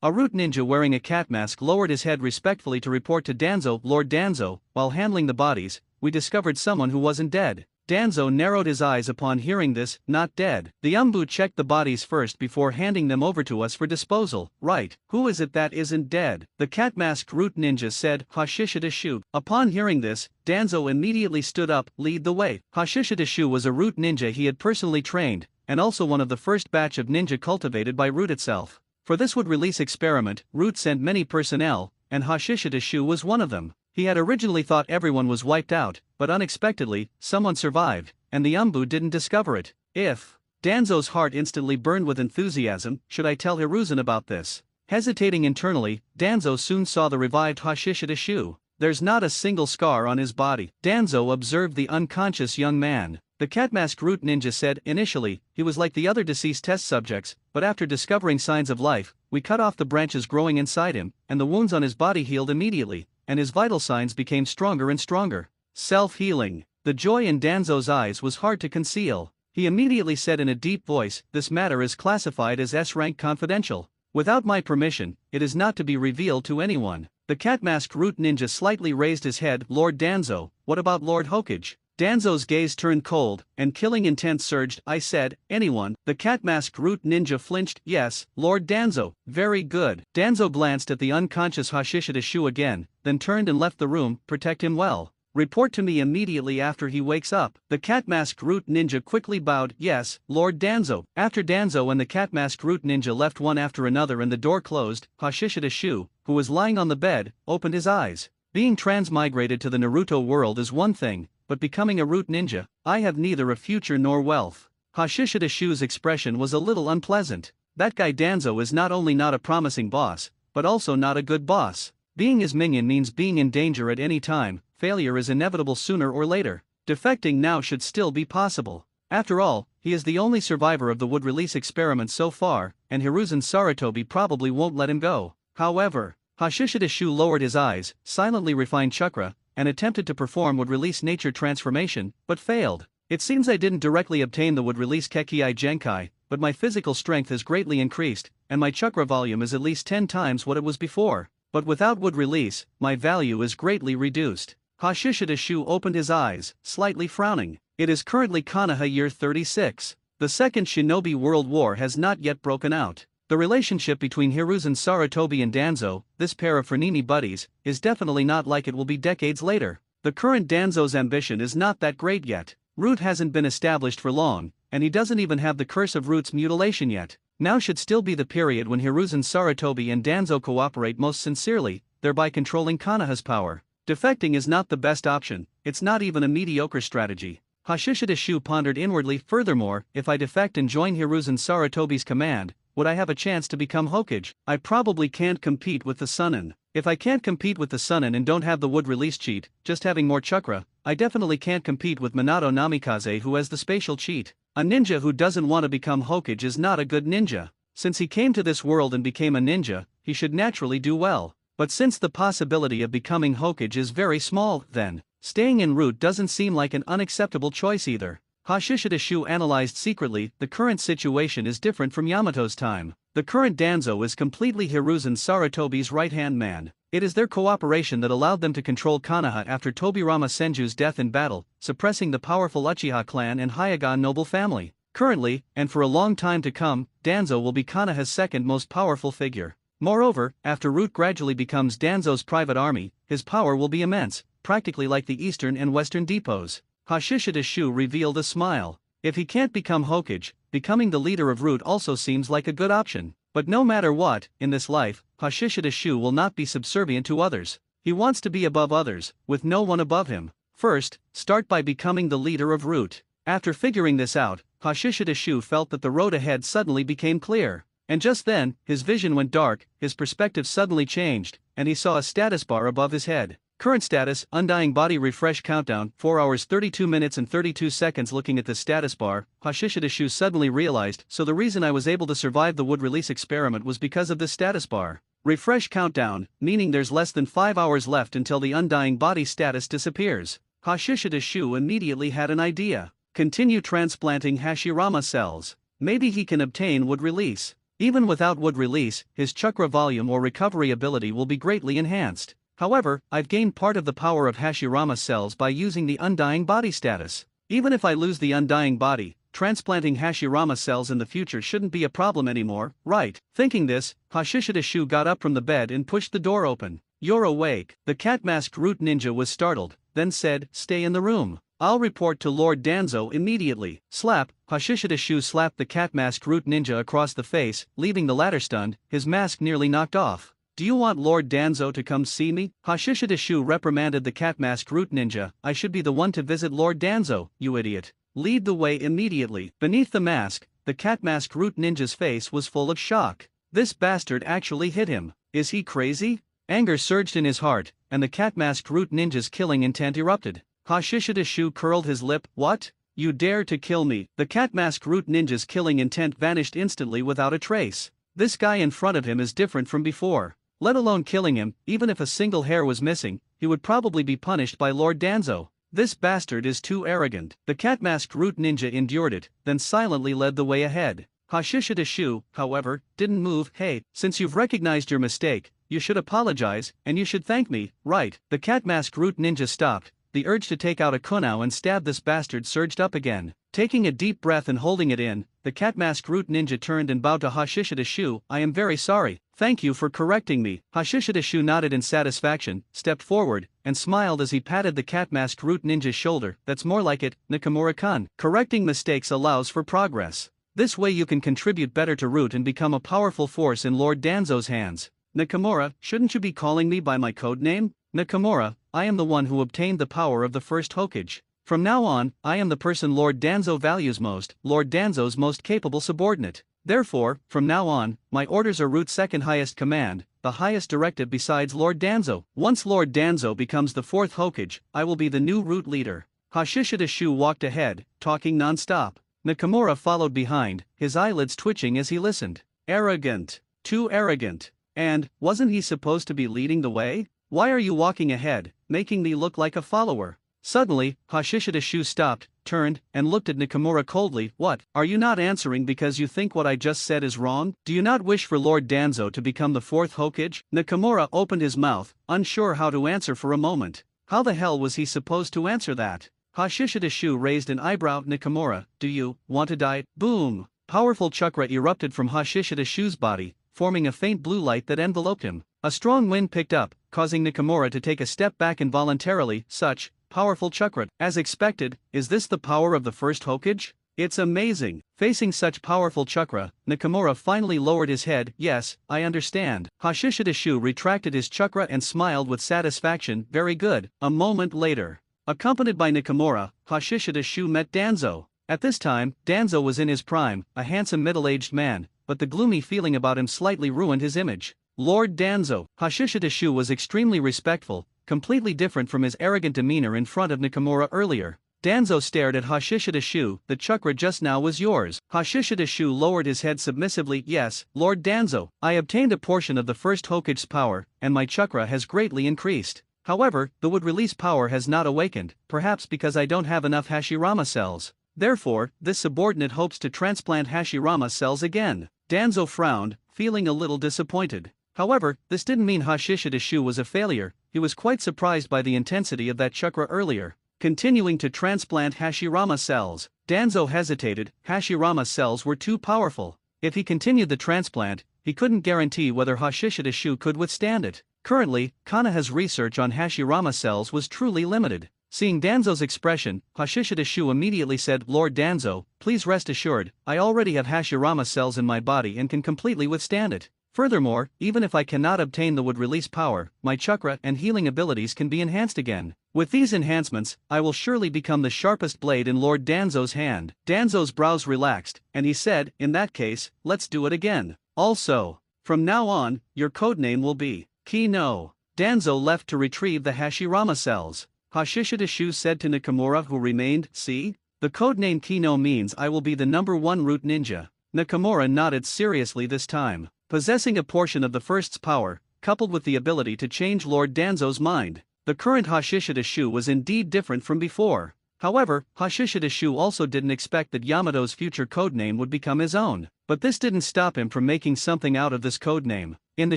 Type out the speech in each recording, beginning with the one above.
A root ninja wearing a cat mask lowered his head respectfully to report to Danzo. Lord Danzo, while handling the bodies, we discovered someone who wasn't dead. Danzo narrowed his eyes upon hearing this, not dead. The Umbu checked the bodies first before handing them over to us for disposal. Right, who is it that isn't dead? The cat-masked root ninja said, Hashishidashu. Upon hearing this, Danzo immediately stood up, lead the way. Hashishidashu was a root ninja he had personally trained, and also one of the first batch of ninja cultivated by Root itself. For this would release experiment, Root sent many personnel, and Hashishidashu was one of them. He had originally thought everyone was wiped out, but unexpectedly, someone survived, and the Umbu didn't discover it. Danzo's heart instantly burned with enthusiasm. Should I tell Hiruzen about this? Hesitating internally, Danzo soon saw the revived Hashishidashu. There's not a single scar on his body. Danzo observed the unconscious young man. The cat-masked root ninja said, initially, he was like the other deceased test subjects, but after discovering signs of life, we cut off the branches growing inside him, and the wounds on his body healed immediately, and his vital signs became stronger and stronger. Self-healing. The joy in Danzo's eyes was hard to conceal. He immediately said in a deep voice, this matter is classified as S-rank confidential. Without my permission, it is not to be revealed to anyone. The cat-masked root ninja slightly raised his head. Lord Danzo, what about Lord Hokage? Danzo's gaze turned cold, and killing intent surged. I said, anyone. The cat-masked root ninja flinched. Yes, Lord Danzo, very good. Danzo glanced at the unconscious Hashishidashu again, then turned and left the room. Protect him well. Report to me immediately after he wakes up. The cat-masked root ninja quickly bowed. Yes, Lord Danzo. After Danzo and the cat-masked root ninja left one after another and the door closed, Hashishidashu, who was lying on the bed, opened his eyes. Being transmigrated to the Naruto world is one thing, but becoming a root ninja, I have neither a future nor wealth. Hashishidashu's expression was a little unpleasant. That guy Danzo is not only not a promising boss, but also not a good boss. Being his minion means being in danger at any time. Failure is inevitable sooner or later. Defecting now should still be possible. After all, he is the only survivor of the wood release experiment so far, and Hiruzen Sarutobi probably won't let him go. However, Hashishidashu lowered his eyes, silently refined chakra, and attempted to perform wood release nature transformation, but failed. It seems I didn't directly obtain the wood release Kekii Genkai, but my physical strength has greatly increased, and my chakra volume is at least 10 times what it was before. But without wood release, my value is greatly reduced. Hashishidashu opened his eyes, slightly frowning. It is currently Konoha year 36. The Second Shinobi World War has not yet broken out. The relationship between Hiruzen Sarutobi and Danzo, this pair of frenemy buddies, is definitely not like it will be decades later. The current Danzo's ambition is not that great yet. Root hasn't been established for long, and he doesn't even have the curse of Root's mutilation yet. Now should still be the period when Hiruzen Sarutobi and Danzo cooperate most sincerely, thereby controlling Konoha's power. Defecting is not the best option, it's not even a mediocre strategy. Hashishidashu pondered inwardly. Furthermore, if I defect and join Hiruzen Sarutobi's command, would I have a chance to become Hokage? I probably can't compete with the Sunin. If I can't compete with the Sunin and don't have the wood release cheat, just having more chakra, I definitely can't compete with Minato Namikaze who has the spatial cheat. A ninja who doesn't want to become Hokage is not a good ninja. Since he came to this world and became a ninja, he should naturally do well. But since the possibility of becoming Hokage is very small, then staying in Root doesn't seem like an unacceptable choice either. Hashishidashu analyzed secretly. The current situation is different from Yamato's time. The current Danzo is completely Hiruzen Sarutobi's right-hand man. It is their cooperation that allowed them to control Konoha after Tobirama Senju's death in battle, suppressing the powerful Uchiha clan and Hyuga noble family. Currently, and for a long time to come, Danzo will be Konoha's second most powerful figure. Moreover, after Root gradually becomes Danzo's private army, his power will be immense, practically like the eastern and western depots. Hashishidashu revealed a smile. If he can't become Hokage, becoming the leader of Root also seems like a good option. But no matter what, in this life, Hashishidashu will not be subservient to others. He wants to be above others, with no one above him. First, start by becoming the leader of Root. After figuring this out, Hashishidashu felt that the road ahead suddenly became clear. And just then, his vision went dark, his perspective suddenly changed, and he saw a status bar above his head. Current status, Undying Body Refresh Countdown, 4 hours 32 minutes and 32 seconds. Looking at the status bar, Hashishidashu suddenly realized, so the reason I was able to survive the wood release experiment was because of this status bar. Refresh Countdown, meaning there's less than 5 hours left until the Undying Body status disappears. Hashishidashu immediately had an idea. Continue transplanting Hashirama cells. Maybe he can obtain wood release. Even without wood release, his chakra volume or recovery ability will be greatly enhanced. However, I've gained part of the power of Hashirama cells by using the undying body status. Even if I lose the undying body, transplanting Hashirama cells in the future shouldn't be a problem anymore, right? Thinking this, Hashishida Shu got up from the bed and pushed the door open. "You're awake." The cat-masked root ninja was startled, then said, "Stay in the room. I'll report to Lord Danzo immediately." Slap, Hashishida Shu slapped the cat-masked root ninja across the face, leaving the latter stunned, his mask nearly knocked off. "Do you want Lord Danzo to come see me?" Hashishida Shu reprimanded the cat-masked root ninja. "I should be the one to visit Lord Danzo, you idiot. Lead the way immediately." Beneath the mask, the cat-masked root ninja's face was full of shock. This bastard actually hit him. Is he crazy? Anger surged in his heart, and the cat-masked root ninja's killing intent erupted. Hashishida Shu curled his lip. "What? You dare to kill me?" The cat-masked root ninja's killing intent vanished instantly without a trace. This guy in front of him is different from before. Let alone killing him, even if a single hair was missing, he would probably be punished by Lord Danzo. This bastard is too arrogant. The cat-masked root ninja endured it, then silently led the way ahead. Hashishida Shu, however, didn't move. "Hey, since you've recognized your mistake, you should apologize, and you should thank me, right?" The cat-masked root ninja stopped. The urge to take out a kunai and stab this bastard surged up again. Taking a deep breath and holding it in, the cat-masked root ninja turned and bowed to Hashishida Shu. "I am very sorry. Thank you for correcting me." Hashishida Shu nodded in satisfaction, stepped forward, and smiled as he patted the cat-masked root ninja's shoulder. "That's more like it, Nakamura-kun. Correcting mistakes allows for progress. This way you can contribute better to Root and become a powerful force in Lord Danzo's hands." "Nakamura, shouldn't you be calling me by my code name?" "Nakamura, I am the one who obtained the power of the first Hokage. From now on, I am the person Lord Danzo values most, Lord Danzo's most capable subordinate. Therefore, from now on, my orders are Root's second highest command, the highest directive besides Lord Danzo. Once Lord Danzo becomes the fourth Hokage, I will be the new Root leader." Hashishida Shu walked ahead, talking non-stop. Nakamura followed behind, his eyelids twitching as he listened. Arrogant. Too arrogant. And, wasn't he supposed to be leading the way? Why are you walking ahead, making me look like a follower? Suddenly, Hashishida Shu stopped, turned, and looked at Nakamura coldly. "What, are you not answering because you think what I just said is wrong? Do you not wish for Lord Danzo to become the fourth Hokage?" Nakamura opened his mouth, unsure how to answer for a moment. How the hell was he supposed to answer that? Hashishida Shu raised an eyebrow. "Nakamura, do you want to die?" Boom! Powerful chakra erupted from Hashishida Shu's body, forming a faint blue light that enveloped him. A strong wind picked up, causing Nakamura to take a step back involuntarily. Such powerful chakra. As expected, is this the power of the first Hokage? It's amazing. Facing such powerful chakra, Nakamura finally lowered his head. "Yes, I understand." Hashishida Shu retracted his chakra and smiled with satisfaction. "Very good." A moment later, accompanied by Nakamura, Hashishida Shu met Danzo. At this time, Danzo was in his prime, a handsome middle-aged man, but the gloomy feeling about him slightly ruined his image. Lord Danzo. Hashishida Shu was extremely respectful, completely different from his arrogant demeanor in front of Nakamura earlier. Danzo stared at Hashishida Shu. "The chakra just now was yours." Hashishida Shu lowered his head submissively. "Yes, Lord Danzo. I obtained a portion of the first Hokage's power, and my chakra has greatly increased. However, the wood release power has not awakened, perhaps because I don't have enough Hashirama cells. Therefore, this subordinate hopes to transplant Hashirama cells again." Danzo frowned, feeling a little disappointed. However, this didn't mean Hashishida Shu was a failure. He was quite surprised by the intensity of that chakra earlier. Continuing to transplant Hashirama cells, Danzo hesitated. Hashirama cells were too powerful. If he continued the transplant, he couldn't guarantee whether Hashishida Shu could withstand it. Currently, Kanaha's research on Hashirama cells was truly limited. Seeing Danzo's expression, Hashishida Shu immediately said, "Lord Danzo, please rest assured, I already have Hashirama cells in my body and can completely withstand it. Furthermore, even if I cannot obtain the wood release power, my chakra and healing abilities can be enhanced again. With these enhancements, I will surely become the sharpest blade in Lord Danzo's hand." Danzo's brows relaxed, and he said, "In that case, let's do it again. Also, from now on, your codename will be Kino." Danzo left to retrieve the Hashirama cells. Hashishida Shu said to Nakamura, who remained. "See? The codename Kino means I will be the #1 root ninja." Nakamura nodded seriously this time. Possessing a portion of the first's power, coupled with the ability to change Lord Danzo's mind, the current Hashishida Shu was indeed different from before. However, Hashishida Shu also didn't expect that Yamato's future codename would become his own. But this didn't stop him from making something out of this codename. In the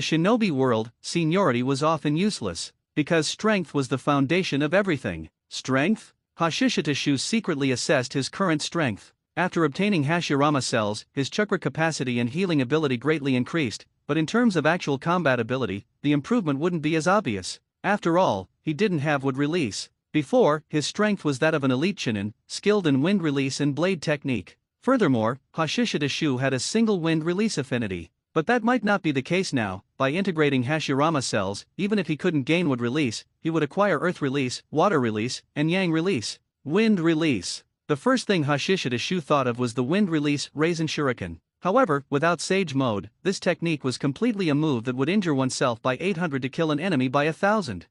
shinobi world, seniority was often useless, because strength was the foundation of everything. Strength? Hashishida Shu secretly assessed his current strength. After obtaining Hashirama cells, his chakra capacity and healing ability greatly increased, but in terms of actual combat ability, the improvement wouldn't be as obvious. After all, he didn't have wood release. Before, his strength was that of an elite shinin, skilled in wind release and blade technique. Furthermore, Hashishida Shu had a single wind release affinity. But that might not be the case now. By integrating Hashirama cells, even if he couldn't gain wood release, he would acquire earth release, water release, and yang release. Wind release. The first thing Hashishida Shu thought of was the wind release Raisin Shuriken. However, without Sage Mode, this technique was completely a move that would injure oneself by 800 to kill an enemy by 1000.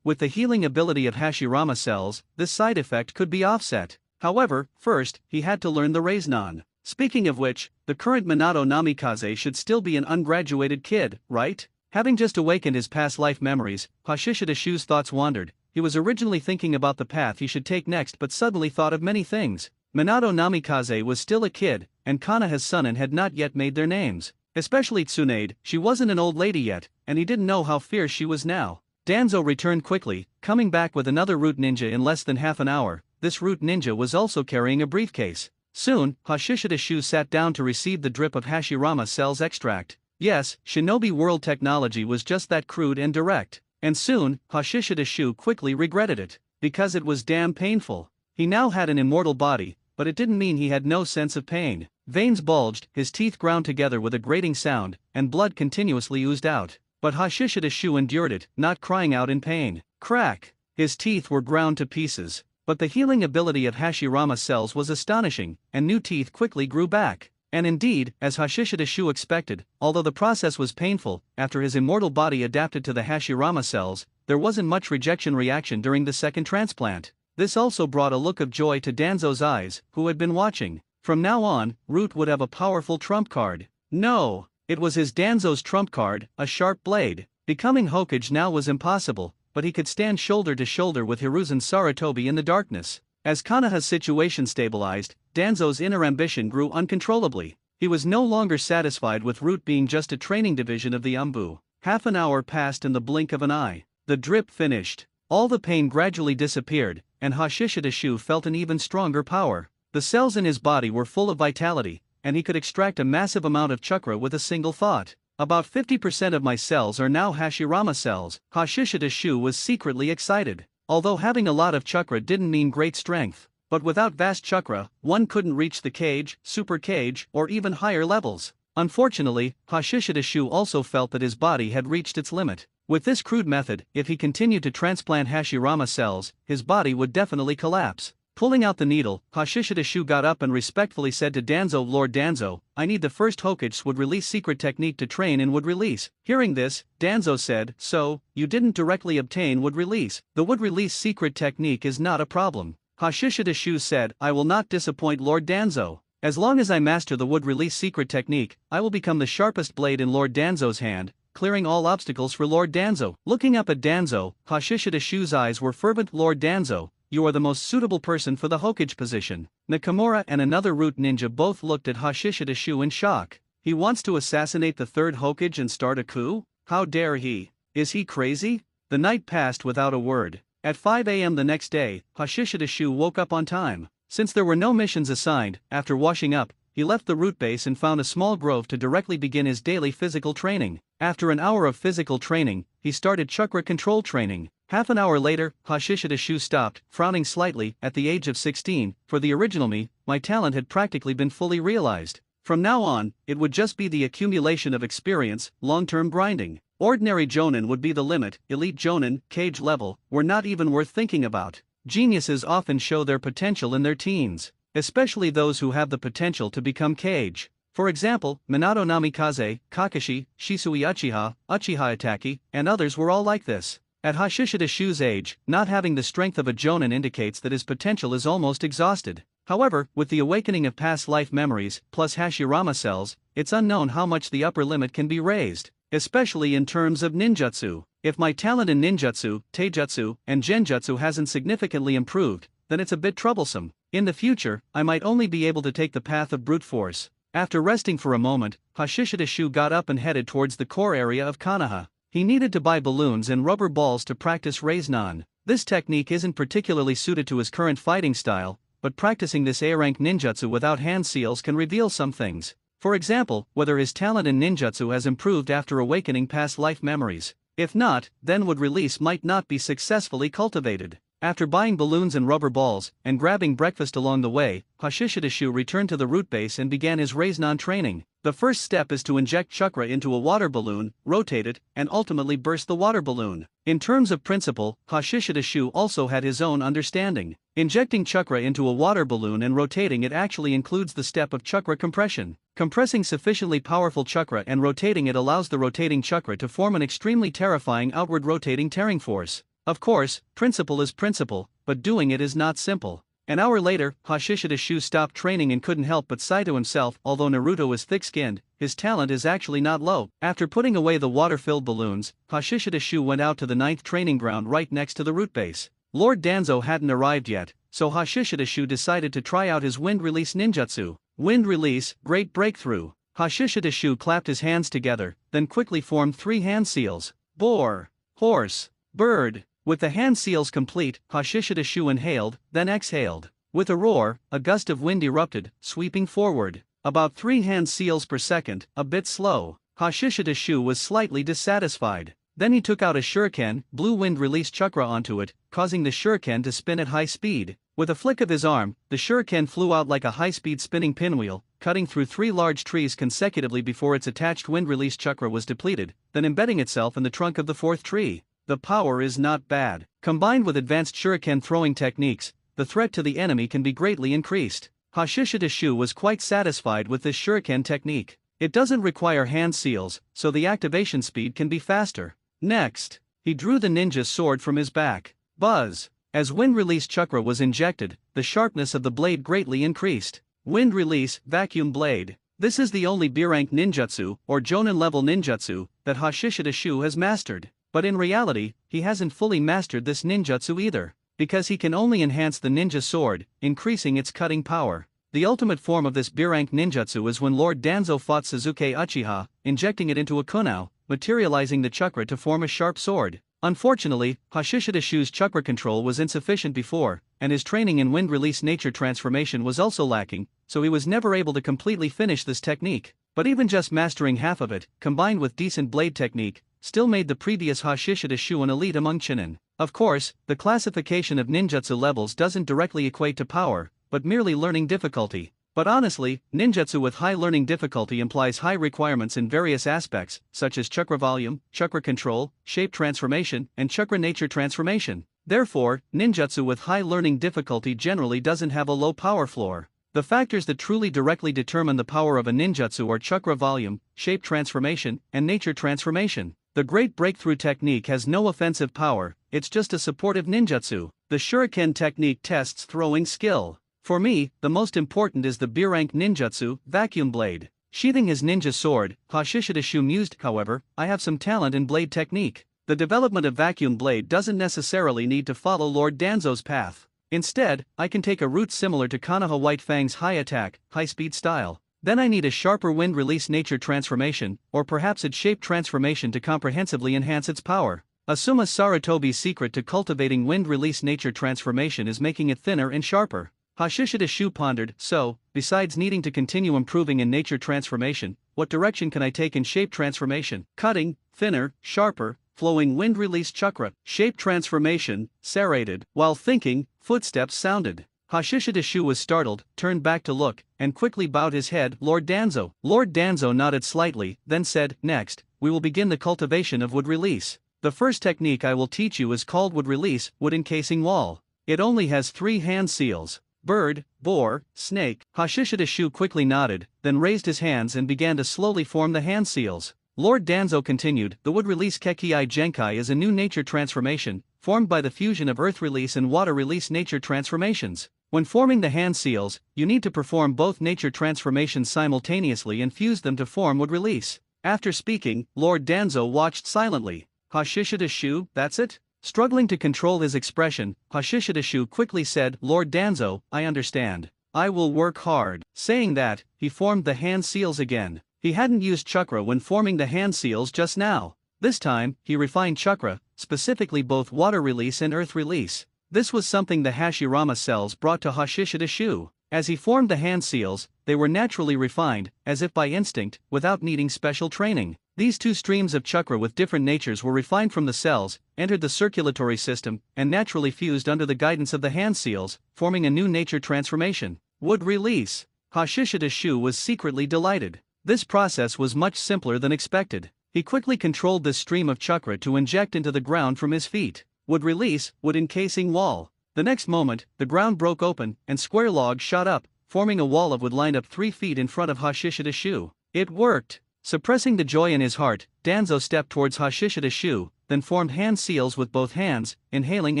With the healing ability of Hashirama cells, this side effect could be offset. However, first, he had to learn the Raiznan. Speaking of which, the current Minato Namikaze should still be an ungraduated kid, right? Having just awakened his past life memories, Hashishida Shu's thoughts wandered. He was originally thinking about the path he should take next but suddenly thought of many things. Minato Namikaze was still a kid, and Kanaha's Sunin had not yet made their names. Especially Tsunade, she wasn't an old lady yet, and he didn't know how fierce she was now. Danzo returned quickly, coming back with another root ninja in less than half an hour. This root ninja was also carrying a briefcase. Soon, Hashishida Shu sat down to receive the drip of Hashirama cells extract. Yes, shinobi world technology was just that crude and direct. And soon, Hashishida Shu quickly regretted it. Because it was damn painful. He now had an immortal body, but it didn't mean he had no sense of pain. Veins bulged, his teeth ground together with a grating sound, and blood continuously oozed out. But Hashishida Shu endured it, not crying out in pain. Crack! His teeth were ground to pieces. But the healing ability of Hashirama cells was astonishing, and new teeth quickly grew back. And indeed, as Hashishida Shu expected, although the process was painful, after his immortal body adapted to the Hashirama cells, there wasn't much rejection reaction during the second transplant. This also brought a look of joy to Danzo's eyes, who had been watching. From now on, Root would have a powerful trump card. No! It was his Danzo's trump card, a sharp blade. Becoming Hokage now was impossible, but he could stand shoulder to shoulder with Hiruzen Sarutobi in the darkness. As Kanaha's situation stabilized, Danzo's inner ambition grew uncontrollably. He was no longer satisfied with Root being just a training division of the Umbu. Half an hour passed in the blink of an eye. The drip finished. All the pain gradually disappeared, and Hashishida Shu felt an even stronger power. The cells in his body were full of vitality, and he could extract a massive amount of chakra with a single thought. About 50% of my cells are now Hashirama cells. Hashishida Shu was secretly excited. Although having a lot of chakra didn't mean great strength. But without vast chakra, one couldn't reach the Kage, Super Kage, or even higher levels. Unfortunately, Hashishida Shu also felt that his body had reached its limit. With this crude method, if he continued to transplant Hashirama cells, his body would definitely collapse. Pulling out the needle, Hashishida Shu got up and respectfully said to Danzo, "Lord Danzo, I need the first Hokage's wood release secret technique to train in wood release." Hearing this, Danzo said, "So, you didn't directly obtain wood release. The wood release secret technique is not a problem." Hashishida Shu said, "I will not disappoint Lord Danzo. As long as I master the wood release secret technique, I will become the sharpest blade in Lord Danzo's hand, clearing all obstacles for Lord Danzo." Looking up at Danzo, Hashishida Shu's eyes were fervent. "Lord Danzo, you are the most suitable person for the Hokage position." Nakamura and another root ninja both looked at Hashishida Shu in shock. He wants to assassinate the third Hokage and start a coup? How dare he? Is he crazy? The night passed without a word. At 5 a.m. the next day, Hashishida Shu woke up on time. Since there were no missions assigned, after washing up, he left the root base and found a small grove to directly begin his daily physical training. After an hour of physical training, he started chakra control training. Half an hour later, Hashishida Shu stopped, frowning slightly. At the age of 16, for the original me, my talent had practically been fully realized. From now on, it would just be the accumulation of experience, long-term grinding. Ordinary Jonin would be the limit. Elite Jonin, Kage level, were not even worth thinking about. Geniuses often show their potential in their teens, especially those who have the potential to become Kage. For example, Minato Namikaze, Kakashi, Shisui Uchiha, Uchiha Itaki, and others were all like this. At Hashishida Shu's age, not having the strength of a Jonin indicates that his potential is almost exhausted. However, with the awakening of past life memories, plus Hashirama cells, it's unknown how much the upper limit can be raised, especially in terms of ninjutsu. If my talent in ninjutsu, taijutsu, and genjutsu hasn't significantly improved, then it's a bit troublesome. In the future, I might only be able to take the path of brute force. After resting for a moment, Hashishidashu got up and headed towards the core area of Konoha. He needed to buy balloons and rubber balls to practice Raiznan. This technique isn't particularly suited to his current fighting style, but practicing this A-rank ninjutsu without hand seals can reveal some things. For example, whether his talent in ninjutsu has improved after awakening past life memories. If not, then would release might not be successfully cultivated. After buying balloons and rubber balls, and grabbing breakfast along the way, Hashishidashu returned to the root base and began his Raiznan training. The first step is to inject chakra into a water balloon, rotate it, and ultimately burst the water balloon. In terms of principle, Hashishidashu also had his own understanding. Injecting chakra into a water balloon and rotating it actually includes the step of chakra compression. Compressing sufficiently powerful chakra and rotating it allows the rotating chakra to form an extremely terrifying outward rotating tearing force. Of course, principle is principle, but doing it is not simple. An hour later, Hashishidashu stopped training and couldn't help but sigh to himself. Although Naruto is thick-skinned, his talent is actually not low. After putting away the water-filled balloons, Hashishidashu went out to the 9th training ground right next to the root base. Lord Danzo hadn't arrived yet, so Hashishidashu decided to try out his wind release ninjutsu. Wind release, great breakthrough. Hashishidashu clapped his hands together, then quickly formed 3 hand seals. Boar, horse, bird. With the hand seals complete, Hashishidashu inhaled, then exhaled. With a roar, a gust of wind erupted, sweeping forward. About 3 hand seals per second, a bit slow. Hashishidashu was slightly dissatisfied. Then he took out a shuriken, blue wind released chakra onto it, causing the shuriken to spin at high speed. With a flick of his arm, the shuriken flew out like a high-speed spinning pinwheel, cutting through 3 large trees consecutively before its attached wind release chakra was depleted, then embedding itself in the trunk of the 4th tree. The power is not bad. Combined with advanced shuriken throwing techniques, the threat to the enemy can be greatly increased. Hashishidashu was quite satisfied with this shuriken technique. It doesn't require hand seals, so the activation speed can be faster. Next, he drew the ninja sword from his back. Buzz! As wind release chakra was injected, the sharpness of the blade greatly increased. Wind release, vacuum blade. This is the only B-rank ninjutsu, or Jonin level ninjutsu, that Hashishidashu has mastered. But in reality, he hasn't fully mastered this ninjutsu either, because he can only enhance the ninja sword, increasing its cutting power. The ultimate form of this B-rank ninjutsu is when Lord Danzo fought Suzuki Uchiha, injecting it into a kunao, materializing the chakra to form a sharp sword. Unfortunately, Hashishidashu's chakra control was insufficient before, and his training in wind release nature transformation was also lacking, so he was never able to completely finish this technique. But even just mastering half of it, combined with decent blade technique, still made the previous Hashishidashu an elite among Chunin. Of course, the classification of ninjutsu levels doesn't directly equate to power, but merely learning difficulty. But honestly, ninjutsu with high learning difficulty implies high requirements in various aspects, such as chakra volume, chakra control, shape transformation, and chakra nature transformation. Therefore, ninjutsu with high learning difficulty generally doesn't have a low power floor. The factors that truly directly determine the power of a ninjutsu are chakra volume, shape transformation, and nature transformation. The Great Breakthrough technique has no offensive power, it's just a supportive ninjutsu. The shuriken technique tests throwing skill. For me, the most important is the B-rank ninjutsu, vacuum blade. Sheathing his ninja sword, Hashishidashu mused, however, I have some talent in blade technique. The development of vacuum blade doesn't necessarily need to follow Lord Danzo's path. Instead, I can take a route similar to Konoha White Fang's high attack, high speed style. Then I need a sharper wind release nature transformation, or perhaps its shape transformation to comprehensively enhance its power. Asuma Sarutobi's secret to cultivating wind release nature transformation is making it thinner and sharper. Hashishidashu pondered, so, besides needing to continue improving in nature transformation, what direction can I take in shape transformation? Cutting, thinner, sharper, flowing wind release chakra, shape transformation, serrated. While thinking, footsteps sounded. Hashishidashu was startled, turned back to look, and quickly bowed his head. Lord Danzo. Lord Danzo nodded slightly, then said, next, we will begin the cultivation of wood release. The first technique I will teach you is called wood release, wood encasing wall. It only has 3 hand seals. Bird, boar, snake. Hashishidashu quickly nodded, then raised his hands and began to slowly form the hand seals. Lord Danzo continued, the wood release Kekii Genkai is a new nature transformation, formed by the fusion of earth release and water release nature transformations. When forming the hand seals, you need to perform both nature transformations simultaneously and fuse them to form wood release. After speaking, Lord Danzo watched silently. Hashishidashu, that's it? Struggling to control his expression, Hashishidashu quickly said, "Lord Danzo, I understand. I will work hard." Saying that, he formed the hand seals again. He hadn't used chakra when forming the hand seals just now. This time, he refined chakra, specifically both water release and earth release. This was something the Hashirama cells brought to Hashishidashu. As he formed the hand seals, they were naturally refined, as if by instinct, without needing special training. These two streams of chakra with different natures were refined from the cells, entered the circulatory system, and naturally fused under the guidance of the hand seals, forming a new nature transformation. Wood release. Hashishidashu was secretly delighted. This process was much simpler than expected. He quickly controlled this stream of chakra to inject into the ground from his feet. Wood release, wood encasing wall. The next moment, the ground broke open, and square logs shot up, forming a wall of wood lined up 3 feet in front of Hashishidashu. It worked! Suppressing the joy in his heart, Danzo stepped towards Hashishidashu, then formed hand seals with both hands, inhaling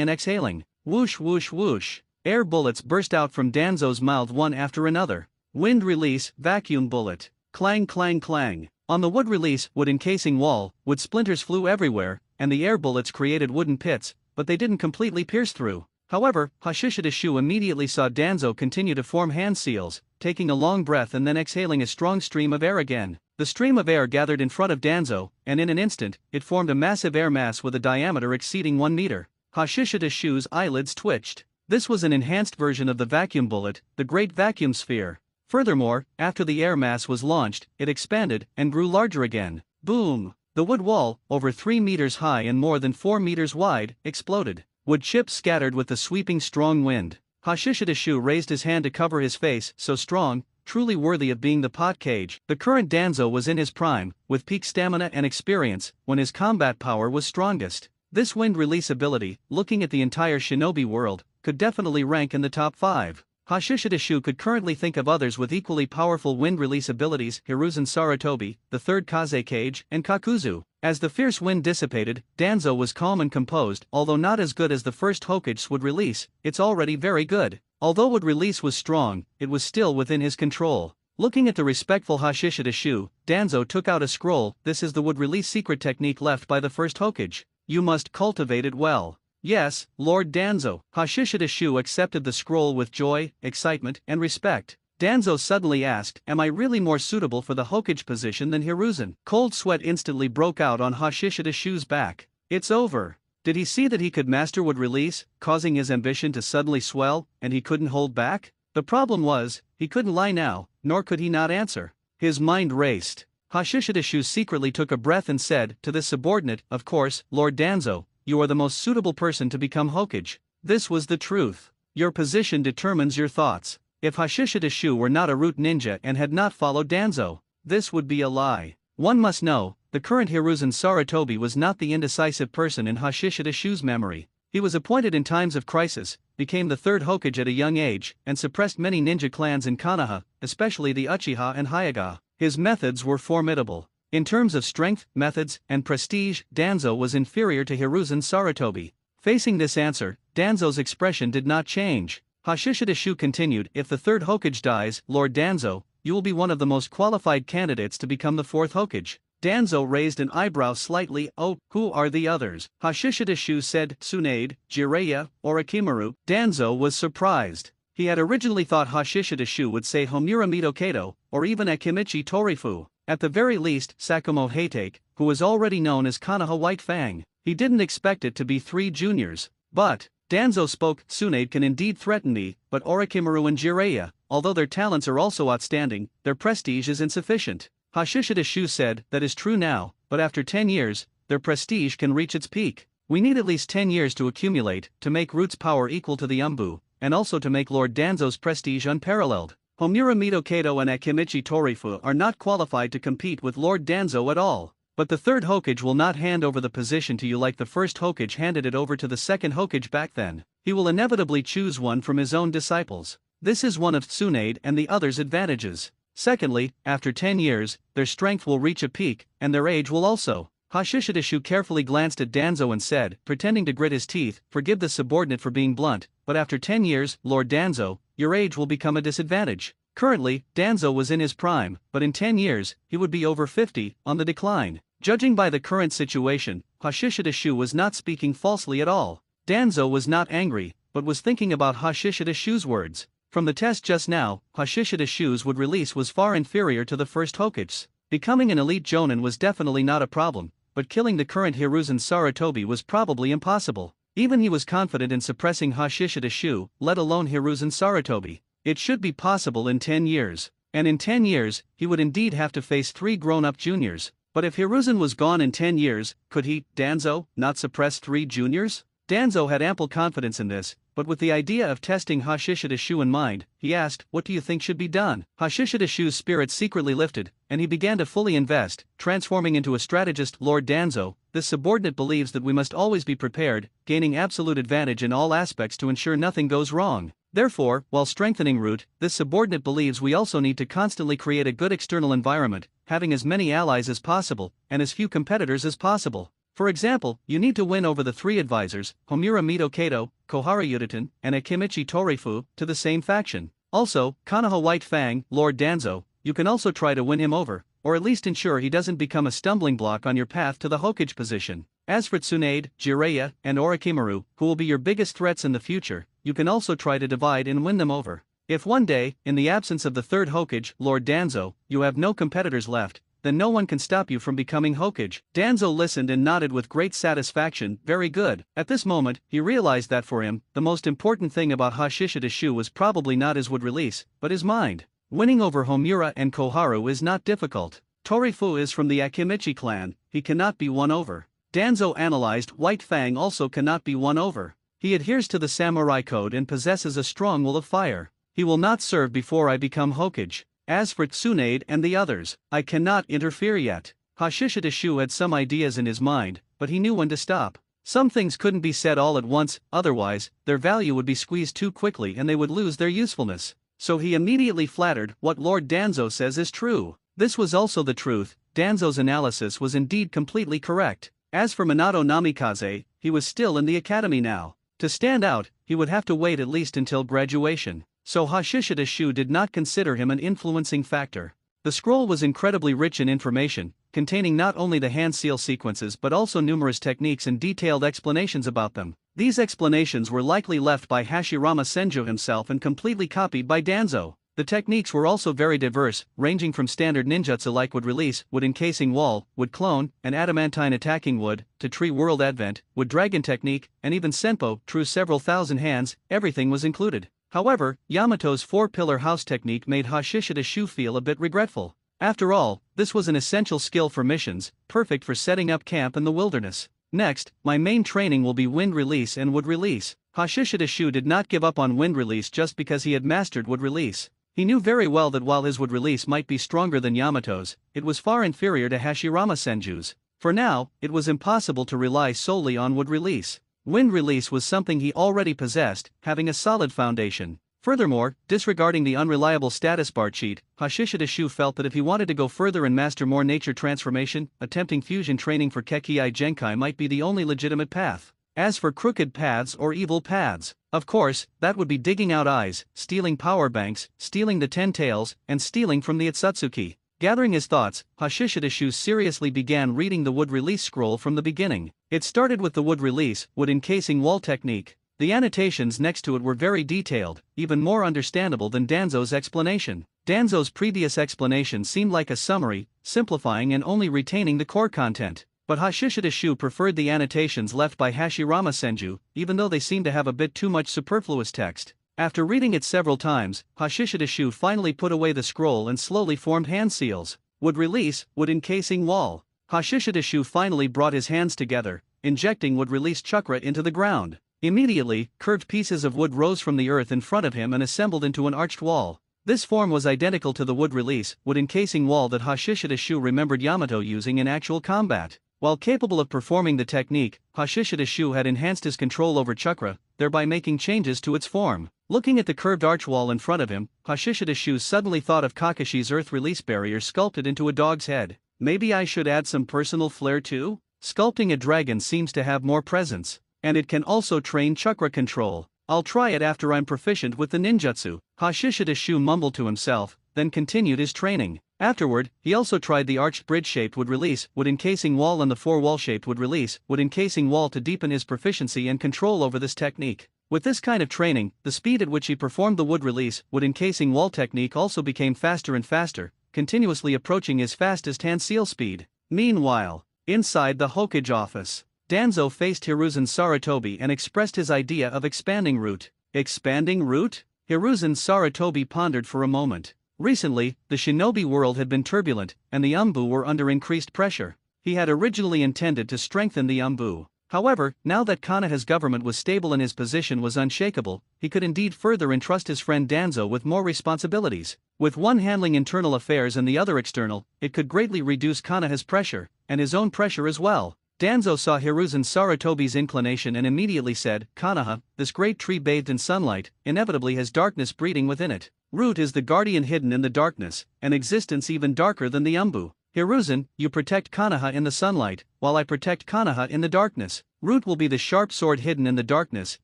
and exhaling. Whoosh whoosh whoosh. Air bullets burst out from Danzo's mouth one after another. Wind release, vacuum bullet. Clang clang clang. On the wood release, wood encasing wall, wood splinters flew everywhere, and the air bullets created wooden pits, but they didn't completely pierce through. However, Hashishidashu immediately saw Danzo continue to form hand seals, taking a long breath and then exhaling a strong stream of air again. The stream of air gathered in front of Danzo, and in an instant, it formed a massive air mass with a diameter exceeding 1 meter. Hashishidashu's eyelids twitched. This was an enhanced version of the vacuum bullet, the Great Vacuum Sphere. Furthermore, after the air mass was launched, it expanded and grew larger again. Boom! The wood wall, over 3 meters high and more than 4 meters wide, exploded. Wood chips scattered with the sweeping strong wind. Hashishidashu raised his hand to cover his face, so strong, truly worthy of being the pot cage. The current Danzo was in his prime, with peak stamina and experience, when his combat power was strongest. This wind release ability, looking at the entire shinobi world, could definitely rank in the top 5. Hashishidashu could currently think of others with equally powerful wind release abilities: Hiruzen Sarutobi, the third Kaze Cage, and Kakuzu. As the fierce wind dissipated, Danzo was calm and composed. Although not as good as the first Hokage's wood release, it's already very good. Although wood release was strong, it was still within his control. Looking at the respectful Hashishidashu, Danzo took out a scroll. This is the wood release secret technique left by the first Hokage. You must cultivate it well. Yes, Lord Danzo. Hashishidashu accepted the scroll with joy, excitement, and respect. Danzo suddenly asked, "Am I really more suitable for the Hokage position than Hiruzen?" Cold sweat instantly broke out on Hashishidashu's back. It's over. Did he see that he could master wood release, causing his ambition to suddenly swell, and he couldn't hold back? The problem was, he couldn't lie now, nor could he not answer. His mind raced. Hashishidashu secretly took a breath and said, to this subordinate, "Of course, Lord Danzo, you are the most suitable person to become Hokage." This was the truth. Your position determines your thoughts. If Hashishidashu were not a root ninja and had not followed Danzo, this would be a lie. One must know, the current Hiruzen Sarutobi was not the indecisive person in Hashishidashu's memory. He was appointed in times of crisis, became the third Hokage at a young age, and suppressed many ninja clans in Konoha, especially the Uchiha and Hyuga. His methods were formidable. In terms of strength, methods, and prestige, Danzo was inferior to Hiruzen Sarutobi. Facing this answer, Danzo's expression did not change. Hashishidashu continued, "If the third Hokage dies, Lord Danzo, you will be one of the most qualified candidates to become the fourth Hokage." Danzo raised an eyebrow slightly. "Oh, who are the others?" Hashishidashu said, "Tsunade, Jiraiya, Orochimaru." Danzo was surprised. He had originally thought Hashishidashu would say Homura Mitokato, or even Akimichi Torifu. At the very least, Sakumo Hatake, who was already known as Konoha White Fang. He didn't expect it to be 3 juniors. But Danzo spoke. "Tsunade can indeed threaten me, but Orochimaru and Jiraiya, although their talents are also outstanding, their prestige is insufficient." Hashishidashu said, "That is true now, but after 10 years, their prestige can reach its peak. We need at least 10 years to accumulate, to make Root's power equal to the Umbu, and also to make Lord Danzo's prestige unparalleled. Homura Mitokato and Akimichi Torifu are not qualified to compete with Lord Danzo at all. But the third Hokage will not hand over the position to you like the first Hokage handed it over to the second Hokage back then. He will inevitably choose one from his own disciples. This is one of Tsunade and the others' advantages. Secondly, after 10 years, their strength will reach a peak, and their age will also." Hashishidashu carefully glanced at Danzo and said, pretending to grit his teeth, "Forgive the subordinate for being blunt, but after 10 years, Lord Danzo, your age will become a disadvantage." Currently, Danzo was in his prime, but in 10 years, he would be over 50, on the decline. Judging by the current situation, Hashishida was not speaking falsely at all. Danzo was not angry, but was thinking about Hashishida words. From the test just now, Hashishida would release was far inferior to the first Hokage's. Becoming an elite Jonin was definitely not a problem, but killing the current Hiruzen Sarutobi was probably impossible. Even he was confident in suppressing Hashishida, let alone Hiruzen Sarutobi. It should be possible in 10 years. And in 10 years, he would indeed have to face 3 grown-up juniors. But if Hiruzen was gone in 10 years, could he, Danzo, not suppress 3 juniors? Danzo had ample confidence in this, but with the idea of testing Hashishida in mind, he asked, "What do you think should be done?" Hashishida spirits secretly lifted, and he began to fully invest, transforming into a strategist. "Lord Danzo, this subordinate believes that we must always be prepared, gaining absolute advantage in all aspects to ensure nothing goes wrong. Therefore, while strengthening root, this subordinate believes we also need to constantly create a good external environment, having as many allies as possible, and as few competitors as possible. For example, you need to win over the 3 advisors, Homura Mito Kato, Kohara Yudatan, and Akimichi Torifu, to the same faction. Also, Konoha White Fang, Lord Danzo, you can also try to win him over, or at least ensure he doesn't become a stumbling block on your path to the Hokage position. As for Tsunade, Jiraiya, and Orochimaru, who will be your biggest threats in the future, you can also try to divide and win them over. If one day, in the absence of the 3rd Hokage, Lord Danzo, you have no competitors left, then no one can stop you from becoming Hokage." Danzo listened and nodded with great satisfaction. Very good. At this moment, he realized that for him, the most important thing about Hashishida was probably not his wood release, but his mind. Winning over Homura and Koharu is not difficult. Torifu is from the Akimichi clan, he cannot be won over. Danzo analyzed. White Fang also cannot be won over. He adheres to the samurai code and possesses a strong will of fire. He will not serve before I become Hokage. As for Tsunade and the others, I cannot interfere yet. Hashishida had some ideas in his mind, but he knew when to stop. Some things couldn't be said all at once, otherwise, their value would be squeezed too quickly and they would lose their usefulness. So he immediately flattered, "What Lord Danzo says is true." This was also the truth. Danzo's analysis was indeed completely correct. As for Minato Namikaze, he was still in the academy now. To stand out, he would have to wait at least until graduation. So Hashishida did not consider him an influencing factor. The scroll was incredibly rich in information, containing not only the hand seal sequences but also numerous techniques and detailed explanations about them. These explanations were likely left by Hashirama Senju himself and completely copied by Danzo. The techniques were also very diverse, ranging from standard ninjutsu like wood release, wood encasing wall, wood clone, and adamantine attacking wood, to tree world advent, wood dragon technique, and even senpo, true several thousand hands. Everything was included. However, Yamato's 4-pillar house technique made Hashishida feel a bit regretful. After all, this was an essential skill for missions, perfect for setting up camp in the wilderness. Next, my main training will be wind release and wood release. Hashishida did not give up on wind release just because he had mastered wood release. He knew very well that while his wood release might be stronger than Yamato's, it was far inferior to Hashirama Senju's. For now, it was impossible to rely solely on wood release. Wind release was something he already possessed, having a solid foundation. Furthermore, disregarding the unreliable status bar cheat, Hashishida felt that if he wanted to go further and master more nature transformation, attempting fusion training for Kekkei Genkai might be the only legitimate path. As for crooked paths or evil paths, of course, that would be digging out eyes, stealing power banks, stealing the 10 tails, and stealing from the Otsutsuki. Gathering his thoughts, Hashishida seriously began reading the wood release scroll from the beginning. It started with the wood release, wood encasing wall technique. The annotations next to it were very detailed, even more understandable than Danzo's explanation. Danzo's previous explanation seemed like a summary, simplifying and only retaining the core content. But Hashishida preferred the annotations left by Hashirama Senju, even though they seemed to have a bit too much superfluous text. After reading it several times, Hashishida finally put away the scroll and slowly formed hand seals. Wood release, wood encasing wall. Hashishida finally brought his hands together, injecting wood release chakra into the ground. Immediately, curved pieces of wood rose from the earth in front of him and assembled into an arched wall. This form was identical to the wood release, wood encasing wall that Hashishida remembered Yamato using in actual combat. While capable of performing the technique, Hashishida had enhanced his control over chakra, thereby making changes to its form. Looking at the curved arch wall in front of him, Hashishida suddenly thought of Kakashi's earth release barrier sculpted into a dog's head. Maybe I should add some personal flair too? Sculpting a dragon seems to have more presence. And it can also train chakra control. I'll try it after I'm proficient with the ninjutsu. Hashishida mumbled to himself, then continued his training. Afterward, he also tried the arched bridge-shaped wood release, wood encasing wall and the four-wall-shaped wood release, wood encasing wall to deepen his proficiency and control over this technique. With this kind of training, the speed at which he performed the wood release, wood encasing wall technique also became faster and faster, continuously approaching his fastest hand seal speed. Meanwhile, inside the Hokage office, Danzo faced Hiruzen Sarutobi and expressed his idea of expanding route. Expanding route? Hiruzen Sarutobi pondered for a moment. Recently, the shinobi world had been turbulent, and the Umbu were under increased pressure. He had originally intended to strengthen the Umbu. However, now that Konoha's government was stable and his position was unshakable, he could indeed further entrust his friend Danzo with more responsibilities. With one handling internal affairs and the other external, it could greatly reduce Konoha's pressure, and his own pressure as well. Danzo saw Hiruzen Sarutobi's inclination and immediately said, "Konoha, this great tree bathed in sunlight, inevitably has darkness breeding within it. Root is the guardian hidden in the darkness, an existence even darker than the Umbu. Hiruzen, you protect Konoha in the sunlight, while I protect Konoha in the darkness. Root will be the sharp sword hidden in the darkness,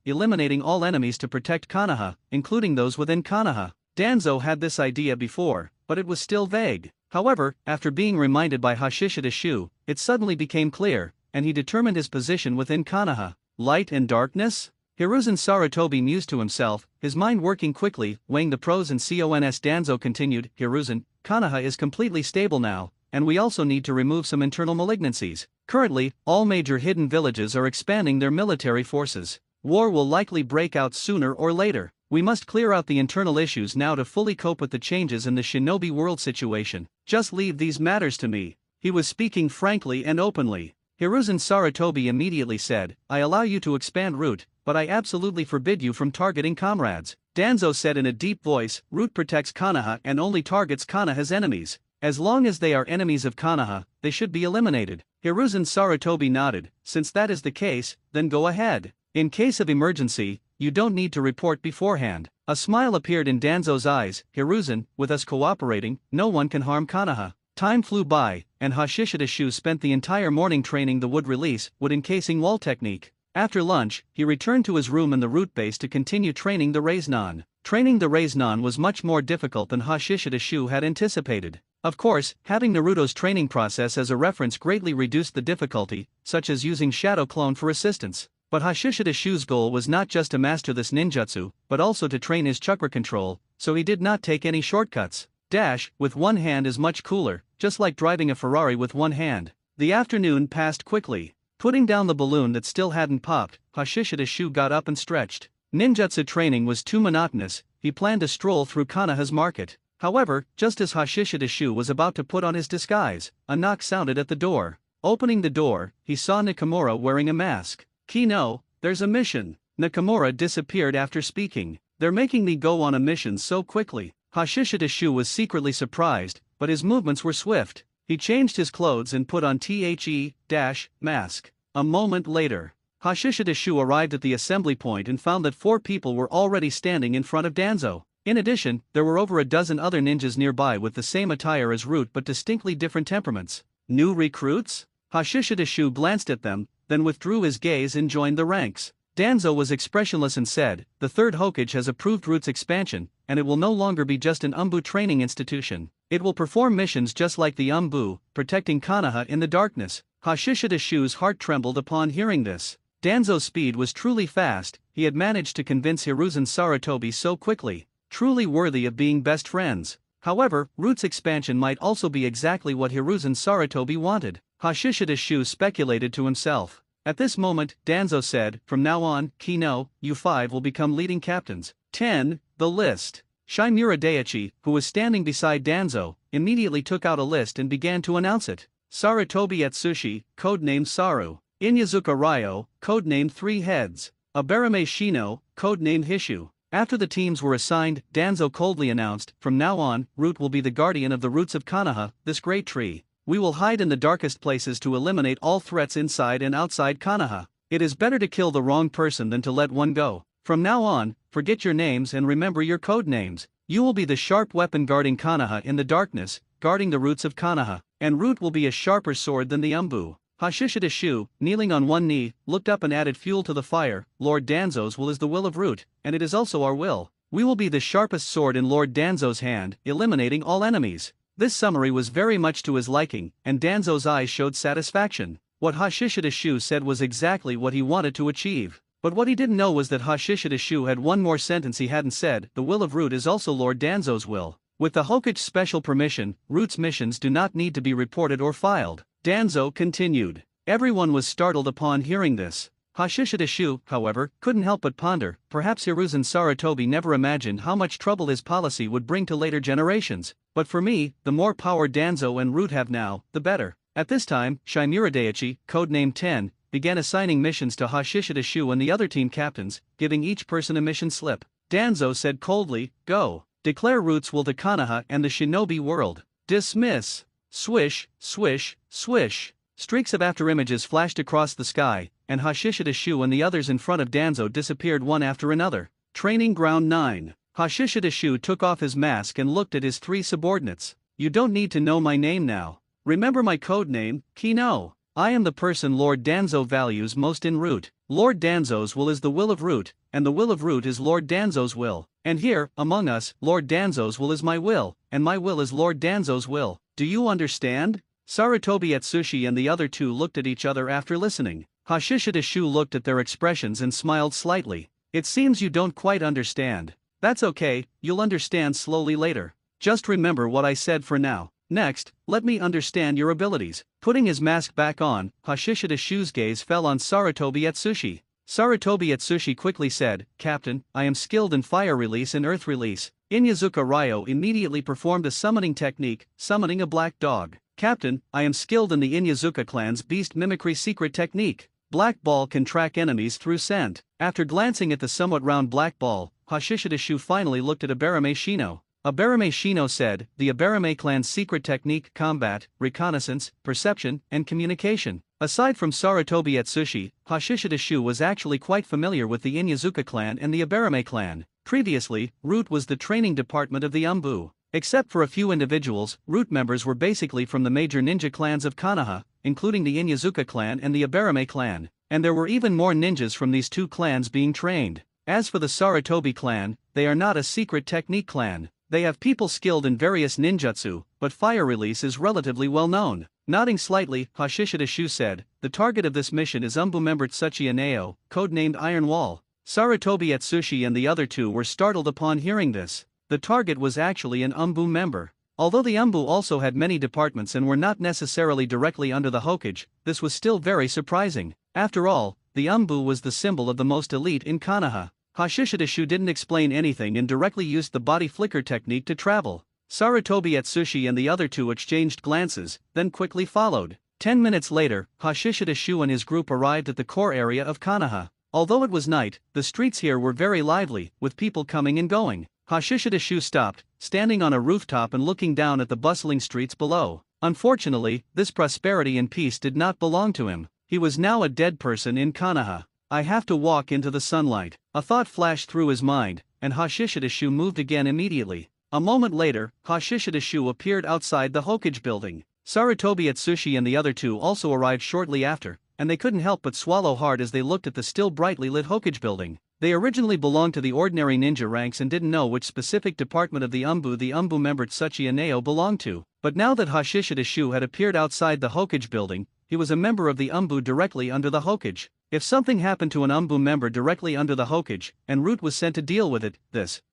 eliminating all enemies to protect Konoha, including those within Konoha." Danzo had this idea before, but it was still vague. However, after being reminded by Hashishida Shu, it suddenly became clear, and he determined his position within Konoha. Light and darkness? Hiruzen Sarutobi mused to himself, his mind working quickly, weighing the pros and cons. Danzo continued, "Hiruzen, Konoha is completely stable now, and we also need to remove some internal malignancies. Currently, all major hidden villages are expanding their military forces. War will likely break out sooner or later. We must clear out the internal issues now to fully cope with the changes in the shinobi world situation. Just leave these matters to me." He was speaking frankly and openly. Hiruzen Sarutobi immediately said, "I allow you to expand route, but I absolutely forbid you from targeting comrades." Danzo said in a deep voice, "Root protects Konoha and only targets Konoha's enemies. As long as they are enemies of Konoha, they should be eliminated." Hiruzen Sarutobi nodded, "Since that is the case, then go ahead. In case of emergency, you don't need to report beforehand." A smile appeared in Danzo's eyes. "Hiruzen, with us cooperating, no one can harm Konoha." Time flew by, and Hashishida Shu spent the entire morning training the wood release, wood encasing wall technique. After lunch, he returned to his room in the root base to continue training the Raiznan. Training the Raiznan was much more difficult than Hashishida Shu had anticipated. Of course, having Naruto's training process as a reference greatly reduced the difficulty, such as using Shadow Clone for assistance. But Hashishida Shu's goal was not just to master this ninjutsu, but also to train his chakra control, so he did not take any shortcuts. Dash, with one hand is much cooler, just like driving a Ferrari with one hand. The afternoon passed quickly. Putting down the balloon that still hadn't popped, Hashishida Shu got up and stretched. Ninjutsu training was too monotonous, he planned to stroll through Konoha's market. However, just as Hashishida Shu was about to put on his disguise, a knock sounded at the door. Opening the door, he saw Nakamura wearing a mask. "Kino, there's a mission." Nakamura disappeared after speaking. "They're making me go on a mission so quickly." Hashishida Shu was secretly surprised, but his movements were swift. He changed his clothes and put on mask. A moment later, Hashishida Shu arrived at the assembly point and found that 4 people were already standing in front of Danzo. In addition, there were over a dozen other ninjas nearby with the same attire as Root but distinctly different temperaments. New recruits? Hashishida Shu glanced at them, then withdrew his gaze and joined the ranks. Danzo was expressionless and said, "The third Hokage has approved Root's expansion, and it will no longer be just an Umbu training institution. It will perform missions just like the Umbu, protecting Konoha in the darkness." Hashishida Shu's heart trembled upon hearing this. Danzo's speed was truly fast, he had managed to convince Hiruzen Sarutobi so quickly. Truly worthy of being best friends. However, Root's expansion might also be exactly what Hiruzen Sarutobi wanted. Hashishida Shu speculated to himself. At this moment, Danzo said, "From now on, Kino, you 5 will become leading captains." 10. The list. Shimura Daichi, who was standing beside Danzo, immediately took out a list and began to announce it. Sarutobi Atsushi, codenamed Saru. Inyazuka Ryo, codenamed 3 Heads. Abarame Shino, codenamed Hishu. After the teams were assigned, Danzo coldly announced, "From now on, Root will be the guardian of the roots of Konoha, this great tree. We will hide in the darkest places to eliminate all threats inside and outside Konoha. It is better to kill the wrong person than to let one go. From now on, forget your names and remember your code names. You will be the sharp weapon guarding Konoha in the darkness, guarding the roots of Konoha, and Root will be a sharper sword than the Umbu." Hashishida Shu, kneeling on one knee, looked up and added fuel to the fire. "Lord Danzo's will is the will of Root, and it is also our will. We will be the sharpest sword in Lord Danzo's hand, eliminating all enemies." This summary was very much to his liking, and Danzo's eyes showed satisfaction. What Hashishida Shu said was exactly what he wanted to achieve. But what he didn't know was that Hashishida Shu had one more sentence he hadn't said: the will of Root is also Lord Danzo's will. With the Hokage's special permission, Root's missions do not need to be reported or filed. Danzo continued. Everyone was startled upon hearing this. Hashishida Shu, however, couldn't help but ponder. Perhaps Hiruzen Sarutobi never imagined how much trouble his policy would bring to later generations. But for me, the more power Danzo and Root have now, the better. At this time, Shimura Daiichi, codenamed 10, began assigning missions to Hashishida Shu and the other team captains, giving each person a mission slip. Danzo said coldly, "Go. Declare Root's will to Konoha and the shinobi world. Dismiss." Swish, swish, swish. Streaks of afterimages flashed across the sky, and Hashishida Shu and the others in front of Danzo disappeared one after another. Training Ground 9. Hashishida Shu took off his mask and looked at his three subordinates. "You don't need to know my name now. Remember my code name, Kino. I am the person Lord Danzo values most in Root. Lord Danzo's will is the will of Root, and the will of Root is Lord Danzo's will. And here, among us, Lord Danzo's will is my will, and my will is Lord Danzo's will. Do you understand?" Sarutobi Atsushi and the other two looked at each other after listening. Hashishida Shu looked at their expressions and smiled slightly. "It seems you don't quite understand. That's okay, you'll understand slowly later. Just remember what I said for now. Next, let me understand your abilities." Putting his mask back on, Hashishida Shu's gaze fell on Sarutobi Atsushi. Sarutobi Atsushi quickly said, "Captain, I am skilled in fire release and earth release." Inyazuka Ryo immediately performed a summoning technique, summoning a black dog. "Captain, I am skilled in the Inyazuka clan's beast mimicry secret technique. Black ball can track enemies through scent." After glancing at the somewhat round black ball, Hashishida Shu finally looked at Abarame Shino. Abarame Shino said, "The Abarame clan's secret technique: combat, reconnaissance, perception, and communication." Aside from Sarutobi Atsushi, Hashishida Shu was actually quite familiar with the Inyazuka clan and the Abarame clan. Previously, Root was the training department of the Umbu. Except for a few individuals, Root members were basically from the major ninja clans of Konoha, including the Inyazuka clan and the Abarame clan, and there were even more ninjas from these two clans being trained. As for the Sarutobi clan, they are not a secret technique clan. They have people skilled in various ninjutsu, but fire release is relatively well known. Nodding slightly, Hashishida Shu said, "The target of this mission is Umbu member Tsuchiya Nao, codenamed Iron Wall." Sarutobi Atsushi and the other two were startled upon hearing this. The target was actually an Umbu member. Although the Umbu also had many departments and were not necessarily directly under the Hokage, this was still very surprising. After all, the Umbu was the symbol of the most elite in Konoha. Hashishida Shu didn't explain anything and directly used the body flicker technique to travel. Sarutobi Atsushi and the other two exchanged glances, then quickly followed. 10 minutes later, Hashishida Shu and his group arrived at the core area of Konoha. Although it was night, the streets here were very lively, with people coming and going. Hashishida Shu stopped, standing on a rooftop and looking down at the bustling streets below. Unfortunately, this prosperity and peace did not belong to him. He was now a dead person in Konoha. "I have to walk into the sunlight." A thought flashed through his mind, and Hashishida Shu moved again immediately. A moment later, Hashishida Shu appeared outside the Hokage building. Sarutobi Atsushi and the other two also arrived shortly after, and they couldn't help but swallow hard as they looked at the still brightly lit Hokage building. They originally belonged to the ordinary ninja ranks and didn't know which specific department of the Umbu member Tsuchiya Nao belonged to. But now that Hashishida Shu had appeared outside the Hokage building, he was a member of the Umbu directly under the Hokage. If something happened to an Umbu member directly under the Hokage, and Root was sent to deal with it,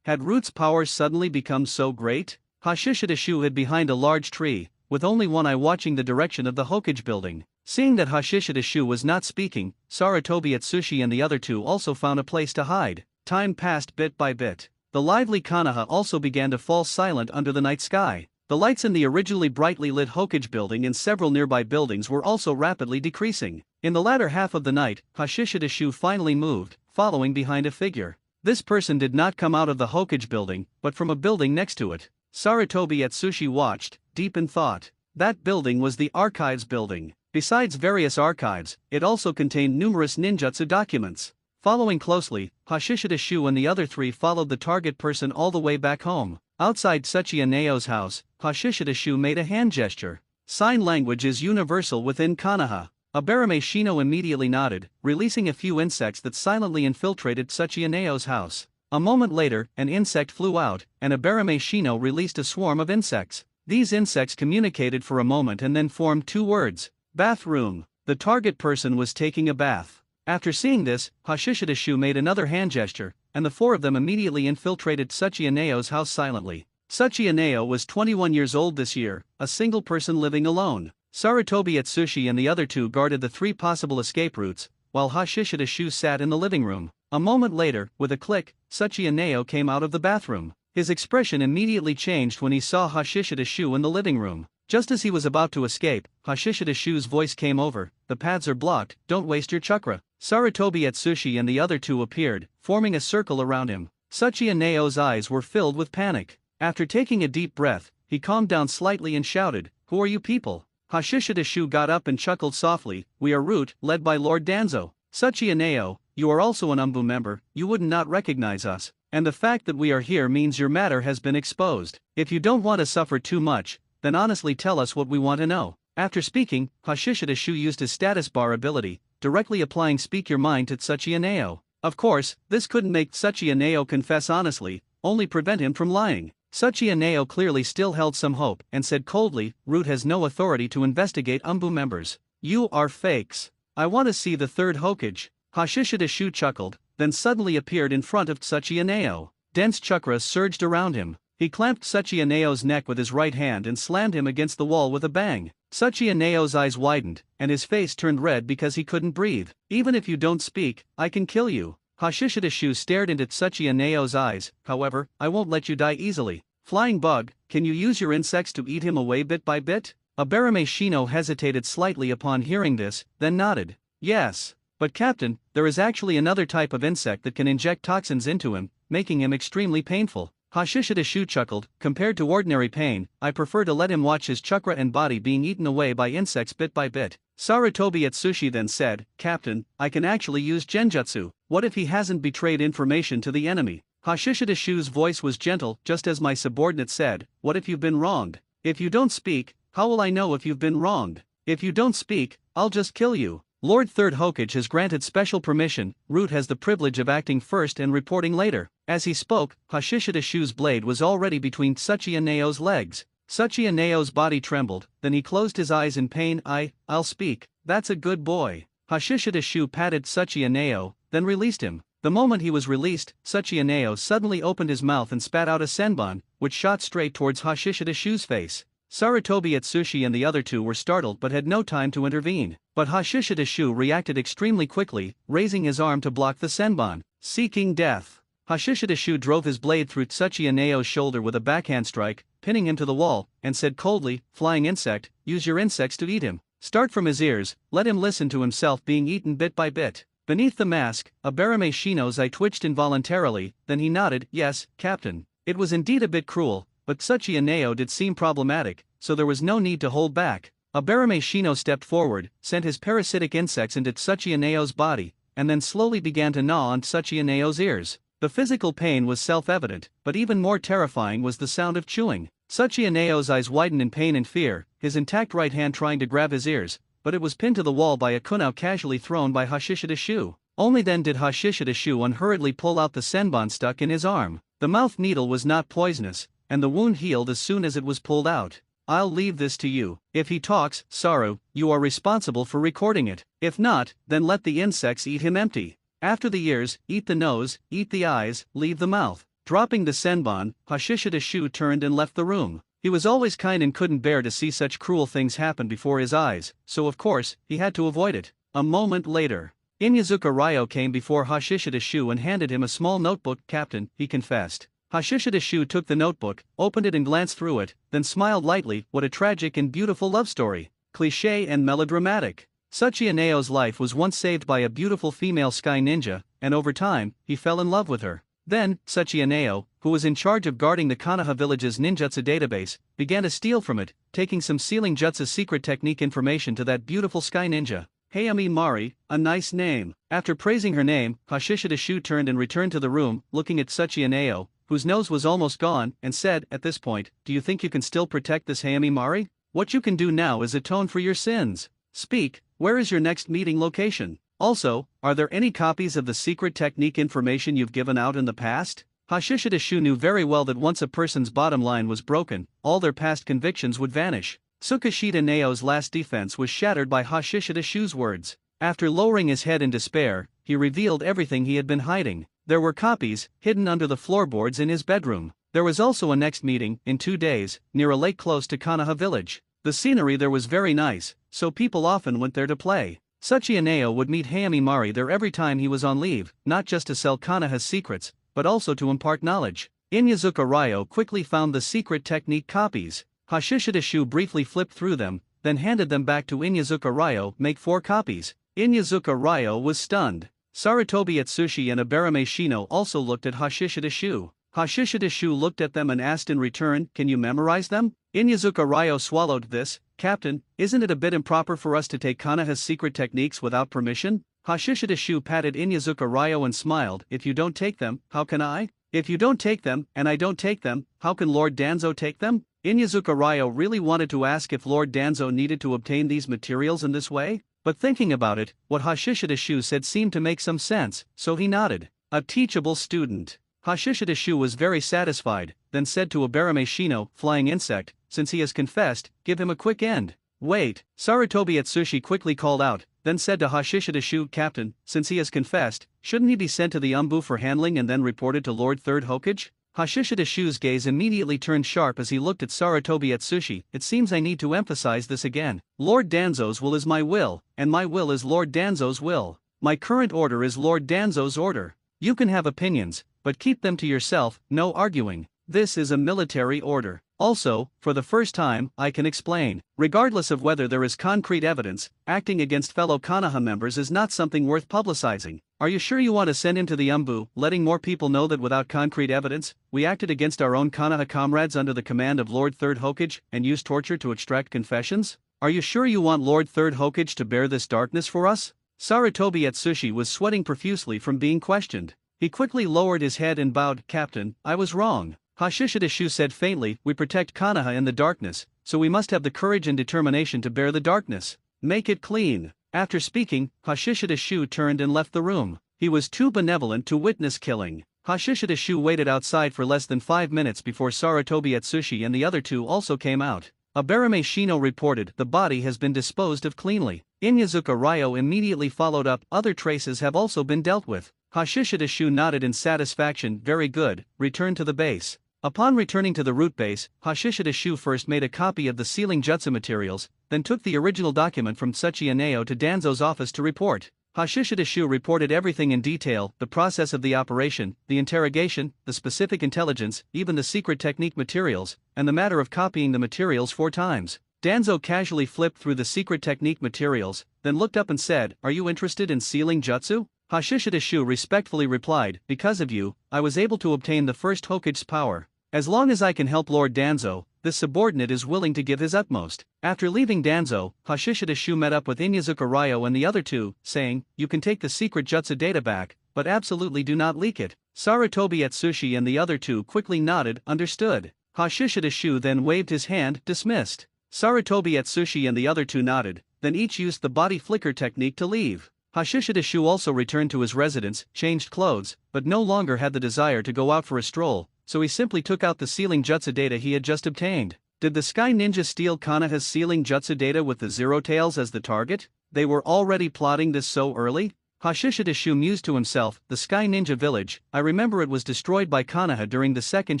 had Root's powers suddenly become so great? Hashishida Shu hid behind a large tree, with only one eye watching the direction of the Hokage building. Seeing that Hashishida Shu was not speaking, Sarutobi Atsushi and the other two also found a place to hide. Time passed bit by bit. The lively Konoha also began to fall silent under the night sky. The lights in the originally brightly lit Hokage building and several nearby buildings were also rapidly decreasing. In the latter half of the night, Hashishida Shu finally moved, following behind a figure. This person did not come out of the Hokage building, but from a building next to it. Sarutobi Atsushi watched, deep in thought. That building was the Archives building. Besides various archives, it also contained numerous ninjutsu documents. Following closely, Hashishida Shu and the other three followed the target person all the way back home. Outside Tsuchiya Nao's house, Hashishida Shu made a hand gesture. Sign language is universal within Konoha. Abarame Shino immediately nodded, releasing a few insects that silently infiltrated Tsuchiya Nao's house. A moment later, an insect flew out, and Abarame Shino released a swarm of insects. These insects communicated for a moment and then formed two words. Bathroom. The target person was taking a bath. After seeing this, Hashishidashu made another hand gesture, and the four of them immediately infiltrated Tsuchiya house silently. Tsuchiya was 21 years old this year, a single person living alone. Sarutobi Atsushi and the other two guarded the three possible escape routes, while Hashishidashu sat in the living room. A moment later, with a click, Tsuchiya came out of the bathroom. His expression immediately changed when he saw Hashishidashu in the living room. Just as he was about to escape, Hashishidashu's voice came over, "The paths are blocked, don't waste your chakra." Sarutobi Atsushi and the other two appeared, forming a circle around him. Tsuchiya eyes were filled with panic. After taking a deep breath, he calmed down slightly and shouted, "Who are you people?" Hashishidashu got up and chuckled softly, "We are Root, led by Lord Danzo. Tsuchiya, you are also an Umbu member, you would not recognize us, and the fact that we are here means your matter has been exposed. If you don't want to suffer too much, then honestly tell us what we want to know." After speaking, Hashishidashu used his status bar ability, directly applying Speak Your Mind to Tsuchiya. Of course, this couldn't make Tsuchiya confess honestly, only prevent him from lying. Tsuchiya clearly still held some hope and said coldly, "Root has no authority to investigate Umbu members. You are fakes. I want to see the third Hokage." Hashishidashu chuckled, then suddenly appeared in front of Tsuchiya. Dense chakras surged around him. He clamped Tsuchiya neck with his right hand and slammed him against the wall with a bang. Tsuchiya eyes widened, and his face turned red because he couldn't breathe. "Even if you don't speak, I can kill you." Hashishidashu stared into Tsuchiya eyes, "However, I won't let you die easily. Flying bug, can you use your insects to eat him away bit by bit?" Aberame Shino hesitated slightly upon hearing this, then nodded. "Yes. But Captain, there is actually another type of insect that can inject toxins into him, making him extremely painful." Hashishidashu chuckled, "Compared to ordinary pain, I prefer to let him watch his chakra and body being eaten away by insects bit by bit." Sarutobi Atsushi then said, "Captain, I can actually use genjutsu. What if he hasn't betrayed information to the enemy?" Hashishidashu's voice was gentle, just as my subordinate said, "What if you've been wronged? If you don't speak, how will I know if you've been wronged? If you don't speak, I'll just kill you." Lord Third Hokage has granted special permission. Root has the privilege of acting first and reporting later. As he spoke, Hashishidashu's blade was already between Tsuchiya legs. Tsuchiya body trembled, then he closed his eyes in pain. I'll speak. That's a good boy." Hashishidashu patted Tsuchiya, then released him. The moment he was released, Tsuchiya suddenly opened his mouth and spat out a senbon, which shot straight towards Hashishidashu's face. Sarutobi Atsushi and the other two were startled but had no time to intervene. But Hashishidashu reacted extremely quickly, raising his arm to block the senbon. Seeking death. Hashishidashu drove his blade through Tsuchiya shoulder with a backhand strike, pinning him to the wall, and said coldly, "Flying insect, use your insects to eat him. Start from his ears, let him listen to himself being eaten bit by bit." Beneath the mask, Aberame Shino's eye twitched involuntarily, then he nodded, "Yes, Captain." It was indeed a bit cruel, but Tsuchiya did seem problematic, so there was no need to hold back. Aberame Shino stepped forward, sent his parasitic insects into Tsuchiya body, and then slowly began to gnaw on Tsuchiya ears. The physical pain was self-evident, but even more terrifying was the sound of chewing. Tsuchiya eyes widened in pain and fear, his intact right hand trying to grab his ears, but it was pinned to the wall by a kunao casually thrown by Hashishidashu. Only then did Hashishidashu unhurriedly pull out the senbon stuck in his arm. The mouth needle was not poisonous, and the wound healed as soon as it was pulled out. "I'll leave this to you. If he talks, Saru, you are responsible for recording it. If not, then let the insects eat him empty. After the ears, eat the nose, eat the eyes, leave the mouth." Dropping the senbon, Hashishidashu turned and left the room. He was always kind and couldn't bear to see such cruel things happen before his eyes, so of course, he had to avoid it. A moment later, Inyazuka Ryo came before Hashishidashu and handed him a small notebook. "Captain," he confessed. Hashishidashu took the notebook, opened it and glanced through it, then smiled lightly. What a tragic and beautiful love story. Cliché and melodramatic. Tsuchiya life was once saved by a beautiful female sky ninja, and over time, he fell in love with her. Then, Tsuchiya, who was in charge of guarding the Konoha village's ninjutsu database, began to steal from it, taking some sealing jutsu secret technique information to that beautiful sky ninja. Hayami Mari, a nice name. After praising her name, Hashishidashu turned and returned to the room, looking at Tsuchiya, whose nose was almost gone, and said, "At this point, do you think you can still protect this Hayami Mari? What you can do now is atone for your sins. Speak, where is your next meeting location? Also, are there any copies of the secret technique information you've given out in the past?" Hashishida Shu knew very well that once a person's bottom line was broken, all their past convictions would vanish. Tsukishita Nao's last defense was shattered by Hashishida Shu's words. After lowering his head in despair, he revealed everything he had been hiding. There were copies, hidden under the floorboards in his bedroom. There was also a next meeting, in 2 days, near a lake close to Kanaha village. The scenery there was very nice, so people often went there to play. Tsuchiya Nao would meet Hayami Mari there every time he was on leave, not just to sell Kanaha's secrets, but also to impart knowledge. Inyazuka Ryo quickly found the secret technique copies. Hashishida Shu briefly flipped through them, then handed them back to Inyazuka Ryo. Make 4 copies. Inyazuka Ryo was stunned. Sarutobi Atsushi and Abarame Shino also looked at Hashishida Shu. Hashishida Shu looked at them and asked in return, "Can you memorize them?" Inyazuka Ryo swallowed this. "Captain, isn't it a bit improper for us to take Kanaha's secret techniques without permission?" Hashishida Shu patted Inyazuka Ryo and smiled. "If you don't take them, how can I? If you don't take them, and I don't take them, how can Lord Danzo take them?" Inyazuka Ryo really wanted to ask if Lord Danzo needed to obtain these materials in this way, but thinking about it, what Hashishida Shu said seemed to make some sense, so he nodded. A teachable student. Hashishida Shu was very satisfied, then said to Abarame Shino, "Flying insect, since he has confessed, give him a quick end." "Wait," Sarutobi Atsushi quickly called out, then said to Hashishida Shu, "Captain, since he has confessed, shouldn't he be sent to the Umbu for handling and then reported to Lord Third Hokage?" Hashishida Shu's gaze immediately turned sharp as he looked at Sarutobi Atsushi. "It seems I need to emphasize this again. Lord Danzo's will is my will, and my will is Lord Danzo's will. My current order is Lord Danzo's order. You can have opinions, but keep them to yourself, no arguing. This is a military order. Also, for the first time, I can explain. Regardless of whether there is concrete evidence, acting against fellow Konoha members is not something worth publicizing. Are you sure you want to send him to the Umbu, letting more people know that without concrete evidence, we acted against our own Konoha comrades under the command of Lord Third Hokage, and used torture to extract confessions? Are you sure you want Lord Third Hokage to bear this darkness for us?" Sarutobi Atsushi was sweating profusely from being questioned. He quickly lowered his head and bowed. "Captain, I was wrong." Hashishida Shu said faintly, "We protect Konoha in the darkness, so we must have the courage and determination to bear the darkness. Make it clean." After speaking, Hashishida Shu turned and left the room. He was too benevolent to witness killing. Hashishida Shu waited outside for less than 5 minutes before Sarutobi Atsushi and the other 2 also came out. Abarame Shino reported, "The body has been disposed of cleanly." Inyazuka Ryo immediately followed up, "Other traces have also been dealt with." Hashishida Shu nodded in satisfaction. "Very good, return to the base." Upon returning to the root base, Hashishida Shu first made a copy of the sealing jutsu materials, then took the original document from Tsuchiya Nao to Danzo's office to report. Hashishida Shu reported everything in detail, the process of the operation, the interrogation, the specific intelligence, even the secret technique materials, and the matter of copying the materials 4 times. Danzo casually flipped through the secret technique materials, then looked up and said, "Are you interested in sealing jutsu?" Hashishida Shu respectfully replied, "Because of you, I was able to obtain the first Hokage's power. As long as I can help Lord Danzo, this subordinate is willing to give his utmost." After leaving Danzo, Hashishida Shu met up with Inyazuka Ryo and the other 2, saying, "You can take the secret jutsu data back, but absolutely do not leak it." Sarutobi Atsushi and the other 2 quickly nodded, understood. Hashishida Shu then waved his hand, dismissed. Sarutobi Atsushi and the other 2 nodded, then each used the body flicker technique to leave. Hashishida Shu also returned to his residence, changed clothes, but no longer had the desire to go out for a stroll, so he simply took out the sealing jutsu data he had just obtained. Did the Sky Ninja steal Konoha's sealing jutsu data with the Zero Tails as the target? They were already plotting this so early? Hashishida Shu mused to himself, the Sky Ninja village, I remember it was destroyed by Konoha during the Second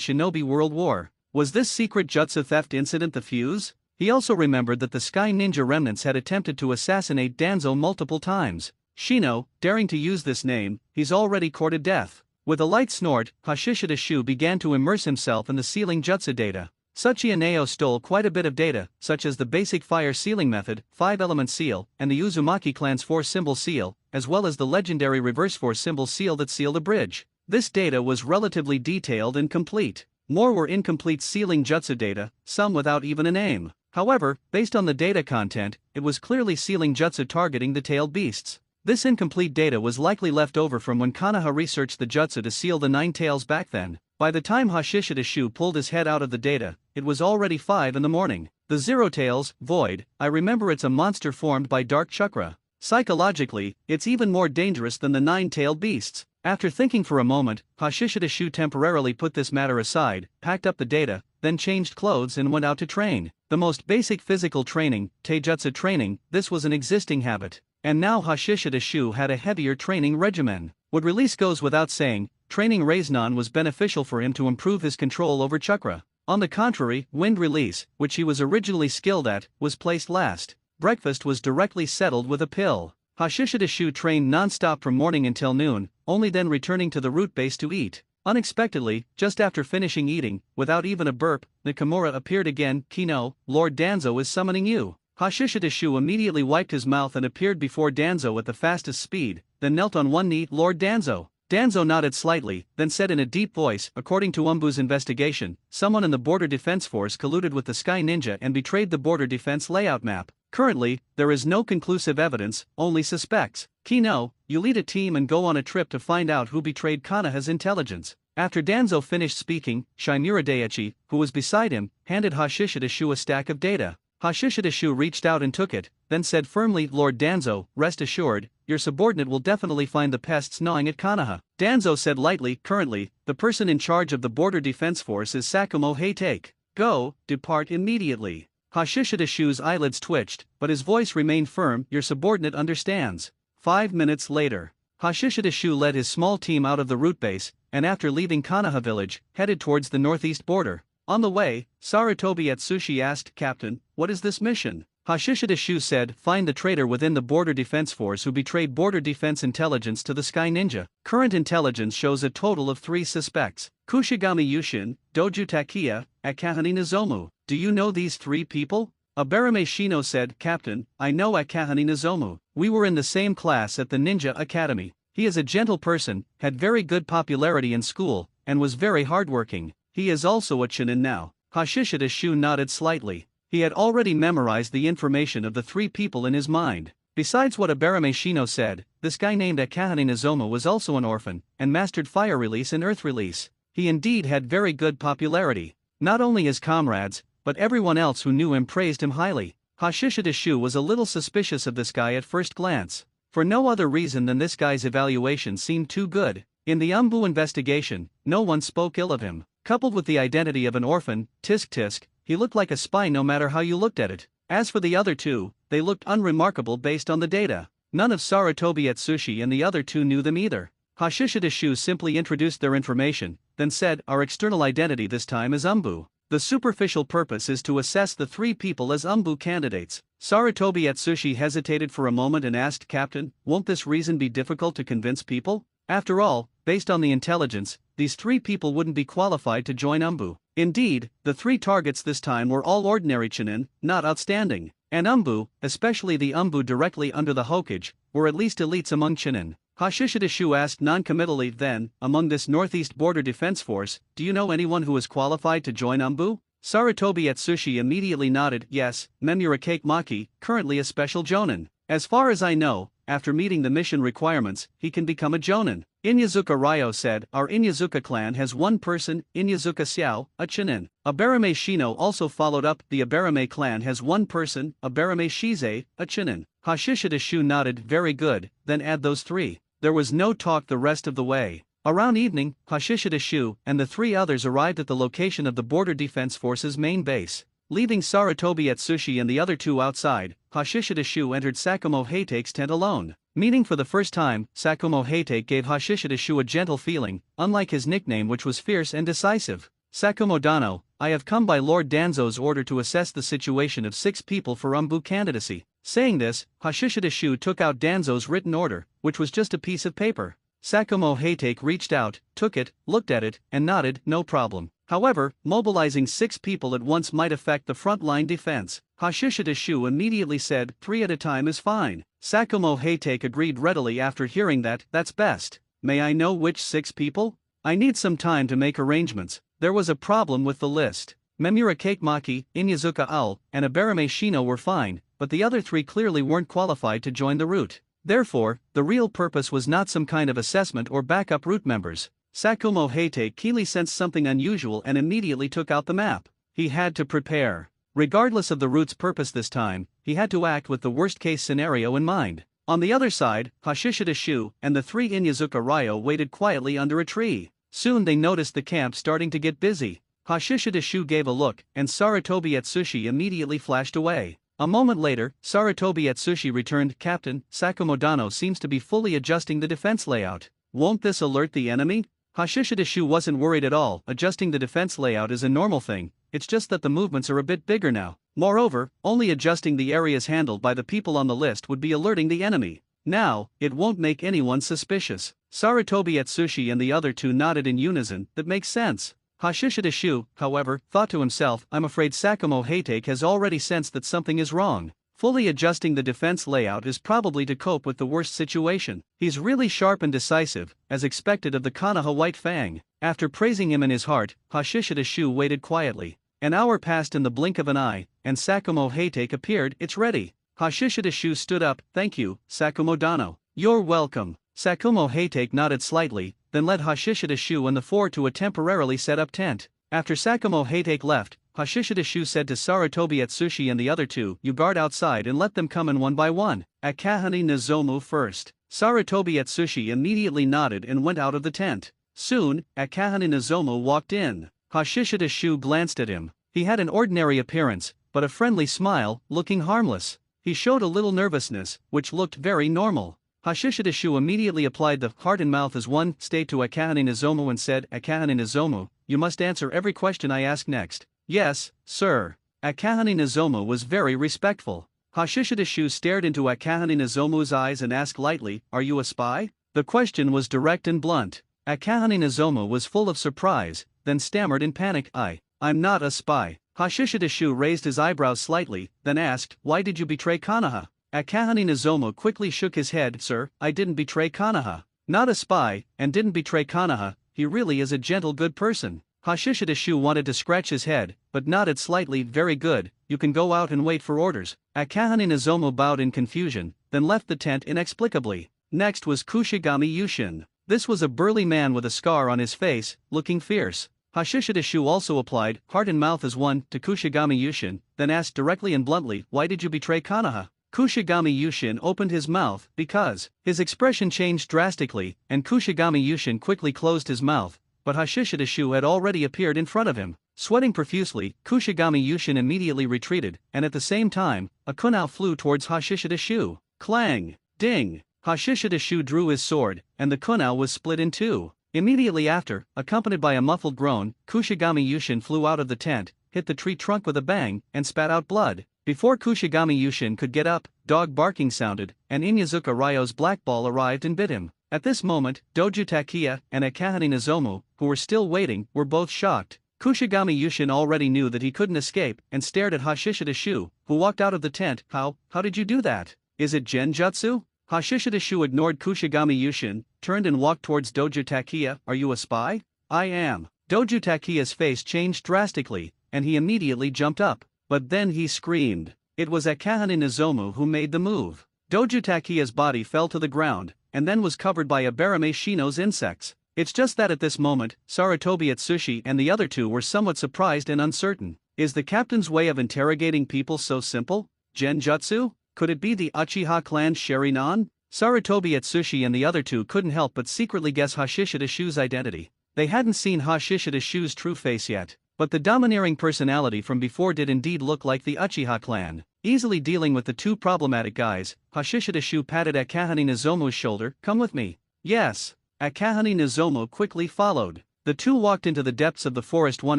Shinobi World War. Was this secret jutsu theft incident the fuse? He also remembered that the Sky Ninja remnants had attempted to assassinate Danzo multiple times. Shino, daring to use this name, he's already courted death. With a light snort, Hashishida Shu began to immerse himself in the sealing jutsu data. Tsuchiya Nao stole quite a bit of data, such as the basic fire sealing method, 5-element seal, and the Uzumaki clan's 4-symbol seal, as well as the legendary reverse 4-symbol seal that sealed a bridge. This data was relatively detailed and complete. More were incomplete sealing jutsu data, some without even a name. However, based on the data content, it was clearly sealing jutsu targeting the tailed beasts. This incomplete data was likely left over from when Konoha researched the jutsu to seal the 9 tails back then. By the time Hashishida Shu pulled his head out of the data, it was already 5 in the morning. The Zero Tails, Void, I remember it's a monster formed by dark chakra. Psychologically, it's even more dangerous than the nine-tailed beasts. After thinking for a moment, Hashishidashu temporarily put this matter aside, packed up the data, then changed clothes and went out to train. The most basic physical training, taijutsu training, this was an existing habit. And now Hashishidashu had a heavier training regimen. Would release goes without saying, training Raiznan was beneficial for him to improve his control over chakra. On the contrary, wind release, which he was originally skilled at, was placed last. Breakfast was directly settled with a pill. Hashishidashu trained non-stop from morning until noon, only then returning to the root base to eat. Unexpectedly, just after finishing eating, without even a burp, Nakamura appeared again. Kino, Lord Danzo is summoning you. Hashishidashu immediately wiped his mouth and appeared before Danzo at the fastest speed, then knelt on one knee. Lord Danzo. Danzo nodded slightly, then said in a deep voice, according to Umbu's investigation, someone in the Border Defense Force colluded with the Sky Ninja and betrayed the Border Defense layout map. Currently, there is no conclusive evidence, only suspects. Kino, you lead a team and go on a trip to find out who betrayed Kanaha's intelligence. After Danzo finished speaking, Shimura Daichi, who was beside him, handed Hashishidashu a stack of data. Hashishidashu reached out and took it, then said firmly, Lord Danzo, rest assured, your subordinate will definitely find the pests gnawing at Kanaha. Danzo said lightly, currently, the person in charge of the Border Defense Force is Sakumo Heitake. Go, depart immediately. Hashishidashu's eyelids twitched, but his voice remained firm, your subordinate understands. 5 minutes later, Hashishidashu led his small team out of the root base, and after leaving Kanaha village, headed towards the northeast border. On the way, Sarutobi Atsushi asked, Captain, what is this mission? Hashishidashu said, find the traitor within the Border Defense Force who betrayed Border Defense Intelligence to the Sky Ninja. Current intelligence shows a total of 3 suspects. Kushigami Yushin, Doju Takiya, Akahani Nozomu. Do you know these 3 people? Abarame Shino said, Captain, I know Akahani Nozomu. We were in the same class at the Ninja Academy. He is a gentle person, had very good popularity in school, and was very hardworking. He is also a Chunin now. Hashishidashu nodded slightly. He had already memorized the information of the 3 people in his mind. Besides what Abarame Shino said, this guy named Akahani Nozomu was also an orphan, and mastered fire release and earth release. He indeed had very good popularity. Not only his comrades, but everyone else who knew him praised him highly. Hashishidashu was a little suspicious of this guy at first glance. For no other reason than this guy's evaluation seemed too good. In the Umbu investigation, no one spoke ill of him. Coupled with the identity of an orphan, tisk, he looked like a spy no matter how you looked at it. As for the other 2, they looked unremarkable based on the data. None of Sarutobi Atsushi and the other 2 knew them either. Hashishidashu simply introduced their information, then said, our external identity this time is Umbu. The superficial purpose is to assess the 3 people as Umbu candidates. Sarutobi Atsushi hesitated for a moment and asked, Captain, won't this reason be difficult to convince people? After all, based on the intelligence, these 3 people wouldn't be qualified to join Umbu. Indeed, the 3 targets this time were all ordinary Chunin, not outstanding. And Umbu, especially the Umbu directly under the Hokage, were at least elites among Chunin. Hashishidashu asked non-committally then, among this Northeast Border Defense Force, do you know anyone who is qualified to join Umbu? Sarutobi Atsushi immediately nodded, yes, Memura Maki, currently a special Jonin. As far as I know, after meeting the mission requirements, he can become a Jonin. Inyazuka Ryo said, our Inyazuka clan has one person, Inyazuka Xiao, a Chunin. Abarame Shino also followed up, the Abarame clan has one person, Abarame Shize, a Chunin. Hashishidashu nodded, very good, then add those 3. There was no talk the rest of the way. Around evening, Hashishidashu and the 3 others arrived at the location of the Border Defense Force's main base. Leaving Sarutobi Atsushi and the other 2 outside, Hashishidashu entered Sakumo Heitake's tent alone. Meeting for the first time, Sakumo Heitake gave Hashishidashu a gentle feeling, unlike his nickname which was fierce and decisive. Sakumo Dano, I have come by Lord Danzo's order to assess the situation of 6 people for Umbu candidacy. Saying this, Hashishidashu took out Danzo's written order, which was just a piece of paper. Sakumo Heitake reached out, took it, looked at it, and nodded, no problem. However, mobilizing 6 people at once might affect the front-line defense. Hashishidashu immediately said, 3 at a time is fine. Sakumo Heitake agreed readily after hearing that, that's best. May I know which 6 people? I need some time to make arrangements. There was a problem with the list. Memura Maki, Inyazuka Owl, and Abarame Shino were fine, but the other 3 clearly weren't qualified to join the route. Therefore, the real purpose was not some kind of assessment or backup route members. Sakumo Heitake keenly sensed something unusual and immediately took out the map. He had to prepare. Regardless of the route's purpose this time, he had to act with the worst-case scenario in mind. On the other side, Hashishida Shu and the three Inyazuka Ryo waited quietly under a tree. Soon they noticed the camp starting to get busy. Hashishida Shu gave a look, and Sarutobi Atsushi immediately flashed away. A moment later, Sarutobi Atsushi returned. Captain, Sakumodano seems to be fully adjusting the defense layout. Won't this alert the enemy? Hashishida Shu wasn't worried at all. Adjusting the defense layout is a normal thing, it's just that the movements are a bit bigger now. Moreover, only adjusting the areas handled by the people on the list would be alerting the enemy. Now, it won't make anyone suspicious. Sarutobi Atsushi and the other two nodded in unison. That makes sense. Hashishida Shu, however, thought to himself, I'm afraid Sakumo Heitake has already sensed that something is wrong. Fully adjusting the defense layout is probably to cope with the worst situation. He's really sharp and decisive, as expected of the Konoha White Fang. After praising him in his heart, Hashishida Shu waited quietly. An hour passed in the blink of an eye, and Sakumo Heitake appeared. It's ready. Hashishida Shu stood up. Thank you, Sakumodano. You're welcome. Sakumo Heitake nodded slightly, then led Hashishida Shu and the four to a temporarily set up tent. After Sakumo Heitake left, Hashishida Shu said to Sarutobi Atsushi and the other two, you guard outside and let them come in one by one. Akahane Nozomu first. Sarutobi Atsushi immediately nodded and went out of the tent. Soon, Akahane Nozomu walked in. Hashishida Shu glanced at him. He had an ordinary appearance, but a friendly smile, looking harmless. He showed a little nervousness, which looked very normal. Hashishida Shu immediately applied the heart and mouth as one stay to Akahane Nozomu and said, Akahane Nozomu, you must answer every question I ask next. Yes, sir. Akahane Nozomu was very respectful. Hashishida Shu stared into Akahane Nozomu's eyes and asked lightly, are you a spy? The question was direct and blunt. Akahane Nozomu was full of surprise, then stammered in panic, I'm not a spy. Hashishida Shu raised his eyebrows slightly, then asked, why did you betray Konoha? Akahane Nozomu quickly shook his head, sir, I didn't betray Konoha. Not a spy, and didn't betray Konoha, he really is a gentle good person. Hashishida Shu wanted to scratch his head, but nodded slightly, very good, you can go out and wait for orders. Akahane Nozomu bowed in confusion, then left the tent inexplicably. Next was Kushigami Yushin. This was a burly man with a scar on his face, looking fierce. Hashishida Shu also applied heart and mouth as one to Kushigami Yushin, then asked directly and bluntly, why did you betray Konoha? Kushigami Yushin opened his mouth, because. His expression changed drastically, and Kushigami Yushin quickly closed his mouth, but Hashishida Shu had already appeared in front of him. Sweating profusely, Kushigami Yushin immediately retreated, and at the same time, a kunai flew towards Hashishida Shu. Clang! Ding! Hashishida Shu drew his sword, and the kunai was split in two. Immediately after, accompanied by a muffled groan, Kushigami Yushin flew out of the tent, hit the tree trunk with a bang, and spat out blood. Before Kushigami Yushin could get up, dog barking sounded, and Inyazuka Ryo's black ball arrived and bit him. At this moment, Doju Takiya and Akahane Nozomu, who were still waiting, were both shocked. Kushigami Yushin already knew that he couldn't escape and stared at Hashishida Shu, who walked out of the tent. How did you do that? Is it genjutsu? Hashishida Shu ignored Kushigami Yushin, turned and walked towards Doju Takiya. Are you a spy? I am. Doju Takiya's face changed drastically, and he immediately jumped up. But then he screamed. It was Akahane Nozomu who made the move. Doju Takiya's body fell to the ground, and then was covered by Abarame Shino's insects. It's just that at this moment, Sarutobi Atsushi and the other two were somewhat surprised and uncertain. Is the captain's way of interrogating people so simple? Genjutsu? Could it be the Uchiha clan Sherinan? Sarutobi Atsushi and the other two couldn't help but secretly guess Hashishida Shu's identity. They hadn't seen Hashishida Shu's true face yet, but the domineering personality from before did indeed look like the Uchiha clan. Easily dealing with the two problematic guys, Hashishida Shu patted Akahane Nozomu's shoulder. Come with me. Yes. Akahane Nozomu quickly followed. The two walked into the depths of the forest one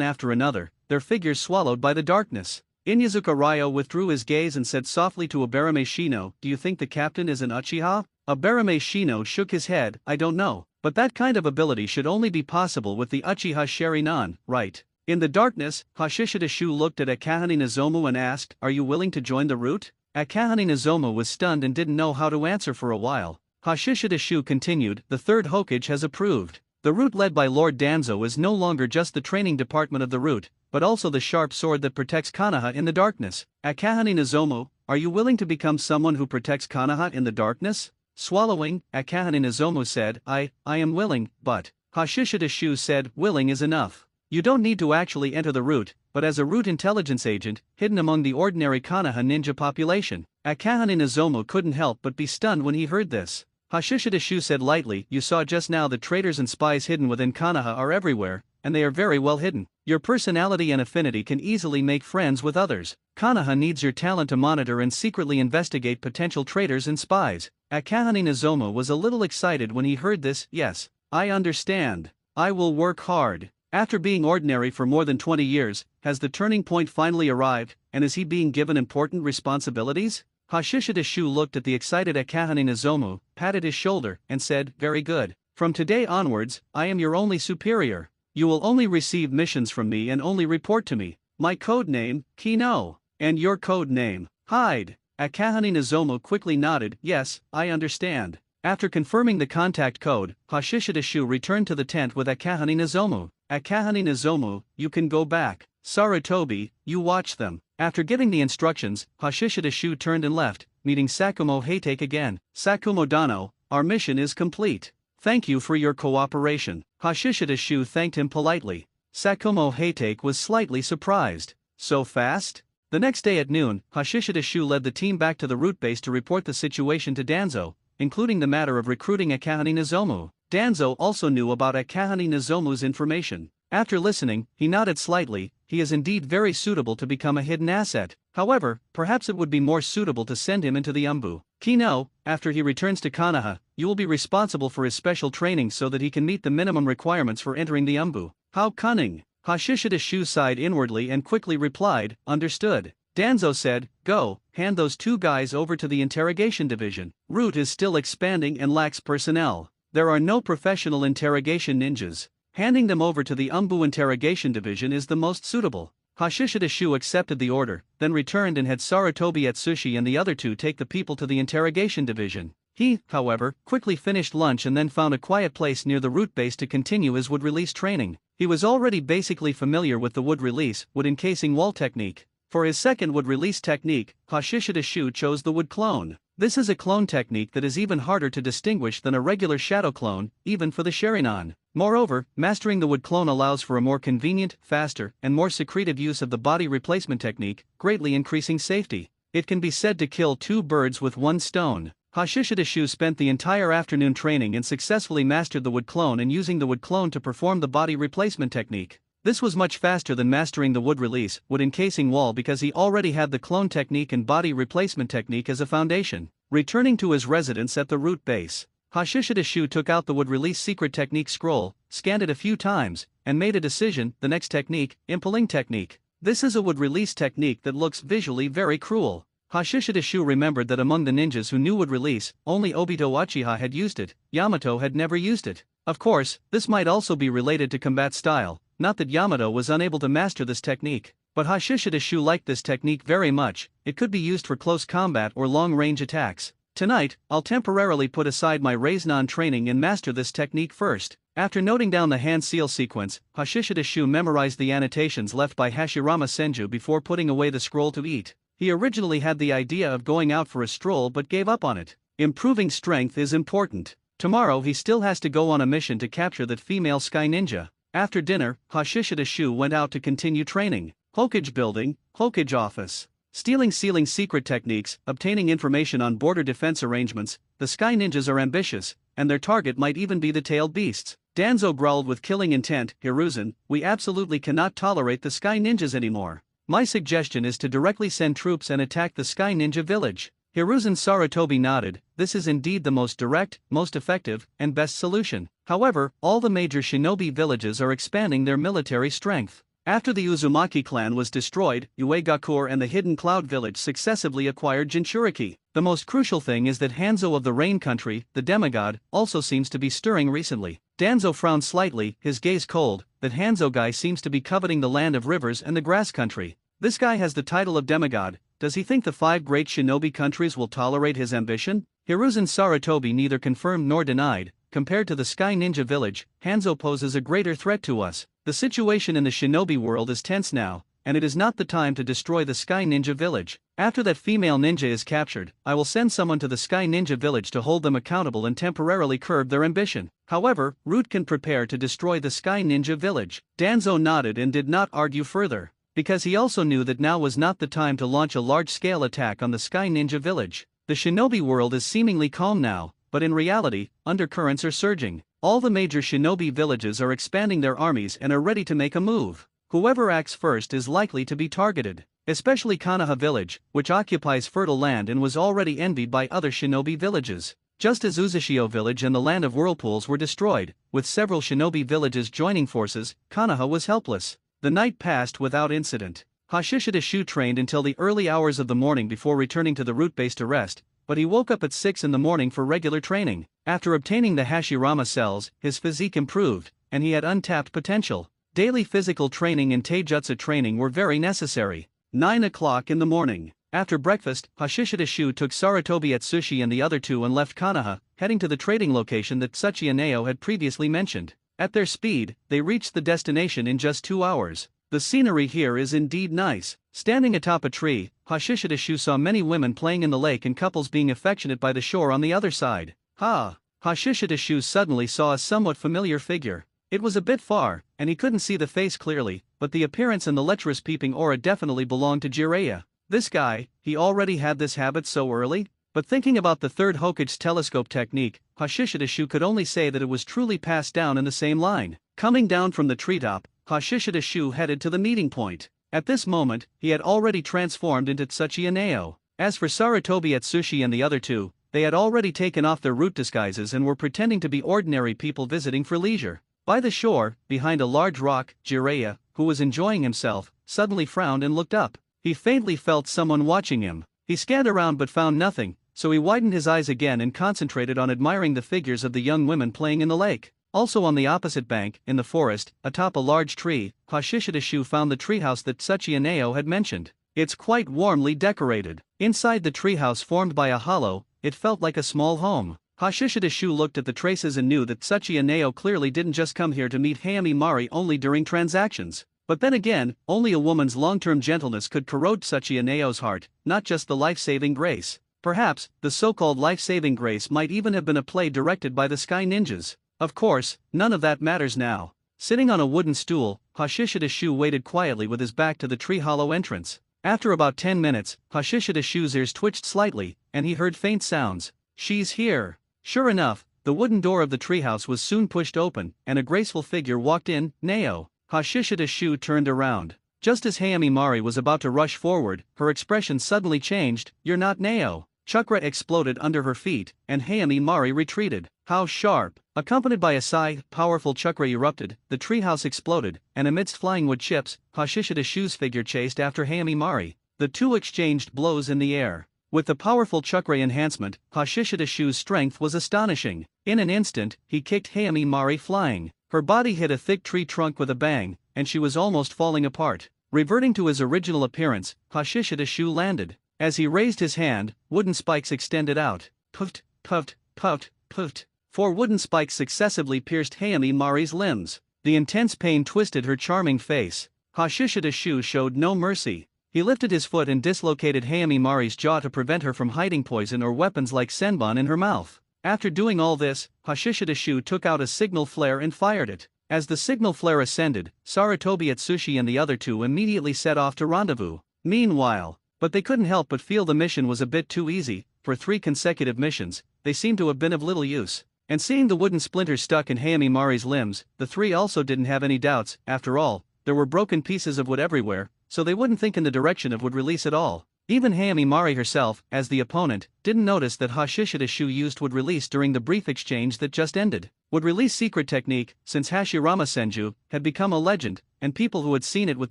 after another, their figures swallowed by the darkness. Inyazuka Ryo withdrew his gaze and said softly to Abarame Shino, do you think the captain is an Uchiha? Abarame Shino shook his head, I don't know, but that kind of ability should only be possible with the Uchiha Sherinan, right? In the darkness, Hashishida Shu looked at Akahane Nozomu and asked, are you willing to join the route? Akahane Nozomu was stunned and didn't know how to answer for a while. Hashishida Shu continued, the third Hokage has approved. The route led by Lord Danzo is no longer just the training department of the route, but also the sharp sword that protects Konoha in the darkness. Akahane Nozomu, are you willing to become someone who protects Konoha in the darkness? Swallowing, Akahane Nozomu said, I am willing, but. Hashishida Shu said, willing is enough. You don't need to actually enter the route, but as a root intelligence agent, hidden among the ordinary Konoha ninja population. Akahane Nozomu couldn't help but be stunned when he heard this. Hashishida Shu said lightly, "You saw just now that traitors and spies hidden within Konoha are everywhere, and they are very well hidden. Your personality and affinity can easily make friends with others. Konoha needs your talent to monitor and secretly investigate potential traitors and spies." Akahane Nozomu was a little excited when he heard this. "Yes, I understand. I will work hard." After being ordinary for more than 20 years, has the turning point finally arrived, and is he being given important responsibilities? Hashishida Shu looked at the excited Akahane Nozomu, patted his shoulder, and said, "Very good. From today onwards, I am your only superior. You will only receive missions from me and only report to me. My code name, Kino. And your code name, Hide." Akahane Nozomu quickly nodded, "Yes, I understand." After confirming the contact code, Hashishida Shu returned to the tent with Akahane Nozomu. "Akahane Nozomu, you can go back. Sarutobi, you watch them." After getting the instructions, Hashishida Shu turned and left, meeting Sakumo Hatake again. "Sakumo Dano, our mission is complete. Thank you for your cooperation." Hashishida Shu thanked him politely. Sakumo Hatake was slightly surprised. "So fast?" The next day at noon, Hashishida Shu led the team back to the root base to report the situation to Danzo, including the matter of recruiting Akahane Nozomu. Danzo also knew about Akahane Nozomu's information. After listening, he nodded slightly. He is indeed very suitable to become a hidden asset. However, perhaps it would be more suitable to send him into the Umbu. Kino, after he returns to Konoha, you will be responsible for his special training so that he can meet the minimum requirements for entering the Umbu. How cunning! Hashishida Shu sighed inwardly and quickly replied, "Understood." Danzo said, "Go, hand those two guys over to the interrogation division. Root is still expanding and lacks personnel. There are no professional interrogation ninjas. Handing them over to the Umbu interrogation division is the most suitable." Hashishida Shu accepted the order, then returned and had Sarutobi Atsushi and the other two take the people to the interrogation division. He, however, quickly finished lunch and then found a quiet place near the root base to continue his wood release training. He was already basically familiar with the wood release, wood encasing wall technique. For his second wood release technique, Hashishida Shu chose the wood clone. This is a clone technique that is even harder to distinguish than a regular shadow clone, even for the Sharingan. Moreover, mastering the wood clone allows for a more convenient, faster, and more secretive use of the body replacement technique, greatly increasing safety. It can be said to kill two birds with one stone. Hashishida Shu spent the entire afternoon training and successfully mastered the wood clone and using the wood clone to perform the body replacement technique. This was much faster than mastering the wood release, wood encasing wall because he already had the clone technique and body replacement technique as a foundation. Returning to his residence at the root base, Hashishida Shu took out the wood release secret technique scroll, scanned it a few times, and made a decision. The next technique, impaling technique. This is a wood release technique that looks visually very cruel. Hashishida Shu remembered that among the ninjas who knew wood release, only Obito Uchiha had used it. Yamato had never used it. Of course, this might also be related to combat style. Not that Yamato was unable to master this technique, but Hashishida Shu liked this technique very much. It could be used for close combat or long-range attacks. Tonight, I'll temporarily put aside my Raiznan training and master this technique first. After noting down the hand seal sequence, Hashishida Shu memorized the annotations left by Hashirama Senju before putting away the scroll to eat. He originally had the idea of going out for a stroll but gave up on it. Improving strength is important. Tomorrow he still has to go on a mission to capture that female sky ninja. After dinner, Hashishida Shu went out to continue training. Hokage building, Hokage office. Stealing ceiling secret techniques, obtaining information on border defense arrangements. The sky ninjas are ambitious, and their target might even be the tailed beasts. Danzo growled with killing intent. "Hiruzen, we absolutely cannot tolerate the sky ninjas anymore. My suggestion is to directly send troops and attack the sky ninja village." Hiruzen Sarutobi nodded. "This is indeed the most direct, most effective, and best solution. However, all the major shinobi villages are expanding their military strength. After the Uzumaki clan was destroyed, Uegakur and the Hidden Cloud village successively acquired Jinchuriki. The most crucial thing is that Hanzo of the Rain Country, the demigod, also seems to be stirring recently." Danzo frowned slightly, his gaze cold. "That Hanzo guy seems to be coveting the land of rivers and the grass country. This guy has the title of demigod. Does he think the 5 great shinobi countries will tolerate his ambition?" Hiruzen Sarutobi neither confirmed nor denied. "Compared to the Sky Ninja village, Hanzo poses a greater threat to us. The situation in the shinobi world is tense now, and it is not the time to destroy the Sky Ninja village. After that female ninja is captured, I will send someone to the Sky Ninja village to hold them accountable and temporarily curb their ambition. However, Root can prepare to destroy the Sky Ninja village." Danzo nodded and did not argue further. because he also knew that now was not the time to launch a large-scale attack on the Sky Ninja village. The shinobi world is seemingly calm now, but in reality, undercurrents are surging. All the major shinobi villages are expanding their armies and are ready to make a move. Whoever acts first is likely to be targeted, especially Konoha village, which occupies fertile land and was already envied by other shinobi villages. Just as Uzashio village and the land of whirlpools were destroyed, with several shinobi villages joining forces, Konoha was helpless. The night passed without incident. Hashishida Shu trained until the early hours of the morning before returning to the root base to rest, but he woke up at 6 in the morning for regular training. After obtaining the Hashirama cells, his physique improved, and he had untapped potential. Daily physical training and taijutsu training were very necessary. 9 o'clock in the morning. After breakfast, Hashishida Shu took Sarutobi Atsushi and the other two and left Konoha, heading to the trading location that Tsuchiya Neo had previously mentioned. At their speed, they reached the destination in just 2 hours. The scenery here is indeed nice. Standing atop a tree, Hashishida Shu saw many women playing in the lake and couples being affectionate by the shore on the other side. Hashishida Shu suddenly saw a somewhat familiar figure. It was a bit far, and he couldn't see the face clearly, but the appearance and the lecherous peeping aura definitely belonged to Jiraiya. This guy, he already had this habit so early? But thinking about the third Hokage's telescope technique, Hashishida Shu could only say that it was truly passed down in the same line. Coming down from the treetop, Hashishida Shu headed to the meeting point. At this moment, he had already transformed into Tsuchiya Neo. As for Sarutobi Atsushi and the other two, they had already taken off their root disguises and were pretending to be ordinary people visiting for leisure. By the shore, behind a large rock, Jiraiya, who was enjoying himself, suddenly frowned and looked up. He faintly felt someone watching him. He scanned around but found nothing, so he widened his eyes again and concentrated on admiring the figures of the young women playing in the lake. Also on the opposite bank, in the forest, atop a large tree, Hashishida Shu found the treehouse that Tsuchiya Neo had mentioned. It's quite warmly decorated. Inside the treehouse formed by a hollow, it felt like a small home. Hashishida Shu looked at the traces and knew that Tsuchiya Neo clearly didn't just come here to meet Hayami Mari only during transactions. But then again, only a woman's long-term gentleness could corrode Tsuchiya Neo's heart, not just the life-saving grace. Perhaps, the so-called life-saving grace might even have been a play directed by the Sky Ninjas. Of course, none of that matters now. Sitting on a wooden stool, Hashishida Shu waited quietly with his back to the tree hollow entrance. After about 10 minutes, Hashishida Shu's ears twitched slightly, and he heard faint sounds. She's here. Sure enough, the wooden door of the treehouse was soon pushed open, and a graceful figure walked in. Neo. Hashishida Shu turned around. Just as Hayami Mari was about to rush forward, her expression suddenly changed. You're not Neo. Chakra exploded under her feet, and Hayami Mari retreated. How sharp! Accompanied by a sigh, powerful chakra erupted, the treehouse exploded, and amidst flying wood chips, Hashishida Shu's figure chased after Hayami Mari. The two exchanged blows in the air. With the powerful chakra enhancement, Hashishida Shu's strength was astonishing. In an instant, he kicked Hayami Mari flying. Her body hit a thick tree trunk with a bang, and she was almost falling apart. Reverting to his original appearance, Hashishida Shu landed. As he raised his hand, wooden spikes extended out. Puffed, puffed, puffed, puffed. 4 wooden spikes successively pierced Hayami Mari's limbs. The intense pain twisted her charming face. Hashishida Shu showed no mercy. He lifted his foot and dislocated Hayami Mari's jaw to prevent her from hiding poison or weapons like senbon in her mouth. After doing all this, Hashishida Shu took out a signal flare and fired it. As the signal flare ascended, Sarutobi Atsushi and the other two immediately set off to rendezvous. Meanwhile, but they couldn't help but feel the mission was a bit too easy. For 3 consecutive missions, they seemed to have been of little use. And seeing the wooden splinters stuck in Hayami Mari's limbs, the 3 also didn't have any doubts. After all, there were broken pieces of wood everywhere, so they wouldn't think in the direction of wood release at all. Even Hayami Mari herself, as the opponent, didn't notice that Hashishida Shu used wood release during the brief exchange that just ended. Wood release secret technique, since Hashirama Senju, had become a legend, and people who had seen it with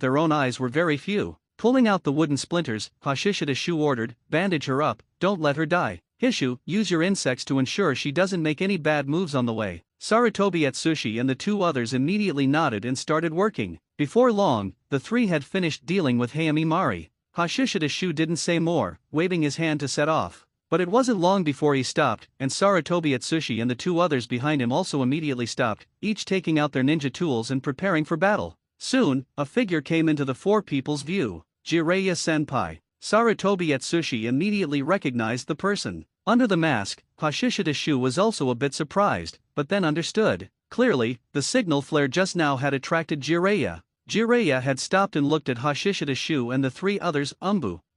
their own eyes were very few. Pulling out the wooden splinters, Hashishida Shu ordered, bandage her up, don't let her die. Hishu, use your insects to ensure she doesn't make any bad moves on the way. Sarutobi Atsushi and the 2 others immediately nodded and started working. Before long, the 3 had finished dealing with Hayami Mari. Hashishida Shu didn't say more, waving his hand to set off. But it wasn't long before he stopped, and Sarutobi Atsushi and the 2 others behind him also immediately stopped, each taking out their ninja tools and preparing for battle. Soon, a figure came into the 4 people's view. Jiraiya Senpai. Sarutobi Atsushi immediately recognized the person. Under the mask, Hashishida Shu was also a bit surprised, but then understood. Clearly, the signal flare just now had attracted Jiraiya. Jiraiya had stopped and looked at Hashishida-shu and the three others.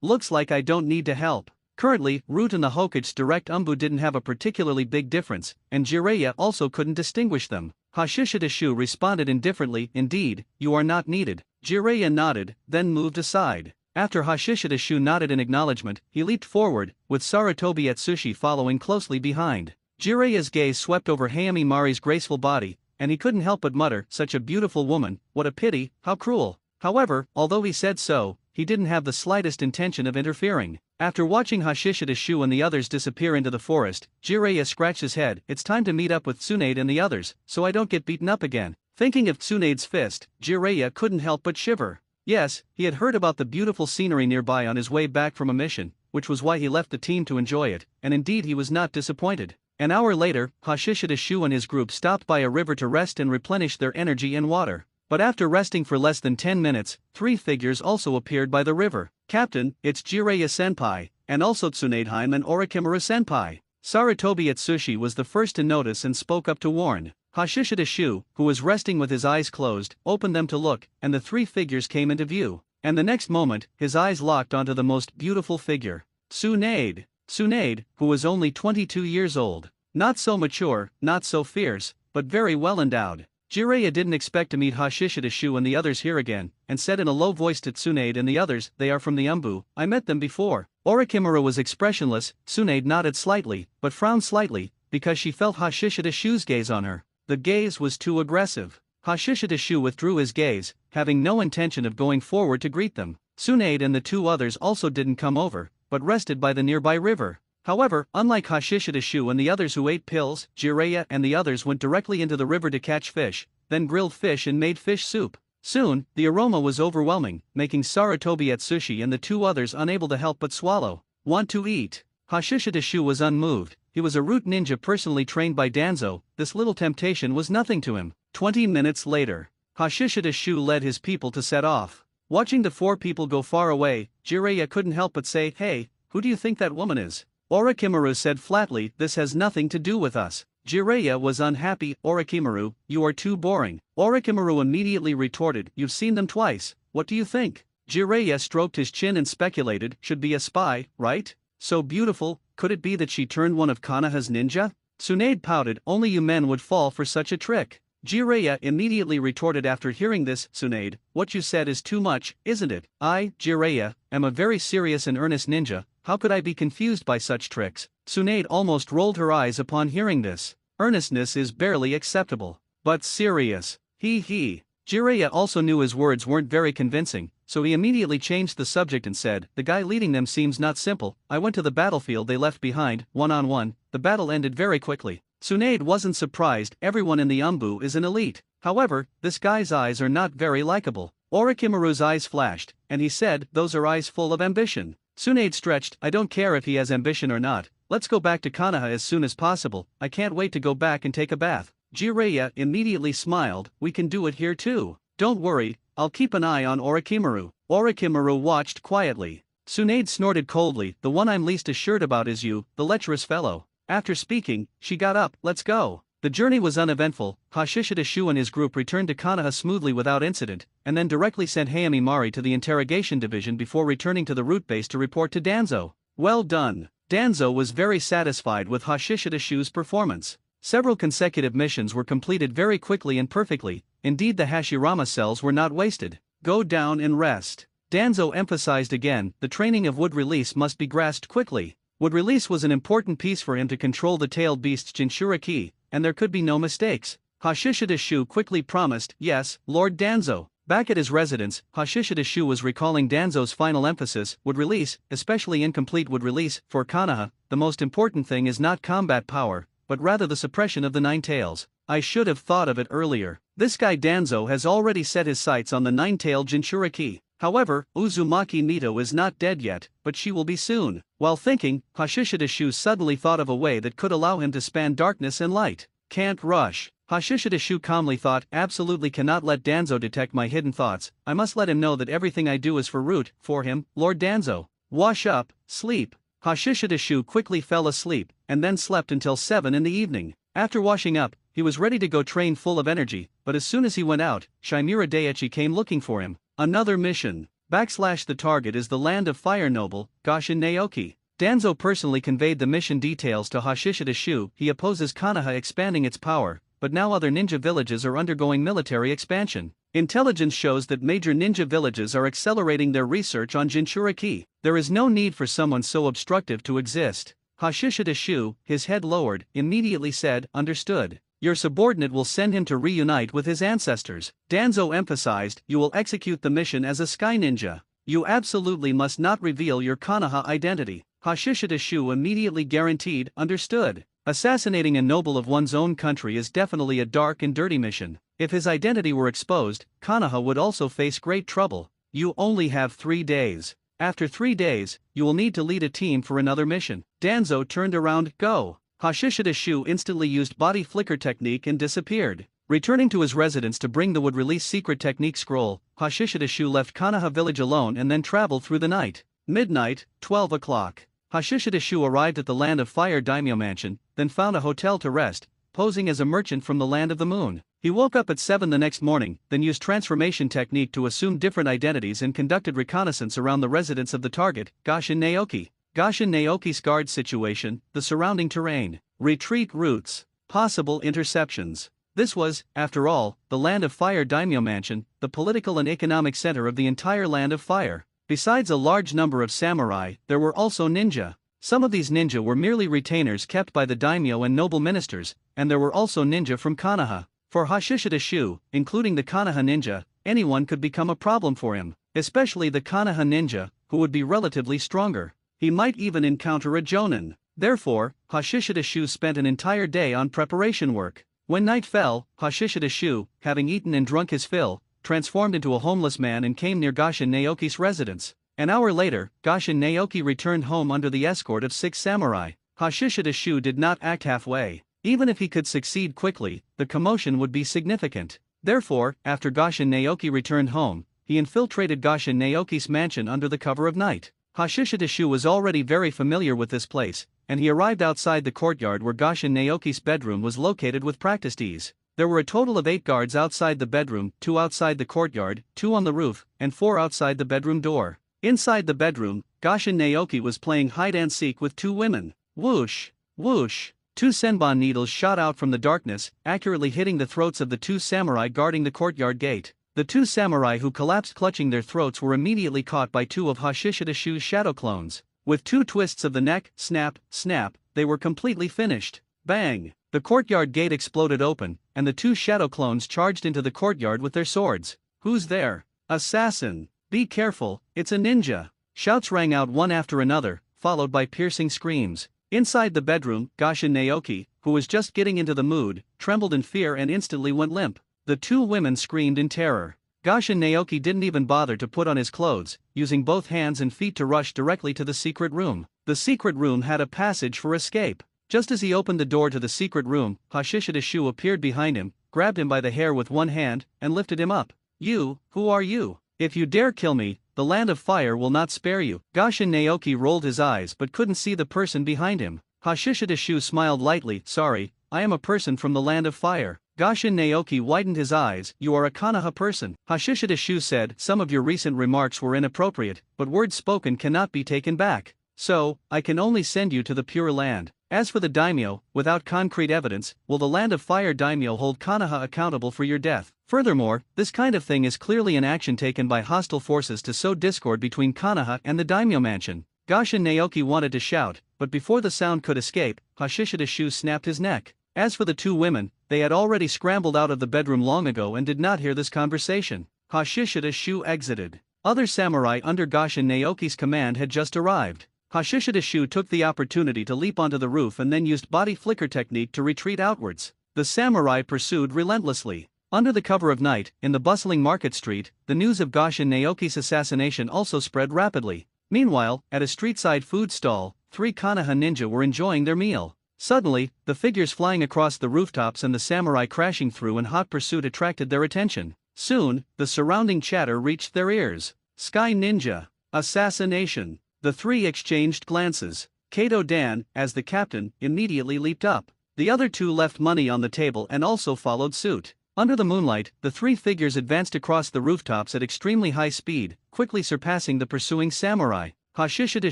Looks like I don't need to help. Currently, Root and the Hokage direct didn't have a particularly big difference, and Jiraiya also couldn't distinguish them. Hashishida-shu responded indifferently, indeed, you are not needed. Jiraiya nodded, then moved aside. After Hashishida-shu nodded in acknowledgement, he leaped forward, with Sarutobi Atsushi following closely behind. Jiraiya's gaze swept over Hayami Mari's graceful body, and he couldn't help but mutter, such a beautiful woman, what a pity, how cruel. However, although he said so, he didn't have the slightest intention of interfering. After watching Hashishida-shu and the others disappear into the forest, Jiraiya scratched his head. It's time to meet up with Tsunade and the others, so I don't get beaten up again. Thinking of Tsunade's fist, Jiraiya couldn't help but shiver. Yes, he had heard about the beautiful scenery nearby on his way back from a mission, which was why he left the team to enjoy it, and indeed he was not disappointed. An hour later, Hashishida-shu and his group stopped by a river to rest and replenish their energy and water. But after resting for less than 10 minutes, three figures also appeared by the river. Captain, it's Jiraiya-senpai, and also Tsunadeheim and Orochimaru-senpai. Sarutobi Atsushi was the first to notice and spoke up to warn. Hashishida-shu, who was resting with his eyes closed, opened them to look, and the three figures came into view. And the next moment, his eyes locked onto the most beautiful figure. Tsunade. Tsunade, who was only 22 years old. Not so mature, not so fierce, but very well endowed. Jiraiya didn't expect to meet Hashishida-shu and the others here again, and said in a low voice to Tsunade and the others, they are from the Umbu, I met them before. Orochimaru was expressionless. Tsunade nodded slightly, but frowned slightly, because she felt Hashishida-shu's gaze on her. The gaze was too aggressive. Hashishida-shu withdrew his gaze, having no intention of going forward to greet them. Tsunade and the two others also didn't come over, but rested by the nearby river. However, unlike Hashishida-shu and the others who ate pills, Jiraiya and the others went directly into the river to catch fish, then grilled fish and made fish soup. Soon, the aroma was overwhelming, making Sarutobi Atsushi and the two others unable to help but swallow. Want to eat? Hashishida-shu was unmoved. He was a root ninja personally trained by Danzo. This little temptation was nothing to him. 20 minutes later, Hashishida-shu led his people to set off. Watching the four people go far away, Jiraiya couldn't help but say, hey, who do you think that woman is? Orochimaru said flatly, this has nothing to do with us. Jiraiya was unhappy. Orochimaru, you are too boring. Orochimaru immediately retorted, you've seen them twice, what do you think? Jiraiya stroked his chin and speculated, should be a spy, right? So beautiful, could it be that she turned one of Konoha's ninja? Tsunade pouted, only you men would fall for such a trick. Jiraiya immediately retorted after hearing this, Tsunade, what you said is too much, isn't it? I, Jiraiya, am a very serious and earnest ninja, how could I be confused by such tricks? Tsunade almost rolled her eyes upon hearing this. Earnestness is barely acceptable. But serious. He. Jiraiya also knew his words weren't very convincing, so he immediately changed the subject and said, the guy leading them seems not simple. I went to the battlefield they left behind, one-on-one, the battle ended very quickly. Tsunade wasn't surprised, everyone in the Umbu is an elite. However, this guy's eyes are not very likable. Orochimaru's eyes flashed, and he said, those are eyes full of ambition. Tsunade stretched, I don't care if he has ambition or not, let's go back to Konoha as soon as possible, I can't wait to go back and take a bath. Jiraiya immediately smiled, we can do it here too. Don't worry, I'll keep an eye on Orochimaru. Orochimaru watched quietly. Tsunade snorted coldly, the one I'm least assured about is you, the lecherous fellow. After speaking, she got up, let's go. The journey was uneventful. Hashishida-shu and his group returned to Konoha smoothly without incident, and then directly sent Hayami Mari to the interrogation division before returning to the root base to report to Danzo. Well done. Danzo was very satisfied with Hashishida-shu's performance. Several consecutive missions were completed very quickly and perfectly, indeed the Hashirama cells were not wasted. Go down and rest. Danzo emphasized again, the training of wood release must be grasped quickly. Wood release was an important piece for him to control the tailed beast's Jinchuriki, and there could be no mistakes. Hashishida-shu quickly promised, yes, Lord Danzo. Back at his residence, Hashishida-shu was recalling Danzo's final emphasis, wood release, especially incomplete wood release, for Konoha, the most important thing is not combat power, but rather the suppression of the nine tails. I should have thought of it earlier. This guy Danzo has already set his sights on the nine-tailed Jinchuriki. However, Uzumaki Nito is not dead yet, but she will be soon. While thinking, Hashishida-shu suddenly thought of a way that could allow him to span darkness and light. Can't rush. Hashishida-shu calmly thought, absolutely cannot let Danzo detect my hidden thoughts, I must let him know that everything I do is for him, Lord Danzo. Wash up, sleep. Hashishida-shu quickly fell asleep, and then slept until 7 in the evening. After washing up, he was ready to go train full of energy, but as soon as he went out, Shimura Daiichi came looking for him. Another mission. The target is the land of fire noble, Gashin Naoki. Danzo personally conveyed the mission details to Hashishida Shu. He opposes Konoha expanding its power, but now other ninja villages are undergoing military expansion. Intelligence shows that major ninja villages are accelerating their research on Jinchuriki. There is no need for someone so obstructive to exist. Hashishida Shu, his head lowered, immediately said, "Understood. Your subordinate will send him to reunite with his ancestors." Danzo emphasized, "You will execute the mission as a sky ninja. You absolutely must not reveal your Konoha identity." Hashishida Shu immediately guaranteed, "Understood." Assassinating a noble of one's own country is definitely a dark and dirty mission. If his identity were exposed, Konoha would also face great trouble. You only have 3 days. After 3 days, you will need to lead a team for another mission. Danzo turned around, "Go." Hashishida Shu instantly used body flicker technique and disappeared. Returning to his residence to bring the would-release secret technique scroll, Hashishida Shu left Konoha village alone and then traveled through the night. Midnight, 12 o'clock. Hashishida Shu arrived at the Land of Fire daimyo mansion, then found a hotel to rest, posing as a merchant from the Land of the Moon. He woke up at 7 the next morning, then used transformation technique to assume different identities and conducted reconnaissance around the residence of the target, Gashin Naoki. Gashin Naoki's guard situation, the surrounding terrain, retreat routes, possible interceptions. This was, after all, the Land of Fire daimyo mansion, the political and economic center of the entire Land of Fire. Besides a large number of samurai, there were also ninja. Some of these ninja were merely retainers kept by the daimyo and noble ministers, and there were also ninja from Konoha. For Hashishida Shu, including the Konoha ninja, anyone could become a problem for him, especially the Konoha ninja, who would be relatively stronger. He might even encounter a jonin. Therefore, Hashishida Shu spent an entire day on preparation work. When night fell, Hashishida Shu, having eaten and drunk his fill, transformed into a homeless man and came near Gashin Naoki's residence. An hour later, Gashin Naoki returned home under the escort of 6 samurai. Hashishida Shu did not act halfway. Even if he could succeed quickly, the commotion would be significant. Therefore, after Gashin Naoki returned home, he infiltrated Gashin Naoki's mansion under the cover of night. Hashishida Shu was already very familiar with this place, and he arrived outside the courtyard where Gashin Naoki's bedroom was located with practiced ease. There were a total of 8 guards outside the bedroom, 2 outside the courtyard, 2 on the roof, and 4 outside the bedroom door. Inside the bedroom, Gashin Naoki was playing hide-and-seek with 2 women. Whoosh! Whoosh! 2 senbon needles shot out from the darkness, accurately hitting the throats of the 2 samurai guarding the courtyard gate. The 2 samurai who collapsed clutching their throats were immediately caught by 2 of Hashishida Shu's shadow clones. With 2 twists of the neck, snap, snap, they were completely finished. Bang! The courtyard gate exploded open, and the 2 shadow clones charged into the courtyard with their swords. "Who's there? Assassin! Be careful, it's a ninja!" Shouts rang out one after another, followed by piercing screams. Inside the bedroom, Gashin Naoki, who was just getting into the mood, trembled in fear and instantly went limp. The 2 women screamed in terror. Gashin Naoki didn't even bother to put on his clothes, using both hands and feet to rush directly to the secret room. The secret room had a passage for escape. Just as he opened the door to the secret room, Hashishida Shu appeared behind him, grabbed him by the hair with one hand, and lifted him up. "You, who are you? If you dare kill me, the Land of Fire will not spare you." Gashin Naoki rolled his eyes but couldn't see the person behind him. Hashishida Shu smiled lightly, "Sorry, I am a person from the Land of Fire." Gashin Naoki widened his eyes, "You are a Konoha person." Hashishida Shu said, "Some of your recent remarks were inappropriate, but words spoken cannot be taken back. So, I can only send you to the Pure Land. As for the daimyo, without concrete evidence, will the Land of Fire daimyo hold Konoha accountable for your death? Furthermore, this kind of thing is clearly an action taken by hostile forces to sow discord between Konoha and the daimyo mansion." Gashin Naoki wanted to shout, but before the sound could escape, Hashishida Shu snapped his neck. As for the 2 women, they had already scrambled out of the bedroom long ago and did not hear this conversation. Hashishida Shu exited. Other samurai under Gashin Naoki's command had just arrived. Hashishida Shu took the opportunity to leap onto the roof and then used body flicker technique to retreat outwards. The samurai pursued relentlessly. Under the cover of night, in the bustling market street, the news of Gashin Naoki's assassination also spread rapidly. Meanwhile, at a street-side food stall, 3 Konoha ninja were enjoying their meal. Suddenly, the figures flying across the rooftops and the samurai crashing through in hot pursuit attracted their attention. Soon, the surrounding chatter reached their ears. "Sky Ninja! Assassination!" The 3 exchanged glances. Kato Dan, as the captain, immediately leaped up. The other two left money on the table and also followed suit. Under the moonlight, the three figures advanced across the rooftops at extremely high speed, quickly surpassing the pursuing samurai. Hashishida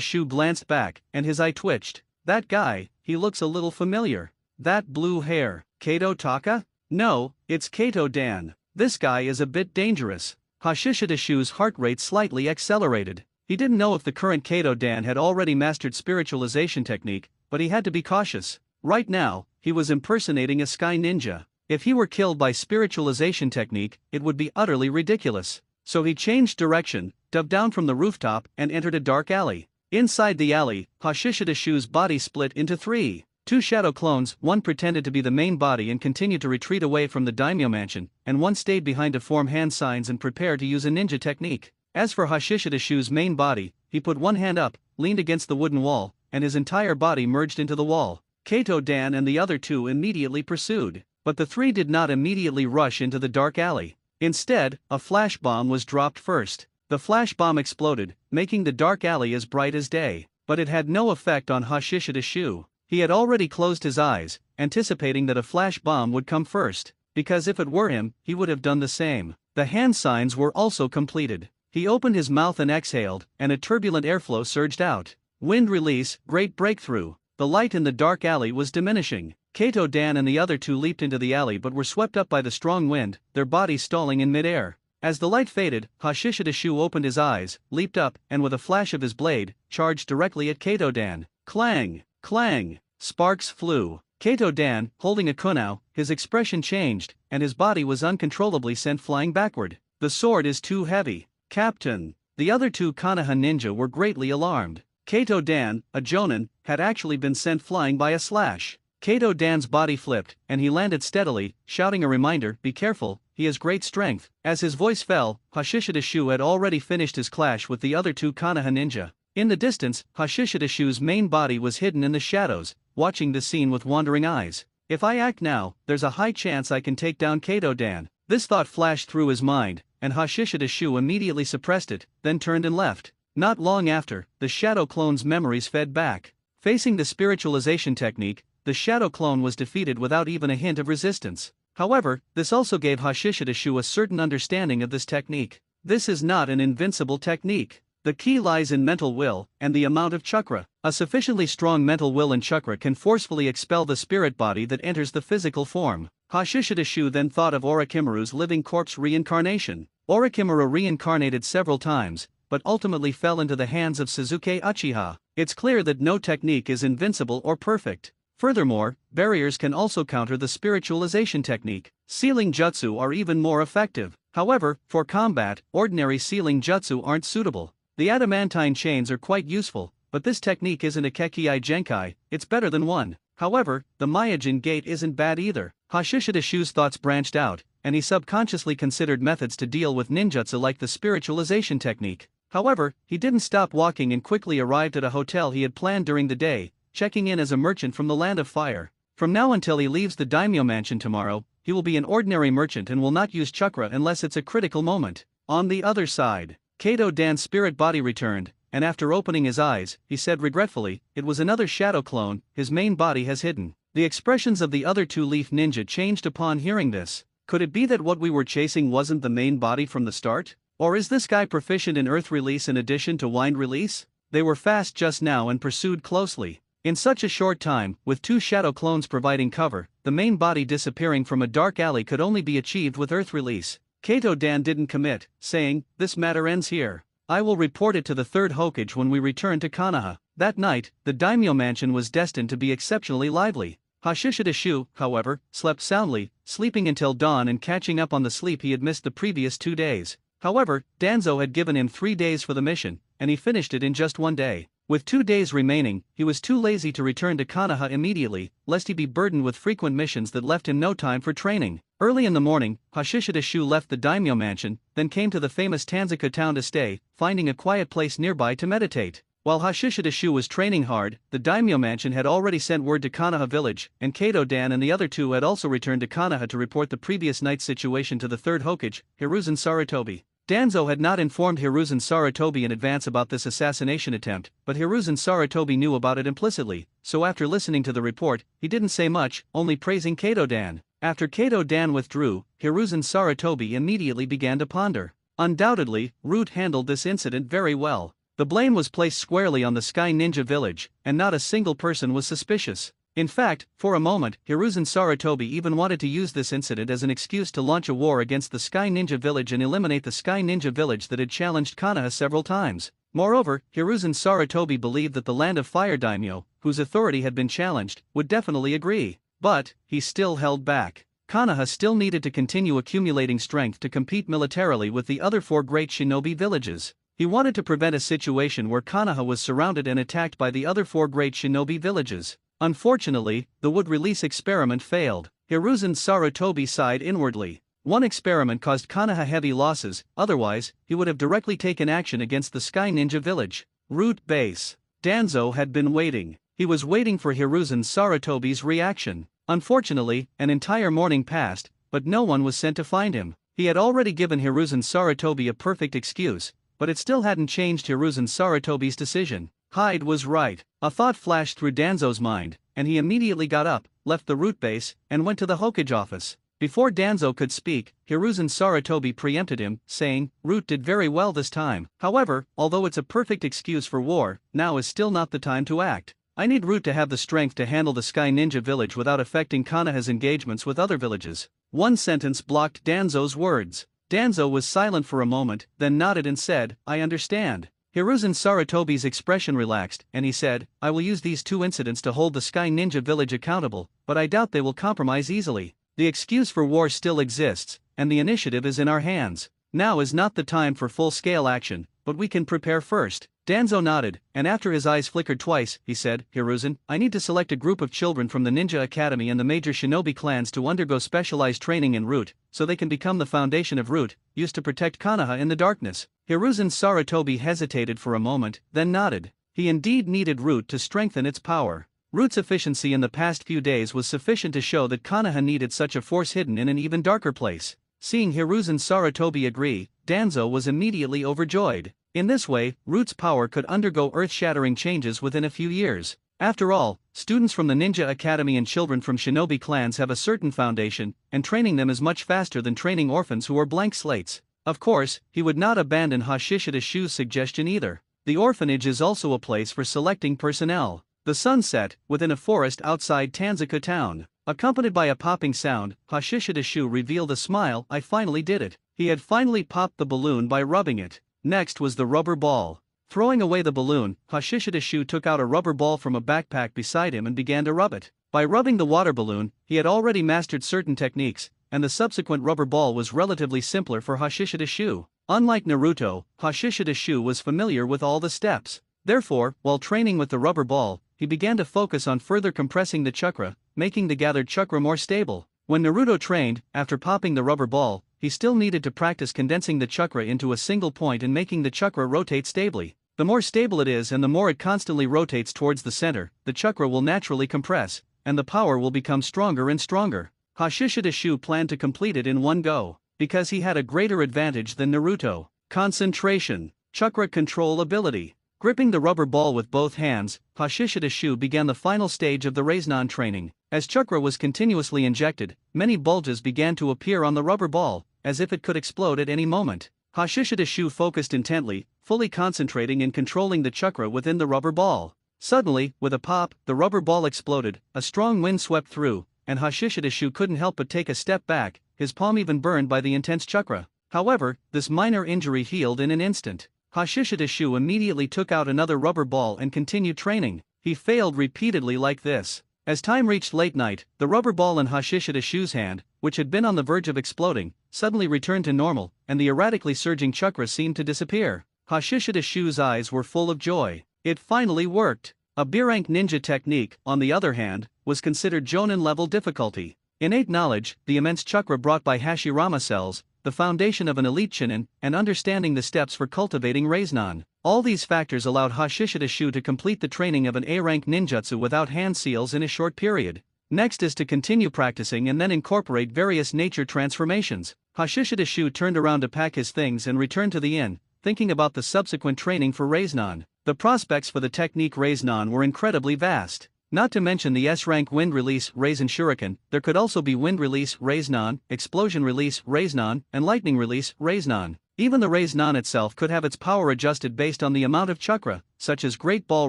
Shu glanced back, and his eye twitched. That guy, he looks a little familiar. That blue hair, Kato Taka? No, it's Kato Dan. This guy is a bit dangerous. Hashishida Shu's heart rate slightly accelerated. He didn't know if the current Kato Dan had already mastered spiritualization technique, but he had to be cautious. Right now, he was impersonating a sky ninja. If he were killed by spiritualization technique, it would be utterly ridiculous. So he changed direction, dove down from the rooftop, and entered a dark alley. Inside the alley, Hashishida Shu's body split into three. Two shadow clones, one pretended to be the main body and continued to retreat away from the daimyo mansion, and one stayed behind to form hand signs and prepare to use a ninja technique. As for Hashishida Shu's main body, he put one hand up, leaned against the wooden wall, and his entire body merged into the wall. Kato Dan and the other two immediately pursued. But the three did not immediately rush into the dark alley. Instead, a flash bomb was dropped first. The flash bomb exploded, making the dark alley as bright as day. But it had no effect on Hashishida Shu. He had already closed his eyes, anticipating that a flash bomb would come first, because if it were him, he would have done the same. The hand signs were also completed. He opened his mouth and exhaled, and a turbulent airflow surged out. Wind release, great breakthrough. The light in the dark alley was diminishing. Kato Dan and the other two leaped into the alley but were swept up by the strong wind, their bodies stalling in midair. As the light faded, Hashishida Shu opened his eyes, leaped up, and with a flash of his blade, charged directly at Kato Dan. Clang! Clang! Sparks flew. Kato Dan, holding a kunao, his expression changed, and his body was uncontrollably sent flying backward. The sword is too heavy. Captain! The other two Konoha ninja were greatly alarmed. Kato Dan, a jonin, had actually been sent flying by a slash. Kato Dan's body flipped, and he landed steadily, shouting a reminder, "Be careful, he has great strength." As his voice fell, Hashishida Shu had already finished his clash with the other two Konoha ninja. In the distance, Hashishida Shu's main body was hidden in the shadows, watching the scene with wandering eyes. If I act now, there's a high chance I can take down Kato Dan. This thought flashed through his mind, and Hashishida Shu immediately suppressed it, then turned and left. Not long after, the shadow clone's memories fed back. Facing the spiritualization technique, the shadow clone was defeated without even a hint of resistance. However, this also gave Hashishida Shu a certain understanding of this technique. This is not an invincible technique. The key lies in mental will and the amount of chakra. A sufficiently strong mental will and chakra can forcefully expel the spirit body that enters the physical form. Hashishida Shu then thought of Orochimaru's living corpse reincarnation. Orochimaru reincarnated several times, but ultimately fell into the hands of Suzuki Uchiha. It's clear that no technique is invincible or perfect. Furthermore, barriers can also counter the spiritualization technique. Sealing jutsu are even more effective. However, for combat, ordinary sealing jutsu aren't suitable. The adamantine chains are quite useful, but this technique isn't a Kekkai Genkai, it's better than one. However, the Myojin gate isn't bad either. Hashishida Shu's thoughts branched out, and he subconsciously considered methods to deal with ninjutsu like the spiritualization technique. However, he didn't stop walking and quickly arrived at a hotel he had planned during the day, checking in as a merchant from the Land of Fire. From now until he leaves the daimyo mansion tomorrow, he will be an ordinary merchant and will not use chakra unless it's a critical moment. On the other side, Kato Dan's spirit body returned, and after opening his eyes, he said regretfully, "It was another shadow clone, his main body has hidden." The expressions of the other two leaf ninja changed upon hearing this. Could it be that what we were chasing wasn't the main body from the start? Or is this guy proficient in earth release in addition to wind release? They were fast just now and pursued closely. In such a short time, with two shadow clones providing cover, the main body disappearing from a dark alley could only be achieved with earth release. Kato Dan didn't commit, saying, "This matter ends here. I will report it to the third Hokage when we return to Konoha." That night, the daimyo mansion was destined to be exceptionally lively. Hashishida Shu, however, slept soundly, sleeping until dawn and catching up on the sleep he had missed the previous 2 days. However, Danzo had given him 3 days for the mission, and he finished it in just 1 day. With 2 days remaining, he was too lazy to return to Konoha immediately, lest he be burdened with frequent missions that left him no time for training. Early in the morning, Hashishida Shu left the daimyo mansion, then came to the famous Tanzuka town to stay, finding a quiet place nearby to meditate. While Hashishida Shu was training hard, the daimyo mansion had already sent word to Konoha village, and Kato Dan and the other two had also returned to Konoha to report the previous night's situation to the third Hokage, Hiruzen Sarutobi. Danzo had not informed Hiruzen Sarutobi in advance about this assassination attempt, but Hiruzen Sarutobi knew about it implicitly, so after listening to the report, he didn't say much, only praising Kato-dan. After Kato-dan withdrew, Hiruzen Sarutobi immediately began to ponder. Undoubtedly, Root handled this incident very well. The blame was placed squarely on the Sky Ninja Village, and not a single person was suspicious. In fact, for a moment, Hiruzen Sarutobi even wanted to use this incident as an excuse to launch a war against the Sky Ninja Village and eliminate the Sky Ninja Village that had challenged Konoha several times. Moreover, Hiruzen Sarutobi believed that the Land of Fire daimyo, whose authority had been challenged, would definitely agree. But, he still held back. Konoha still needed to continue accumulating strength to compete militarily with the other 4 great shinobi villages. He wanted to prevent a situation where Konoha was surrounded and attacked by the other 4 great shinobi villages. Unfortunately, the wood release experiment failed. Hiruzen Sarutobi sighed inwardly. One experiment caused Konoha heavy losses, otherwise, he would have directly taken action against the Sky Ninja Village. Root Base. Danzo had been waiting. He was waiting for Hiruzen Sarutobi's reaction. Unfortunately, an entire morning passed, but no one was sent to find him. He had already given Hiruzen Sarutobi a perfect excuse, but it still hadn't changed Hiruzen Sarutobi's decision. Hyde was right. A thought flashed through Danzo's mind, and he immediately got up, left the root base, and went to the Hokage office. Before Danzo could speak, Hiruzen Sarutobi preempted him, saying, "Root did very well this time. However, although it's a perfect excuse for war, now is still not the time to act. I need Root to have the strength to handle the Sky Ninja Village without affecting Konoha's engagements with other villages." One sentence blocked Danzo's words. Danzo was silent for a moment, then nodded and said, "I understand." Hiruzen Sarutobi's expression relaxed, and he said, "I will use these 2 incidents to hold the Sky Ninja Village accountable, but I doubt they will compromise easily. The excuse for war still exists, and the initiative is in our hands. Now is not the time for full-scale action, but we can prepare first." Danzo nodded, and after his eyes flickered twice, he said, "Hiruzen, I need to select a group of children from the Ninja Academy and the major shinobi clans to undergo specialized training in Root, so they can become the foundation of Root, used to protect Konoha in the darkness." Hiruzen Sarutobi hesitated for a moment, then nodded. He indeed needed Root to strengthen its power. Root's efficiency in the past few days was sufficient to show that Konoha needed such a force hidden in an even darker place. Seeing Hiruzen Sarutobi agree, Danzo was immediately overjoyed. In this way, Root's power could undergo earth-shattering changes within a few years. After all, students from the Ninja Academy and children from shinobi clans have a certain foundation, and training them is much faster than training orphans who are blank slates. Of course, he would not abandon Hashishida Shu's suggestion either. The orphanage is also a place for selecting personnel. The sun set, within a forest outside Tanzuka town. Accompanied by a popping sound, Hashishida Shu revealed a smile. "I finally did it." He had finally popped the balloon by rubbing it. Next was the rubber ball. Throwing away the balloon, Hashishida Shu took out a rubber ball from a backpack beside him and began to rub it. By rubbing the water balloon, he had already mastered certain techniques, and the subsequent rubber ball was relatively simpler for Hashishida Shu. Unlike Naruto, Hashishida Shu was familiar with all the steps. Therefore, while training with the rubber ball, he began to focus on further compressing the chakra, making the gathered chakra more stable. When Naruto trained, after popping the rubber ball, he still needed to practice condensing the chakra into a single point and making the chakra rotate stably. The more stable it is and the more it constantly rotates towards the center, the chakra will naturally compress, and the power will become stronger and stronger. Hashishida Shu planned to complete it in one go, because he had a greater advantage than Naruto. Concentration. Chakra control ability. Gripping the rubber ball with both hands, Hashishida Shu began the final stage of the Raiznan training. As chakra was continuously injected, many bulges began to appear on the rubber ball, as if it could explode at any moment. Hashishida Shu focused intently, fully concentrating and controlling the chakra within the rubber ball. Suddenly, with a pop, the rubber ball exploded, a strong wind swept through, and Hashishida Shu couldn't help but take a step back, his palm even burned by the intense chakra. However, this minor injury healed in an instant. Hashishida Shu immediately took out another rubber ball and continued training. He failed repeatedly like this. As time reached late night, the rubber ball in Hashishida Shu's hand, which had been on the verge of exploding, suddenly returned to normal, and the erratically surging chakra seemed to disappear. Hashishida Shu's eyes were full of joy. It finally worked. A B-rank ninja technique, on the other hand, was considered Jonin-level difficulty. Innate knowledge, the immense chakra brought by Hashirama cells, the foundation of an elite Chunin, and understanding the steps for cultivating Raiznan. All these factors allowed Hashishida Shu to complete the training of an A-rank ninjutsu without hand seals in a short period. Next is to continue practicing and then incorporate various nature transformations. Hashishida Shu turned around to pack his things and returned to the inn, thinking about the subsequent training for Reiznan. The prospects for the technique Reiznan were incredibly vast. Not to mention the S-rank wind release Raizen Shuriken, there could also be wind release Reiznan, explosion release Reiznan, and lightning release Reiznan. Even the Reiznan itself could have its power adjusted based on the amount of chakra, such as Great Ball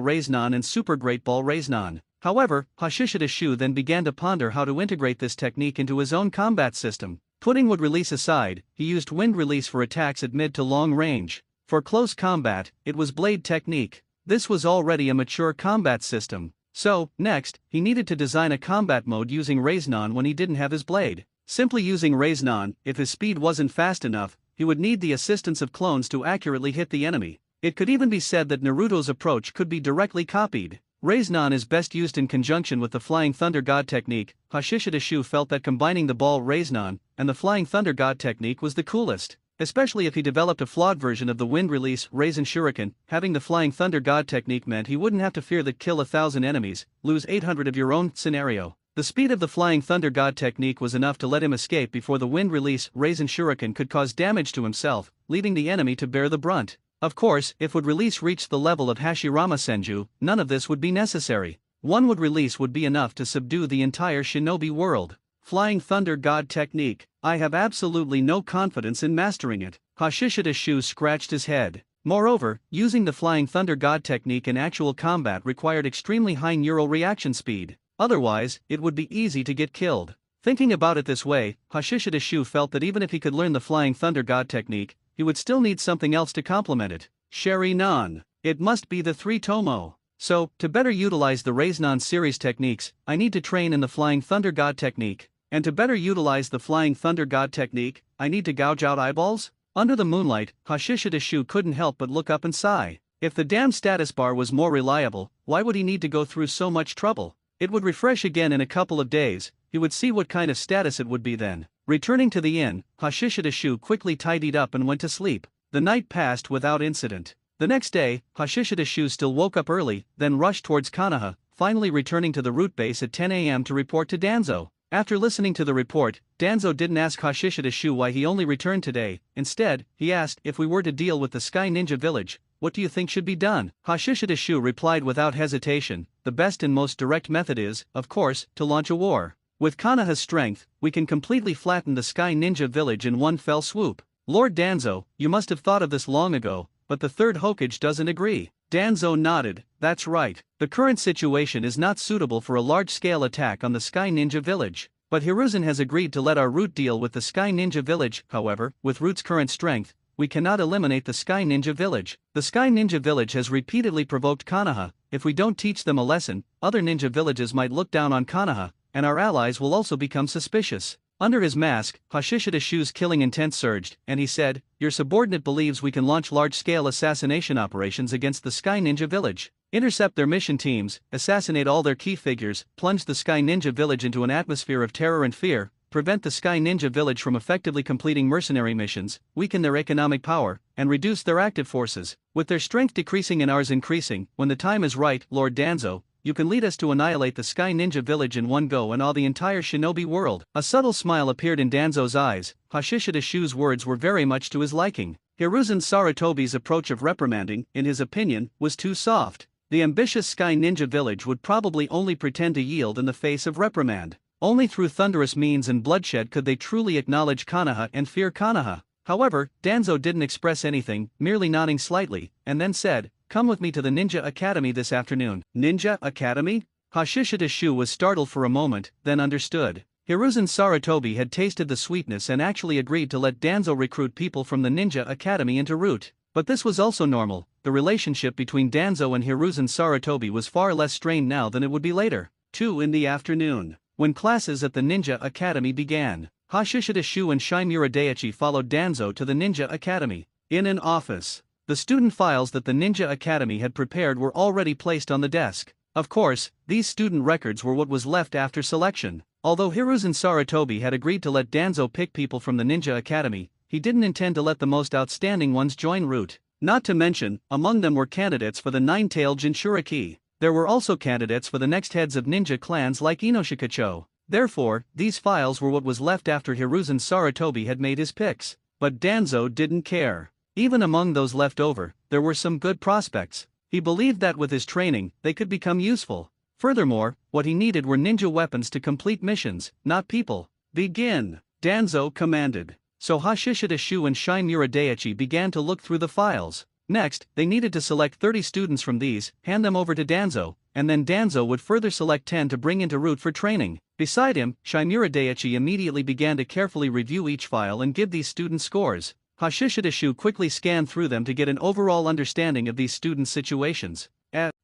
Reiznan and Super Great Ball Reiznan. However, Hashishida Shu then began to ponder how to integrate this technique into his own combat system. Putting wood release aside, he used wind release for attacks at mid to long range. For close combat, it was blade technique. This was already a mature combat system. So, next, he needed to design a combat mode using Reiznan when he didn't have his blade. Simply using Reiznan, if his speed wasn't fast enough, he would need the assistance of clones to accurately hit the enemy. It could even be said that Naruto's approach could be directly copied. Reiznan is best used in conjunction with the Flying Thunder God technique. Hashishida Shu felt that combining the ball Reiznan and the Flying Thunder God technique was the coolest, especially if he developed a flawed version of the wind release Raizen Shuriken. Having the Flying Thunder God technique meant he wouldn't have to fear that kill 1,000 enemies, lose 800 of your own scenario. The speed of the Flying Thunder God technique was enough to let him escape before the wind release Raizen Shuriken could cause damage to himself, leaving the enemy to bear the brunt. Of course, if would release reached the level of Hashirama Senju, none of this would be necessary. One would release would be enough to subdue the entire shinobi world. Flying Thunder God technique. I have absolutely no confidence in mastering it. Hashishida Shu scratched his head. Moreover, using the Flying Thunder God technique in actual combat required extremely high neural reaction speed. Otherwise, it would be easy to get killed. Thinking about it this way, Hashishida Shu felt that even if he could learn the Flying Thunder God technique, he would still need something else to complement it. Sheri-nan. It must be the 3 Tomo. So, to better utilize the Reiznan series techniques, I need to train in the Flying Thunder God technique. And to better utilize the Flying Thunder God technique, I need to gouge out eyeballs? Under the moonlight, Hashishida Shu couldn't help but look up and sigh. If the damn status bar was more reliable, why would he need to go through so much trouble? It would refresh again in a couple of days. He would see what kind of status it would be then. Returning to the inn, Hashishida Shu quickly tidied up and went to sleep. The night passed without incident. The next day, Hashishida Shu still woke up early, then rushed towards Konoha, finally returning to the route base at 10 a.m. to report to Danzo. After listening to the report, Danzo didn't ask Hashishida Shu why he only returned today. Instead, he asked, if we were to deal with the Sky Ninja Village, what do you think should be done? Hashishida Shu replied without hesitation, the best and most direct method is, of course, to launch a war. With Konoha's strength, we can completely flatten the Sky Ninja Village in one fell swoop. Lord Danzo, you must have thought of this long ago, but the third Hokage doesn't agree. Danzo nodded, that's right. The current situation is not suitable for a large-scale attack on the Sky Ninja Village. But Hiruzen has agreed to let our route deal with the Sky Ninja Village. However, with Route's current strength, we cannot eliminate the Sky Ninja Village. The Sky Ninja Village has repeatedly provoked Konoha. If we don't teach them a lesson, other ninja villages might look down on Konoha, and our allies will also become suspicious. Under his mask, Hashishida Shu's killing intent surged, and he said, your subordinate believes we can launch large-scale assassination operations against the Sky Ninja Village. Intercept their mission teams, assassinate all their key figures, plunge the Sky Ninja Village into an atmosphere of terror and fear, prevent the Sky Ninja Village from effectively completing mercenary missions, weaken their economic power, and reduce their active forces. With their strength decreasing and ours increasing, when the time is right, Lord Danzo, you can lead us to annihilate the Sky Ninja Village in one go and all the entire shinobi world. A subtle smile appeared in Danzo's eyes. Hashishida Shu's words were very much to his liking. Hiruzen Sarutobi's approach of reprimanding, in his opinion, was too soft. The ambitious Sky Ninja Village would probably only pretend to yield in the face of reprimand. Only through thunderous means and bloodshed could they truly acknowledge Konoha and fear Konoha. However, Danzo didn't express anything, merely nodding slightly, and then said, come with me to the Ninja Academy this afternoon. Ninja Academy? Hashishida Shu was startled for a moment, then understood. Hiruzen Sarutobi had tasted the sweetness and actually agreed to let Danzo recruit people from the Ninja Academy into Route. But this was also normal. The relationship between Danzo and Hiruzen Sarutobi was far less strained now than it would be later. 2 in the afternoon. When classes at the Ninja Academy began, Hashishida Shu and Shimura Daichi followed Danzo to the Ninja Academy. In an office, the student files that the Ninja Academy had prepared were already placed on the desk. Of course, these student records were what was left after selection. Although Hiruzen Sarutobi had agreed to let Danzo pick people from the Ninja Academy, he didn't intend to let the most outstanding ones join Route. Not to mention, among them were candidates for the nine-tailed Jinchuriki. There were also candidates for the next heads of ninja clans like Inoshikacho. Therefore, these files were what was left after Hiruzen Sarutobi had made his picks. But Danzo didn't care. Even among those left over, there were some good prospects. He believed that with his training, they could become useful. Furthermore, what he needed were ninja weapons to complete missions, not people. Begin, Danzo commanded. So Hashishida Shu and Shimura Daiichi began to look through the files. Next, they needed to select 30 students from these, hand them over to Danzo, and then Danzo would further select 10 to bring into route for training. Beside him, Shimura Daiichi immediately began to carefully review each file and give these students scores. Hashishida Shu quickly scanned through them to get an overall understanding of these students' situations.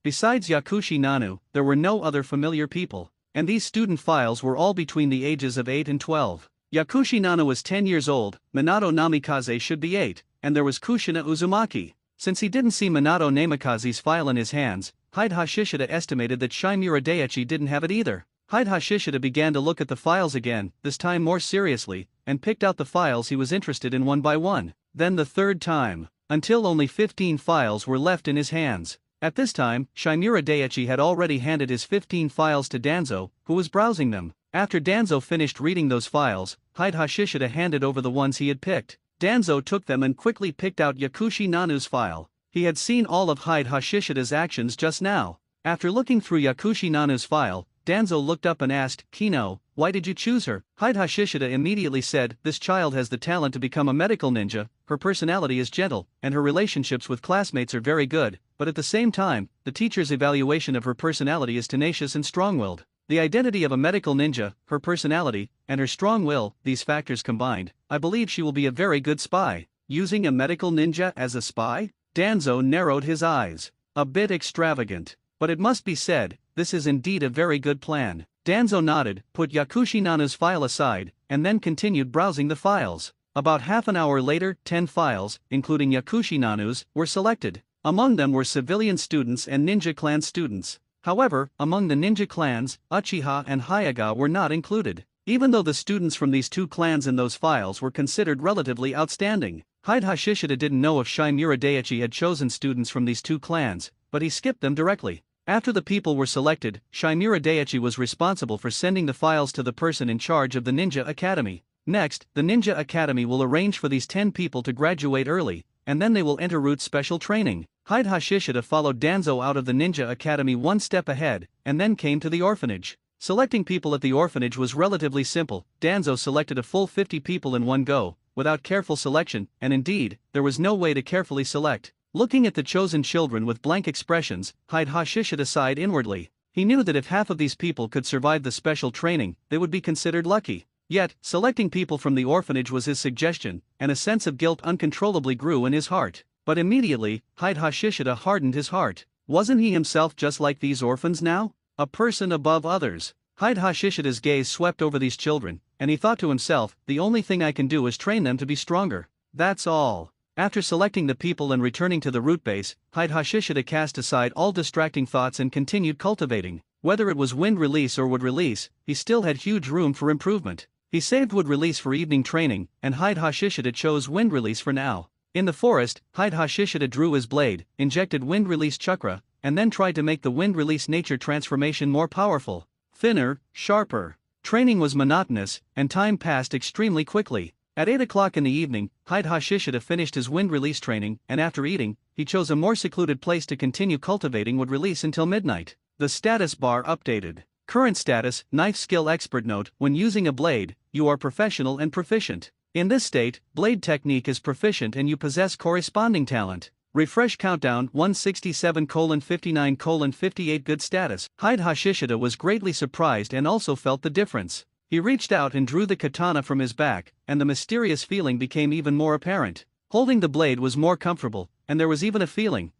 Besides Yakushi Nanu, there were no other familiar people, and these student files were all between the ages of 8 and 12. Yakushi Nanu was 10 years old, Minato Namikaze should be 8, and there was Kushina Uzumaki. Since he didn't see Minato Namikaze's file in his hands, Hide Hashishida estimated that Shimura Daiichi didn't have it either. Hide Hashishida began to look at the files again, this time more seriously, and picked out the files he was interested in one by one. Then the third time, until only 15 files were left in his hands. At this time, Shimura Daiichi had already handed his 15 files to Danzo, who was browsing them. After Danzo finished reading those files, Hide Hashishida handed over the ones he had picked. Danzo took them and quickly picked out Yakushi Nanu's file. He had seen all of Hide Hashishida's actions just now. After looking through Yakushi Nanu's file, Danzo looked up and asked, "Kino, why did you choose her?" Hide Hashishida immediately said, "This child has the talent to become a medical ninja, her personality is gentle, and her relationships with classmates are very good, but at the same time, the teacher's evaluation of her personality is tenacious and strong-willed. The identity of a medical ninja, her personality, and her strong will, these factors combined, I believe she will be a very good spy." Using a medical ninja as a spy? Danzo narrowed his eyes. A bit extravagant. But it must be said, this is indeed a very good plan. Danzo nodded, put Yakushi Nanu's file aside, and then continued browsing the files. About half an hour later, 10 files, including Yakushi Nanu's, were selected. Among them were civilian students and ninja clan students. However, among the ninja clans, Uchiha and Hyuga were not included. Even though the students from these two clans in those files were considered relatively outstanding. Hide Hashishida didn't know if Shimura Daiichi had chosen students from these two clans, but he skipped them directly. After the people were selected, Shimura Daiichi was responsible for sending the files to the person in charge of the Ninja Academy. Next, the Ninja Academy will arrange for these 10 people to graduate early, and then they will enter route special training. Hide Hashishida followed Danzo out of the Ninja Academy one step ahead, and then came to the orphanage. Selecting people at the orphanage was relatively simple. Danzo selected a full 50 people in one go, without careful selection, and indeed, there was no way to carefully select. Looking at the chosen children with blank expressions, Hide Hashishida sighed inwardly. He knew that if half of these people could survive the special training, they would be considered lucky. Yet, selecting people from the orphanage was his suggestion, and a sense of guilt uncontrollably grew in his heart. But immediately, Hide Hashishida hardened his heart. Wasn't he himself just like these orphans now? A person above others. Hide Hashishida's gaze swept over these children, and he thought to himself, the only thing I can do is train them to be stronger. That's all. After selecting the people and returning to the route base, Hide Hashishida cast aside all distracting thoughts and continued cultivating. Whether it was wind release or wood release, he still had huge room for improvement. He saved wood release for evening training, and Hide Hashishida chose wind release for now. In the forest, Hide Hashishida drew his blade, injected wind release chakra, and then tried to make the wind release nature transformation more powerful. Thinner, sharper. Training was monotonous, and time passed extremely quickly. At 8 o'clock in the evening, Hide Hashishida finished his wind release training, and after eating, he chose a more secluded place to continue cultivating wood release until midnight. The status bar updated. Current status, Knife Skill Expert. Note: when using a blade, you are professional and proficient. In this state, blade technique is proficient and you possess corresponding talent. Refresh countdown 167:59:58. Good status. Hide Hashishida was greatly surprised and also felt the difference. He reached out and drew the katana from his back, and the mysterious feeling became even more apparent. Holding the blade was more comfortable, and there was even a feeling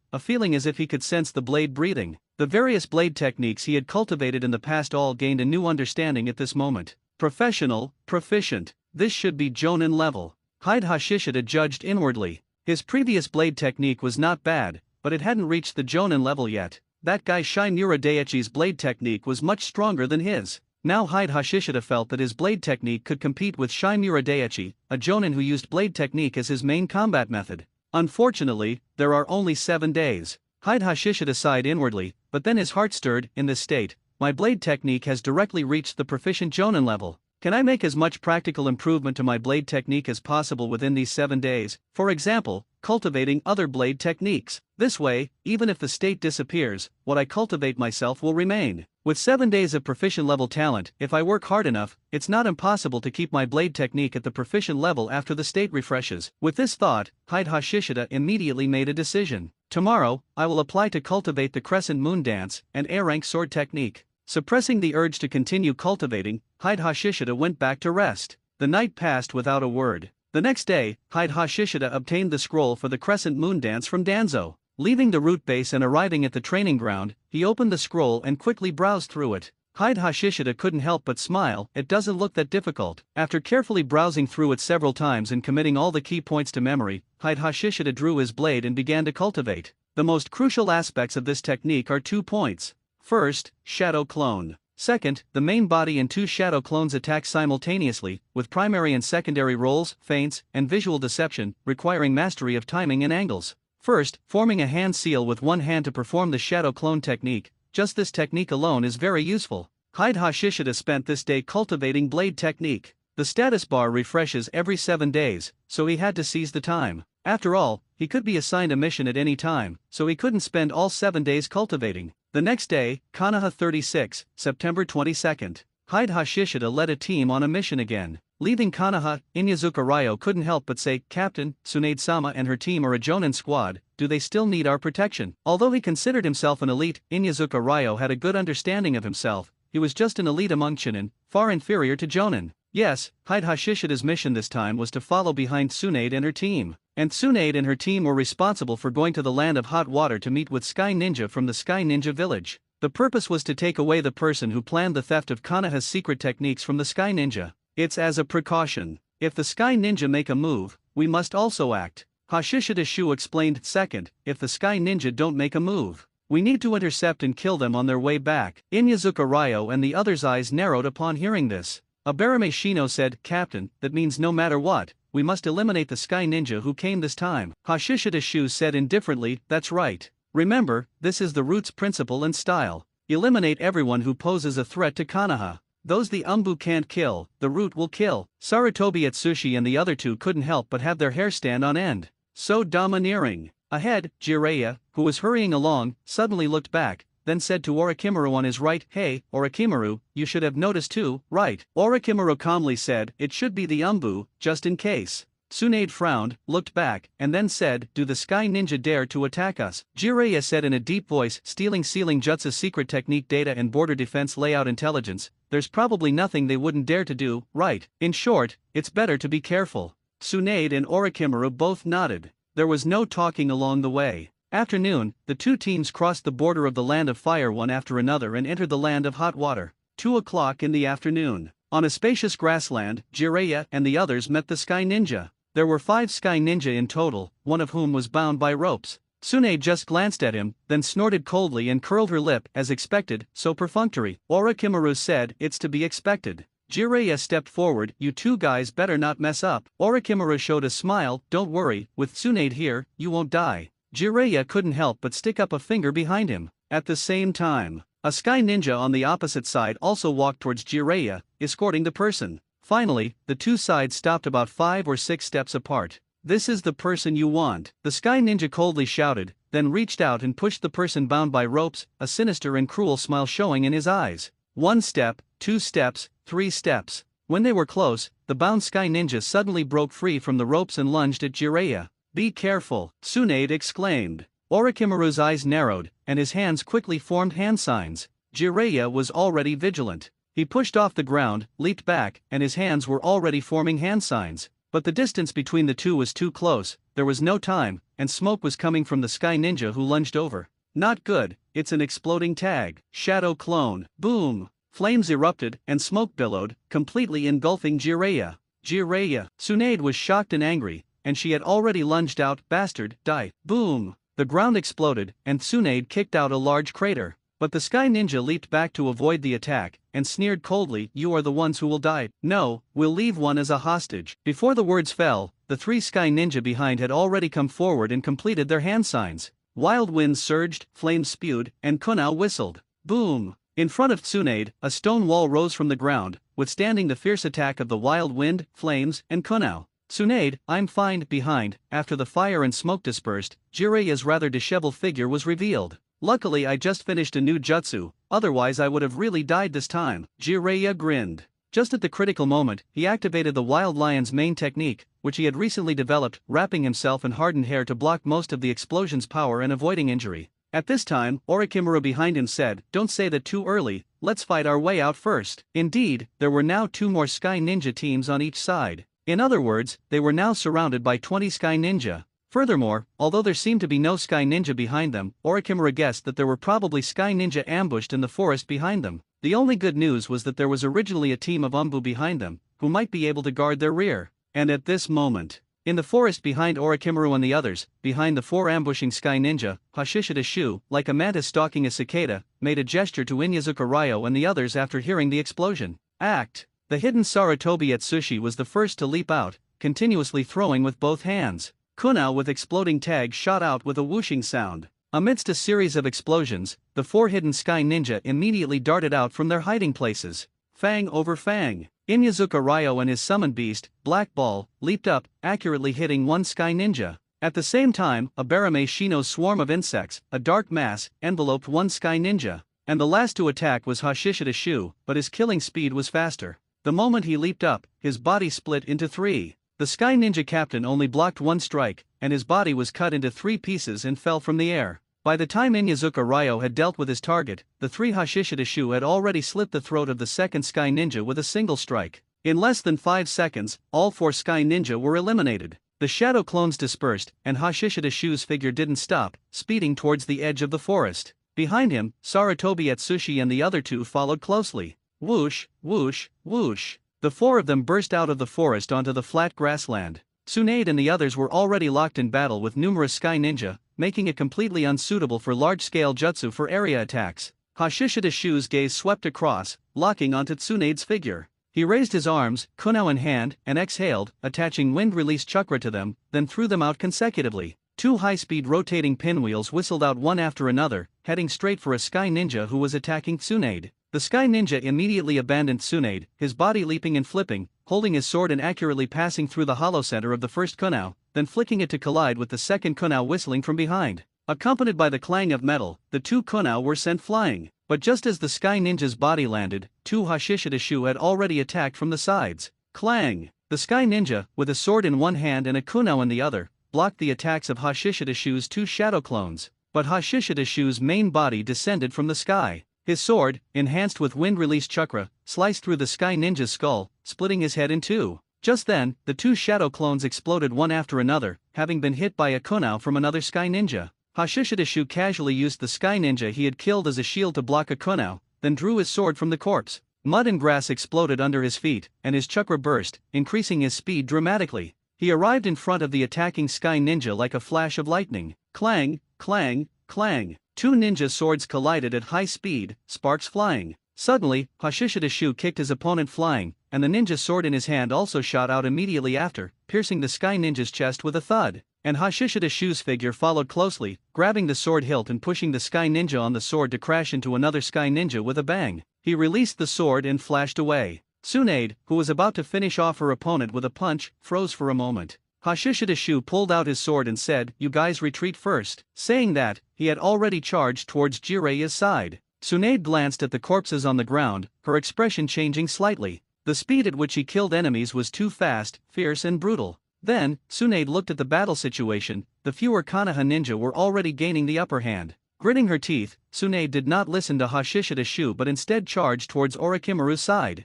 as if he could sense the blade breathing. The various blade techniques he had cultivated in the past all gained a new understanding at this moment. Professional, proficient, this should be Jonin level. Hide Hashishida judged inwardly. His previous blade technique was not bad, but it hadn't reached the Jonin level yet. That guy Shimura Daiichi's blade technique was much stronger than his. Now Hide Hashishida felt that his blade technique could compete with Shimura Daiichi, a Jonin who used blade technique as his main combat method. Unfortunately, there are only 7 days. Hide Hashishida sighed inwardly, but then his heart stirred. In this state, my blade technique has directly reached the proficient Jonin level. Can I make as much practical improvement to my blade technique as possible within these 7 days, for example, cultivating other blade techniques? This way, even if the state disappears, what I cultivate myself will remain. With 7 days of proficient level talent, if I work hard enough, it's not impossible to keep my blade technique at the proficient level after the state refreshes. With this thought, Hide Hashishida immediately made a decision. Tomorrow, I will apply to cultivate the Crescent Moon Dance and A-rank sword technique. Suppressing the urge to continue cultivating, Hide Hashishida went back to rest. The night passed without a word. The next day, Hide Hashishida obtained the scroll for the Crescent Moon Dance from Danzo. Leaving the route base and arriving at the training ground, he opened the scroll and quickly browsed through it. Hide Hashishida couldn't help but smile. It doesn't look that difficult. After carefully browsing through it several times and committing all the key points to memory, Hide Hashishida drew his blade and began to cultivate. The most crucial aspects of this technique are 2 points. First, shadow clone. Second, the main body and 2 shadow clones attack simultaneously, with primary and secondary rolls, feints, and visual deception, requiring mastery of timing and angles. First, forming a hand seal with one hand to perform the shadow clone technique. Just this technique alone is very useful. Hide Hashishida spent this day cultivating blade technique. The status bar refreshes every 7 days, so he had to seize the time. After all, he could be assigned a mission at any time, so he couldn't spend all 7 days cultivating. The next day, Konoha 36, September 22nd. Hide Hashishida led a team on a mission again. Leaving Konoha, Inyazuka Ryo couldn't help but say, "Captain, Tsunade-sama and her team are a Jonin squad. Do they still need our protection?" Although he considered himself an elite, Inyazuka Ryo had a good understanding of himself. He was just an elite among Chunin, far inferior to Jonin. Yes, Hide Hashishida's mission this time was to follow behind Tsunade and her team. And Tsunade and her team were responsible for going to the land of hot water to meet with Sky Ninja from the Sky Ninja village. The purpose was to take away the person who planned the theft of Konoha's secret techniques from the Sky Ninja. It's as a precaution. If the Sky Ninja make a move, we must also act. Hashishida Shu explained. Second, if the Sky Ninja don't make a move, we need to intercept and kill them on their way back. Inyazuka Ryo and the others' eyes narrowed upon hearing this. Abarame Shino said, "Captain, that means no matter what, we must eliminate the Sky Ninja who came this time." Hashishida Shu said indifferently, "That's right. Remember, this is the route's principle and style. Eliminate everyone who poses a threat to Konoha. Those the Umbu can't kill, the route will kill." Sarutobi Atsushi and the other 2 couldn't help but have their hair stand on end. So domineering. Ahead, Jiraiya, who was hurrying along, suddenly looked back, then said to Orochimaru on his right, "Hey, Orochimaru, you should have noticed too, right?" Orochimaru calmly said, "It should be the Umbu, just in case." Tsunade frowned, looked back, and then said, "Do the Sky Ninja dare to attack us?" Jiraiya said in a deep voice, "Stealing Sealing Jutsu's secret technique data and border defense layout intelligence, there's probably nothing they wouldn't dare to do, right? In short, it's better to be careful." Tsunade and Orochimaru both nodded. There was no talking along the way. Afternoon, the 2 teams crossed the border of the land of fire one after another and entered the land of hot water. 2 o'clock in the afternoon. On a spacious grassland, Jiraiya and the others met the Sky Ninja. There were 5 Sky Ninja in total, one of whom was bound by ropes. Tsunade just glanced at him, then snorted coldly and curled her lip, as expected, so perfunctory. Orochimaru said, "It's to be expected." Jiraiya stepped forward, "You 2 guys better not mess up." Orochimaru showed a smile, "Don't worry, with Tsunade here, you won't die." Jiraiya couldn't help but stick up a finger behind him. At the same time, a Sky Ninja on the opposite side also walked towards Jiraiya, escorting the person. Finally, the 2 sides stopped about 5 or 6 steps apart. "This is the person you want," the Sky Ninja coldly shouted, then reached out and pushed the person bound by ropes, a sinister and cruel smile showing in his eyes. 1 step, 2 steps, 3 steps. When they were close, the bound Sky Ninja suddenly broke free from the ropes and lunged at Jiraiya. "Be careful," Tsunade exclaimed. Orochimaru's eyes narrowed, and his hands quickly formed hand signs. Jiraiya was already vigilant. He pushed off the ground, leaped back, and his hands were already forming hand signs. But the distance between the 2 was too close, there was no time, and smoke was coming from the Sky Ninja who lunged over. Not good, it's an exploding tag. Shadow clone. Boom! Flames erupted, and smoke billowed, completely engulfing Jiraiya. Jiraiya! Tsunade was shocked and angry, and she had already lunged out. "Bastard, die!" Boom! The ground exploded, and Tsunade kicked out a large crater. But the Sky Ninja leaped back to avoid the attack, and sneered coldly, "You are the ones who will die." "No, we'll leave one as a hostage." Before the words fell, the 3 Sky Ninja behind had already come forward and completed their hand signs. Wild winds surged, flames spewed, and Kunao whistled. Boom! In front of Tsunade, a stone wall rose from the ground, withstanding the fierce attack of the wild wind, flames, and Kunao. Tsunade, I'm fine. Behind, after the fire and smoke dispersed, Jiraiya's rather disheveled figure was revealed. Luckily I just finished a new jutsu, otherwise I would have really died this time. Jiraiya grinned. Just at the critical moment, he activated the wild lion's main technique, which he had recently developed, wrapping himself in hardened hair to block most of the explosion's power and avoiding injury. At this time, Orochimaru behind him said, "Don't say that too early, let's fight our way out first." Indeed, there were now 2 more Sky Ninja teams on each side. In other words, they were now surrounded by 20 Sky Ninja. Furthermore, although there seemed to be no Sky Ninja behind them, Orochimaru guessed that there were probably Sky Ninja ambushed in the forest behind them. The only good news was that there was originally a team of Umbu behind them, who might be able to guard their rear. And at this moment, in the forest behind Orochimaru and the others, behind the 4 ambushing Sky Ninja, Hashishida Shu, like a mantis stalking a cicada, made a gesture to Inyazuka Ryo and the others after hearing the explosion. The hidden Sarutobi Atsushi was the first to leap out, continuously throwing with both hands. Kunao with exploding tags shot out with a whooshing sound. Amidst a series of explosions, the 4 hidden Sky Ninja immediately darted out from their hiding places. Fang over fang. Inyazuka Ryo and his summoned beast, Black Ball, leaped up, accurately hitting one Sky Ninja. At the same time, a Barame Shino's swarm of insects, a dark mass, enveloped one Sky Ninja. And the last to attack was Hashishida Shu, but his killing speed was faster. The moment he leaped up, his body split into 3. The Sky Ninja captain only blocked 1 strike, and his body was cut into 3 pieces and fell from the air. By the time Inyazuka Ryo had dealt with his target, the 3 Hashishida Shu had already slit the throat of the second Sky Ninja with a single strike. In less than 5 seconds, all 4 Sky Ninja were eliminated. The shadow clones dispersed, and Hashishida Shu's figure didn't stop, speeding towards the edge of the forest. Behind him, Sarutobi Atsushi and the other 2 followed closely. Whoosh, whoosh, whoosh. The 4 of them burst out of the forest onto the flat grassland. Tsunade and the others were already locked in battle with numerous Sky Ninja, making it completely unsuitable for large-scale jutsu for area attacks. Hashishida Shu's gaze swept across, locking onto Tsunade's figure. He raised his arms, Kunao in hand, and exhaled, attaching wind-release chakra to them, then threw them out consecutively. 2 high-speed rotating pinwheels whistled out one after another, heading straight for a Sky Ninja who was attacking Tsunade. The Sky Ninja immediately abandoned Tsunade, his body leaping and flipping, holding his sword and accurately passing through the hollow center of the first Kunao, then flicking it to collide with the second Kunao whistling from behind. Accompanied by the clang of metal, the 2 Kunao were sent flying. But just as the Sky Ninja's body landed, 2 Hashishida Shu had already attacked from the sides. Clang! The Sky Ninja, with a sword in one hand and a Kunao in the other, blocked the attacks of Hashishida Shu's 2 shadow clones. But Hashishida Shu's main body descended from the sky. His sword, enhanced with wind-release chakra, sliced through the Sky Ninja's skull, splitting his head in 2. Just then, the 2 shadow clones exploded one after another, having been hit by a Kunao from another Sky Ninja. Hashishida Shu casually used the Sky Ninja he had killed as a shield to block a Kunao, then drew his sword from the corpse. Mud and grass exploded under his feet, and his chakra burst, increasing his speed dramatically. He arrived in front of the attacking Sky Ninja like a flash of lightning. Clang, clang, clang. 2 ninja swords collided at high speed, sparks flying. Suddenly, Hashishida Shu kicked his opponent flying, and the ninja sword in his hand also shot out immediately after, piercing the Sky Ninja's chest with a thud. And Hashishida Shu's figure followed closely, grabbing the sword hilt and pushing the Sky Ninja on the sword to crash into another Sky Ninja with a bang. He released the sword and flashed away. Tsunade, who was about to finish off her opponent with a punch, froze for a moment. Hashishida Shu pulled out his sword and said, "You guys retreat first." Saying that, he had already charged towards Jiraiya's side. Tsunade glanced at the corpses on the ground, her expression changing slightly. The speed at which he killed enemies was too fast, fierce and brutal. Then, Tsunade looked at the battle situation. The fewer Konoha ninja were already gaining the upper hand. Gritting her teeth, Tsunade did not listen to Hashishida Shu but instead charged towards Orochimaru's side.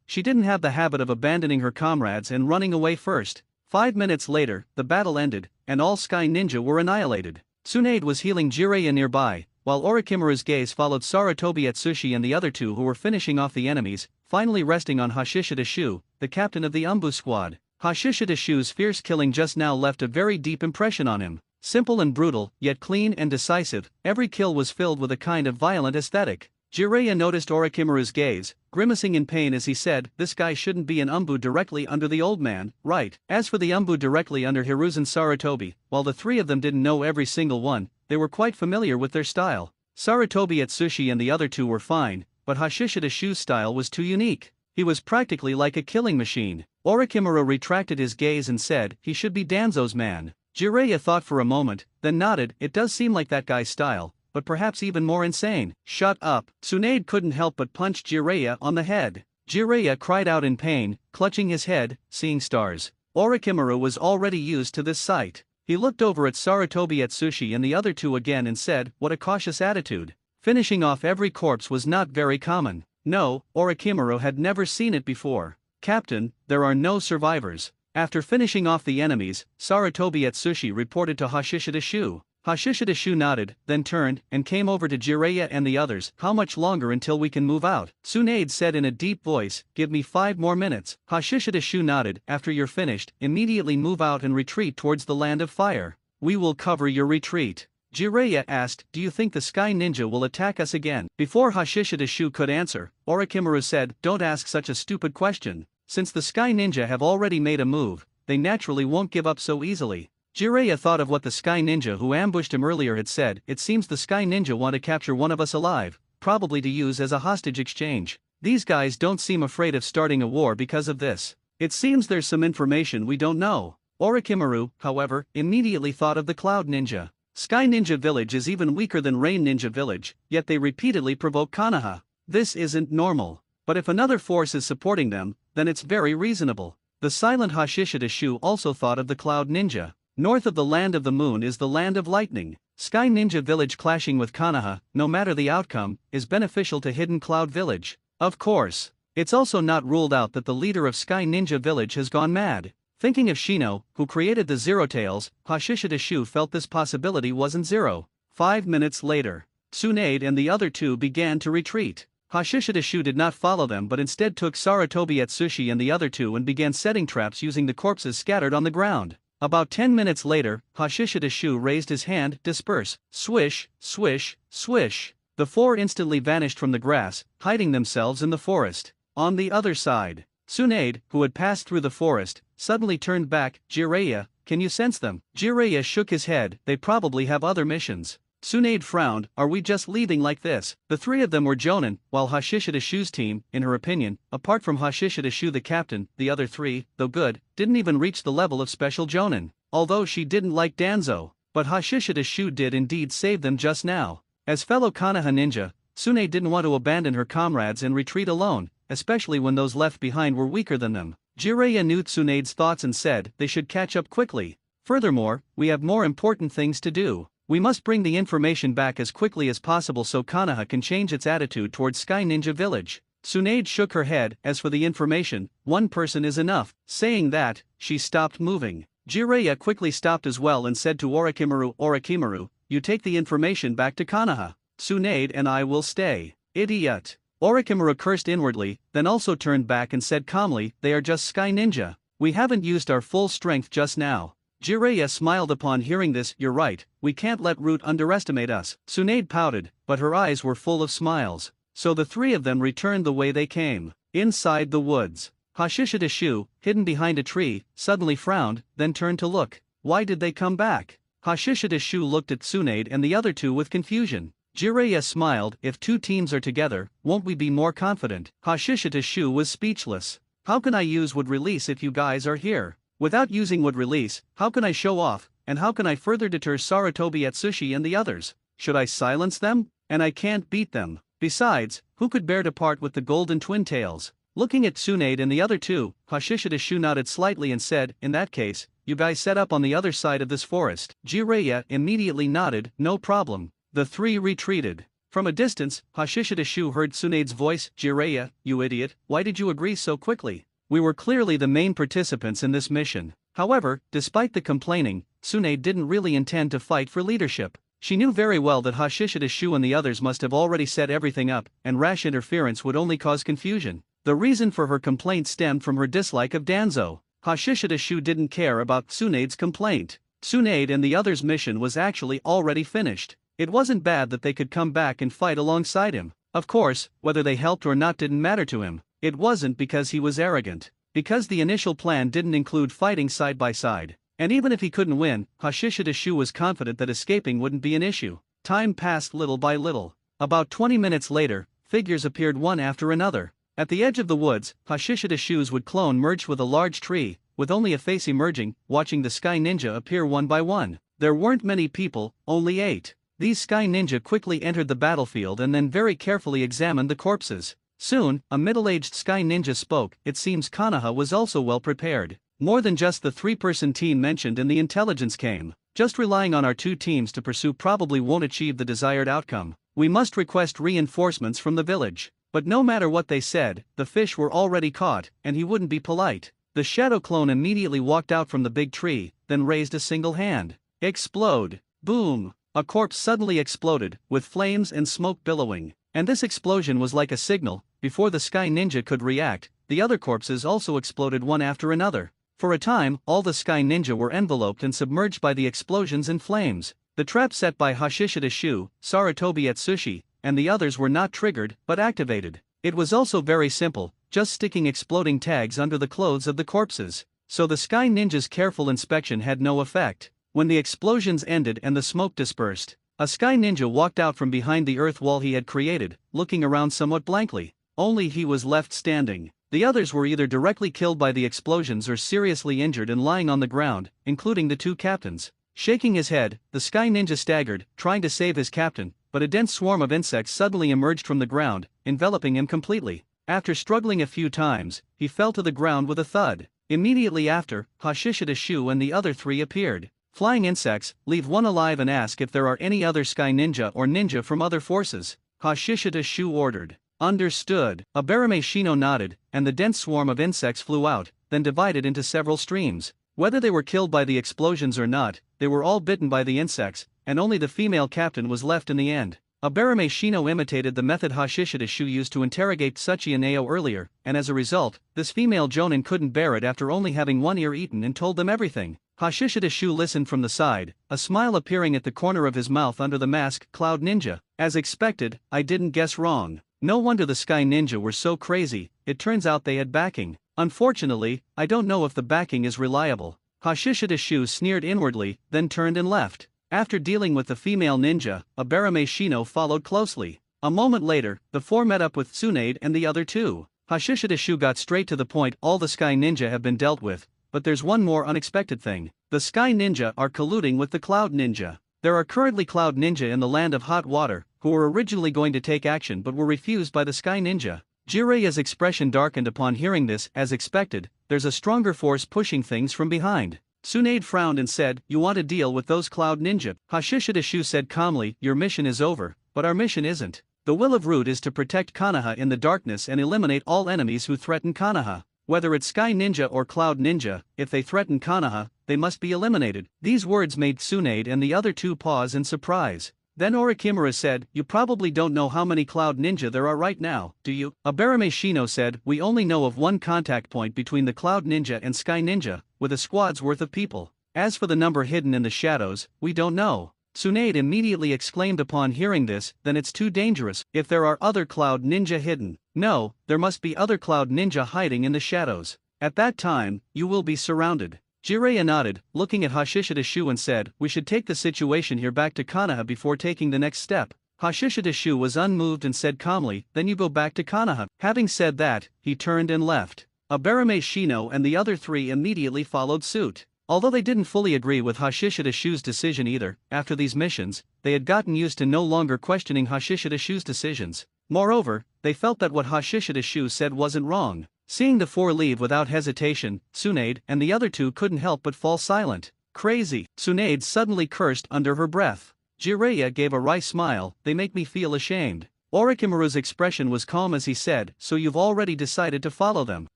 She didn't have the habit of abandoning her comrades and running away first. 5 minutes later, the battle ended, and all Sky Ninja were annihilated. Tsunade was healing Jiraiya nearby, while Orochimaru's gaze followed Sarutobi Atsushi and the other 2 who were finishing off the enemies, finally resting on Hashishida Shu, the captain of the Umbu squad. Hashishida Shu's fierce killing just now left a very deep impression on him. Simple and brutal, yet clean and decisive, every kill was filled with a kind of violent aesthetic. Jiraiya noticed Orochimaru's gaze, grimacing in pain as he said, "This guy shouldn't be an Umbu directly under the old man, right?" As for the Umbu directly under Hiruzen Sarutobi, while the three of them didn't know every single one, they were quite familiar with their style. Sarutobi Atsushi and the other two were fine, but Hashishida Shu's style was too unique. He was practically like a killing machine. Orochimaru retracted his gaze and said, "He should be Danzo's man." Jiraiya thought for a moment, then nodded, "It does seem like that guy's style, but perhaps even more insane." "Shut up." Tsunade couldn't help but punch Jiraiya on the head. Jiraiya cried out in pain, clutching his head, seeing stars. Orochimaru was already used to this sight. He looked over at Sarutobi Atsushi and the other two again and said, "What a cautious attitude." Finishing off every corpse was not very common. No, Orochimaru had never seen it before. "Captain, there are no survivors." After finishing off the enemies, Sarutobi Atsushi reported to Hashishida Shu. Hashishida Shu nodded, then turned and came over to Jiraiya and the others. "How much longer until we can move out?" Tsunade said in a deep voice, "Give me 5 more minutes." Hashishida Shu nodded, "After you're finished, immediately move out and retreat towards the land of fire. We will cover your retreat." Jiraiya asked, "Do you think the Sky Ninja will attack us again?" Before Hashishida Shu could answer, Orochimaru said, "Don't ask such a stupid question. Since the Sky Ninja have already made a move, they naturally won't give up so easily." Jiraiya thought of what the Sky Ninja who ambushed him earlier had said. "It seems the Sky Ninja want to capture one of us alive, probably to use as a hostage exchange. These guys don't seem afraid of starting a war because of this. It seems there's some information we don't know." Orochimaru, however, immediately thought of the Cloud Ninja. Sky Ninja Village is even weaker than Rain Ninja Village, yet they repeatedly provoke Konoha. This isn't normal. But if another force is supporting them, then it's very reasonable. The silent Hashishida Shu also thought of the Cloud Ninja. North of the Land of the Moon is the Land of Lightning. Sky Ninja Village clashing with Konoha, no matter the outcome, is beneficial to Hidden Cloud Village. Of course, it's also not ruled out that the leader of Sky Ninja Village has gone mad. Thinking of Shino, who created the Zero Tails, Hashishida Shu felt this possibility wasn't zero. 5 minutes later, Tsunade and the other two began to retreat. Hashishida Shu did not follow them but instead took Sarutobi Atsushi and the other two and began setting traps using the corpses scattered on the ground. About 10 minutes later, Hashishida Shu raised his hand, "Disperse." Swish, swish, swish. The four instantly vanished from the grass, hiding themselves in the forest. On the other side, Tsunade, who had passed through the forest, suddenly turned back. "Jiraiya, can you sense them?" Jiraiya shook his head, "They probably have other missions." Tsunade frowned, "Are we just leaving like this?" The three of them were Jonin, while Hashishida Shu's team, in her opinion, apart from Hashishida Shu the captain, the other three, though good, didn't even reach the level of Special Jonin. Although she didn't like Danzo, but Hashishida Shu did indeed save them just now. As fellow Konoha ninja, Tsunade didn't want to abandon her comrades and retreat alone, especially when those left behind were weaker than them. Jiraiya knew Tsunade's thoughts and said they should catch up quickly. "Furthermore, we have more important things to do. We must bring the information back as quickly as possible so Konoha can change its attitude towards Sky Ninja Village." Tsunade shook her head. "As for the information, one person is enough." Saying that, she stopped moving. Jiraiya quickly stopped as well and said to Orochimaru, "Orochimaru, you take the information back to Konoha. Tsunade and I will stay." "Idiot." Orochimaru cursed inwardly, then also turned back and said calmly, "They are just Sky Ninja. We haven't used our full strength just now." Jiraiya smiled upon hearing this. "You're right, we can't let Root underestimate us." Tsunade pouted, but her eyes were full of smiles. So the three of them returned the way they came. Inside the woods, Hashishida Shu, hidden behind a tree, suddenly frowned, then turned to look. Why did they come back? Hashishida Shu looked at Tsunade and the other two with confusion. Jiraiya smiled. "If two teams are together, won't we be more confident?" Hashishida Shu was speechless. "How can I use would release if you guys are here? Without using would release, how can I show off, and how can I further deter Sarutobi Atsushi and the others? Should I silence them? And I can't beat them. Besides, who could bear to part with the golden twin tails?" Looking at Tsunade and the other two, Hashishida Shu nodded slightly and said, "In that case, you guys set up on the other side of this forest." Jiraiya immediately nodded, "No problem." The three retreated. From a distance, Hashishida Shu heard Tsunade's voice. "Jiraiya, you idiot, why did you agree so quickly? We were clearly the main participants in this mission." However, despite the complaining, Tsunade didn't really intend to fight for leadership. She knew very well that Hashishida Shu and the others must have already set everything up, and rash interference would only cause confusion. The reason for her complaint stemmed from her dislike of Danzo. Hashishida Shu didn't care about Tsunade's complaint. Tsunade and the others' mission was actually already finished. It wasn't bad that they could come back and fight alongside him. Of course, whether they helped or not didn't matter to him. It wasn't because he was arrogant. Because the initial plan didn't include fighting side by side. And even if he couldn't win, Hashishida Shu was confident that escaping wouldn't be an issue. Time passed little by little. About 20 minutes later, figures appeared one after another. At the edge of the woods, Hashishida Shu's wood clone merged with a large tree, with only a face emerging, watching the Sky Ninja appear one by one. There weren't many people, only 8. These Sky Ninja quickly entered the battlefield and then very carefully examined the corpses. Soon, a middle-aged Sky Ninja spoke. It seems Konoha was also well prepared. More than just the 3-person team mentioned in the intelligence came. Just relying on our 2 teams to pursue probably won't achieve the desired outcome. We must request reinforcements from the village. But no matter what they said, the fish were already caught, and he wouldn't be polite. The shadow clone immediately walked out from the big tree, then raised a single hand. Explode! Boom! A corpse suddenly exploded, with flames and smoke billowing. And this explosion was like a signal. Before the Sky Ninja could react, the other corpses also exploded one after another. For a time, all the Sky Ninja were enveloped and submerged by the explosions and flames. The trap set by Hashishida Shu, Sarutobi Atsushi, and the others were not triggered, but activated. It was also very simple, just sticking exploding tags under the clothes of the corpses. So the Sky Ninja's careful inspection had no effect. When the explosions ended and the smoke dispersed, a Sky Ninja walked out from behind the earth wall he had created, looking around somewhat blankly. Only he was left standing. The others were either directly killed by the explosions or seriously injured and lying on the ground, including the 2 captains. Shaking his head, the Sky Ninja staggered, trying to save his captain, but a dense swarm of insects suddenly emerged from the ground, enveloping him completely. After struggling a few times, he fell to the ground with a thud. Immediately after, Hashishida Shu and the other 3 appeared. Flying insects, leave one alive and ask if there are any other Sky Ninja or ninja from other forces. Hashishida Shu ordered. Understood. Abarame Shino nodded, and the dense swarm of insects flew out, then divided into several streams. Whether they were killed by the explosions or not, they were all bitten by the insects, and only the female captain was left in the end. Abarame Shino imitated the method Hashishida Shu used to interrogate Tsuchi and Ao earlier, and as a result, this female jonin couldn't bear it after only having one ear eaten and told them everything. Hashishida Shu listened from the side, a smile appearing at the corner of his mouth under the mask. Cloud Ninja. As expected, I didn't guess wrong. No wonder the Sky Ninja were so crazy. It turns out they had backing. Unfortunately, I don't know if the backing is reliable. Hashishida Shu sneered inwardly, then turned and left. After dealing with the female ninja, Abarame Shino followed closely. A moment later, the 4 met up with Tsunade and the other 2. Hashishida Shu got straight to the point. All the Sky Ninja have been dealt with, but there's one more unexpected thing. The Sky Ninja are colluding with the Cloud Ninja. There are currently Cloud Ninja in the land of hot water, who were originally going to take action but were refused by the Sky Ninja. Jireya's expression darkened upon hearing this. As expected, there's a stronger force pushing things from behind. Tsunade frowned and said, you want to deal with those Cloud Ninja? Hashishida Shu said calmly, your mission is over, but our mission isn't. The will of Root is to protect Konoha in the darkness and eliminate all enemies who threaten Konoha. Whether it's Sky Ninja or Cloud Ninja, if they threaten Konoha, they must be eliminated. These words made Tsunade and the other 2 pause in surprise. Then Orikimura said, you probably don't know how many Cloud Ninja there are right now, do you? Abarame Shino said, we only know of one contact point between the Cloud Ninja and Sky Ninja, with a squad's worth of people. As for the number hidden in the shadows, we don't know. Tsunade immediately exclaimed upon hearing this, then it's too dangerous. If there are other Cloud Ninja hidden, no, there must be other Cloud Ninja hiding in the shadows. At that time, you will be surrounded. Jireya nodded, looking at Hashishida Shu and said, we should take the situation here back to Konoha before taking the next step. Hashishida Shu was unmoved and said calmly, then you go back to Konoha. Having said that, he turned and left. Abarame Shino and the other 3 immediately followed suit. Although they didn't fully agree with Hashishida Shu's decision either, after these missions, they had gotten used to no longer questioning Hashishida Shu's decisions. Moreover, they felt that what Hashishida Shu said wasn't wrong. Seeing the 4 leave without hesitation, Tsunade and the other 2 couldn't help but fall silent. Crazy. Tsunade suddenly cursed under her breath. Jireya gave a wry smile, they make me feel ashamed. Orikimaru's expression was calm as he said, so you've already decided to follow them.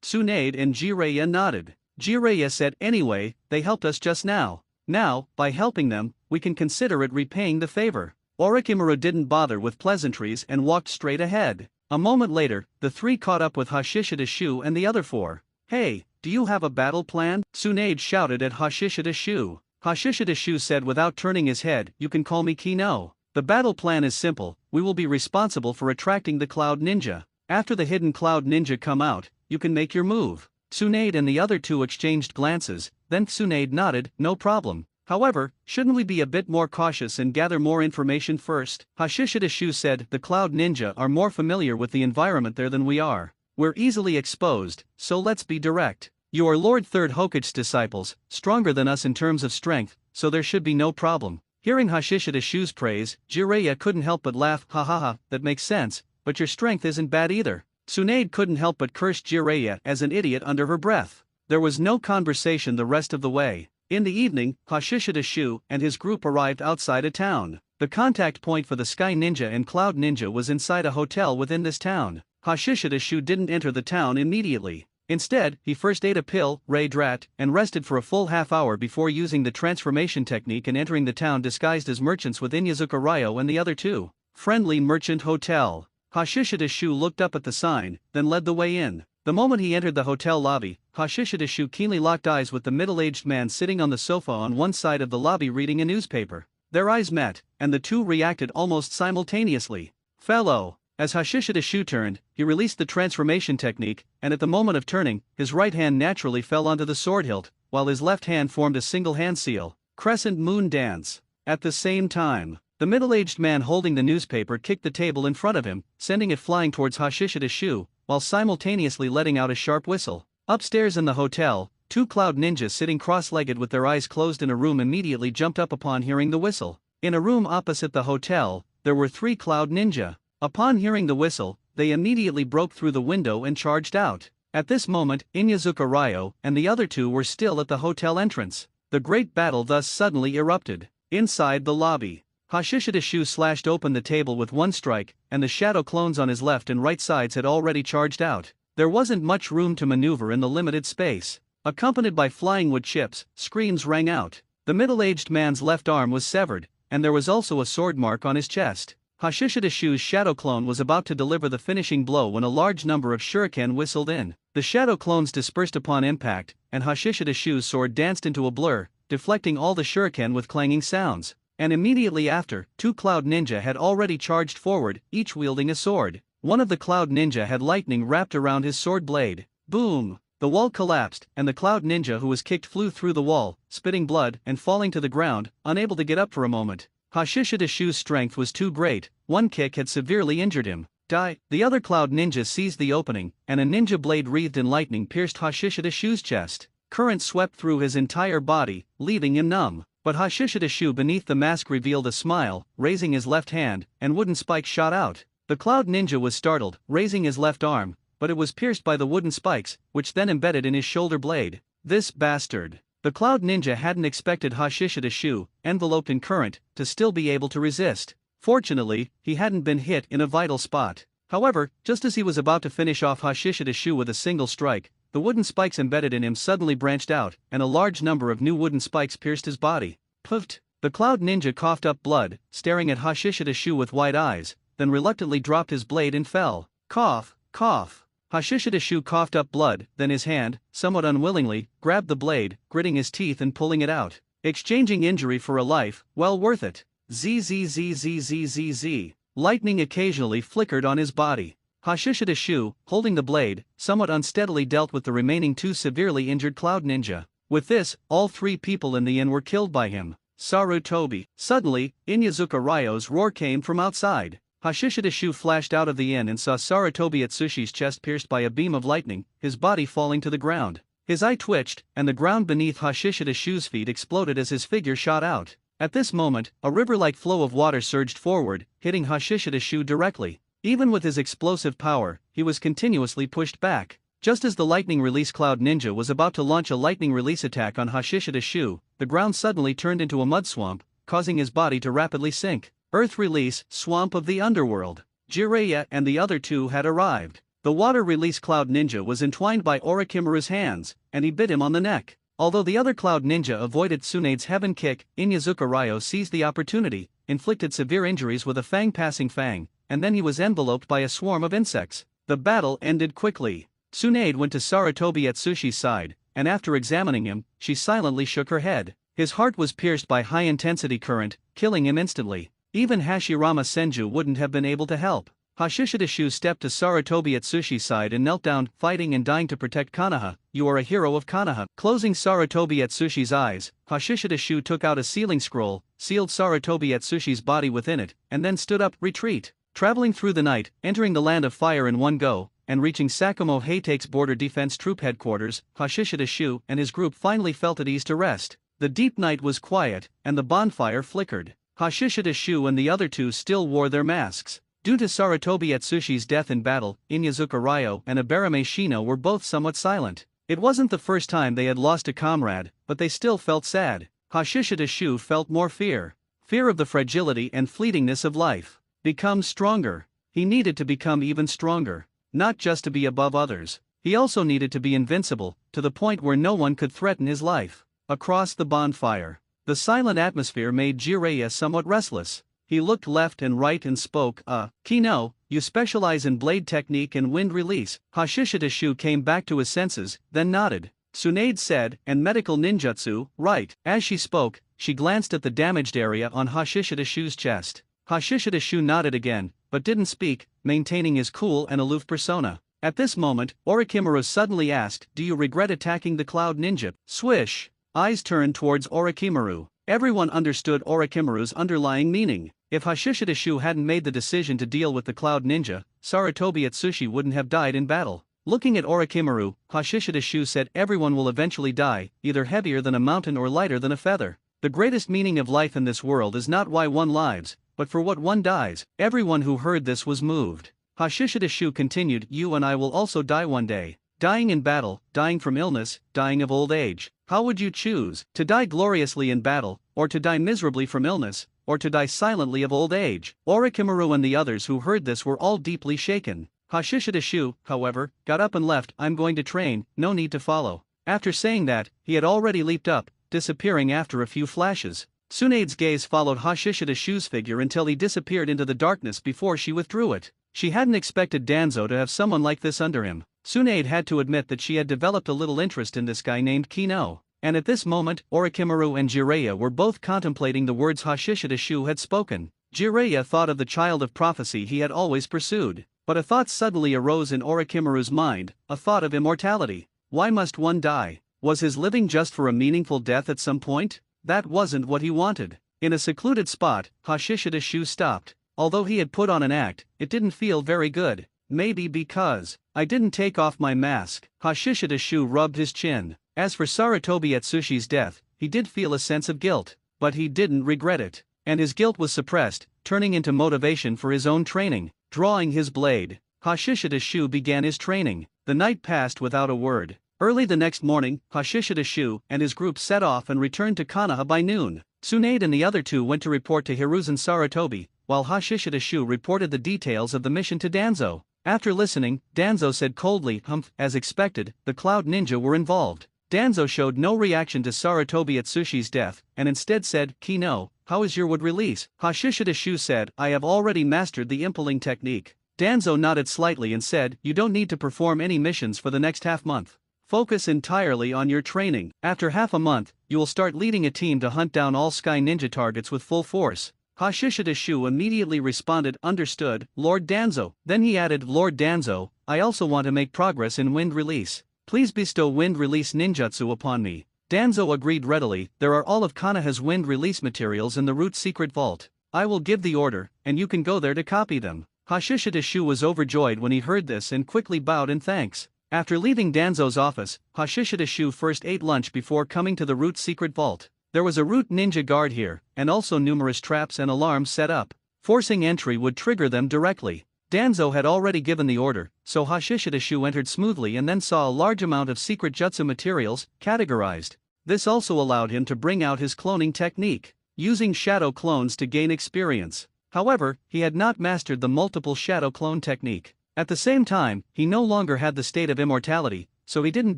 Tsunade and Jireya nodded. Jireya said, anyway, they helped us just now. Now, by helping them, we can consider it repaying the favor. Orikimaru didn't bother with pleasantries and walked straight ahead. A moment later, the 3 caught up with Hashishida Shu and the other 4. Hey, do you have a battle plan? Tsunade shouted at Hashishida Shu. Hashishida Shu said without turning his head, you can call me Kino. The battle plan is simple, we will be responsible for attracting the Cloud Ninja. After the hidden Cloud Ninja come out, you can make your move. Tsunade and the other two exchanged glances, then Tsunade nodded, no problem. However, shouldn't we be a bit more cautious and gather more information first? Hashishida said, the Cloud Ninja are more familiar with the environment there than we are. We're easily exposed, so let's be direct. You are Lord Third Hokage's disciples, stronger than us in terms of strength, so there should be no problem. Hearing Hashishida praise, Jiraiya couldn't help but laugh, ha ha ha, that makes sense, but your strength isn't bad either. Tsunade couldn't help but curse Jiraiya as an idiot under her breath. There was no conversation the rest of the way. In the evening, Hashishida and his group arrived outside a town. The contact point for the Sky Ninja and Cloud Ninja was inside a hotel within this town. Hashishida didn't enter the town immediately. Instead, he first ate a pill, Ray Drat, and rested for a full half-hour before using the transformation technique and entering the town disguised as merchants with Inyazuka Ryo and the other two. Friendly Merchant Hotel. Hashishida looked up at the sign, then led the way in. The moment he entered the hotel lobby, Hashishida keenly locked eyes with the middle-aged man sitting on the sofa on one side of the lobby reading a newspaper. Their eyes met, and the two reacted almost simultaneously. Fellow. As Hashishida turned, he released the transformation technique, and at the moment of turning, his right hand naturally fell onto the sword hilt, while his left hand formed a single hand seal. Crescent Moon Dance. At the same time, the middle-aged man holding the newspaper kicked the table in front of him, sending it flying towards Hashishida while simultaneously letting out a sharp whistle. Upstairs in the hotel, two Cloud Ninjas sitting cross-legged with their eyes closed in a room immediately jumped up upon hearing the whistle. In a room opposite the hotel, there were three Cloud Ninja. Upon hearing the whistle, they immediately broke through the window and charged out. At this moment, Inyazuka Ryo and the other two were still at the hotel entrance. The great battle thus suddenly erupted. Inside the lobby, Hashishida slashed open the table with one strike, and the shadow clones on his left and right sides had already charged out. There wasn't much room to maneuver in the limited space. Accompanied by flying wood chips, screams rang out. The middle-aged man's left arm was severed, and there was also a sword mark on his chest. Hashishida-Shu's shadow clone was about to deliver the finishing blow when a large number of shuriken whistled in. The shadow clones dispersed upon impact, and Hashishida-Shu's sword danced into a blur, deflecting all the shuriken with clanging sounds. And immediately after, two Cloud Ninja had already charged forward, each wielding a sword. One of the Cloud Ninja had lightning wrapped around his sword blade. Boom! The wall collapsed, and the Cloud Ninja who was kicked flew through the wall, spitting blood and falling to the ground, unable to get up for a moment. Hashishida-Shu's strength was too great, one kick had severely injured him. Die! The other Cloud Ninja seized the opening, and a ninja blade wreathed in lightning pierced Hashishida-Shu's chest. Current swept through his entire body, leaving him numb. But Hashishida beneath the mask revealed a smile, raising his left hand, and wooden spikes shot out. The Cloud Ninja was startled, raising his left arm, but it was pierced by the wooden spikes, which then embedded in his shoulder blade. This bastard. The Cloud Ninja hadn't expected Hashishida, enveloped in current, to still be able to resist. Fortunately, he hadn't been hit in a vital spot. However, just as he was about to finish off Hashishida with a single strike, the wooden spikes embedded in him suddenly branched out, and a large number of new wooden spikes pierced his body. Puffed! The Cloud Ninja coughed up blood, staring at Hashishida with wide eyes, then reluctantly dropped his blade and fell. Cough, cough. Hashishida coughed up blood, then his hand, somewhat unwillingly, grabbed the blade, gritting his teeth and pulling it out. Exchanging injury for a life, well worth it. Zzzzzzzzz. Lightning occasionally flickered on his body. Hashishida, holding the blade, somewhat unsteadily dealt with the remaining two severely injured Cloud Ninja. With this, all three people in the inn were killed by him. Sarutobi. Suddenly, Inyazuka Ryo's roar came from outside. Hashishida flashed out of the inn and saw Sarutobi Atsushi's chest pierced by a beam of lightning, his body falling to the ground. His eye twitched, and the ground beneath Hashishida-Shu's feet exploded as his figure shot out. At this moment, a river-like flow of water surged forward, hitting Hashishida directly. Even with his explosive power, he was continuously pushed back. Just as the lightning release Cloud Ninja was about to launch a lightning release attack on Hashishida, the ground suddenly turned into a mud swamp, causing his body to rapidly sink. Earth release, swamp of the underworld. Jiraiya and the other two had arrived. The water release Cloud Ninja was entwined by Orochimaru's hands, and he bit him on the neck. Although the other Cloud Ninja avoided Tsunade's heaven kick, Inyazuka Ryo seized the opportunity, inflicted severe injuries with a fang-passing fang, and then he was enveloped by a swarm of insects. The battle ended quickly. Tsunade went to Sarutobi Atsushi's side, and after examining him, she silently shook her head. His heart was pierced by high-intensity current, killing him instantly. Even Hashirama Senju wouldn't have been able to help. Hashishida Shu stepped to Sarutobi Atsushi's side and knelt down, fighting and dying to protect Konoha. You are a hero of Konoha. Closing Sarutobi Atsushi's eyes, Hashishida Shu took out a sealing scroll, sealed Sarutobi Atsushi's body within it, and then stood up, retreat. Traveling through the night, entering the land of fire in one go, and reaching Sakumo Heitake's border defense troop headquarters, Hashishida Shu and his group finally felt at ease to rest. The deep night was quiet, and the bonfire flickered. Hashishida Shu and the other two still wore their masks. Due to Sarutobi Atsushi's death in battle, Inyazuka Ryo and Abarame Shino were both somewhat silent. It wasn't the first time they had lost a comrade, but they still felt sad. Hashishida Shu felt more fear. Fear of the fragility and fleetingness of life. Become stronger. He needed to become even stronger. Not just to be above others. He also needed to be invincible, to the point where no one could threaten his life. Across the bonfire. The silent atmosphere made Jiraiya somewhat restless. He looked left and right and spoke, Kino, you specialize in blade technique and wind release. Hashishida Shu came back to his senses, then nodded. Tsunade said, and medical ninjutsu, right. As she spoke, she glanced at the damaged area on Hashishida Shu's chest. Hashishida Shu nodded again, but didn't speak, maintaining his cool and aloof persona. At this moment, Orochimaru suddenly asked, do you regret attacking the Cloud Ninja? Swish! Eyes turned towards Orochimaru. Everyone understood Orochimaru's underlying meaning. If Hashishida Shu hadn't made the decision to deal with the Cloud Ninja, Sarutobi Atsushi wouldn't have died in battle. Looking at Orochimaru, Hashishida Shu said everyone will eventually die, either heavier than a mountain or lighter than a feather. The greatest meaning of life in this world is not why one lives, but for what one dies. Everyone who heard this was moved. Hashishida Shu continued, you and I will also die one day. Dying in battle, dying from illness, dying of old age. How would you choose, to die gloriously in battle, or to die miserably from illness, or to die silently of old age? Orochimaru and the others who heard this were all deeply shaken. Hashishida Shu, however, got up and left. I'm going to train, no need to follow. After saying that, he had already leaped up, disappearing after a few flashes. Tsunade's gaze followed Hashishida Shu's figure until he disappeared into the darkness before she withdrew it. She hadn't expected Danzo to have someone like this under him. Tsunade had to admit that she had developed a little interest in this guy named Kino. And at this moment, Orochimaru and Jiraiya were both contemplating the words Hashishida Shu had spoken. Jiraiya thought of the child of prophecy he had always pursued. But a thought suddenly arose in Orochimaru's mind, a thought of immortality. Why must one die? Was his living just for a meaningful death at some point? That wasn't what he wanted. In a secluded spot, Hashishida Shu stopped. Although he had put on an act, it didn't feel very good. Maybe because I didn't take off my mask. Hashishida Shu rubbed his chin. As for Sarutobi Atsushi's death, he did feel a sense of guilt, but he didn't regret it. And his guilt was suppressed, turning into motivation for his own training. Drawing his blade, Hashishida Shu began his training. The night passed without a word. Early the next morning, Hashishida Shu and his group set off and returned to Konoha by noon. Tsunade and the other two went to report to Hiruzen Sarutobi, while Hashishida Shu reported the details of the mission to Danzo. After listening, Danzo said coldly, as expected, the Cloud Ninja were involved. Danzo showed no reaction to Sarutobi Atsushi's death, and instead said, Kino, how is your wood release? Hashishida Shu said, I have already mastered the impaling technique. Danzo nodded slightly and said, you don't need to perform any missions for the next half-month. Focus entirely on your training. After half a month, you will start leading a team to hunt down all Sky Ninja targets with full force. Hashishida Shu immediately responded, understood, Lord Danzo. Then he added, Lord Danzo, I also want to make progress in wind release. Please bestow wind release ninjutsu upon me. Danzo agreed readily. There are all of Konoha's wind release materials in the Root Secret Vault. I will give the order, and you can go there to copy them. Hashishida Shu was overjoyed when he heard this and quickly bowed in thanks. After leaving Danzo's office, Hashishida Shu first ate lunch before coming to the Root Secret Vault. There was a Root Ninja guard here, and also numerous traps and alarms set up. Forcing entry would trigger them directly. Danzo had already given the order, so Hashishida Shu entered smoothly and then saw a large amount of secret jutsu materials, categorized. This also allowed him to bring out his cloning technique, using shadow clones to gain experience. However, he had not mastered the multiple shadow clone technique. At the same time, he no longer had the state of immortality, so he didn't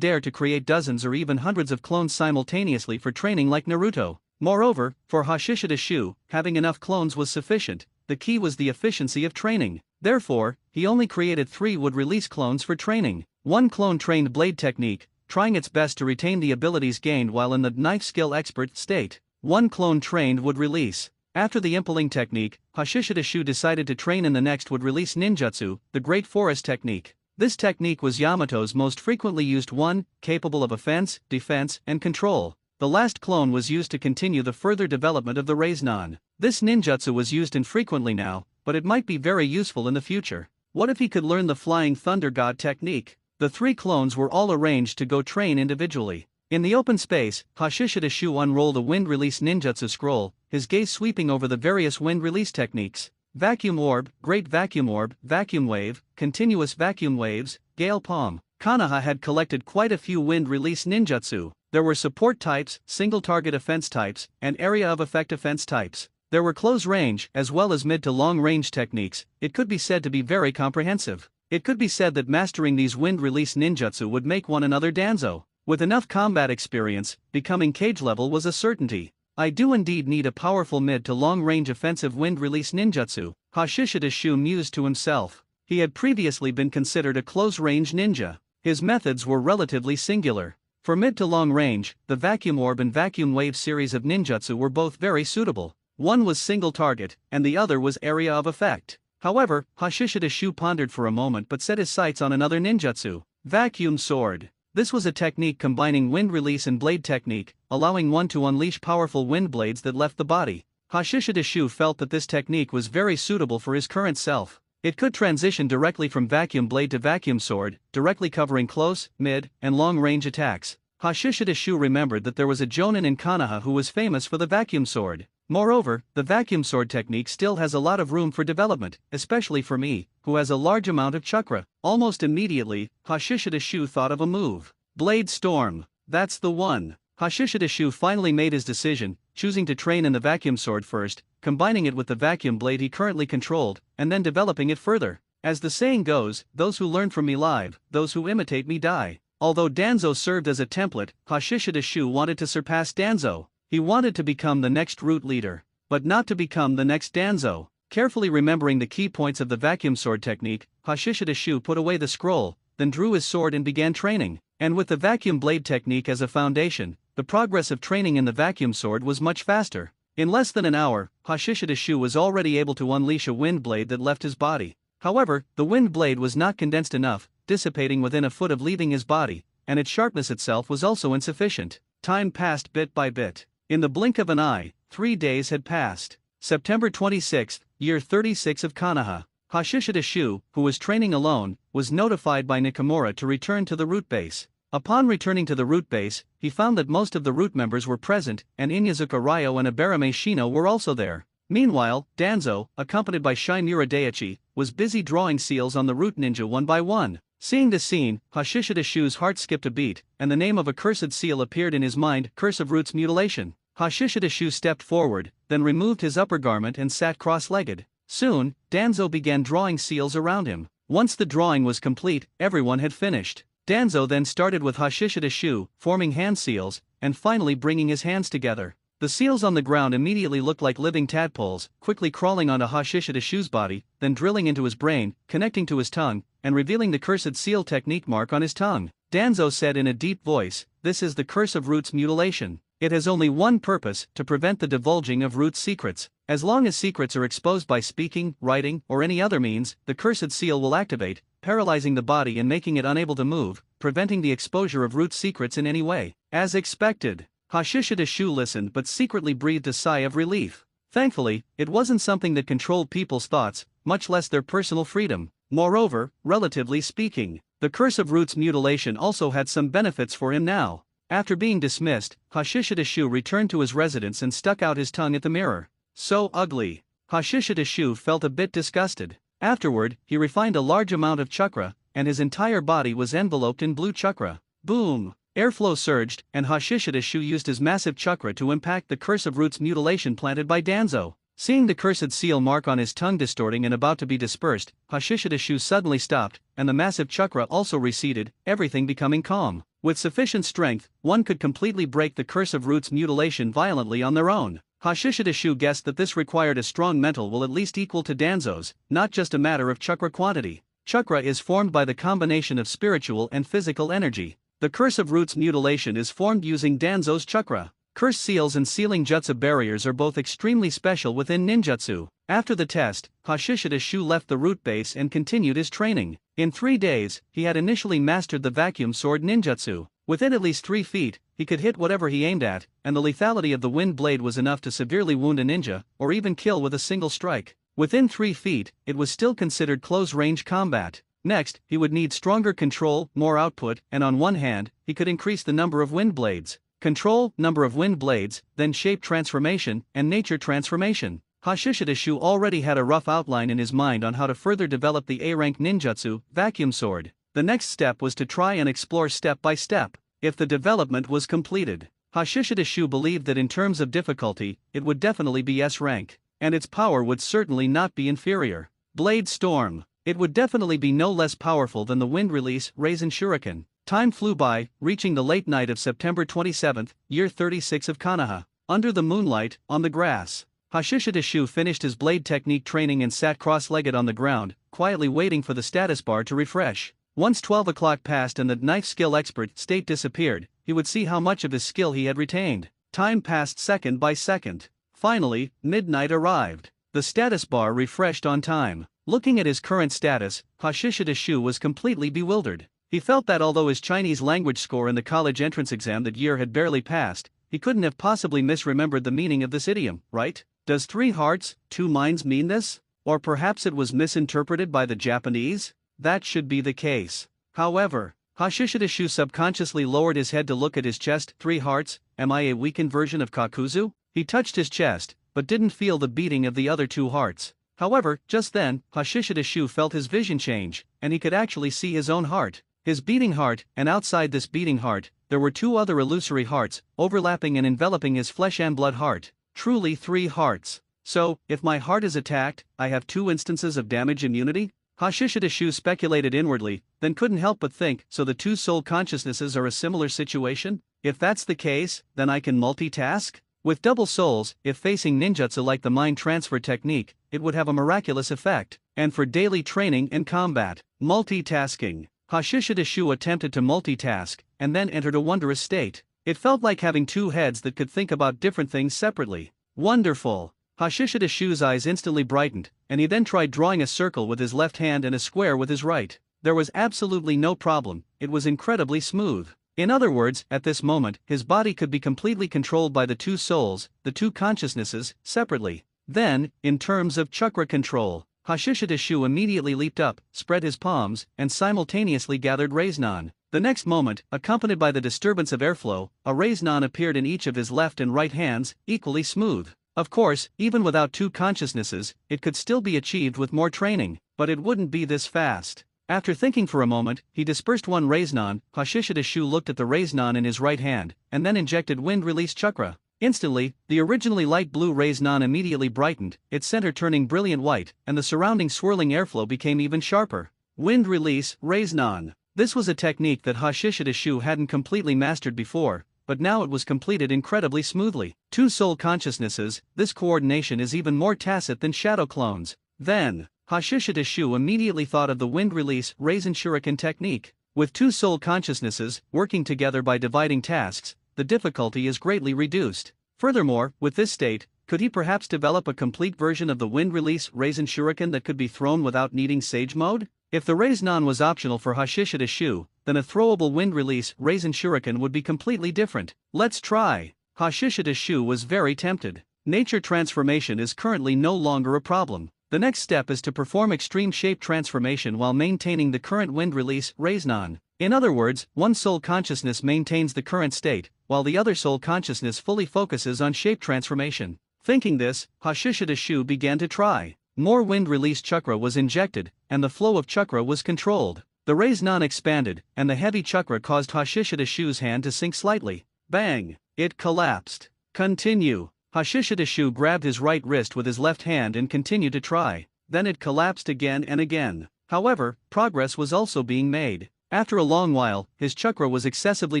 dare to create dozens or even hundreds of clones simultaneously for training like Naruto. Moreover, for Hashishida Shu, having enough clones was sufficient. The key was the efficiency of training. Therefore, he only created 3 would-release clones for training. 1 clone trained blade technique, trying its best to retain the abilities gained while in the knife skill expert state. 1 clone trained would release. After the impaling technique, Hashishida decided to train in the next would release ninjutsu, the Great Forest technique. This technique was Yamato's most frequently used one, capable of offense, defense, and control. The last clone was used to continue the further development of the Raiznan. This ninjutsu was used infrequently now, but it might be very useful in the future. What if he could learn the Flying Thunder God technique? The 3 clones were all arranged to go train individually. In the open space, Hashishida unrolled a wind release ninjutsu scroll, his gaze sweeping over the various wind release techniques. Vacuum orb, great vacuum orb, vacuum wave, continuous vacuum waves, gale palm. Konoha had collected quite a few wind release ninjutsu. There were support types, single target offense types, and area of effect offense types. There were close range as well as mid to long range techniques. It could be said to be very comprehensive. It could be said that mastering these wind release ninjutsu would make one another danzo. With enough combat experience, becoming cage level was a certainty. I do indeed need a powerful mid to long range offensive wind release ninjutsu, Hashishida mused to himself. He had previously been considered a close range ninja. His methods were relatively singular. For mid to long range, the vacuum orb and vacuum wave series of ninjutsu were both very suitable. One was single target, and the other was area of effect. However, Hashishida pondered for a moment but set his sights on another ninjutsu, vacuum sword. This was a technique combining wind release and blade technique, allowing one to unleash powerful wind blades that left the body. Hashishida felt that this technique was very suitable for his current self. It could transition directly from vacuum blade to vacuum sword, directly covering close, mid, and long-range attacks. Hashishida remembered that there was a jonin in Konoha who was famous for the vacuum sword. Moreover, the vacuum sword technique still has a lot of room for development, especially for me, who has a large amount of chakra. Almost immediately, Hashishida thought of a move. Blade Storm. That's the one. Hashishida finally made his decision, choosing to train in the vacuum sword first, combining it with the vacuum blade he currently controlled, and then developing it further. As the saying goes, those who learn from me live, those who imitate me die. Although danzo served as a template, Hashishida wanted to surpass danzo. He wanted to become the next root leader, but not to become the next danzo. Carefully remembering the key points of the vacuum sword technique, Hashishida put away the scroll, then drew his sword and began training. And with the vacuum blade technique as a foundation, the progress of training in the vacuum sword was much faster. In less than an hour, Hashishida was already able to unleash a wind blade that left his body. However, the wind blade was not condensed enough, dissipating within a foot of leaving his body, and its sharpness itself was also insufficient. Time passed bit by bit. In the blink of an eye, 3 days had passed. September 26, year 36 of Konoha. Hashishida who was training alone, was notified by Nakamura to return to the root base. Upon returning to the root base, he found that most of the root members were present, and Inyazuka Ryo and Abarame Shino were also there. Meanwhile, Danzo, accompanied by Shimura Daichi, was busy drawing seals on the root ninja one by one. Seeing this scene, Hashishida heart skipped a beat, and the name of a cursed seal appeared in his mind, Curse of Roots Mutilation. Hashishida stepped forward, then removed his upper garment and sat cross-legged. Soon, Danzo began drawing seals around him. Once the drawing was complete, everyone had finished. Danzo then started with Hashishida forming hand seals, and finally bringing his hands together. The seals on the ground immediately looked like living tadpoles, quickly crawling onto Hashishida body, then drilling into his brain, connecting to his tongue, and revealing the cursed seal technique mark on his tongue. Danzo said in a deep voice, "This is the Curse of Roots Mutilation. It has only one purpose, to prevent the divulging of Roots' secrets. As long as secrets are exposed by speaking, writing, or any other means, the cursed seal will activate, paralyzing the body and making it unable to move, preventing the exposure of Roots' secrets in any way." As expected, Hashishida listened but secretly breathed a sigh of relief. Thankfully, it wasn't something that controlled people's thoughts, much less their personal freedom. Moreover, relatively speaking, the Curse of Roots Mutilation also had some benefits for him now. After being dismissed, Hashishida returned to his residence and stuck out his tongue at the mirror. So ugly. Hashishida felt a bit disgusted. Afterward, he refined a large amount of chakra, and his entire body was enveloped in blue chakra. Boom! Airflow surged, and Hashishida used his massive chakra to impact the Curse of Roots Mutilation planted by Danzo. Seeing the cursed seal mark on his tongue distorting and about to be dispersed, Hashishida suddenly stopped, and the massive chakra also receded, everything becoming calm. With sufficient strength, one could completely break the Curse of Roots Mutilation violently on their own. Hashishida guessed that this required a strong mental will at least equal to Danzo's, not just a matter of chakra quantity. Chakra is formed by the combination of spiritual and physical energy. The Curse of Roots Mutilation is formed using Danzo's chakra. Curse seals and sealing jutsu barriers are both extremely special within ninjutsu. After the test, Hashishida Shu left the root base and continued his training. In 3 days, he had initially mastered the vacuum sword ninjutsu. Within at least 3 feet, he could hit whatever he aimed at, and the lethality of the wind blade was enough to severely wound a ninja, or even kill with a single strike. Within 3 feet, it was still considered close-range combat. Next, he would need stronger control, more output, and on one hand, he could increase the number of wind blades. Control, number of wind blades, then shape transformation, and nature transformation. Hashishida Shu already had a rough outline in his mind on how to further develop the A-rank ninjutsu, vacuum sword. The next step was to try and explore step by step. If the development was completed, Hashishida Shu believed that in terms of difficulty, it would definitely be S-rank, and its power would certainly not be inferior. Blade Storm. It would definitely be no less powerful than the wind release Raisin Shuriken. Time flew by, reaching the late night of September 27, year 36 of Konoha. Under the moonlight, on the grass, Hashishida Shu finished his blade technique training and sat cross-legged on the ground, quietly waiting for the status bar to refresh. Once 12 o'clock passed and the knife skill expert state disappeared, he would see how much of his skill he had retained. Time passed second by second. Finally, midnight arrived. The status bar refreshed on time. Looking at his current status, Hashishida Shu was completely bewildered. He felt that although his Chinese language score in the college entrance exam that year had barely passed, he couldn't have possibly misremembered the meaning of this idiom, right? Does 3 hearts, 2 minds mean this? Or perhaps it was misinterpreted by the Japanese? That should be the case. However, Hashishida Shu subconsciously lowered his head to look at his chest. 3 hearts, am I a weakened version of Kakuzu? He touched his chest, but didn't feel the beating of the other 2 hearts. However, just then, Hashishida Shu felt his vision change, and he could actually see his own heart. His beating heart, and outside this beating heart, there were 2 other illusory hearts, overlapping and enveloping his flesh and blood heart. Truly 3 hearts. So, if my heart is attacked, I have 2 instances of damage immunity? Hashishida Shu speculated inwardly, then couldn't help but think, so the 2 soul consciousnesses are a similar situation? If that's the case, then I can multitask? With double souls, if facing ninjutsu like the mind transfer technique, it would have a miraculous effect. And for daily training and combat, multitasking. Hashishida Shu attempted to multitask, and then entered a wondrous state. It felt like having 2 heads that could think about different things separately. Wonderful! Hashishida Shu's eyes instantly brightened, and he then tried drawing a circle with his left hand and a square with his right. There was absolutely no problem, it was incredibly smooth. In other words, at this moment, his body could be completely controlled by the 2 souls, the 2 consciousnesses, separately. Then, in terms of chakra control, Hashishida Shu immediately leaped up, spread his palms, and simultaneously gathered Reisnan. The next moment, accompanied by the disturbance of airflow, a Reisnan appeared in each of his left and right hands, equally smooth. Of course, even without 2 consciousnesses, it could still be achieved with more training, but it wouldn't be this fast. After thinking for a moment, he dispersed 1 Reisnan. Hashishida Shu looked at the Reisnan in his right hand, and then injected wind release chakra. Instantly, the originally light blue Reisnan immediately brightened, its center turning brilliant white, and the surrounding swirling airflow became even sharper. Wind release Reisnan. This was a technique that Hashishida Shu hadn't completely mastered before, but now it was completed incredibly smoothly. 2 soul consciousnesses, this coordination is even more tacit than shadow clones. Then, Hashishida Shu immediately thought of the wind release Raisin Shuriken technique. With 2 soul consciousnesses, working together by dividing tasks, the difficulty is greatly reduced. Furthermore, with this state, could he perhaps develop a complete version of the wind release Raisin Shuriken that could be thrown without needing Sage Mode? If the Reisnan was optional for Hashishida Shu, then a throwable wind release Raisin Shuriken would be completely different. Let's try. Hashishida Shu was very tempted. Nature transformation is currently no longer a problem. The next step is to perform extreme shape transformation while maintaining the current wind release Reisnan. In other words, 1 soul consciousness maintains the current state, while the other soul consciousness fully focuses on shape transformation. Thinking this, Hashishida Shu began to try. More wind release chakra was injected, and the flow of chakra was controlled. The Reisnan expanded, and the heavy chakra caused Hashishida Shu's hand to sink slightly. Bang! It collapsed. Continue. Hashishida Shu grabbed his right wrist with his left hand and continued to try. Then it collapsed again and again. However, progress was also being made. After a long while, his chakra was excessively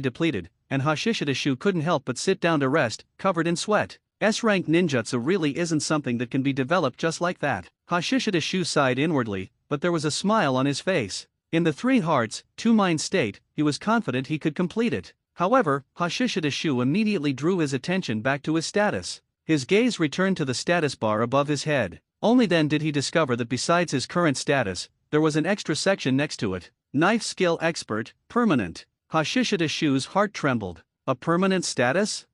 depleted, and Hashishida Shu couldn't help but sit down to rest, covered in sweat. S-rank ninjutsu really isn't something that can be developed just like that. Hashishida Shu sighed inwardly, but there was a smile on his face. In the 3 hearts, 2 mind state, he was confident he could complete it. However, Hashishida Shu immediately drew his attention back to his status. His gaze returned to the status bar above his head. Only then did he discover that besides his current status, there was an extra section next to it. Knife Skill Expert, Permanent. Hashishida Shu's heart trembled. A permanent status?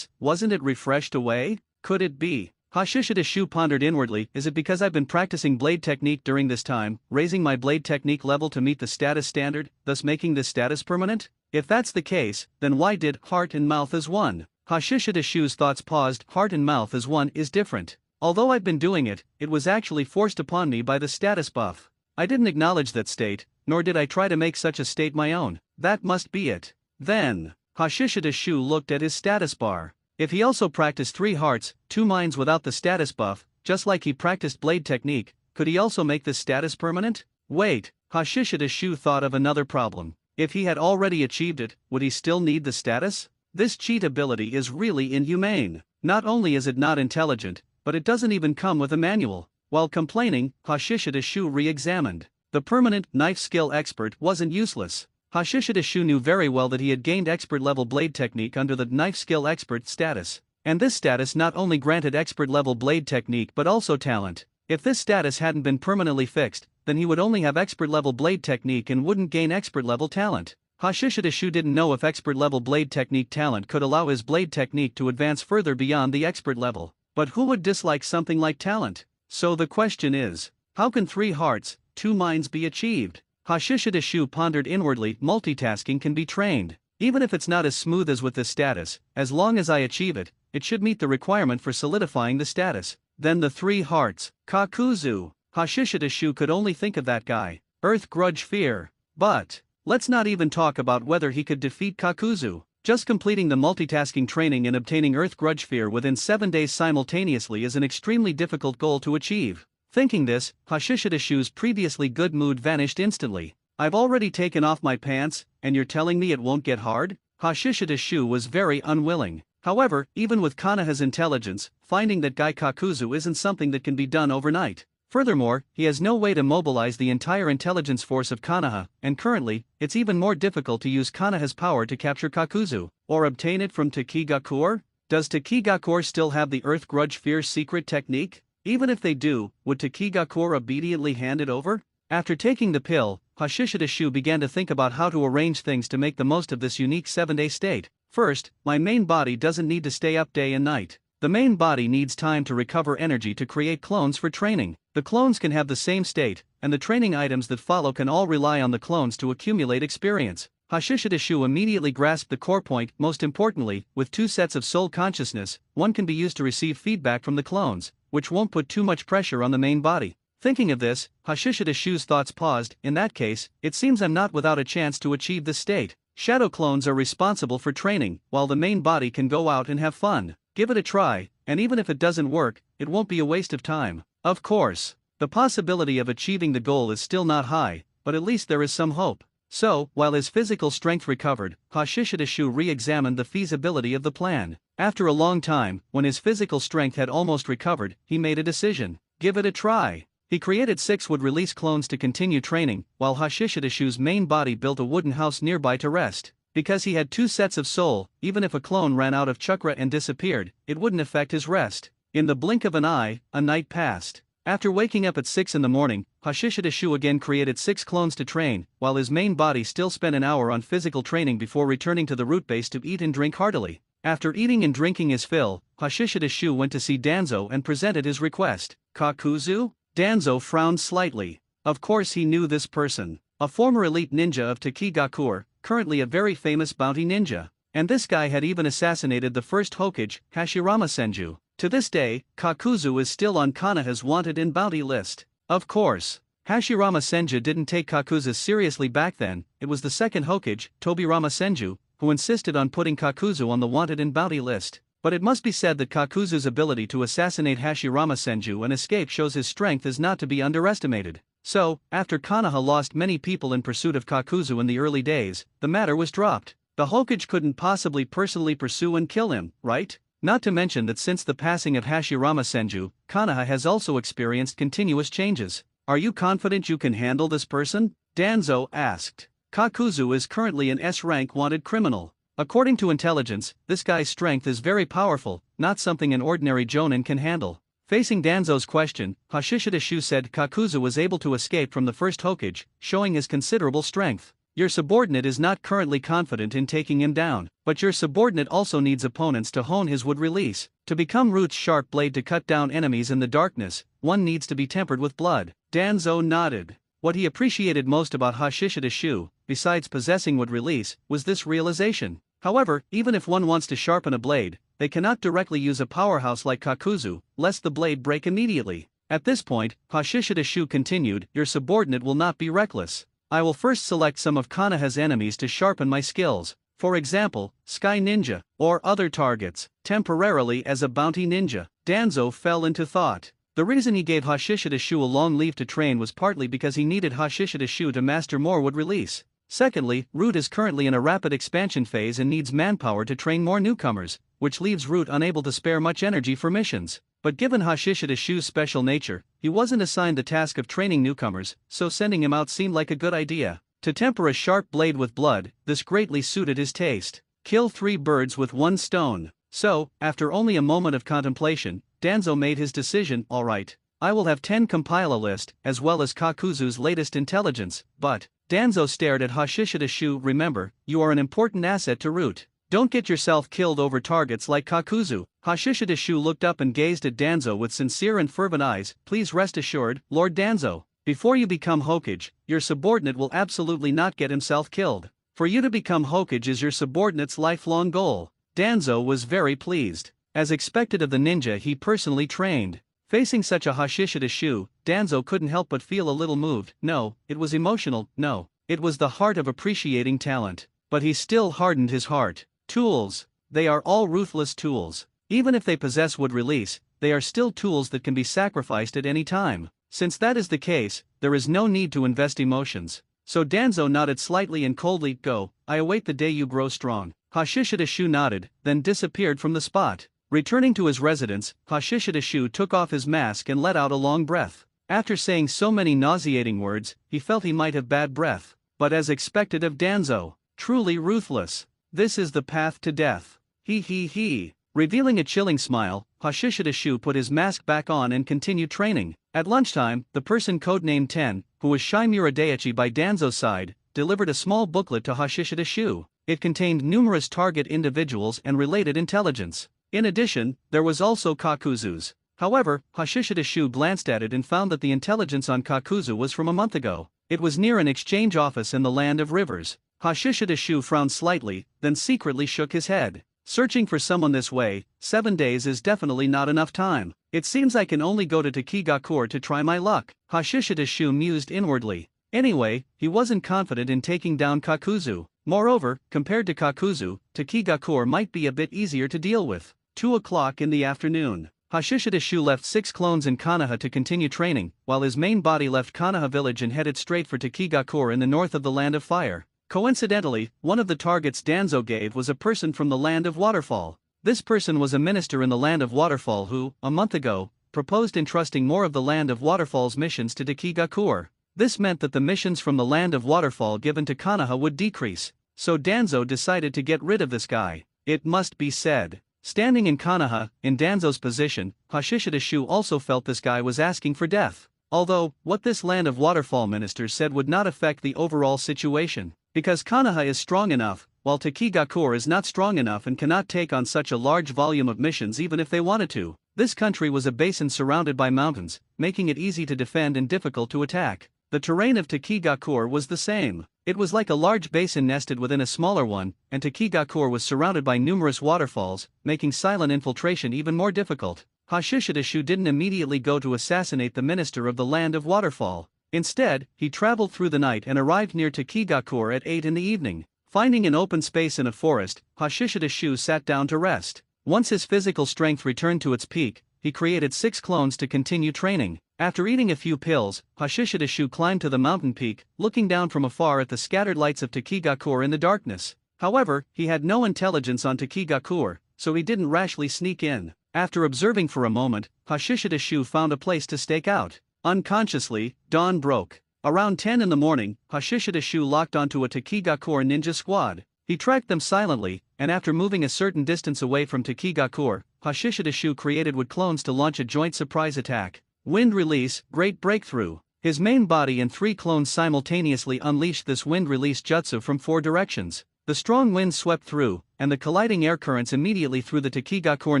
Wasn't it refreshed away? Could it be? Hashishida Shu pondered inwardly, is it because I've been practicing blade technique during this time, raising my blade technique level to meet the status standard, thus making this status permanent? If that's the case, then why did heart and mouth as one? Hashishida Shu's thoughts paused. Heart and mouth as one is different. Although I've been doing it, it was actually forced upon me by the status buff. I didn't acknowledge that state, nor did I try to make such a state my own. That must be it. Then, Hashishida Shu looked at his status bar. If he also practiced 3 hearts, 2 minds without the status buff, just like he practiced blade technique, could he also make this status permanent? Wait, Hashishida Shu thought of another problem. If he had already achieved it, would he still need the status? This cheat ability is really inhumane. Not only is it not intelligent, but it doesn't even come with a manual. While complaining, Hashishida Shu re-examined. The permanent knife skill expert wasn't useless. Hashishida Shu knew very well that he had gained expert-level blade technique under the knife skill expert status. And this status not only granted expert-level blade technique but also talent. If this status hadn't been permanently fixed, then he would only have expert-level blade technique and wouldn't gain expert-level talent. Hashishida Shu didn't know if expert-level blade technique talent could allow his blade technique to advance further beyond the expert level. But who would dislike something like talent? So the question is, how can 3 hearts, 2 minds be achieved? Hashishida Shu pondered inwardly. Multitasking can be trained. Even if it's not as smooth as with this status, as long as I achieve it, it should meet the requirement for solidifying the status. Then the 3 hearts, Kakuzu. Hashishida Shu could only think of that guy. Earth Grudge Fear. But let's not even talk about whether he could defeat Kakuzu. Just completing the multitasking training and obtaining Earth Grudge Fear within 7 days simultaneously is an extremely difficult goal to achieve. Thinking this, Hashishida Shu's previously good mood vanished instantly. I've already taken off my pants, and you're telling me it won't get hard? Hashishida Shu was very unwilling. However, even with Konoha's intelligence, finding that Guy Kakuzu isn't something that can be done overnight. Furthermore, he has no way to mobilize the entire intelligence force of Konoha, and currently, it's even more difficult to use Konoha's power to capture Kakuzu, or obtain it from Takigakur? Does Takigakur still have the Earth Grudge Fear secret technique? Even if they do, would Takigakur obediently hand it over? After taking the pill, Hashishida Shu began to think about how to arrange things to make the most of this unique 7-day state. First, my main body doesn't need to stay up day and night. The main body needs time to recover energy to create clones for training. The clones can have the same state, and the training items that follow can all rely on the clones to accumulate experience. Hashishida Shu immediately grasped the core point. Most importantly, with 2 sets of soul consciousness, one can be used to receive feedback from the clones, which won't put too much pressure on the main body. Thinking of this, Hashishida Shu's thoughts paused. In that case, it seems I'm not without a chance to achieve this state. Shadow clones are responsible for training, while the main body can go out and have fun. Give it a try, and even if it doesn't work, it won't be a waste of time. Of course, the possibility of achieving the goal is still not high, but at least there is some hope. So, while his physical strength recovered, Hashishida Shu re-examined the feasibility of the plan. After a long time, when his physical strength had almost recovered, he made a decision. Give it a try. He created 6 would-release clones to continue training, while Hashishida Shu's main body built a wooden house nearby to rest. Because he had 2 sets of soul, even if a clone ran out of chakra and disappeared, it wouldn't affect his rest. In the blink of an eye, a night passed. After waking up at 6 in the morning, Hashishida Shu again created 6 clones to train, while his main body still spent an hour on physical training before returning to the root base to eat and drink heartily. After eating and drinking his fill, Hashishida Shu went to see Danzo and presented his request. Kakuzu? Danzo frowned slightly. Of course he knew this person. A former elite ninja of Takigakur, currently a very famous bounty ninja. And this guy had even assassinated the first Hokage, Hashirama Senju. To this day, Kakuzu is still on Konoha's wanted and bounty list. Of course, Hashirama Senju didn't take Kakuzu seriously back then. It was the second Hokage, Tobirama Senju, who insisted on putting Kakuzu on the wanted and bounty list. But it must be said that Kakuzu's ability to assassinate Hashirama Senju and escape shows his strength is not to be underestimated. So, after Konoha lost many people in pursuit of Kakuzu in the early days, the matter was dropped. The Hokage couldn't possibly personally pursue and kill him, right? Not to mention that since the passing of Hashirama Senju, Konoha has also experienced continuous changes. Are you confident you can handle this person? Danzo asked. Kakuzu is currently an S-rank wanted criminal. According to intelligence, this guy's strength is very powerful, not something an ordinary jonin can handle. Facing Danzo's question, Hashishida Shu said Kakuzu was able to escape from the first Hokage, showing his considerable strength. Your subordinate is not currently confident in taking him down, but your subordinate also needs opponents to hone his wood release. To become Root's sharp blade to cut down enemies in the darkness, one needs to be tempered with blood. Danzo nodded. What he appreciated most about Hashishida Shu, besides possessing wood release, was this realization. However, even if one wants to sharpen a blade, they cannot directly use a powerhouse like Kakuzu, lest the blade break immediately. At this point, Hashishida Shu continued, your subordinate will not be reckless. I will first select some of Konoha's enemies to sharpen my skills, for example, Sky Ninja, or other targets, temporarily as a bounty ninja. Danzo fell into thought. The reason he gave Hashishida Shu a long leave to train was partly because he needed Hashishida Shu to master more wood release. Secondly, Root is currently in a rapid expansion phase and needs manpower to train more newcomers, which leaves Root unable to spare much energy for missions. But given Hashishida Shu's special nature, he wasn't assigned the task of training newcomers, so sending him out seemed like a good idea. To temper a sharp blade with blood, this greatly suited his taste. Kill 3 birds with 1 stone. So, after only a moment of contemplation, Danzo made his decision. Alright, I will have 10 compile a list, as well as Kakuzu's latest intelligence, but... Danzo stared at Hashishida Shu. Remember, you are an important asset to Root. Don't get yourself killed over targets like Kakuzu. Hashishida Shu looked up and gazed at Danzo with sincere and fervent eyes. Please rest assured, Lord Danzo, before you become Hokage, your subordinate will absolutely not get himself killed. For you to become Hokage is your subordinate's lifelong goal. Danzo was very pleased. As expected of the ninja he personally trained. Facing such a Hashishida Shu, Danzo couldn't help but feel a little moved. No, it was emotional, no, it was the heart of appreciating talent. But he still hardened his heart. Tools. They are all ruthless tools. Even if they possess wood release, they are still tools that can be sacrificed at any time. Since that is the case, there is no need to invest emotions. So Danzo nodded slightly and coldly. Go, I await the day you grow strong. Hashishida Shu nodded, then disappeared from the spot. Returning to his residence, Hashishida Shu took off his mask and let out a long breath. After saying so many nauseating words, he felt he might have bad breath. But as expected of Danzo, truly ruthless. This is the path to death. He. Revealing a chilling smile, Hashishida Shu put his mask back on and continued training. At lunchtime, the person codenamed Ten, who was Shimura Daiichi by Danzo's side, delivered a small booklet to Hashishida Shu. It contained numerous target individuals and related intelligence. In addition, there was also Kakuzu's. However, Hashishida Shu glanced at it and found that the intelligence on Kakuzu was from a month ago. It was near an exchange office in the Land of Rivers. Hashishida Shu frowned slightly, then secretly shook his head. Searching for someone this way, 7 days is definitely not enough time. It seems I can only go to Takigakure to try my luck. Hashishida Shu mused inwardly. Anyway, he wasn't confident in taking down Kakuzu. Moreover, compared to Kakuzu, Takigakure might be a bit easier to deal with. 2 o'clock in the afternoon. Hashishida Shu left 6 clones in Konoha to continue training, while his main body left Konoha village and headed straight for Takigakure in the north of the Land of Fire. Coincidentally, one of the targets Danzo gave was a person from the Land of Waterfall. This person was a minister in the Land of Waterfall who, a month ago, proposed entrusting more of the Land of Waterfall's missions to Takigakure. This meant that the missions from the Land of Waterfall given to Konoha would decrease, so Danzo decided to get rid of this guy. It must be said. Standing in Konoha, in Danzo's position, Hashishida Shu also felt this guy was asking for death. Although, what this Land of Waterfall minister said would not affect the overall situation. Because Konoha is strong enough, while Takigakure is not strong enough and cannot take on such a large volume of missions even if they wanted to. This country was a basin surrounded by mountains, making it easy to defend and difficult to attack. The terrain of Takigakure was the same. It was like a large basin nested within a smaller one, and Takigakure was surrounded by numerous waterfalls, making silent infiltration even more difficult. Hashishida Shu didn't immediately go to assassinate the minister of the Land of Waterfall. Instead, he traveled through the night and arrived near Takigakure at 8 in the evening. Finding an open space in a forest, Hashishida Shu sat down to rest. Once his physical strength returned to its peak, he created 6 clones to continue training. After eating a few pills, Hashishida Shu climbed to the mountain peak, looking down from afar at the scattered lights of Takigakure in the darkness. However, he had no intelligence on Takigakure, so he didn't rashly sneak in. After observing for a moment, Hashishida Shu found a place to stake out. Unconsciously, dawn broke. Around 10 in the morning, Hashishida Shu locked onto a Takigakure ninja squad. He tracked them silently, and after moving a certain distance away from Takigakure, Hashishidashu created wood clones to launch a joint surprise attack. Wind release, great breakthrough. His main body and 3 clones simultaneously unleashed this wind release jutsu from 4 directions. The strong wind swept through, and the colliding air currents immediately threw the Takigakure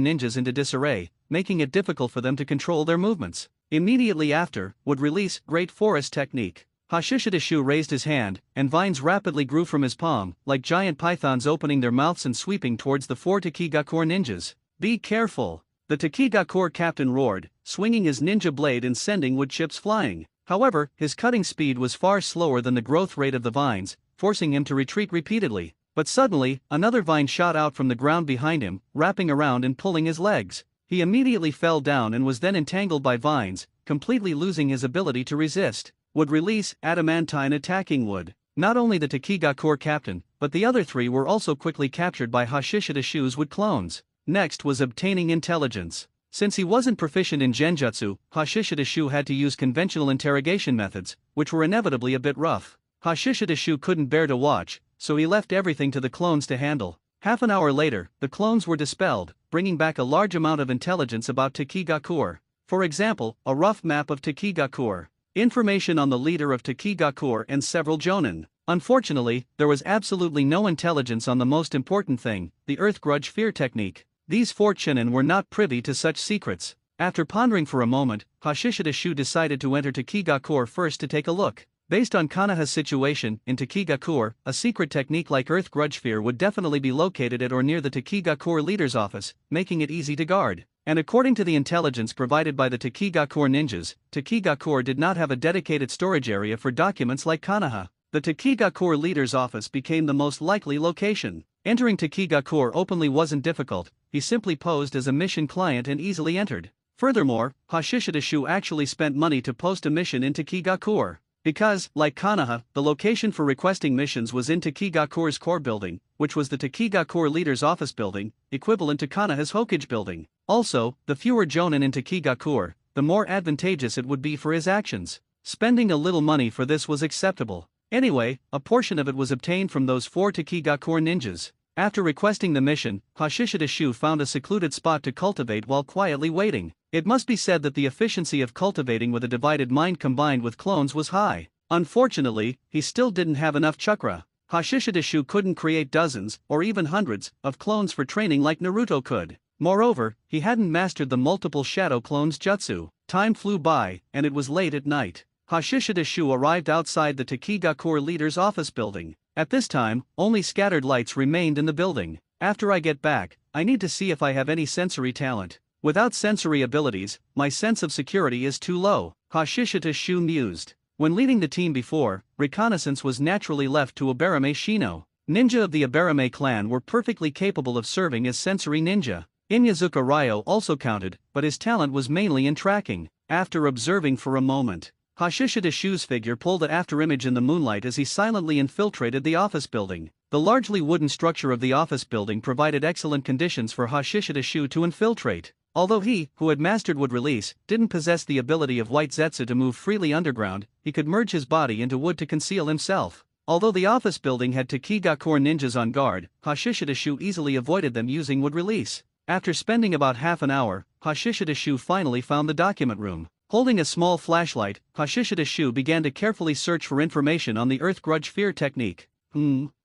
ninjas into disarray, making it difficult for them to control their movements. Immediately after, would release great forest technique. Hashishidashu raised his hand, and vines rapidly grew from his palm, like giant pythons opening their mouths and sweeping towards the 4 Takigakure ninjas. Be careful! The Takigakure captain roared, swinging his ninja blade and sending wood chips flying. However, his cutting speed was far slower than the growth rate of the vines, forcing him to retreat repeatedly. But suddenly, another vine shot out from the ground behind him, wrapping around and pulling his legs. He immediately fell down and was then entangled by vines, completely losing his ability to resist. Would release adamantine attacking wood. Not only the Takigakure captain, but the other 3 were also quickly captured by Hashishidashu's wood clones. Next was obtaining intelligence. Since he wasn't proficient in genjutsu, Hashishidashu had to use conventional interrogation methods, which were inevitably a bit rough. Hashishidashu couldn't bear to watch, so he left everything to the clones to handle. Half an hour later, the clones were dispelled, bringing back a large amount of intelligence about Takigakure. For example, a rough map of Takigakure. Information on the leader of Takigakure and several jonin. Unfortunately, there was absolutely no intelligence on the most important thing, the Earth Grudge Fear technique. These 4 Chunin were not privy to such secrets. After pondering for a moment, Hashishidashu decided to enter Takigakure first to take a look. Based on Kanaha's situation in Takigakure, a secret technique like Earth Grudge Fear would definitely be located at or near the Takigakure leader's office, making it easy to guard. And according to the intelligence provided by the Takigakure ninjas, Takigakure did not have a dedicated storage area for documents like Kanaha. The Takigakure leader's office became the most likely location. Entering Takigakure openly wasn't difficult, he simply posed as a mission client and easily entered. Furthermore, Hashishidashu actually spent money to post a mission in Takigakure. Because, like Kanaha, the location for requesting missions was in Takigakure's core building, which was the Takigakure leader's office building, equivalent to Kanaha's Hokage building. Also, the fewer jonin in Takigakure, the more advantageous it would be for his actions. Spending a little money for this was acceptable. Anyway, a portion of it was obtained from those 4 Takigakure ninjas. After requesting the mission, Hashishidashu found a secluded spot to cultivate while quietly waiting. It must be said that the efficiency of cultivating with a divided mind combined with clones was high. Unfortunately, he still didn't have enough chakra. Hashishidashu couldn't create dozens, or even hundreds, of clones for training like Naruto could. Moreover, he hadn't mastered the multiple shadow clones jutsu. Time flew by, and it was late at night. Hashishidashu arrived outside the Takigakure leader's office building. At this time, only scattered lights remained in the building. After I get back, I need to see if I have any sensory talent. Without sensory abilities, my sense of security is too low, Hashishidashu mused. When leading the team before, reconnaissance was naturally left to Abarame Shino. Ninja of the Abarame clan were perfectly capable of serving as sensory ninja. Inyazuka Ryo also counted, but his talent was mainly in tracking. After observing for a moment, Hashishidashu's figure pulled an afterimage in the moonlight as he silently infiltrated the office building. The largely wooden structure of the office building provided excellent conditions for Hashishidashu to infiltrate. Although he, who had mastered wood release, didn't possess the ability of White Zetsu to move freely underground, he could merge his body into wood to conceal himself. Although the office building had Takigakure ninjas on guard, Hashishidashu easily avoided them using wood release. After spending about half an hour, Hashishidashu finally found the document room. Holding a small flashlight, Hashishidashu began to carefully search for information on the Earth Grudge Fear technique.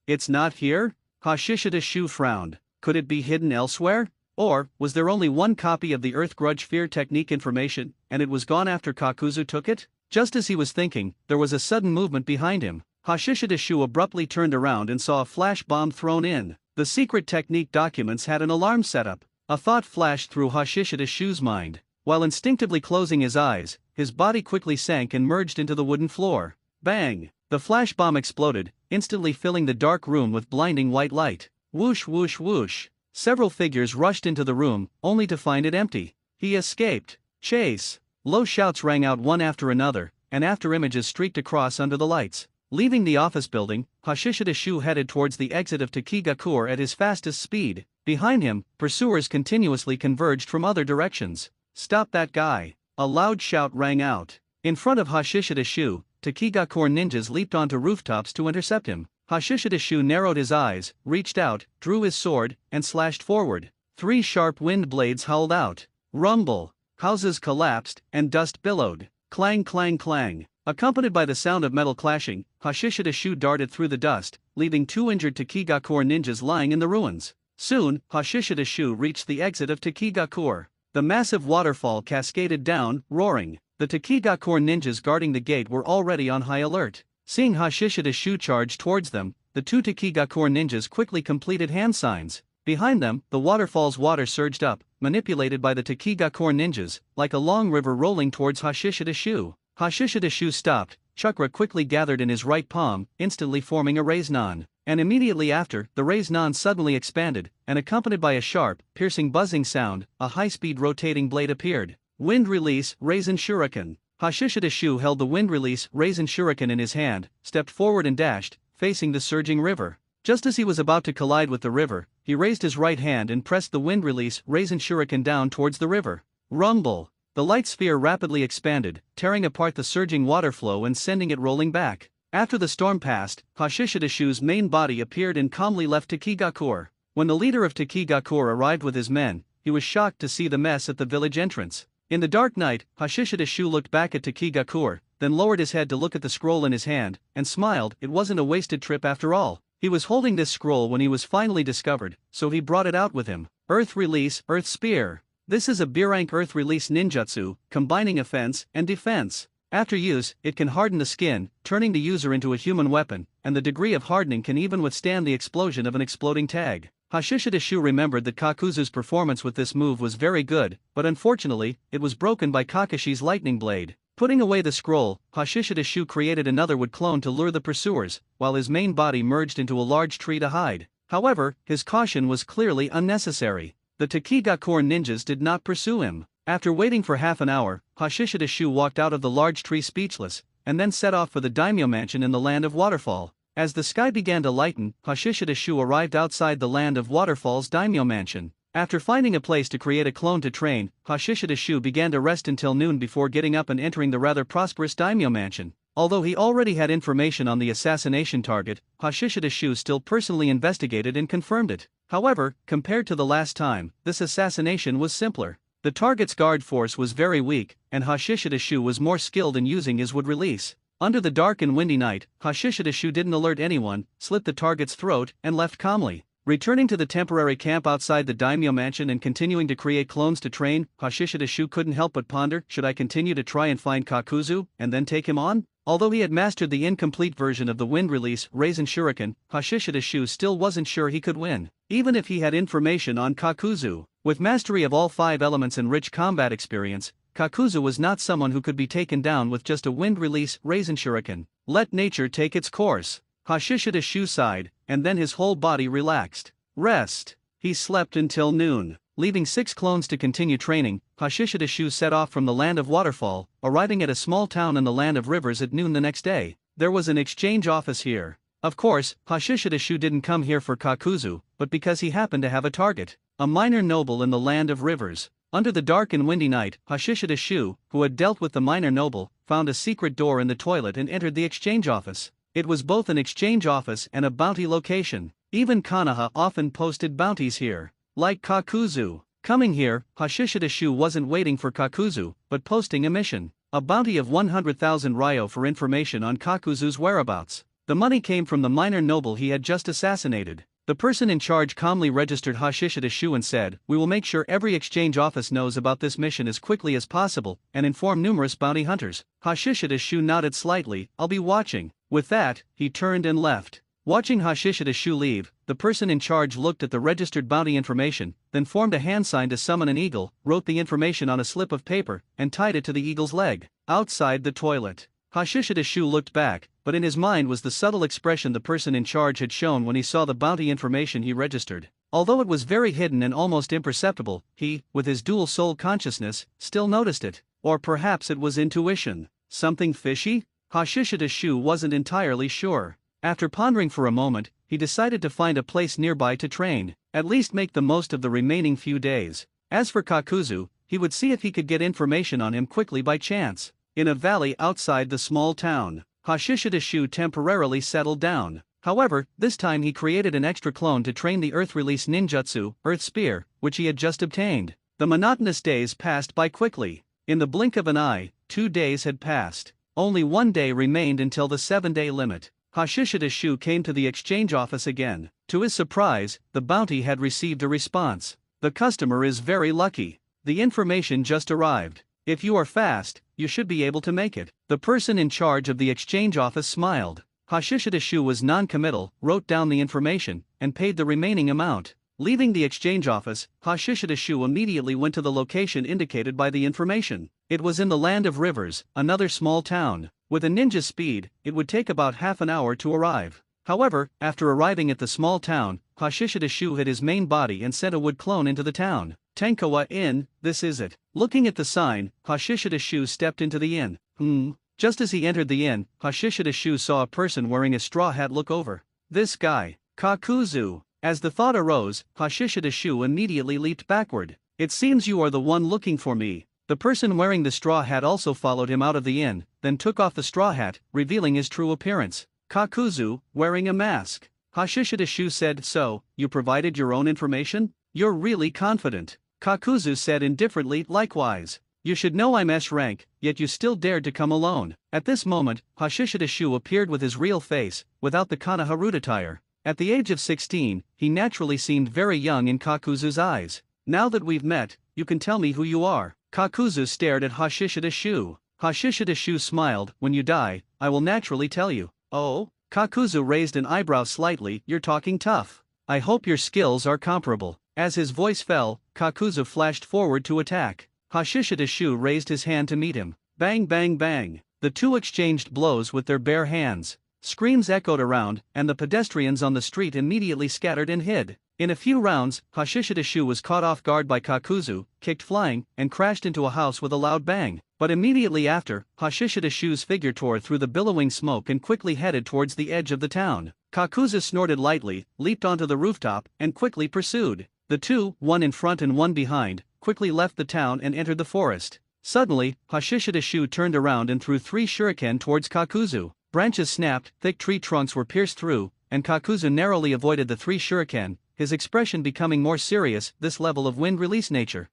It's not here? Hashishidashu frowned. Could it be hidden elsewhere? Or, was there only one copy of the Earth Grudge Fear technique information, and it was gone after Kakuzu took it? Just as he was thinking, there was a sudden movement behind him. Hashishidashu abruptly turned around and saw a flash bomb thrown in. The secret technique documents had an alarm set up. A thought flashed through Hashishidashu's mind. While instinctively closing his eyes, his body quickly sank and merged into the wooden floor. Bang! The flash bomb exploded, instantly filling the dark room with blinding white light. Whoosh whoosh whoosh. Several figures rushed into the room, only to find it empty. He escaped. Chase! Low shouts rang out one after another, and afterimages streaked across under the lights. Leaving the office building, Hashishidashu headed towards the exit of Takigakure at his fastest speed. Behind him, pursuers continuously converged from other directions. Stop that guy! A loud shout rang out. In front of Hashishidashu, Takigakure ninjas leaped onto rooftops to intercept him. Hashishidashu narrowed his eyes, reached out, drew his sword, and slashed forward. 3 sharp wind blades howled out. Rumble. Houses collapsed, and dust billowed. Clang clang clang. Accompanied by the sound of metal clashing, Hashishidashu darted through the dust, leaving 2 injured Takigakure ninjas lying in the ruins. Soon, Hashishidashu reached the exit of Takigakure. The massive waterfall cascaded down, roaring. The Takigakure ninjas guarding the gate were already on high alert. Seeing Hashishidashu charge towards them, the 2 Takigakure ninjas quickly completed hand signs. Behind them, the waterfall's water surged up, manipulated by the Takigakure ninjas, like a long river rolling towards Hashishidashu. Hashishidashu stopped, chakra quickly gathered in his right palm, instantly forming a raise-nan. And immediately after, the raise-nan suddenly expanded, and accompanied by a sharp, piercing buzzing sound, a high-speed rotating blade appeared. Wind Release Raisin Shuriken. Hashishidashu held the Wind Release Raisin Shuriken in his hand, stepped forward and dashed, facing the surging river. Just as he was about to collide with the river, he raised his right hand and pressed the Wind Release Raisin Shuriken down towards the river. Rumble. The light sphere rapidly expanded, tearing apart the surging water flow and sending it rolling back. After the storm passed, Hashishidashu's main body appeared and calmly left Takigakure. When the leader of Takigakure arrived with his men, he was shocked to see the mess at the village entrance. In the dark night, Hashishidashu looked back at Takigakure, then lowered his head to look at the scroll in his hand, and smiled. It wasn't a wasted trip after all. He was holding this scroll when he was finally discovered, so he brought it out with him. Earth Release Earth Spear. This is a B-rank Earth Release ninjutsu, combining offense and defense. After use, it can harden the skin, turning the user into a human weapon, and the degree of hardening can even withstand the explosion of an exploding tag. Hashishidashu remembered that Kakuzu's performance with this move was very good, but unfortunately, it was broken by Kakashi's lightning blade. Putting away the scroll, Hashishidashu created another wood clone to lure the pursuers, while his main body merged into a large tree to hide. However, his caution was clearly unnecessary. The Takigakure ninjas did not pursue him. After waiting for half an hour, Hashishidashu walked out of the large tree speechless, and then set off for the daimyo mansion in the land of Waterfall. As the sky began to lighten, Hashishidashu arrived outside the land of Waterfall's daimyo mansion. After finding a place to create a clone to train, Hashishidashu began to rest until noon before getting up and entering the rather prosperous daimyo mansion. Although he already had information on the assassination target, Hashishidashu still personally investigated and confirmed it. However, compared to the last time, this assassination was simpler. The target's guard force was very weak, and Hashishidashu was more skilled in using his wood release. Under the dark and windy night, Hashishidashu didn't alert anyone, slit the target's throat, and left calmly. Returning to the temporary camp outside the daimyo mansion and continuing to create clones to train, Hashishidashu couldn't help but ponder, should I continue to try and find Kakuzu, and then take him on? Although he had mastered the incomplete version of the Wind Release Raisin Shuriken, Hashishidashu still wasn't sure he could win, even if he had information on Kakuzu. With mastery of all 5 elements and rich combat experience, Kakuzu was not someone who could be taken down with just a Wind Release Raisin Shuriken. Let nature take its course. Hashishidashu sighed, and then his whole body relaxed. Rest. He slept until noon. Leaving 6 clones to continue training, Hashishidashu set off from the land of Waterfall, arriving at a small town in the land of rivers at noon the next day. There was an exchange office here. Of course, Hashishidashu didn't come here for Kakuzu, but because he happened to have a target, a minor noble in the land of rivers. Under the dark and windy night, Hashishidashu, who had dealt with the minor noble, found a secret door in the toilet and entered the exchange office. It was both an exchange office and a bounty location. Even Konoha often posted bounties here. Like Kakuzu. Coming here, Hashishidashu wasn't waiting for Kakuzu, but posting a mission. A bounty of 100,000 ryo for information on Kakuzu's whereabouts. The money came from the minor noble he had just assassinated. The person in charge calmly registered Hashishidashu and said, "We will make sure every exchange office knows about this mission as quickly as possible, and inform numerous bounty hunters." Hashishidashu nodded slightly, "I'll be watching." With that, he turned and left. Watching Hashishidashu leave, the person in charge looked at the registered bounty information, then formed a hand sign to summon an eagle, wrote the information on a slip of paper, and tied it to the eagle's leg. Outside the toilet, Hashishidashu looked back, but in his mind was the subtle expression the person in charge had shown when he saw the bounty information he registered. Although it was very hidden and almost imperceptible, he, with his dual soul consciousness, still noticed it. Or perhaps it was intuition. Something fishy? Hashishidashu wasn't entirely sure. After pondering for a moment, he decided to find a place nearby to train, at least make the most of the remaining few days. As for Kakuzu, he would see if he could get information on him quickly by chance. In a valley outside the small town, Hashishidashu temporarily settled down. However, this time he created an extra clone to train the Earth Release ninjutsu, Earth Spear, which he had just obtained. The monotonous days passed by quickly. In the blink of an eye, 2 days had passed. Only 1 day remained until the 7-day limit. Hashishida Shu came to the exchange office again. To his surprise, the bounty had received a response. The customer is very lucky. The information just arrived. If you are fast, you should be able to make it. The person in charge of the exchange office smiled. Hashishida Shu was non-committal, wrote down the information, and paid the remaining amount. Leaving the exchange office, Hashishida Shu immediately went to the location indicated by the information. It was in the Land of Rivers, another small town. With a ninja speed, it would take about half an hour to arrive. However, after arriving at the small town, Hashishida Shu hid his main body and sent a wood clone into the town. Tenkawa Inn, this is it. Looking at the sign, Hashishida Shu stepped into the inn. Just as he entered the inn, Hashishida Shu saw a person wearing a straw hat look over. This guy, Kakuzu. As the thought arose, Hashishida Shu immediately leaped backward. It seems you are the one looking for me. The person wearing the straw hat also followed him out of the inn, then took off the straw hat, revealing his true appearance. Kakuzu, wearing a mask. Hashishida Shu said, "So, you provided your own information? You're really confident." Kakuzu said indifferently, "Likewise. You should know I'm S rank, yet you still dared to come alone." At this moment, Hashishida Shu appeared with his real face, without the Konoha attire. At the age of 16, he naturally seemed very young in Kakuzu's eyes. "Now that we've met, you can tell me who you are." Kakuzu stared at Hashishida Shu. Hashishida Shu smiled, "When you die, I will naturally tell you." "Oh?" Kakuzu raised an eyebrow slightly, "You're talking tough. I hope your skills are comparable." As his voice fell, Kakuzu flashed forward to attack. Hashishida Shu raised his hand to meet him. Bang bang bang. The two exchanged blows with their bare hands. Screams echoed around, and the pedestrians on the street immediately scattered and hid. In a few rounds, Hashishida Shu was caught off guard by Kakuzu, kicked flying, and crashed into a house with a loud bang. But immediately after, Hashishida Shu's figure tore through the billowing smoke and quickly headed towards the edge of the town. Kakuzu snorted lightly, leaped onto the rooftop, and quickly pursued. The two, one in front and one behind, quickly left the town and entered the forest. Suddenly, Hashishida Shu turned around and threw 3 shuriken towards Kakuzu. Branches snapped, thick tree trunks were pierced through, and Kakuzu narrowly avoided the 3 shuriken, his expression becoming more serious. This level of wind release nature.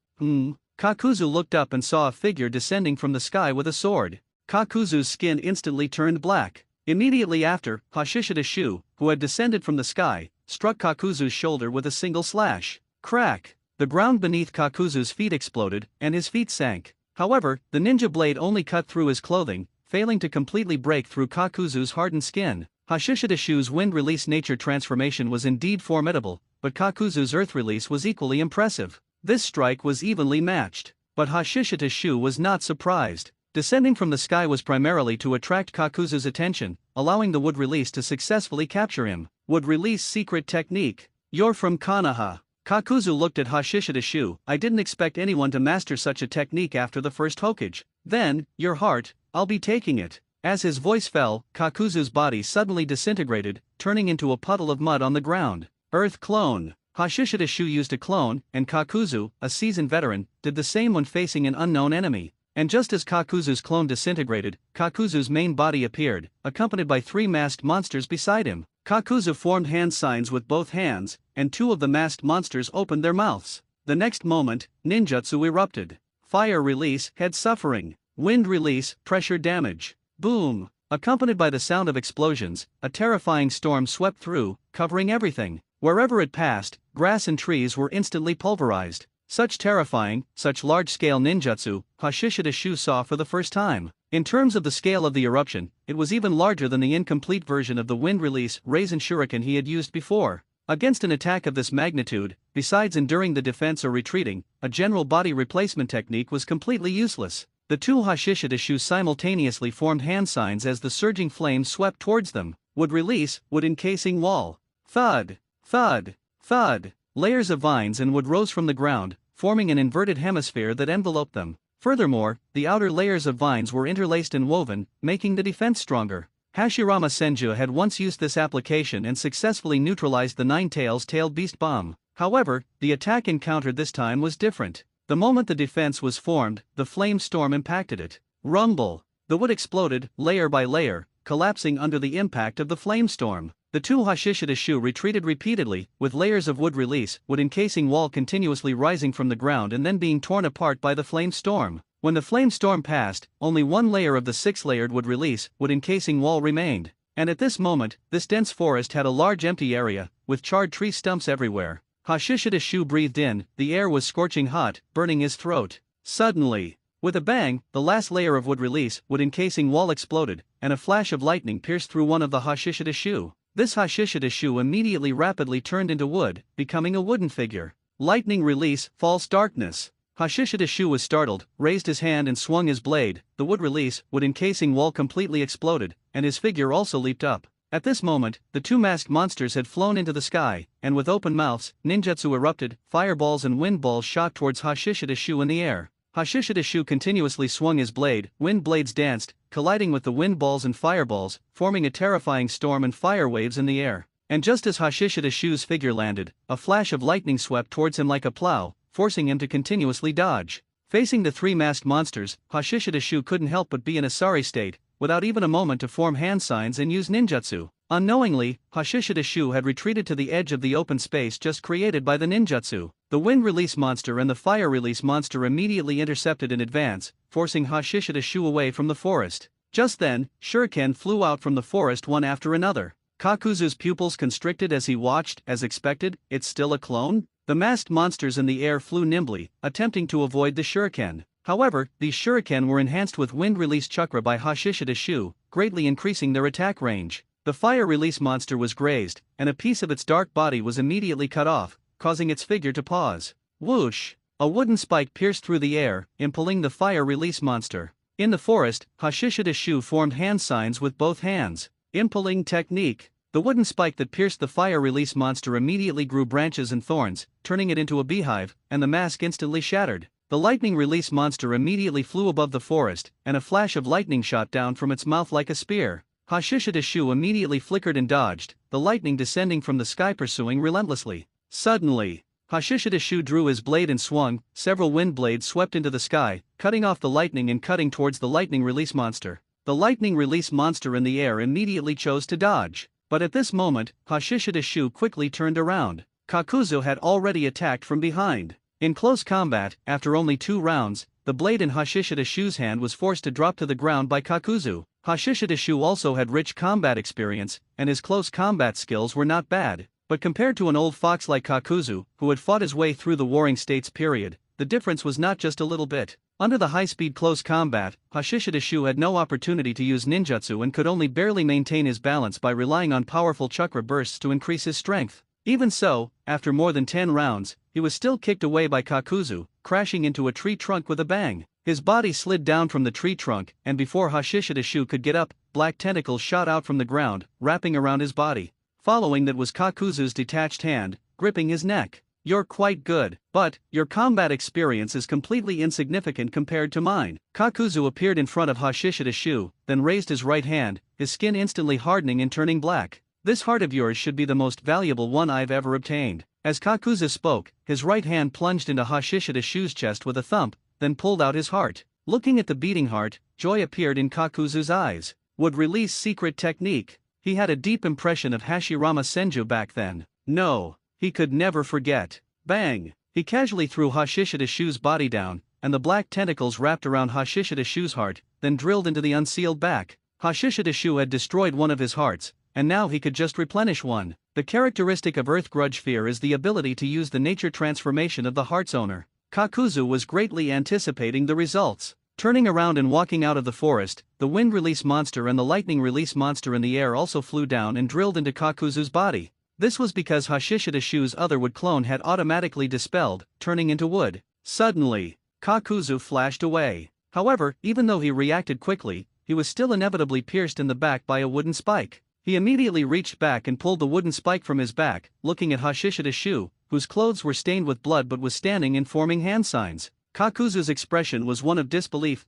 Kakuzu looked up and saw a figure descending from the sky with a sword. Kakuzu's skin instantly turned black. Immediately after, Hashishida Shu, who had descended from the sky, struck Kakuzu's shoulder with a single slash. Crack! The ground beneath Kakuzu's feet exploded, and his feet sank. However, the ninja blade only cut through his clothing, failing to completely break through Kakuzu's hardened skin. Hashishida Shu's wind release nature transformation was indeed formidable, but Kakuzu's earth release was equally impressive. This strike was evenly matched. But Hashishida Shu was not surprised. Descending from the sky was primarily to attract Kakuzu's attention, allowing the wood release to successfully capture him. Wood release secret technique. You're from Konoha. Kakuzu looked at Hashishida Shu. "I didn't expect anyone to master such a technique after the first Hokage." "Then, your heart, I'll be taking it." As his voice fell, Kakuzu's body suddenly disintegrated, turning into a puddle of mud on the ground. Earth clone. Hashishida Shu used a clone, and Kakuzu, a seasoned veteran, did the same when facing an unknown enemy. And just as Kakuzu's clone disintegrated, Kakuzu's main body appeared, accompanied by 3 masked monsters beside him. Kakuzu formed hand signs with both hands, and 2 of the masked monsters opened their mouths. The next moment, ninjutsu erupted. Fire release, head suffering. Wind release, pressure damage. Boom! Accompanied by the sound of explosions, a terrifying storm swept through, covering everything. Wherever it passed, grass and trees were instantly pulverized. Such terrifying, such large-scale ninjutsu, Hashishida Shu saw for the first time. In terms of the scale of the eruption, it was even larger than the incomplete version of the wind release Raisin Shuriken he had used before. Against an attack of this magnitude, besides enduring the defense or retreating, a general body replacement technique was completely useless. The two Hashishida Shu simultaneously formed hand signs as the surging flames swept towards them. Wood release, wood encasing wall. Thud! Thud! Thud! Layers of vines and wood rose from the ground, forming an inverted hemisphere that enveloped them. Furthermore, the outer layers of vines were interlaced and woven, making the defense stronger. Hashirama Senju had once used this application and successfully neutralized the Nine-Tails-tailed beast bomb. However, the attack encountered this time was different. The moment the defense was formed, the flame storm impacted it. Rumble! The wood exploded, layer by layer, collapsing under the impact of the flame storm. The two Hashishida Shu retreated repeatedly, with layers of wood release, wood encasing wall continuously rising from the ground and then being torn apart by the flame storm. When the flame storm passed, only one layer of the six-layered wood release, wood encasing wall remained. And at this moment, this dense forest had a large empty area, with charred tree stumps everywhere. Hashishida Shu breathed in, the air was scorching hot, burning his throat. Suddenly, with a bang, the last layer of wood release, wood encasing wall exploded, and a flash of lightning pierced through one of the Hashishida Shu. This Hashishida Shu immediately rapidly turned into wood, becoming a wooden figure. Lightning release, false darkness. Hashishida Shu was startled, raised his hand and swung his blade. The wood release, wood encasing wall completely exploded, and his figure also leaped up. At this moment, the two masked monsters had flown into the sky, and with open mouths, ninjutsu erupted, fireballs and wind balls shot towards Hashishida Shu in the air. Hashishida Shu continuously swung his blade, wind blades danced, colliding with the wind balls and fireballs, forming a terrifying storm and fire waves in the air. And just as Hashishida Shu's figure landed, a flash of lightning swept towards him like a plow, forcing him to continuously dodge. Facing the three masked monsters, Hashishida Shu couldn't help but be in a sorry state, without even a moment to form hand signs and use ninjutsu. Unknowingly, Hashishida Shu had retreated to the edge of the open space just created by the ninjutsu. The wind release monster and the fire release monster immediately intercepted in advance, forcing Hashishida Shu away from the forest. Just then, shuriken flew out from the forest one after another. Kakuzu's pupils constricted as he watched. As expected, it's still a clone? The masked monsters in the air flew nimbly, attempting to avoid the shuriken. However, these shuriken were enhanced with wind release chakra by Hashishida Shu, greatly increasing their attack range. The fire release monster was grazed, and a piece of its dark body was immediately cut off, causing its figure to pause. Whoosh! A wooden spike pierced through the air, impaling the fire release monster. In the forest, Hashishida Shu formed hand signs with both hands. Impaling technique. The wooden spike that pierced the fire release monster immediately grew branches and thorns, turning it into a beehive, and the mask instantly shattered. The lightning release monster immediately flew above the forest, and a flash of lightning shot down from its mouth like a spear. Hashishida Shu immediately flickered and dodged, the lightning descending from the sky pursuing relentlessly. Suddenly, Hashishida Shu drew his blade and swung, several wind blades swept into the sky, cutting off the lightning and cutting towards the lightning release monster. The lightning release monster in the air immediately chose to dodge. But at this moment, Hashishida Shu quickly turned around. Kakuzu had already attacked from behind. In close combat, after only 2 rounds, the blade in Hashishida Shu's hand was forced to drop to the ground by Kakuzu. Hashishida Shu also had rich combat experience, and his close combat skills were not bad. But compared to an old fox like Kakuzu, who had fought his way through the Warring States period, the difference was not just a little bit. Under the high-speed close combat, Hashishida Shu had no opportunity to use ninjutsu and could only barely maintain his balance by relying on powerful chakra bursts to increase his strength. Even so, after more than 10 rounds, he was still kicked away by Kakuzu, crashing into a tree trunk with a bang. His body slid down from the tree trunk, and before Hashishida Shu could get up, black tentacles shot out from the ground, wrapping around his body. Following that was Kakuzu's detached hand, gripping his neck. You're quite good, but your combat experience is completely insignificant compared to mine. Kakuzu appeared in front of Hashishida Shu, then raised his right hand, his skin instantly hardening and turning black. This heart of yours should be the most valuable one I've ever obtained. As Kakuzu spoke, his right hand plunged into Hashishida Shu's chest with a thump, then pulled out his heart. Looking at the beating heart, joy appeared in Kakuzu's eyes. Would release secret technique. He had a deep impression of Hashirama Senju back then. No. He could never forget. Bang! He casually threw Hashishida Shu's body down, and the black tentacles wrapped around Hashishida Shu's heart, then drilled into the unsealed back. Hashishida Shu had destroyed one of his hearts, and now he could just replenish one. The characteristic of Earth Grudge Fear is the ability to use the nature transformation of the heart's owner. Kakuzu was greatly anticipating the results. Turning around and walking out of the forest, the wind release monster and the lightning release monster in the air also flew down and drilled into Kakuzu's body. This was because Hashishida Shu's other wood clone had automatically dispelled, turning into wood. Suddenly, Kakuzu flashed away. However, even though he reacted quickly, he was still inevitably pierced in the back by a wooden spike. He immediately reached back and pulled the wooden spike from his back, looking at Hashishida Shu, whose clothes were stained with blood but was standing and forming hand signs. Kakuzu's expression was one of disbelief.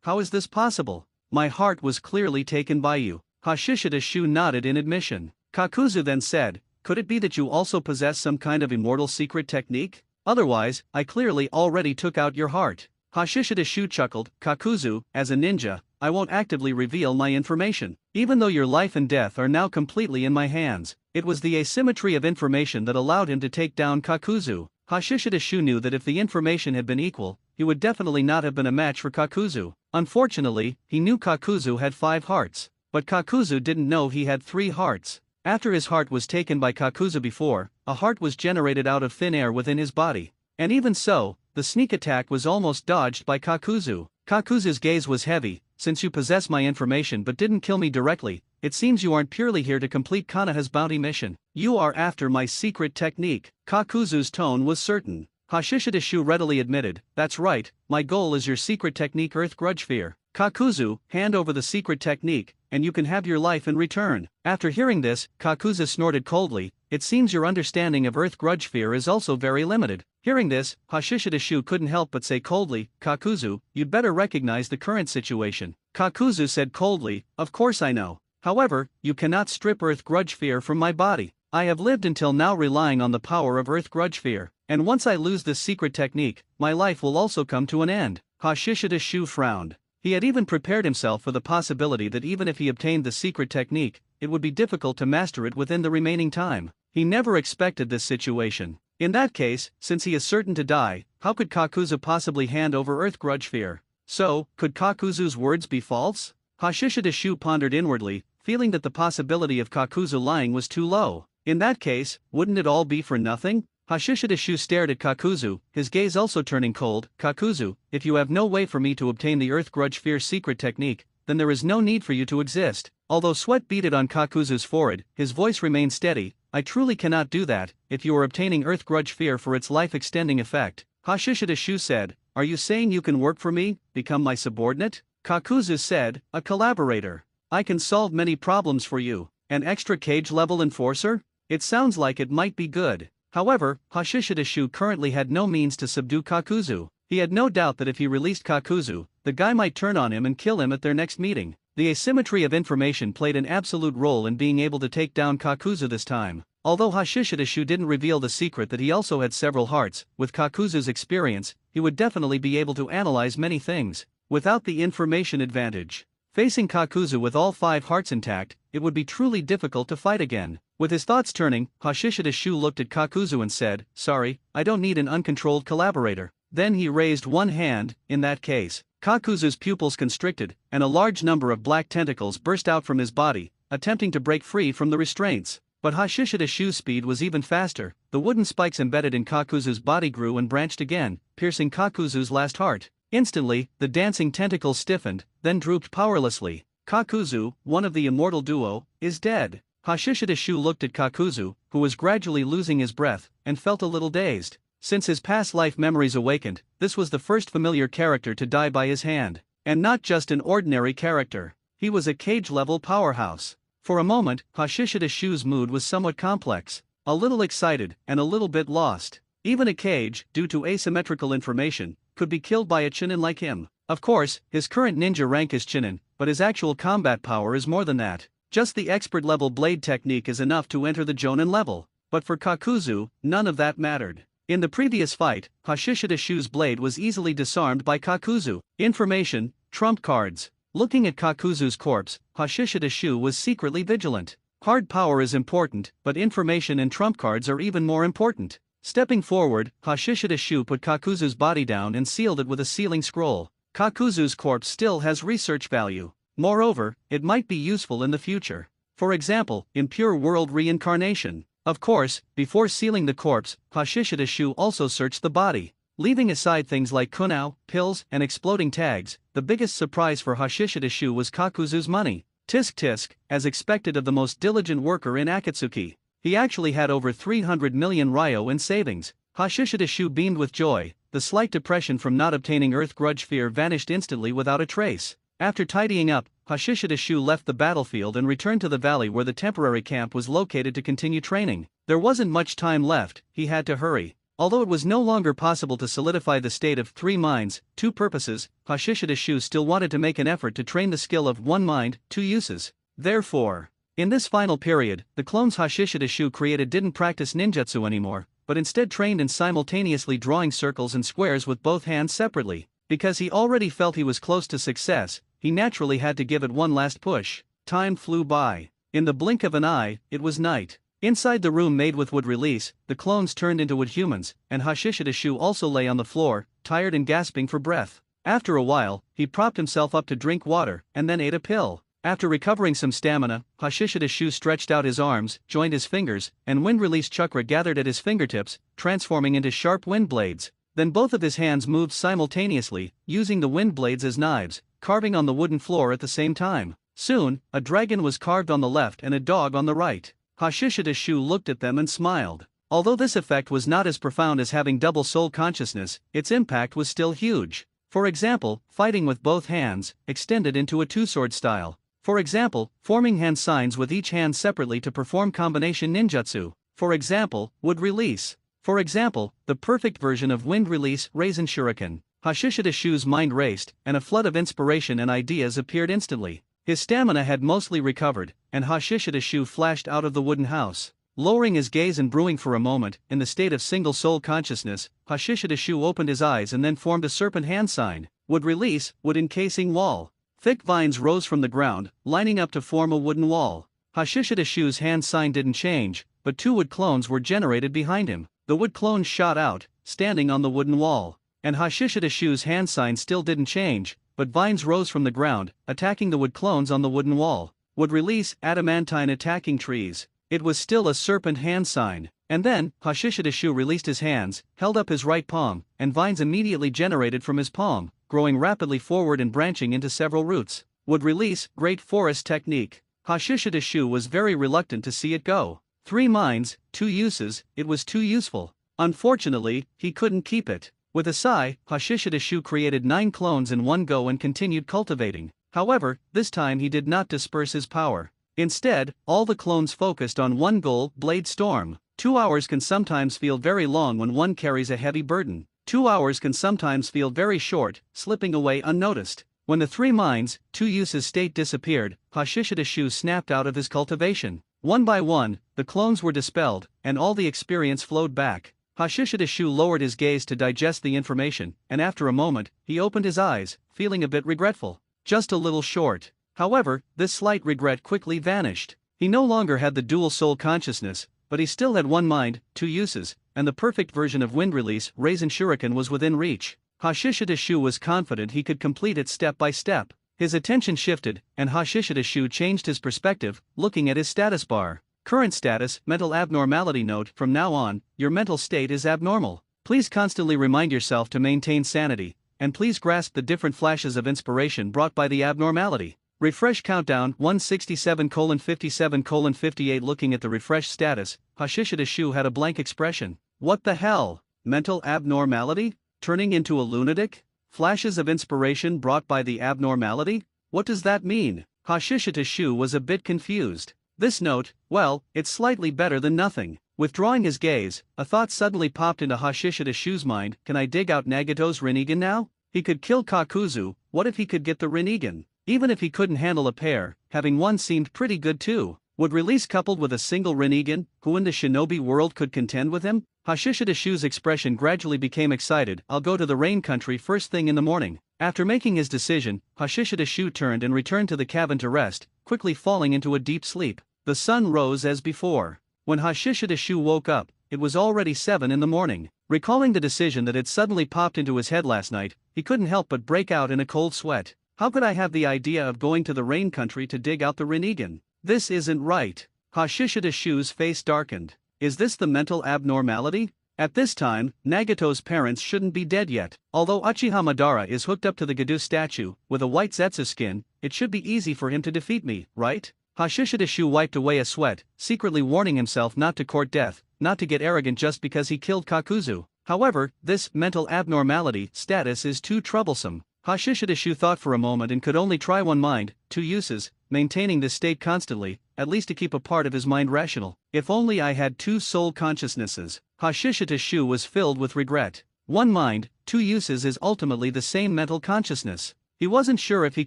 How is this possible? My heart was clearly taken by you. Hashishida Shu nodded in admission. Kakuzu then said, could it be that you also possess some kind of immortal secret technique? Otherwise, I clearly already took out your heart. Hashishida Shu chuckled. Kakuzu, as a ninja, I won't actively reveal my information. Even though your life and death are now completely in my hands. It was the asymmetry of information that allowed him to take down Kakuzu. Hashishida Shu knew that if the information had been equal, he would definitely not have been a match for Kakuzu. Unfortunately, he knew Kakuzu had 5 hearts. But Kakuzu didn't know he had 3 hearts. After his heart was taken by Kakuzu before, a heart was generated out of thin air within his body. And even so, the sneak attack was almost dodged by Kakuzu. Kakuzu's gaze was heavy. Since you possess my information but didn't kill me directly, it seems you aren't purely here to complete Konoha's bounty mission. You are after my secret technique. Kakuzu's tone was certain. Hashishida Shu readily admitted, that's right, my goal is your secret technique Earth Grudge Fear. Kakuzu, hand over the secret technique, and you can have your life in return. After hearing this, Kakuzu snorted coldly, it seems your understanding of Earth Grudge Fear is also very limited. Hearing this, Hashishida Shu couldn't help but say coldly, Kakuzu, you'd better recognize the current situation. Kakuzu said coldly, of course I know. However, you cannot strip Earth Grudge Fear from my body. I have lived until now relying on the power of Earth Grudge Fear, and once I lose this secret technique, my life will also come to an end. Hashishida Shu frowned. He had even prepared himself for the possibility that even if he obtained the secret technique, it would be difficult to master it within the remaining time. He never expected this situation. In that case, since he is certain to die, how could Kakuzu possibly hand over Earth Grudge Fear? So, could Kakuzu's words be false? Hashishida Shu pondered inwardly, feeling that the possibility of Kakuzu lying was too low. In that case, wouldn't it all be for nothing? Hashishida Shu stared at Kakuzu, his gaze also turning cold. Kakuzu, if you have no way for me to obtain the Earth Grudge Fear secret technique, then there is no need for you to exist. Although sweat beaded on Kakuzu's forehead, his voice remained steady. I truly cannot do that, if you are obtaining Earth Grudge Fear for its life-extending effect. Hashishida Shu said, are you saying you can work for me, become my subordinate? Kakuzu said, a collaborator. I can solve many problems for you. An extra cage-level enforcer? It sounds like it might be good. However, Hashishida Shu currently had no means to subdue Kakuzu. He had no doubt that if he released Kakuzu, the guy might turn on him and kill him at their next meeting. The asymmetry of information played an absolute role in being able to take down Kakuzu this time. Although Hashishida Shu didn't reveal the secret that he also had several hearts, with Kakuzu's experience, he would definitely be able to analyze many things. Without the information advantage, facing Kakuzu with all 5 hearts intact, it would be truly difficult to fight again. With his thoughts turning, Hashishida Shu looked at Kakuzu and said, sorry, I don't need an uncontrolled collaborator. Then he raised one hand. In that case, Kakuzu's pupils constricted, and a large number of black tentacles burst out from his body, attempting to break free from the restraints. But Hashishida Shu's speed was even faster. The wooden spikes embedded in Kakuzu's body grew and branched again, piercing Kakuzu's last heart. Instantly, the dancing tentacles stiffened, then drooped powerlessly. Kakuzu, one of the immortal duo, is dead. Hashishida Shu looked at Kakuzu, who was gradually losing his breath, and felt a little dazed. Since his past life memories awakened, this was the first familiar character to die by his hand. And not just an ordinary character. He was a cage-level powerhouse. For a moment, Hashishida Shu's mood was somewhat complex, a little excited, and a little bit lost. Even a cage, due to asymmetrical information, could be killed by a Chunin like him. Of course, his current ninja rank is Chunin, but his actual combat power is more than that. Just the expert-level blade technique is enough to enter the Jonin level. But for Kakuzu, none of that mattered. In the previous fight, Hashishida Shu's blade was easily disarmed by Kakuzu. Information, trump cards. Looking at Kakuzu's corpse, Hashishida Shu was secretly vigilant. Hard power is important, but information and trump cards are even more important. Stepping forward, Hashishida Shu put Kakuzu's body down and sealed it with a sealing scroll. Kakuzu's corpse still has research value. Moreover, it might be useful in the future. For example, in pure world reincarnation. Of course, before sealing the corpse, Hashishida Shu also searched the body. Leaving aside things like kunao, pills, and exploding tags, the biggest surprise for Hashishida Shu was Kakuzu's money. Tisk tisk, as expected of the most diligent worker in Akatsuki. He actually had over 300 million ryo in savings. Hashishida Shu beamed with joy. The slight depression from not obtaining Earth Grudge Fear vanished instantly without a trace. After tidying up, Hashishida Shu left the battlefield and returned to the valley where the temporary camp was located to continue training. There wasn't much time left, he had to hurry. Although it was no longer possible to solidify the state of 3 minds, 2 purposes, Hashishida Shu still wanted to make an effort to train the skill of 1 mind, 2 uses. Therefore, in this final period, the clones Hashishida Shu created didn't practice ninjutsu anymore, but instead trained in simultaneously drawing circles and squares with both hands separately. Because he already felt he was close to success, he naturally had to give it one last push. Time flew by. In the blink of an eye, it was night. Inside the room made with wood release, the clones turned into wood humans, and Hashishidashu also lay on the floor, tired and gasping for breath. After a while, he propped himself up to drink water, and then ate a pill. After recovering some stamina, Hashishidashu stretched out his arms, joined his fingers, and wind-release chakra gathered at his fingertips, transforming into sharp wind blades. Then both of his hands moved simultaneously, using the wind blades as knives, carving on the wooden floor at the same time. Soon, a dragon was carved on the left and a dog on the right. Hashishidashu looked at them and smiled. Although this effect was not as profound as having double soul consciousness, its impact was still huge. For example, fighting with both hands, extended into a two-sword style. For example, forming hand signs with each hand separately to perform combination ninjutsu. For example, wood release. For example, the perfect version of wind release Raisin Shuriken. Hashishidashu's mind raced, and a flood of inspiration and ideas appeared instantly. His stamina had mostly recovered, and Hashishidashu flashed out of the wooden house. Lowering his gaze and brewing for a moment, in the state of single-soul consciousness, Hashishidashu opened his eyes and then formed a serpent hand sign. Wood release, wood encasing wall. Thick vines rose from the ground, lining up to form a wooden wall. Hashishidashu's hand sign didn't change, but two wood clones were generated behind him. The wood clones shot out, standing on the wooden wall. And Hashishidashu's hand sign still didn't change, but vines rose from the ground, attacking the wood clones on the wooden wall. Would release adamantine attacking trees. It was still a serpent hand sign. And then, Hashishidashu released his hands, held up his right palm, and vines immediately generated from his palm, growing rapidly forward and branching into several roots. Would release great forest technique. Hashishidashu was very reluctant to see it go. 3 minds, 2 uses, it was too useful. Unfortunately, he couldn't keep it. With a sigh, Hashishidashu created 9 clones in one go and continued cultivating. However, this time he did not disperse his power. Instead, all the clones focused on one goal, Blade Storm. 2 hours can sometimes feel very long when one carries a heavy burden. 2 hours can sometimes feel very short, slipping away unnoticed. When the 3 minds, 2 uses state disappeared, Hashishidashu snapped out of his cultivation. One by one, the clones were dispelled, and all the experience flowed back. Hashishidashu lowered his gaze to digest the information, and after a moment, he opened his eyes, feeling a bit regretful. Just a little short. However, this slight regret quickly vanished. He no longer had the dual soul consciousness, but he still had 1 mind, 2 uses, and the perfect version of wind release Raisin Shuriken was within reach. Hashishidashu was confident he could complete it step by step. His attention shifted, and Hashishidashu changed his perspective, looking at his status bar. Current status, mental abnormality. Note: from now on, your mental state is abnormal. Please constantly remind yourself to maintain sanity, and please grasp the different flashes of inspiration brought by the abnormality. Refresh countdown 167:57:58. Looking at the refresh status, Hashishidashu had a blank expression. What the hell? Mental abnormality? Turning into a lunatic? Flashes of inspiration brought by the abnormality? What does that mean? Hashishidashu was a bit confused. This note, well, it's slightly better than nothing. Withdrawing his gaze, a thought suddenly popped into Hashishidashu's mind. Can I dig out Nagato's Rinnegan now? He could kill Kakuzu. What if he could get the Rinnegan? Even if he couldn't handle a pair, having one seemed pretty good too. Would release coupled with a single Rinnegan, who in the shinobi world could contend with him? Hashishidashu's expression gradually became excited. I'll go to the rain country first thing in the morning. After making his decision, Hashishidashu turned and returned to the cabin to rest, quickly falling into a deep sleep. The sun rose as before. When Hashishidashu woke up, it was already 7 in the morning. Recalling the decision that had suddenly popped into his head last night, he couldn't help but break out in a cold sweat. How could I have the idea of going to the rain country to dig out the Rinnegan? This isn't right. Hashishidashu's face darkened. Is this the mental abnormality? At this time, Nagato's parents shouldn't be dead yet. Although Uchiha Madara is hooked up to the Gadu statue, with a white Zetsu skin, it should be easy for him to defeat me, right? Hashishidashu wiped away a sweat, secretly warning himself not to court death, not to get arrogant just because he killed Kakuzu. However, this mental abnormality status is too troublesome. Hashishidashu thought for a moment and could only try 1 mind, 2 uses, maintaining this state constantly, at least to keep a part of his mind rational. If only I had 2 soul consciousnesses. Hashishidashu was filled with regret. 1 mind, 2 uses is ultimately the same mental consciousness. He wasn't sure if he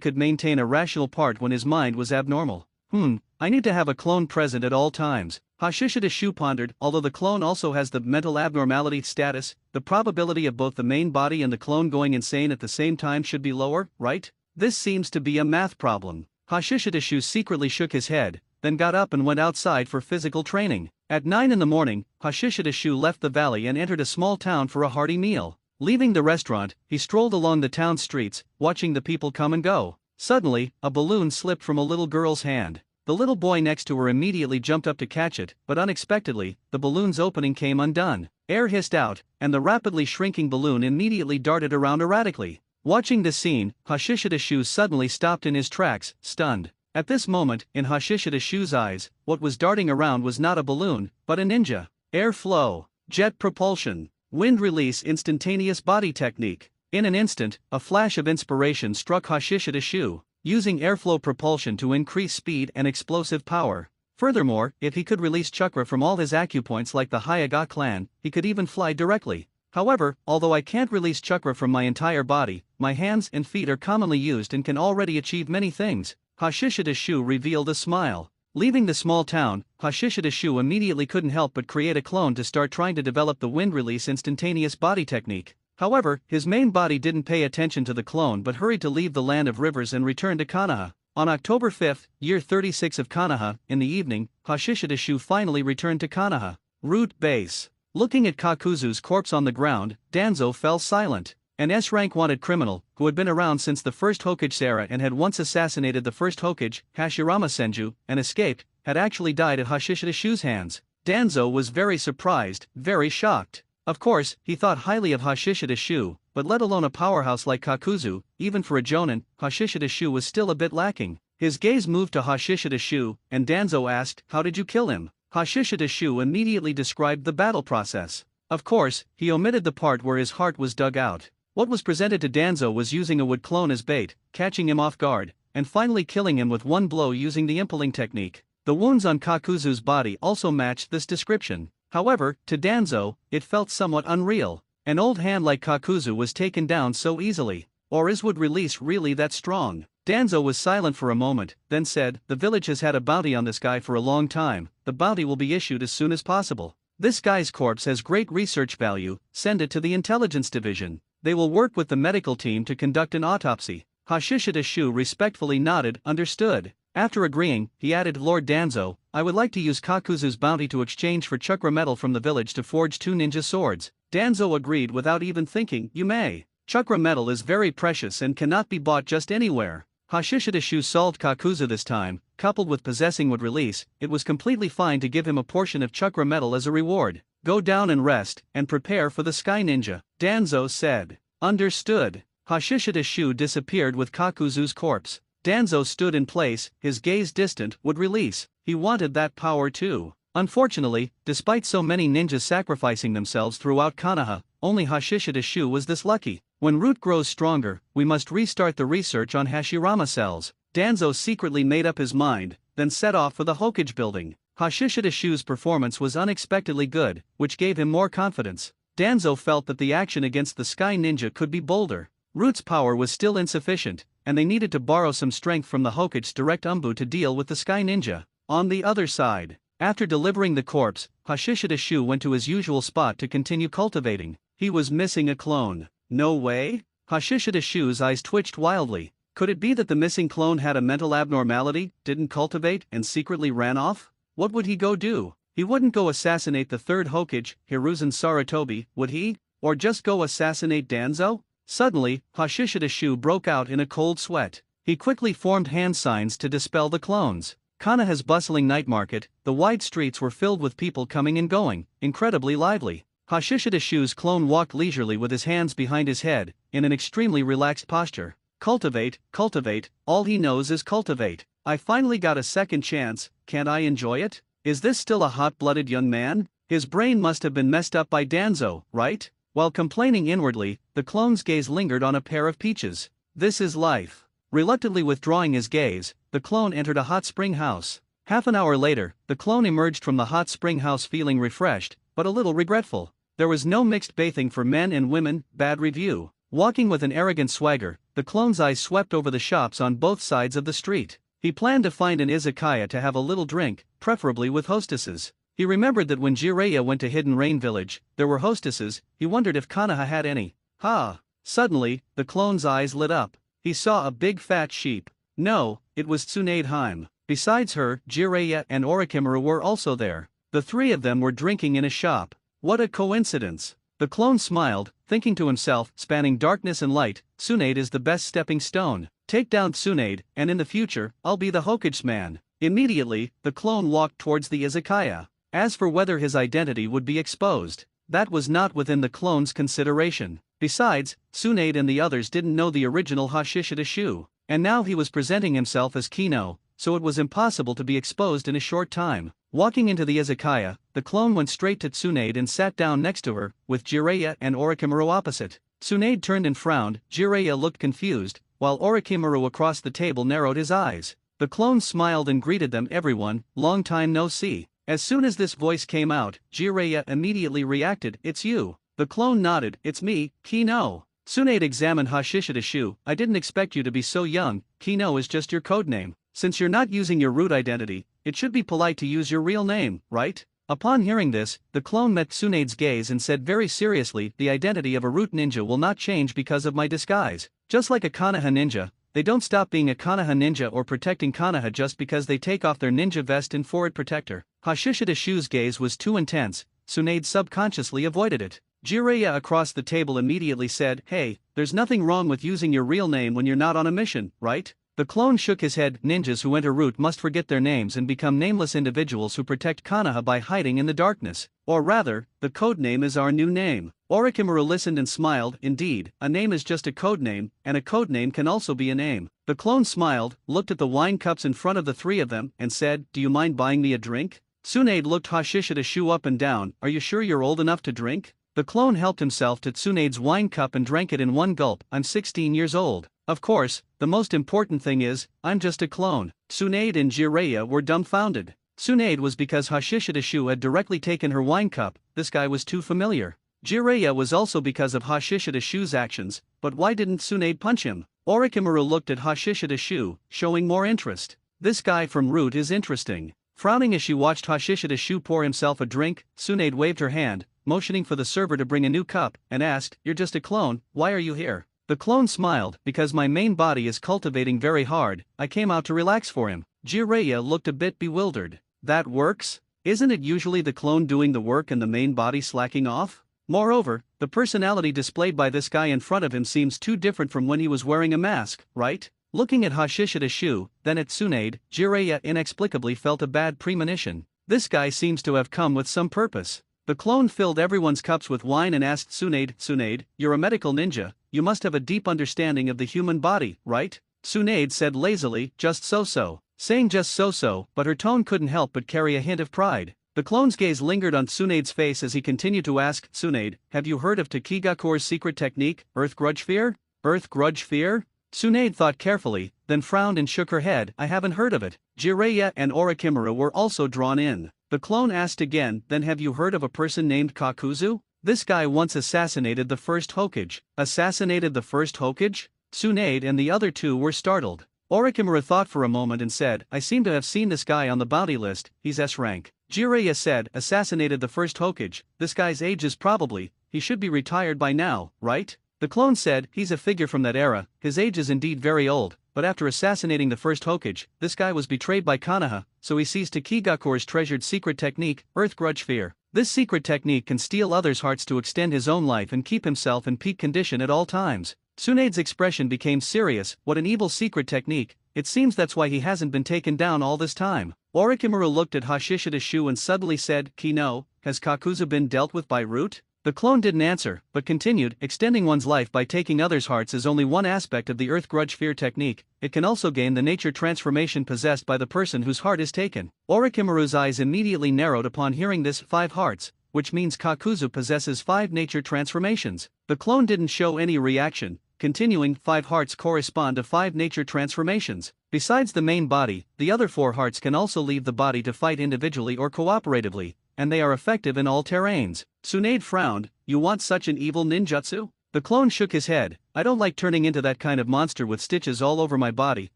could maintain a rational part when his mind was abnormal. I need to have a clone present at all times. Hashishida Shu pondered. Although the clone also has the mental abnormality status, the probability of both the main body and the clone going insane at the same time should be lower, right? This seems to be a math problem. Hashishida Shu secretly shook his head, then got up and went outside for physical training. At 9 in the morning, Hashishida Shu left the valley and entered a small town for a hearty meal. Leaving the restaurant, he strolled along the town streets, watching the people come and go. Suddenly, a balloon slipped from a little girl's hand. The little boy next to her immediately jumped up to catch it, but unexpectedly, the balloon's opening came undone. Air hissed out, and the rapidly shrinking balloon immediately darted around erratically. Watching this scene, Hashishida Shu suddenly stopped in his tracks, stunned. At this moment, in Hashishida Shu's eyes, what was darting around was not a balloon, but a ninja. Air flow, jet propulsion, wind release, instantaneous body technique. In an instant, a flash of inspiration struck Hashishida Shu, using airflow propulsion to increase speed and explosive power. Furthermore, if he could release chakra from all his acupoints like the Hyaga clan, he could even fly directly. However, although I can't release chakra from my entire body, my hands and feet are commonly used and can already achieve many things. Hashishida Shu revealed a smile. Leaving the small town, Hashishida Shu immediately couldn't help but create a clone to start trying to develop the wind release instantaneous body technique. However, his main body didn't pay attention to the clone but hurried to leave the land of rivers and return to Konoha. On October 5, year 36 of Konoha, in the evening, Hashishida Shu finally returned to Konoha. Root base. Looking at Kakuzu's corpse on the ground, Danzo fell silent. An S-rank wanted criminal, who had been around since the first Hokage era and had once assassinated the first Hokage, Hashirama Senju, and escaped, had actually died at Hashishida Shu's hands. Danzo was very surprised, very shocked. Of course, he thought highly of Hashishida Shu, but let alone a powerhouse like Kakuzu, even for a jonin, Hashishida Shu was still a bit lacking. His gaze moved to Hashishida Shu, and Danzo asked, "How did you kill him?" Hashishida Shu immediately described the battle process. Of course, he omitted the part where his heart was dug out. What was presented to Danzo was using a wood clone as bait, catching him off guard, and finally killing him with one blow using the impaling technique. The wounds on Kakuzu's body also matched this description. However, to Danzo, it felt somewhat unreal. An old hand like Kakuzu was taken down so easily. Or is wood release really that strong? Danzo was silent for a moment, then said, "The village has had a bounty on this guy for a long time. The bounty will be issued as soon as possible. This guy's corpse has great research value, send it to the intelligence division. They will work with the medical team to conduct an autopsy." Hashishida Shu respectfully nodded, understood. After agreeing, he added, "Lord Danzo, I would like to use Kakuzu's bounty to exchange for chakra metal from the village to forge 2 ninja swords." Danzo agreed without even thinking, "You may. Chakra metal is very precious and cannot be bought just anywhere." Hashishida Shu solved Kakuzu this time, coupled with possessing would release, it was completely fine to give him a portion of chakra metal as a reward. "Go down and rest, and prepare for the Sky Ninja," Danzo said. Understood. Hashishida Shu disappeared with Kakuzu's corpse. Danzo stood in place, his gaze distant, would release. He wanted that power too. Unfortunately, despite so many ninjas sacrificing themselves throughout Konoha, only Hashishida Shu was this lucky. When root grows stronger, we must restart the research on Hashirama cells. Danzo secretly made up his mind, then set off for the Hokage building. Hashishida Shu's performance was unexpectedly good, which gave him more confidence. Danzo felt that the action against the Sky Ninja could be bolder. Root's power was still insufficient, and they needed to borrow some strength from the Hokage's direct Umbu to deal with the Sky Ninja. On the other side, after delivering the corpse, Hashishida Shu went to his usual spot to continue cultivating. He was missing a clone. No way? Hashishida Shu's eyes twitched wildly. Could it be that the missing clone had a mental abnormality, didn't cultivate, and secretly ran off? What would he go do? He wouldn't go assassinate the third Hokage, Hiruzen Sarutobi, would he? Or just go assassinate Danzo? Suddenly, Hashishida Shu broke out in a cold sweat. He quickly formed hand signs to dispel the clones. Konoha's bustling night market, the wide streets were filled with people coming and going, incredibly lively. Hashishida Shu's clone walked leisurely with his hands behind his head, in an extremely relaxed posture. Cultivate, cultivate, all he knows is cultivate. I finally got a second chance, can't I enjoy it? Is this still a hot-blooded young man? His brain must have been messed up by Danzo, right? While complaining inwardly, the clone's gaze lingered on a pair of peaches. This is life. Reluctantly withdrawing his gaze, the clone entered a hot spring house. Half an hour later, the clone emerged from the hot spring house feeling refreshed, but a little regretful. There was no mixed bathing for men and women, bad review. Walking with an arrogant swagger, the clone's eyes swept over the shops on both sides of the street. He planned to find an izakaya to have a little drink, preferably with hostesses. He remembered that when Jiraiya went to Hidden Rain Village, there were hostesses. He wondered if Konoha had any. Ha! Suddenly, the clone's eyes lit up. He saw a big fat sheep. No, it was Tsunade Haim. Besides her, Jiraiya and Orochimaru were also there. The three of them were drinking in a shop. What a coincidence! The clone smiled, thinking to himself, spanning darkness and light, Tsunade is the best stepping stone. Take down Tsunade, and in the future, I'll be the Hokage's man. Immediately, the clone walked towards the izakaya. As for whether his identity would be exposed, that was not within the clone's consideration. Besides, Tsunade and the others didn't know the original Hashishida Shu, and now he was presenting himself as Kino, so it was impossible to be exposed in a short time. Walking into the izakaya, the clone went straight to Tsunade and sat down next to her, with Jiraiya and Orochimaru opposite. Tsunade turned and frowned, Jiraiya looked confused, while Orochimaru across the table narrowed his eyes. The clone smiled and greeted them. Everyone, long time no see. As soon as this voice came out, Jiraiya immediately reacted, it's you. The clone nodded, it's me, Kino. Tsunade examined Hashishida Shu, I didn't expect you to be so young, Kino is just your codename. Since you're not using your root identity, it should be polite to use your real name, right? Upon hearing this, the clone met Tsunade's gaze and said very seriously, the identity of a root ninja will not change because of my disguise. Just like a Konoha ninja, they don't stop being a Konoha ninja or protecting Konoha just because they take off their ninja vest and forward protector. Hashishida Shu's gaze was too intense, Tsunade subconsciously avoided it. Jiraiya across the table immediately said, hey, there's nothing wrong with using your real name when you're not on a mission, right? The clone shook his head, ninjas who enter root must forget their names and become nameless individuals who protect Konoha by hiding in the darkness. Or rather, the codename is our new name. Orochimaru listened and smiled, indeed, a name is just a codename, and a codename can also be a name. The clone smiled, looked at the wine cups in front of the three of them, and said, do you mind buying me a drink? Tsunade looked Hashishida Shu up and down, are you sure you're old enough to drink? The clone helped himself to Tsunade's wine cup and drank it in one gulp, I'm 16 years old. Of course, the most important thing is, I'm just a clone. Tsunade and Jiraiya were dumbfounded. Tsunade was because Hashishida Shu had directly taken her wine cup, this guy was too familiar. Jiraiya was also because of Hashishida Shu's actions, but why didn't Tsunade punch him? Orochimaru looked at Hashishida Shu, showing more interest. This guy from Root is interesting. Frowning as she watched Hashishida Shu pour himself a drink, Tsunade waved her hand, motioning for the server to bring a new cup, and asked, you're just a clone, why are you here? The clone smiled, because my main body is cultivating very hard, I came out to relax for him. Jiraiya looked a bit bewildered. That works? Isn't it usually the clone doing the work and the main body slacking off? Moreover, the personality displayed by this guy in front of him seems too different from when he was wearing a mask, right? Looking at Hashishida Shu, then at Tsunade, Jiraiya inexplicably felt a bad premonition. This guy seems to have come with some purpose. The clone filled everyone's cups with wine and asked Tsunade, Tsunade, you're a medical ninja, you must have a deep understanding of the human body, right? Tsunade said lazily, just so-so. Saying just so-so, but her tone couldn't help but carry a hint of pride. The clone's gaze lingered on Tsunade's face as he continued to ask, Tsunade, have you heard of Takigakure's secret technique, Earth Grudge Fear? Earth Grudge Fear? Tsunade thought carefully, then frowned and shook her head, I haven't heard of it. Jiraiya and Orochimaru were also drawn in. The clone asked again, then have you heard of a person named Kakuzu? This guy once assassinated the first Hokage. Assassinated the first Hokage? Tsunade and the other two were startled. Orochimaru thought for a moment and said, I seem to have seen this guy on the bounty list, he's S rank. Jiraiya said, assassinated the first Hokage, this guy's age is probably, he should be retired by now, right? The clone said, he's a figure from that era, his age is indeed very old, but after assassinating the first Hokage, this guy was betrayed by Konoha, so he seized Takigakure's treasured secret technique, Earth Grudge Fear. This secret technique can steal others' hearts to extend his own life and keep himself in peak condition at all times. Tsunade's expression became serious, what an evil secret technique, it seems that's why he hasn't been taken down all this time. Orochimaru looked at Hashishida Shu and suddenly said, Kino, has Kakuzu been dealt with by Root? The clone didn't answer, but continued, extending one's life by taking others' hearts is only one aspect of the Earth Grudge Fear technique, it can also gain the nature transformation possessed by the person whose heart is taken. Orochimaru's eyes immediately narrowed upon hearing this, 5 hearts, which means Kakuzu possesses 5 nature transformations. The clone didn't show any reaction, continuing, 5 hearts correspond to 5 nature transformations. Besides the main body, the other 4 hearts can also leave the body to fight individually or cooperatively, and they are effective in all terrains. Tsunade frowned, you want such an evil ninjutsu? The clone shook his head, I don't like turning into that kind of monster with stitches all over my body,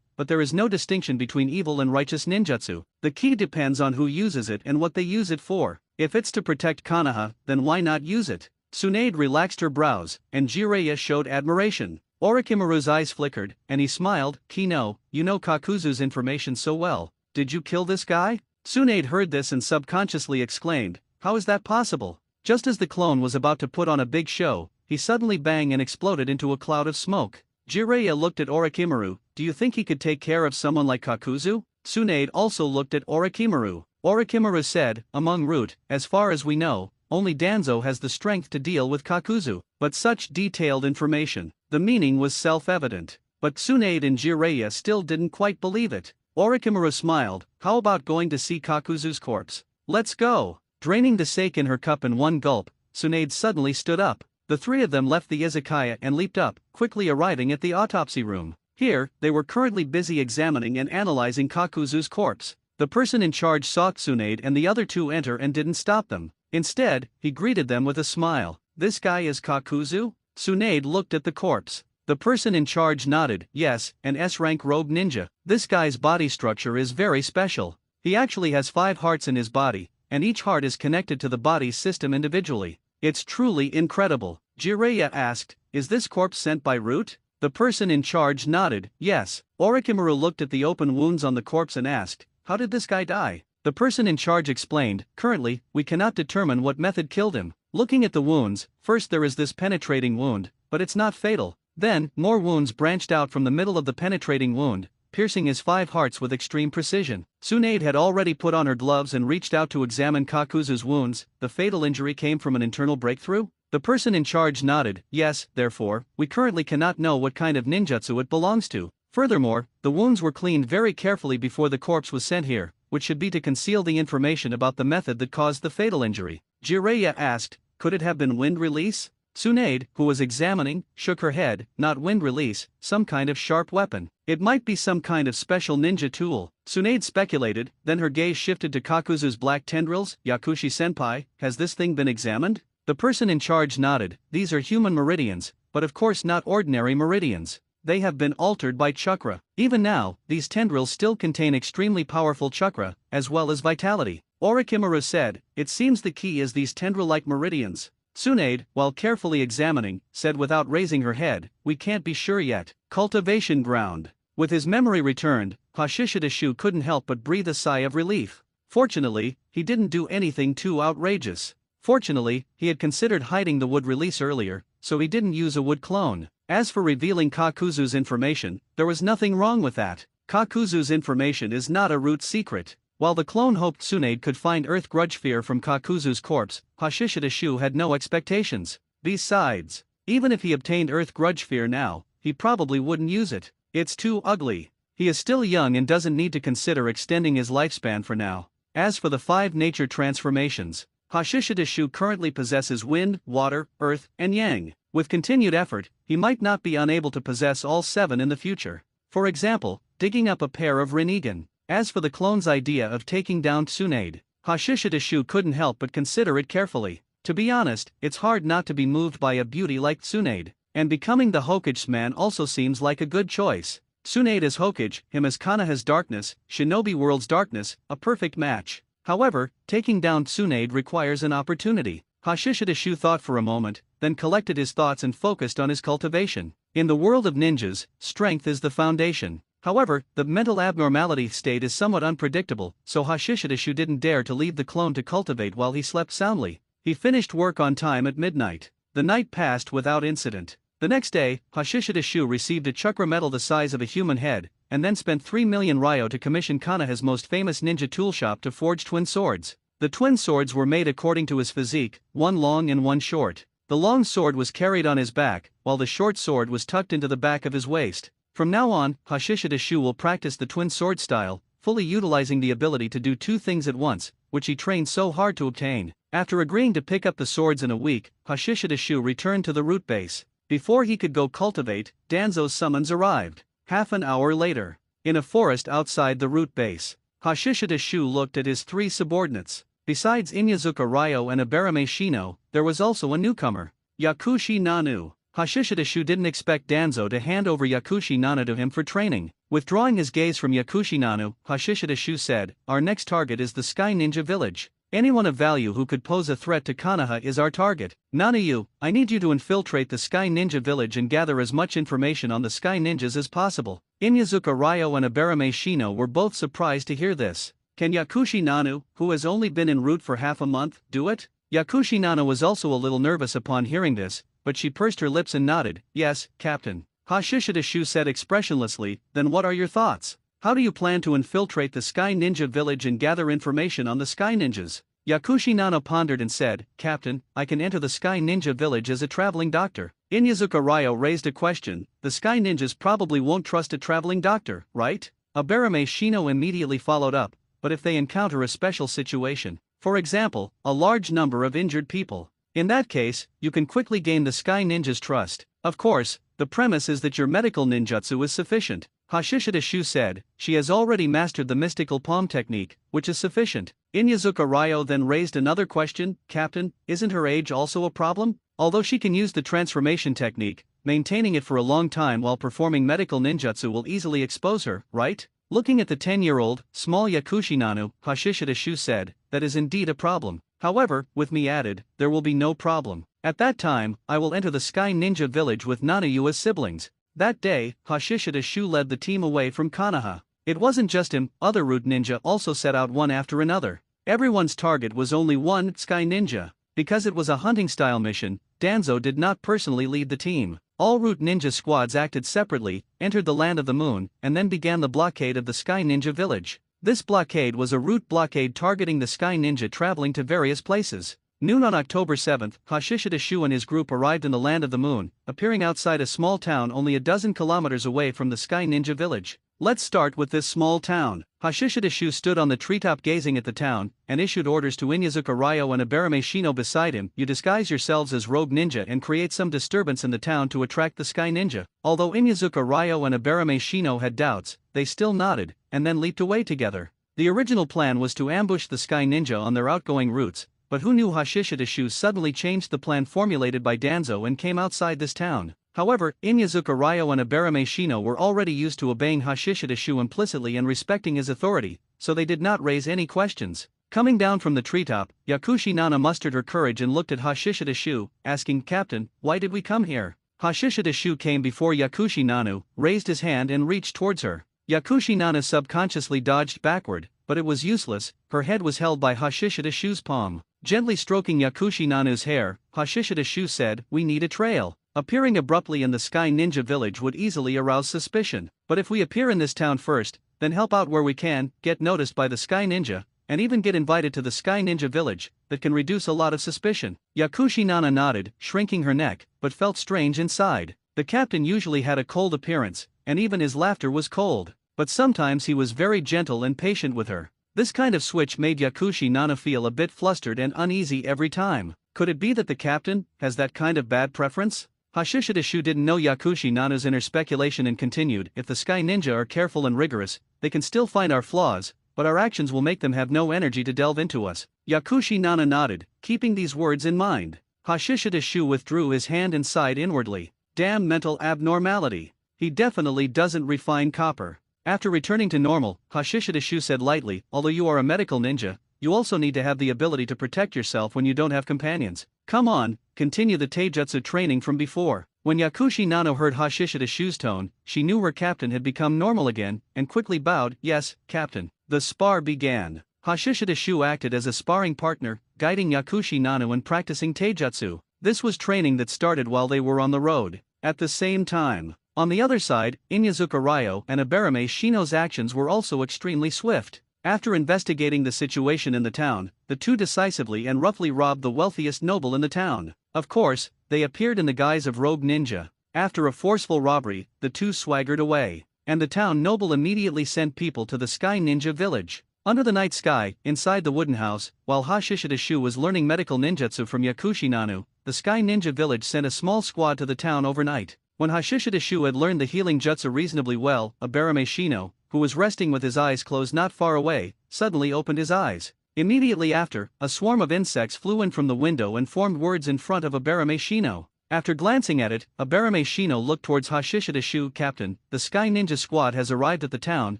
but there is no distinction between evil and righteous ninjutsu. The key depends on who uses it and what they use it for. If it's to protect Konoha, then why not use it? Tsunade relaxed her brows, and Jiraiya showed admiration. Orochimaru's eyes flickered, and he smiled. Kino, you know Kakuzu's information so well. Did you kill this guy? Tsunade heard this and subconsciously exclaimed, how is that possible? Just as the clone was about to put on a big show, he suddenly banged and exploded into a cloud of smoke. Jiraiya looked at Orochimaru. Do you think he could take care of someone like Kakuzu? Tsunade also looked at Orochimaru. Orochimaru said, among root, as far as we know, only Danzo has the strength to deal with Kakuzu. But such detailed information, the meaning was self-evident. But Tsunade and Jiraiya still didn't quite believe it. Orochimaru smiled. How about going to see Kakuzu's corpse? Let's go. Draining the sake in her cup in one gulp, Tsunade suddenly stood up. The three of them left the izakaya and leaped up, quickly arriving at the autopsy room. Here, they were currently busy examining and analyzing Kakuzu's corpse. The person in charge saw Tsunade and the other two enter and didn't stop them. Instead, he greeted them with a smile. This guy is Kakuzu? Tsunade looked at the corpse. The person in charge nodded. Yes, an S-rank rogue ninja. This guy's body structure is very special. He actually has 5 hearts in his body, and each heart is connected to the body's system individually. It's truly incredible. Jiraiya asked, is this corpse sent by Root? The person in charge nodded. Yes. Orochimaru looked at the open wounds on the corpse and asked, how did this guy die? The person in charge explained, currently, we cannot determine what method killed him. Looking at the wounds, first there is this penetrating wound, but it's not fatal. Then, more wounds branched out from the middle of the penetrating wound, piercing his 5 hearts with extreme precision. Tsunade had already put on her gloves and reached out to examine Kakuzu's wounds. The fatal injury came from an internal breakthrough? The person in charge nodded. Yes, therefore, we currently cannot know what kind of ninjutsu it belongs to. Furthermore, the wounds were cleaned very carefully before the corpse was sent here, which should be to conceal the information about the method that caused the fatal injury. Jiraiya asked, could it have been wind release? Tsunade, who was examining, shook her head. Not wind release, some kind of sharp weapon. It might be some kind of special ninja tool. Tsunade speculated, then her gaze shifted to Kakuzu's black tendrils. Yakushi-senpai, has this thing been examined? The person in charge nodded. These are human meridians, but of course not ordinary meridians. They have been altered by chakra. Even now, these tendrils still contain extremely powerful chakra, as well as vitality. Orochimaru said, it seems the key is these tendril-like meridians. Tsunade, while carefully examining, said without raising her head, we can't be sure yet. Cultivation ground. With his memory returned, Hashishidashu couldn't help but breathe a sigh of relief. Fortunately, he didn't do anything too outrageous. Fortunately, he had considered hiding the wood release earlier, so he didn't use a wood clone. As for revealing Kakuzu's information, there was nothing wrong with that. Kakuzu's information is not a root secret. While the clone hoped Tsunade could find Earth Grudge Fear from Kakuzu's corpse, Hashishidashu had no expectations. Besides, even if he obtained Earth Grudge Fear now, he probably wouldn't use it. It's too ugly. He is still young and doesn't need to consider extending his lifespan for now. As for the 5 nature transformations, Hashishidashu currently possesses wind, water, earth, and yang. With continued effort, he might not be unable to possess all 7 in the future. For example, digging up a pair of Rinnegan. As for the clone's idea of taking down Tsunade, Hashishidashu couldn't help but consider it carefully. To be honest, it's hard not to be moved by a beauty like Tsunade, and becoming the Hokage's man also seems like a good choice. Tsunade as Hokage, him as Konoha's darkness, Shinobi World's darkness, a perfect match. However, taking down Tsunade requires an opportunity. Hashishidashu thought for a moment, then collected his thoughts and focused on his cultivation. In the world of ninjas, strength is the foundation. However, the mental abnormality state is somewhat unpredictable, so Hashishidashu didn't dare to leave the clone to cultivate while he slept soundly. He finished work on time at midnight. The night passed without incident. The next day, Hashishidashu received a chakra medal the size of a human head, and then spent 3 million ryo to commission Konoha's most famous ninja tool shop to forge twin swords. The twin swords were made according to his physique, one long and one short. The long sword was carried on his back, while the short sword was tucked into the back of his waist. From now on, Hashishidashu will practice the twin sword style, fully utilizing the ability to do 2 things at once, which he trained so hard to obtain. After agreeing to pick up the swords in a week, Hashishidashu returned to the root base. Before he could go cultivate, Danzo's summons arrived. Half an hour later, in a forest outside the root base, Hashishidashu looked at his 3 subordinates. Besides Inyazuka Ryo and Abarame Shino, there was also a newcomer, Yakushi Nanu. Hashishidashu didn't expect Danzo to hand over Yakushi Nana to him for training. Withdrawing his gaze from Yakushi Nanu, Hashishidashu said, "Our next target is the Sky Ninja Village. Anyone of value who could pose a threat to Konoha is our target. Nanayu, I need you to infiltrate the Sky Ninja Village and gather as much information on the Sky Ninjas as possible." Inyazuka Ryo and Abarame Shino were both surprised to hear this. Can Yakushi Nanu, who has only been en route for half a month, do it? Yakushi Nana was also a little nervous upon hearing this, but she pursed her lips and nodded. "Yes, Captain." Hashishidashu said expressionlessly, "Then what are your thoughts? How do you plan to infiltrate the Sky Ninja Village and gather information on the Sky Ninjas?" Yakushi Nana pondered and said, "Captain, I can enter the Sky Ninja Village as a traveling doctor." Inyazuka Ryo raised a question. "The Sky Ninjas probably won't trust a traveling doctor, right?" Abarame Shino immediately followed up, "But if they encounter a special situation, for example, a large number of injured people, in that case, you can quickly gain the Sky Ninjas' trust. Of course, the premise is that your medical ninjutsu is sufficient." Hashishidashu said, "She has already mastered the mystical palm technique, which is sufficient." Inyazuka Ryo then raised another question. "Captain, isn't her age also a problem? Although she can use the transformation technique, maintaining it for a long time while performing medical ninjutsu will easily expose her, right?" Looking at the 10-year-old, small Yakushi Nanu, Hashishidashu said, "That is indeed a problem. However, with me added, there will be no problem. At that time, I will enter the Sky Ninja Village with Nanayu as siblings." That day, Hashishidashu led the team away from Konoha. It wasn't just him, other root ninja also set out one after another. Everyone's target was only one Sky Ninja. Because it was a hunting-style mission, Danzo did not personally lead the team. All root ninja squads acted separately, entered the Land of the Moon, and then began the blockade of the Sky Ninja Village. This blockade was a route blockade targeting the Sky Ninja traveling to various places. Noon on October 7, Hashishidashu and his group arrived in the Land of the Moon, appearing outside a small town only a dozen kilometers away from the Sky Ninja Village. Let's start with this small town. Hashishidashu stood on the treetop gazing at the town, and issued orders to Inyazuka Ryo and Abarame Shino beside him. "You disguise yourselves as rogue ninja and create some disturbance in the town to attract the Sky Ninja." Although Inyazuka Ryo and Abarame Shino had doubts, they still nodded, and then leaped away together. The original plan was to ambush the Sky Ninja on their outgoing routes, but who knew Hashishidashu suddenly changed the plan formulated by Danzo and came outside this town. However, Inyazuka Ryo and Abarame Shino were already used to obeying Hashishidashu implicitly and respecting his authority, so they did not raise any questions. Coming down from the treetop, Yakushi Nana mustered her courage and looked at Hashishidashu, asking, "Captain, why did we come here?" Hashishidashu came before Yakushi Nanu, raised his hand and reached towards her. Yakushi Nana subconsciously dodged backward, but it was useless. Her head was held by Hashishidashu's palm. Gently stroking Yakushi Nanu's hair, Hashishidashu said, "We need a trail." Appearing abruptly in the Sky Ninja Village would easily arouse suspicion. But if we appear in this town first, then help out where we can, get noticed by the Sky Ninja, and even get invited to the Sky Ninja Village, that can reduce a lot of suspicion. Yakushi Nana nodded, shrinking her neck, but felt strange inside. The captain usually had a cold appearance, and even his laughter was cold. But sometimes he was very gentle and patient with her. This kind of switch made Yakushi Nana feel a bit flustered and uneasy every time. Could it be that the captain has that kind of bad preference? Hashishidashu didn't know Yakushi Nana's inner speculation and continued, "If the Sky Ninja are careful and rigorous, they can still find our flaws, but our actions will make them have no energy to delve into us." Yakushi Nana nodded, keeping these words in mind. Hashishidashu withdrew his hand and sighed inwardly. Damn mental abnormality. He definitely doesn't refine copper. After returning to normal, Hashishidashu said lightly, "Although you are a medical ninja, you also need to have the ability to protect yourself when you don't have companions. Come on, continue the taijutsu training from before." When Yakushi Nano heard Hashishidashu's tone, she knew her captain had become normal again, and quickly bowed, "Yes, captain." The spar began. Hashishidashu acted as a sparring partner, guiding Yakushi Nano in practicing taijutsu. This was training that started while they were on the road. At the same time, on the other side, Inyazuka Ryo and Abarame Shino's actions were also extremely swift. After investigating the situation in the town, the two decisively and roughly robbed the wealthiest noble in the town. Of course, they appeared in the guise of rogue ninja. After a forceful robbery, the two swaggered away, and the town noble immediately sent people to the Sky Ninja Village. Under the night sky, inside the wooden house, while Hashishidashu was learning medical ninjutsu from Yakushi Nanu, the Sky Ninja Village sent a small squad to the town overnight. When Hashishidashu had learned the healing jutsu reasonably well, Abarame Shino, who was resting with his eyes closed not far away, suddenly opened his eyes. Immediately after, a swarm of insects flew in from the window and formed words in front of Abarame Shino. After glancing at it, Abarame Shino looked towards Hashishidashu. Captain, the Sky Ninja Squad has arrived at the town,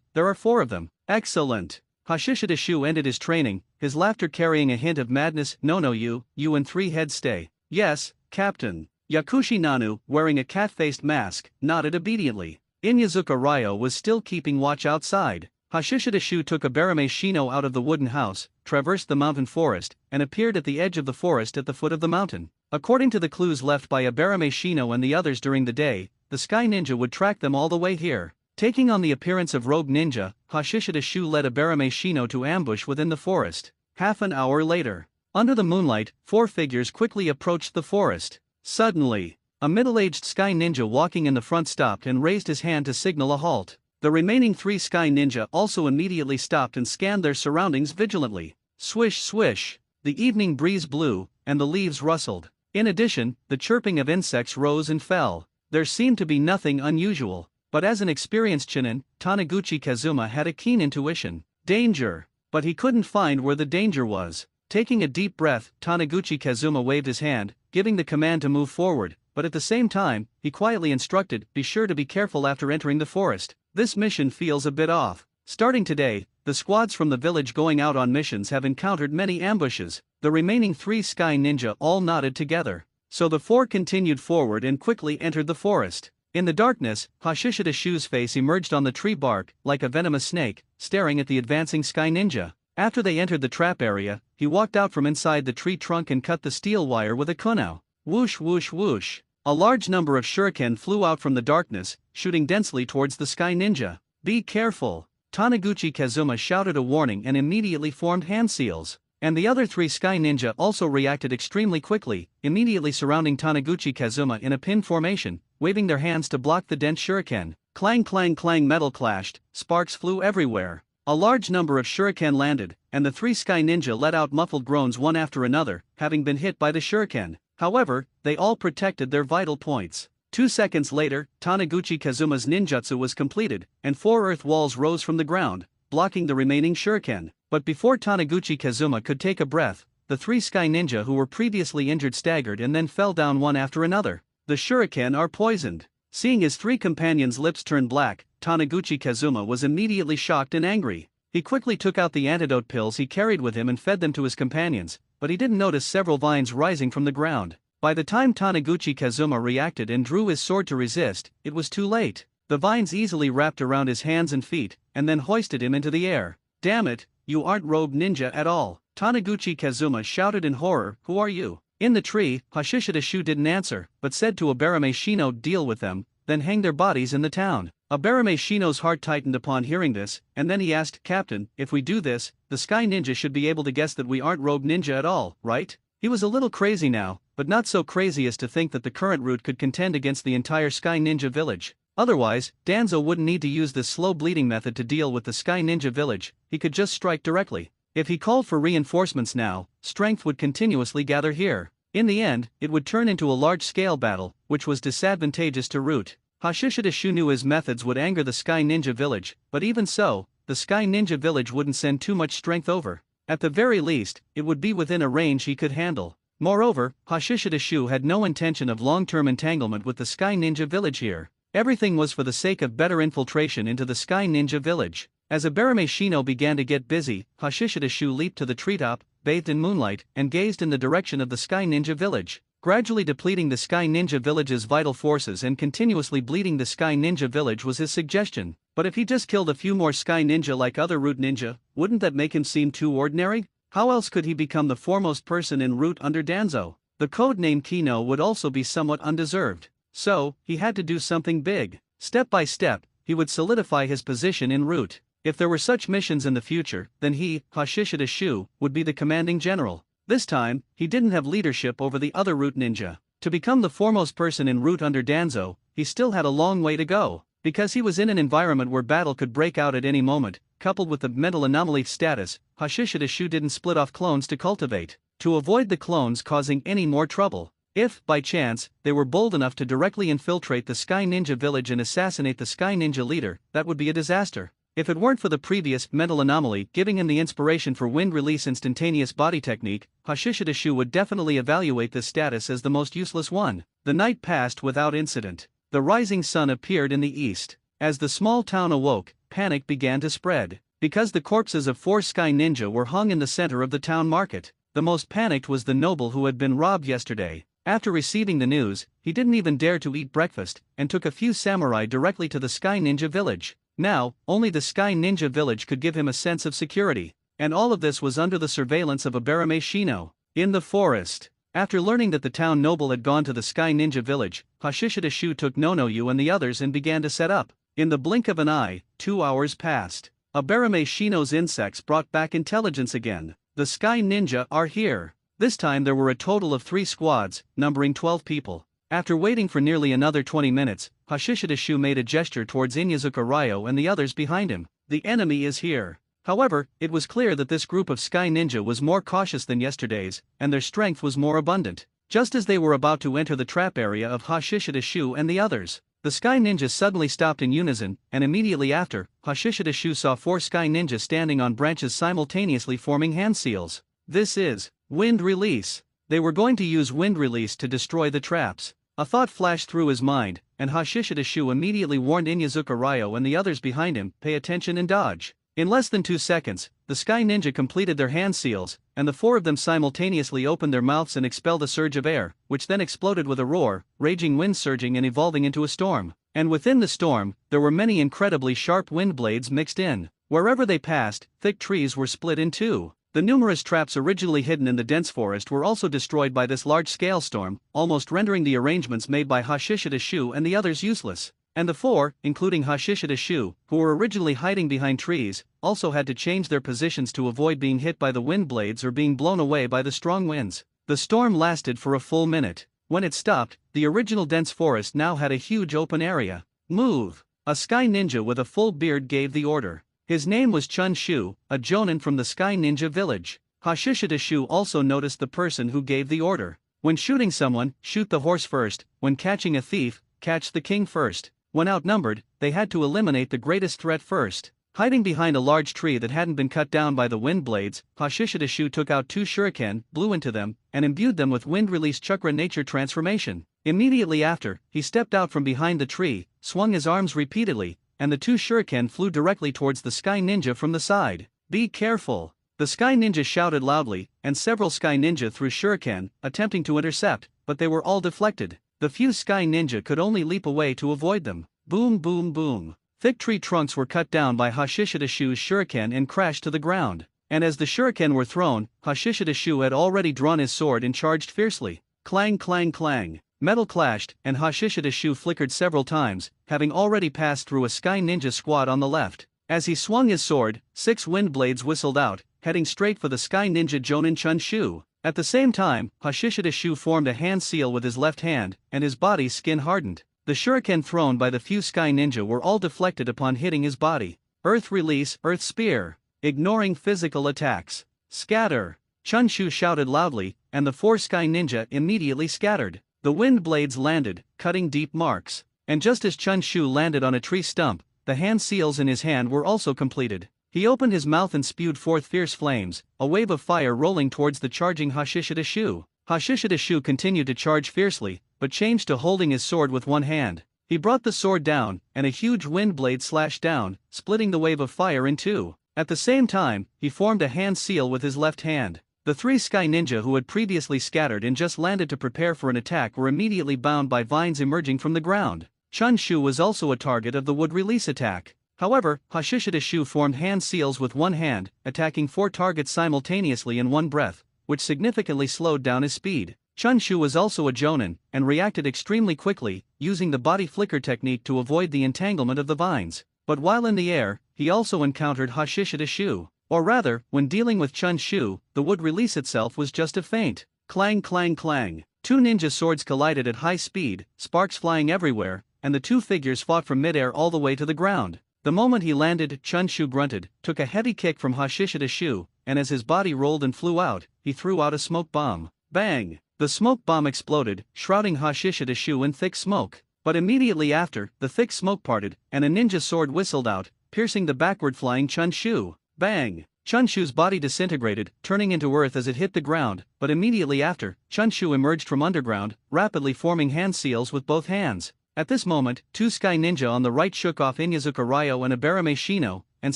there are 4 of them. Excellent. Hashishidashu ended his training, his laughter carrying a hint of madness. No, you and 3 heads stay. Yes, Captain. Yakushi Nanu, wearing a cat-faced mask, nodded obediently. Inyazuka Ryo was still keeping watch outside. Hashishidashu took Abarame Shino out of the wooden house, traversed the mountain forest, and appeared at the edge of the forest at the foot of the mountain. According to the clues left by Abarame Shino and the others during the day, the Sky Ninja would track them all the way here. Taking on the appearance of rogue ninja, Hashishidashu led Abarame Shino to ambush within the forest. Half an hour later, under the moonlight, 4 figures quickly approached the forest. Suddenly, a middle-aged Sky Ninja walking in the front stopped and raised his hand to signal a halt. The remaining 3 Sky Ninja also immediately stopped and scanned their surroundings vigilantly. Swish swish, the evening breeze blew, and the leaves rustled. In addition, the chirping of insects rose and fell. There seemed to be nothing unusual, but as an experienced Chunin, Taniguchi Kazuma had a keen intuition. Danger! But he couldn't find where the danger was. Taking a deep breath, Taniguchi Kazuma waved his hand, giving the command to move forward, but at the same time, he quietly instructed, be sure to be careful after entering the forest. This mission feels a bit off. Starting today, the squads from the village going out on missions have encountered many ambushes. The remaining 3 Sky Ninja all nodded together. So the 4 continued forward and quickly entered the forest. In the darkness, Hashishidashu's face emerged on the tree bark, like a venomous snake, staring at the advancing Sky Ninja. After they entered the trap area, he walked out from inside the tree trunk and cut the steel wire with a kunao. Whoosh whoosh whoosh. A large number of shuriken flew out from the darkness, shooting densely towards the Sky Ninja. Be careful! Taniguchi Kazuma shouted a warning and immediately formed hand seals. And the other 3 Sky Ninja also reacted extremely quickly, immediately surrounding Taniguchi Kazuma in a pin formation, waving their hands to block the dense shuriken. Clang clang clang, metal clashed, sparks flew everywhere. A large number of shuriken landed, and the 3 Sky Ninja let out muffled groans one after another, having been hit by the shuriken. However, they all protected their vital points. 2 seconds later, Taniguchi Kazuma's ninjutsu was completed, and 4 earth walls rose from the ground, blocking the remaining shuriken. But before Taniguchi Kazuma could take a breath, the 3 Sky Ninja who were previously injured staggered and then fell down one after another. The shuriken are poisoned. Seeing his 3 companions' lips turn black, Taniguchi Kazuma was immediately shocked and angry. He quickly took out the antidote pills he carried with him and fed them to his companions, but he didn't notice several vines rising from the ground. By the time Taniguchi Kazuma reacted and drew his sword to resist, it was too late. The vines easily wrapped around his hands and feet, and then hoisted him into the air. Damn it, you aren't rogue ninja at all! Taniguchi Kazuma shouted in horror, who are you? In the tree, Hashishidashu didn't answer, but said to Abarame Shino, deal with them, then hang their bodies in the town. Abarame Shino's heart tightened upon hearing this, and then he asked, Captain, if we do this, the Sky Ninja should be able to guess that we aren't rogue ninja at all, right? He was a little crazy now, but not so crazy as to think that the current route could contend against the entire Sky Ninja village. Otherwise, Danzo wouldn't need to use this slow bleeding method to deal with the Sky Ninja village, he could just strike directly. If he called for reinforcements now, strength would continuously gather here. In the end, it would turn into a large-scale battle, which was disadvantageous to Root. Hashishidashu knew his methods would anger the Sky Ninja village, but even so, the Sky Ninja village wouldn't send too much strength over. At the very least, it would be within a range he could handle. Moreover, Hashishidashu had no intention of long-term entanglement with the Sky Ninja village here. Everything was for the sake of better infiltration into the Sky Ninja village. As Abarame Shino began to get busy, Hashishidashu leaped to the treetop, bathed in moonlight, and gazed in the direction of the Sky Ninja village. Gradually depleting the Sky Ninja village's vital forces and continuously bleeding the Sky Ninja village was his suggestion. But if he just killed a few more Sky Ninja like other Root Ninja, wouldn't that make him seem too ordinary? How else could he become the foremost person in Root under Danzo? The code name Kino would also be somewhat undeserved. So, he had to do something big. Step by step, he would solidify his position in Root. If there were such missions in the future, then he, Hashishidashu, would be the commanding general. This time, he didn't have leadership over the other Root Ninja. To become the foremost person in Root under Danzo, he still had a long way to go. Because he was in an environment where battle could break out at any moment, coupled with the mental anomaly status, Hashishidashu didn't split off clones to cultivate, to avoid the clones causing any more trouble. If, by chance, they were bold enough to directly infiltrate the Sky Ninja village and assassinate the Sky Ninja leader, that would be a disaster. If it weren't for the previous mental anomaly giving him the inspiration for wind release instantaneous body technique, Hashishidashu would definitely evaluate this status as the most useless one. The night passed without incident. The rising sun appeared in the east. As the small town awoke, panic began to spread. Because the corpses of 4 sky ninja were hung in the center of the town market, the most panicked was the noble who had been robbed yesterday. After receiving the news, he didn't even dare to eat breakfast, and took a few samurai directly to the Sky Ninja village. Now, only the Sky Ninja village could give him a sense of security. And all of this was under the surveillance of Aberame Shino. In the forest. After learning that the town noble had gone to the Sky Ninja village, Hashishidashu took Nonoyu and the others and began to set up. In the blink of an eye, 2 hours passed. Aberame Shino's insects brought back intelligence again. The Sky Ninja are here. This time there were a total of 3 squads, numbering 12 people. After waiting for nearly another 20 minutes, Hashishidashu made a gesture towards Inyazuka Ryo and the others behind him. The enemy is here. However, it was clear that this group of Sky Ninja was more cautious than yesterday's, and their strength was more abundant. Just as they were about to enter the trap area of Hashishidashu and the others, the Sky Ninja suddenly stopped in unison, and immediately after, Hashishidashu saw 4 Sky Ninja standing on branches simultaneously forming hand seals. This is wind release. They were going to use wind release to destroy the traps. A thought flashed through his mind, and Hashishidashu immediately warned Inyazuka Ryo and the others behind him, pay attention and dodge. In less than 2 seconds, the Sky Ninja completed their hand seals, and the 4 of them simultaneously opened their mouths and expelled a surge of air, which then exploded with a roar, raging wind surging and evolving into a storm. And within the storm, there were many incredibly sharp wind blades mixed in. Wherever they passed, thick trees were split in 2. The numerous traps originally hidden in the dense forest were also destroyed by this large-scale storm, almost rendering the arrangements made by Hashishidashu and the others useless. And the 4, including Hashishidashu, who were originally hiding behind trees, also had to change their positions to avoid being hit by the wind blades or being blown away by the strong winds. The storm lasted for a full minute. When it stopped, the original dense forest now had a huge open area. Move! A Sky Ninja with a full beard gave the order. His name was Chun Shu, a jonin from the Sky Ninja village. Hashishidashu also noticed the person who gave the order. When shooting someone, shoot the horse first. When catching a thief, catch the king first. When outnumbered, they had to eliminate the greatest threat first. Hiding behind a large tree that hadn't been cut down by the wind blades, Hashishidashu took out 2 shuriken, blew into them, and imbued them with wind-release chakra nature transformation. Immediately after, he stepped out from behind the tree, swung his arms repeatedly, and the 2 shuriken flew directly towards the Sky Ninja from the side. Be careful! The Sky Ninja shouted loudly, and several Sky Ninja threw shuriken, attempting to intercept, but they were all deflected. The few Sky Ninja could only leap away to avoid them. Boom boom boom. Thick tree trunks were cut down by Hashishidashu's shuriken and crashed to the ground. And as the shuriken were thrown, Hashishidashu had already drawn his sword and charged fiercely. Clang clang clang. Metal clashed, and Hashishidashu flickered several times, having already passed through a Sky Ninja squad on the left. As he swung his sword, 6 wind blades whistled out, heading straight for the Sky Ninja Jonin Chun Shu. At the same time, Hashishidashu formed a hand seal with his left hand, and his body's skin hardened. The shuriken thrown by the few Sky Ninja were all deflected upon hitting his body. Earth release, Earth Spear. Ignoring physical attacks. Scatter. Chun Shu shouted loudly, and the 4 Sky Ninja immediately scattered. The wind blades landed, cutting deep marks. And just as Chun Shu landed on a tree stump, the hand seals in his hand were also completed. He opened his mouth and spewed forth fierce flames, a wave of fire rolling towards the charging Hashishidashu. Hashishidashu continued to charge fiercely, but changed to holding his sword with one hand. He brought the sword down, and a huge wind blade slashed down, splitting the wave of fire in 2. At the same time, he formed a hand seal with his left hand. The 3 Sky Ninja who had previously scattered and just landed to prepare for an attack were immediately bound by vines emerging from the ground. Chun Shu was also a target of the wood release attack. However, Hashishidashu formed hand seals with one hand, attacking 4 targets simultaneously in one breath, which significantly slowed down his speed. Chun Shu was also a jonin, and reacted extremely quickly, using the body flicker technique to avoid the entanglement of the vines. But while in the air, he also encountered Hashishidashu. Or rather, when dealing with Chun Shu, the wood release itself was just a feint. Clang clang clang. 2 ninja swords collided at high speed, sparks flying everywhere, and the 2 figures fought from midair all the way to the ground. The moment he landed, Chun Shu grunted, took a heavy kick from Hashishidashu, and as his body rolled and flew out, he threw out a smoke bomb. Bang! The smoke bomb exploded, shrouding Hashishidashu in thick smoke. But immediately after, the thick smoke parted, and a ninja sword whistled out, piercing the backward flying Chun-Shu. Bang! Chun-Shu's body disintegrated, turning into earth as it hit the ground, but immediately after, Chun-Shu emerged from underground, rapidly forming hand seals with both hands. At this moment, two Sky Ninja on the right shook off Inyazuka Ryo and Abarame Shino, and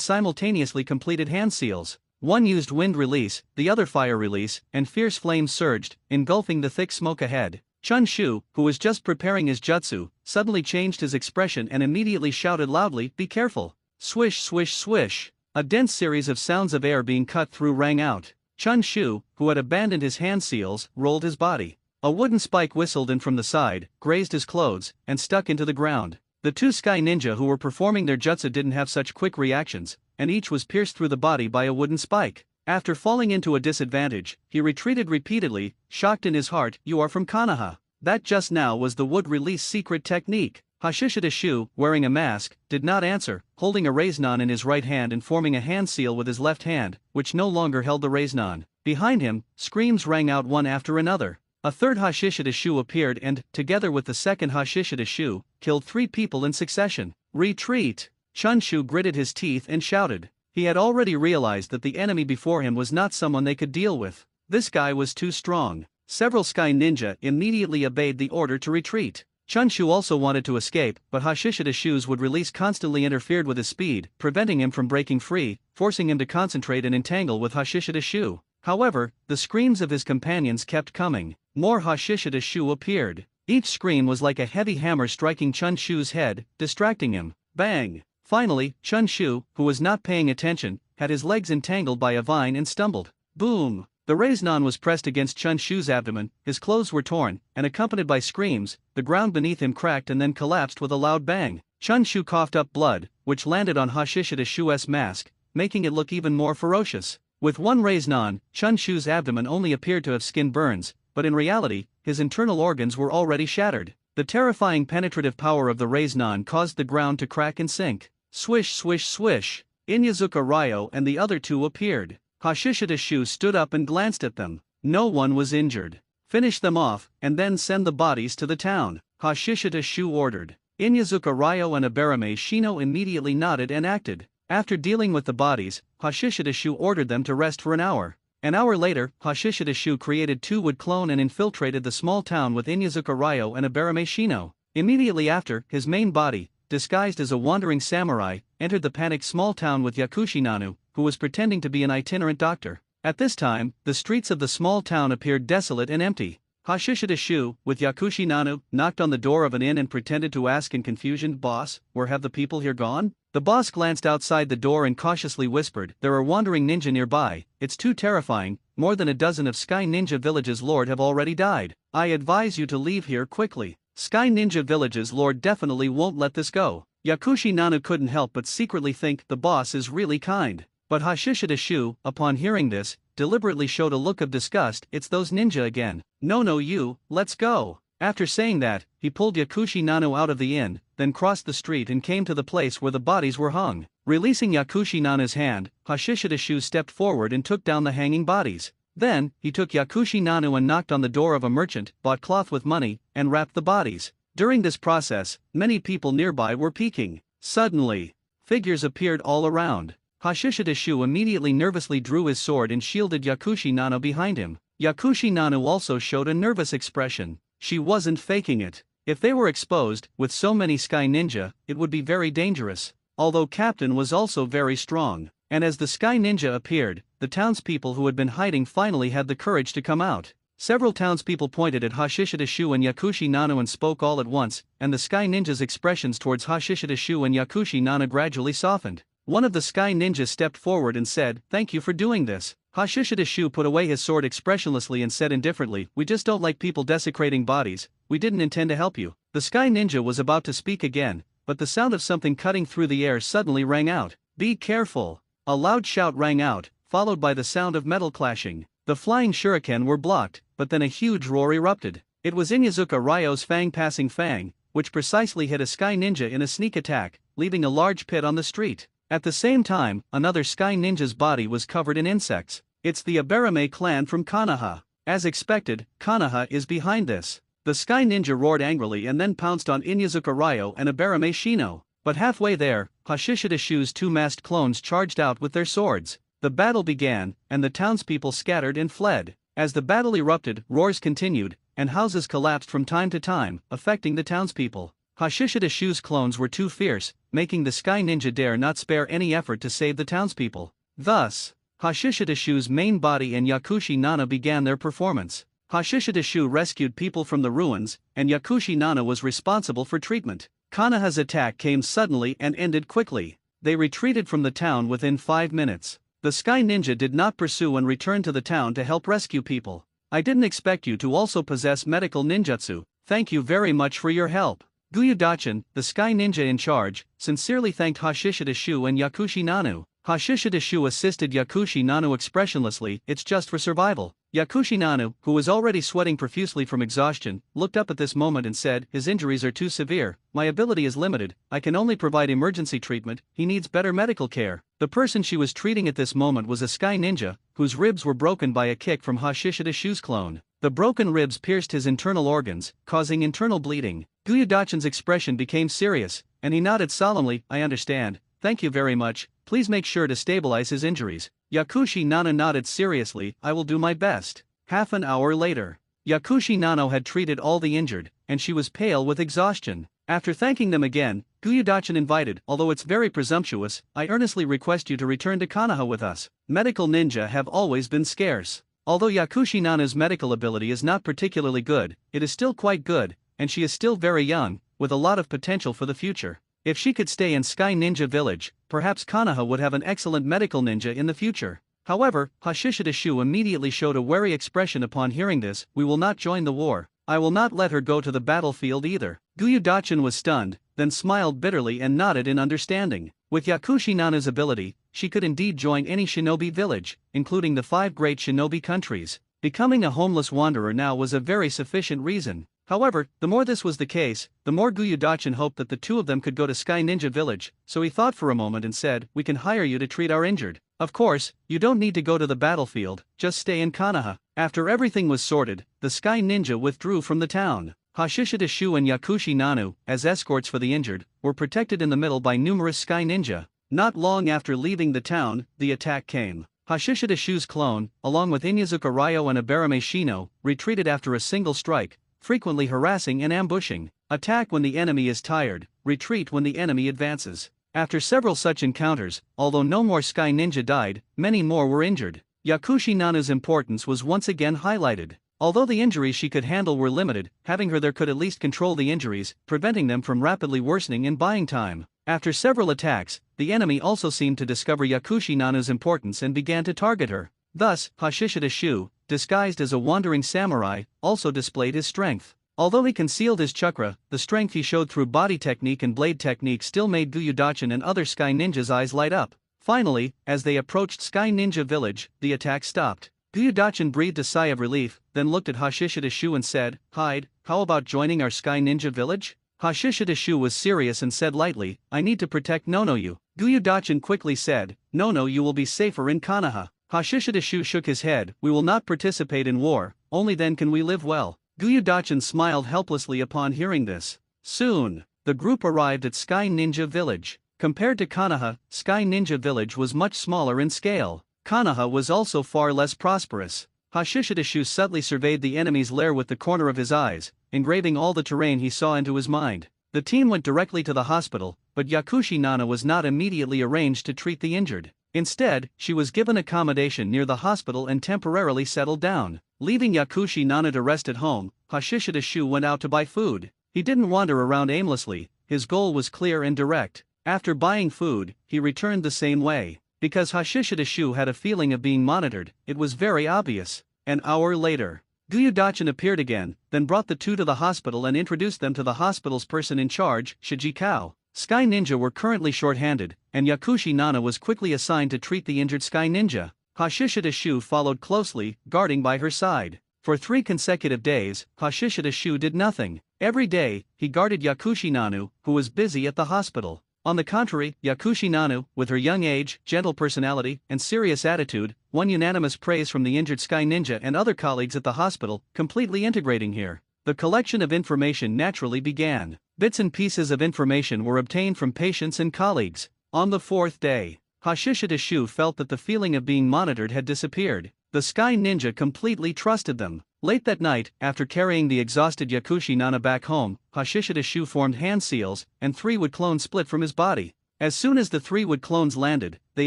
simultaneously completed hand seals. One used wind release, the other fire release, and fierce flames surged, engulfing the thick smoke ahead. Chun-Shu, who was just preparing his jutsu, suddenly changed his expression and immediately shouted loudly, "Be careful!" Swish swish swish! A dense series of sounds of air being cut through rang out. Chun-Shu, who had abandoned his hand seals, rolled his body. A wooden spike whistled in from the side, grazed his clothes, and stuck into the ground. The two Sky Ninja who were performing their jutsu didn't have such quick reactions, and each was pierced through the body by a wooden spike. After falling into a disadvantage, he retreated repeatedly, shocked in his heart. "You are from Konoha." That just now was the wood release secret technique. Hashishida Shu, wearing a mask, did not answer, holding a raisonnan in his right hand and forming a hand seal with his left hand, which no longer held the raisonnan. Behind him, screams rang out one after another. A third Hashishida Shu appeared and, together with the second Hashishida Shu, killed 3 people in succession. "Retreat!" Chun-Shu gritted his teeth and shouted. He had already realized that the enemy before him was not someone they could deal with. This guy was too strong. Several Sky Ninja immediately obeyed the order to retreat. Chun-Shu also wanted to escape, but Hashishida Shu's wood release constantly interfered with his speed, preventing him from breaking free, forcing him to concentrate and entangle with Hashishida Shu. However, the screams of his companions kept coming. More Hashishida Shu appeared. Each scream was like a heavy hammer striking Chun-Shu's head, distracting him. Bang! Finally, Chun-Shu, who was not paying attention, had his legs entangled by a vine and stumbled. Boom! The raisonnan was pressed against Chun-Shu's abdomen, his clothes were torn, and accompanied by screams, the ground beneath him cracked and then collapsed with a loud bang. Chun-Shu coughed up blood, which landed on Hashishida Shu's mask, making it look even more ferocious. With one raisonnan, Chun-Shu's abdomen only appeared to have skin burns, but in reality, his internal organs were already shattered. The terrifying penetrative power of the raisonnan caused the ground to crack and sink. Swish swish swish! Inyazuka Ryo and the other two appeared. Hashishida Shu stood up and glanced at them. No one was injured. "Finish them off, and then send the bodies to the town," Hashishida Shu ordered. Inyazuka Ryo and Abarame Shino immediately nodded and acted. After dealing with the bodies, Hashishida Shu ordered them to rest for an hour. An hour later, Hashishida Shu created 2 wood clone and infiltrated the small town with Inyazuka Ryo and Abarame Shino. Immediately after, his main body, disguised as a wandering samurai, entered the panicked small town with Yakushi Nanu, who was pretending to be an itinerant doctor. At this time, the streets of the small town appeared desolate and empty. Hashishida Shu, with Yakushi Nanu, knocked on the door of an inn and pretended to ask in confusion, "Boss, where have the people here gone?" The boss glanced outside the door and cautiously whispered, "There are wandering ninja nearby. It's too terrifying. More than a dozen of Sky Ninja Village's lord have already died. I advise you to leave here quickly. Sky Ninja Village's lord definitely won't let this go." Yakushi Nanu couldn't help but secretly think the boss is really kind. But Hashishida Shu, upon hearing this, deliberately showed a look of disgust. "It's those ninja again. No, you, let's go." After saying that, he pulled Yakushi Nanu out of the inn, then crossed the street and came to the place where the bodies were hung. Releasing Yakushi Nanu's hand, Hashishida Shu stepped forward and took down the hanging bodies. Then, he took Yakushi Nanu and knocked on the door of a merchant, bought cloth with money, and wrapped the bodies. During this process, many people nearby were peeking. Suddenly, figures appeared all around. Hashishida Shu immediately nervously drew his sword and shielded Yakushi Nanu behind him. Yakushi Nanu also showed a nervous expression. She wasn't faking it. If they were exposed, with so many Sky Ninja, it would be very dangerous. Although Captain was also very strong. And as the Sky Ninja appeared, the townspeople who had been hiding finally had the courage to come out. Several townspeople pointed at Hashishida Shu and Yakushi Nanu and spoke all at once, and the Sky Ninja's expressions towards Hashishida Shu and Yakushi Nanu gradually softened. One of the Sky Ninjas stepped forward and said, "Thank you for doing this." Hashishida Shu put away his sword expressionlessly and said indifferently, "We just don't like people desecrating bodies. We didn't intend to help you." The Sky Ninja was about to speak again, but the sound of something cutting through the air suddenly rang out. "Be careful!" A loud shout rang out, followed by the sound of metal clashing. The flying shuriken were blocked, but then a huge roar erupted. It was Inyazuka Ryo's fang passing fang, which precisely hit a Sky Ninja in a sneak attack, leaving a large pit on the street. At the same time, another Sky Ninja's body was covered in insects. It's the Abarame clan from Konoha. As expected, Konoha is behind this. The Sky Ninja roared angrily and then pounced on Inyazuka Ryo and Abarame Shino. But halfway there, Hashishidashu's two masked clones charged out with their swords. The battle began, and the townspeople scattered and fled. As the battle erupted, roars continued, and houses collapsed from time to time, affecting the townspeople. Hashishidashu's clones were too fierce, making the Sky Ninja dare not spare any effort to save the townspeople. Thus, Hashishidashu's main body and Yakushi Nana began their performance. Hashishidashu rescued people from the ruins, and Yakushi Nana was responsible for treatment. Konoha's attack came suddenly and ended quickly. They retreated from the town within 5 minutes. The Sky Ninja did not pursue and returned to the town to help rescue people. I didn't expect you to also possess medical ninjutsu. Thank you very much for your help. Gyudachin, the Sky Ninja in charge, sincerely thanked Hashishidashu and Yakushi Nanu. Hashishidashu assisted Yakushi Nanu expressionlessly, it's just for survival. Yakushi Nanu, who was already sweating profusely from exhaustion, looked up at this moment and said, his injuries are too severe, my ability is limited, I can only provide emergency treatment, he needs better medical care. The person she was treating at this moment was a Sky Ninja, whose ribs were broken by a kick from Hashishidashu's clone. The broken ribs pierced his internal organs, causing internal bleeding. Gyudachin's expression became serious, and he nodded solemnly, I understand, thank you very much, please make sure to stabilize his injuries. Yakushi Nana nodded seriously, I will do my best. Half an hour later, Yakushi Nano had treated all the injured, and she was pale with exhaustion. After thanking them again, Gyudachin invited, although it's very presumptuous, I earnestly request you to return to Konoha with us. Medical ninja have always been scarce. Although Yakushi Nana's medical ability is not particularly good, it is still quite good, and she is still very young, with a lot of potential for the future. If she could stay in Sky Ninja Village, perhaps Konoha would have an excellent medical ninja in the future. However, Hashishidashu immediately showed a wary expression upon hearing this, we will not join the war. I will not let her go to the battlefield either. Gyudachin was stunned, then smiled bitterly and nodded in understanding. With Yakushi Nana's ability, she could indeed join any shinobi village, including the 5 great shinobi countries. Becoming a homeless wanderer now was a very sufficient reason. However, the more this was the case, the more Gyudachin hoped that the two of them could go to Sky Ninja Village, so he thought for a moment and said, we can hire you to treat our injured. Of course, you don't need to go to the battlefield, just stay in Konoha. After everything was sorted, the Sky Ninja withdrew from the town. Hashishidashu and Yakushi Nanu, as escorts for the injured, were protected in the middle by numerous Sky Ninja. Not long after leaving the town, the attack came. Hashishidashu's clone, along with Inyazuka Ryo and Abarame Shino, retreated after a single strike, frequently harassing and ambushing. Attack when the enemy is tired, retreat when the enemy advances. After several such encounters, although no more Sky Ninja died, many more were injured. Yakushi Nanu's importance was once again highlighted. Although the injuries she could handle were limited, having her there could at least control the injuries, preventing them from rapidly worsening and buying time. After several attacks, the enemy also seemed to discover Yakushi Nanu's importance and began to target her. Thus, Hashishidashu, disguised as a wandering samurai, also displayed his strength. Although he concealed his chakra, the strength he showed through body technique and blade technique still made Gyudachin and other Sky Ninjas' eyes light up. Finally, as they approached Sky Ninja Village, the attack stopped. Gyudachin breathed a sigh of relief, then looked at Hashishidashu and said, Hide, how about joining our Sky Ninja Village? Hashishidashu was serious and said lightly, I need to protect Nonoyu. Gyudachin quickly said, No, you will be safer in Konoha. Hashishidashu shook his head, we will not participate in war, only then can we live well. Gyudachin smiled helplessly upon hearing this. Soon, the group arrived at Sky Ninja Village. Compared to Konoha, Sky Ninja Village was much smaller in scale. Konoha was also far less prosperous. Hashishidashu subtly surveyed the enemy's lair with the corner of his eyes, engraving all the terrain he saw into his mind. The team went directly to the hospital, but Yakushi Nana was not immediately arranged to treat the injured. Instead, she was given accommodation near the hospital and temporarily settled down. Leaving Yakushi Nana to rest at home, Hashishidashu went out to buy food. He didn't wander around aimlessly, his goal was clear and direct. After buying food, he returned the same way. Because Hashishidashu had a feeling of being monitored, it was very obvious. An hour later, Gyudachin appeared again, then brought the two to the hospital and introduced them to the hospital's person in charge, Shijikao. Sky Ninja were currently short-handed, and Yakushi Nana was quickly assigned to treat the injured Sky Ninja. Hashishidashu followed closely, guarding by her side. For 3 consecutive days, Hashishidashu did nothing. Every day, he guarded Yakushi Nanu, who was busy at the hospital. On the contrary, Yakushi Nanu, with her young age, gentle personality, and serious attitude, won unanimous praise from the injured Sky Ninja and other colleagues at the hospital, completely integrating here. The collection of information naturally began. Bits and pieces of information were obtained from patients and colleagues. On the fourth day, Hashishita Shu felt that the feeling of being monitored had disappeared. The Sky Ninja completely trusted them. Late that night, after carrying the exhausted Yakushi Nana back home, Hashishita Shu formed hand seals, and 3 wood clones split from his body. As soon as the 3 wood clones landed, they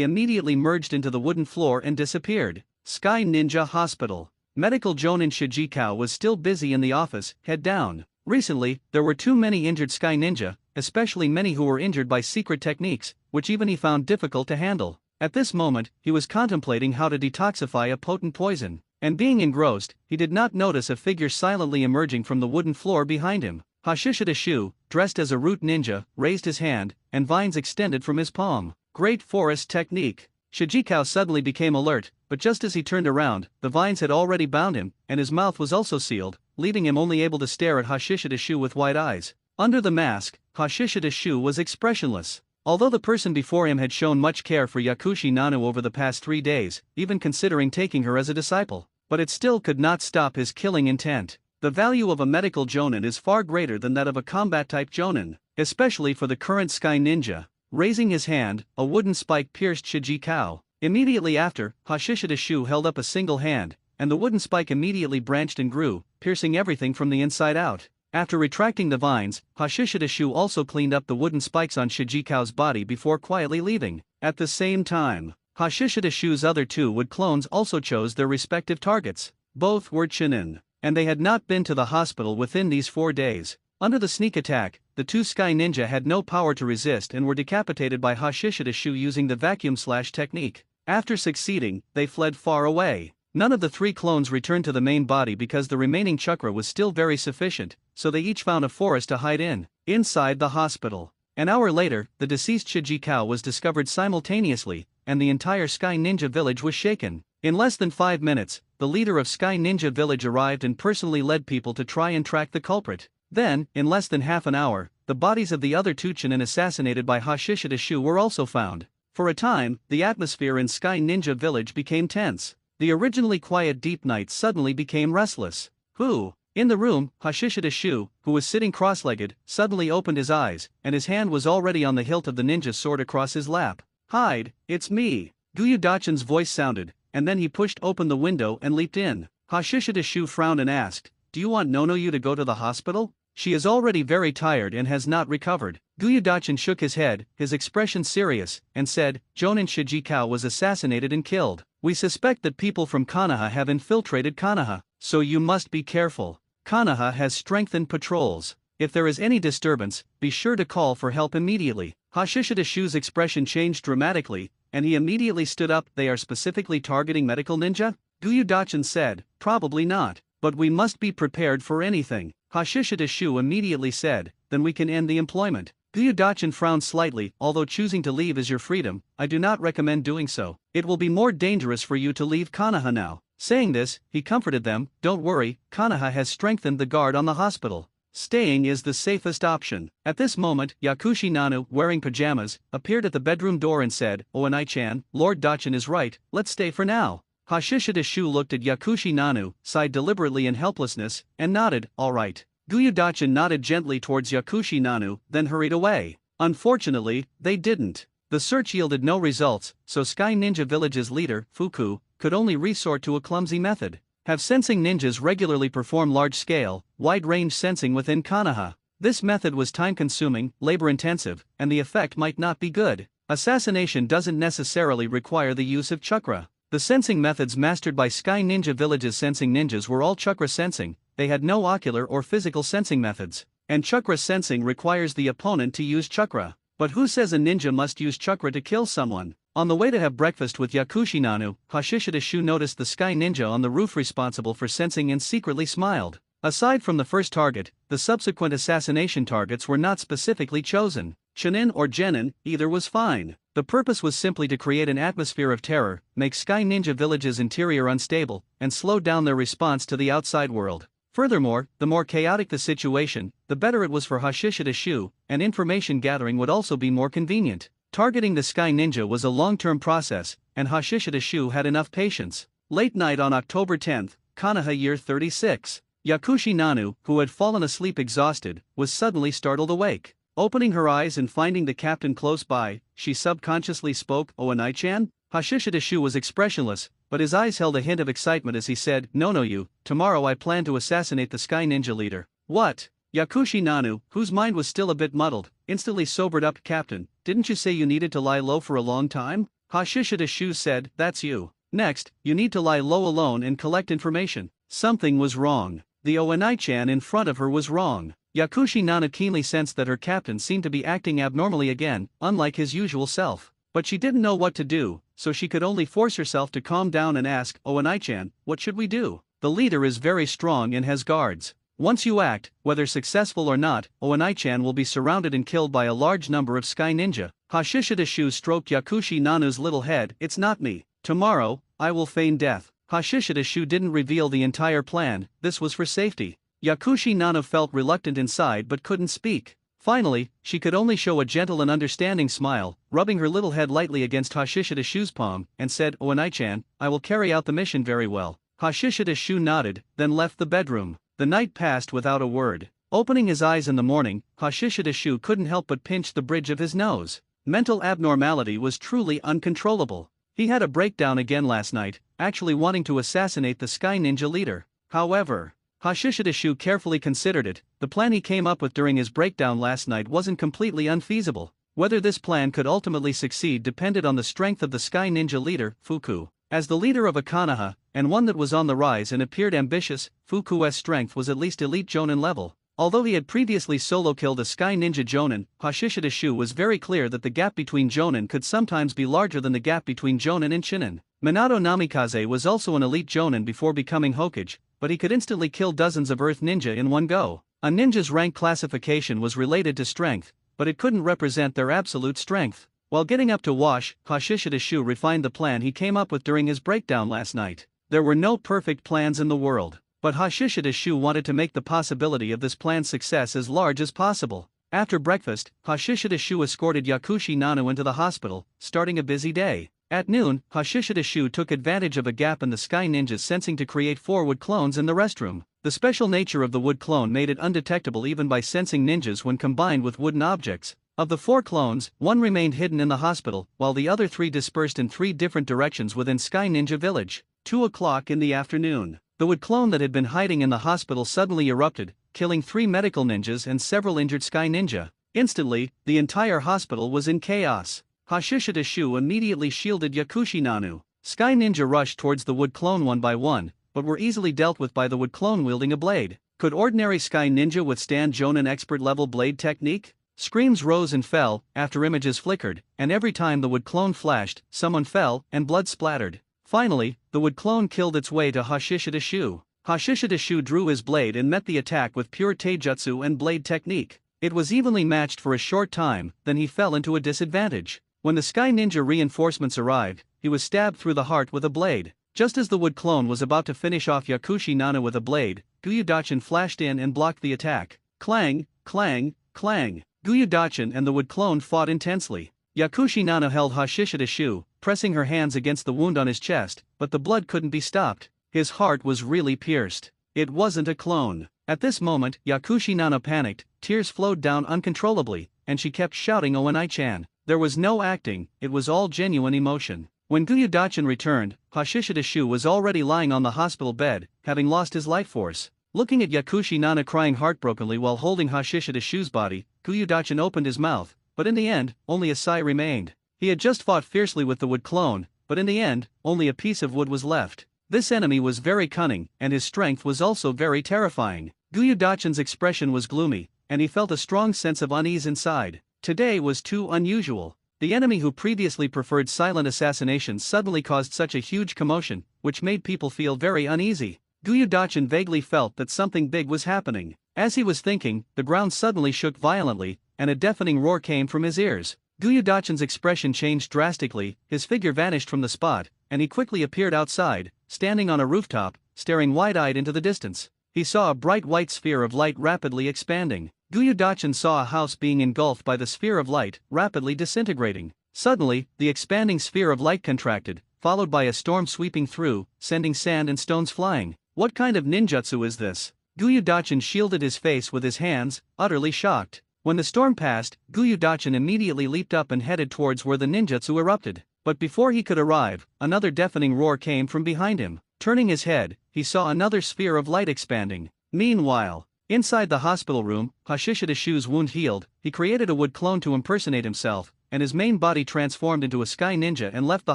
immediately merged into the wooden floor and disappeared. Sky Ninja Hospital. Medical Jonin Shijikao was still busy in the office, head down. Recently, there were too many injured Sky Ninja, especially many who were injured by secret techniques, which even he found difficult to handle. At this moment, he was contemplating how to detoxify a potent poison, and being engrossed, he did not notice a figure silently emerging from the wooden floor behind him. Hashishita Shu, dressed as a root ninja, raised his hand, and vines extended from his palm. Great forest technique. Shijikao suddenly became alert, but just as he turned around, the vines had already bound him, and his mouth was also sealed, leaving him only able to stare at Hashishita Shu with wide eyes. Under the mask, Hashishita Shu was expressionless. Although the person before him had shown much care for Yakushi Nanu over the past 3 days, even considering taking her as a disciple, but it still could not stop his killing intent. The value of a medical jonin is far greater than that of a combat-type jonin, especially for the current Sky Ninja. Raising his hand, a wooden spike pierced Shijikao. Immediately after, Hashishita Shu held up a single hand, and the wooden spike immediately branched and grew, piercing everything from the inside out. After retracting the vines, Hashishita Shu also cleaned up the wooden spikes on Shijikao's body before quietly leaving. At the same time, Hashishita Shu's other 2 wood clones also chose their respective targets. Both were Chunin, and they had not been to the hospital within these 4 days. Under the sneak attack, the 2 Sky Ninja had no power to resist and were decapitated by Hashishita Shu using the vacuum slash technique. After succeeding, they fled far away. None of the 3 clones returned to the main body because the remaining chakra was still very sufficient, so they each found a forest to hide in. Inside the hospital. An hour later, the deceased Shijikao was discovered simultaneously, and the entire Sky Ninja village was shaken. In less than 5 minutes, the leader of Sky Ninja village arrived and personally led people to try and track the culprit. Then, in less than half an hour, the bodies of the other 2 Chunin assassinated by Hashishita Shu were also found. For a time, the atmosphere in Sky Ninja village became tense. The originally quiet deep night suddenly became restless. Who? In the room, Hashishita Shu, who was sitting cross-legged, suddenly opened his eyes, and his hand was already on the hilt of the ninja sword across his lap. "Hide, it's me." Gyudachin's voice sounded, and then he pushed open the window and leaped in. Hashishita Shu frowned and asked, "Do you want Nonoyu to go to the hospital? She is already very tired and has not recovered." Gyudachin shook his head, his expression serious, and said, "Jonin Shijikao was assassinated and killed. We suspect that people from Konoha have infiltrated Konoha, so you must be careful. Konoha has strengthened patrols. If there is any disturbance, be sure to call for help immediately." Hashishita Shu's expression changed dramatically, and he immediately stood up. "They are specifically targeting medical ninja?" Gyudachin said, "Probably not, but we must be prepared for anything." Hashishita Shu immediately said, "Then we can end the employment." Gyudachin frowned slightly. "Although choosing to leave is your freedom, I do not recommend doing so. It will be more dangerous for you to leave Konoha now." Saying this, he comforted them, "Don't worry, Konoha has strengthened the guard on the hospital. Staying is the safest option." At this moment, Yakushi Nanu, wearing pajamas, appeared at the bedroom door and said, "Oanai-chan, Lord Dachin is right, let's stay for now." Hashishita Shu looked at Yakushi Nanu, sighed deliberately in helplessness, and nodded, "All right." Gyudachin nodded gently towards Yakushi Nanu, then hurried away. Unfortunately, they didn't. The search yielded no results, so Sky Ninja Village's leader, Fuku, could only resort to a clumsy method. Have sensing ninjas regularly perform large-scale, wide-range sensing within Konoha. This method was time-consuming, labor-intensive, and the effect might not be good. Assassination doesn't necessarily require the use of chakra. The sensing methods mastered by Sky Ninja Village's sensing ninjas were all chakra sensing. They had no ocular or physical sensing methods. And chakra sensing requires the opponent to use chakra. But who says a ninja must use chakra to kill someone? On the way to have breakfast with Yakushi Nanu, Hashishita Shu noticed the Sky Ninja on the roof responsible for sensing and secretly smiled. Aside from the first target, the subsequent assassination targets were not specifically chosen. Chunin or Genin, either was fine. The purpose was simply to create an atmosphere of terror, make Sky Ninja Village's interior unstable, and slow down their response to the outside world. Furthermore, the more chaotic the situation, the better it was for Hashishita Shu, and information gathering would also be more convenient. Targeting the Sky Ninja was a long-term process, and Hashishita Shu had enough patience. Late night on October 10, Konoha year 36. Yakushi Nanu, who had fallen asleep exhausted, was suddenly startled awake. Opening her eyes and finding the captain close by, she subconsciously spoke, "Oanai-chan?" Hashishidashu was expressionless, but his eyes held a hint of excitement as he said, "No, you, tomorrow I plan to assassinate the Sky Ninja leader." "What?" Yakushi Nanu, whose mind was still a bit muddled, instantly sobered up. "Captain, didn't you say you needed to lie low for a long time?" Hashishidashu said, "That's you. Next, you need to lie low alone and collect information." Something was wrong. The Oanai-chan in front of her was wrong. Yakushi Nana keenly sensed that her captain seemed to be acting abnormally again, unlike his usual self. But she didn't know what to do, so she could only force herself to calm down and ask, "Oanai-chan, what should we do? The leader is very strong and has guards. Once you act, whether successful or not, Oanai-chan will be surrounded and killed by a large number of Sky Ninja." Hashishidashu stroked Yakushi Nanu's little head. "It's not me. Tomorrow, I will feign death." Hashishidashu didn't reveal the entire plan, this was for safety. Yakushi Nana felt reluctant inside but couldn't speak. Finally, she could only show a gentle and understanding smile, rubbing her little head lightly against Hashishidashu's palm, and said, "Oanai-chan, I will carry out the mission very well." Hashishidashu nodded, then left the bedroom. The night passed without a word. Opening his eyes in the morning, Hashishidashu couldn't help but pinch the bridge of his nose. Mental abnormality was truly uncontrollable. He had a breakdown again last night, actually wanting to assassinate the Sky Ninja leader. However, Hashishidashu carefully considered it. The plan he came up with during his breakdown last night wasn't completely unfeasible. Whether this plan could ultimately succeed depended on the strength of the Sky Ninja leader, Fuku. As the leader of a Konoha, and one that was on the rise and appeared ambitious, Fuku's strength was at least elite Jonin level. Although he had previously solo killed a Sky Ninja Jonin, Hashishidashu was very clear that the gap between Jonin could sometimes be larger than the gap between Jonin and Shinin. Minato Namikaze was also an elite Jonin before becoming Hokage, but he could instantly kill dozens of Earth Ninja in one go. A ninja's rank classification was related to strength, but it couldn't represent their absolute strength. While getting up to wash, Hashishidashu refined the plan he came up with during his breakdown last night. There were no perfect plans in the world, but Hashishidashu wanted to make the possibility of this plan's success as large as possible. After breakfast, Hashishidashu escorted Yakushi Nanu into the hospital, starting a busy day. At noon, Hashishidashu took advantage of a gap in the Sky Ninja's sensing to create 4 wood clones in the restroom. The special nature of the wood clone made it undetectable even by sensing ninjas when combined with wooden objects. Of the 4 clones, 1 remained hidden in the hospital, while the other 3 dispersed in 3 different directions within Sky Ninja Village. 2 o'clock in the afternoon. The wood clone that had been hiding in the hospital suddenly erupted, killing 3 medical ninjas and several injured Sky Ninja. Instantly, the entire hospital was in chaos. Hashishidashu immediately shielded Yakushi Nanu. Sky Ninja rushed towards the wood clone one by one, but were easily dealt with by the wood clone wielding a blade. Could ordinary Sky Ninja withstand Jonin expert-level blade technique? Screams rose and fell, after images flickered, and every time the wood clone flashed, someone fell, and blood splattered. Finally, the wood clone killed its way to Hashishidashu. Hashishidashu drew his blade and met the attack with pure taijutsu and blade technique. It was evenly matched for a short time, then he fell into a disadvantage. When the Sky Ninja reinforcements arrived, he was stabbed through the heart with a blade. Just as the wood clone was about to finish off Yakushi Nana with a blade, Gyudachin flashed in and blocked the attack. Clang, clang, clang. Gyudachin and the wood clone fought intensely. Yakushi Nana held Hashishidashu, pressing her hands against the wound on his chest, but the blood couldn't be stopped. His heart was really pierced. It wasn't a clone. At this moment, Yakushi Nana panicked, tears flowed down uncontrollably, and she kept shouting Oanai-chan. There was no acting, it was all genuine emotion. When Gyudachin returned, Hashishidashu was already lying on the hospital bed, having lost his life force. Looking at Yakushi Nana crying heartbrokenly while holding Hashishidashu's body, Gyudachin opened his mouth, but in the end, only a sigh remained. He had just fought fiercely with the wood clone, but in the end, only a piece of wood was left. This enemy was very cunning, and his strength was also very terrifying. Gyudachin's expression was gloomy, and he felt a strong sense of unease inside. Today was too unusual. The enemy who previously preferred silent assassinations suddenly caused such a huge commotion, which made people feel very uneasy. Gyudachin vaguely felt that something big was happening. As he was thinking, the ground suddenly shook violently, and a deafening roar came from his ears. Gyudachin's expression changed drastically, his figure vanished from the spot, and he quickly appeared outside, standing on a rooftop, staring wide-eyed into the distance. He saw a bright white sphere of light rapidly expanding. Gyudachin saw a house being engulfed by the sphere of light, rapidly disintegrating. Suddenly, the expanding sphere of light contracted, followed by a storm sweeping through, sending sand and stones flying. What kind of ninjutsu is this? Gyudachin shielded his face with his hands, utterly shocked. When the storm passed, Gyudachin immediately leaped up and headed towards where the ninjutsu erupted. But before he could arrive, another deafening roar came from behind him. Turning his head, he saw another sphere of light expanding. Meanwhile, inside the hospital room, Hashishidashu's wound healed. He created a wood clone to impersonate himself, and his main body transformed into a sky ninja and left the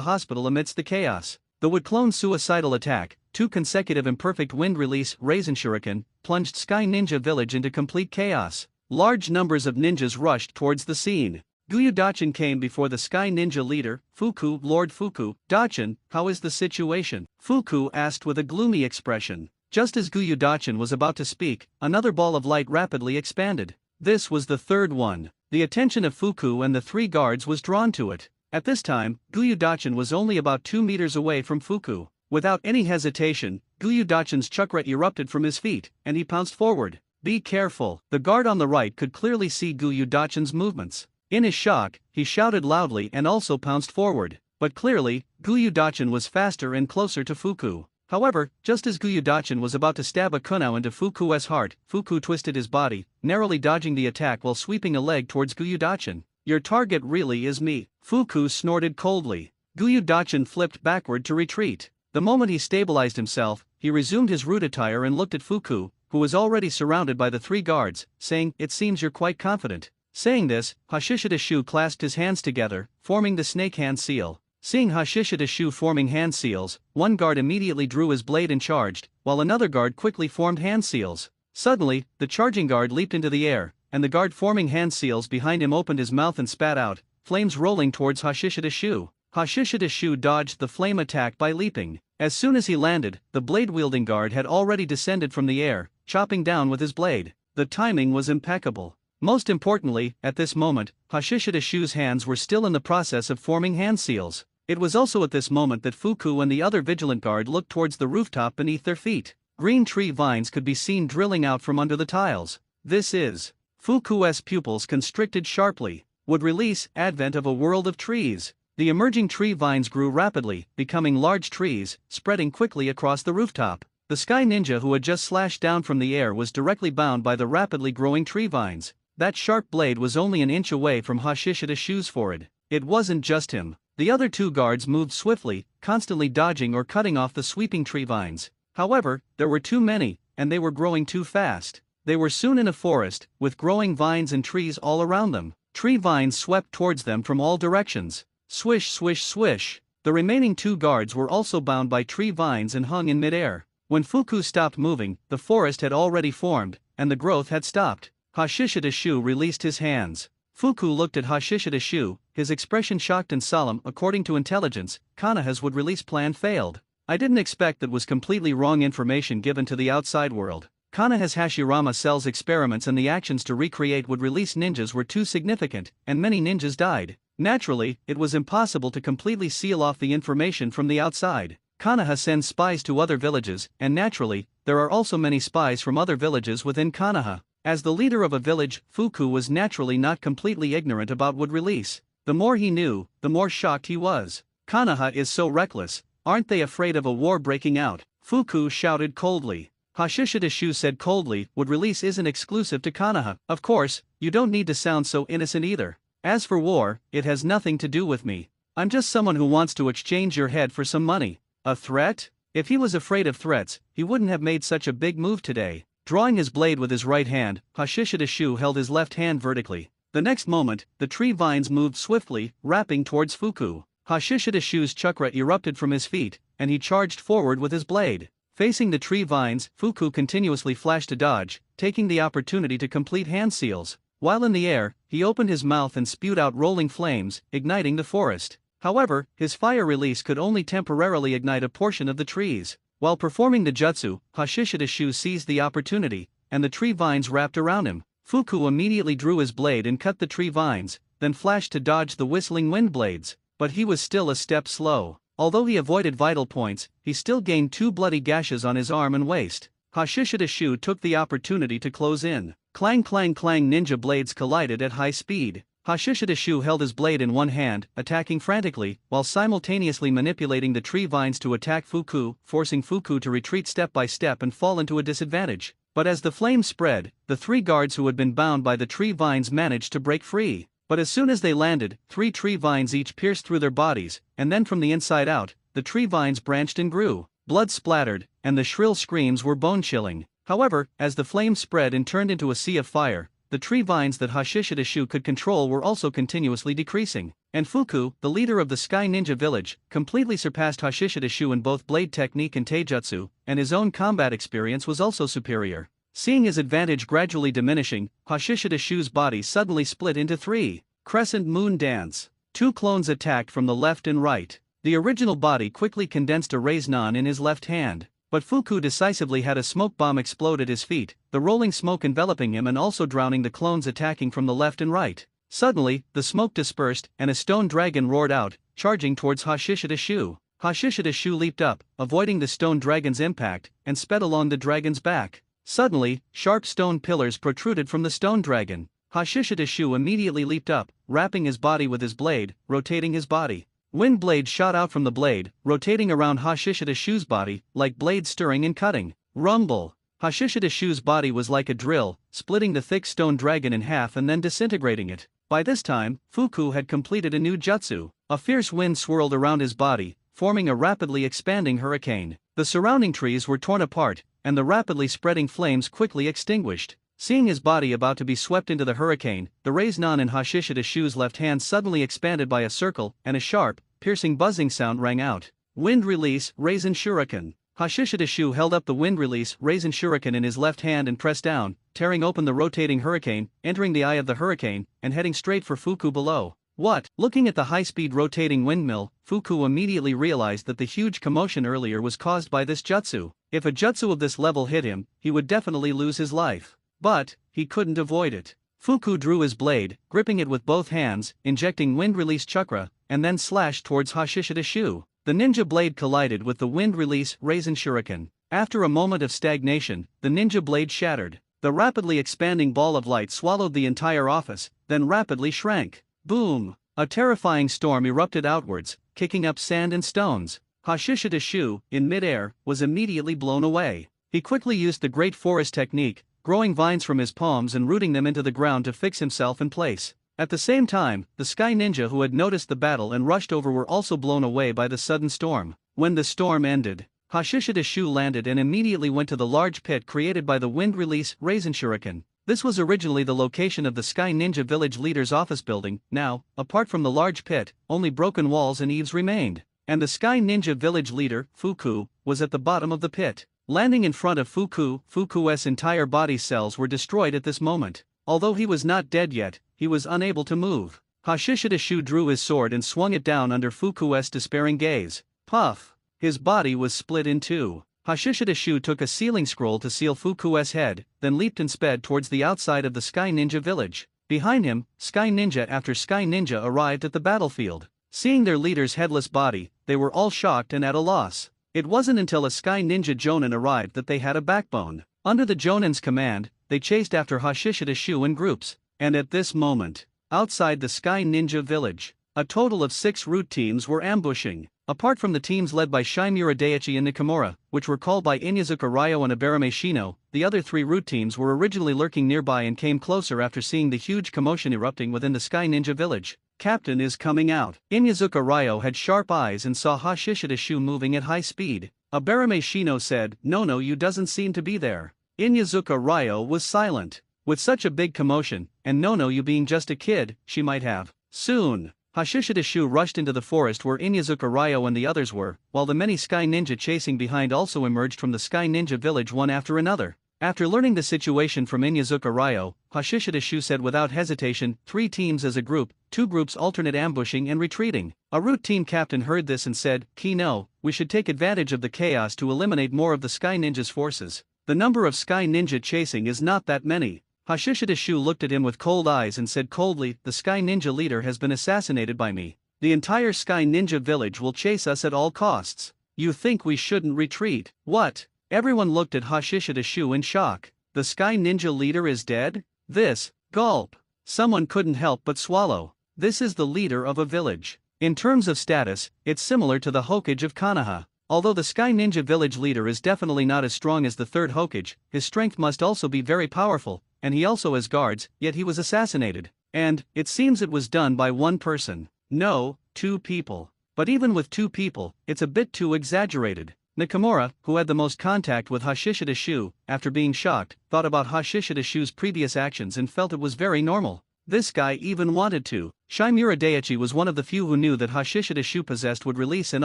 hospital amidst the chaos. The wood clone's suicidal attack, 2 consecutive imperfect wind release Raisin Shuriken, plunged Sky Ninja Village into complete chaos. Large numbers of ninjas rushed towards the scene. Gyudachin came before the Sky Ninja leader, Fuku. Lord Fuku, Dachin, how is the situation? Fuku asked with a gloomy expression. Just as Gyudachin was about to speak, another ball of light rapidly expanded. This was the third one. The attention of Fuku and the 3 guards was drawn to it. At this time, Gyudachin was only about 2 meters away from Fuku. Without any hesitation, Gyudachin's chakra erupted from his feet, and he pounced forward. Be careful. The guard on the right could clearly see Gyudachin's movements. In his shock, he shouted loudly and also pounced forward. But clearly, Gyudachin was faster and closer to Fuku. However, just as Gyudachin was about to stab a kunai into Fuku's heart, Fuku twisted his body, narrowly dodging the attack while sweeping a leg towards Gyudachin. Your target really is me. Fuku snorted coldly. Gyudachin flipped backward to retreat. The moment he stabilized himself, he resumed his root attire and looked at Fuku, who was already surrounded by the 3 guards, saying, "It seems you're quite confident." Saying this, Hashishidashu clasped his hands together, forming the snake hand seal. Seeing Hashishidashu forming hand seals, one guard immediately drew his blade and charged, while another guard quickly formed hand seals. Suddenly, the charging guard leaped into the air, and the guard forming hand seals behind him opened his mouth and spat out, flames rolling towards Hashishidashu. Hashishidashu dodged the flame attack by leaping. As soon as he landed, the blade-wielding guard had already descended from the air, chopping down with his blade. The timing was impeccable. Most importantly, at this moment, Hashishidashu's hands were still in the process of forming hand seals. It was also at this moment that Fuku and the other vigilant guard looked towards the rooftop beneath their feet. Green tree vines could be seen drilling out from under the tiles. This is Fuku's pupils constricted sharply. Would release advent of a world of trees. The emerging tree vines grew rapidly, becoming large trees, spreading quickly across the rooftop. The Sky Ninja who had just slashed down from the air was directly bound by the rapidly growing tree vines. That sharp blade was only an inch away from Hashishidashu's forehead. It wasn't just him. The other 2 guards moved swiftly, constantly dodging or cutting off the sweeping tree vines. However, there were too many, and they were growing too fast. They were soon in a forest, with growing vines and trees all around them. Tree vines swept towards them from all directions. Swish, swish, swish. The remaining 2 guards were also bound by tree vines and hung in midair. When Fuku stopped moving, the forest had already formed, and the growth had stopped. Hashishidashu released his hands. Fuku looked at Hashishidashu, his expression shocked and solemn. According to intelligence, Kanaha's would release plan failed. I didn't expect that was completely wrong information given to the outside world. Kanaha's Hashirama Cell's experiments and the actions to recreate would release ninjas were too significant, and many ninjas died. Naturally, it was impossible to completely seal off the information from the outside. Kanaha sends spies to other villages, and naturally, there are also many spies from other villages within Kanaha. As the leader of a village, Fuku was naturally not completely ignorant about wood release. The more he knew, the more shocked he was. Kanaha is so reckless, aren't they afraid of a war breaking out? Fuku shouted coldly. Hashishidashu said coldly, wood release isn't exclusive to Kanaha. Of course, you don't need to sound so innocent either. As for war, it has nothing to do with me. I'm just someone who wants to exchange your head for some money. A threat? If he was afraid of threats, he wouldn't have made such a big move today. Drawing his blade with his right hand, Hashishidashu held his left hand vertically. The next moment, the tree vines moved swiftly, wrapping towards Fuku. Hashishidashu's chakra erupted from his feet, and he charged forward with his blade. Facing the tree vines, Fuku continuously flashed to dodge, taking the opportunity to complete hand seals. While in the air, he opened his mouth and spewed out rolling flames, igniting the forest. However, his fire release could only temporarily ignite a portion of the trees. While performing the jutsu, Hashishidashu seized the opportunity, and the tree vines wrapped around him. Fuku immediately drew his blade and cut the tree vines, then flashed to dodge the whistling wind blades. But he was still a step slow. Although he avoided vital points, he still gained 2 bloody gashes on his arm and waist. Hashishidashu took the opportunity to close in. Clang clang clang, ninja blades collided at high speed. Hashishidashu held his blade in one hand, attacking frantically, while simultaneously manipulating the tree vines to attack Fuku, forcing Fuku to retreat step by step and fall into a disadvantage. But as the flame spread, the 3 guards who had been bound by the tree vines managed to break free. But as soon as they landed, 3 tree vines each pierced through their bodies, and then from the inside out, the tree vines branched and grew. Blood splattered, and the shrill screams were bone-chilling. However, as the flame spread and turned into a sea of fire, the tree vines that Hashishidashu could control were also continuously decreasing. And Fuku, the leader of the Sky Ninja Village, completely surpassed Hashishidashu in both blade technique and taijutsu, and his own combat experience was also superior. Seeing his advantage gradually diminishing, Hashishidashu's body suddenly split into 3. Crescent Moon Dance. 2 clones attacked from the left and right. The original body quickly condensed a Raise-Non in his left hand. But Fuku decisively had a smoke bomb explode at his feet, the rolling smoke enveloping him and also drowning the clones attacking from the left and right. Suddenly, the smoke dispersed, and a stone dragon roared out, charging towards Hashishidashu. Hashishidashu leaped up, avoiding the stone dragon's impact, and sped along the dragon's back. Suddenly, sharp stone pillars protruded from the stone dragon. Hashishidashu immediately leaped up, wrapping his body with his blade, rotating his body. Wind blades shot out from the blade, rotating around Hashishidashu's body, like blades stirring and cutting. Rumble! Hashishidashu's body was like a drill, splitting the thick stone dragon in half and then disintegrating it. By this time, Fuku had completed a new jutsu. A fierce wind swirled around his body, forming a rapidly expanding hurricane. The surrounding trees were torn apart, and the rapidly spreading flames quickly extinguished. Seeing his body about to be swept into the hurricane, the Raise-Non in Hashishidashu's left hand suddenly expanded by a circle, and a sharp, piercing buzzing sound rang out. Wind Release Raisin Shuriken. Hashishidashu held up the Wind Release Raisin Shuriken in his left hand and pressed down, tearing open the rotating hurricane, entering the eye of the hurricane, and heading straight for Fuku below. What? Looking at the high-speed rotating windmill, Fuku immediately realized that the huge commotion earlier was caused by this jutsu. If a jutsu of this level hit him, he would definitely lose his life. But he couldn't avoid it. Fuku drew his blade, gripping it with both hands, injecting wind release chakra, and then slashed towards Hashishidashu. The ninja blade collided with the wind release Raisin Shuriken. After a moment of stagnation, the ninja blade shattered. The rapidly expanding ball of light swallowed the entire office, then rapidly shrank. Boom! A terrifying storm erupted outwards, kicking up sand and stones. Hashishidashu, in midair, was immediately blown away. He quickly used the Great Forest technique, growing vines from his palms and rooting them into the ground to fix himself in place. At the same time, the Sky Ninja who had noticed the battle and rushed over were also blown away by the sudden storm. When the storm ended, Hashishidashu landed and immediately went to the large pit created by the wind release Raisin Shuriken. This was originally the location of the Sky Ninja Village leader's office building. Now, apart from the large pit, only broken walls and eaves remained. And the Sky Ninja Village leader, Fuku, was at the bottom of the pit. Landing in front of Fuku, Fuku's entire body cells were destroyed at this moment. Although he was not dead yet, he was unable to move. Hashishidashu drew his sword and swung it down under Fuku's despairing gaze. Puff! His body was split in 2. Hashishidashu took a sealing scroll to seal Fuku's head, then leaped and sped towards the outside of the Sky Ninja Village. Behind him, Sky Ninja after Sky Ninja arrived at the battlefield. Seeing their leader's headless body, they were all shocked and at a loss. It wasn't until a Sky Ninja Jonin arrived that they had a backbone. Under the Jonin's command, they chased after Hashishidashu in groups. And at this moment, outside the Sky Ninja Village, a total of 6 root teams were ambushing. Apart from the teams led by Shimura Daiichi and Nakamura, which were called by Inyazuka Ryo and Abarame Shino, the other 3 root teams were originally lurking nearby and came closer after seeing the huge commotion erupting within the Sky Ninja Village. Captain is coming out. Inyazuka Ryo had sharp eyes and saw Hashishidashu moving at high speed. Abarame Shino said, "No, you doesn't seem to be there." Inyazuka Ryo was silent. With such a big commotion, and you being just a kid, she might have. Soon, Hashishidashu rushed into the forest where Inyazuka Ryo and the others were, while the many Sky Ninja chasing behind also emerged from the Sky Ninja Village one after another. After learning the situation from Inyazuka Ryo, Hashishidashu said without hesitation, 3 teams as a group, 2 groups alternate ambushing and retreating. A root team captain heard this and said, "Kino, we should take advantage of the chaos to eliminate more of the Sky Ninja's forces. The number of Sky Ninja chasing is not that many." Hashishidashu looked at him with cold eyes and said coldly, "The Sky Ninja leader has been assassinated by me. The entire Sky Ninja village will chase us at all costs. You think we shouldn't retreat? What?" Everyone looked at Hashishidashu in shock. The Sky Ninja leader is dead? This, gulp. Someone couldn't help but swallow. This is the leader of a village. In terms of status, it's similar to the Hokage of Konoha. Although the Sky Ninja village leader is definitely not as strong as the third Hokage, his strength must also be very powerful, and he also has guards, yet he was assassinated. And, it seems it was done by one person. No, 2 people. But even with 2 people, it's a bit too exaggerated. Nakamura, who had the most contact with Hashishida Shu, after being shocked, thought about Hashishida Shu's previous actions and felt it was very normal. This guy even wanted to. Shimura Daiichi was one of the few who knew that Hashishida Shu possessed would release and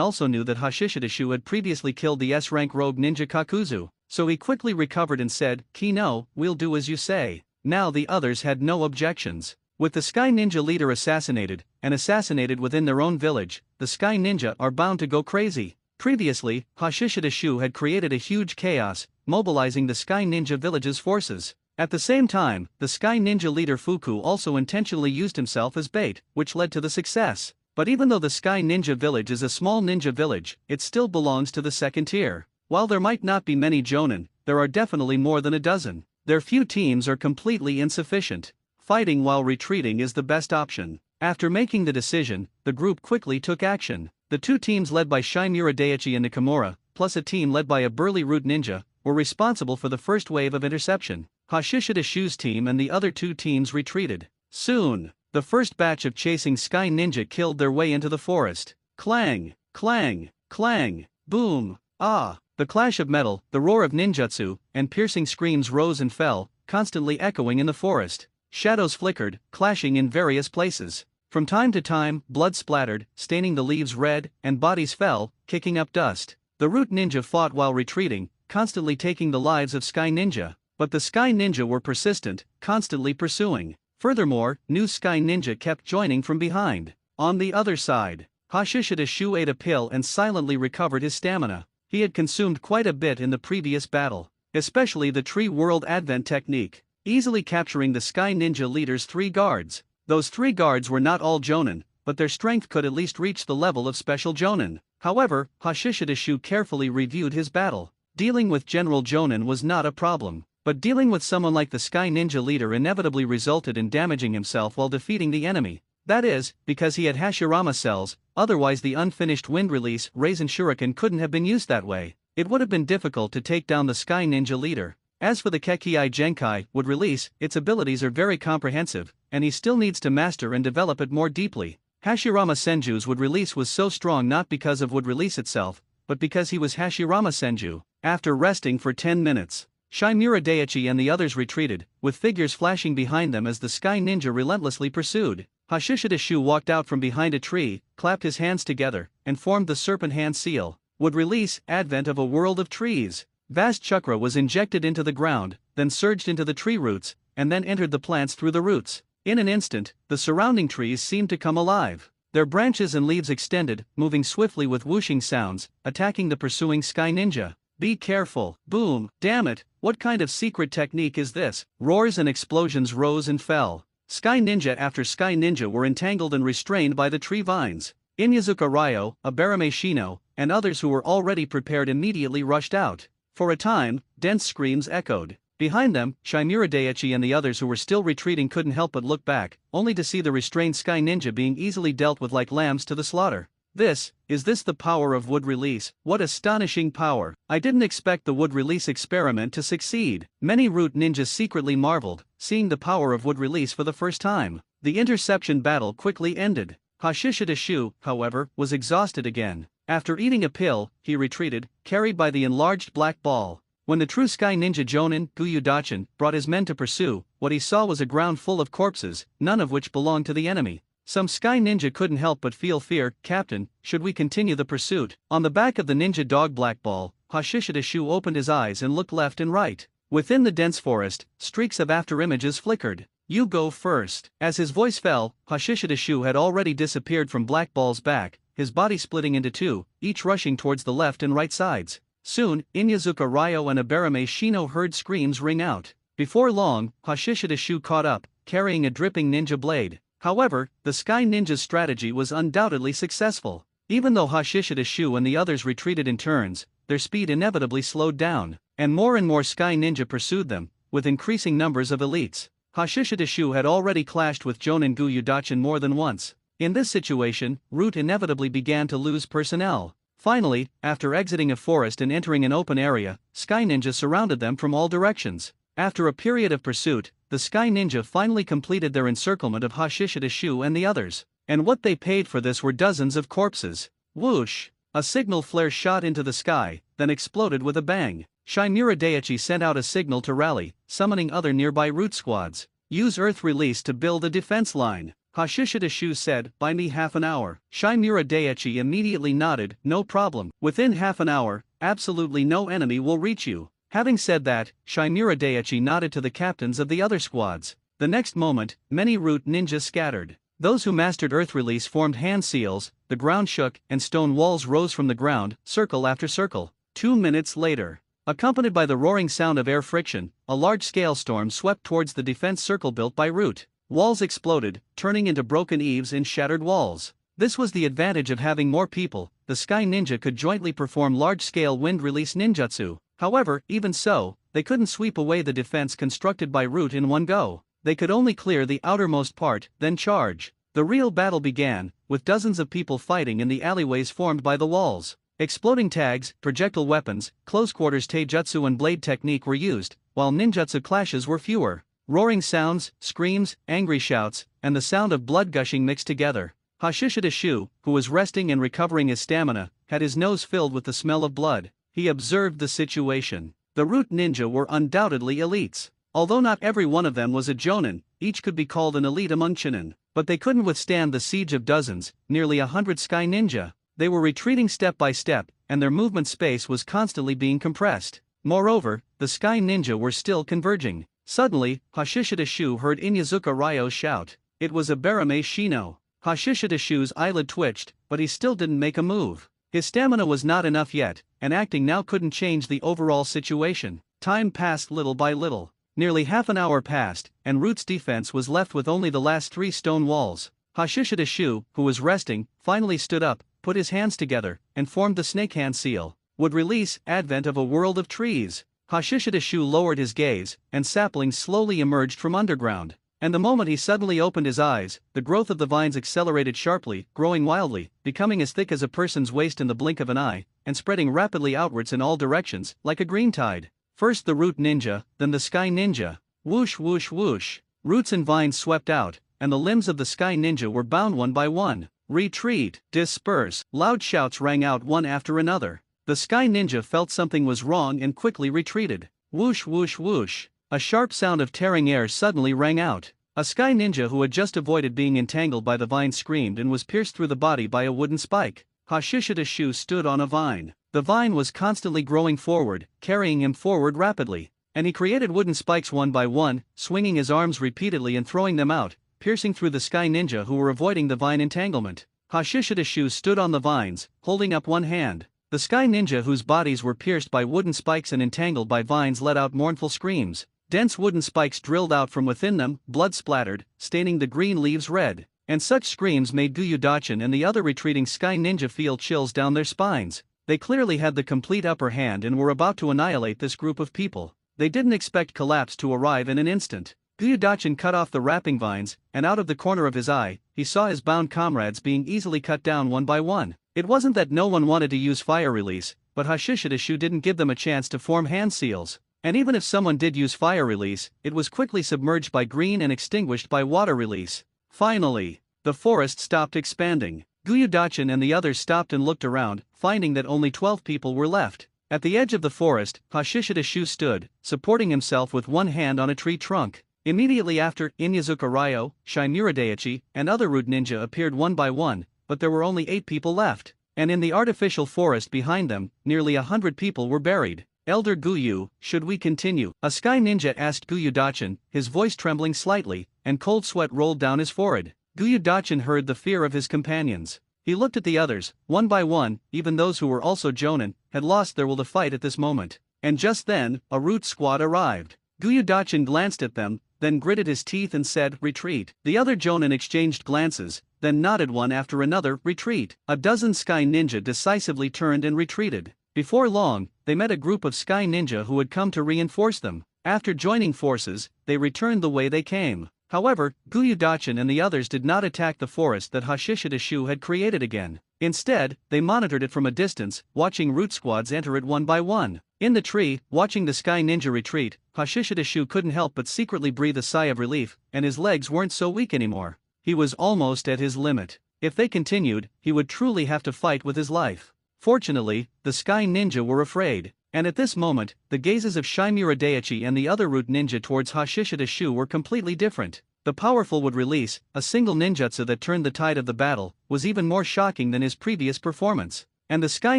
also knew that Hashishida Shu had previously killed the S-rank rogue ninja Kakuzu, so he quickly recovered and said, "Kino, we'll do as you say." Now the others had no objections. With the Sky Ninja leader assassinated, and assassinated within their own village, the Sky Ninja are bound to go crazy. Previously, Hashishida Shu had created a huge chaos, mobilizing the Sky Ninja village's forces. At the same time, the Sky Ninja leader Fuku also intentionally used himself as bait, which led to the success. But even though the Sky Ninja village is a small ninja village, it still belongs to the second tier. While there might not be many Jonin, there are definitely more than a dozen. Their few teams are completely insufficient. Fighting while retreating is the best option. After making the decision, the group quickly took action. The 2 teams led by Shimura Daiichi and Nakamura, plus a team led by a burly root ninja, were responsible for the first wave of interception. Hashishida Shu's team and the other 2 teams retreated. Soon, the first batch of chasing Sky Ninja killed their way into the forest. Clang, clang, clang, boom, ah! The clash of metal, the roar of ninjutsu, and piercing screams rose and fell, constantly echoing in the forest. Shadows flickered, clashing in various places. From time to time, blood splattered, staining the leaves red, and bodies fell, kicking up dust. The root ninja fought while retreating, constantly taking the lives of Sky Ninja. But the Sky Ninja were persistent, constantly pursuing. Furthermore, new Sky Ninja kept joining from behind. On the other side, Hashishida Shu ate a pill and silently recovered his stamina. He had consumed quite a bit in the previous battle, especially the Tree World Advent technique, easily capturing the Sky Ninja leader's 3 guards. Those 3 guards were not all Jonin, but their strength could at least reach the level of special Jonin. However, Hashishida Shu carefully reviewed his battle. Dealing with General Jonin was not a problem. But dealing with someone like the Sky Ninja leader inevitably resulted in damaging himself while defeating the enemy. That is, because he had Hashirama cells, otherwise the unfinished wind release Raisin Shuriken couldn't have been used that way. It would have been difficult to take down the Sky Ninja leader. As for the Kekkei Genkai would release, its abilities are very comprehensive, and he still needs to master and develop it more deeply. Hashirama Senju's would release was so strong not because of would release itself, but because he was Hashirama Senju. After resting for 10 minutes, Shimura Daiichi and the others retreated, with figures flashing behind them as the Sky Ninja relentlessly pursued. Hashishida Shu walked out from behind a tree, clapped his hands together, and formed the serpent hand seal. Would release, advent of a world of trees. Vast chakra was injected into the ground, then surged into the tree roots, and then entered the plants through the roots. In an instant, the surrounding trees seemed to come alive. Their branches and leaves extended, moving swiftly with whooshing sounds, attacking the pursuing Sky Ninja. Be careful. Boom, damn it, what kind of secret technique is this? Roars and explosions rose and fell. Sky Ninja after Sky Ninja were entangled and restrained by the tree vines. Inyazuka Ryo, Abarame Shino, and others who were already prepared immediately rushed out. For a time, dense screams echoed. Behind them, Shimura Daiichi and the others who were still retreating couldn't help but look back, only to see the restrained Sky Ninja being easily dealt with like lambs to the slaughter. Is this the power of wood release? What astonishing power! I didn't expect the wood release experiment to succeed. Many root ninjas secretly marveled, seeing the power of wood release for the first time. The interception battle quickly ended. Hashishida Shu, however, was exhausted again. After eating a pill, he retreated, carried by the enlarged black ball. When the true Sky Ninja Jonin, Gyudachin, brought his men to pursue, what he saw was a ground full of corpses, none of which belonged to the enemy. Some Sky Ninja couldn't help but feel fear. Captain, should we continue the pursuit? On the back of the ninja dog black ball, Hashishida Shu opened his eyes and looked left and right. Within the dense forest, streaks of after-images flickered. You go first. As his voice fell, Hashishida Shu had already disappeared from Black Ball's back, his body splitting into 2, each rushing towards the left and right sides. Soon, Inyazuka Ryo and Abarame Shino heard screams ring out. Before long, Hashishida Shu caught up, carrying a dripping ninja blade. However, the Sky Ninja's strategy was undoubtedly successful. Even though Hashishida Shu and the others retreated in turns, their speed inevitably slowed down, and more Sky Ninja pursued them, with increasing numbers of elites. Hashishida Shu had already clashed with Jonin Gyudachin more than once. In this situation, Root inevitably began to lose personnel. Finally, after exiting a forest and entering an open area, Sky Ninja surrounded them from all directions. After a period of pursuit, the Sky Ninja finally completed their encirclement of Hashishidashu and the others. And what they paid for this were dozens of corpses. Whoosh! A signal flare shot into the sky, then exploded with a bang. Shinura Daiichi sent out a signal to rally, summoning other nearby root squads. Use Earth Release to build a defense line. Hashishidashu said, "By me half an hour." Shinura Daiichi immediately nodded, "No problem. Within half an hour, absolutely no enemy will reach you." Having said that, Shinura Daiichi nodded to the captains of the other squads. The next moment, many root ninjas scattered. Those who mastered Earth Release formed hand seals, the ground shook, and stone walls rose from the ground, circle after circle. 2 minutes later, accompanied by the roaring sound of air friction, a large-scale storm swept towards the defense circle built by Root. Walls exploded, turning into broken eaves and shattered walls. This was the advantage of having more people. The Sky Ninja could jointly perform large-scale wind release ninjutsu. However, even so, they couldn't sweep away the defense constructed by Root in one go. They could only clear the outermost part, then charge. The real battle began, with dozens of people fighting in the alleyways formed by the walls. Exploding tags, projectile weapons, close-quarters taijutsu and blade technique were used, while ninjutsu clashes were fewer. Roaring sounds, screams, angry shouts, and the sound of blood gushing mixed together. Hashishidashu, who was resting and recovering his stamina, had his nose filled with the smell of blood. He observed the situation. The Root Ninja were undoubtedly elites. Although not every one of them was a jonin, each could be called an elite among chinin. But they couldn't withstand the siege of dozens, nearly 100 Sky Ninja. They were retreating step by step, and their movement space was constantly being compressed. Moreover, the Sky Ninja were still converging. Suddenly, Hashishidashu heard Inyazuka Ryo shout. It was a Barame Shino. Hashishidashu's eyelid twitched, but he still didn't make a move. His stamina was not enough yet, and acting now couldn't change the overall situation. Time passed little by little. Nearly half an hour passed, and Root's defense was left with only the last 3 stone walls. Hashishidashu, who was resting, finally stood up, put his hands together, and formed the snake hand seal. Would release, advent of a world of trees. Hashishidashu lowered his gaze, and saplings slowly emerged from underground. And the moment he suddenly opened his eyes, the growth of the vines accelerated sharply, growing wildly, becoming as thick as a person's waist in the blink of an eye, and spreading rapidly outwards in all directions, like a green tide. First the Root Ninja, then the Sky Ninja. Whoosh whoosh whoosh. Roots and vines swept out, and the limbs of the Sky Ninja were bound one by one. Retreat, disperse. Loud shouts rang out one after another. The Sky Ninja felt something was wrong and quickly retreated. Whoosh whoosh whoosh. A sharp sound of tearing air suddenly rang out. A Sky Ninja who had just avoided being entangled by the vine screamed and was pierced through the body by a wooden spike. Hashishidashu stood on a vine. The vine was constantly growing forward, carrying him forward rapidly. And he created wooden spikes one by one, swinging his arms repeatedly and throwing them out, piercing through the Sky Ninja who were avoiding the vine entanglement. Hashishidashu stood on the vines, holding up one hand. The Sky Ninja whose bodies were pierced by wooden spikes and entangled by vines let out mournful screams. Dense wooden spikes drilled out from within them, blood splattered, staining the green leaves red. And such screams made Gyudachin and the other retreating Sky Ninja feel chills down their spines. They clearly had the complete upper hand and were about to annihilate this group of people. They didn't expect collapse to arrive in an instant. Gyudachin cut off the wrapping vines, and out of the corner of his eye, he saw his bound comrades being easily cut down one by one. It wasn't that no one wanted to use fire release, but Hashishidashu didn't give them a chance to form hand seals. And even if someone did use fire release, it was quickly submerged by green and extinguished by water release. Finally, the forest stopped expanding. Gyudachin and the others stopped and looked around, finding that only 12 people were left. At the edge of the forest, Hashishidashu stood, supporting himself with one hand on a tree trunk. Immediately after, Inyazuka Ryo, Shinura Daiichi, and other Root Ninja appeared one by one, but there were only 8 people left. And in the artificial forest behind them, nearly 100 people were buried. Elder Guyu, should we continue? A Sky Ninja asked Gyudachin, his voice trembling slightly, and cold sweat rolled down his forehead. Gyudachin heard the fear of his companions. He looked at the others, one by one, even those who were also jonin, had lost their will to fight at this moment. And just then, a Root squad arrived. Gyudachin glanced at them, then gritted his teeth and said, "Retreat." The other jonin exchanged glances, then nodded one after another, "Retreat." A dozen Sky Ninja decisively turned and retreated. Before long, they met a group of Sky Ninja who had come to reinforce them. After joining forces, they returned the way they came. However, Gyudachin and the others did not attack the forest that Hashishidashu had created again. Instead, they monitored it from a distance, watching root squads enter it one by one. In the tree, watching the Sky Ninja retreat, Hashishidashu couldn't help but secretly breathe a sigh of relief, and his legs weren't so weak anymore. He was almost at his limit. If they continued, he would truly have to fight with his life. Fortunately, the Sky Ninja were afraid, and at this moment, the gazes of Shimura Daiichi and the other root ninja towards Hashishidashu were completely different. The powerful would release, a single ninjutsu that turned the tide of the battle, was even more shocking than his previous performance. And the Sky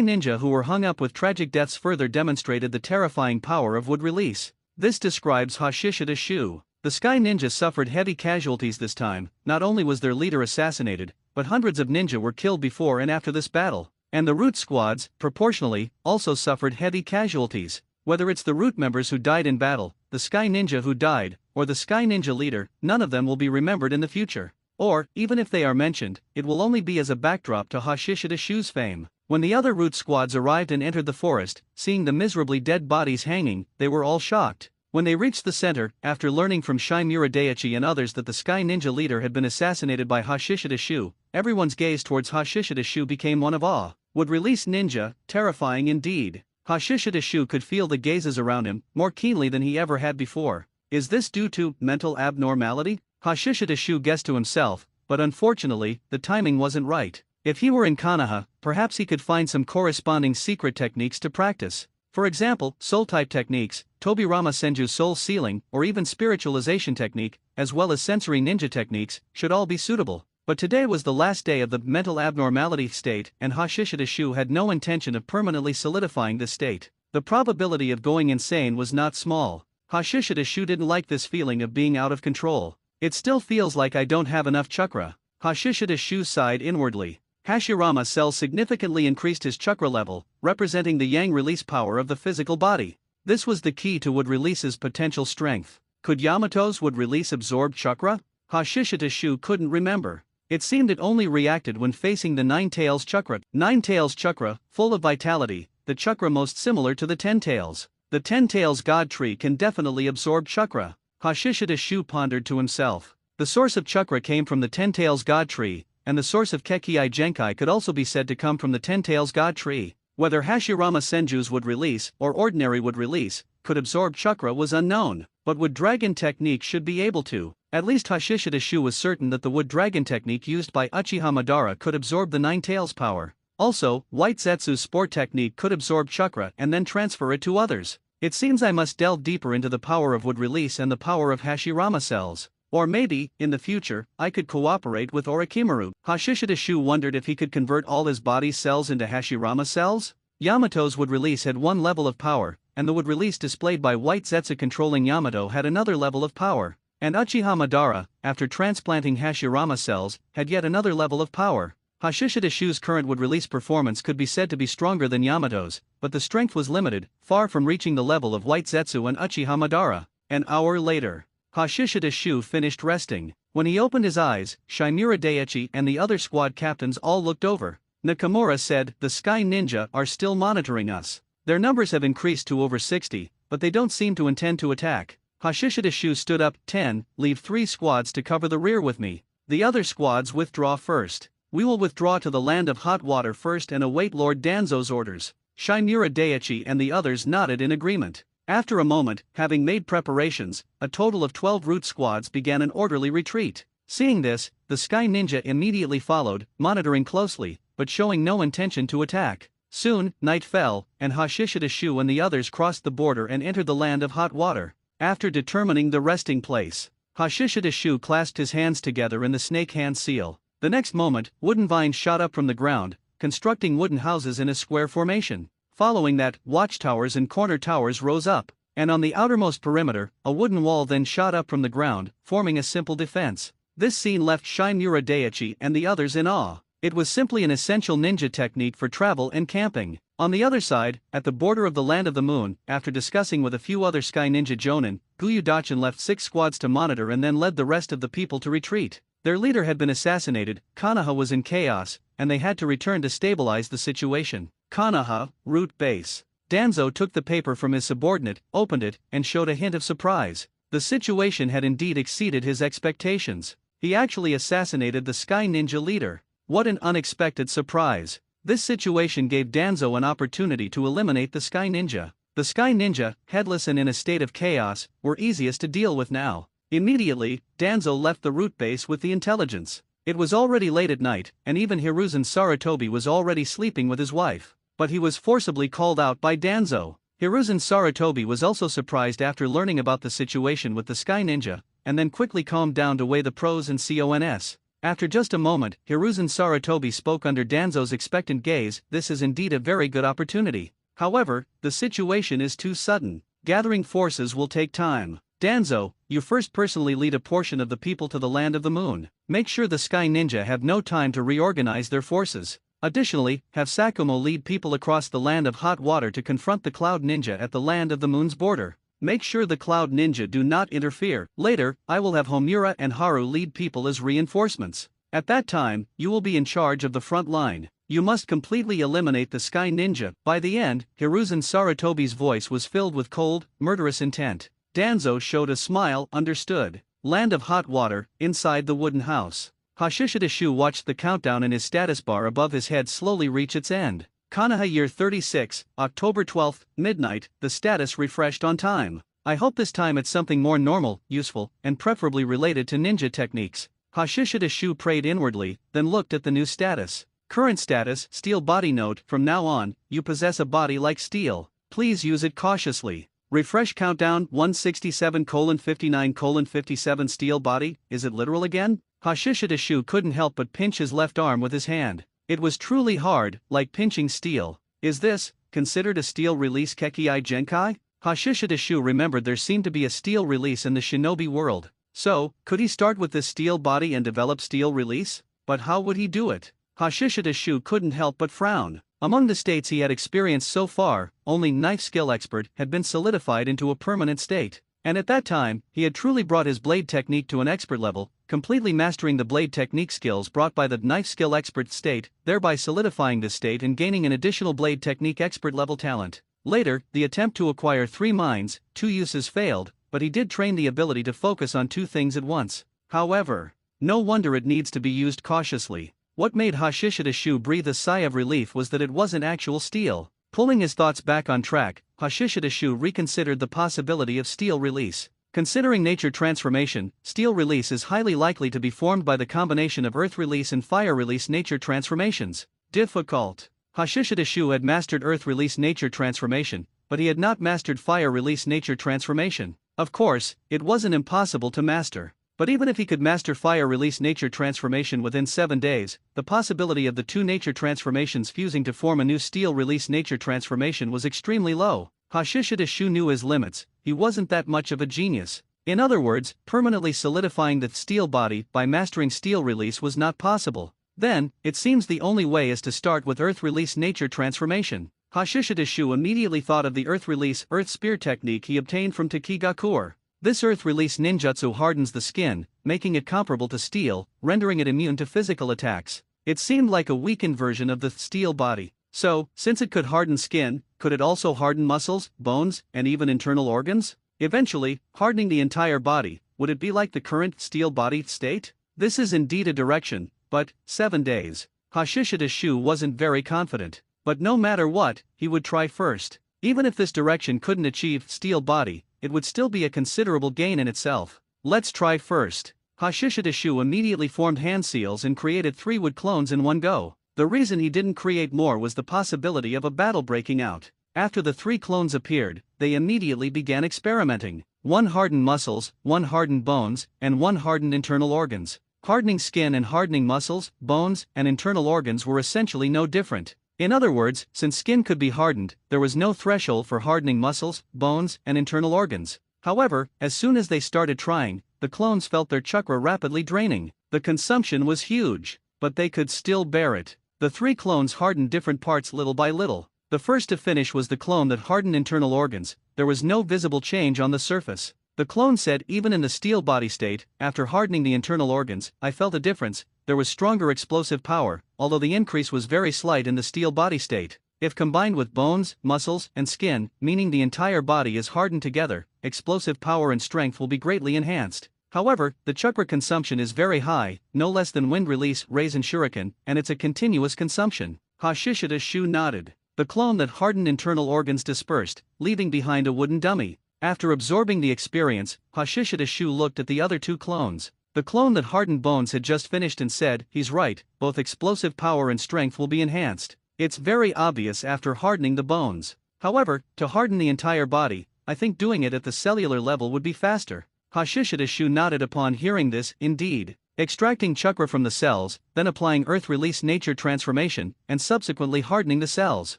Ninja who were hung up with tragic deaths further demonstrated the terrifying power of wood release. This describes Hashishidashu. The Sky Ninja suffered heavy casualties this time. Not only was their leader assassinated, but hundreds of ninja were killed before and after this battle. And the root squads, proportionally, also suffered heavy casualties. Whether it's the root members who died in battle, the Sky Ninja who died, or the Sky Ninja leader, none of them will be remembered in the future. Or, even if they are mentioned, it will only be as a backdrop to Hashishidashu's fame. When the other root squads arrived and entered the forest, seeing the miserably dead bodies hanging, they were all shocked. When they reached the center, after learning from Shimura Daiichi and others that the Sky Ninja leader had been assassinated by Hashishidashu, everyone's gaze towards Hashishidashu became one of awe. Would release ninja, terrifying indeed. Hashishidashu could feel the gazes around him, more keenly than he ever had before. Is this due to mental abnormality? Hashishidashu guessed to himself, but unfortunately, the timing wasn't right. If he were in Konoha, perhaps he could find some corresponding secret techniques to practice. For example, soul-type techniques, Tobirama Senju's soul sealing, or even spiritualization technique, as well as sensory ninja techniques, should all be suitable. But today was the last day of the mental abnormality state, and Hashishidashu had no intention of permanently solidifying this state. The probability of going insane was not small. Hashishidashu didn't like this feeling of being out of control. It still feels like I don't have enough chakra. Hashishidashu sighed inwardly. Hashirama Cell significantly increased his chakra level, representing the yang release power of the physical body. This was the key to wood release's potential strength. Could Yamato's wood release absorb chakra? Hashishidashu couldn't remember. It seemed it only reacted when facing the Nine Tails chakra. Nine Tails chakra, full of vitality, the chakra most similar to the Ten Tails. The Ten Tails God Tree can definitely absorb chakra. Hashishidashu pondered to himself. The source of chakra came from the Ten Tails God Tree, and the source of Kekii Genkai could also be said to come from the Ten Tails God Tree. Whether Hashirama Senju's would release, or ordinary would release, could absorb chakra was unknown, but wood dragon technique should be able to. At least Hashishidashu was certain that the wood dragon technique used by Uchiha Madara could absorb the Nine Tails power. Also, White Zetsu's sport technique could absorb chakra and then transfer it to others. It seems I must delve deeper into the power of wood release and the power of Hashirama cells. Or maybe, in the future, I could cooperate with Orochimaru. Hashishidashu wondered if he could convert all his body's cells into Hashirama cells? Yamato's wood release had one level of power, and the wood release displayed by White Zetsu controlling Yamato had another level of power. And Uchiha Madara, after transplanting Hashirama cells, had yet another level of power. Hashishidashu's current wood release performance could be said to be stronger than Yamato's, but the strength was limited, far from reaching the level of White Zetsu and Uchiha Madara. An hour later, Hashishidashu finished resting. When he opened his eyes, Shimura Daiichi and the other squad captains all looked over. Nakamura said, "The Sky Ninja are still monitoring us. Their numbers have increased to over 60, but they don't seem to intend to attack." Hashishidashu stood up. 10, leave 3 squads to cover the rear with me. The other squads withdraw first. We will withdraw to the land of hot water first and await Lord Danzo's orders. Shimura Daiichi and the others nodded in agreement. After a moment, having made preparations, a total of 12 root squads began an orderly retreat. Seeing this, the Sky Ninja immediately followed, monitoring closely, but showing no intention to attack. Soon, night fell, and Hashishidashu and the others crossed the border and entered the land of hot water. After determining the resting place, Hashishidashu clasped his hands together in the snake hand seal. The next moment, wooden vines shot up from the ground, constructing wooden houses in a square formation. Following that, watchtowers and corner towers rose up, and on the outermost perimeter, a wooden wall then shot up from the ground, forming a simple defense. This scene left Shimura Daiichi and the others in awe. It was simply an essential ninja technique for travel and camping. On the other side, at the border of the Land of the Moon, after discussing with a few other Sky Ninja Jonin, Gyudachin left 6 squads to monitor and then led the rest of the people to retreat. Their leader had been assassinated, Konoha was in chaos, and they had to return to stabilize the situation. Konoha, root base. Danzo took the paper from his subordinate, opened it, and showed a hint of surprise. The situation had indeed exceeded his expectations. He actually assassinated the Sky Ninja leader. What an unexpected surprise. This situation gave Danzo an opportunity to eliminate the Sky Ninja. The Sky Ninja, headless and in a state of chaos, were easiest to deal with now. Immediately, Danzo left the root base with the intelligence. It was already late at night, and even Hiruzen Sarutobi was already sleeping with his wife. But he was forcibly called out by Danzo. Hiruzen Sarutobi was also surprised after learning about the situation with the Sky Ninja, and then quickly calmed down to weigh the pros and cons. After just a moment, Hiruzen Sarutobi spoke under Danzo's expectant gaze. This is indeed a very good opportunity. However, the situation is too sudden. Gathering forces will take time. Danzo, you first personally lead a portion of the people to the land of the moon. Make sure the Sky Ninja have no time to reorganize their forces. Additionally, have Sakumo lead people across the land of hot water to confront the Cloud Ninja at the land of the moon's border. Make sure the Cloud Ninja do not interfere. Later, I will have Homura and Haru lead people as reinforcements. At that time, you will be in charge of the front line. You must completely eliminate the Sky Ninja. By the end, Hiruzen Sarutobi's voice was filled with cold, murderous intent. Danzo showed a smile. Understood. Land of hot water, inside the wooden house. Hashishidashu watched the countdown in his status bar above his head slowly reach its end. Konoha year 36, October 12, midnight, the status refreshed on time. I hope this time it's something more normal, useful, and preferably related to ninja techniques. Hashishidashu prayed inwardly, then looked at the new status. Current status, steel body. Note, from now on, you possess a body like steel. Please use it cautiously. Refresh countdown 167:59:57 steel body. Is it literal again? Hashishidashu couldn't help but pinch his left arm with his hand. It was truly hard, like pinching steel. Is this considered a steel release Kekkai Genkai? Hashishidashu remembered there seemed to be a steel release in the shinobi world. So, could he start with this steel body and develop steel release? But how would he do it? Hashishidashu couldn't help but frown. Among the states he had experienced so far, only Knife Skill Expert had been solidified into a permanent state. And at that time, he had truly brought his blade technique to an expert level, completely mastering the blade technique skills brought by the Knife Skill Expert state, thereby solidifying this state and gaining an additional blade technique expert level talent. Later, the attempt to acquire 3 minds, 2 uses failed, but he did train the ability to focus on 2 things at once. However, no wonder it needs to be used cautiously. What made Hashishidashu breathe a sigh of relief was that it wasn't actual steel. Pulling his thoughts back on track, Hashishidashu reconsidered the possibility of steel release. Considering nature transformation, steel release is highly likely to be formed by the combination of earth release and fire release nature transformations. Difficult. Hashishidashu had mastered earth release nature transformation, but he had not mastered fire release nature transformation. Of course, it wasn't impossible to master. But even if he could master fire release nature transformation within 7 days, the possibility of the 2 nature transformations fusing to form a new steel release nature transformation was extremely low. Hashishidashu knew his limits. He wasn't that much of a genius. In other words, permanently solidifying the steel body by mastering steel release was not possible. Then, it seems the only way is to start with earth release nature transformation. Hashishidashu immediately thought of the earth release earth spear technique he obtained from Takigakuer. This earth release ninjutsu hardens the skin, making it comparable to steel, rendering it immune to physical attacks. It seemed like a weakened version of the steel body. So, since it could harden skin, could it also harden muscles, bones, and even internal organs? Eventually, hardening the entire body, would it be like the current steel body state? This is indeed a direction, but 7 days. Hashishidashu wasn't very confident. But no matter what, he would try first. Even if this direction couldn't achieve steel body, it would still be a considerable gain in itself. Let's try first. Hashishidashu immediately formed hand seals and created 3 wood clones in one go. The reason he didn't create more was the possibility of a battle breaking out. After the 3 clones appeared, they immediately began experimenting. 1 hardened muscles, 1 hardened bones, and 1 hardened internal organs. Hardening skin and hardening muscles, bones, and internal organs were essentially no different. In other words, since skin could be hardened, there was no threshold for hardening muscles, bones, and internal organs. However, as soon as they started trying, the clones felt their chakra rapidly draining. The consumption was huge, but they could still bear it. The 3 clones hardened different parts little by little. The first to finish was the clone that hardened internal organs. There was no visible change on the surface. The clone said even in the steel body state, after hardening the internal organs, I felt a difference. There was stronger explosive power, although the increase was very slight in the steel body state. If combined with bones, muscles, and skin, meaning the entire body is hardened together, explosive power and strength will be greatly enhanced. However, the chakra consumption is very high, no less than wind release, raise and shuriken, and it's a continuous consumption. Hashishida Shu nodded. The clone that hardened internal organs dispersed, leaving behind a wooden dummy. After absorbing the experience, Hashishida Shu looked at the other two clones. The clone that hardened bones had just finished and said, "He's right, both explosive power and strength will be enhanced. It's very obvious after hardening the bones. However, to harden the entire body, I think doing it at the cellular level would be faster." Hashishida Shu nodded upon hearing this. Indeed, extracting chakra from the cells, then applying earth release nature transformation, and subsequently hardening the cells.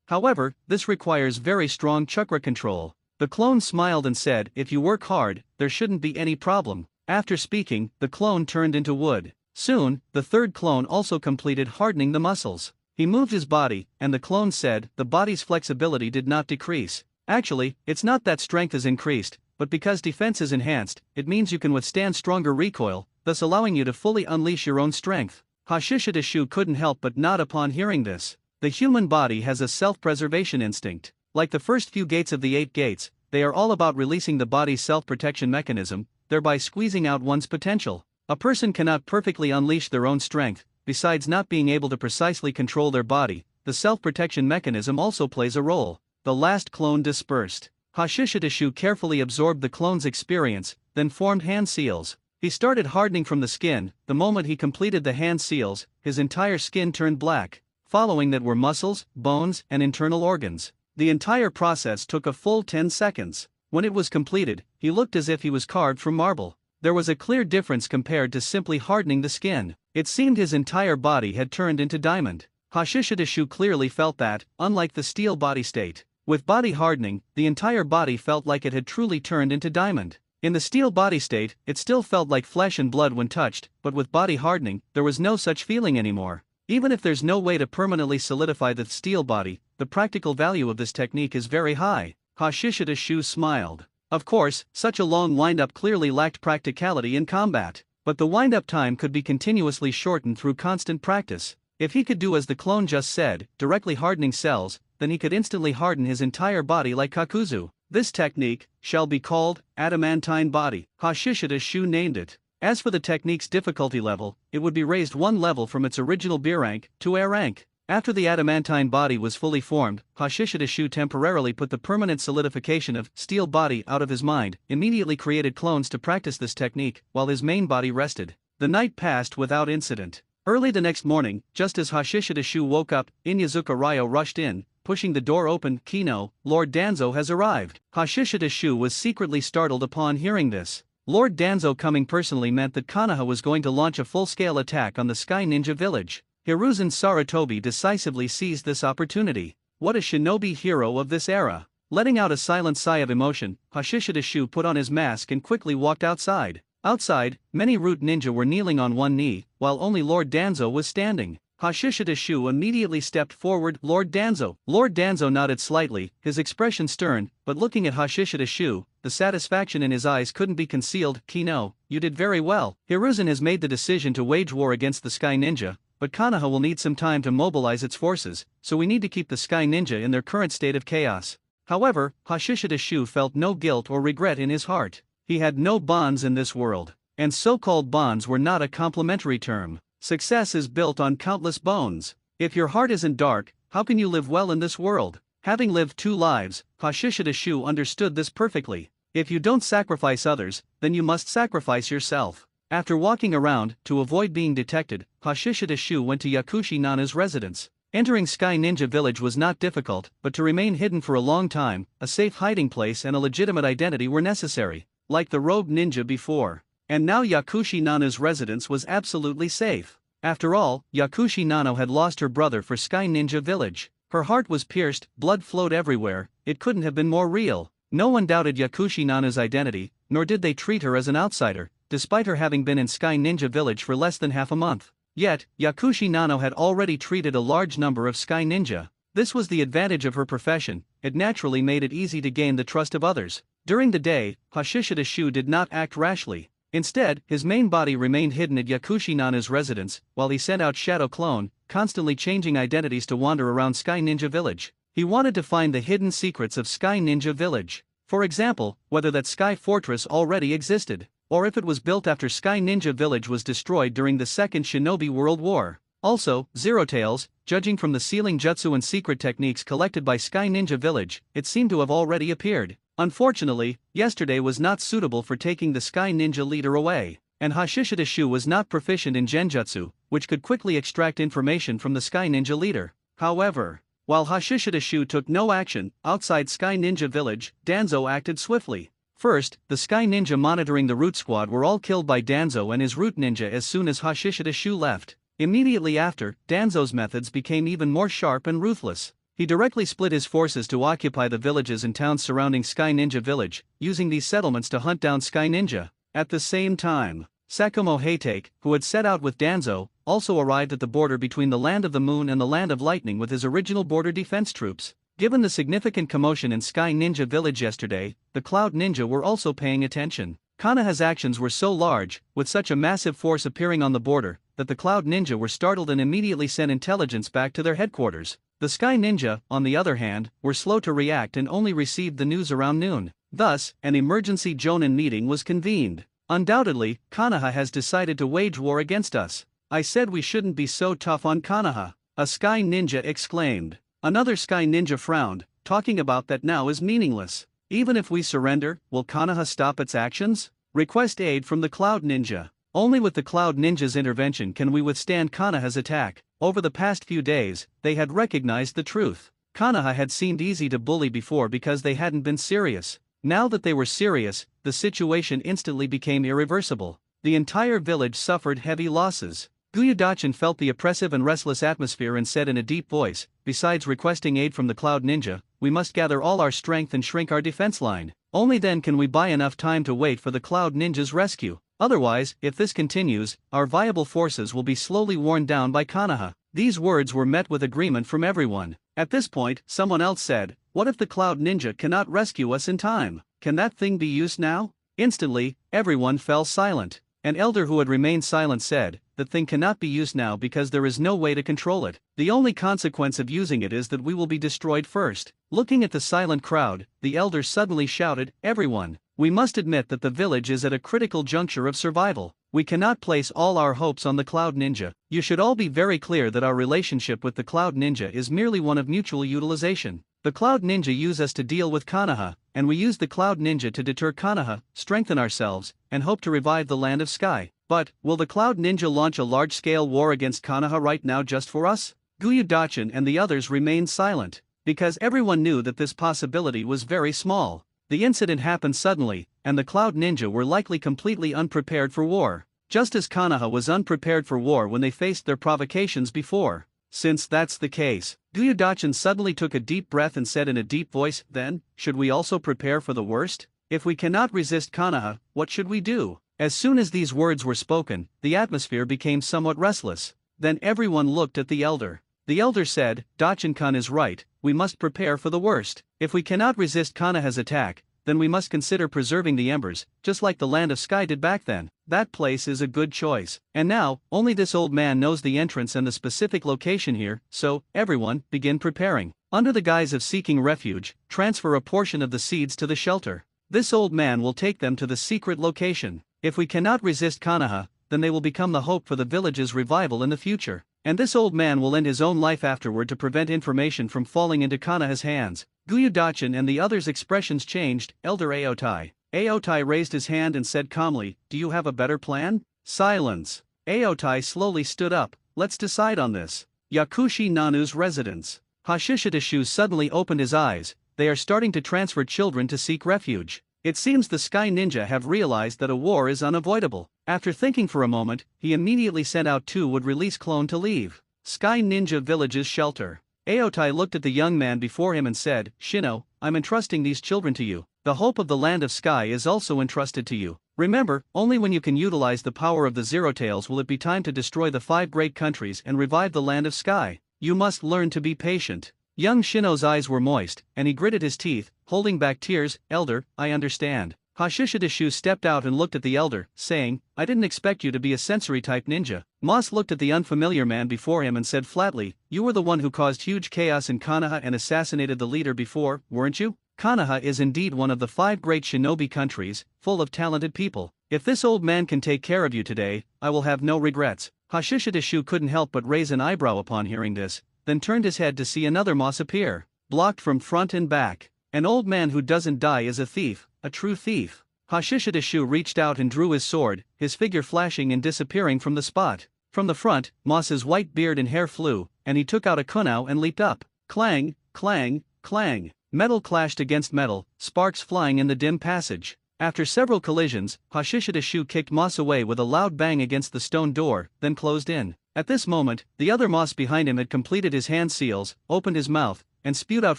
However, this requires very strong chakra control. The clone smiled and said, "If you work hard, there shouldn't be any problem." After speaking, the clone turned into wood. Soon, the third clone also completed hardening the muscles. He moved his body, and the clone said, "The body's flexibility did not decrease. Actually, it's not that strength is increased, but because defense is enhanced, it means you can withstand stronger recoil, thus allowing you to fully unleash your own strength." Hashishida Shu couldn't help but nod upon hearing this. The human body has a self-preservation instinct. Like the first few gates of the 8 gates, they are all about releasing the body's self-protection mechanism, thereby squeezing out one's potential. A person cannot perfectly unleash their own strength. Besides not being able to precisely control their body, the self-protection mechanism also plays a role. The last clone dispersed. Hashishida Shu carefully absorbed the clone's experience, then formed hand seals. He started hardening from the skin. The moment he completed the hand seals, his entire skin turned black. Following that were muscles, bones, and internal organs. The entire process took a full 10 seconds. When it was completed, he looked as if he was carved from marble. There was a clear difference compared to simply hardening the skin. It seemed his entire body had turned into diamond. Hashishida Shu clearly felt that, unlike the steel body state, with body hardening, the entire body felt like it had truly turned into diamond. In the steel body state, it still felt like flesh and blood when touched, but with body hardening, there was no such feeling anymore. Even if there's no way to permanently solidify the steel body, the practical value of this technique is very high. Hashishida Shu smiled. Of course, such a long wind-up clearly lacked practicality in combat, but the wind-up time could be continuously shortened through constant practice. If he could do as the clone just said, directly hardening cells, then he could instantly harden his entire body like Kakuzu. This technique shall be called adamantine body. Hashishida Shu named it. As for the technique's difficulty level, it would be raised 1 level from its original B rank to A rank. After the adamantine body was fully formed, Hashishida Shu temporarily put the permanent solidification of steel body out of his mind, immediately created clones to practice this technique, while his main body rested. The night passed without incident. Early the next morning, just as Hashishida Shu woke up, Inyazuka Ryo rushed in, pushing the door open. "Kino, Lord Danzo has arrived." Hashishida Shu was secretly startled upon hearing this. Lord Danzo coming personally meant that Konoha was going to launch a full-scale attack on the Sky Ninja village. Hiruzen Sarutobi decisively seized this opportunity. What a shinobi hero of this era! Letting out a silent sigh of emotion, Hashishida Shu put on his mask and quickly walked outside. Outside, many root ninja were kneeling on one knee, while only Lord Danzo was standing. Hashishida Shu immediately stepped forward. "Lord Danzo." Lord Danzo nodded slightly, his expression stern, but looking at Hashishida Shu, the satisfaction in his eyes couldn't be concealed. "Kino, you did very well. Hiruzen has made the decision to wage war against the Sky Ninja, but Konoha will need some time to mobilize its forces, so we need to keep the Sky Ninja in their current state of chaos." However, Hashishida Shu felt no guilt or regret in his heart. He had no bonds in this world, and so-called bonds were not a complimentary term. Success is built on countless bones. If your heart isn't dark, how can you live well in this world? Having lived 2 lives, Hashishida Shu understood this perfectly. If you don't sacrifice others, then you must sacrifice yourself. After walking around, to avoid being detected, Hashishida Shu went to Yakushi Nana's residence. Entering Sky Ninja Village was not difficult, but to remain hidden for a long time, a safe hiding place and a legitimate identity were necessary, like the robed ninja before. And now Yakushi Nana's residence was absolutely safe. After all, Yakushi Nano had lost her brother for Sky Ninja Village. Her heart was pierced, blood flowed everywhere, it couldn't have been more real. No one doubted Yakushi Nana's identity, nor did they treat her as an outsider, despite her having been in Sky Ninja Village for less than half a month. Yet, Yakushi Nano had already treated a large number of Sky Ninja. This was the advantage of her profession, it naturally made it easy to gain the trust of others. During the day, Hashishida Shu did not act rashly. Instead, his main body remained hidden at Yakushi Nana's residence, while he sent out Shadow Clone, constantly changing identities to wander around Sky Ninja Village. He wanted to find the hidden secrets of Sky Ninja Village. For example, whether that Sky Fortress already existed, or if it was built after Sky Ninja Village was destroyed during the Second Shinobi World War. Also, Zero Tails, judging from the sealing jutsu and secret techniques collected by Sky Ninja Village, it seemed to have already appeared. Unfortunately, yesterday was not suitable for taking the Sky Ninja leader away, and Hashishida Shu was not proficient in genjutsu, which could quickly extract information from the Sky Ninja leader. However, while Hashishida Shu took no action, outside Sky Ninja Village, Danzo acted swiftly. First, the Sky Ninja monitoring the Root Squad were all killed by Danzo and his Root Ninja as soon as Hashishida Shu left. Immediately after, Danzo's methods became even more sharp and ruthless. He directly split his forces to occupy the villages and towns surrounding Sky Ninja Village, using these settlements to hunt down Sky Ninja. At the same time, Sakumo Heitake, who had set out with Danzo, also arrived at the border between the Land of the Moon and the Land of Lightning with his original border defense troops. Given the significant commotion in Sky Ninja Village yesterday, the Cloud Ninja were also paying attention. Konoha's actions were so large, with such a massive force appearing on the border, that the Cloud Ninja were startled and immediately sent intelligence back to their headquarters. The Sky Ninja, on the other hand, were slow to react and only received the news around noon. Thus, an emergency Jonin meeting was convened. Undoubtedly, Konoha has decided to wage war against us. I said we shouldn't be so tough on Konoha, a Sky Ninja exclaimed. Another Sky Ninja frowned, talking about that now is meaningless. Even if we surrender, will Konoha stop its actions? Request aid from the Cloud Ninja. Only with the Cloud Ninja's intervention can we withstand Konoha's attack. Over the past few days, they had recognized the truth. Konoha had seemed easy to bully before because they hadn't been serious. Now that they were serious, the situation instantly became irreversible. The entire village suffered heavy losses. Gyudachin felt the oppressive and restless atmosphere and said in a deep voice, besides requesting aid from the Cloud Ninja, we must gather all our strength and shrink our defense line. Only then can we buy enough time to wait for the Cloud Ninja's rescue. Otherwise, if this continues, our viable forces will be slowly worn down by Konoha. These words were met with agreement from everyone. At this point, someone else said, what if the Cloud Ninja cannot rescue us in time? Can that thing be used now? Instantly, everyone fell silent. An elder who had remained silent said, the thing cannot be used now because there is no way to control it. The only consequence of using it is that we will be destroyed first. Looking at the silent crowd, the elder suddenly shouted, everyone, we must admit that the village is at a critical juncture of survival. We cannot place all our hopes on the Cloud Ninja. You should all be very clear that our relationship with the Cloud Ninja is merely one of mutual utilization. The Cloud Ninja use us to deal with Konoha, and we use the Cloud Ninja to deter Konoha, strengthen ourselves, and hope to revive the Land of Sky. But, will the Cloud Ninja launch a large-scale war against Konoha right now just for us? Gyudachin and the others remained silent, because everyone knew that this possibility was very small. The incident happened suddenly, and the Cloud Ninja were likely completely unprepared for war, just as Konoha was unprepared for war when they faced their provocations before. Since that's the case, Gyudachin suddenly took a deep breath and said in a deep voice, then, should we also prepare for the worst? If we cannot resist Konoha, what should we do? As soon as these words were spoken, the atmosphere became somewhat restless. Then everyone looked at the elder. The elder said, Dachin-kun is right, we must prepare for the worst. If we cannot resist Konoha's attack, then we must consider preserving the embers, just like the Land of Sky did back then. That place is a good choice. And now, only this old man knows the entrance and the specific location here, so, everyone, begin preparing. Under the guise of seeking refuge, transfer a portion of the seeds to the shelter. This old man will take them to the secret location. If we cannot resist Konoha, then they will become the hope for the village's revival in the future. And this old man will end his own life afterward to prevent information from falling into Konoha's hands. Gyudachin and the others' expressions changed. Elder Aotai. Aotai raised his hand and said calmly, do you have a better plan? Silence. Aotai slowly stood up, let's decide on this. Yakushi Nanu's residence. Hashishida Shu suddenly opened his eyes, they are starting to transfer children to seek refuge. It seems the Sky Ninja have realized that a war is unavoidable. After thinking for a moment, he immediately sent out two would-release clone to leave Sky Ninja Village's shelter. Aotai looked at the young man before him and said, Shino, I'm entrusting these children to you. The hope of the Land of Sky is also entrusted to you. Remember, only when you can utilize the power of the Zero Tails will it be time to destroy the 5 great countries and revive the Land of Sky. You must learn to be patient. Young Shino's eyes were moist, and he gritted his teeth, holding back tears. Elder, I understand. Hashishida Shu stepped out and looked at the elder, saying, I didn't expect you to be a sensory-type ninja. Moss looked at the unfamiliar man before him and said flatly, you were the one who caused huge chaos in Konoha and assassinated the leader before, weren't you? Konoha is indeed one of the 5 great shinobi countries, full of talented people. If this old man can take care of you today, I will have no regrets. Hashishidashu couldn't help but raise an eyebrow upon hearing this, then turned his head to see another moss appear, blocked from front and back. An old man who doesn't die is a thief, a true thief. Hashishidashu reached out and drew his sword, his figure flashing and disappearing from the spot. From the front, Moss's white beard and hair flew, and he took out a kunao and leaped up. Clang, clang, clang. Metal clashed against metal, sparks flying in the dim passage. After several collisions, Hashishidashu kicked Moss away with a loud bang against the stone door, then closed in. At this moment, the other Moss behind him had completed his hand seals, opened his mouth, and spewed out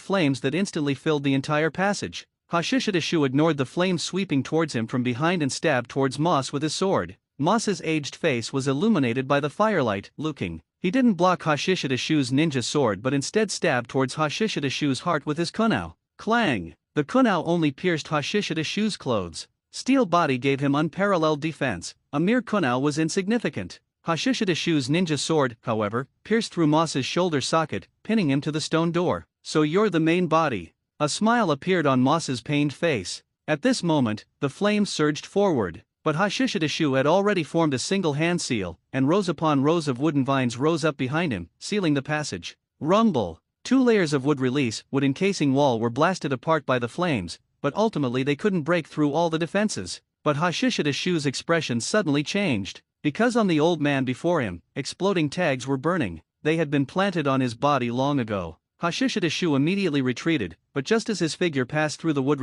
flames that instantly filled the entire passage. Hashishidashu ignored the flames sweeping towards him from behind and stabbed towards Moss with his sword. Moss's aged face was illuminated by the firelight, looking. He didn't block Hashishidashu's ninja sword but instead stabbed towards Hashishidashu's heart with his kunao. Clang! The kunao only pierced Hashishidashu's clothes. Steel body gave him unparalleled defense. A mere kunao was insignificant. Hashishidashu's ninja sword, however, pierced through Moss's shoulder socket, pinning him to the stone door. So you're the main body. A smile appeared on Moss's pained face. At this moment, the flames surged forward. But Hashishidashu had already formed a single hand seal, and rows upon rows of wooden vines rose up behind him, sealing the passage. Rumble! 2 layers of wood encasing wall were blasted apart by the flames, but ultimately they couldn't break through all the defenses. But Hashishidashu's expression suddenly changed, because on the old man before him, exploding tags were burning. They had been planted on his body long ago. Hashishidashu immediately retreated, but just as his figure passed through the wood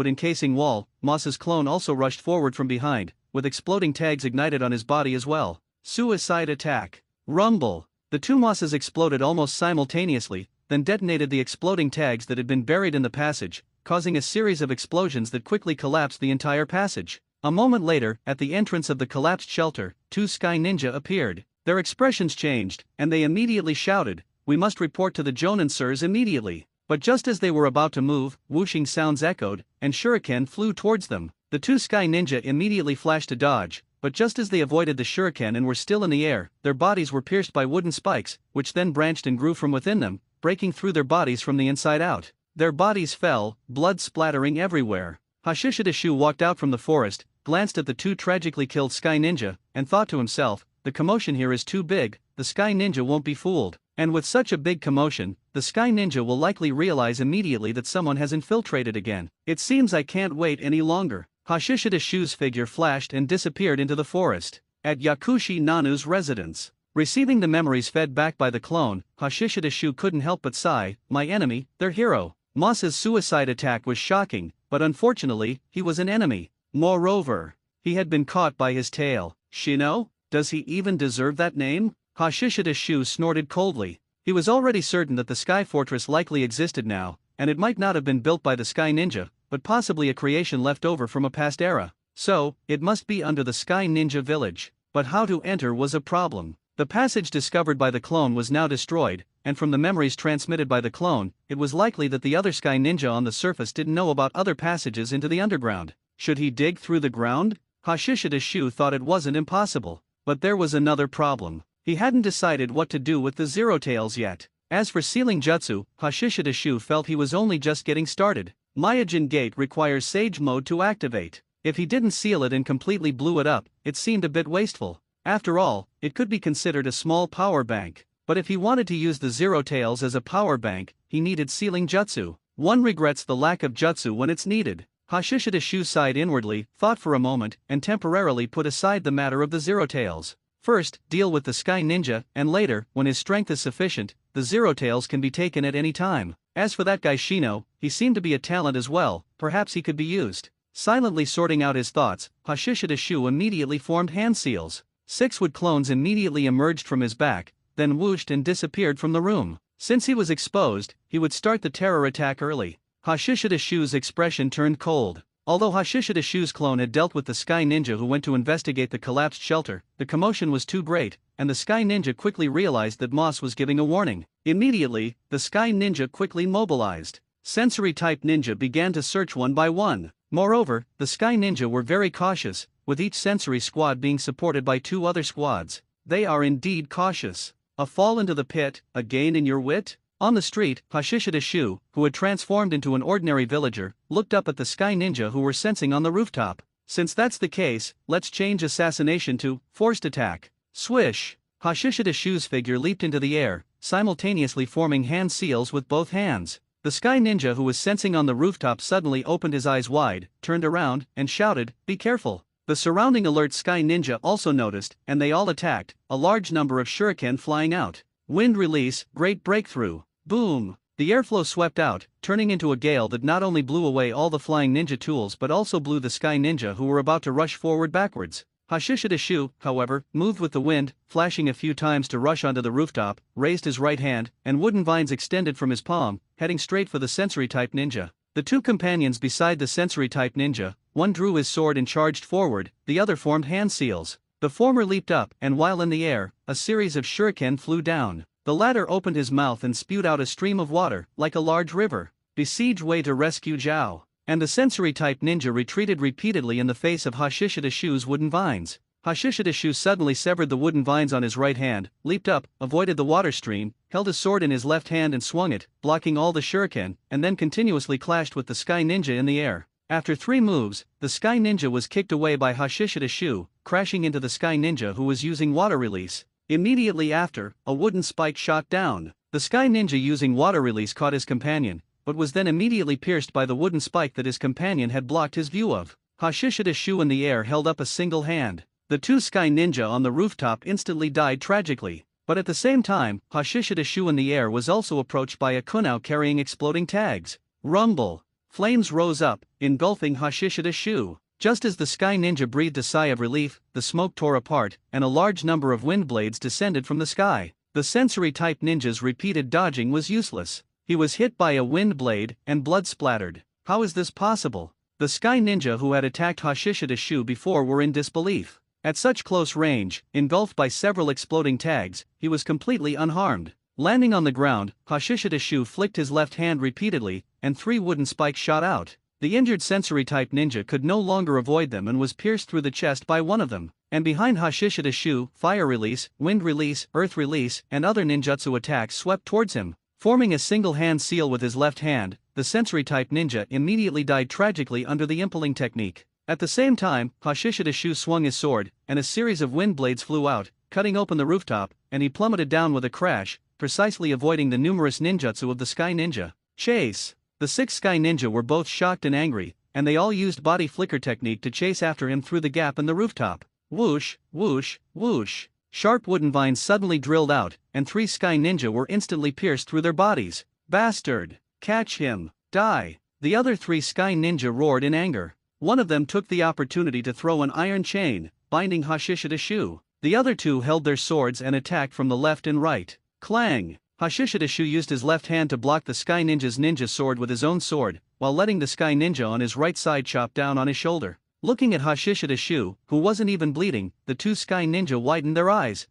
encasing wall, Moss's clone also rushed forward from behind, with exploding tags ignited on his body as well. Suicide attack. Rumble. The 2 Mosses exploded almost simultaneously, then detonated the exploding tags that had been buried in the passage, causing a series of explosions that quickly collapsed the entire passage. A moment later, at the entrance of the collapsed shelter, 2 Sky Ninja appeared. Their expressions changed, and they immediately shouted, "We must report to the Jonin sirs immediately." But just as they were about to move, whooshing sounds echoed, and shuriken flew towards them. The 2 Sky Ninja immediately flashed to dodge, but just as they avoided the shuriken and were still in the air, their bodies were pierced by wooden spikes, which then branched and grew from within them, breaking through their bodies from the inside out. Their bodies fell, blood splattering everywhere. Hashishidashu walked out from the forest, glanced at the 2 tragically killed Sky Ninja, and thought to himself, the commotion here is too big, the Sky Ninja won't be fooled. And with such a big commotion, the Sky Ninja will likely realize immediately that someone has infiltrated again. It seems I can't wait any longer. Hashishidashu's figure flashed and disappeared into the forest. At Yakushi Nanu's residence. Receiving the memories fed back by the clone, Hashishidashu couldn't help but sigh, my enemy, their hero. Moss's suicide attack was shocking, but unfortunately, he was an enemy. Moreover, he had been caught by his tail. Shino? Does he even deserve that name? Hashishidashu snorted coldly. He was already certain that the Sky Fortress likely existed now, and it might not have been built by the Sky Ninja, but possibly a creation left over from a past era. So, it must be under the Sky Ninja village. But how to enter was a problem. The passage discovered by the clone was now destroyed, and from the memories transmitted by the clone, it was likely that the other Sky Ninja on the surface didn't know about other passages into the underground. Should he dig through the ground? Hashishidashu thought it wasn't impossible. But there was another problem. He hadn't decided what to do with the Zero Tails yet. As for sealing jutsu, Hashishidashu felt he was only just getting started. Myojin Gate requires Sage Mode to activate. If he didn't seal it and completely blew it up, it seemed a bit wasteful. After all, it could be considered a small power bank. But if he wanted to use the Zero Tails as a power bank, he needed sealing jutsu. One regrets the lack of jutsu when it's needed. Hashishidashu sighed inwardly, thought for a moment, and temporarily put aside the matter of the Zero Tails. First, deal with the Sky Ninja, and later, when his strength is sufficient, the Zero Tails can be taken at any time. As for that guy Shino, he seemed to be a talent as well, perhaps he could be used. Silently sorting out his thoughts, Hashishidashu immediately formed hand seals. 6 wood clones immediately emerged from his back, then whooshed and disappeared from the room. Since he was exposed, he would start the terror attack early. Hashishidashu's expression turned cold. Although Hashishidashu's clone had dealt with the Sky Ninja who went to investigate the collapsed shelter, the commotion was too great, and the Sky Ninja quickly realized that Moss was giving a warning. Immediately, the Sky Ninja quickly mobilized. Sensory-type ninja began to search one by one. Moreover, the Sky Ninja were very cautious, with each sensory squad being supported by 2 other squads. They are indeed cautious. A fall into the pit, a gain in your wit? On the street, Hashishidashu, who had transformed into an ordinary villager, looked up at the Sky Ninja who were sensing on the rooftop. Since that's the case, let's change assassination to forced attack. Swish! Hashishida Shu's figure leaped into the air, simultaneously forming hand seals with both hands. The Sky Ninja who was sensing on the rooftop suddenly opened his eyes wide, turned around, and shouted, "Be careful!" The surrounding alert Sky Ninja also noticed, and they all attacked, a large number of shuriken flying out. Wind release, great breakthrough. Boom! The airflow swept out, turning into a gale that not only blew away all the flying ninja tools but also blew the Sky Ninja who were about to rush forward backwards. Hashishida Shu, however, moved with the wind, flashing a few times to rush onto the rooftop, raised his right hand, and wooden vines extended from his palm, heading straight for the sensory-type ninja. The two companions beside the sensory-type ninja, one drew his sword and charged forward, the other formed hand seals. The former leaped up, and while in the air, a series of shuriken flew down. The latter opened his mouth and spewed out a stream of water, like a large river. Besiege way to rescue Zhao. And the sensory-type ninja retreated repeatedly in the face of Hashishida Shu's wooden vines. Hashishida Shu suddenly severed the wooden vines on his right hand, leaped up, avoided the water stream, held his sword in his left hand and swung it, blocking all the shuriken, and then continuously clashed with the Sky Ninja in the air. After 3 moves, the Sky Ninja was kicked away by Hashishida Shu, crashing into the Sky Ninja who was using water release. Immediately after, a wooden spike shot down. The Sky Ninja using water release caught his companion, but was then immediately pierced by the wooden spike that his companion had blocked his view of. Hashishida Shu in the air held up a single hand. The 2 Sky Ninja on the rooftop instantly died tragically. But at the same time, Hashishida Shu in the air was also approached by a kunao carrying exploding tags. Rumble! Flames rose up, engulfing Hashishida Shu. Just as the Sky Ninja breathed a sigh of relief, the smoke tore apart, and a large number of wind blades descended from the sky. The sensory-type ninja's repeated dodging was useless. He was hit by a wind blade, and blood splattered. How is this possible? The Sky Ninja who had attacked Hashishida Shu before were in disbelief. At such close range, engulfed by several exploding tags, he was completely unharmed. Landing on the ground, Hashishida Shu flicked his left hand repeatedly, and 3 wooden spikes shot out. The injured sensory-type ninja could no longer avoid them and was pierced through the chest by one of them. And behind Hashishida Shu, fire release, wind release, earth release, and other ninjutsu attacks swept towards him. Forming a single hand seal with his left hand, the sensory-type ninja immediately died tragically under the impaling technique. At the same time, Hashishida Shu swung his sword, and a series of wind blades flew out, cutting open the rooftop, and he plummeted down with a crash, precisely avoiding the numerous ninjutsu of the Sky Ninja. Chase! The 6 Sky Ninja were both shocked and angry, and they all used body flicker technique to chase after him through the gap in the rooftop. Whoosh, whoosh, whoosh. Sharp wooden vines suddenly drilled out, and 3 Sky Ninja were instantly pierced through their bodies. Bastard! Catch him! Die! The other 3 Sky Ninja roared in anger. One of them took the opportunity to throw an iron chain, binding Hashishida Shu. The other 2 held their swords and attacked from the left and right. Clang! Hashishida Shu used his left hand to block the Sky Ninja's ninja sword with his own sword, while letting the Sky Ninja on his right side chop down on his shoulder. Looking at Hashishida Shu, who wasn't even bleeding, the 2 Sky Ninja widened their eyes.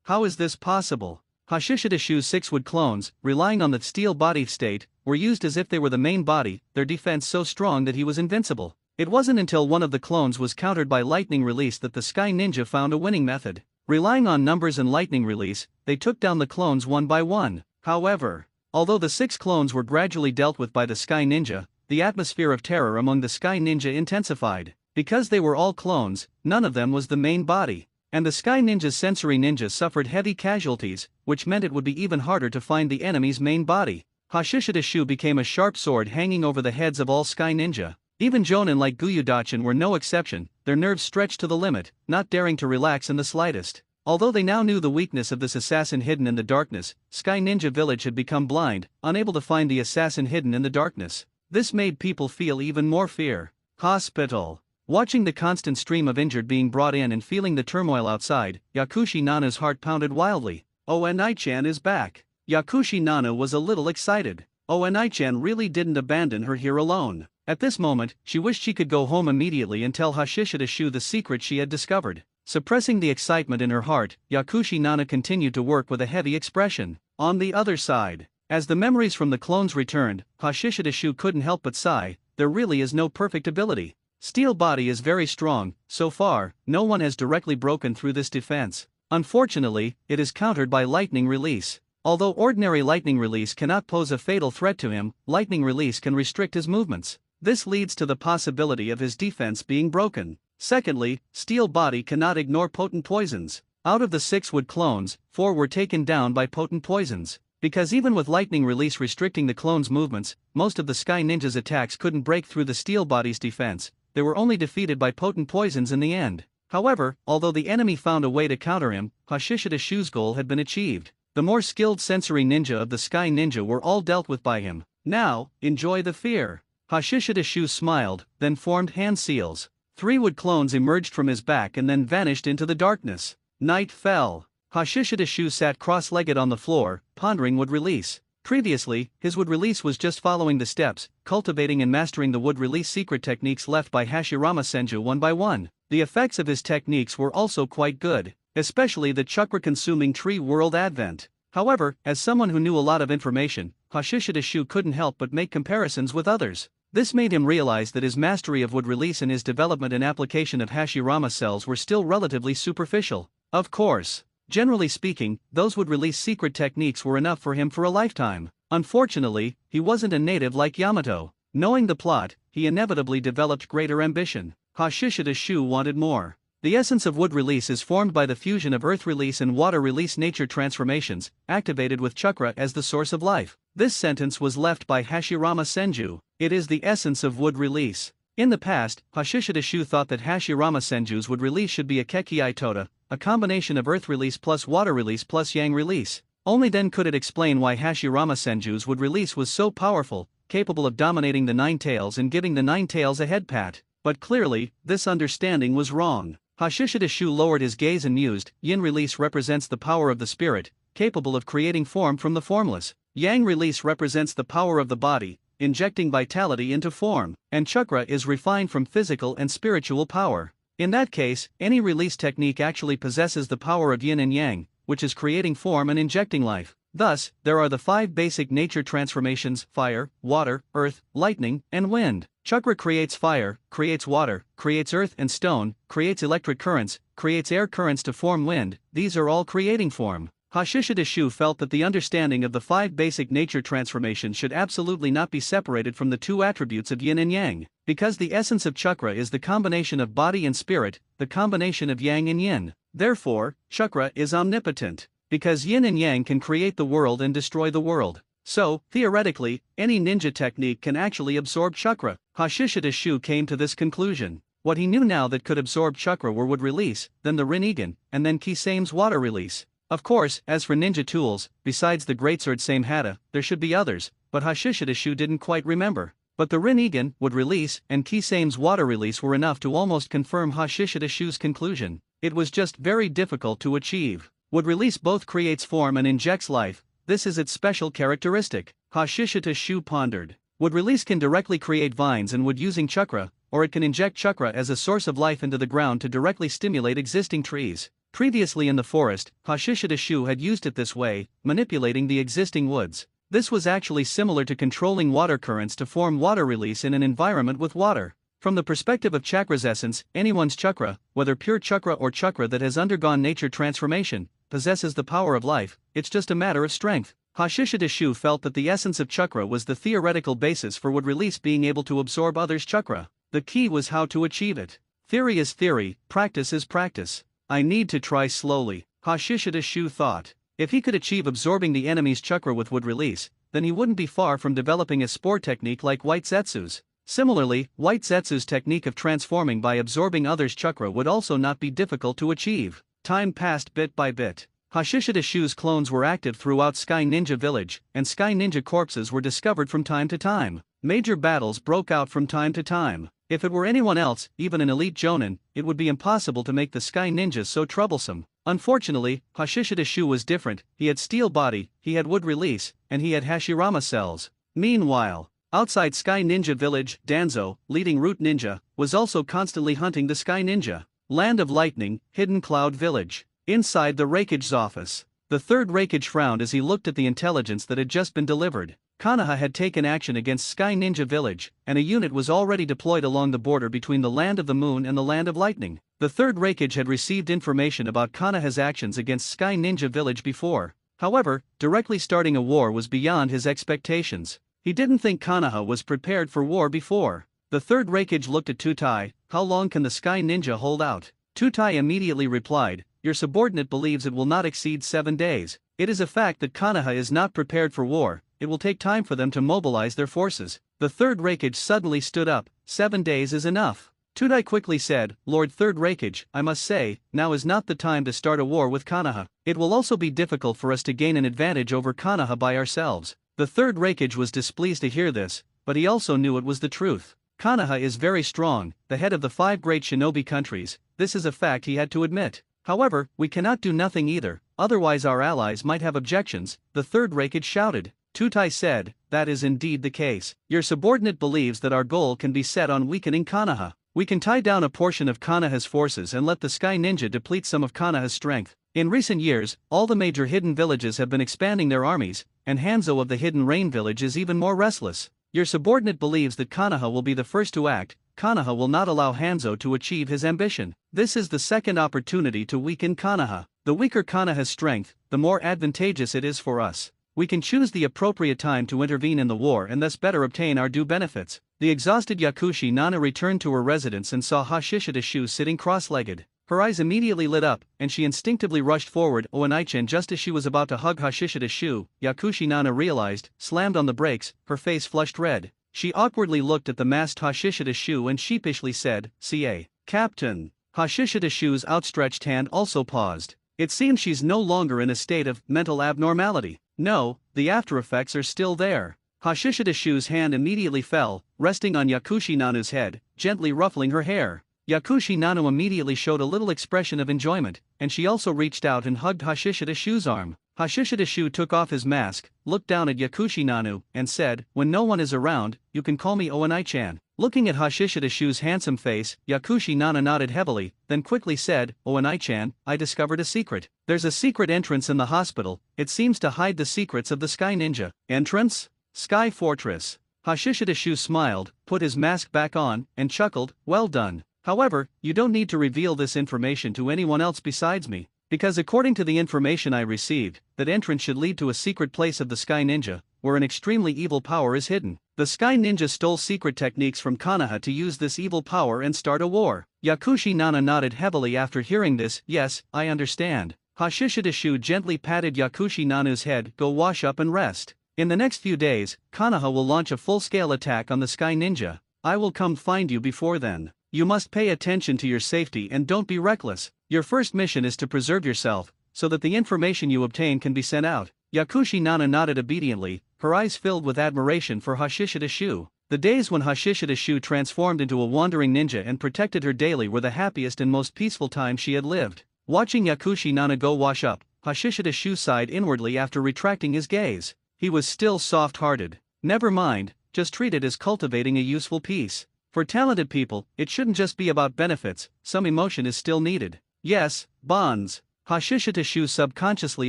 How is this possible? Hashishida Shu's 6 wood clones, relying on the steel body state, were used as if they were the main body, their defense so strong that he was invincible. It wasn't until one of the clones was countered by lightning release that the Sky Ninja found a winning method. Relying on numbers and lightning release, they took down the clones one by one. However, although the 6 clones were gradually dealt with by the Sky Ninja, the atmosphere of terror among the Sky Ninja intensified. Because they were all clones, none of them was the main body. And the Sky Ninja's sensory ninja suffered heavy casualties, which meant it would be even harder to find the enemy's main body. Hashishida Shu became a sharp sword hanging over the heads of all Sky Ninja. Even Jonin like Gyudachin were no exception, their nerves stretched to the limit, not daring to relax in the slightest. Although they now knew the weakness of this assassin hidden in the darkness, Sky Ninja Village had become blind, unable to find the assassin hidden in the darkness. This made people feel even more fear. Hospital. Watching the constant stream of injured being brought in and feeling the turmoil outside, Yakushi Nana's heart pounded wildly. Onai-chan is back. Yakushi Nana was a little excited. Onai-chan really didn't abandon her here alone. At this moment, she wished she could go home immediately and tell Hashishida Shu the secret she had discovered. Suppressing the excitement in her heart, Yakushi Nana continued to work with a heavy expression. On the other side, as the memories from the clones returned, Hashishida Shu couldn't help but sigh. There really is no perfect ability. Steel body is very strong. So far, no one has directly broken through this defense. Unfortunately, it is countered by lightning release. Although ordinary lightning release cannot pose a fatal threat to him, lightning release can restrict his movements. This leads to the possibility of his defense being broken. Secondly, Steel Body cannot ignore potent poisons. Out of the 6 Wood clones, 4 were taken down by potent poisons. Because even with lightning release restricting the clone's movements, most of the Sky Ninja's attacks couldn't break through the Steel Body's defense. They were only defeated by potent poisons in the end. However, although the enemy found a way to counter him, Hashishida Shu's goal had been achieved. The more skilled sensory ninja of the Sky Ninja were all dealt with by him. Now, enjoy the fear. Hashishida Shu smiled, then formed hand seals. 3 Wood clones emerged from his back and then vanished into the darkness. Night fell. Hashishida Shu sat cross-legged on the floor, pondering wood release. Previously, his wood release was just following the steps, cultivating and mastering the wood release secret techniques left by Hashirama Senju one by one. The effects of his techniques were also quite good, especially the chakra-consuming tree world advent. However, as someone who knew a lot of information, Hashishida Shu couldn't help but make comparisons with others. This made him realize that his mastery of wood release and his development and application of Hashirama cells were still relatively superficial. Of course, generally speaking, those would release secret techniques were enough for him for a lifetime. Unfortunately, he wasn't a native like Yamato. Knowing the plot, he inevitably developed greater ambition. Hashishida Shu wanted more. The essence of wood release is formed by the fusion of earth release and water release nature transformations, activated with chakra as the source of life. This sentence was left by Hashirama Senju. It is the essence of wood release. In the past, Hashishida Shu thought that Hashirama Senju's wood release should be a Kekkei Tota, a combination of earth release plus water release plus yang release. Only then could it explain why Hashirama Senju's wood release was so powerful, capable of dominating the 9 tails and giving the 9 tails a head pat. But clearly, this understanding was wrong. Hashishida Shu lowered his gaze and mused. Yin release represents the power of the spirit, capable of creating form from the formless. Yang release represents the power of the body, injecting vitality into form. And chakra is refined from physical and spiritual power. In that case, any release technique actually possesses the power of yin and yang, which is creating form and injecting life. Thus, there are the 5 basic nature transformations: fire, water, earth, lightning, and wind. Chakra creates fire, creates water, creates earth and stone, creates electric currents, creates air currents to form wind. These are all creating form. Hashishida Shu felt that the understanding of the 5 basic nature transformations should absolutely not be separated from the 2 attributes of yin and yang. Because the essence of chakra is the combination of body and spirit, the combination of yang and yin. Therefore, chakra is omnipotent. Because yin and yang can create the world and destroy the world. So, theoretically, any ninja technique can actually absorb chakra. Hashishida Shu came to this conclusion. What he knew now that could absorb chakra were wood release, then the Rinnegan, and then Kisame's water release. Of course, as for ninja tools, besides the greatsword Samehada, there should be others, but Hashishida Shu didn't quite remember. But the Rinnegan, wood release, and Kisame's water release were enough to almost confirm Hashishida Shu's conclusion. It was just very difficult to achieve. Wood release both creates form and injects life. This is its special characteristic. Hashishida Shu pondered. Wood release can directly create vines and wood using chakra, or it can inject chakra as a source of life into the ground to directly stimulate existing trees. Previously in the forest, Hashishida Shu had used it this way, manipulating the existing woods. This was actually similar to controlling water currents to form water release in an environment with water. From the perspective of chakra's essence, anyone's chakra, whether pure chakra or chakra that has undergone nature transformation, possesses the power of life. It's just a matter of strength. Hashishida Shu felt that the essence of chakra was the theoretical basis for wood release being able to absorb others' chakra. The key was how to achieve it. Theory is theory, practice is practice. I need to try slowly, Hashishida Shu thought. If he could achieve absorbing the enemy's chakra with wood release, then he wouldn't be far from developing a spore technique like White Zetsu's. Similarly, White Zetsu's technique of transforming by absorbing others' chakra would also not be difficult to achieve. Time passed bit by bit. Hashishida Shu's clones were active throughout Sky Ninja Village, and Sky Ninja corpses were discovered from time to time. Major battles broke out from time to time. If it were anyone else, even an elite jonin, it would be impossible to make the Sky Ninjas so troublesome. Unfortunately, Hashishida Shu was different. He had steel body, he had wood release, and he had Hashirama cells. Meanwhile, outside Sky Ninja Village, Danzo, leading root ninja, was also constantly hunting the Sky Ninja. Land of Lightning, Hidden Cloud Village. Inside the Raikage's office, the third Raikage frowned as he looked at the intelligence that had just been delivered. Konoha had taken action against Sky Ninja Village, and a unit was already deployed along the border between the Land of the Moon and the Land of Lightning. The third Raikage had received information about Konoha's actions against Sky Ninja Village before. However, directly starting a war was beyond his expectations. He didn't think Konoha was prepared for war before. The third Raikage looked at Tutai. How long can the Sky Ninja hold out? Tutai immediately replied, your subordinate believes it will not exceed 7 days. It is a fact that Konoha is not prepared for war, it will take time for them to mobilize their forces. The third Raikage suddenly stood up, 7 days is enough. Tutai quickly said, Lord Third Raikage, I must say, now is not the time to start a war with Konoha. It will also be difficult for us to gain an advantage over Konoha by ourselves. The third Raikage was displeased to hear this, but he also knew it was the truth. Konoha is very strong, the head of the 5 great shinobi countries, this is a fact he had to admit. However, we cannot do nothing either, otherwise our allies might have objections, the third Raikage shouted. Tutai said, that is indeed the case. Your subordinate believes that our goal can be set on weakening Konoha. We can tie down a portion of Konoha's forces and let the Sky Ninja deplete some of Konoha's strength. In recent years, all the major hidden villages have been expanding their armies, and Hanzo of the Hidden Rain village is even more restless. Your subordinate believes that Konoha will be the first to act. Konoha will not allow Hanzo to achieve his ambition. This is the second opportunity to weaken Konoha. The weaker Konoha's strength, the more advantageous it is for us. We can choose the appropriate time to intervene in the war and thus better obtain our due benefits. The exhausted Yakushi Nana returned to her residence and saw Hashishida Shu sitting cross-legged. Her eyes immediately lit up, and she instinctively rushed forward. Oenai-chan, just as she was about to hug Hashishida Shu, Yakushi Nana realized, slammed on the brakes, her face flushed red. She awkwardly looked at the masked Hashishida Shu and sheepishly said, "CA, Captain." Hashishida Shu's outstretched hand also paused. It seems she's no longer in a state of mental abnormality. No, the after-effects are still there. Hashishida Shu's hand immediately fell, resting on Yakushi Nanu's head, gently ruffling her hair. Yakushi Nanu immediately showed a little expression of enjoyment, and she also reached out and hugged Hashishida Shu's arm. Hashishida Shu took off his mask, looked down at Yakushi Nanu, and said, "When no one is around, you can call me Oenai-chan." Looking at Hashishida Shu's handsome face, Yakushi Nana nodded heavily, then quickly said, "Oenai-chan, I discovered a secret. There's a secret entrance in the hospital, it seems to hide the secrets of the Sky Ninja." Entrance? Sky Fortress. Hashishida Shu smiled, put his mask back on, and chuckled, "Well done. However, you don't need to reveal this information to anyone else besides me, because according to the information I received, that entrance should lead to a secret place of the Sky Ninja, where an extremely evil power is hidden. The Sky Ninja stole secret techniques from Konoha to use this evil power and start a war." Yakushi Nana nodded heavily after hearing this. "Yes, I understand." Hashishida Shu gently patted Yakushi Nanu's head. "Go wash up and rest. In the next few days, Konoha will launch a full-scale attack on the Sky Ninja. I will come find you before then. You must pay attention to your safety and don't be reckless. Your first mission is to preserve yourself, so that the information you obtain can be sent out." Yakushi Nana nodded obediently, her eyes filled with admiration for Hashishida Shu. The days when Hashishida Shu transformed into a wandering ninja and protected her daily were the happiest and most peaceful time she had lived. Watching Yakushi Nana go wash up, Hashishida Shu sighed inwardly after retracting his gaze. He was still soft-hearted. Never mind, just treat it as cultivating a useful piece. For talented people, it shouldn't just be about benefits, some emotion is still needed. Yes, bonds. Hashishida Shu subconsciously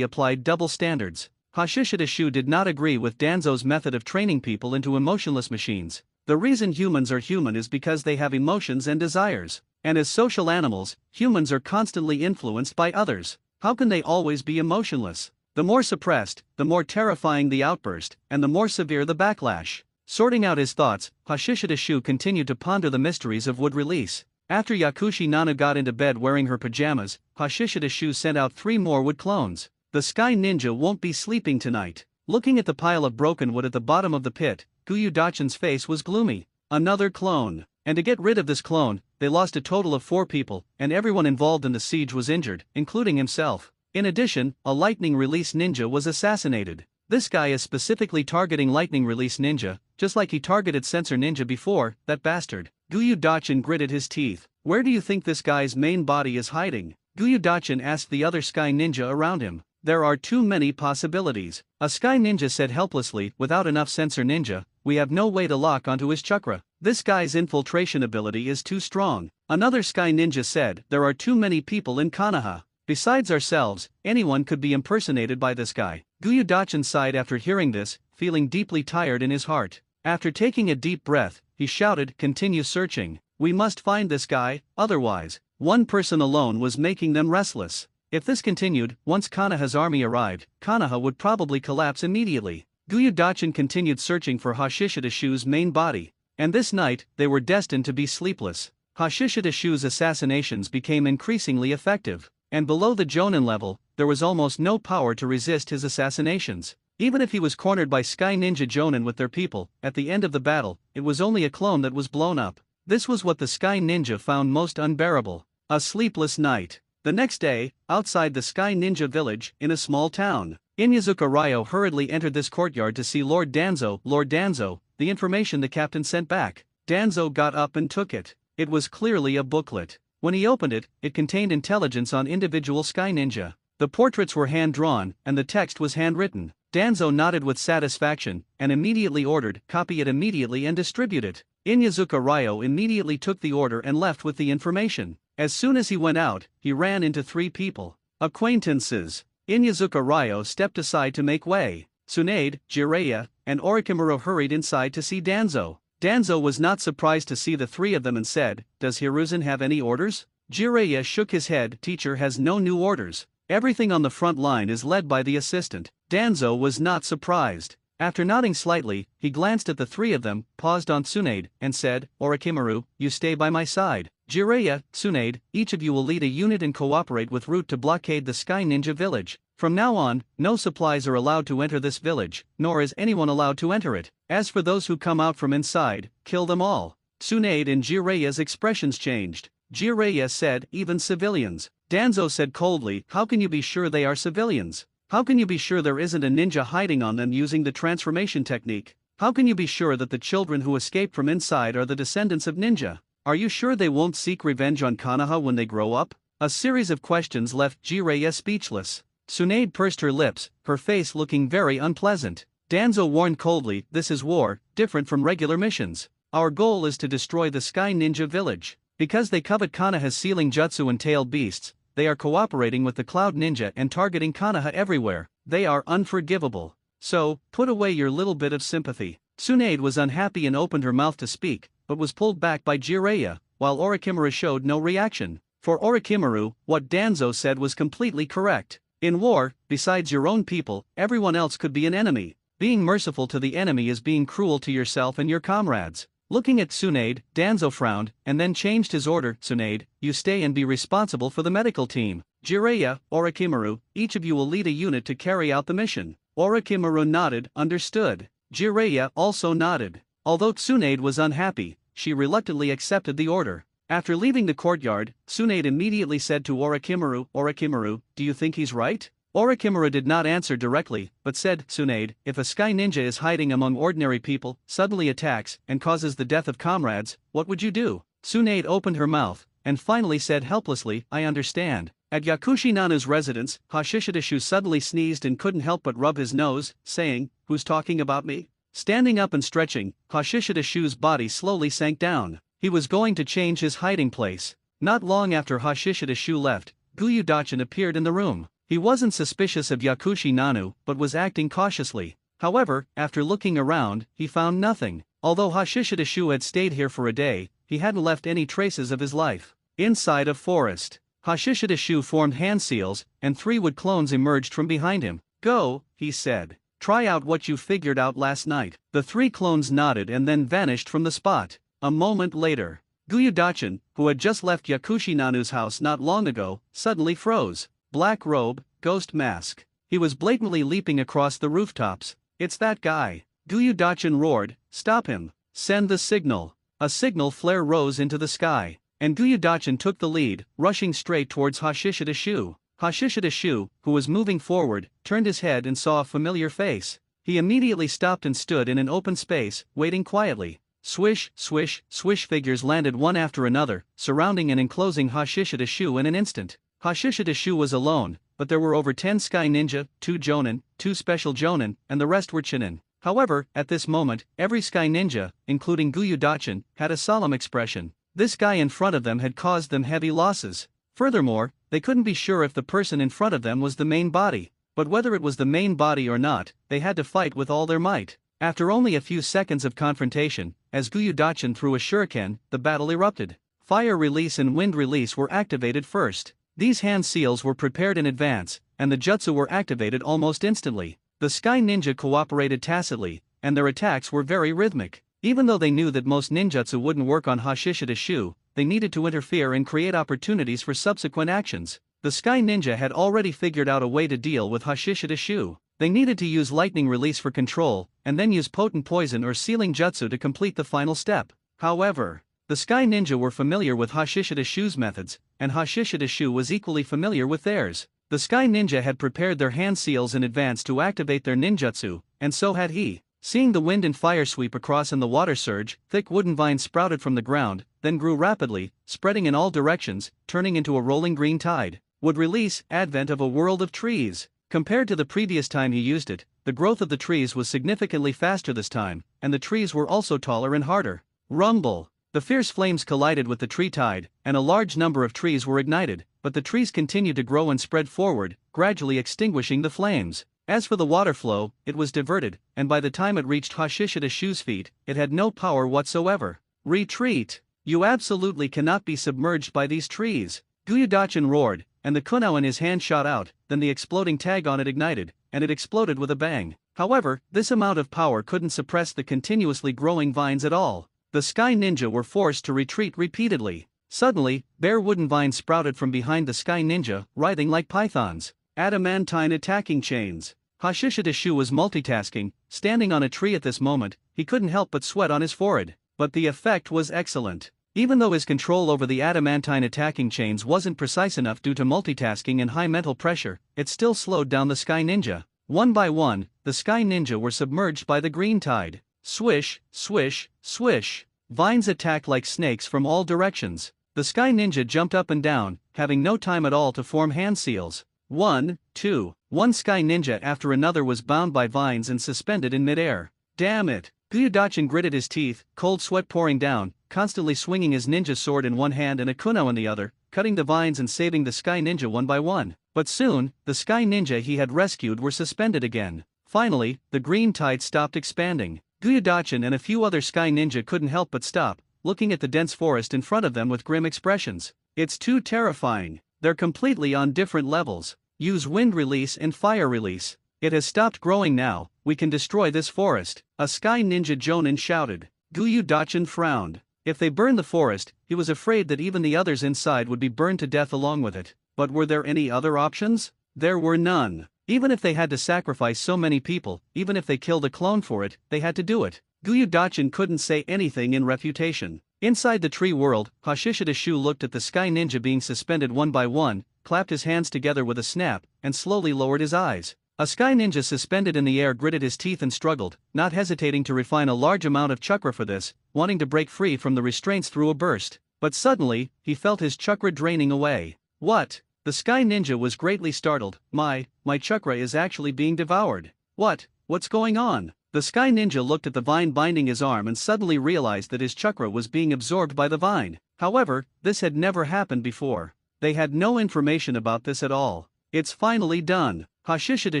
applied double standards. Hashishida Shu did not agree with Danzo's method of training people into emotionless machines. The reason humans are human is because they have emotions and desires. And as social animals, humans are constantly influenced by others. How can they always be emotionless? The more suppressed, the more terrifying the outburst, and the more severe the backlash. Sorting out his thoughts, Hashishida Shu continued to ponder the mysteries of wood release. After Yakushi Nana got into bed wearing her pajamas, Hashishida Shu sent out 3 more wood clones. The Sky Ninja won't be sleeping tonight. Looking at the pile of broken wood at the bottom of the pit, Gyudachin's face was gloomy. Another clone. And to get rid of this clone, they lost a total of 4 people, and everyone involved in the siege was injured, including himself. In addition, a lightning release ninja was assassinated. This guy is specifically targeting lightning release ninja, just like he targeted sensor ninja before, that bastard. Gyudachin gritted his teeth. "Where do you think this guy's main body is hiding?" Gyudachin asked the other Sky Ninja around him. "There are too many possibilities," a Sky Ninja said helplessly. "Without enough sensor ninja, we have no way to lock onto his chakra. This guy's infiltration ability is too strong." Another Sky Ninja said, "There are too many people in Konoha. Besides ourselves, anyone could be impersonated by this guy." Gyudachin sighed after hearing this, feeling deeply tired in his heart. After taking a deep breath, he shouted, "Continue searching. We must find this guy, otherwise, one person alone was making them restless." If this continued, once Konoha's army arrived, Konoha would probably collapse immediately. Gyudachin continued searching for Hashishida Shu's main body. And this night, they were destined to be sleepless. Hashishidashu's assassinations became increasingly effective, and below the Jonin level, there was almost no power to resist his assassinations. Even if he was cornered by Sky Ninja Jonin with their people, at the end of the battle, it was only a clone that was blown up. This was what the Sky Ninja found most unbearable. A sleepless night. The next day, outside the Sky Ninja village, in a small town, Inyazuka Ryo hurriedly entered this courtyard to see Lord Danzo. Lord Danzo, the information the captain sent back. Danzo got up and took it. It was clearly a booklet. When he opened it, it contained intelligence on individual Sky Ninja. The portraits were hand-drawn, and the text was handwritten. Danzo nodded with satisfaction, and immediately ordered, "Copy it immediately and distribute it." Inyazuka Ryo immediately took the order and left with the information. As soon as he went out, he ran into three people. Acquaintances. Inyazuka Ryo stepped aside to make way. Tsunade, Jiraiya, and Orochimaru hurried inside to see Danzo. Danzo was not surprised to see the three of them and said, "Does Hiruzen have any orders?" Jiraiya shook his head. "Teacher has no new orders. Everything on the front line is led by the assistant." Danzo was not surprised. After nodding slightly, he glanced at the three of them, paused on Tsunade, and said, "Orochimaru, you stay by my side. Jiraiya, Tsunade, each of you will lead a unit and cooperate with Root to blockade the Sky Ninja village. From now on, no supplies are allowed to enter this village, nor is anyone allowed to enter it. As for those who come out from inside, kill them all." Tsunade and Jiraiya's expressions changed. Jiraiya said, "Even civilians." Danzo said coldly, "How can you be sure they are civilians? How can you be sure there isn't a ninja hiding on them using the transformation technique? How can you be sure that the children who escaped from inside are the descendants of ninja? Are you sure they won't seek revenge on Konoha when they grow up?" A series of questions left Jiraiya speechless. Tsunade pursed her lips, her face looking very unpleasant. Danzo warned coldly, "This is war, different from regular missions. Our goal is to destroy the Sky Ninja village. Because they covet Konoha's sealing jutsu and tailed beasts, they are cooperating with the Cloud Ninja and targeting Konoha everywhere. They are unforgivable. So, put away your little bit of sympathy." Tsunade was unhappy and opened her mouth to speak, but was pulled back by Jiraiya, while Orochimaru showed no reaction. For Orochimaru, what Danzo said was completely correct. In war, besides your own people, everyone else could be an enemy. Being merciful to the enemy is being cruel to yourself and your comrades. Looking at Tsunade, Danzo frowned, and then changed his order. "Tsunade, you stay and be responsible for the medical team. Jiraiya, Orochimaru, each of you will lead a unit to carry out the mission." Orochimaru nodded, understood. Jiraiya also nodded. Although Tsunade was unhappy, she reluctantly accepted the order. After leaving the courtyard, Tsunade immediately said to Orochimaru, "Orochimaru, do you think he's right?" Orochimaru did not answer directly, but said, "Tsunade, if a Sky Ninja is hiding among ordinary people, suddenly attacks, and causes the death of comrades, what would you do?" Tsunade opened her mouth, and finally said helplessly, "I understand." At Yakushi Nanu's residence, Hashishidashu suddenly sneezed and couldn't help but rub his nose, saying, "Who's talking about me?" Standing up and stretching, Hashishidashu's body slowly sank down. He was going to change his hiding place. Not long after Hashishidashu left, Gyudachen appeared in the room. He wasn't suspicious of Yakushi Nanu, but was acting cautiously. However, after looking around, he found nothing. Although Hashishidashu had stayed here for a day, he hadn't left any traces of his life. Inside a forest, Hashishidashu formed hand seals, and 3 wood clones emerged from behind him. "Go," he said. "Try out what you figured out last night." The 3 clones nodded and then vanished from the spot. A moment later, Gyudachen, who had just left Yakushi Nanu's house not long ago, suddenly froze. Black robe, ghost mask. He was blatantly leaping across the rooftops. "It's that guy." Gyudachen roared, "Stop him. Send the signal." A signal flare rose into the sky, and Gyudachen took the lead, rushing straight towards Hashishidashu. Hashishidashu, who was moving forward, turned his head and saw a familiar face. He immediately stopped and stood in an open space, waiting quietly. Swish, swish, swish, figures landed one after another, surrounding and enclosing Hashishidashu in an instant. Hashishidashu was alone, but there were over 10 Sky Ninja, 2 Jonin, 2 Special Jonin, and the rest were Chinin. However, at this moment, every Sky Ninja, including Gyudachen, had a solemn expression. This guy in front of them had caused them heavy losses. Furthermore, they couldn't be sure if the person in front of them was the main body. But whether it was the main body or not, they had to fight with all their might. After only a few seconds of confrontation, as Gyudachen threw a shuriken, the battle erupted. Fire release and wind release were activated first. These hand seals were prepared in advance, and the jutsu were activated almost instantly. The Sky Ninja cooperated tacitly, and their attacks were very rhythmic. Even though they knew that most ninjutsu wouldn't work on Hashishida Shu, they needed to interfere and create opportunities for subsequent actions. The Sky Ninja had already figured out a way to deal with Hashishida Shu. They needed to use lightning release for control, and then use potent poison or sealing jutsu to complete the final step. However, the Sky Ninja were familiar with Hashishida Shu's methods, and Hashishida Shu was equally familiar with theirs. The Sky Ninja had prepared their hand seals in advance to activate their ninjutsu, and so had he. Seeing the wind and fire sweep across and the water surge, thick wooden vines sprouted from the ground, then grew rapidly, spreading in all directions, turning into a rolling green tide. Would release, advent of a world of trees. Compared to the previous time he used it, the growth of the trees was significantly faster this time, and the trees were also taller and harder. Rumble. The fierce flames collided with the tree tide, and a large number of trees were ignited, but the trees continued to grow and spread forward, gradually extinguishing the flames. As for the water flow, it was diverted, and by the time it reached Hashishida Shu's feet, it had no power whatsoever. Retreat! You absolutely cannot be submerged by these trees. Gyudachin roared, and the kunao in his hand shot out, then the exploding tag on it ignited, and it exploded with a bang. However, this amount of power couldn't suppress the continuously growing vines at all. The Sky Ninja were forced to retreat repeatedly. Suddenly, bare wooden vines sprouted from behind the Sky Ninja, writhing like pythons. Adamantine attacking chains. Hashishida Shu was multitasking, standing on a tree at this moment. He couldn't help but sweat on his forehead. But the effect was excellent. Even though his control over the adamantine attacking chains wasn't precise enough due to multitasking and high mental pressure, it still slowed down the Sky Ninja. One by one, the Sky Ninja were submerged by the green tide. Swish, swish, swish. Vines attacked like snakes from all directions. The Sky Ninja jumped up and down, having no time at all to form hand seals. 1, 2. One Sky Ninja after another was bound by vines and suspended in midair. Damn it! Gyudachin gritted his teeth, cold sweat pouring down, constantly swinging his ninja sword in one hand and a kunao in the other, cutting the vines and saving the Sky Ninja one by one. But soon, the Sky Ninja he had rescued were suspended again. Finally, the green tide stopped expanding. Gyudachin and a few other Sky Ninja couldn't help but stop, looking at the dense forest in front of them with grim expressions. It's too terrifying. They're completely on different levels. Use wind release and fire release. It has stopped growing now, we can destroy this forest. A Sky Ninja Jonin shouted. Gyudachin frowned. If they burned the forest, he was afraid that even the others inside would be burned to death along with it. But were there any other options? There were none. Even if they had to sacrifice so many people, even if they killed a clone for it, they had to do it. Gyudachin couldn't say anything in refutation. Inside the tree world, Hashishida Shu looked at the Sky Ninja being suspended one by one, clapped his hands together with a snap, and slowly lowered his eyes. A Sky Ninja suspended in the air gritted his teeth and struggled, not hesitating to refine a large amount of chakra for this, wanting to break free from the restraints through a burst. But suddenly, he felt his chakra draining away. What? The Sky Ninja was greatly startled. My chakra is actually being devoured. What's going on? The Sky Ninja looked at the vine binding his arm and suddenly realized that his chakra was being absorbed by the vine. However, this had never happened before. They had no information about this at all. It's finally done. Hashishida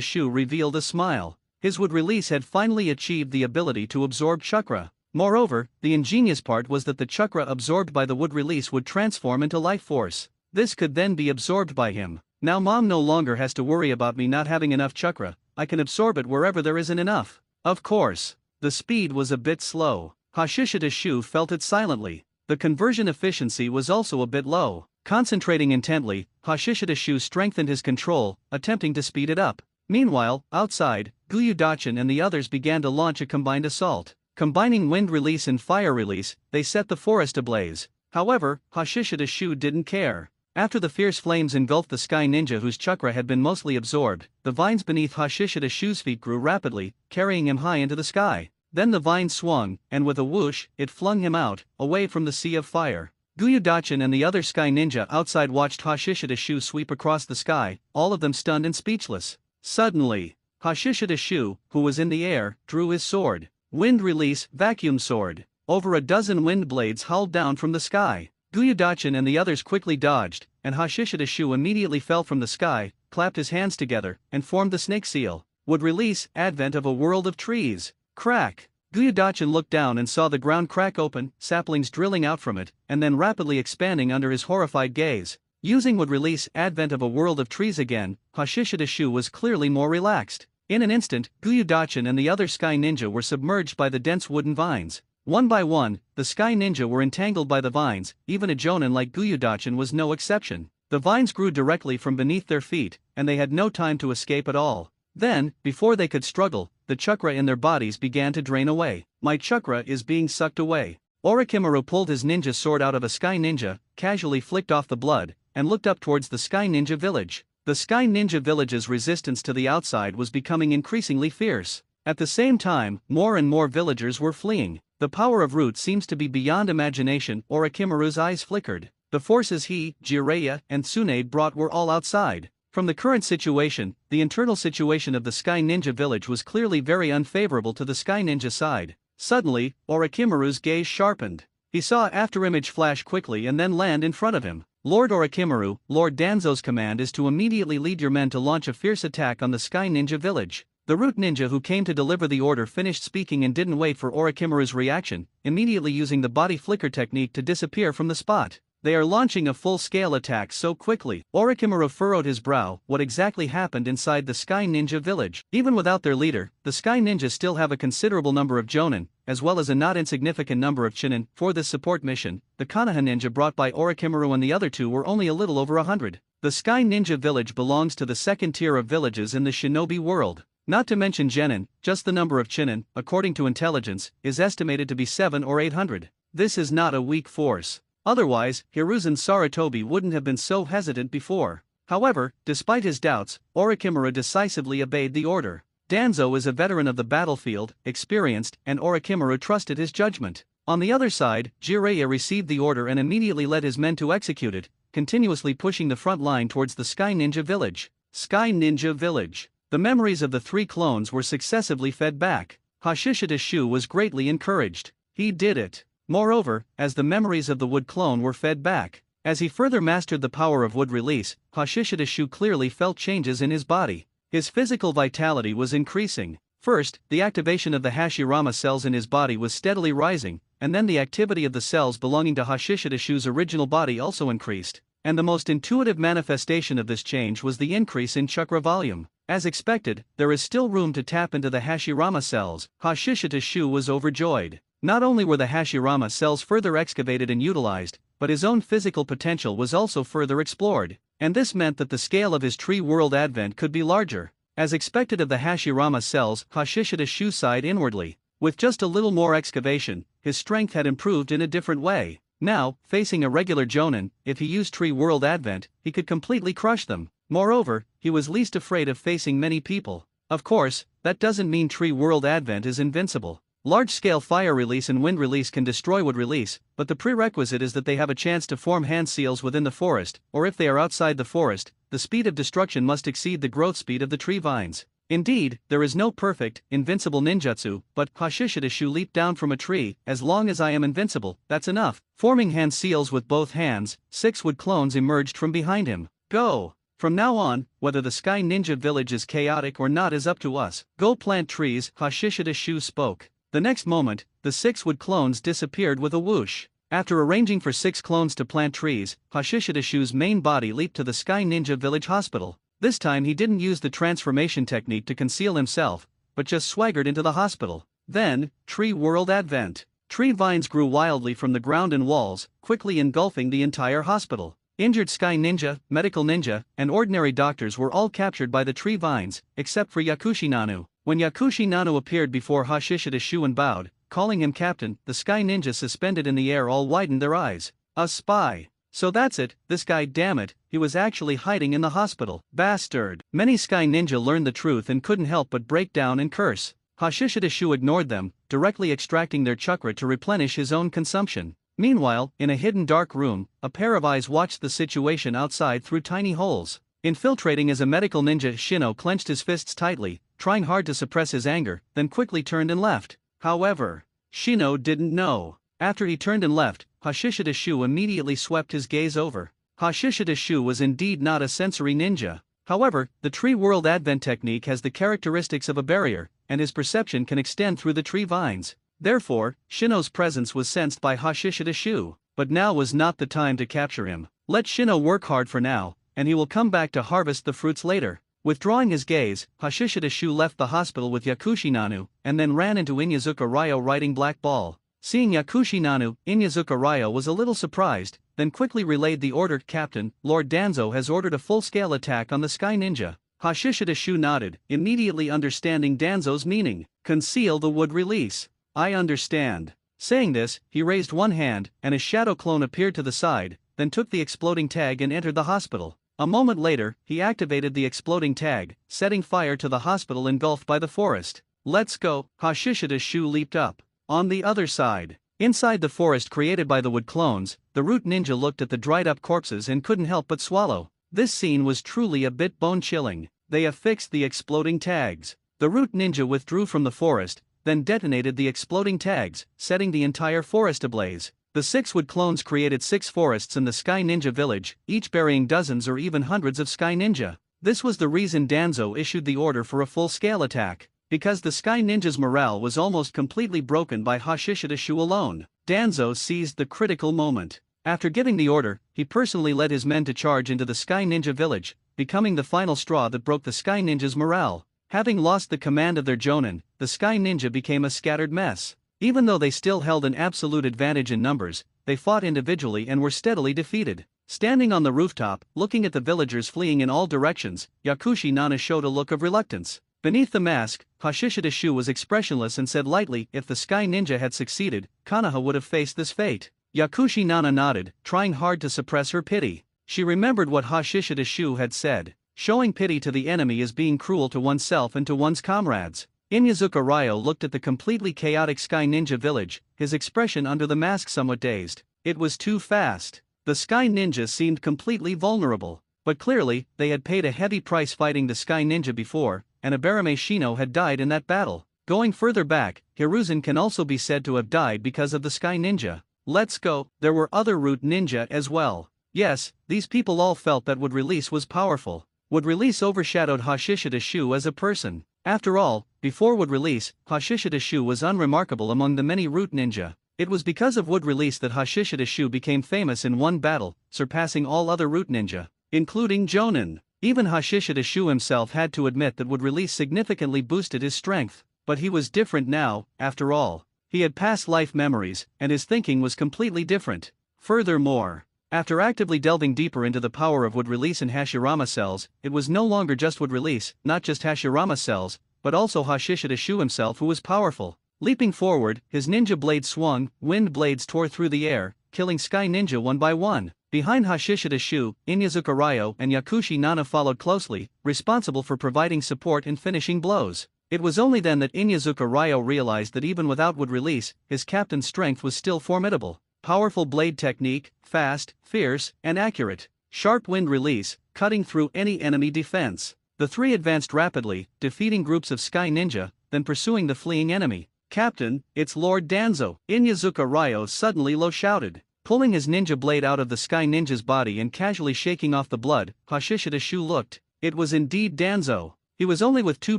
Shu revealed a smile. His wood release had finally achieved the ability to absorb chakra. Moreover, the ingenious part was that the chakra absorbed by the wood release would transform into life force. This could then be absorbed by him. Now mom no longer has to worry about me not having enough chakra. I can absorb it wherever there isn't enough. Of course. The speed was a bit slow. Hashishida Shu felt it silently. The conversion efficiency was also a bit low. Concentrating intently, Hashishida Shu strengthened his control, attempting to speed it up. Meanwhile, outside, Gyudachin and the others began to launch a combined assault. Combining wind release and fire release, they set the forest ablaze. However, Hashishida Shu didn't care. After the fierce flames engulfed the Sky Ninja whose chakra had been mostly absorbed, the vines beneath Hashishida Shu's feet grew rapidly, carrying him high into the sky. Then the vine swung, and with a whoosh, it flung him out, away from the sea of fire. Gyudachin and the other Sky Ninja outside watched Hashishida Shu sweep across the sky, all of them stunned and speechless. Suddenly, Hashishida Shu, who was in the air, drew his sword. Wind release, vacuum sword. Over a dozen wind blades howled down from the sky. Gyudachin and the others quickly dodged, and Hashishida Shu immediately fell from the sky, clapped his hands together, and formed the snake seal. Would release, advent of a world of trees. Crack! Gyudachin looked down and saw the ground crack open, saplings drilling out from it, and then rapidly expanding under his horrified gaze. Using would release, advent of a world of trees again, Hashishida Shu was clearly more relaxed. In an instant, Gyudachin and the other Sky Ninja were submerged by the dense wooden vines. One by one, the Sky Ninja were entangled by the vines. Even a jonin like Gyudachin was no exception. The vines grew directly from beneath their feet, and they had no time to escape at all. Then, before they could struggle, the chakra in their bodies began to drain away. My chakra is being sucked away. Orochimaru pulled his ninja sword out of a Sky Ninja, casually flicked off the blood, and looked up towards the Sky Ninja village. The Sky Ninja village's resistance to the outside was becoming increasingly fierce. At the same time, more and more villagers were fleeing. The power of Root seems to be beyond imagination. Orochimaru's eyes flickered. The forces he, Jiraiya, and Tsunade brought were all outside. From the current situation, the internal situation of the Sky Ninja village was clearly very unfavorable to the Sky Ninja side. Suddenly, Orochimaru's gaze sharpened. He saw an afterimage flash quickly and then land in front of him. Lord Orochimaru, Lord Danzo's command is to immediately lead your men to launch a fierce attack on the Sky Ninja village. The Root Ninja who came to deliver the order finished speaking and didn't wait for Orochimaru's reaction, immediately using the body flicker technique to disappear from the spot. They are launching a full-scale attack so quickly. Orochimaru furrowed his brow. What exactly happened inside the Sky Ninja village? Even without their leader, the Sky Ninja still have a considerable number of jonin, as well as a not insignificant number of chinin. For this support mission, the Konoha Ninja brought by Orochimaru and the other two were only a little over 100. The Sky Ninja village belongs to the second tier of villages in the shinobi world. Not to mention genin, just the number of chinin, according to intelligence, is estimated to be 700 or 800. This is not a weak force. Otherwise, Hiruzen Sarutobi wouldn't have been so hesitant before. However, despite his doubts, Orochimaru decisively obeyed the order. Danzo is a veteran of the battlefield, experienced, and Orochimaru trusted his judgment. On the other side, Jiraiya received the order and immediately led his men to execute it, continuously pushing the front line towards the Sky Ninja village. Sky Ninja village. The memories of the three clones were successively fed back. Hashishita Shu was greatly encouraged. He did it. Moreover, as the memories of the wood clone were fed back, as he further mastered the power of wood release, Hashishita Shu clearly felt changes in his body. His physical vitality was increasing. First, the activation of the Hashirama cells in his body was steadily rising, and then the activity of the cells belonging to Hashishita Shu's original body also increased. And the most intuitive manifestation of this change was the increase in chakra volume. As expected, there is still room to tap into the Hashirama cells. Hashishita Shu was overjoyed. Not only were the Hashirama cells further excavated and utilized, but his own physical potential was also further explored, and this meant that the scale of his tree world advent could be larger. As expected of the Hashirama cells, Hashishita Shu sighed inwardly. With just a little more excavation, his strength had improved in a different way. Now, facing a regular jonin, if he used tree world advent, he could completely crush them. Moreover, he was least afraid of facing many people. Of course, that doesn't mean tree world advent is invincible. Large-scale fire release and wind release can destroy wood release, but the prerequisite is that they have a chance to form hand seals within the forest, or if they are outside the forest, the speed of destruction must exceed the growth speed of the tree vines. Indeed, there is no perfect, invincible ninjutsu, but Hashishita Shu leaped down from a tree. As long as I am invincible, that's enough. Forming hand seals with both hands, 6 wood clones emerged from behind him. Go! From now on, whether the Sky Ninja village is chaotic or not is up to us. Go plant trees, Hashishita Shu spoke. The next moment, the 6 wood clones disappeared with a whoosh. After arranging for 6 clones to plant trees, Hashishita Shu's main body leaped to the Sky Ninja village hospital. This time he didn't use the transformation technique to conceal himself, but just swaggered into the hospital. Then, tree world advent. Tree vines grew wildly from the ground and walls, quickly engulfing the entire hospital. Injured Sky Ninja, Medical Ninja, and ordinary doctors were all captured by the tree vines, except for Yakushi Nanu. When Yakushi Nanu appeared before Hashishita Shu and bowed, calling him captain, the Sky Ninja suspended in the air all widened their eyes. A spy. So that's it, this guy, damn it, he was actually hiding in the hospital. Bastard. Many Sky Ninja learned the truth and couldn't help but break down and curse. Hashishita Shu ignored them, directly extracting their chakra to replenish his own consumption. Meanwhile, in a hidden dark room, a pair of eyes watched the situation outside through tiny holes. Infiltrating as a medical ninja, Shino clenched his fists tightly, trying hard to suppress his anger, then quickly turned and left. However, Shino didn't know. After he turned and left, Hashishita Shu immediately swept his gaze over. Hashishita Shu was indeed not a sensory ninja. However, the tree world advent technique has the characteristics of a barrier, and his perception can extend through the tree vines. Therefore, Shino's presence was sensed by Hashishita Shu. But now was not the time to capture him. Let Shino work hard for now, and he will come back to harvest the fruits later. Withdrawing his gaze, Hashishita Shu left the hospital with Yakushi Nanu, and then ran into Inyazuka Ryo riding Black Ball. Seeing Yakushi Nanu, Inyazuka Ryo was a little surprised, then quickly relayed the order. Captain, Lord Danzo has ordered a full-scale attack on the Sky Ninja. Hashishida Shu nodded, immediately understanding Danzo's meaning. Conceal the wood release. I understand. Saying this, he raised one hand, and his shadow clone appeared to the side, then took the exploding tag and entered the hospital. A moment later, he activated the exploding tag, setting fire to the hospital engulfed by the forest. Let's go, Hashishida Shu leaped up. On the other side, inside the forest created by the wood clones, the root ninja looked at the dried-up corpses and couldn't help but swallow. This scene was truly a bit bone-chilling. They affixed the exploding tags. The root ninja withdrew from the forest, then detonated the exploding tags, setting the entire forest ablaze. The 6 wood clones created 6 forests in the Sky Ninja village, each burying dozens or even hundreds of Sky Ninja. This was the reason Danzo issued the order for a full-scale attack. Because the Sky Ninja's morale was almost completely broken by Hashishida Shu alone, Danzo seized the critical moment. After giving the order, he personally led his men to charge into the Sky Ninja village, becoming the final straw that broke the Sky Ninja's morale. Having lost the command of their Jonin, the Sky Ninja became a scattered mess. Even though they still held an absolute advantage in numbers, they fought individually and were steadily defeated. Standing on the rooftop, looking at the villagers fleeing in all directions, Yakushi Nana showed a look of reluctance. Beneath the mask, Hashishida Shu was expressionless and said lightly, if the Sky Ninja had succeeded, Konoha would have faced this fate. Yakushi Nana nodded, trying hard to suppress her pity. She remembered what Hashishida Shu had said. Showing pity to the enemy is being cruel to oneself and to one's comrades. Inyazuka Ryo looked at the completely chaotic Sky Ninja village, his expression under the mask somewhat dazed. It was too fast. The Sky Ninja seemed completely vulnerable. But clearly, they had paid a heavy price fighting the Sky Ninja before, and Abarame Shino had died in that battle. Going further back, Hiruzen can also be said to have died because of the Sky Ninja. Let's go, there were other root ninja as well. Yes, these people all felt that Wood Release was powerful. Wood Release overshadowed Hashishida Shu as a person. After all, before Wood Release, Hashishida Shu was unremarkable among the many root ninja. It was because of Wood Release that Hashishida Shu became famous in one battle, surpassing all other root ninja, including Jonin. Even Hashishida Shu himself had to admit that Wood Release significantly boosted his strength. But he was different now, after all. He had past life memories, and his thinking was completely different. Furthermore, after actively delving deeper into the power of Wood Release and Hashirama cells, it was no longer just Wood Release, not just Hashirama cells, but also Hashishida Shu himself who was powerful. Leaping forward, his ninja blade swung, wind blades tore through the air, killing Sky Ninja one by one. Behind Hashishida Shu, Inyazuka Ryo and Yakushi Nana followed closely, responsible for providing support and finishing blows. It was only then that Inyazuka Ryo realized that even without Wood Release, his captain's strength was still formidable. Powerful blade technique, fast, fierce, and accurate. Sharp wind release, cutting through any enemy defense. The three advanced rapidly, defeating groups of Sky Ninja, then pursuing the fleeing enemy. Captain, it's Lord Danzo, Inyazuka Ryo suddenly low shouted. Pulling his ninja blade out of the Sky Ninja's body and casually shaking off the blood, Hashishida Shu looked. It was indeed Danzo. He was only with 2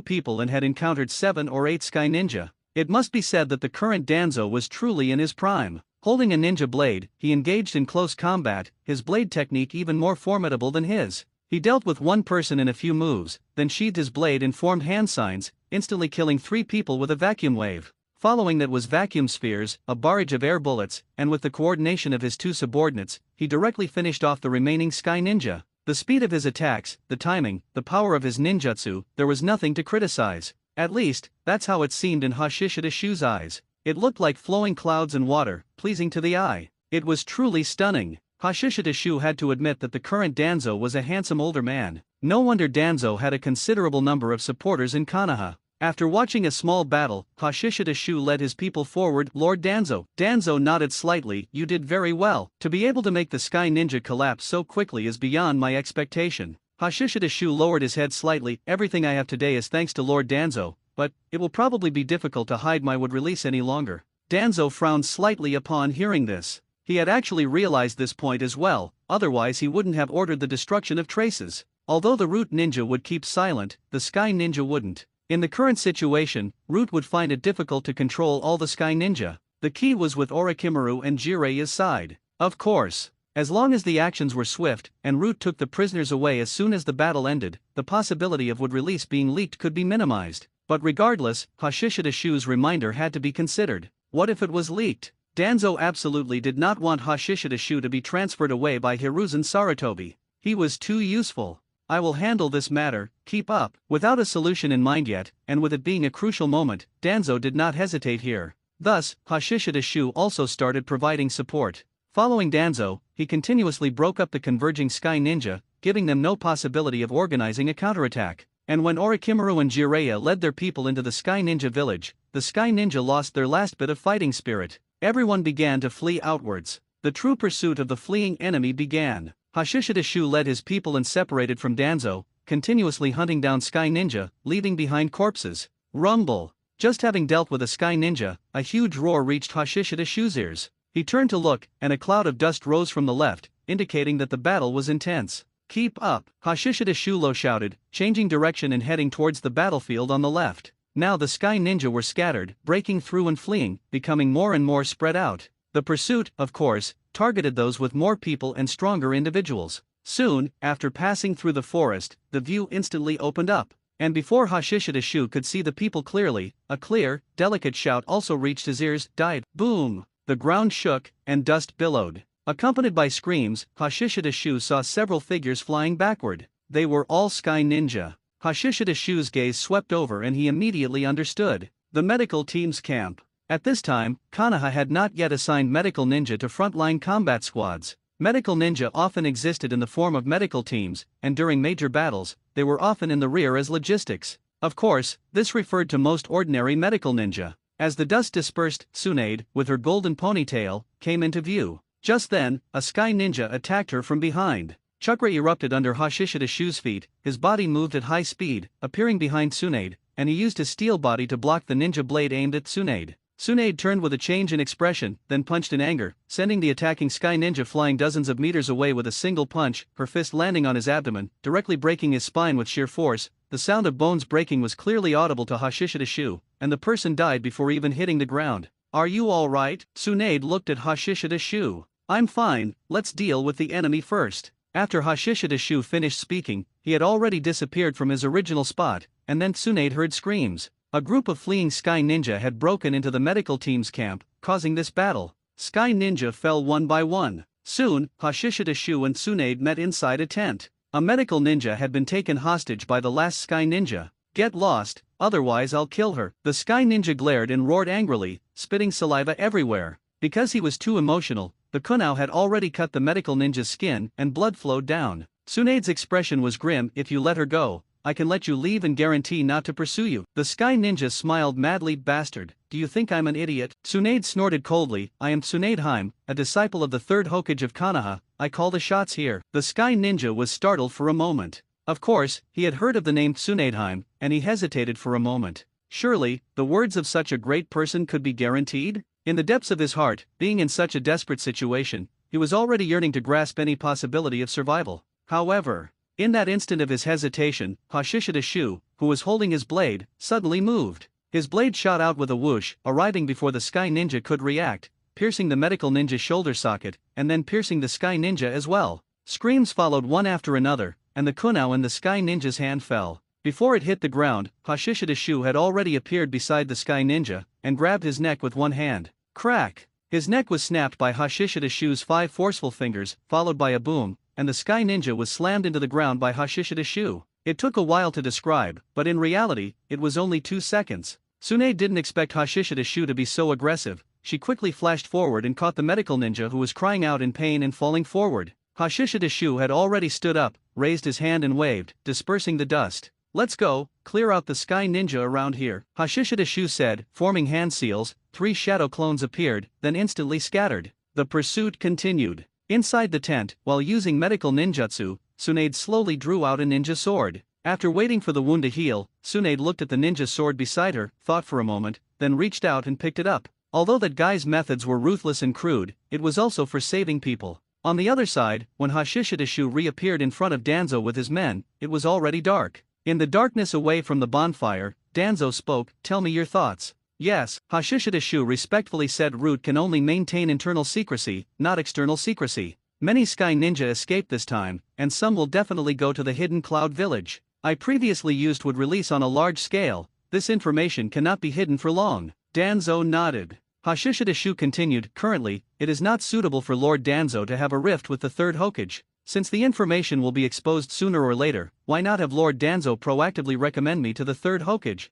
people and had encountered 7 or 8 Sky Ninja. It must be said that the current Danzo was truly in his prime. Holding a ninja blade, he engaged in close combat, his blade technique even more formidable than his. He dealt with one person in a few moves, then sheathed his blade and formed hand signs, instantly killing 3 people with a vacuum wave. Following that was vacuum spheres, a barrage of air bullets, and with the coordination of his 2 subordinates, he directly finished off the remaining Sky Ninja. The speed of his attacks, the timing, the power of his ninjutsu, there was nothing to criticize. At least, that's how it seemed in Hashishida Shu's eyes. It looked like flowing clouds and water, pleasing to the eye. It was truly stunning. Hashishida Shu had to admit that the current Danzo was a handsome older man. No wonder Danzo had a considerable number of supporters in Konoha. After watching a small battle, Hashishida Shu led his people forward. Lord Danzo. Danzo nodded slightly. You did very well. To be able to make the Sky Ninja collapse so quickly is beyond my expectation. Hashishida Shu lowered his head slightly. Everything I have today is thanks to Lord Danzo, but it will probably be difficult to hide my Wood Release any longer. Danzo frowned slightly upon hearing this. He had actually realized this point as well, otherwise he wouldn't have ordered the destruction of traces. Although the Root Ninja would keep silent, the Sky Ninja wouldn't. In the current situation, Root would find it difficult to control all the Sky Ninja. The key was with Orochimaru and Jiraiya's side. Of course, as long as the actions were swift, and Root took the prisoners away as soon as the battle ended, the possibility of Wood Release being leaked could be minimized. But regardless, Hashishida Shu's reminder had to be considered. What if it was leaked? Danzo absolutely did not want Hashishidashu to be transferred away by Hiruzen Sarutobi. He was too useful. I will handle this matter, keep up. Without a solution in mind yet, and with it being a crucial moment, Danzo did not hesitate here. Thus, Hashishidashu also started providing support. Following Danzo, he continuously broke up the converging Sky Ninja, giving them no possibility of organizing a counterattack. And when Orochimaru and Jiraiya led their people into the Sky Ninja village, the Sky Ninja lost their last bit of fighting spirit. Everyone began to flee outwards. The true pursuit of the fleeing enemy began. Hashishidashu led his people and separated from Danzo, continuously hunting down Sky Ninja, leaving behind corpses. Rumble. Just having dealt with a Sky Ninja, a huge roar reached Hashishidashu's ears. He turned to look, and a cloud of dust rose from the left, indicating that the battle was intense. Keep up, Hashishidashu shouted, changing direction and heading towards the battlefield on the left. Now the Sky Ninja were scattered, breaking through and fleeing, becoming more and more spread out. The pursuit, of course, targeted those with more people and stronger individuals. Soon, after passing through the forest, the view instantly opened up. And before Hashishidashu could see the people clearly, a clear, delicate shout also reached his ears. Died. Boom! The ground shook, and dust billowed. Accompanied by screams, Hashishidashu saw several figures flying backward. They were all Sky Ninja. Hashishidashu's gaze swept over and he immediately understood. The medical team's camp. At this time, Konoha had not yet assigned medical ninja to frontline combat squads. Medical ninja often existed in the form of medical teams, and during major battles, they were often in the rear as logistics. Of course, this referred to most ordinary medical ninja. As the dust dispersed, Tsunade, with her golden ponytail, came into view. Just then, a Sky Ninja attacked her from behind. Chakra erupted under Hashishidashu's feet, his body moved at high speed, appearing behind Tsunade, and he used his steel body to block the ninja blade aimed at Tsunade. Tsunade turned with a change in expression, then punched in anger, sending the attacking Sky Ninja flying dozens of meters away with a single punch, her fist landing on his abdomen, directly breaking his spine with sheer force. The sound of bones breaking was clearly audible to Hashishidashu, and the person died before even hitting the ground. Are you alright? Tsunade looked at Hashishidashu. I'm fine, let's deal with the enemy first. After Hashishidashu finished speaking, he had already disappeared from his original spot, and then Tsunade heard screams. A group of fleeing Sky Ninja had broken into the medical team's camp, causing this battle. Sky Ninja fell one by one. Soon, Hashishidashu and Tsunade met inside a tent. A medical ninja had been taken hostage by the last Sky Ninja. Get lost, otherwise I'll kill her. The Sky Ninja glared and roared angrily, spitting saliva everywhere. Because he was too emotional, the kunai had already cut the medical ninja's skin and blood flowed down. Tsunade's expression was grim. If you let her go, I can let you leave and guarantee not to pursue you. The Sky Ninja smiled madly. Bastard, do you think I'm an idiot? Tsunade snorted coldly. I am Tsunade Heim, a disciple of the third Hokage of Konoha. I call the shots here. The Sky Ninja was startled for a moment. Of course, he had heard of the name Tsunade Heim, and he hesitated for a moment. Surely, the words of such a great person could be guaranteed? In the depths of his heart, being in such a desperate situation, he was already yearning to grasp any possibility of survival. However, in that instant of his hesitation, Hashishidashu, who was holding his blade, suddenly moved. His blade shot out with a whoosh, arriving before the Sky Ninja could react, piercing the medical ninja's shoulder socket, and then piercing the Sky Ninja as well. Screams followed one after another, and the kunai in the Sky Ninja's hand fell. Before it hit the ground, Hashishidashu had already appeared beside the Sky Ninja, and grabbed his neck with one hand. Crack! His neck was snapped by Hashishidashu's 5 forceful fingers, followed by a boom, and the Sky Ninja was slammed into the ground by Hashishidashu. It took a while to describe, but in reality, it was only 2 seconds. Tsunade didn't expect Hashishidashu to be so aggressive. She quickly flashed forward and caught the medical ninja who was crying out in pain and falling forward. Hashishidashu had already stood up, raised his hand and waved, dispersing the dust. Let's go, clear out the Sky Ninja around here, Hashishidashu said, forming hand seals. 3 shadow clones appeared, then instantly scattered. The pursuit continued. Inside the tent, while using medical ninjutsu, Tsunade slowly drew out a ninja sword. After waiting for the wound to heal, Tsunade looked at the ninja sword beside her, thought for a moment, then reached out and picked it up. Although that guy's methods were ruthless and crude, it was also for saving people. On the other side, when Hashishidashu reappeared in front of Danzo with his men, it was already dark. In the darkness away from the bonfire, Danzo spoke. Tell me your thoughts. Yes, Hashishidashu respectfully said. Root can only maintain internal secrecy, not external secrecy. Many Sky Ninja escaped this time, and some will definitely go to the hidden cloud village. I previously used would release on a large scale. This information cannot be hidden for long. Danzo nodded. Hashishida Shu continued, currently, it is not suitable for Lord Danzo to have a rift with the third Hokage. Since the information will be exposed sooner or later, why not have Lord Danzo proactively recommend me to the third Hokage?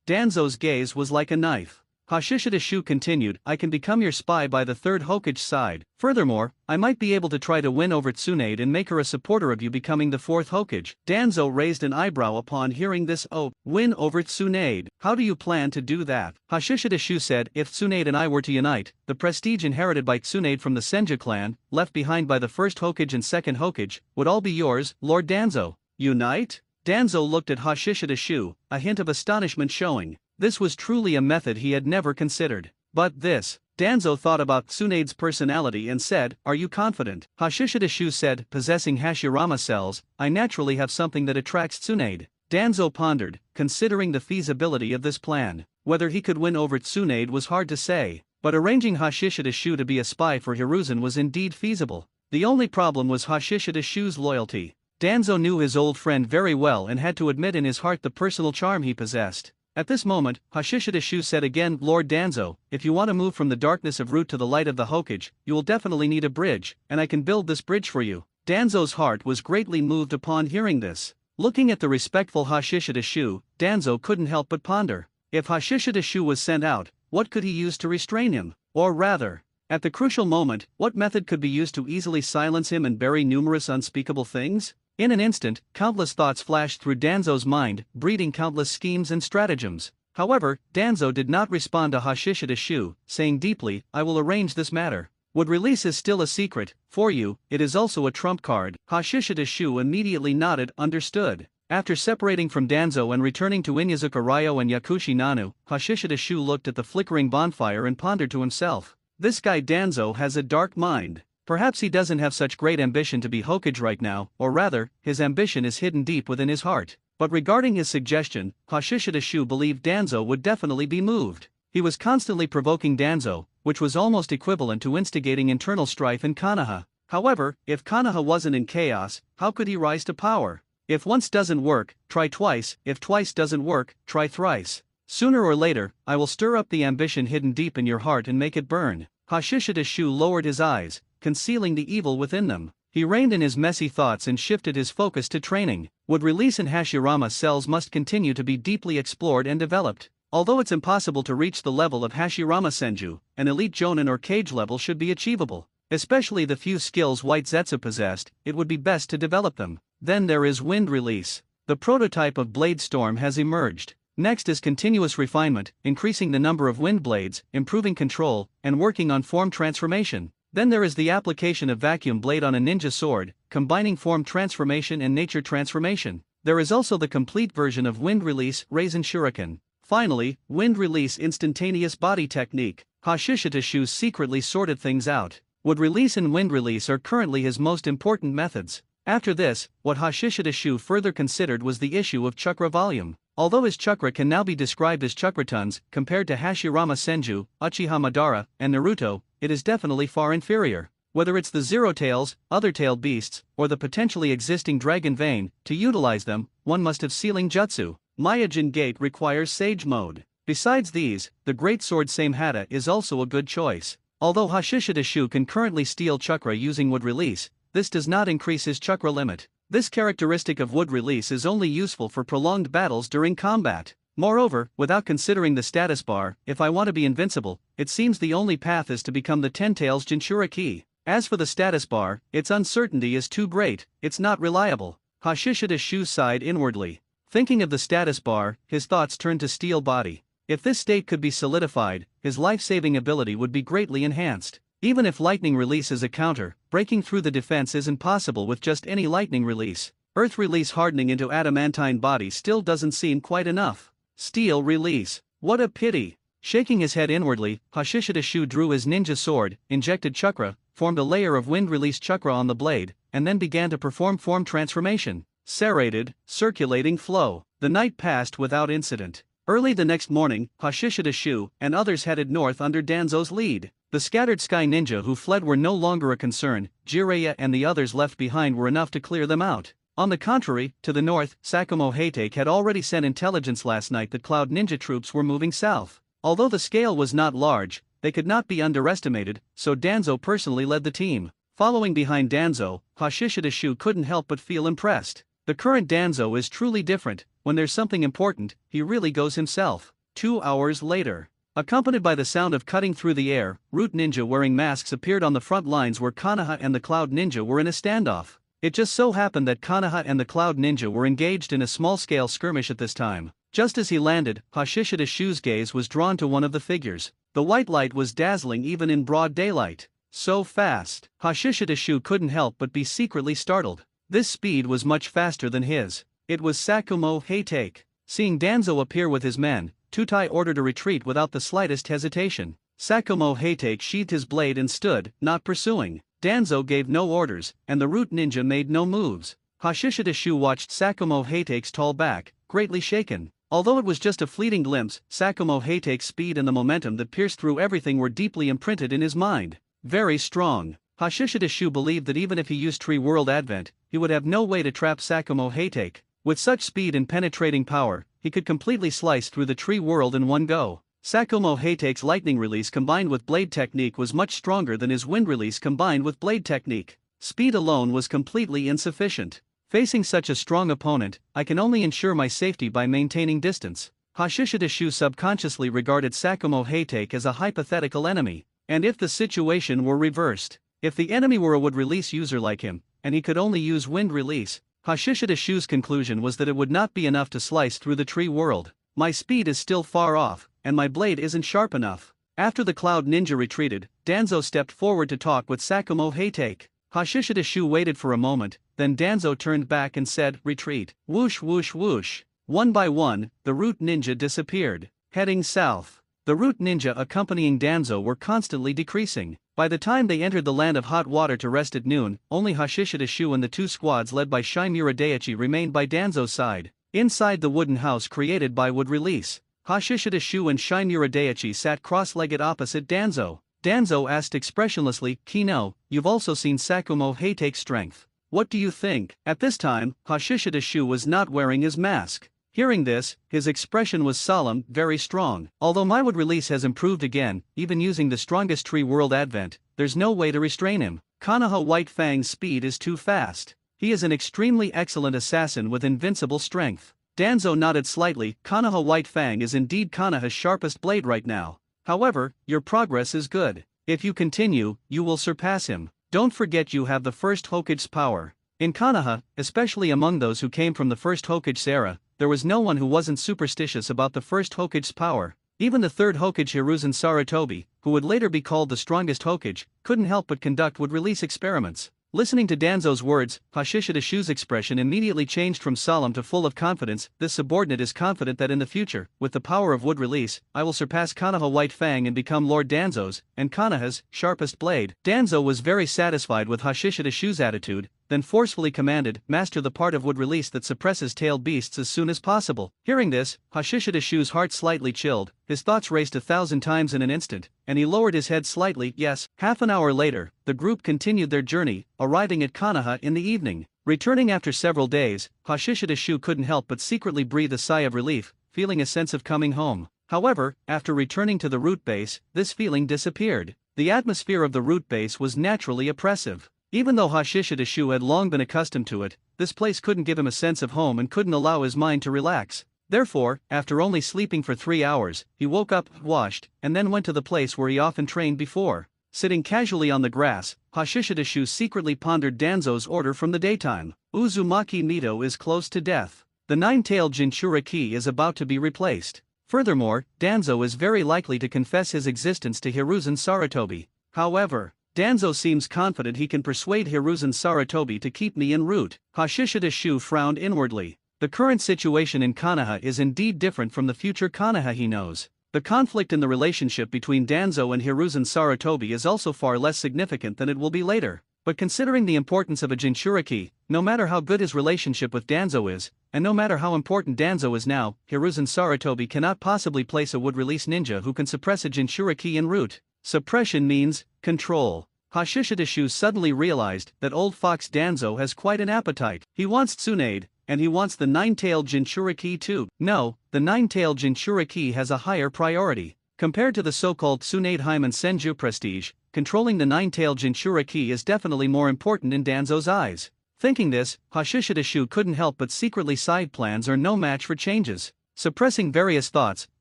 Danzo's gaze was like a knife. Hashishida Shu continued, I can become your spy by the third Hokage's side. Furthermore, I might be able to try to win over Tsunade and make her a supporter of you becoming the fourth Hokage. Danzo raised an eyebrow upon hearing this. Oh, win over Tsunade. How do you plan to do that? Hashishida Shu said, if Tsunade and I were to unite, the prestige inherited by Tsunade from the Senju clan, left behind by the first Hokage and second Hokage, would all be yours, Lord Danzo. Unite? Danzo looked at Hashishida Shu, a hint of astonishment showing. This was truly a method he had never considered. But this. Danzo thought about Tsunade's personality and said, are you confident? Hashishida Shu said, possessing Hashirama cells, I naturally have something that attracts Tsunade. Danzo pondered, considering the feasibility of this plan. Whether he could win over Tsunade was hard to say, but arranging Hashishida Shu to be a spy for Hiruzen was indeed feasible. The only problem was Hashishida Shu's loyalty. Danzo knew his old friend very well and had to admit in his heart the personal charm he possessed. At this moment, Hashishida Shu said again, Lord Danzo, if you want to move from the darkness of root to the light of the Hokage, you will definitely need a bridge, and I can build this bridge for you. Danzo's heart was greatly moved upon hearing this. Looking at the respectful Hashishida Shu, Danzo couldn't help but ponder. If Hashishida Shu was sent out, what could he use to restrain him? Or rather, at the crucial moment, what method could be used to easily silence him and bury numerous unspeakable things? In an instant, countless thoughts flashed through Danzo's mind, breeding countless schemes and stratagems. However, Danzo did not respond to Hashishida Shu, saying deeply, I will arrange this matter. Wood release is still a secret, for you, it is also a trump card. Hashishida Shu immediately nodded, understood. After separating from Danzo and returning to Inyazuka Ryo and Yakushi Nanu, Hashishida Shu looked at the flickering bonfire and pondered to himself. This guy Danzo has a dark mind. Perhaps he doesn't have such great ambition to be Hokage right now, or rather, his ambition is hidden deep within his heart. But regarding his suggestion, Hashishida Shu believed Danzo would definitely be moved. He was constantly provoking Danzo, which was almost equivalent to instigating internal strife in Konoha. However, if Konoha wasn't in chaos, how could he rise to power? If once doesn't work, try twice, if twice doesn't work, try thrice. Sooner or later, I will stir up the ambition hidden deep in your heart and make it burn. Hashishida Shu lowered his eyes, concealing the evil within them. He reined in his messy thoughts and shifted his focus to training. Wood release and Hashirama cells must continue to be deeply explored and developed. Although it's impossible to reach the level of Hashirama Senju, an elite Jonin or Kage level should be achievable. Especially the few skills White Zetsu possessed, it would be best to develop them. Then there is wind release. The prototype of Blade Storm has emerged. Next is continuous refinement, increasing the number of wind blades, improving control, and working on form transformation. Then there is the application of Vacuum Blade on a ninja sword, combining form transformation and nature transformation. There is also the complete version of Wind Release Raisin Shuriken. Finally, Wind Release Instantaneous Body Technique. Hashishida Shu secretly sorted things out. Wood Release and Wind Release are currently his most important methods. After this, what Hashishida Shu further considered was the issue of chakra volume. Although his chakra can now be described as chakratons, compared to Hashirama Senju, Uchiha Madara, and Naruto, it is definitely far inferior. Whether it's the Zero Tails, other-tailed beasts, or the potentially existing Dragon Vein, to utilize them, one must have Sealing Jutsu. Myojin Gate requires Sage Mode. Besides these, the Great Sword Samehada is also a good choice. Although Hashishida Shu can currently steal chakra using Wood Release, this does not increase his chakra limit. This characteristic of Wood Release is only useful for prolonged battles during combat. Moreover, without considering the status bar, if I want to be invincible, it seems the only path is to become the Ten Tails Jinchuriki. As for the status bar, its uncertainty is too great, it's not reliable. Hashishida Shu sighed inwardly. Thinking of the status bar, his thoughts turned to Steel Body. If this state could be solidified, his life-saving ability would be greatly enhanced. Even if lightning release is a counter, breaking through the defense isn't possible with just any lightning release. Earth release hardening into adamantine body still doesn't seem quite enough. Steel release. What a pity. Shaking his head inwardly, Hashishida Shu drew his ninja sword, injected chakra, formed a layer of wind release chakra on the blade, and then began to perform form transformation. Serrated, circulating flow. The night passed without incident. Early the next morning, Hashishida Shu and others headed north under Danzo's lead. The scattered sky ninja who fled were no longer a concern, Jiraiya and the others left behind were enough to clear them out. On the contrary, to the north, Sakumo Hatake had already sent intelligence last night that Cloud Ninja troops were moving south. Although the scale was not large, they could not be underestimated, so Danzo personally led the team. Following behind Danzo, Hashishidashu couldn't help but feel impressed. The current Danzo is truly different. When there's something important, he really goes himself. 2 hours later. Accompanied by the sound of cutting through the air, Root Ninja wearing masks appeared on the front lines where Konoha and the Cloud Ninja were in a standoff. It just so happened that Konoha and the Cloud Ninja were engaged in a small-scale skirmish at this time. Just as he landed, Hashishidashu's gaze was drawn to one of the figures. The white light was dazzling even in broad daylight. So fast. Hashishidashu couldn't help but be secretly startled. This speed was much faster than his. It was Sakumo Heitake. Seeing Danzo appear with his men, Tutai ordered a retreat without the slightest hesitation. Sakumo Heitake sheathed his blade and stood, not pursuing. Danzo gave no orders, and the Root Ninja made no moves. Hashishidashu watched Sakumo Heitake's tall back, greatly shaken. Although it was just a fleeting glimpse, Sakumo Heitake's speed and the momentum that pierced through everything were deeply imprinted in his mind. Very strong. Hashishidashu believed that even if he used Tree World Advent, he would have no way to trap Sakumo Heitake. With such speed and penetrating power, he could completely slice through the Tree World in one go. Sakumo Heitake's lightning release combined with blade technique was much stronger than his wind release combined with blade technique. Speed alone was completely insufficient. Facing such a strong opponent, I can only ensure my safety by maintaining distance. Hashishidashu subconsciously regarded Sakumo Heitake as a hypothetical enemy. And if the situation were reversed, if the enemy were a wood release user like him, and he could only use wind release, Hashishidashu's conclusion was that it would not be enough to slice through the Tree World. My speed is still far off, and my blade isn't sharp enough. After the Cloud Ninja retreated, Danzo stepped forward to talk with Sakumo Heitake. Hashishidashu waited for a moment, then Danzo turned back and said, "Retreat." Whoosh whoosh whoosh. One by one, the Root Ninja disappeared. Heading south. The Root Ninja accompanying Danzo were constantly decreasing. By the time they entered the land of hot water to rest at noon, only Hashishidashu and the two squads led by Shimura Daiichi remained by Danzo's side. Inside the wooden house created by wood release, Hashishidashu and Shimura Daiichi sat cross-legged opposite Danzo. Danzo asked expressionlessly, "Kino, you've also seen Sakumo Heitake's strength. What do you think?" At this time, Hashishidashu was not wearing his mask. Hearing this, his expression was solemn, very strong. "Although my wood release has improved again, even using the strongest Tree World Advent, there's no way to restrain him. Konoha White Fang's speed is too fast. He is an extremely excellent assassin with invincible strength." Danzo nodded slightly. "Konoha White Fang is indeed Konoha's sharpest blade right now. However, your progress is good. If you continue, you will surpass him. Don't forget you have the first Hokage's power." In Konoha, especially among those who came from the first Hokage's era, there was no one who wasn't superstitious about the first Hokage's power. Even the third Hokage Hiruzen Sarutobi, who would later be called the strongest Hokage, couldn't help but conduct wood-release experiments. Listening to Danzo's words, Hashishidashu's expression immediately changed from solemn to full of confidence. This subordinate is confident that in the future, with the power of wood release, I will surpass Konoha White Fang and become Lord Danzo's, and Konoha's, sharpest blade. Danzo was very satisfied with Hashishidashu's attitude, then forcefully commanded, "Master the part of wood release that suppresses tailed beasts as soon as possible." Hearing this, Hashishidashu's heart slightly chilled, his thoughts raced 1,000 times in an instant, and he lowered his head slightly. Yes. Half an hour later, the group continued their journey, arriving at Konoha in the evening. Returning after several days, Hashishidashu couldn't help but secretly breathe a sigh of relief, feeling a sense of coming home. However, after returning to the root base, this feeling disappeared. The atmosphere of the root base was naturally oppressive. Even though Hashishidashu had long been accustomed to it, this place couldn't give him a sense of home and couldn't allow his mind to relax. Therefore, after only sleeping for 3 hours, he woke up, washed, and then went to the place where he often trained before. Sitting casually on the grass, Hashishidashu secretly pondered Danzo's order from the daytime. Uzumaki Mito is close to death. The nine-tailed Jinchuriki is about to be replaced. Furthermore, Danzo is very likely to confess his existence to Hiruzen Sarutobi. However, Danzo seems confident he can persuade Hiruzen Sarutobi to keep me en route. Hashishidashu frowned inwardly. The current situation in Konoha is indeed different from the future Konoha he knows. The conflict in the relationship between Danzo and Hiruzen Sarutobi is also far less significant than it will be later. But considering the importance of a Jinchuriki, no matter how good his relationship with Danzo is, and no matter how important Danzo is now, Hiruzen Sarutobi cannot possibly place a wood-release ninja who can suppress a Jinchuriki en route. Suppression means control. Hashishidashu suddenly realized that old fox Danzo has quite an appetite. He wants Tsunade, and he wants the nine-tailed Jinchuriki too. No, the nine-tailed Jinchuriki has a higher priority. Compared to the so-called Tsunade Hyman Senju prestige, controlling the nine-tailed Jinchura ki is definitely more important in Danzo's eyes. Thinking this, Hashishidashu couldn't help but secretly side plans are no match for changes. Suppressing various thoughts,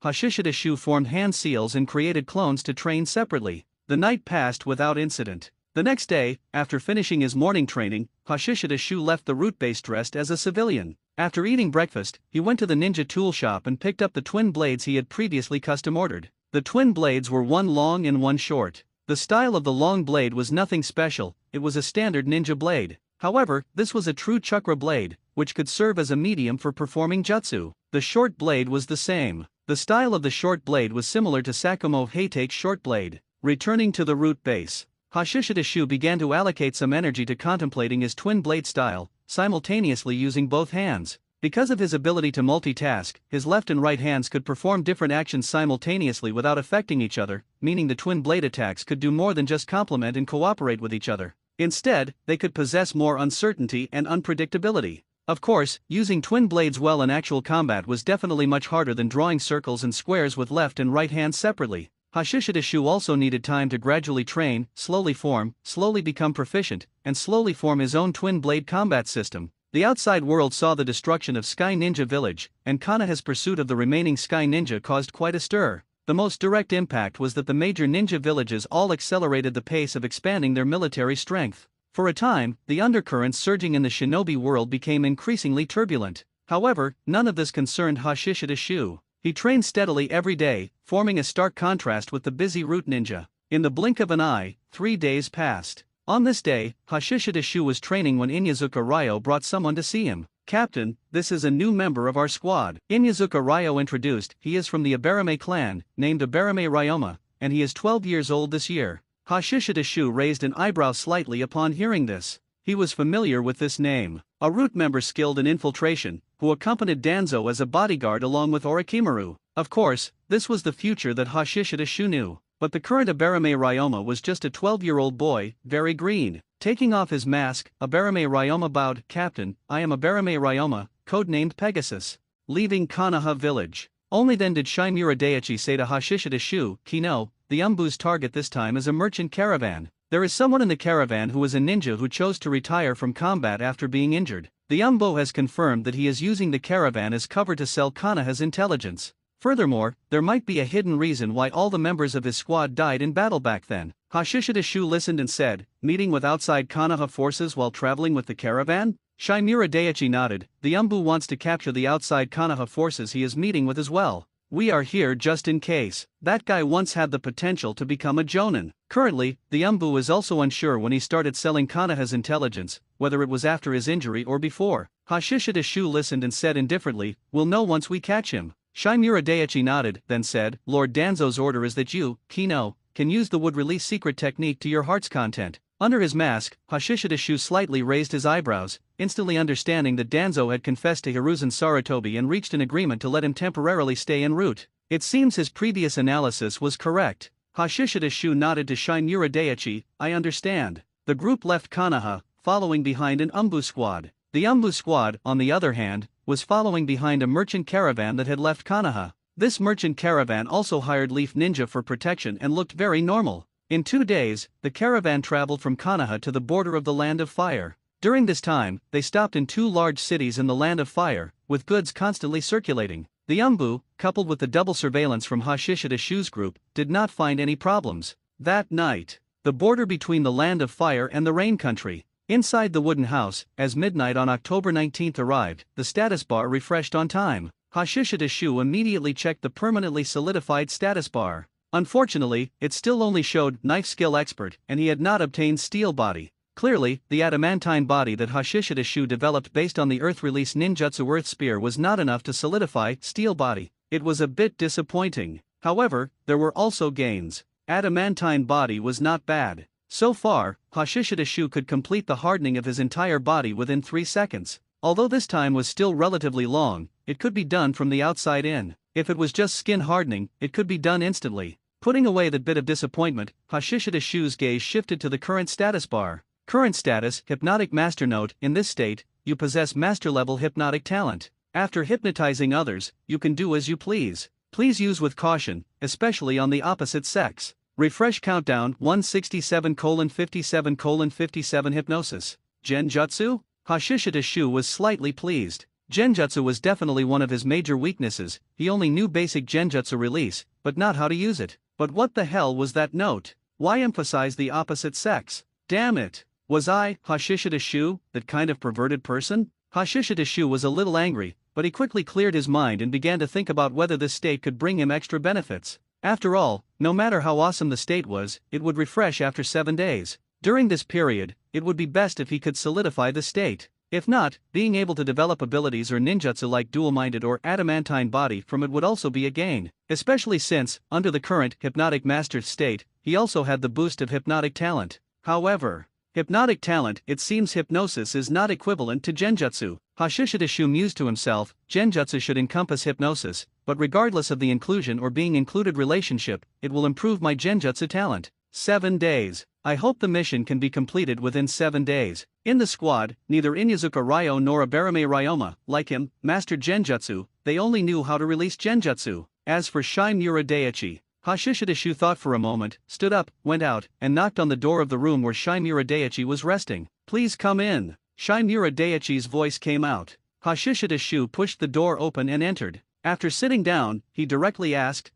Hashishidashu formed hand seals and created clones to train separately. The night passed without incident. The next day, after finishing his morning training, Hashishidashu left the root base dressed as a civilian. After eating breakfast, he went to the ninja tool shop and picked up the twin blades he had previously custom ordered. The twin blades were one long and one short. The style of the long blade was nothing special, it was a standard ninja blade. However, this was a true chakra blade, which could serve as a medium for performing jutsu. The short blade was the same. The style of the short blade was similar to Sakumo Heitake's short blade. Returning to the root base, Hashishidashu began to allocate some energy to contemplating his twin blade style, simultaneously using both hands. Because of his ability to multitask, his left and right hands could perform different actions simultaneously without affecting each other, meaning the twin blade attacks could do more than just complement and cooperate with each other. Instead, they could possess more uncertainty and unpredictability. Of course, using twin blades well in actual combat was definitely much harder than drawing circles and squares with left and right hands separately. Hashishidashu also needed time to gradually train, slowly form, slowly become proficient, and slowly form his own twin blade combat system. The outside world saw the destruction of Sky Ninja Village, and Konoha's pursuit of the remaining Sky Ninja caused quite a stir. The most direct impact was that the major ninja villages all accelerated the pace of expanding their military strength. For a time, the undercurrents surging in the shinobi world became increasingly turbulent. However, none of this concerned Hashishidashu. He trained steadily every day, forming a stark contrast with the busy root ninja. In the blink of an eye, 3 days passed. On this day, Hashishidashu was training when Inyazuka Ryo brought someone to see him. "Captain, this is a new member of our squad." Inyazuka Ryo introduced. He is from the Abarame clan, named Abarame Ryoma, and he is 12 years old this year. Hashishidashu raised an eyebrow slightly upon hearing this. He was familiar with this name. A root member skilled in infiltration, who accompanied Danzo as a bodyguard along with Orochimaru. Of course, this was the future that Hashishidashu knew. But the current Abarame Ryoma was just a 12-year-old boy, very green. Taking off his mask, Abarame Ryoma bowed. "Captain, I am Abarame Ryoma, codenamed Pegasus." Leaving Konoha village. Only then did Shimura Daiichi say to Hashishidashu, "Kino, the Umbu's target this time is a merchant caravan. There is someone in the caravan who is a ninja who chose to retire from combat after being injured. The Umbu has confirmed that he is using the caravan as cover to sell Konoha's intelligence. Furthermore, there might be a hidden reason why all the members of his squad died in battle back then." Hashishidashu listened and said, "Meeting with outside Konoha forces while traveling with the caravan?" Shimura Daiichi nodded. "The Umbu wants to capture the outside Konoha forces he is meeting with as well. We are here just in case. That guy once had the potential to become a jonin." Currently, the Umbu is also unsure when he started selling Konoha's intelligence, whether it was after his injury or before. Hashishidashu listened and said indifferently, "We'll know once we catch him." Shimura Daiichi nodded, then said, "Lord Danzo's order is that you, Kino, can use the wood-release secret technique to your heart's content." Under his mask, Hashishidashu slightly raised his eyebrows, instantly understanding that Danzo had confessed to Hiruzen Sarutobi and reached an agreement to let him temporarily stay en route. It seems his previous analysis was correct. Hashishidashu nodded to Shimura Daiichi. "I understand." The group left Konoha, following behind an Umbu squad. The Umbu squad, on the other hand, was following behind a merchant caravan that had left Konoha. This merchant caravan also hired Leaf Ninja for protection and looked very normal. In 2 days, the caravan traveled from Konoha to the border of the Land of Fire. During this time, they stopped in 2 large cities in the Land of Fire, with goods constantly circulating. The Umbu, coupled with the double surveillance from Hashishidashu's group, did not find any problems. That night, the border between the Land of Fire and the Rain Country. Inside the wooden house, as midnight on October 19th arrived, the status bar refreshed on time. Hashishidashu immediately checked the permanently solidified status bar. Unfortunately, it still only showed Knife Skill Expert, and he had not obtained Steel Body. Clearly, the adamantine body that Hashishidashu developed based on the Earth-release ninjutsu Earth Spear was not enough to solidify Steel Body. It was a bit disappointing. However, there were also gains. Adamantine body was not bad. So far, Hashishidashu could complete the hardening of his entire body within 3 seconds. Although this time was still relatively long, it could be done from the outside in. If it was just skin hardening, it could be done instantly. Putting away that bit of disappointment, Hashishidashu's gaze shifted to the current status bar. Current status, Hypnotic Master Note. In this state, you possess master-level hypnotic talent. After hypnotizing others, you can do as you please. Please use with caution, especially on the opposite sex. Refresh countdown 167:57:57 Hypnosis. Genjutsu? Hashishita Shu was slightly pleased. Genjutsu was definitely one of his major weaknesses. He only knew basic genjutsu release, but not how to use it. But what the hell was that note? Why emphasize the opposite sex? Damn it! Was I, Hashishita Shu, that kind of perverted person? Hashishita Shu was a little angry, but he quickly cleared his mind and began to think about whether this state could bring him extra benefits. After all, no matter how awesome the state was, it would refresh after 7 days. During this period, it would be best if he could solidify the state. If not, being able to develop abilities or ninjutsu like dual-minded or adamantine body from it would also be a gain, especially since, under the current hypnotic master state, he also had the boost of hypnotic talent. However, hypnotic talent, it seems hypnosis is not equivalent to genjutsu. Hashishita Shu mused to himself, genjutsu should encompass hypnosis, but regardless of the inclusion or being included relationship, it will improve my genjutsu talent. 7 days. I hope the mission can be completed within 7 days. In the squad, neither Inyazuka Ryo nor Abarame Ryoma, like him, mastered genjutsu. They only knew how to release genjutsu. As for Shimura Daiichi, Hashishita Shu thought for a moment, stood up, went out, and knocked on the door of the room where Shimura Daiichi was resting. Please come in. Shimura Daiichi's voice came out. Hashishita Shu pushed the door open and entered. After sitting down, he directly asked,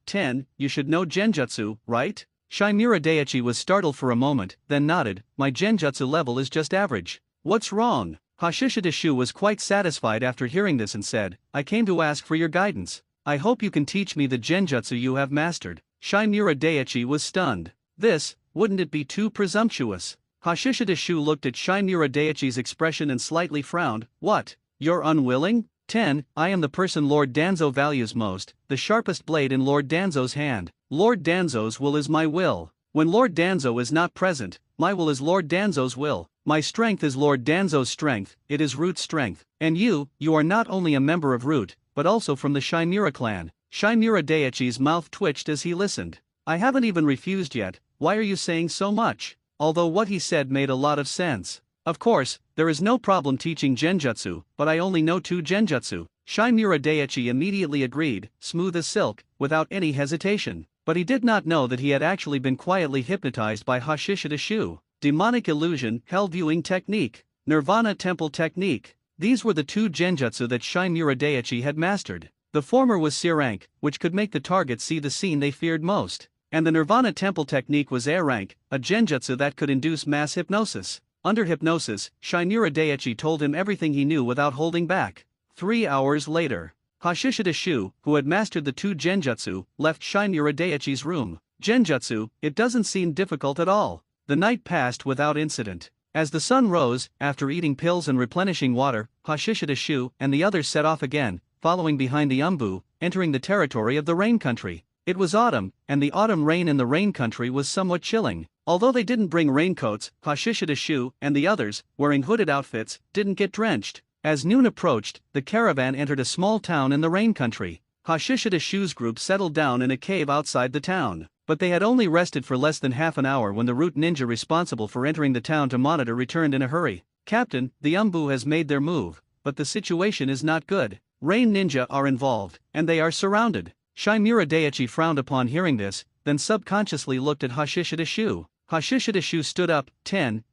you should know genjutsu, right? Shimura Daiichi was startled for a moment, then nodded. My genjutsu level is just average. What's wrong? Hashishita Shu was quite satisfied after hearing this and said, I came to ask for your guidance. I hope you can teach me the genjutsu you have mastered. Shimura Daiichi was stunned. This, wouldn't it be too presumptuous? Hashishita Shu looked at Shimura Daiichi's expression and slightly frowned. What? You're unwilling? I am the person Lord Danzo values most, the sharpest blade in Lord Danzo's hand. Lord Danzo's will is my will. When Lord Danzo is not present, my will is Lord Danzo's will. My strength is Lord Danzo's strength, it is Root's strength. And you are not only a member of Root, but also from the Shimura clan. Shimura Daiichi's mouth twitched as he listened. I haven't even refused yet, why are you saying so much? Although what he said made a lot of sense. Of course, there is no problem teaching genjutsu, but I only know 2 genjutsu. Shimura Daiichi immediately agreed, smooth as silk, without any hesitation. But he did not know that he had actually been quietly hypnotized by Hashishita Shu. Demonic Illusion, Hell Viewing Technique, Nirvana Temple Technique. These were the 2 genjutsu that Shimura Daiichi had mastered. The former was Seer Rank, which could make the target see the scene they feared most. And the Nirvana Temple Technique was Air Rank, a genjutsu that could induce mass hypnosis. Under hypnosis, Shimura Daiichi told him everything he knew without holding back. 3 hours later, Hashishita Shu, who had mastered the 2 genjutsu, left Shimura Daiichi's room. Genjutsu, it doesn't seem difficult at all. The night passed without incident. As the sun rose, after eating pills and replenishing water, Hashishita Shu and the others set off again, following behind the Umbu, entering the territory of the Rain Country. It was autumn, and the autumn rain in the Rain Country was somewhat chilling. Although they didn't bring raincoats, Hashishita Shu and the others, wearing hooded outfits, didn't get drenched. As noon approached, the caravan entered a small town in the Rain Country. Hashishita Shu's group settled down in a cave outside the town. But they had only rested for less than half an hour when the root ninja responsible for entering the town to monitor returned in a hurry. Captain, the Umbu has made their move, but the situation is not good. Rain ninja are involved, and they are surrounded. Shimura Daiichi frowned upon hearing this, then subconsciously looked at Hashishita Shu. Hashishita Shu stood up.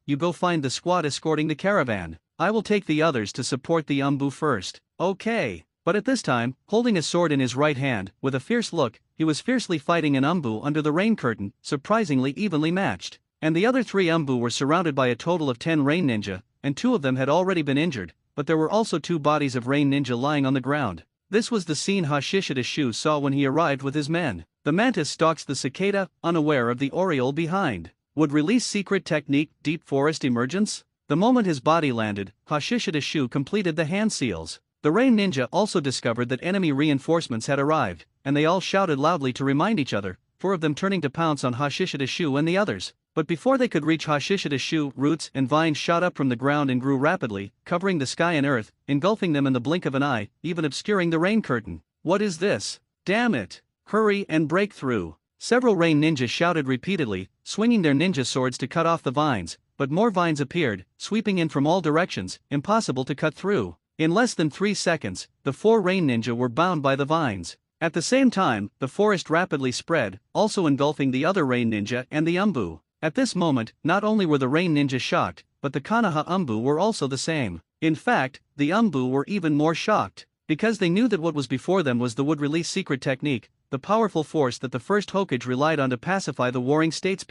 You go find the squad escorting the caravan. I will take the others to support the Umbu first. Okay. But at this time, holding a sword in his right hand, with a fierce look, he was fiercely fighting an Umbu under the rain curtain, surprisingly evenly matched. And the other 3 Umbu were surrounded by a total of 10 rain ninja, and 2 of them had already been injured, but there were also 2 bodies of rain ninja lying on the ground. This was the scene Hashishita Shu saw when he arrived with his men. The mantis stalks the cicada, unaware of the oriole behind. Would release secret technique, deep forest emergence? The moment his body landed, Hashishita Shu completed the hand seals. The rain ninja also discovered that enemy reinforcements had arrived, and they all shouted loudly to remind each other, 4 of them turning to pounce on Hashishita Shu and the others. But before they could reach Hashishita Shu, roots and vines shot up from the ground and grew rapidly, covering the sky and earth, engulfing them in the blink of an eye, even obscuring the rain curtain. What is this? Damn it! Hurry and break through! Several rain ninjas shouted repeatedly, swinging their ninja swords to cut off the vines, but more vines appeared, sweeping in from all directions, impossible to cut through. In less than 3 seconds, the 4 rain ninja were bound by the vines. At the same time, the forest rapidly spread, also engulfing the other rain ninja and the Umbu. At this moment, not only were the rain ninja shocked, but the Konoha Umbu were also the same. In fact, the Umbu were even more shocked, because they knew that what was before them was the wood release secret technique, the powerful force that the first Hokage relied on to pacify the warring states.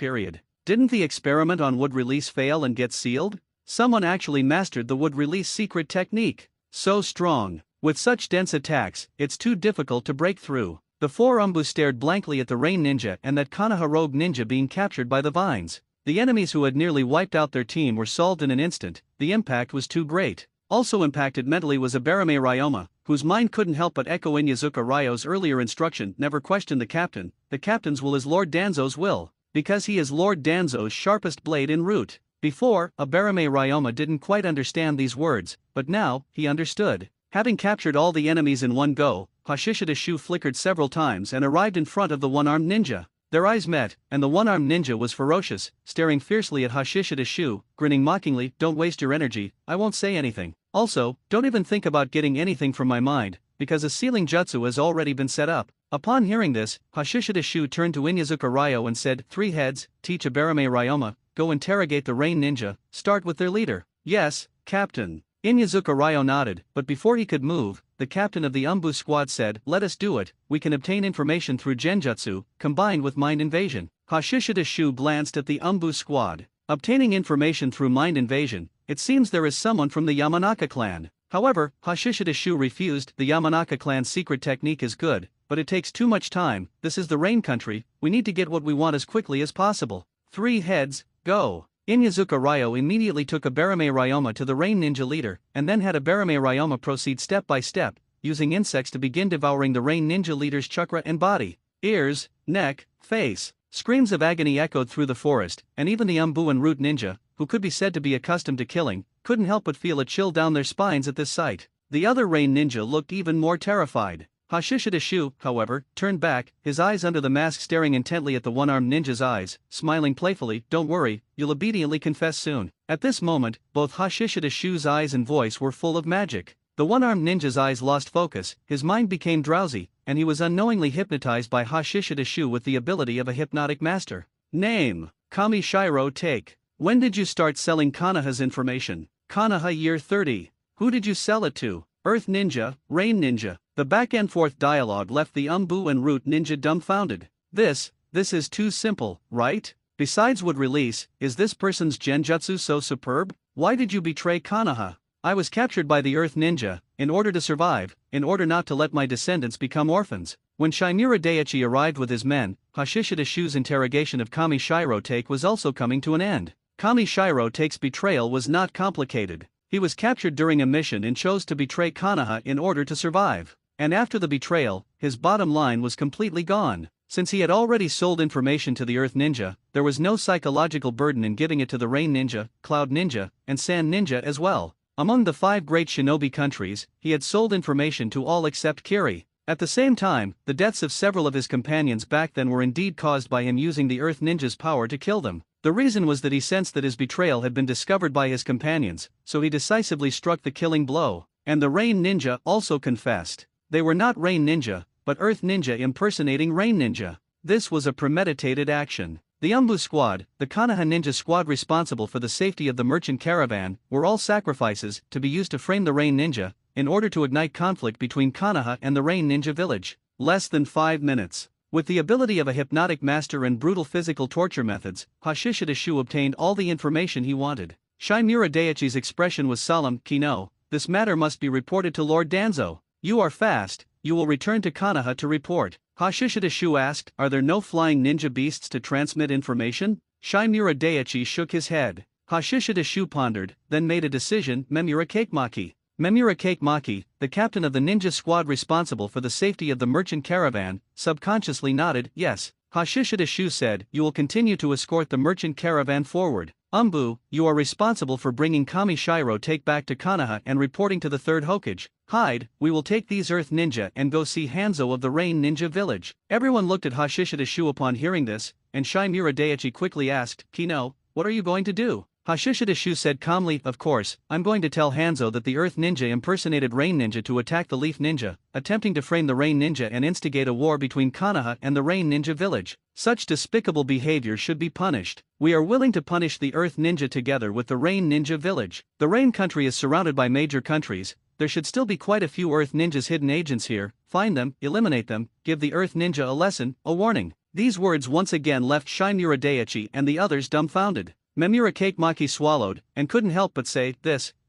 Didn't the experiment on wood release fail and get sealed? Someone actually mastered the wood release secret technique. So strong. With such dense attacks, it's too difficult to break through. The four Umbu stared blankly at the rain ninja and that Konoha rogue ninja being captured by the vines. The enemies who had nearly wiped out their team were solved in an instant. The impact was too great. Also impacted mentally was Abarame Ryoma, whose mind couldn't help but echo Inyazuka Ryo's earlier instruction: never question the captain. The captain's will is Lord Danzo's will, because he is Lord Danzo's sharpest blade en route. Before, Abarame Ryoma didn't quite understand these words, but now, he understood. Having captured all the enemies in one go, Hashishida Shu flickered several times and arrived in front of the one-armed ninja. Their eyes met, and the one-armed ninja was ferocious, staring fiercely at Hashishida Shu, grinning mockingly. Don't waste your energy, I won't say anything. Also, don't even think about getting anything from my mind, because a sealing jutsu has already been set up. Upon hearing this, Hashishida Shu turned to Inyazuka Ryo and said, "Three heads, teach Abarame Ryoma, go interrogate the rain ninja, start with their leader." "Yes, Captain." Inyazuka Ryo nodded, but before he could move, the captain of the Umbu squad said, "Let us do it. We can obtain information through genjutsu, combined with mind invasion." Hashishida Shu glanced at the Umbu squad. Obtaining information through mind invasion, it seems there is someone from the Yamanaka clan. However, Hashishida Shu refused. The Yamanaka clan's secret technique is good, but it takes too much time. This is the rain country, we need to get what we want as quickly as possible. Three heads, go. Inyazuka Ryo immediately took Abarame Ryoma to the rain ninja leader, and then had Abarame Ryoma proceed step by step, using insects to begin devouring the rain ninja leader's chakra and body. Ears, neck, face. Screams of agony echoed through the forest, and even the Umbu and Root ninja, who could be said to be accustomed to killing, couldn't help but feel a chill down their spines at this sight. The other rain ninja looked even more terrified. Hashishida Shu, however, turned back, his eyes under the mask staring intently at the one-armed ninja's eyes, smiling playfully. "Don't worry, you'll obediently confess soon." At this moment, both Hashishida Shu's eyes and voice were full of magic. The one-armed ninja's eyes lost focus, his mind became drowsy, and he was unknowingly hypnotized by Hashishida Shu with the ability of a hypnotic master. "Name: Kami Shiro Take. When did you start selling Konoha's information?" "Konoha year 30. Who did you sell it to?" "Earth Ninja, Rain Ninja." The back-and-forth dialogue left the Umbu and Root ninja dumbfounded. This is too simple, right? Besides would release, is this person's genjutsu so superb? Why did you betray Konoha? "I was captured by the Earth Ninja, in order to survive, in order not to let my descendants become orphans." When Shimura Daiichi arrived with his men, Hashishida Shu's interrogation of Kami Shiro Take was also coming to an end. Kami Shiro Take's betrayal was not complicated. He was captured during a mission and chose to betray Konoha in order to survive. And after the betrayal, his bottom line was completely gone. Since he had already sold information to the Earth Ninja, there was no psychological burden in giving it to the Rain Ninja, Cloud Ninja, and Sand Ninja as well. Among the 5 great shinobi countries, he had sold information to all except Kiri. At the same time, the deaths of several of his companions back then were indeed caused by him using the Earth Ninja's power to kill them. The reason was that he sensed that his betrayal had been discovered by his companions, so he decisively struck the killing blow. And the Rain Ninja also confessed. They were not Rain Ninja, but Earth Ninja impersonating Rain Ninja. This was a premeditated action. The Umbu squad, the Konoha ninja squad responsible for the safety of the merchant caravan, were all sacrifices to be used to frame the Rain Ninja, in order to ignite conflict between Konoha and the Rain Ninja village. Less than 5 minutes. With the ability of a hypnotic master and brutal physical torture methods, Hashishida Shu obtained all the information he wanted. Shimura Daiichi's expression was solemn. "Kino, this matter must be reported to Lord Danzo. You are fast, you will return to Konoha to report." Hashishida Shu asked, "Are there no flying ninja beasts to transmit information?" Shimura Daiichi shook his head. Hashishida Shu pondered, then made a decision. Memura Kakemaki. Memura Kakemaki, the captain of the ninja squad responsible for the safety of the merchant caravan, subconsciously nodded. "Yes." Hashishida Shu said, "You will continue to escort the merchant caravan forward. Umbu, you are responsible for bringing Kami Shiro Take back to Konoha and reporting to the 3rd Hokage. Hyde, we will take these Earth Ninja and go see Hanzo of the Rain Ninja village." Everyone looked at Hashishida Shu upon hearing this, and Shimura Daiichi quickly asked, "Kino, what are you going to do?" Hashishidashu said calmly, of course, I'm going to tell Hanzo that the Earth Ninja impersonated Rain Ninja to attack the Leaf Ninja, attempting to frame the Rain Ninja and instigate a war between Konoha and the Rain Ninja village. Such despicable behavior should be punished. We are willing to punish the Earth Ninja together with the Rain Ninja village. The Rain country is surrounded by major countries. There should still be quite a few Earth Ninjas hidden agents here. Find them, eliminate them, give the Earth Ninja a lesson, a warning. These words once again left Shimura Daiichi and the others dumbfounded. Memura Kakemaki swallowed, and couldn't help but say,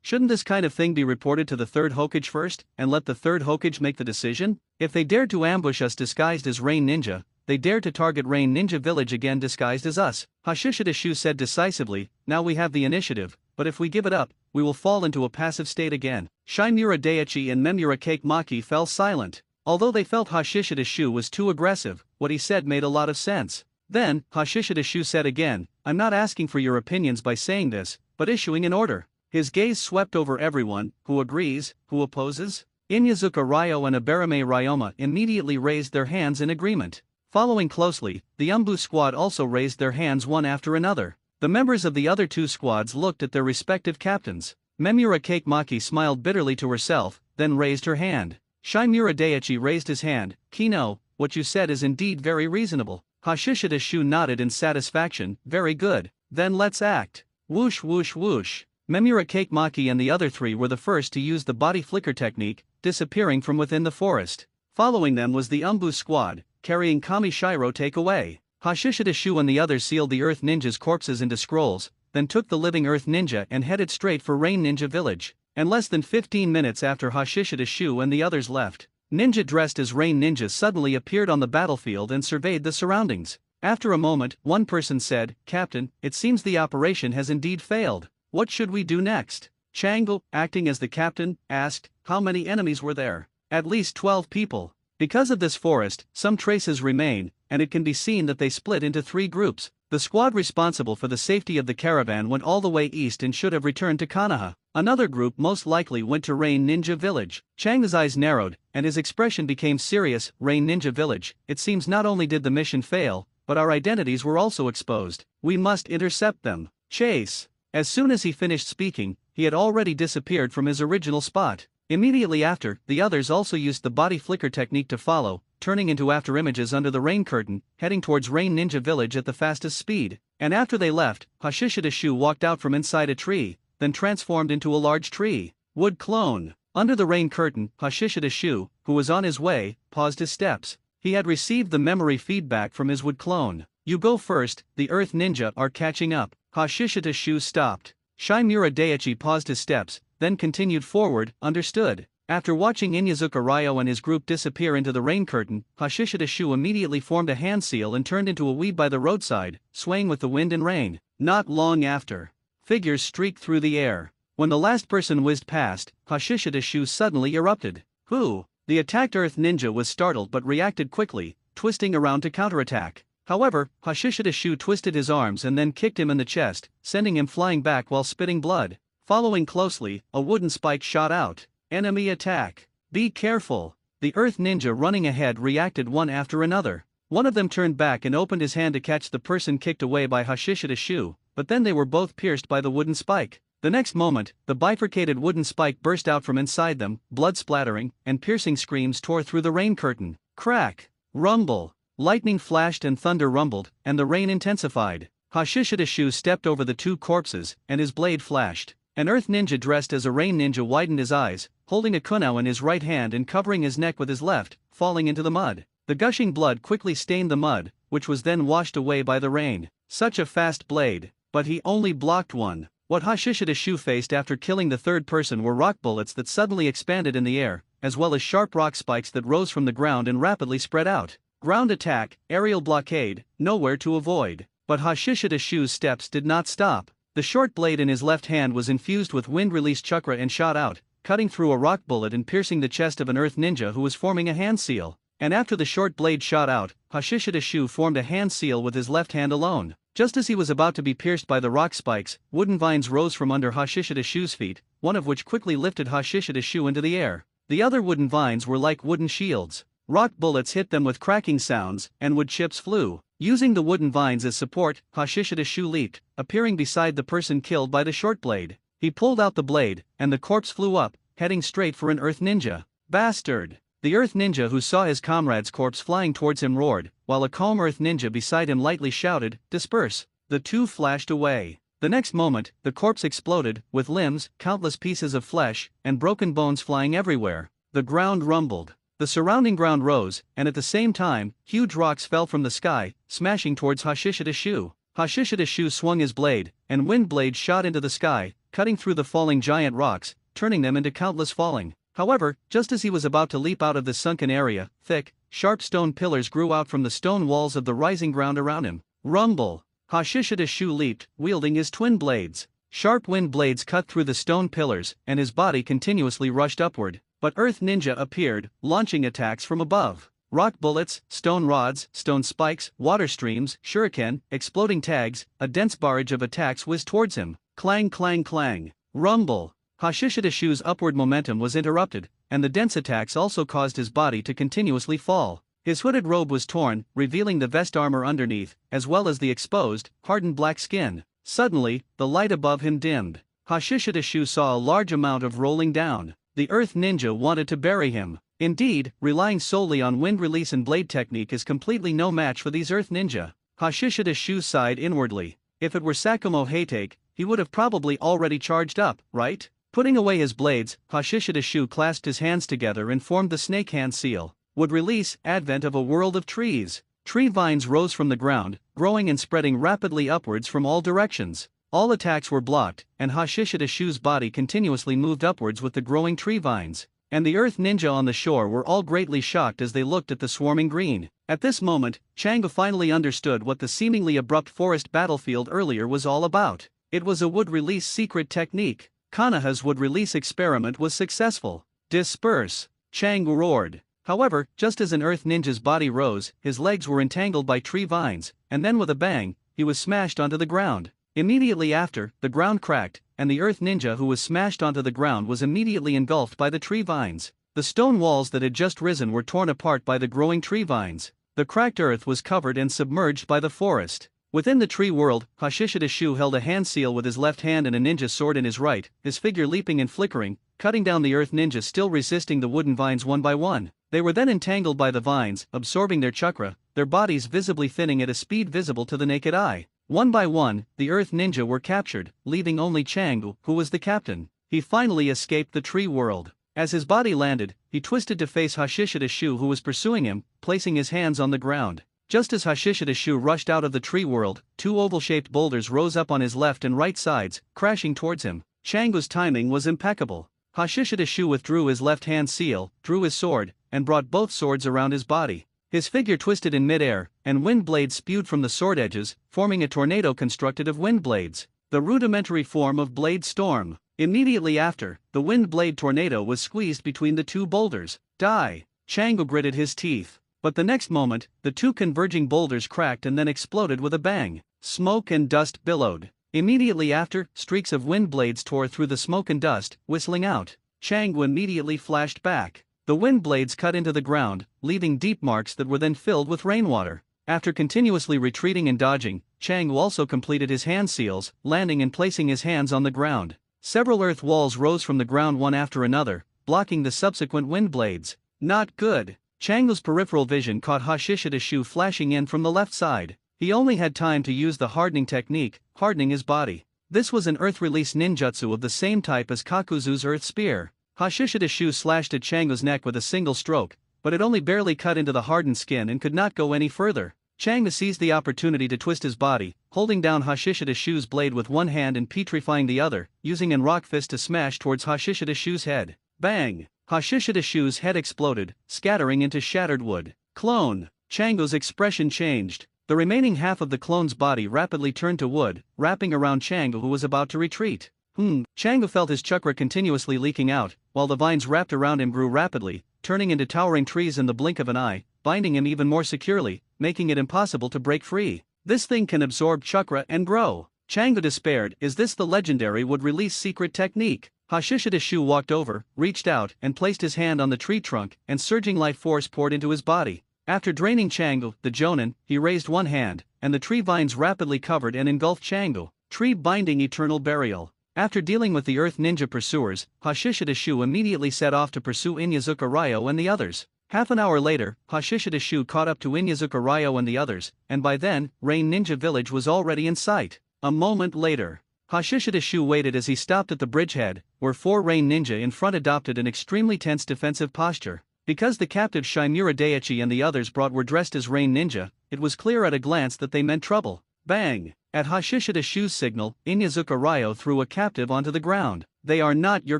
shouldn't this kind of thing be reported to the third Hokage first, and let the third Hokage make the decision? If they dared to ambush us disguised as Rain Ninja, they dared to target Rain Ninja village again disguised as us. Hashishidashu said decisively, now we have the initiative, but if we give it up, we will fall into a passive state again. Shimura Daiichi and Memura Kakemaki fell silent. Although they felt Hashishidashu was too aggressive, what he said made a lot of sense. Then, Hashishidashu said again, I'm not asking for your opinions by saying this, but issuing an order. His gaze swept over everyone, who agrees, who opposes? Inyazuka Ryo and Aberame Ryoma immediately raised their hands in agreement. Following closely, the Umbu squad also raised their hands one after another. The members of the other two squads looked at their respective captains. Memura Kakemaki smiled bitterly to herself, then raised her hand. Shimura Daiichi raised his hand, Kino, what you said is indeed very reasonable. Hashishidashu nodded in satisfaction, very good, then let's act. Whoosh whoosh whoosh. Memura Kakemaki and the other three were the first to use the body flicker technique, disappearing from within the forest. Following them was the Umbu squad, carrying Kamishiro take away. Hashishidashu and the others sealed the Earth Ninja's corpses into scrolls, then took the living Earth Ninja and headed straight for Rain Ninja village. And less than 15 minutes after Hashishidashu and the others left, Ninja dressed as Rain Ninja suddenly appeared on the battlefield and surveyed the surroundings. After a moment, one person said, Captain, it seems the operation has indeed failed. What should we do next? Chang'e, acting as the captain, asked, how many enemies were there? At least 12 people. Because of this forest, some traces remain, and it can be seen that they split into 3 groups. The squad responsible for the safety of the caravan went all the way east and should have returned to Konoha. Another group most likely went to Rain Ninja village. Chang'e's eyes narrowed, and his expression became serious. Rain Ninja village, it seems not only did the mission fail, but our identities were also exposed. We must intercept them. Chase. As soon as he finished speaking, he had already disappeared from his original spot. Immediately after, the others also used the body flicker technique to follow, turning into afterimages under the rain curtain, heading towards Rain Ninja village at the fastest speed. And after they left, Hashishidashu walked out from inside a tree, then transformed into a large tree. Wood clone. Under the rain curtain, Hashishidashu, who was on his way, paused his steps. He had received the memory feedback from his wood clone. You go first, the Earth Ninja are catching up. Hashishidashu stopped. Shimura Daiichi paused his steps, then continued forward, understood. After watching Inyazuka Ryo and his group disappear into the rain curtain, Hashishidashu immediately formed a hand seal and turned into a weed by the roadside, swaying with the wind and rain. Not long after, figures streaked through the air. When the last person whizzed past, Hashishidashu suddenly erupted. Who? The attacked Earth Ninja was startled but reacted quickly, twisting around to counterattack. However, Hashishidashu twisted his arms and then kicked him in the chest, sending him flying back while spitting blood. Following closely, a wooden spike shot out. Enemy attack. Be careful. The Earth Ninja running ahead reacted one after another. One of them turned back and opened his hand to catch the person kicked away by Hashishidashu, but then they were both pierced by the wooden spike. The next moment, the bifurcated wooden spike burst out from inside them, blood splattering, and piercing screams tore through the rain curtain. Crack. Rumble. Lightning flashed and thunder rumbled, and the rain intensified. Hashishidashu stepped over the 2 corpses, and his blade flashed. An Earth Ninja dressed as a Rain Ninja widened his eyes, holding a kunao in his right hand and covering his neck with his left, falling into the mud. The gushing blood quickly stained the mud, which was then washed away by the rain. Such a fast blade, but he only blocked one. What Hashishidashu faced after killing the third person were rock bullets that suddenly expanded in the air, as well as sharp rock spikes that rose from the ground and rapidly spread out. Ground attack, aerial blockade, nowhere to avoid. But Hashishidashu's steps did not stop. The short blade in his left hand was infused with wind-released chakra and shot out, cutting through a rock bullet and piercing the chest of an Earth Ninja who was forming a hand seal. And after the short blade shot out, Hashishidashu formed a hand seal with his left hand alone. Just as he was about to be pierced by the rock spikes, wooden vines rose from under Hashishidashu's feet, one of which quickly lifted Hashishidashu into the air. The other wooden vines were like wooden shields. Rock bullets hit them with cracking sounds, and wood chips flew. Using the wooden vines as support, Hashishida Shu leaped, appearing beside the person killed by the short blade. He pulled out the blade, and the corpse flew up, heading straight for an earth ninja. Bastard! The earth ninja who saw his comrade's corpse flying towards him roared, while a calm earth ninja beside him lightly shouted, "Disperse!" The two flashed away. The next moment, the corpse exploded, with limbs, countless pieces of flesh, and broken bones flying everywhere. The ground rumbled. The surrounding ground rose, and at the same time, huge rocks fell from the sky, smashing towards Hashishida Shu. Hashishida Shu swung his blade, and wind blades shot into the sky, cutting through the falling giant rocks, turning them into countless falling. However, just as he was about to leap out of the sunken area, thick, sharp stone pillars grew out from the stone walls of the rising ground around him. Rumble! Hashishida Shu leaped, wielding his twin blades. Sharp wind blades cut through the stone pillars, and his body continuously rushed upward. But Earth Ninja appeared, launching attacks from above. Rock bullets, stone rods, stone spikes, water streams, shuriken, exploding tags, a dense barrage of attacks whizzed towards him. Clang clang clang. Rumble! Hashishida Shu's upward momentum was interrupted, and the dense attacks also caused his body to continuously fall. His hooded robe was torn, revealing the vest armor underneath, as well as the exposed, hardened black skin. Suddenly, the light above him dimmed. Hashishida Shu saw a large amount of rolling down. The Earth Ninja wanted to bury him. Indeed, relying solely on wind release and blade technique is completely no match for these Earth Ninja. Hashishida Shu sighed inwardly. If it were Sakumo Heitake, he would have probably already charged up, right? Putting away his blades, Hashishida Shu clasped his hands together and formed the snake hand seal. Would release, advent of a world of trees. Tree vines rose from the ground, growing and spreading rapidly upwards from all directions. All attacks were blocked, and Hashishida Shu's body continuously moved upwards with the growing tree vines. And the Earth Ninja on the shore were all greatly shocked as they looked at the swarming green. At this moment, Chang'e finally understood what the seemingly abrupt forest battlefield earlier was all about. It was a wood release secret technique. Konoha's wood release experiment was successful. Disperse! Chang'e roared. However, just as an Earth Ninja's body rose, his legs were entangled by tree vines, and then with a bang, he was smashed onto the ground. Immediately after, the ground cracked, and the Earth Ninja who was smashed onto the ground was immediately engulfed by the tree vines. The stone walls that had just risen were torn apart by the growing tree vines. The cracked earth was covered and submerged by the forest. Within the tree world, Hashishida Shu held a hand seal with his left hand and a ninja sword in his right, his figure leaping and flickering, cutting down the Earth Ninja still resisting the wooden vines one by one. They were then entangled by the vines, absorbing their chakra, their bodies visibly thinning at a speed visible to the naked eye. One by one, the Earth Ninja were captured, leaving only Chang'e, who was the captain. He finally escaped the tree world. As his body landed, he twisted to face Hashishida Shu who was pursuing him, placing his hands on the ground. Just as Hashishida Shu rushed out of the tree world, two oval-shaped boulders rose up on his left and right sides, crashing towards him. Chang'e's timing was impeccable. Hashishida Shu withdrew his left hand seal, drew his sword, and brought both swords around his body. His figure twisted in midair, and wind blades spewed from the sword edges, forming a tornado constructed of wind blades. The rudimentary form of blade storm. Immediately after, the wind blade tornado was squeezed between the two boulders. Die! Chang'e gritted his teeth. But the next moment, the two converging boulders cracked and then exploded with a bang. Smoke and dust billowed. Immediately after, streaks of wind blades tore through the smoke and dust, whistling out. Chang'e immediately flashed back. The wind blades cut into the ground, leaving deep marks that were then filled with rainwater. After continuously retreating and dodging, Chang'e also completed his hand seals, landing and placing his hands on the ground. Several earth walls rose from the ground one after another, blocking the subsequent wind blades. Not good. Chang'e's peripheral vision caught Hashishida Shu flashing in from the left side. He only had time to use the hardening technique, hardening his body. This was an earth release ninjutsu of the same type as Kakuzu's earth spear. Hashishida Shu slashed at Chang'e's neck with a single stroke, but it only barely cut into the hardened skin and could not go any further. Chang'e seized the opportunity to twist his body, holding down Hashishida Shu's blade with one hand and petrifying the other, using an rock fist to smash towards Hashishida Shu's head. Bang! Hashishida Shu's head exploded, scattering into shattered wood. Clone! Chang'e's expression changed. The remaining half of the clone's body rapidly turned to wood, wrapping around Chang'e who was about to retreat. Chang'e felt his chakra continuously leaking out, while the vines wrapped around him grew rapidly, turning into towering trees in the blink of an eye, binding him even more securely, making it impossible to break free. This thing can absorb chakra and grow. Chang'e despaired. Is this the legendary would release secret technique? Hashishida Shu walked over, reached out, and placed his hand on the tree trunk, and surging life force poured into his body. After draining Changu, the Jonin, he raised one hand, and the tree vines rapidly covered and engulfed Changu, tree binding eternal burial. After dealing with the Earth Ninja pursuers, Hashishida Shu immediately set off to pursue Inyazuka Ryo and the others. Half an hour later, Hashishida Shu caught up to Inyazuka Ryo and the others, and by then, Rain Ninja Village was already in sight. A moment later, Hashishida Shu waited as he stopped at the bridgehead, where 4 Rain Ninja in front adopted an extremely tense defensive posture. Because the captive Shimura Daiichi and the others brought were dressed as Rain Ninja, it was clear at a glance that they meant trouble. Bang! At Hashishida Shu's signal, Inyazuka Ryo threw a captive onto the ground. "They are not your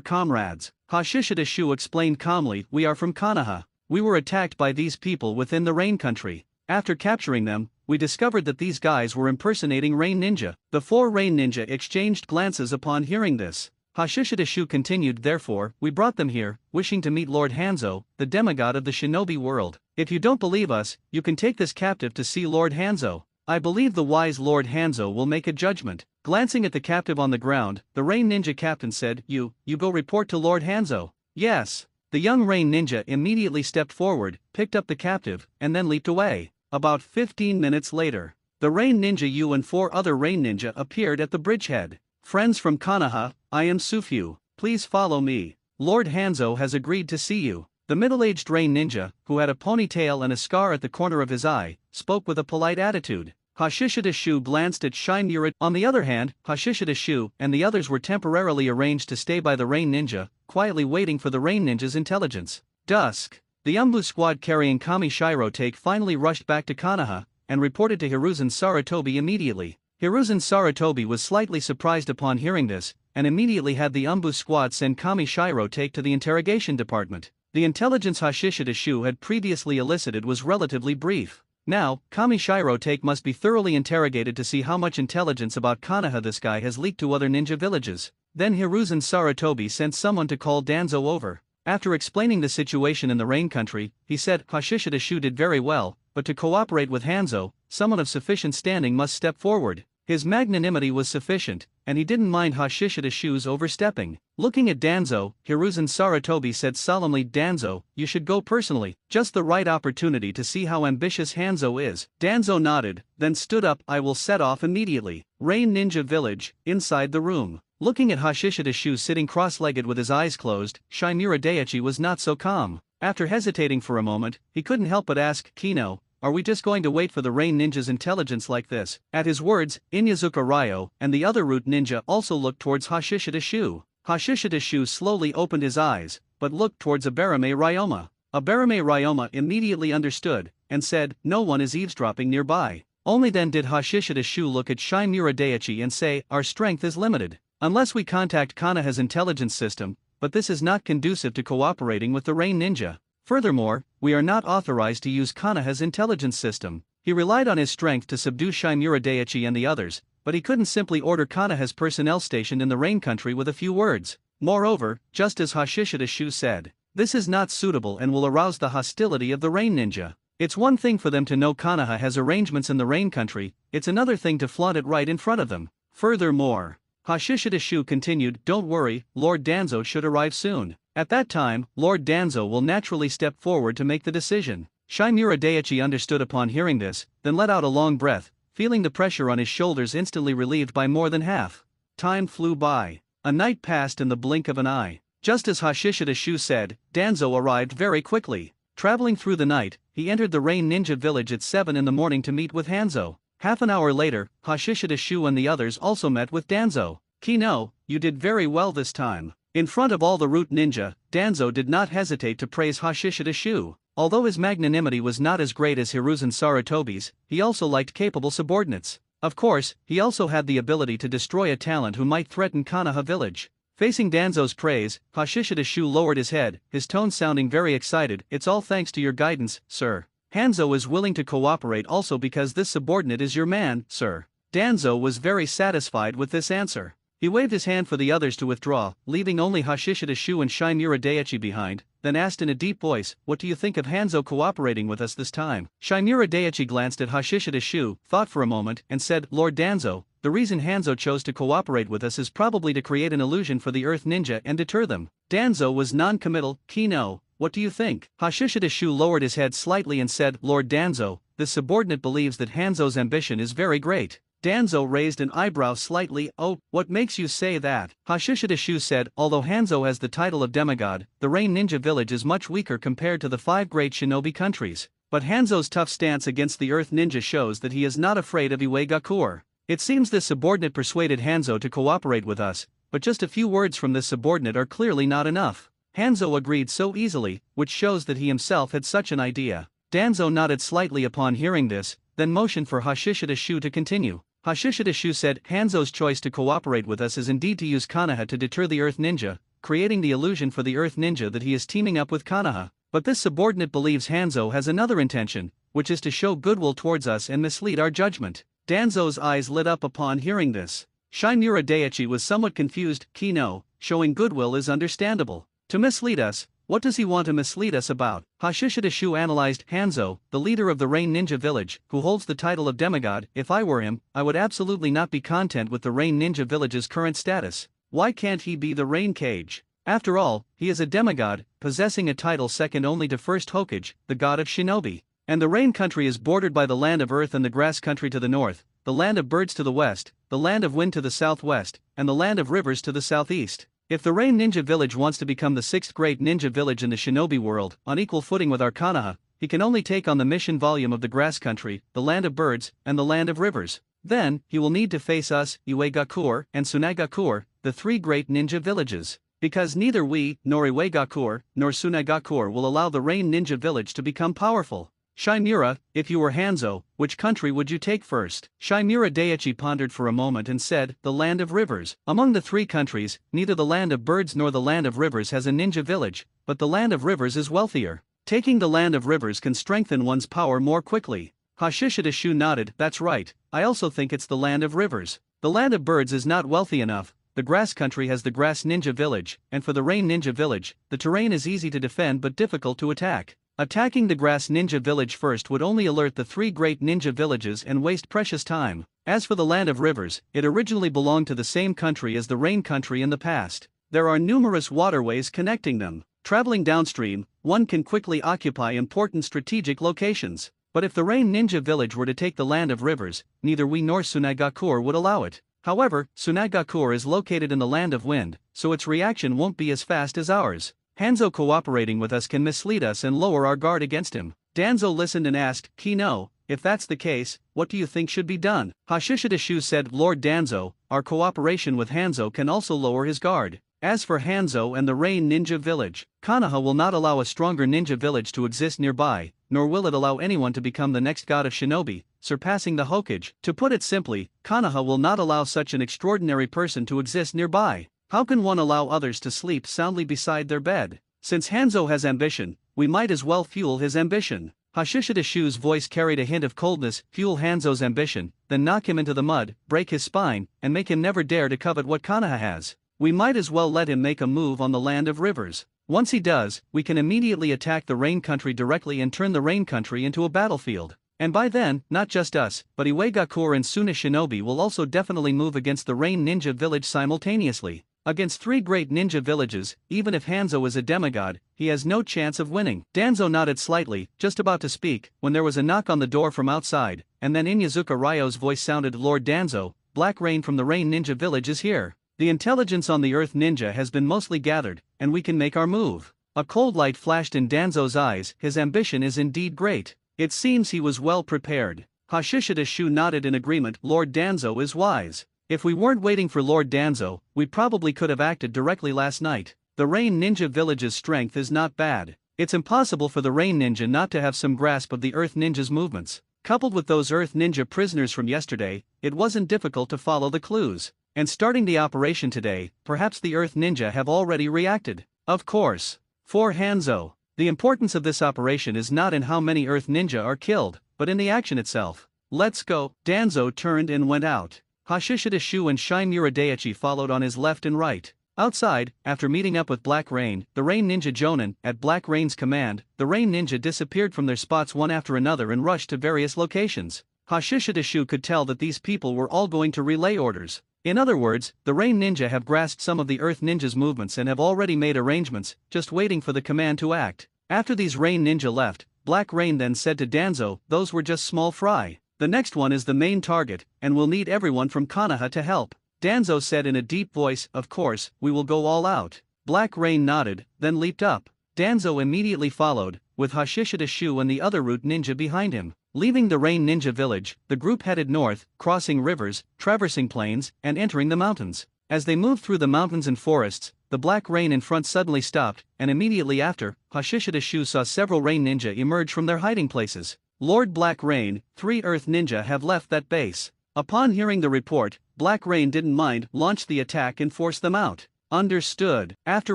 comrades," Hashishida Shu explained calmly. "We are from Konoha. We were attacked by these people within the Rain Country. After capturing them, we discovered that these guys were impersonating Rain Ninja." The 4 Rain Ninja exchanged glances upon hearing this. Hashishida Shu continued, "Therefore, we brought them here, wishing to meet Lord Hanzo, the demigod of the shinobi world. If you don't believe us, you can take this captive to see Lord Hanzo. I believe the wise Lord Hanzo will make a judgment." Glancing at the captive on the ground, the Rain Ninja captain said, You go report to Lord Hanzo." "Yes." The young Rain Ninja immediately stepped forward, picked up the captive, and then leaped away. About 15 minutes later, the Rain Ninja Yu and 4 other Rain Ninja appeared at the bridgehead. "Friends from Konoha, I am Sufyu. Please follow me. Lord Hanzo has agreed to see you." The middle-aged Rain Ninja, who had a ponytail and a scar at the corner of his eye, spoke with a polite attitude. Hashishida Shu glanced at Shimura. On the other hand, Hashishida Shu and the others were temporarily arranged to stay by the Rain Ninja, quietly waiting for the Rain Ninja's intelligence. Dusk. The Umbu squad carrying Kami Shirotake finally rushed back to Konoha, and reported to Hiruzen Sarutobi immediately. Hiruzen Sarutobi was slightly surprised upon hearing this, and immediately had the Umbu squad send Kami Shirotake to the interrogation department. The intelligence Hashishida Shu had previously elicited was relatively brief. Now, Kami Shirotake must be thoroughly interrogated to see how much intelligence about Konoha this guy has leaked to other ninja villages. Then Hiruzen Sarutobi sent someone to call Danzo over. After explaining the situation in the Rain Country, he said, "Hashishida Shu did very well, but to cooperate with Hanzo, someone of sufficient standing must step forward." His magnanimity was sufficient, and he didn't mind Hashishida Shu's overstepping. Looking at Danzo, Hiruzen Sarutobi said solemnly, "Danzo, you should go personally, just the right opportunity to see how ambitious Hanzo is." Danzo nodded, then stood up. "I will set off immediately." Rain Ninja Village, inside the room. Looking at Hashishida Shu sitting cross-legged with his eyes closed, Shimura Daiichi was not so calm. After hesitating for a moment, he couldn't help but ask, "Kino, are we just going to wait for the Rain Ninja's intelligence like this?" At his words, Inyazuka Ryo and the other Root Ninja also looked towards Hashishida Shu. Hashishida Shu slowly opened his eyes, but looked towards Abarame Ryoma. Abarame Ryoma immediately understood, and said, "No one is eavesdropping nearby." Only then did Hashishida Shu look at Shimura Daiichi and say, "Our strength is limited. Unless we contact Konoha's intelligence system, but this is not conducive to cooperating with the Rain Ninja. Furthermore, we are not authorized to use Konoha's intelligence system." He relied on his strength to subdue Shimura Daiichi and the others, but he couldn't simply order Konoha's personnel stationed in the Rain Country with a few words. Moreover, just as Hashishida Shu said, this is not suitable and will arouse the hostility of the Rain Ninja. It's one thing for them to know Konoha has arrangements in the Rain Country, it's another thing to flaunt it right in front of them. Furthermore, Hashishida Shu continued, "Don't worry, Lord Danzo should arrive soon. At that time, Lord Danzo will naturally step forward to make the decision." Shimura Daiichi understood upon hearing this, then let out a long breath, feeling the pressure on his shoulders instantly relieved by more than half. Time flew by. A night passed in the blink of an eye. Just as Hashishida Shu said, Danzo arrived very quickly. Traveling through the night, he entered the Rain Ninja Village at 7 in the morning to meet with Hanzo. Half an hour later, Hashishida Shu and the others also met with Danzo. "Kino, you did very well this time." In front of all the Root Ninja, Danzo did not hesitate to praise Hashishida Shu. Although his magnanimity was not as great as Hiruzen Sarutobi's, he also liked capable subordinates. Of course, he also had the ability to destroy a talent who might threaten Konoha village. Facing Danzo's praise, Hashishida Shu lowered his head, his tone sounding very excited. "It's all thanks to your guidance, sir. Hanzo is willing to cooperate also because this subordinate is your man, sir." Danzo was very satisfied with this answer. He waved his hand for the others to withdraw, leaving only Hashishida Shu and Shimura Daichi behind, then asked in a deep voice, "What do you think of Hanzo cooperating with us this time?" Shimura Daichi glanced at Hashishida Shu, thought for a moment, and said, "Lord Danzo, the reason Hanzo chose to cooperate with us is probably to create an illusion for the Earth Ninja and deter them." Danzo was non-committal. "Kino, what do you think?" Hashishida Shu lowered his head slightly and said, "Lord Danzo, this subordinate believes that Hanzo's ambition is very great." Danzo raised an eyebrow slightly. "Oh, what makes you say that?" Hashishida Shu said, "Although Hanzo has the title of demigod, the Rain Ninja village is much weaker compared to the 5 great shinobi countries. But Hanzo's tough stance against the Earth Ninja shows that he is not afraid of Iwagakure. It seems this subordinate persuaded Hanzo to cooperate with us, but just a few words from this subordinate are clearly not enough." Hanzo agreed so easily, which shows that he himself had such an idea. Danzo nodded slightly upon hearing this, then motioned for Hashishida Shu to continue. Hashishida Shu said, "Hanzo's choice to cooperate with us is indeed to use Konoha to deter the Earth Ninja, creating the illusion for the Earth Ninja that he is teaming up with Konoha. But this subordinate believes Hanzo has another intention, which is to show goodwill towards us and mislead our judgment." Danzo's eyes lit up upon hearing this. Shimura Daichi was somewhat confused. "Kino, showing goodwill is understandable. To mislead us, what does he want to mislead us about?" Hashishida Shu analyzed. "Hanzo, the leader of the Rain Ninja village, who holds the title of demigod, if I were him, I would absolutely not be content with the Rain Ninja village's current status. Why can't he be the Rain Cage? After all, he is a demigod, possessing a title second only to First Hokage, the god of shinobi. And the Rain country is bordered by the land of earth and the grass country to the north, the land of birds to the west, the land of wind to the southwest, and the land of rivers to the southeast. If the Rain Ninja village wants to become the 6th great ninja village in the shinobi world, on equal footing with our Konoha, he can only take on the mission volume of the grass country, the land of birds, and the land of rivers. Then, he will need to face us, Iwagakure, and Tsunagakure, the 3 great ninja villages. Because neither we, nor Iwagakure, nor Tsunagakure will allow the Rain Ninja village to become powerful. Shimura, if you were Hanzo, which country would you take first?" Shimura Daichi pondered for a moment and said, "The land of rivers. Among the 3 countries, neither the land of birds nor the land of rivers has a ninja village, but the land of rivers is wealthier. Taking the land of rivers can strengthen one's power more quickly." Hashishida Shu nodded. "That's right, I also think it's the land of rivers. The land of birds is not wealthy enough. The grass country has the grass ninja village, and for the Rain Ninja village, the terrain is easy to defend but difficult to attack. Attacking the grass ninja village first would only alert the 3 great ninja villages and waste precious time. As for the land of rivers, it originally belonged to the same country as the Rain country in the past. There are numerous waterways connecting them. Traveling downstream, one can quickly occupy important strategic locations. But if the Rain Ninja village were to take the land of rivers, neither we nor Tsunagakure would allow it. However, Tsunagakure is located in the land of wind, so its reaction won't be as fast as ours. Hanzo cooperating with us can mislead us and lower our guard against him." Danzo listened and asked, "Kino, if that's the case, what do you think should be done?" Hashishida Shu said, "Lord Danzo, our cooperation with Hanzo can also lower his guard. As for Hanzo and the Rain Ninja village, Konoha will not allow a stronger ninja village to exist nearby, nor will it allow anyone to become the next god of shinobi, surpassing the Hokage. To put it simply, Konoha will not allow such an extraordinary person to exist nearby. How can one allow others to sleep soundly beside their bed? Since Hanzo has ambition, we might as well fuel his ambition." Hashishida Shu's voice carried a hint of coldness. "Fuel Hanzo's ambition, then knock him into the mud, break his spine, and make him never dare to covet what Konoha has. We might as well let him make a move on the land of rivers. Once he does, we can immediately attack the Rain country directly and turn the Rain country into a battlefield. And by then, not just us, but Iwagakure and Suna Shinobi will also definitely move against the Rain Ninja village simultaneously. Against 3 great ninja villages, even if Hanzo is a demigod, he has no chance of winning." Danzo nodded slightly, just about to speak, when there was a knock on the door from outside, and then Inyazuka Ryo's voice sounded, "Lord Danzo, Black Rain from the Rain Ninja village is here. The intelligence on the Earth Ninja has been mostly gathered, and we can make our move." A cold light flashed in Danzo's eyes. His ambition is indeed great. It seems he was well prepared. Hashishida Shu nodded in agreement. "Lord Danzo is wise. If we weren't waiting for Lord Danzo, we probably could have acted directly last night. The Rain Ninja village's strength is not bad. It's impossible for the Rain Ninja not to have some grasp of the Earth Ninja's movements. Coupled with those Earth Ninja prisoners from yesterday, it wasn't difficult to follow the clues. And starting the operation today, perhaps the Earth Ninja have already reacted. Of course. For Hanzo, the importance of this operation is not in how many Earth Ninja are killed, but in the action itself. Let's go." Danzo turned and went out. Hashishida Shu and Shimura Daiichi followed on his left and right. Outside, after meeting up with Black Rain, the Rain Ninja Jonin, at Black Rain's command, the Rain Ninja disappeared from their spots one after another and rushed to various locations. Hashishida Shu could tell that these people were all going to relay orders. In other words, the Rain Ninja have grasped some of the Earth Ninja's movements and have already made arrangements, just waiting for the command to act. After these Rain Ninja left, Black Rain then said to Danzo, "Those were just small fry. The next one is the main target, and we'll need everyone from Konoha to help." Danzo said in a deep voice, "Of course, we will go all out." Black Rain nodded, then leaped up. Danzo immediately followed, with Hashishida Shu and the other Root Ninja behind him. Leaving the Rain Ninja village, the group headed north, crossing rivers, traversing plains, and entering the mountains. As they moved through the mountains and forests, the Black Rain in front suddenly stopped, and immediately after, Hashishida Shu saw several Rain Ninja emerge from their hiding places. "Lord Black Rain, 3 Earth Ninja have left that base." Upon hearing the report, Black Rain didn't mind, launched the attack and forced them out. Understood. After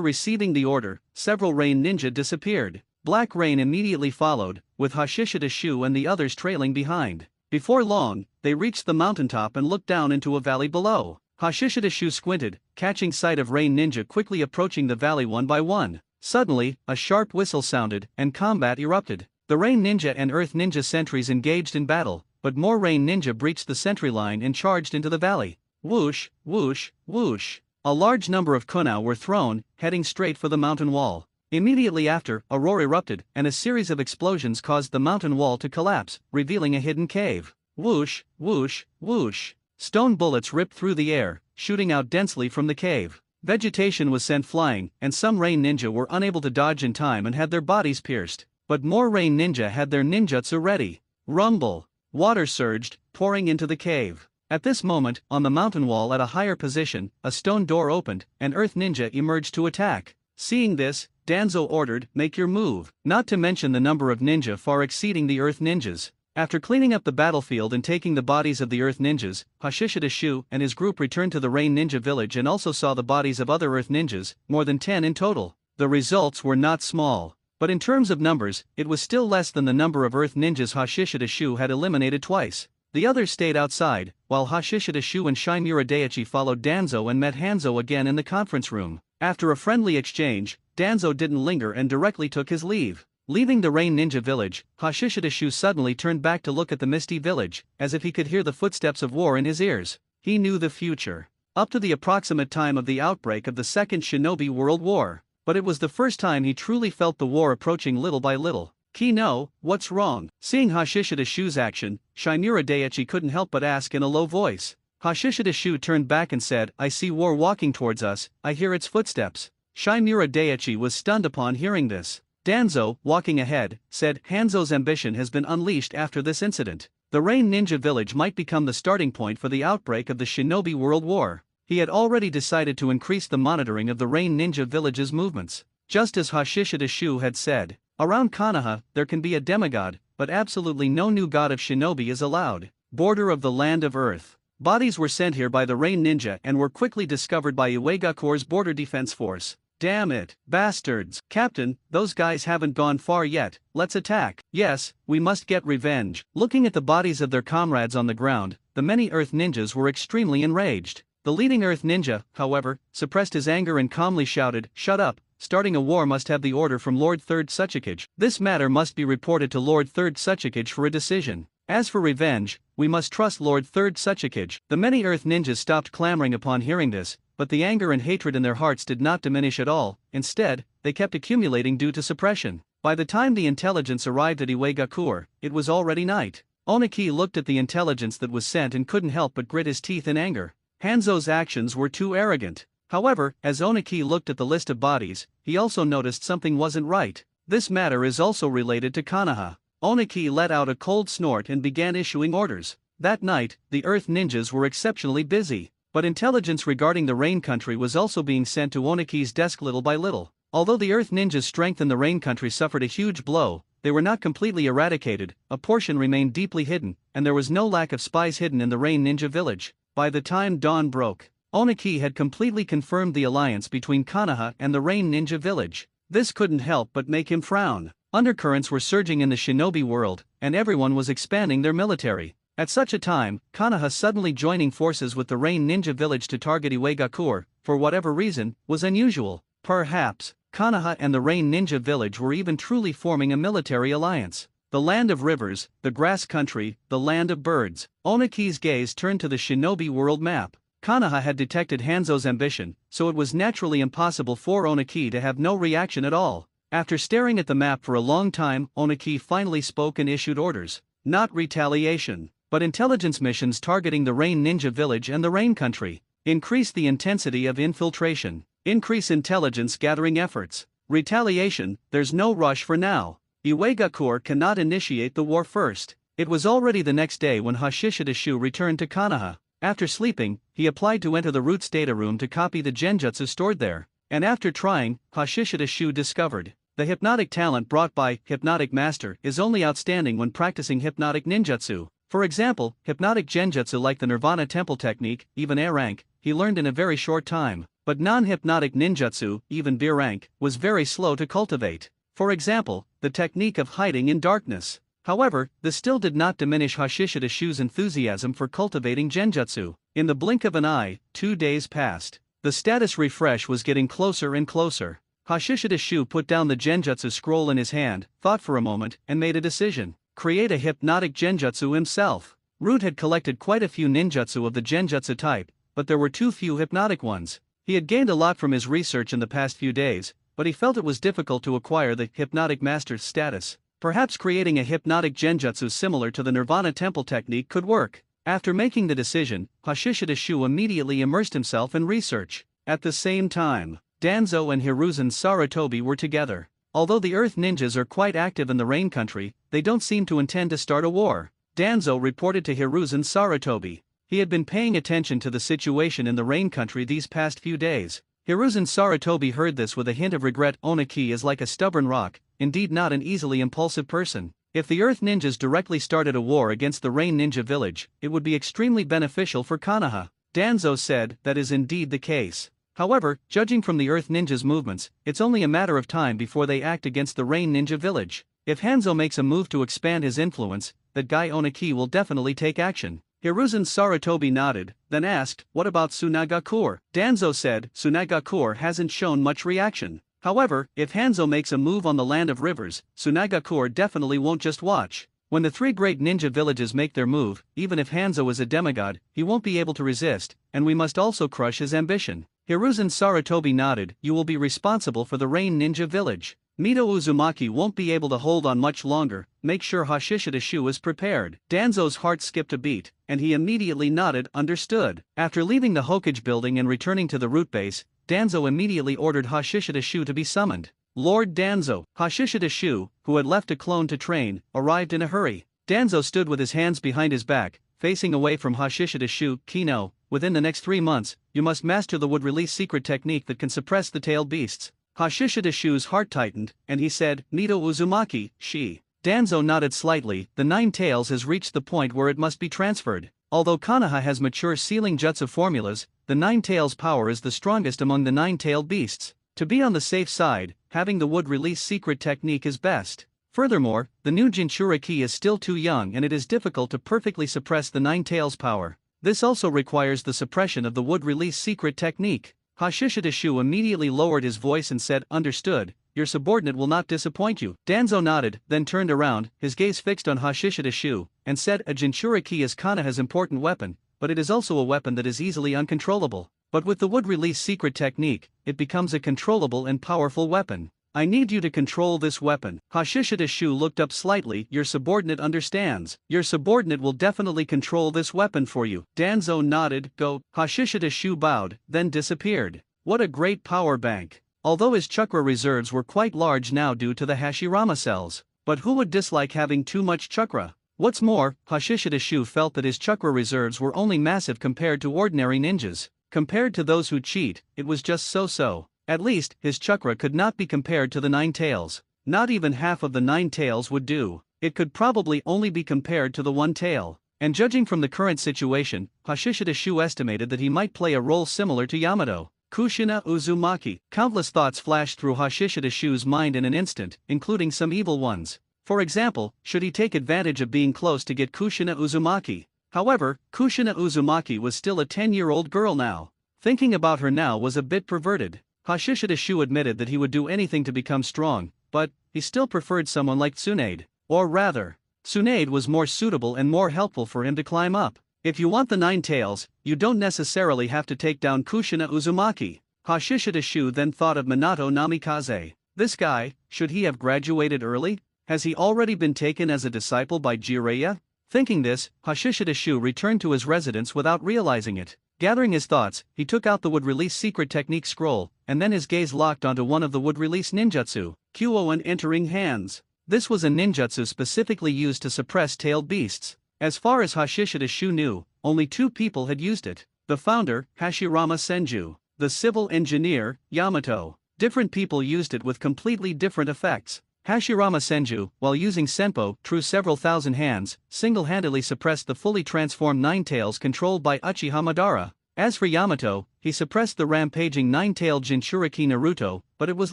receiving the order, several Rain Ninja disappeared. Black Rain immediately followed, with Hashishida Shu and the others trailing behind. Before long, they reached the mountaintop and looked down into a valley below. Hashishida Shu squinted, catching sight of Rain Ninja quickly approaching the valley one by one. Suddenly, a sharp whistle sounded, and combat erupted. The Rain Ninja and Earth Ninja sentries engaged in battle, but more Rain Ninja breached the sentry line and charged into the valley. Whoosh, whoosh, whoosh. A large number of kunai were thrown, heading straight for the mountain wall. Immediately after, a roar erupted, and a series of explosions caused the mountain wall to collapse, revealing a hidden cave. Whoosh, whoosh, whoosh. Stone bullets ripped through the air, shooting out densely from the cave. Vegetation was sent flying, and some Rain Ninja were unable to dodge in time and had their bodies pierced. But more Rain Ninja had their ninjutsu ready. Rumble. Water surged, pouring into the cave. At this moment, on the mountain wall at a higher position, a stone door opened, and Earth Ninja emerged to attack. Seeing this, Danzo ordered, "Make your move," not to mention the number of ninja far exceeding the Earth Ninjas. After cleaning up the battlefield and taking the bodies of the Earth Ninjas, Hashishida Shu and his group returned to the Rain Ninja village and also saw the bodies of other Earth Ninjas, more than 10 in total. The results were not small. But in terms of numbers, it was still less than the number of Earth Ninjas Hashishida Shu had eliminated twice. The others stayed outside, while Hashishida Shu and Shimura Daiichi followed Danzo and met Hanzo again in the conference room. After a friendly exchange, Danzo didn't linger and directly took his leave. Leaving the Rain Ninja village, Hashishida Shu suddenly turned back to look at the misty village, as if he could hear the footsteps of war in his ears. He knew the future. Up to the approximate time of the outbreak of the Second Shinobi World War. But it was the first time he truly felt the war approaching little by little. "Kino, what's wrong?" Seeing Hashishida Shu's action, Shimura Daiichi couldn't help but ask in a low voice. Hashishida Shu turned back and said, "I see war walking towards us, I hear its footsteps." Shimura Daiichi was stunned upon hearing this. Danzo, walking ahead, said, "Hanzo's ambition has been unleashed after this incident. The Rain Ninja village might become the starting point for the outbreak of the Shinobi World War." He had already decided to increase the monitoring of the Rain Ninja village's movements. Just as Hashishida Shu had said, around Konoha, there can be a demigod, but absolutely no new god of shinobi is allowed. Border of the Land of Earth. Bodies were sent here by the Rain Ninja and were quickly discovered by Iwagakure's border defense force. "Damn it, bastards. Captain, those guys haven't gone far yet, let's attack." "Yes, we must get revenge." Looking at the bodies of their comrades on the ground, the many Earth Ninjas were extremely enraged. The leading Earth Ninja, however, suppressed his anger and calmly shouted, "Shut up, starting a war must have the order from Lord Third Tsuchikage. This matter must be reported to Lord Third Tsuchikage for a decision. As for revenge, we must trust Lord Third Tsuchikage." The many Earth Ninjas stopped clamoring upon hearing this, but the anger and hatred in their hearts did not diminish at all. Instead, they kept accumulating due to suppression. By the time the intelligence arrived at Iwagakure, it was already night. Oniki looked at the intelligence that was sent and couldn't help but grit his teeth in anger. Hanzo's actions were too arrogant. However, as Oniki looked at the list of bodies, he also noticed something wasn't right. This matter is also related to Konoha. Oniki let out a cold snort and began issuing orders. That night, the Earth Ninjas were exceptionally busy. But intelligence regarding the Rain Country was also being sent to Oniki's desk little by little. Although the Earth Ninjas' strength in the Rain Country suffered a huge blow, they were not completely eradicated, a portion remained deeply hidden, and there was no lack of spies hidden in the Rain Ninja village. By the time dawn broke, Oniki had completely confirmed the alliance between Konoha and the Rain Ninja village. This couldn't help but make him frown. Undercurrents were surging in the shinobi world, and everyone was expanding their military. At such a time, Konoha suddenly joining forces with the Rain Ninja village to target Iwagakure, for whatever reason, was unusual. Perhaps, Konoha and the Rain Ninja village were even truly forming a military alliance. The land of rivers, the grass country, the land of birds. Onaki's gaze turned to the shinobi world map. Konoha had detected Hanzo's ambition, so it was naturally impossible for Onaki to have no reaction at all. After staring at the map for a long time, Onaki finally spoke and issued orders. Not retaliation, but intelligence missions targeting the Rain Ninja village and the Rain country. Increase the intensity of infiltration. Increase intelligence gathering efforts. Retaliation, there's no rush for now. Iwagakure cannot initiate the war first. It was already the next day when Hashishida Shu returned to Konoha. After sleeping, he applied to enter the Roots data room to copy the genjutsu stored there. And after trying, Hashishida Shu discovered the hypnotic talent brought by Hypnotic Master is only outstanding when practicing hypnotic ninjutsu. For example, hypnotic genjutsu like the Nirvana Temple technique, even A rank, he learned in a very short time, but non-hypnotic ninjutsu, even B rank, was very slow to cultivate. For example, the technique of hiding in darkness. However, this still did not diminish Hashishida Shu's enthusiasm for cultivating genjutsu. In the blink of an eye, 2 days passed. The status refresh was getting closer and closer. Hashishida Shu put down the genjutsu scroll in his hand, thought for a moment, and made a decision. Create a hypnotic genjutsu himself. Root had collected quite a few ninjutsu of the genjutsu type, but there were too few hypnotic ones. He had gained a lot from his research in the past few days, but he felt it was difficult to acquire the hypnotic master's status. Perhaps creating a hypnotic genjutsu similar to the Nirvana Temple technique could work. After making the decision, Hashishida Shu immediately immersed himself in research. At the same time, Danzo and Hiruzen Sarutobi were together. Although the Earth Ninjas are quite active in the Rain country, they don't seem to intend to start a war. Danzo reported to Hiruzen Sarutobi. He had been paying attention to the situation in the Rain country these past few days. Hiruzen Sarutobi heard this with a hint of regret. Onaki is like a stubborn rock, indeed not an easily impulsive person. If the Earth Ninjas directly started a war against the Rain Ninja village, it would be extremely beneficial for Konoha. Danzo said, that is indeed the case. However, judging from the Earth Ninja's movements, it's only a matter of time before they act against the Rain Ninja village. If Hanzo makes a move to expand his influence, that guy Onaki will definitely take action. Hiruzen Sarutobi nodded, then asked, what about Tsunagakure? Danzo said, Tsunagakure hasn't shown much reaction. However, if Hanzo makes a move on the land of rivers, Tsunagakure definitely won't just watch. When the 3 great ninja villages make their move, even if Hanzo is a demigod, he won't be able to resist, and we must also crush his ambition. Hiruzen Sarutobi nodded, you will be responsible for the Rain Ninja village. Mito Uzumaki won't be able to hold on much longer, make sure Hashishida Shu is prepared. Danzo's heart skipped a beat, and he immediately nodded, understood. After leaving the Hokage building and returning to the root base, Danzo immediately ordered Hashishida Shu to be summoned. Lord Danzo. Hashishida Shu, who had left a clone to train, arrived in a hurry. Danzo stood with his hands behind his back, facing away from Hashishida Shu. Kino, within the next 3 months, you must master the wood-release secret technique that can suppress the tailed beasts. Hashishida Shu's heart tightened, and he said, Mito Uzumaki, she. Danzo nodded slightly, the 9 tails has reached the point where it must be transferred. Although Konoha has mature sealing jutsu formulas, the 9 tails power is the strongest among the 9-tailed beasts. To be on the safe side, having the wood-release secret technique is best. Furthermore, the new Jinchuriki ki is still too young and it is difficult to perfectly suppress the 9 tails power. This also requires the suppression of the wood-release secret technique. Hashishida Shu immediately lowered his voice and said, understood, your subordinate will not disappoint you. Danzo nodded, then turned around, his gaze fixed on Hashishida Shu, and said, a Jinchuriki ki is Konoha's important weapon, but it is also a weapon that is easily uncontrollable. But with the wood-release secret technique, it becomes a controllable and powerful weapon. I need you to control this weapon. Hashishida Shu looked up slightly, your subordinate understands. Your subordinate will definitely control this weapon for you. Danzo nodded, go. Hashishida Shu bowed, then disappeared. What a great power bank. Although his chakra reserves were quite large now due to the Hashirama cells. But who would dislike having too much chakra? What's more, Hashishida Shu felt that his chakra reserves were only massive compared to ordinary ninjas. Compared to those who cheat, it was just so-so. At least, his chakra could not be compared to the 9 tails. Not even half of the 9 tails would do. It could probably only be compared to the 1 tail. And judging from the current situation, Hashishida Shu estimated that he might play a role similar to Yamato. Kushina Uzumaki. Countless thoughts flashed through Hashishida Shu's mind in an instant, including some evil ones. For example, should he take advantage of being close to get Kushina Uzumaki? However, Kushina Uzumaki was still a 10-year-old girl now. Thinking about her now was a bit perverted. Hashishida Shu admitted that he would do anything to become strong, but he still preferred someone like Tsunade. Or rather, Tsunade was more suitable and more helpful for him to climb up. If you want the 9 tails, you don't necessarily have to take down Kushina Uzumaki. Hashishida Shu then thought of Minato Namikaze. This guy, should he have graduated early? Has he already been taken as a disciple by Jiraiya? Thinking this, Hashishida Shu returned to his residence without realizing it. Gathering his thoughts, he took out the would-release secret technique scroll, and then his gaze locked onto one of the would-release ninjutsu, Kuoan entering hands. This was a ninjutsu specifically used to suppress tailed beasts. As far as Hashishida Shu knew, only 2 people had used it. The founder, Hashirama Senju. The civil engineer, Yamato. Different people used it with completely different effects. Hashirama Senju, while using Senpo, True Several Thousand Hands, single-handedly suppressed the fully transformed 9 tails controlled by Uchiha Madara. As for Yamato, he suppressed the rampaging 9-tailed Jinchuriki Naruto, but it was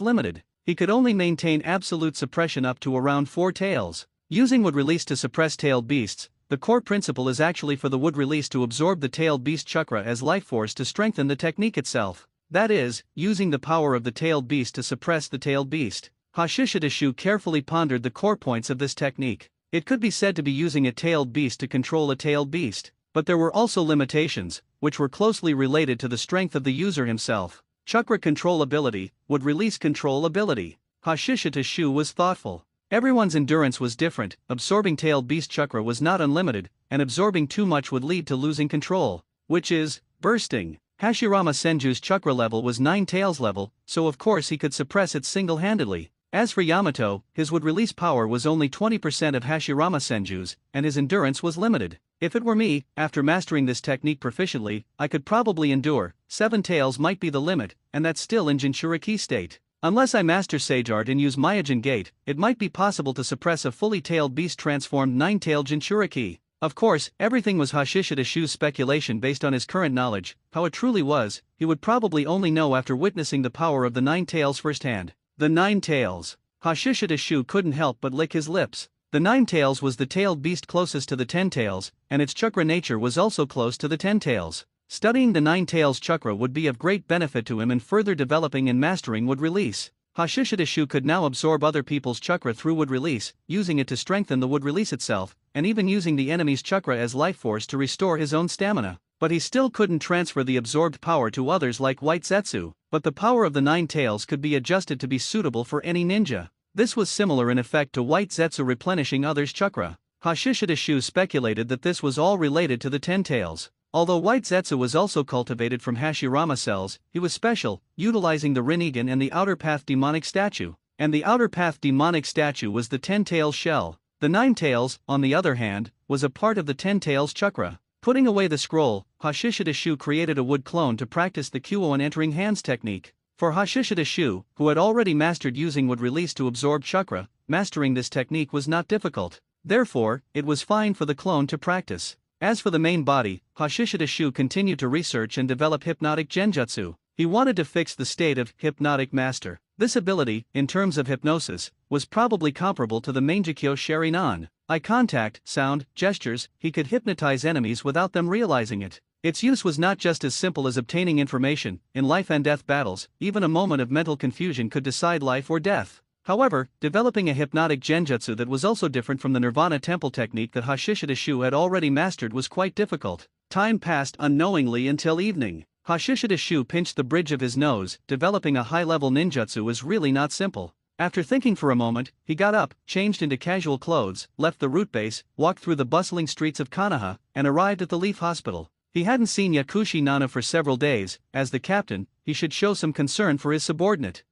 limited. He could only maintain absolute suppression up to around 4 tails. Using wood release to suppress tailed beasts, the core principle is actually for the wood release to absorb the tailed beast chakra as life force to strengthen the technique itself. That is, using the power of the tailed beast to suppress the tailed beast. Hashishida Shu carefully pondered the core points of this technique. It could be said to be using a tailed beast to control a tailed beast, but there were also limitations, which were closely related to the strength of the user himself. Chakra control ability, would release control ability. Hashishida Shu was thoughtful. Everyone's endurance was different, absorbing tailed beast chakra was not unlimited, and absorbing too much would lead to losing control, which is bursting. Hashirama Senju's chakra level was 9 tails level, so of course he could suppress it single-handedly. As for Yamato, his would release power was only 20% of Hashirama Senju's, and his endurance was limited. If it were me, after mastering this technique proficiently, I could probably endure 7 tails might be the limit, and that's still in Jinchuriki state. Unless I master Sage Art and use Myojin Gate, it might be possible to suppress a fully tailed beast transformed 9-tailed Jinchuriki. Of course, everything was Hashishida Shu's speculation based on his current knowledge. How it truly was, he would probably only know after witnessing the power of the 9 tails firsthand. The 9 tails. Hashishida Shu couldn't help but lick his lips. The 9 tails was the tailed beast closest to the 10 tails, and its chakra nature was also close to the 10 tails. Studying the 9 tails chakra would be of great benefit to him in further developing and mastering wood release. Hashishida Shu could now absorb other people's chakra through wood release, using it to strengthen the wood release itself, and even using the enemy's chakra as life force to restore his own stamina. But he still couldn't transfer the absorbed power to others like White Zetsu. But the power of the 9 tails could be adjusted to be suitable for any ninja. This was similar in effect to White Zetsu replenishing others' chakra. Hashishida Shu speculated that this was all related to the 10 tails. Although White Zetsu was also cultivated from Hashirama cells, he was special, utilizing the Rinnegan and the Outer Path demonic statue. And the Outer Path demonic statue was the 10 tails shell. The 9 tails, on the other hand, was a part of the 10 tails chakra. Putting away the scroll, Hashishida Shu created a wood clone to practice the Kuoan entering hands technique. For Hashishida Shu, who had already mastered using wood release to absorb chakra, mastering this technique was not difficult. Therefore, it was fine for the clone to practice. As for the main body, Hashishida Shu continued to research and develop hypnotic genjutsu. He wanted to fix the state of hypnotic master. This ability, in terms of hypnosis, was probably comparable to the Mangekyo Sharinan. Eye contact, sound, gestures, he could hypnotize enemies without them realizing it. Its use was not just as simple as obtaining information. In life and death battles, even a moment of mental confusion could decide life or death. However, developing a hypnotic genjutsu that was also different from the Nirvana Temple technique that Hashishida Shu had already mastered was quite difficult. Time passed unknowingly until evening. Hashishida Shu pinched the bridge of his nose. Developing a high-level ninjutsu is really not simple. After thinking for a moment, he got up, changed into casual clothes, left the route base, walked through the bustling streets of Konoha, and arrived at the Leaf Hospital. He hadn't seen Yakushi Nana for several days. As the captain, he should show some concern for his subordinate.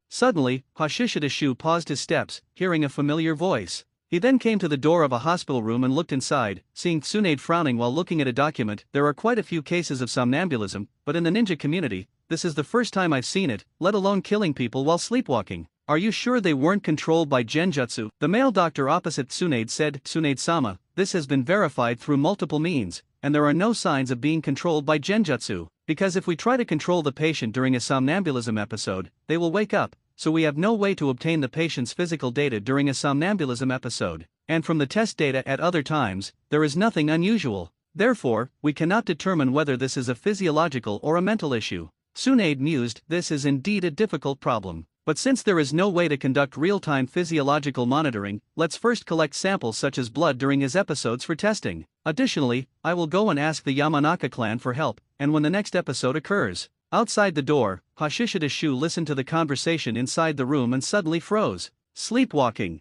Suddenly, Hashishida Shu paused his steps, hearing a familiar voice. He then came to the door of a hospital room and looked inside, seeing Tsunade frowning while looking at a document. There are quite a few cases of somnambulism, but in the ninja community, this is the first time I've seen it, let alone killing people while sleepwalking. Are you sure they weren't controlled by genjutsu? The male doctor opposite Tsunade said, Tsunade-sama, this has been verified through multiple means, and there are no signs of being controlled by genjutsu. Because if we try to control the patient during a somnambulism episode, they will wake up, so we have no way to obtain the patient's physical data during a somnambulism episode, and from the test data at other times, there is nothing unusual. Therefore, we cannot determine whether this is a physiological or a mental issue. Tsunade mused, this is indeed a difficult problem. But since there is no way to conduct real-time physiological monitoring, let's first collect samples such as blood during his episodes for testing. Additionally, I will go and ask the Yamanaka clan for help, and when the next episode occurs. Outside the door, Hashishida Shu listened to the conversation inside the room and suddenly froze. Sleepwalking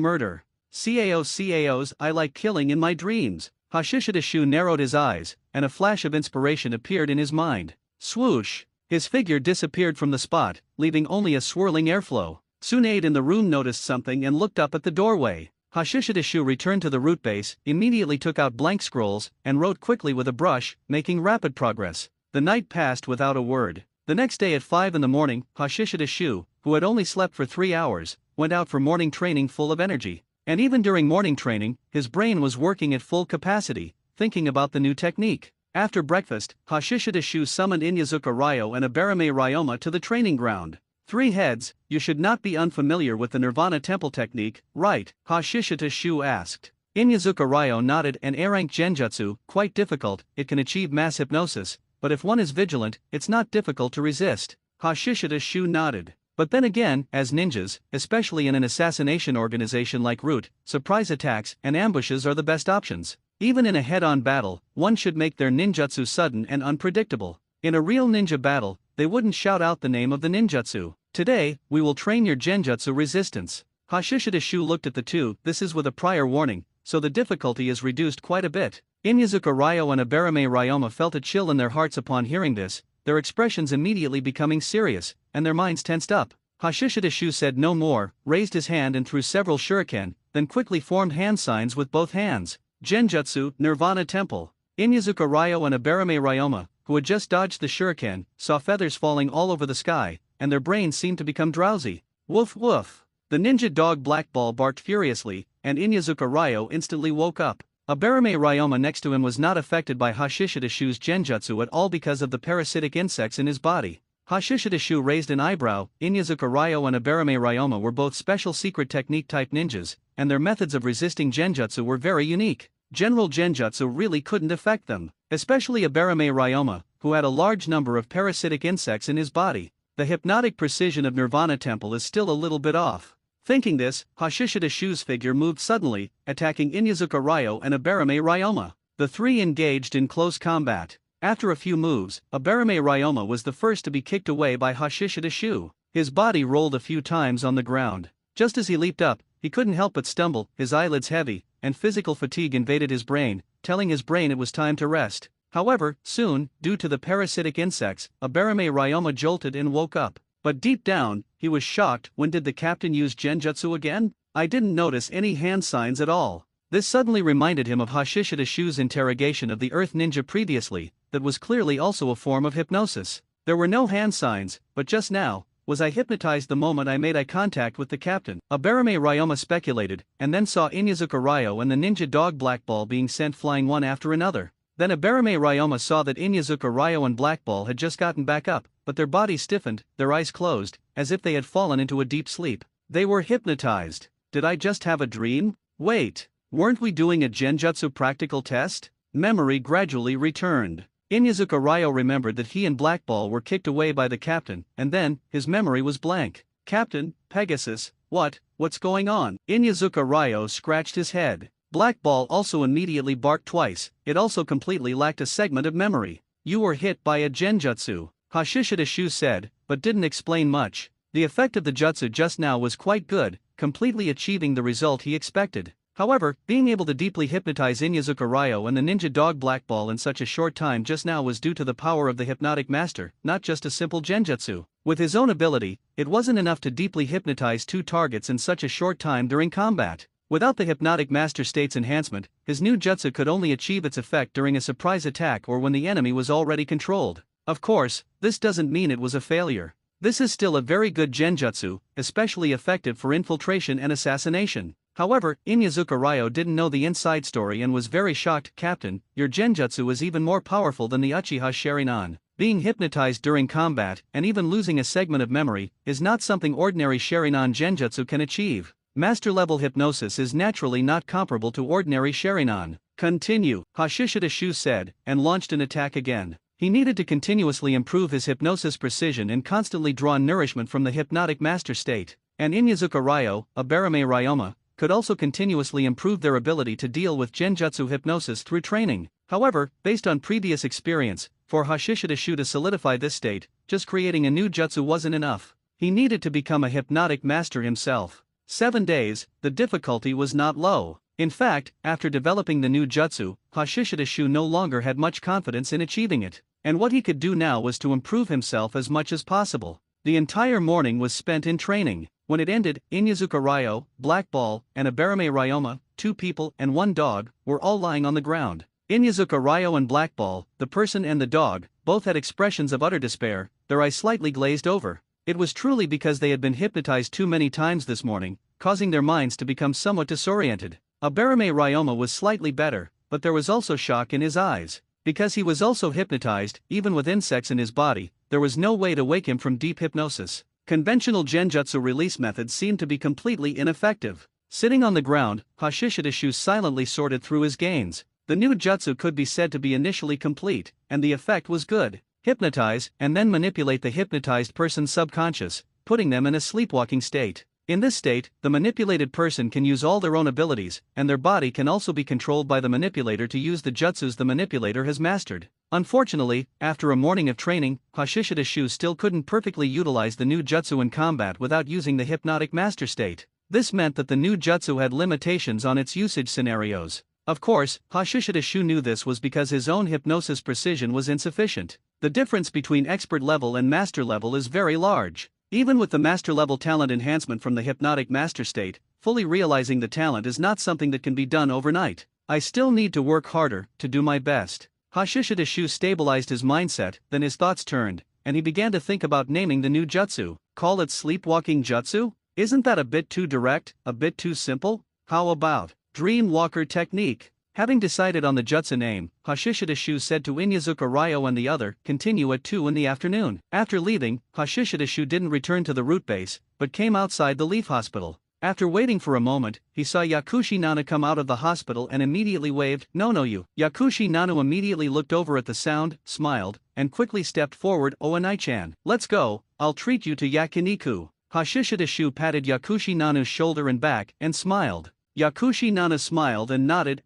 murder. CAOs, I like killing in my dreams. Hashishida Shu narrowed his eyes, and a flash of inspiration appeared in his mind. Swoosh! His figure disappeared from the spot, leaving only a swirling airflow. Tsunade in the room noticed something and looked up at the doorway. Hashishida Shu returned to the root base, immediately took out blank scrolls, and wrote quickly with a brush, making rapid progress. The night passed without a word. The next day at 5 in the morning, Hashishida Shu, who had only slept for 3 hours, went out for morning training full of energy. And even during morning training, his brain was working at full capacity, thinking about the new technique. After breakfast, Hashishida Shu summoned Inyazuka Ryo and Abarame Ryoma to the training ground. 3 heads, you should not be unfamiliar with the Nirvana Temple technique, right? Hashishida Shu asked. Inyazuka Ryo nodded. An A-rank genjutsu, quite difficult, it can achieve mass hypnosis, but if one is vigilant, it's not difficult to resist. Hashishida Shu nodded. But then again, as ninjas, especially in an assassination organization like Root, surprise attacks and ambushes are the best options. Even in a head-on battle, one should make their ninjutsu sudden and unpredictable. In a real ninja battle, they wouldn't shout out the name of the ninjutsu. Today, we will train your genjutsu resistance. Hashishida Shu looked at the two. This is with a prior warning, so the difficulty is reduced quite a bit. Inyazuka Ryo and Abarame Ryoma felt a chill in their hearts upon hearing this, their expressions immediately becoming serious, and their minds tensed up. Hashishida Shu said no more, raised his hand and threw several shuriken, then quickly formed hand signs with both hands. Genjutsu, Nirvana Temple. Inyazuka Ryo and Abarame Ryoma, who had just dodged the shuriken, saw feathers falling all over the sky, and their brains seemed to become drowsy. Woof woof. The ninja dog Black Ball barked furiously, and Inyazuka Ryo instantly woke up. Abarame Ryoma next to him was not affected by Hashishida Shu's genjutsu at all because of the parasitic insects in his body. Hashishida Shu raised an eyebrow. Inyazuka Ryo and Abarame Ryoma were both special secret technique type ninjas, and their methods of resisting genjutsu were very unique. General genjutsu really couldn't affect them, especially Abarame Ryoma, who had a large number of parasitic insects in his body. The hypnotic precision of Nirvana Temple is still a little bit off. Thinking this, Hashishida Shu's figure moved suddenly, attacking Inyazuka Ryo and Abarame Ryoma. The three engaged in close combat. After a few moves, Abarame Ryoma was the first to be kicked away by Hashishida Shu. His body rolled a few times on the ground. Just as he leaped up, he couldn't help but stumble, his eyelids heavy, and physical fatigue invaded his brain, telling his brain it was time to rest. However, soon, due to the parasitic insects, Abarame Ryoma jolted and woke up. But deep down, he was shocked. When did the captain use genjutsu again? I didn't notice any hand signs at all. This suddenly reminded him of Hashishida Shu's interrogation of the Earth Ninja previously, that was clearly also a form of hypnosis. There were no hand signs, but just now, was I hypnotized the moment I made eye contact with the captain? Abarame Ryoma speculated, and then saw Inyazuka Ryo and the ninja dog Black Ball being sent flying one after another. Then Abarame Ryoma saw that Inyazuka Ryo and Black Ball had just gotten back up, but their bodies stiffened, their eyes closed, as if they had fallen into a deep sleep. They were hypnotized. Did I just have a dream? Wait, weren't we doing a genjutsu practical test? Memory gradually returned. Inyazuka Ryo remembered that he and Black Ball were kicked away by the captain, and then, his memory was blank. Captain, Pegasus, what's going on? Inyazuka Ryo scratched his head. Black Ball also immediately barked twice. It also completely lacked a segment of memory. You were hit by a genjutsu, Hashishida Shu said, but didn't explain much. The effect of the jutsu just now was quite good, completely achieving the result he expected. However, being able to deeply hypnotize Inyazuka Ryo and the ninja dog Black Ball in such a short time just now was due to the power of the hypnotic master, not just a simple genjutsu. With his own ability, it wasn't enough to deeply hypnotize two targets in such a short time during combat. Without the hypnotic master state's enhancement, his new jutsu could only achieve its effect during a surprise attack or when the enemy was already controlled. Of course, this doesn't mean it was a failure. This is still a very good genjutsu, especially effective for infiltration and assassination. However, Inyazuka Ryo didn't know the inside story and was very shocked. Captain, your genjutsu is even more powerful than the Uchiha Sharingan. Being hypnotized during combat, and even losing a segment of memory, is not something ordinary Sharingan Genjutsu can achieve. Master-level hypnosis is naturally not comparable to ordinary Sharingan. Continue, Hashishida Shu said, and launched an attack again. He needed to continuously improve his hypnosis precision and constantly draw nourishment from the hypnotic master state. And Inyazuka Ryo, Abarame Ryoma, could also continuously improve their ability to deal with Genjutsu hypnosis through training. However, based on previous experience, for Hashishida Shu to solidify this state, just creating a new jutsu wasn't enough. He needed to become a hypnotic master himself. 7 days, the difficulty was not low. In fact, after developing the new jutsu, Hashishida Shu no longer had much confidence in achieving it, and what he could do now was to improve himself as much as possible. The entire morning was spent in training. When it ended, Inyazuka Ryo, Black Ball, and Abarame Ryoma, 2 people and 1 dog, were all lying on the ground. Inyazuka Ryo and Black Ball, the person and the dog, both had expressions of utter despair, their eyes slightly glazed over. It was truly because they had been hypnotized too many times this morning, causing their minds to become somewhat disoriented. Abarame Ryoma was slightly better, but there was also shock in his eyes. Because he was also hypnotized, even with insects in his body, there was no way to wake him from deep hypnosis. Conventional Genjutsu release methods seemed to be completely ineffective. Sitting on the ground, Hashishida Shu silently sorted through his gains. The new jutsu could be said to be initially complete, and the effect was good. Hypnotize, and then manipulate the hypnotized person's subconscious, putting them in a sleepwalking state. In this state, the manipulated person can use all their own abilities, and their body can also be controlled by the manipulator to use the jutsus the manipulator has mastered. Unfortunately, after a morning of training, Hashishida Shu still couldn't perfectly utilize the new jutsu in combat without using the hypnotic master state. This meant that the new jutsu had limitations on its usage scenarios. Of course, Hashishida Shu knew this was because his own hypnosis precision was insufficient. The difference between expert level and master level is very large. Even with the master level talent enhancement from the hypnotic master state, fully realizing the talent is not something that can be done overnight. I still need to work harder, to do my best. Hashishida Shu stabilized his mindset, then his thoughts turned, and he began to think about naming the new jutsu. Call it Sleepwalking Jutsu? Isn't that a bit too direct, a bit too simple? How about Dream Walker Technique? Having decided on the jutsu name, Hashishida Shu said to Inyazuka Ryo and the other, continue at 2 in the afternoon. After leaving, Hashishida Shu didn't return to the root base, but came outside the Leaf Hospital. After waiting for a moment, he saw Yakushi Nana come out of the hospital and immediately waved, "No you." Yakushi Nana immediately looked over at the sound, smiled, and quickly stepped forward. Oanai-chan, let's go, I'll treat you to yakiniku. Hashishida Shu patted Yakushi Nana's shoulder and back, and smiled. Yakushi Nana smiled and nodded,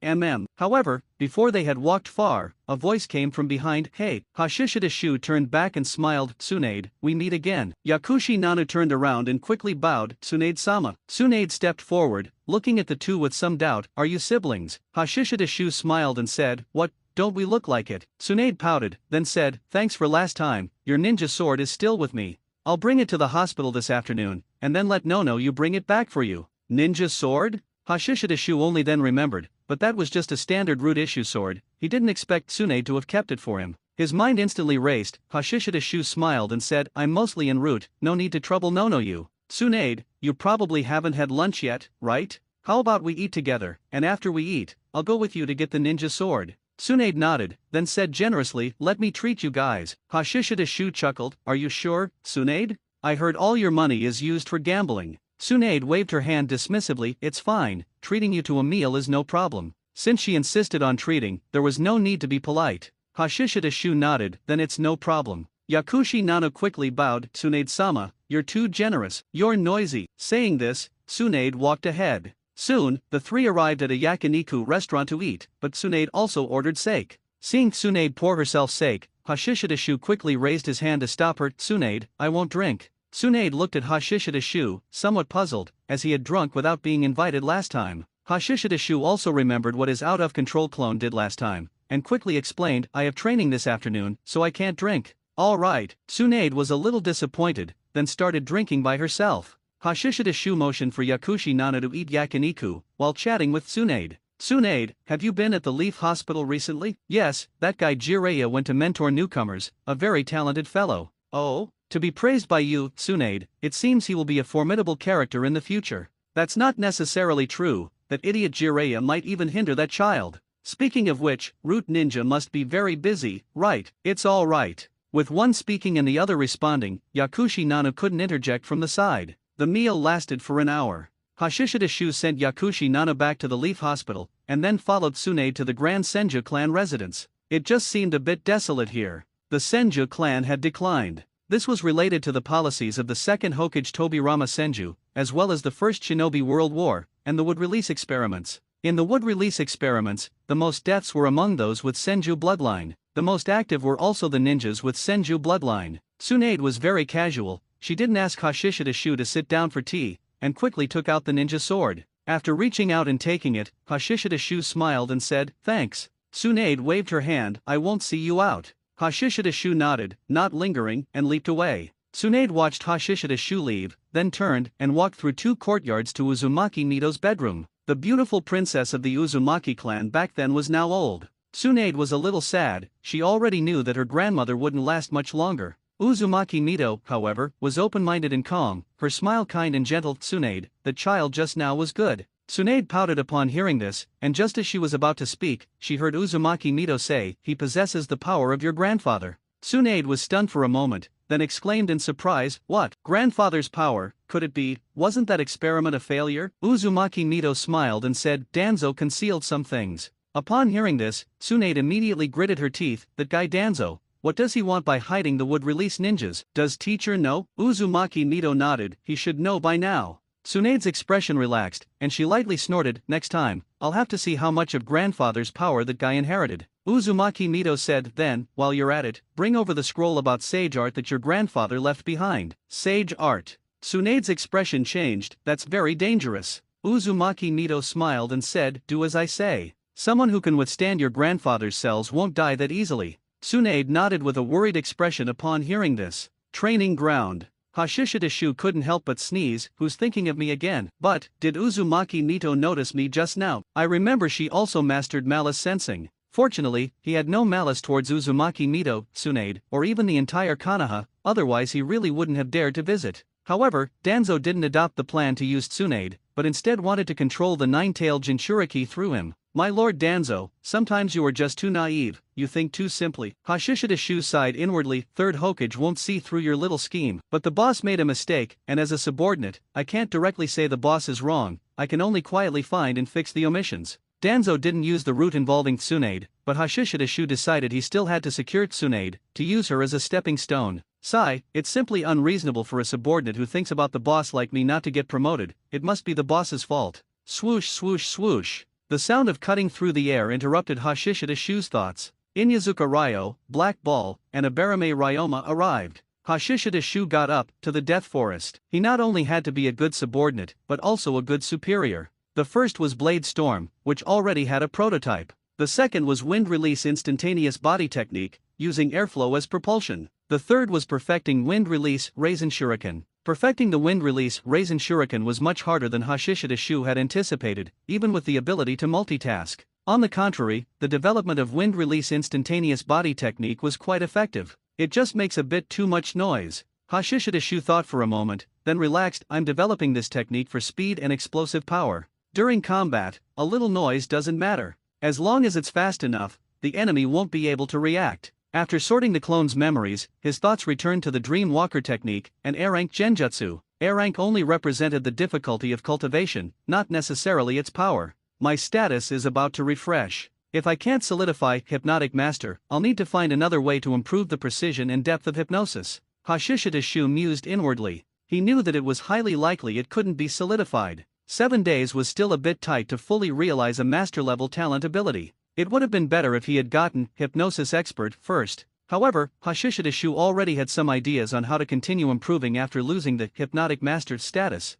However, before they had walked far, a voice came from behind, "Hey." Hashishida Shu turned back and smiled, "Tsunade, we meet again." Yakushi Nana turned around and quickly bowed, "Tsunade-sama." Tsunade stepped forward, looking at the two with some doubt, "Are you siblings?" Hashishida Shu smiled and said, "What, don't we look like it?" Tsunade pouted, then said, "Thanks for last time, your ninja sword is still with me. I'll bring it to the hospital this afternoon, and then let Nono you bring it back for you." Ninja sword? Hashishida Shu only then remembered, but that was just a standard root issue sword. He didn't expect Tsunade to have kept it for him. His mind instantly raced. Hashishida Shu smiled and said, "I'm mostly en route, no need to trouble Nono you." "Tsunade, you probably haven't had lunch yet, right? How about we eat together, and after we eat, I'll go with you to get the ninja sword." Tsunade nodded, then said generously, "Let me treat you guys." Hashishida Shu chuckled, "Are you sure, Tsunade? I heard all your money is used for gambling." Tsunade waved her hand dismissively, "It's fine, treating you to a meal is no problem." Since she insisted on treating, there was no need to be polite. Hashishida Shu nodded, "Then it's no problem." Yakushi Nana quickly bowed, "Tsunade-sama, you're too generous, you're noisy." Saying this, Tsunade walked ahead. Soon, the three arrived at a yakiniku restaurant to eat, but Tsunade also ordered sake. Seeing Tsunade pour herself sake, Hashishida Shu quickly raised his hand to stop her. "Tsunade, I won't drink." Tsunade looked at Hashishida Shu, somewhat puzzled, as he had drunk without being invited last time. Hashishida Shu also remembered what his out-of-control clone did last time, and quickly explained, "I have training this afternoon, so I can't drink." "All right." Tsunade was a little disappointed, then started drinking by herself. Hashishida Shu motioned for Yakushi Nana to eat yakiniku, while chatting with Tsunade. "Tsunade, have you been at the Leaf Hospital recently?" "Yes, that guy Jiraiya went to mentor newcomers, a very talented fellow." "Oh? To be praised by you, Tsunade, it seems he will be a formidable character in the future." "That's not necessarily true, that idiot Jiraiya might even hinder that child. Speaking of which, Root Ninja must be very busy, right?" "It's all right. With one speaking and the other responding, Yakushi Nano couldn't interject from the side. The meal lasted for an hour. Hashishida Shu sent Yakushi Nano back to the Leaf Hospital, and then followed Tsunade to the Grand Senju clan residence. It just seemed a bit desolate here. The Senju clan had declined. This was related to the policies of the second Hokage Tobirama Senju, as well as the First Shinobi World War, and the wood release experiments. In the wood release experiments, the most deaths were among those with Senju bloodline. The most active were also the ninjas with Senju bloodline. Tsunade was very casual. She didn't ask Hashishida Shu to sit down for tea, and quickly took out the ninja sword. After reaching out and taking it, Hashishida Shu smiled and said, "Thanks." Tsunade waved her hand, "I won't see you out." Hashishida Shu nodded, not lingering, and leaped away. Tsunade watched Hashishida Shu leave, then turned and walked through 2 courtyards to Uzumaki Mito's bedroom. The beautiful princess of the Uzumaki clan back then was now old. Tsunade was a little sad. She already knew that her grandmother wouldn't last much longer. Uzumaki Mito, however, was open-minded and calm, her smile kind and gentle. "Tsunade, the child just now was good." Tsunade pouted upon hearing this, and just as she was about to speak, she heard Uzumaki Mito say, "He possesses the power of your grandfather." Tsunade was stunned for a moment, then exclaimed in surprise, "What? Grandfather's power, could it be? Wasn't that experiment a failure?" Uzumaki Mito smiled and said, "Danzo concealed some things." Upon hearing this, Tsunade immediately gritted her teeth. "That guy Danzo, what does he want by hiding the wood release ninjas? Does teacher know?" Uzumaki Mito nodded, "He should know by now." Tsunade's expression relaxed, and she lightly snorted, "Next time, I'll have to see how much of grandfather's power that guy inherited." Uzumaki Mito said, "Then, while you're at it, bring over the scroll about sage art that your grandfather left behind." Sage art. Tsunade's expression changed. "That's very dangerous." Uzumaki Mito smiled and said, "Do as I say. Someone who can withstand your grandfather's cells won't die that easily." Tsunade nodded with a worried expression upon hearing this. Training ground. Hashishida Shu couldn't help but sneeze. "Who's thinking of me again? But, did Uzumaki Mito notice me just now? I remember she also mastered malice sensing." Fortunately, he had no malice towards Uzumaki Mito, Tsunade, or even the entire Konoha, otherwise he really wouldn't have dared to visit. However, Danzo didn't adopt the plan to use Tsunade, but instead wanted to control the nine-tailed Jinchuriki through him. "My lord Danzo, sometimes you are just too naive, you think too simply." Hashishida Shu sighed inwardly. "Third Hokage won't see through your little scheme." But the boss made a mistake, and as a subordinate, I can't directly say the boss is wrong, I can only quietly find and fix the omissions. Danzo didn't use the route involving Tsunade, but Hashishida Shu decided he still had to secure Tsunade, to use her as a stepping stone. Sigh, it's simply unreasonable for a subordinate who thinks about the boss like me not to get promoted. It must be the boss's fault. Swoosh swoosh swoosh. The sound of cutting through the air interrupted Hashishida Shu's thoughts. Inyazuka Ryo, Black Ball, and Abarame Ryoma arrived. Hashishida Shu got up, to the Death Forest. He not only had to be a good subordinate, but also a good superior. The first was Blade Storm, which already had a prototype. The second was Wind Release Instantaneous Body Technique, using airflow as propulsion. The third was perfecting Wind Release Raisin Shuriken. Perfecting the Wind Release Raisin Shuriken was much harder than Hashishida Shu had anticipated, even with the ability to multitask. On the contrary, the development of Wind Release Instantaneous Body Technique was quite effective. It just makes a bit too much noise. Hashishida Shu thought for a moment, then relaxed. "I'm developing this technique for speed and explosive power. During combat, a little noise doesn't matter. As long as it's fast enough, the enemy won't be able to react." After sorting the clone's memories, his thoughts returned to the Dream Walker technique and A-rank Genjutsu. A-rank only represented the difficulty of cultivation, not necessarily its power. "My status is about to refresh. If I can't solidify Hypnotic Master, I'll need to find another way to improve the precision and depth of hypnosis." Hashishida Shu mused inwardly. He knew that it was highly likely it couldn't be solidified. 7 days was still a bit tight to fully realize a master-level talent ability. It would have been better if he had gotten Hypnosis Expert first. However, Hashishida Shu already had some ideas on how to continue improving after losing the Hypnotic Master status.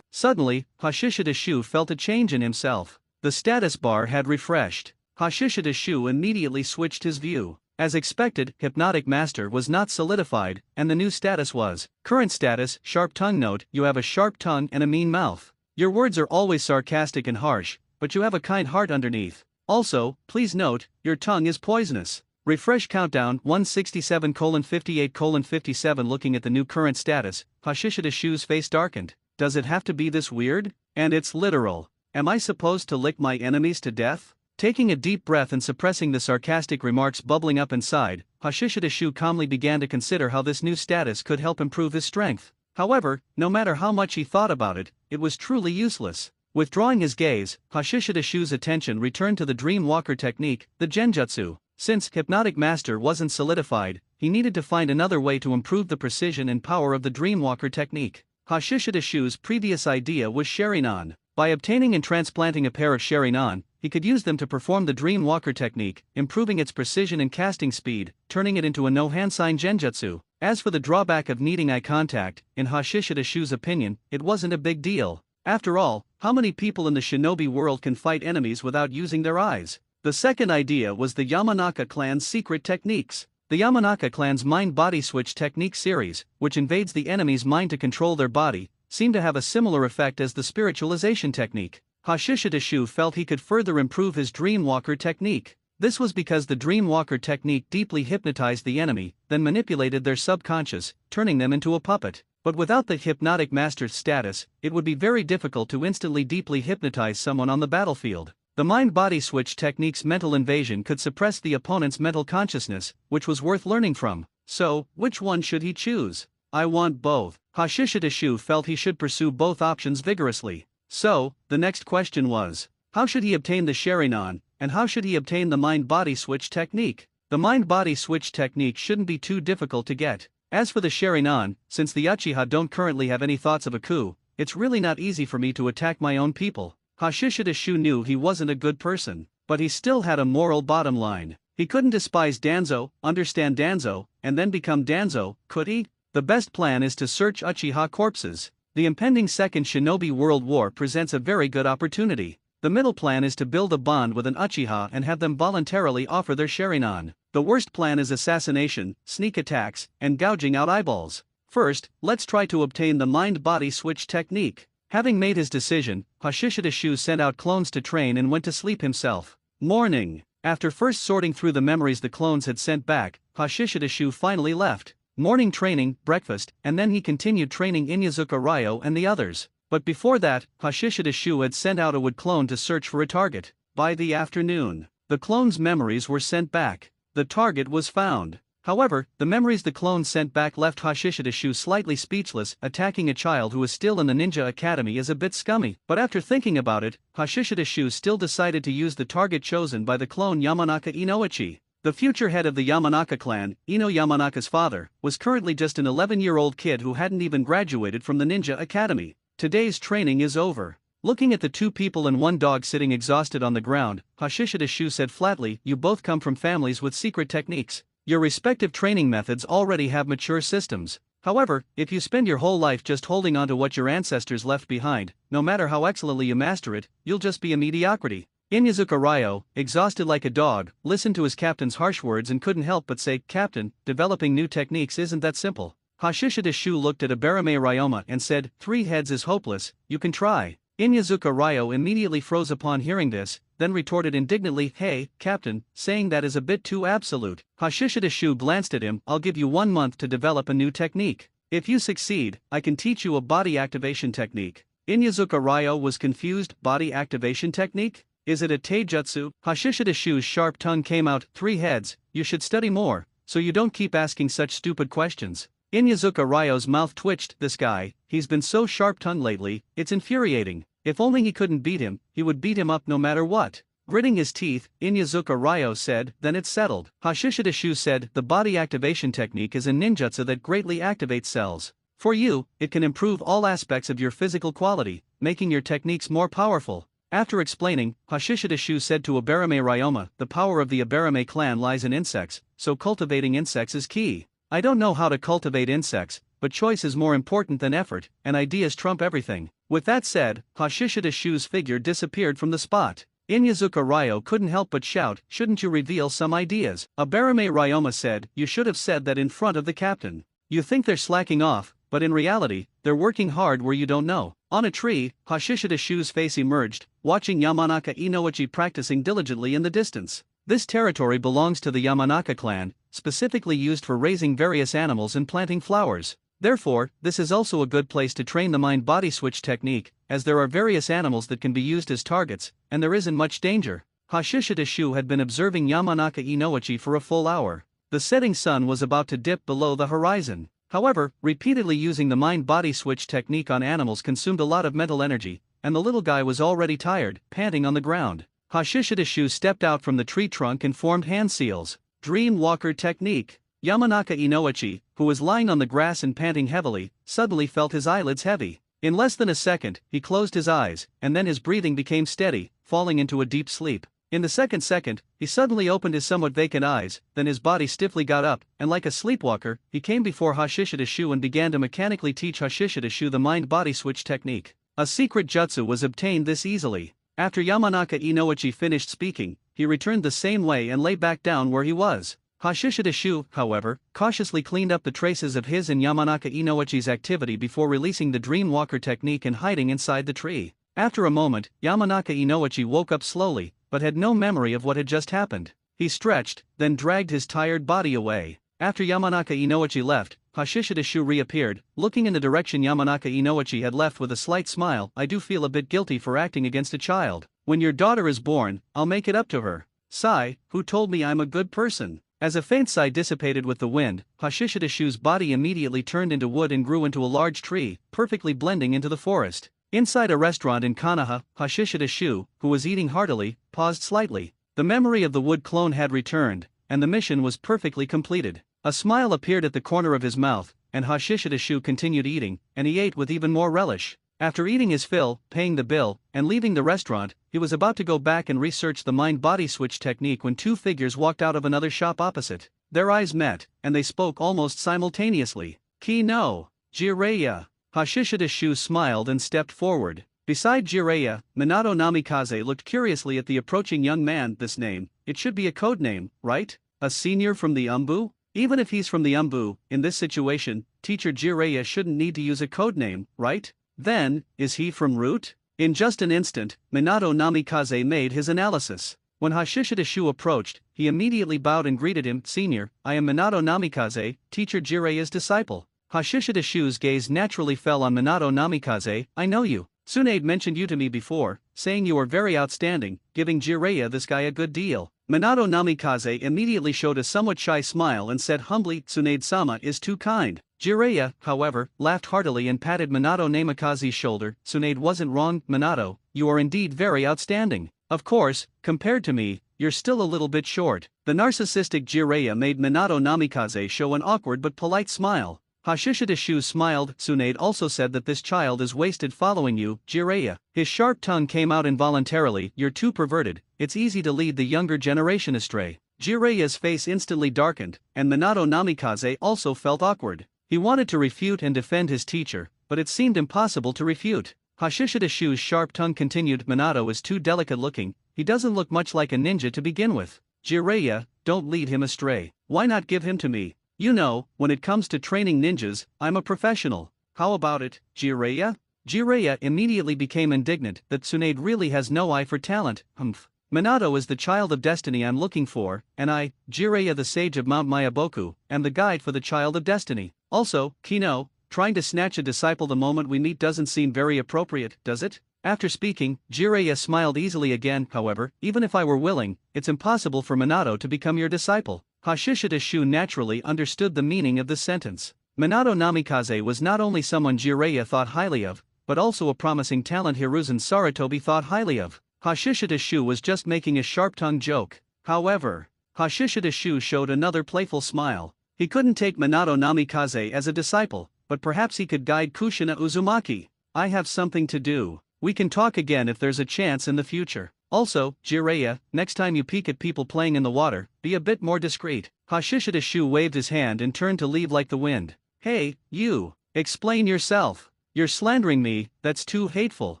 Suddenly, Hashishida Shu felt a change in himself. The status bar had refreshed. Hashishida Shu immediately switched his view. As expected, Hypnotic Master was not solidified, and the new status was Current Status, Sharp Tongue. Note, you have a sharp tongue and a mean mouth. Your words are always sarcastic and harsh, but you have a kind heart underneath. Also, please note, your tongue is poisonous. Refresh countdown 167:58:57. Looking at the new current status, Hashishida Shu's face darkened. Does it have to be this weird? And it's literal. Am I supposed to lick my enemies to death? Taking a deep breath and suppressing the sarcastic remarks bubbling up inside, Hashishidashu calmly began to consider how this new status could help improve his strength. However, no matter how much he thought about it, it was truly useless. Withdrawing his gaze, Hashishidashu's attention returned to the Dream Walker technique, the Genjutsu. Since Hypnotic Master wasn't solidified, he needed to find another way to improve the precision and power of the Dream Walker technique. Hashishidashu's previous idea was Sharingan. By obtaining and transplanting a pair of Sharingan, he could use them to perform the Dream Walker technique, improving its precision and casting speed, turning it into a no-handsign Genjutsu. As for the drawback of needing eye contact, in Hashishidashu's opinion, it wasn't a big deal. After all, how many people in the shinobi world can fight enemies without using their eyes? The second idea was the Yamanaka clan's secret techniques. The Yamanaka clan's mind-body switch technique series, which invades the enemy's mind to control their body, seemed to have a similar effect as the spiritualization technique. Hashishidashu felt he could further improve his Dreamwalker technique. This was because the Dreamwalker technique deeply hypnotized the enemy, then manipulated their subconscious, turning them into a puppet. But without the Hypnotic Master's status, it would be very difficult to instantly deeply hypnotize someone on the battlefield. The mind-body switch technique's mental invasion could suppress the opponent's mental consciousness, which was worth learning from. So, which one should he choose? I want both. Hashishidashu felt he should pursue both options vigorously. So, the next question was, how should he obtain the Sharingan, and how should he obtain the mind-body switch technique? The mind-body switch technique shouldn't be too difficult to get. As for the Sharingan, since the Uchiha don't currently have any thoughts of a coup, it's really not easy for me to attack my own people. Hashishidashu knew he wasn't a good person, but he still had a moral bottom line. He couldn't despise Danzo, understand Danzo, and then become Danzo, could he? The best plan is to search Uchiha corpses. The impending Second Shinobi World War presents a very good opportunity. The middle plan is to build a bond with an Uchiha and have them voluntarily offer their Sharingan. The worst plan is assassination, sneak attacks, and gouging out eyeballs. First, let's try to obtain the mind-body switch technique. Having made his decision, Hashishidashu sent out clones to train and went to sleep himself. Morning. After first sorting through the memories the clones had sent back, Hashishidashu finally left. Morning training, breakfast, and then he continued training Inyazuka Ryo and the others. But before that, Hashishidashu had sent out a wood clone to search for a target. By the afternoon, the clone's memories were sent back. The target was found. However, the memories the clone sent back left Hashishidashu slightly speechless. Attacking a child who is still in the ninja academy is a bit scummy, but after thinking about it, Hashishidashu still decided to use the target chosen by the clone Yamanaka Inoichi. The future head of the Yamanaka clan, Ino Yamanaka's father, was currently just an 11-year-old kid who hadn't even graduated from the ninja academy. Today's training is over. Looking at the two people and one dog sitting exhausted on the ground, Hashishidashu said flatly, "You both come from families with secret techniques. Your respective training methods already have mature systems. However, if you spend your whole life just holding on to what your ancestors left behind, no matter how excellently you master it, you'll just be a mediocrity." Inyazuka Ryo, exhausted like a dog, listened to his captain's harsh words and couldn't help but say, "Captain, developing new techniques isn't that simple." Hashishidashu looked at Abarame Ryoma and said, "Three heads is hopeless, you can try." Inyazuka Ryo immediately froze upon hearing this, then retorted indignantly, "Hey, Captain, saying that is a bit too absolute." Hashishidashu glanced at him, "I'll give you 1 month to develop a new technique. If you succeed, I can teach you a body activation technique." Inyazuka Ryo was confused. Body activation technique? Is it a taijutsu? Hashishidashu's sharp tongue came out, "3 heads, you should study more, so you don't keep asking such stupid questions." Inyazuka Ryo's mouth twitched. This guy, he's been so sharp-tongued lately, it's infuriating. If only he couldn't beat him, he would beat him up no matter what. Gritting his teeth, Inyazuka Ryo said, "Then it's settled." Hashishidashu said, "The body activation technique is a ninjutsu that greatly activates cells. For you, it can improve all aspects of your physical quality, making your techniques more powerful." After explaining, Hashishidashu said to Abarame Ryoma, "The power of the Abarame clan lies in insects, so cultivating insects is key. I don't know how to cultivate insects, but choice is more important than effort, and ideas trump everything." With that said, Hashishidashu's figure disappeared from the spot. Inyazuka Ryo couldn't help but shout, "Shouldn't you reveal some ideas?" Abarame Ryoma said, "You should have said that in front of the captain. You think they're slacking off, but in reality, they're working hard where you don't know." On a tree, Hashishidashu's face emerged, watching Yamanaka Inoichi practicing diligently in the distance. This territory belongs to the Yamanaka clan, specifically used for raising various animals and planting flowers. Therefore, this is also a good place to train the mind-body switch technique, as there are various animals that can be used as targets, and there isn't much danger. Hashishita Shu had been observing Yamanaka Inoichi for a full hour. The setting sun was about to dip below the horizon. However, repeatedly using the mind-body switch technique on animals consumed a lot of mental energy, and the little guy was already tired, panting on the ground. Hashishita Shu stepped out from the tree trunk and formed hand seals. Dream Walker technique. Yamanaka Inoichi, who was lying on the grass and panting heavily, suddenly felt his eyelids heavy. In less than a second, he closed his eyes, and then his breathing became steady, falling into a deep sleep. In the second, he suddenly opened his somewhat vacant eyes, then his body stiffly got up, and like a sleepwalker, he came before Hashishita Shu and began to mechanically teach Hashishita Shu the mind-body switch technique. A secret jutsu was obtained this easily. After Yamanaka Inoichi finished speaking, he returned the same way and lay back down where he was. Hashishita Shu, however, cautiously cleaned up the traces of his and Yamanaka Inoichi's activity before releasing the Dream Walker technique and hiding inside the tree. After a moment, Yamanaka Inoichi woke up slowly, but had no memory of what had just happened. He stretched, then dragged his tired body away. After Yamanaka Inoichi left, Hashishita Shu reappeared, looking in the direction Yamanaka Inoichi had left with a slight smile. I do feel a bit guilty for acting against a child. When your daughter is born, I'll make it up to her. Sigh, who told me I'm a good person? As a faint sigh dissipated with the wind, Hashishita Shu's body immediately turned into wood and grew into a large tree, perfectly blending into the forest. Inside a restaurant in Kanaha, Hashishita Shu, who was eating heartily, paused slightly. The memory of the wood clone had returned, and the mission was perfectly completed. A smile appeared at the corner of his mouth, and Hashishita Shu continued eating, and he ate with even more relish. After eating his fill, paying the bill, and leaving the restaurant, he was about to go back and research the mind-body switch technique when two figures walked out of another shop opposite. Their eyes met, and they spoke almost simultaneously. Ki no, Jiraiya. Hashishita Shu smiled and stepped forward. Beside Jiraiya, Minato Namikaze looked curiously at the approaching young man. This name, it should be a code name, right? A senior from the Umbu? Even if he's from the Umbu, in this situation, teacher Jiraiya shouldn't need to use a code name, right? Then, is he from Root? In just an instant, Minato Namikaze made his analysis. When Hashishita Shu approached, he immediately bowed and greeted him. Senior, I am Minato Namikaze, teacher Jiraiya's disciple. Hashishita Shu's gaze naturally fell on Minato Namikaze. I know you. Tsunade mentioned you to me before, saying you are very outstanding, giving Jiraiya this guy a good deal. Minato Namikaze immediately showed a somewhat shy smile and said humbly, Tsunade-sama is too kind. Jiraiya, however, laughed heartily and patted Minato Namikaze's shoulder. Tsunade wasn't wrong, Minato, you are indeed very outstanding. Of course, compared to me, you're still a little bit short. The narcissistic Jiraiya made Minato Namikaze show an awkward but polite smile. Hashishita Shu smiled. Tsunade also said that this child is wasted following you, Jiraiya. His sharp tongue came out involuntarily. You're too perverted, it's easy to lead the younger generation astray. Jiraiya's face instantly darkened, and Minato Namikaze also felt awkward. He wanted to refute and defend his teacher, but it seemed impossible to refute. Hashishita Shu's sharp tongue continued. Minato is too delicate looking, he doesn't look much like a ninja to begin with. Jiraiya, don't lead him astray. Why not give him to me? You know, when it comes to training ninjas, I'm a professional. How about it, Jiraiya? Jiraiya immediately became indignant that Tsunade really has no eye for talent. Humph. Minato is the child of destiny I'm looking for, and I, Jiraiya the sage of Mount Mayaboku, am the guide for the child of destiny. Also, Kino, trying to snatch a disciple the moment we meet doesn't seem very appropriate, does it? After speaking, Jiraiya smiled easily again. However, even if I were willing, it's impossible for Minato to become your disciple. Hashishita Shu naturally understood the meaning of this sentence. Minato Namikaze was not only someone Jiraiya thought highly of, but also a promising talent Hiruzen Sarutobi thought highly of. Hashishita Shu was just making a sharp-tongued joke. However, Hashishita Shu showed another playful smile. He couldn't take Minato Namikaze as a disciple, but perhaps he could guide Kushina Uzumaki. I have something to do. We can talk again if there's a chance in the future. Also, Jiraiya, next time you peek at people playing in the water, be a bit more discreet. Hashishita Shu waved his hand and turned to leave like the wind. Hey, you! Explain yourself! You're slandering me, that's too hateful.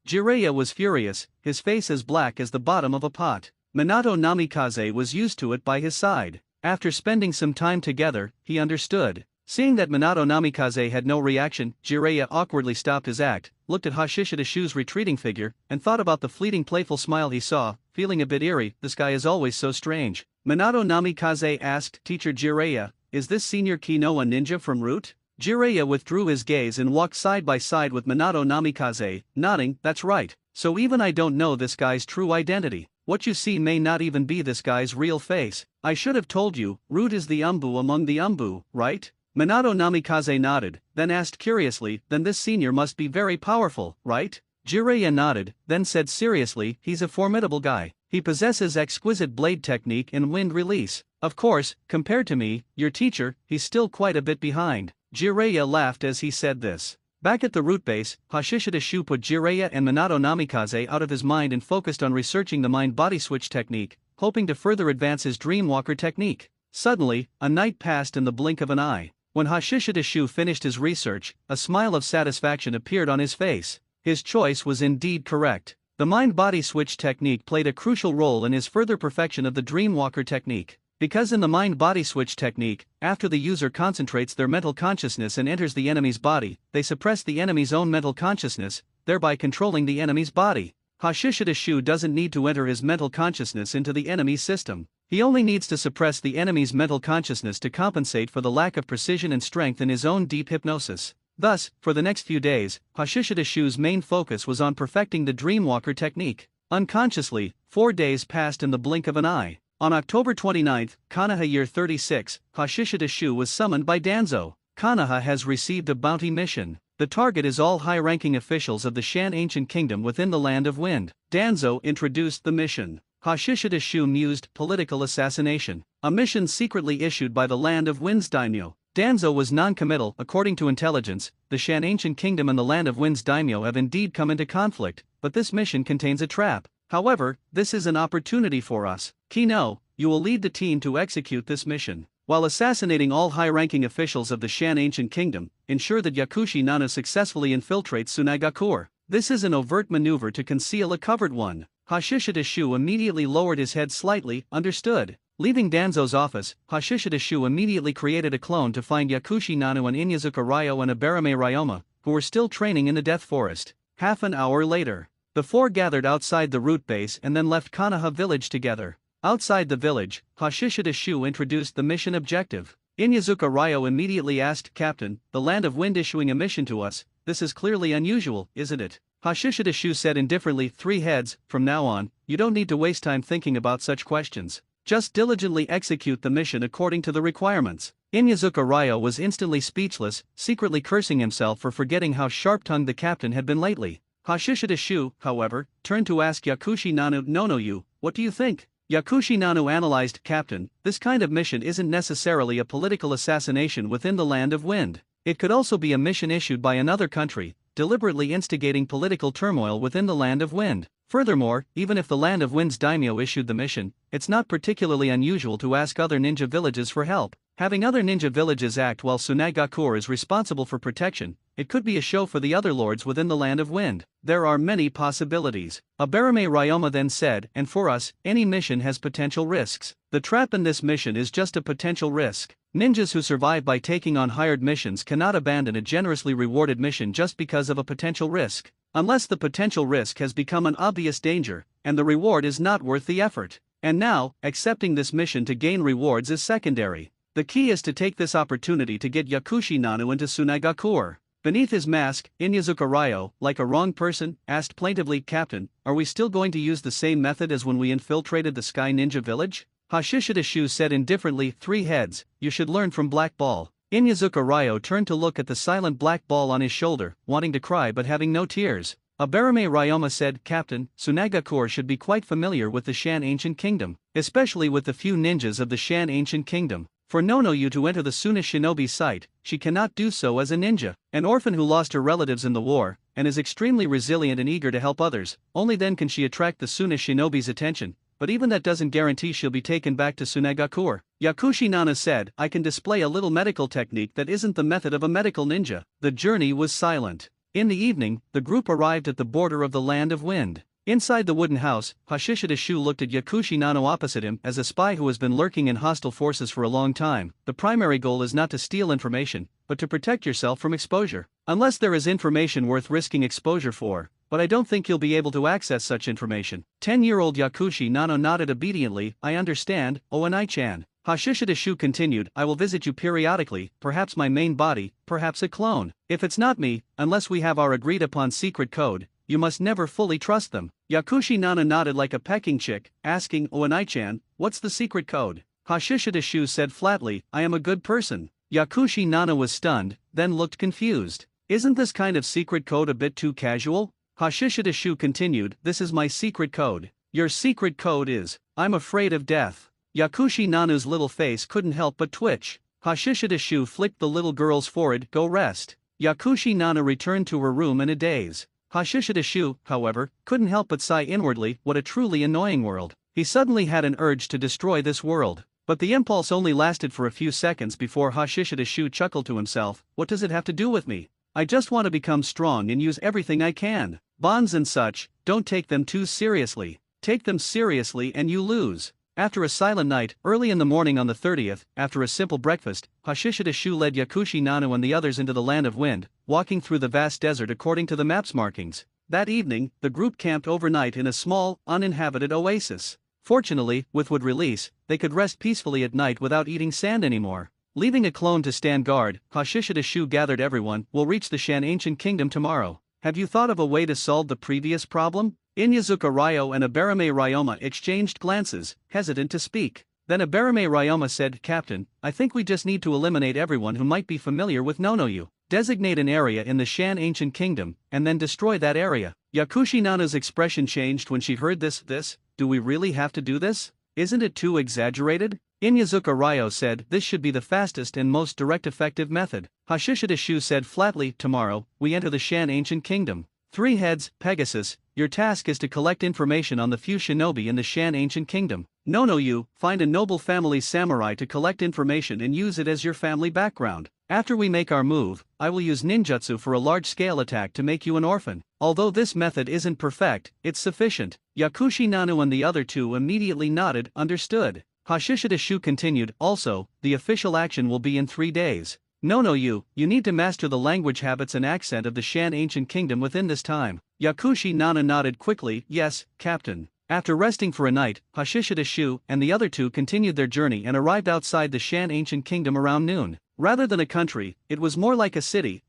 Jiraiya was furious, his face as black as the bottom of a pot. Minato Namikaze was used to it by his side. After spending some time together, he understood. Seeing that Minato Namikaze had no reaction, Jiraiya awkwardly stopped his act, looked at Hashishita Shu's retreating figure, and thought about the fleeting playful smile he saw, feeling a bit eerie. This guy is always so strange. Minato Namikaze asked, Teacher Jiraiya, is this senior Kino a ninja from Root? Jiraiya withdrew his gaze and walked side by side with Minato Namikaze, nodding. That's right. So even I don't know this guy's true identity. what you see may not even be this guy's real face. I should have told you, Root is the Umbu among the Umbu, right? Minato Namikaze nodded, then asked curiously, then this senior must be very powerful, right? Jiraiya nodded, then said seriously, he's a formidable guy. He possesses exquisite blade technique and wind release. Of course, compared to me, your teacher, he's still quite a bit behind. Jiraiya laughed as he said this. Back at the root base, Hashishida Shu put Jiraiya and Minato Namikaze out of his mind and focused on researching the mind-body switch technique, hoping to further advance his Dreamwalker technique. Suddenly, a night passed in the blink of an eye. When Hashishida Shu finished his research, a smile of satisfaction appeared on his face. His choice was indeed correct. The mind-body switch technique played a crucial role in his further perfection of the Dreamwalker technique. Because in the mind-body switch technique, after the user concentrates their mental consciousness and enters the enemy's body, they suppress the enemy's own mental consciousness, thereby controlling the enemy's body. Hashishida Shu doesn't need to enter his mental consciousness into the enemy's system. He only needs to suppress the enemy's mental consciousness to compensate for the lack of precision and strength in his own deep hypnosis. Thus, for the next few days, Hashishida Shu's main focus was on perfecting the Dreamwalker technique. Unconsciously, 4 days passed in the blink of an eye. On October 29, Konoha year 36, Hashishida Shu was summoned by Danzo. Konoha has received a bounty mission. The target is all high-ranking officials of the Shan Ancient Kingdom within the Land of Wind. Danzo introduced the mission. Hashishida Shu mused, political assassination. A mission secretly issued by the Land of Wind's daimyo. Danzo was non-committal. According to intelligence, the Shan Ancient Kingdom and the Land of Wind's daimyo have indeed come into conflict, but this mission contains a trap. However, this is an opportunity for us. Kino, you will lead the team to execute this mission. While assassinating all high-ranking officials of the Shan Ancient Kingdom, ensure that Yakushi Nano successfully infiltrates Tsunagakur. This is an overt maneuver to conceal a covered one. Hashishida Shu immediately lowered his head slightly, understood. Leaving Danzo's office, Hashishida Shu immediately created a clone to find Yakushi Nano and Inyazuka Ryo and Abarame Ryoma, who were still training in the Death Forest. Half an hour later, the four gathered outside the root base and then left Konoha village together. Outside the village, Hashishida Shu introduced the mission objective. Inyazuka Ryo immediately asked, Captain, the Land of Wind issuing a mission to us, this is clearly unusual, isn't it? Hashishida Shu said indifferently, 3 heads, from now on, you don't need to waste time thinking about such questions. Just diligently execute the mission according to the requirements. Inyazuka Ryo was instantly speechless, secretly cursing himself for forgetting how sharp-tongued the captain had been lately. Hashishida Shu, however, turned to ask Yakushi Nano, Nonoyu, what do you think? Yakushi Nano analyzed, Captain, this kind of mission isn't necessarily a political assassination within the Land of Wind. It could also be a mission issued by another country, deliberately instigating political turmoil within the Land of Wind. Furthermore, even if the Land of Wind's daimyo issued the mission, it's not particularly unusual to ask other ninja villages for help. Having other ninja villages act while Tsunagakur is responsible for protection, it could be a show for the other lords within the Land of Wind. There are many possibilities. Abarame Ryoma then said, and for us, any mission has potential risks. The trap in this mission is just a potential risk. Ninjas who survive by taking on hired missions cannot abandon a generously rewarded mission just because of a potential risk. Unless the potential risk has become an obvious danger, and the reward is not worth the effort. And now, accepting this mission to gain rewards is secondary. The key is to take this opportunity to get Yakushi Nano into Tsunagakur. Beneath his mask, Inyazuka Ryo, like a wrong person, asked plaintively, Captain, are we still going to use the same method as when we infiltrated the Sky Ninja Village? Hashishida Shu said indifferently, 3 heads, you should learn from Black Ball. Inyazuka Ryo turned to look at the silent black ball on his shoulder, wanting to cry but having no tears. Abarame Ryoma said, Captain, Tsunagakur should be quite familiar with the Shan Ancient Kingdom, especially with the few ninjas of the Shan Ancient Kingdom. For Nonoyu to enter the Suna Shinobi site, she cannot do so as a ninja. An orphan who lost her relatives in the war, and is extremely resilient and eager to help others, only then can she attract the Suna Shinobi's attention, but even that doesn't guarantee she'll be taken back to Tsunagakur. Yakushi Nana said, I can display a little medical technique that isn't the method of a medical ninja. The journey was silent. In the evening, the group arrived at the border of the Land of Wind. Inside the wooden house, Hashishida Shu looked at Yakushi Nano opposite him as a spy who has been lurking in hostile forces for a long time. The primary goal is not to steal information, but to protect yourself from exposure. Unless there is information worth risking exposure for, but I don't think you'll be able to access such information. 10-year-old Yakushi Nano nodded obediently, I understand, Oanai-chan. Hashishida Shu continued, I will visit you periodically, perhaps my main body, perhaps a clone. If it's not me, unless we have our agreed-upon secret code, you must never fully trust them. Yakushi Nana nodded like a pecking chick, asking, Oanai-chan, what's the secret code? Hashishida Shu said flatly, I am a good person. Yakushi Nana was stunned, then looked confused. Isn't this kind of secret code a bit too casual? Hashishida Shu continued, this is my secret code. Your secret code is, I'm afraid of death. Yakushi Nana's little face couldn't help but twitch. Hashishida Shu flicked the little girl's forehead, go rest. Yakushi Nana returned to her room in a daze. Hashishida Shu, however, couldn't help but sigh inwardly, what a truly annoying world. He suddenly had an urge to destroy this world. But the impulse only lasted for a few seconds before Hashishida Shu chuckled to himself, what does it have to do with me? I just want to become strong and use everything I can. Bonds and such, don't take them too seriously. Take them seriously and you lose. After a silent night, early in the morning on the 30th, after a simple breakfast, Hashishida Shu led Yakushi Nana and the others into the land of wind, walking through the vast desert according to the map's markings. That evening, the group camped overnight in a small, uninhabited oasis. Fortunately, with wood release, they could rest peacefully at night without eating sand anymore. Leaving a clone to stand guard, Hashishida Shu gathered everyone, we'll reach the Shan Ancient Kingdom tomorrow. Have you thought of a way to solve the previous problem? Inyazuka Ryo and Abarame Ryoma exchanged glances, hesitant to speak. Then Abarame Ryoma said, Captain, I think we just need to eliminate everyone who might be familiar with Nonoyu. Designate an area in the Shan Ancient Kingdom, and then destroy that area. Yakushi Nana's expression changed when she heard this, do we really have to do this? Isn't it too exaggerated? Inyazuka Ryo said, this should be the fastest and most direct effective method. Hashishida Shu said flatly, tomorrow, we enter the Shan Ancient Kingdom. 3 heads, Pegasus, your task is to collect information on the few shinobi in the Shan Ancient Kingdom. Nonoyu, find a noble family samurai to collect information and use it as your family background. After we make our move, I will use ninjutsu for a large-scale attack to make you an orphan. Although this method isn't perfect, it's sufficient. Yakushi Nanu and the other two immediately nodded, understood. Hashishida Shu continued, also, the official action will be in 3 days. You need to master the language habits and accent of the Shan Ancient Kingdom within this time. Yakushi Nana nodded quickly, yes, Captain. After resting for a night, Hashishida Shu and the other two continued their journey and arrived outside the Shan Ancient Kingdom around noon. Rather than a country, it was more like a city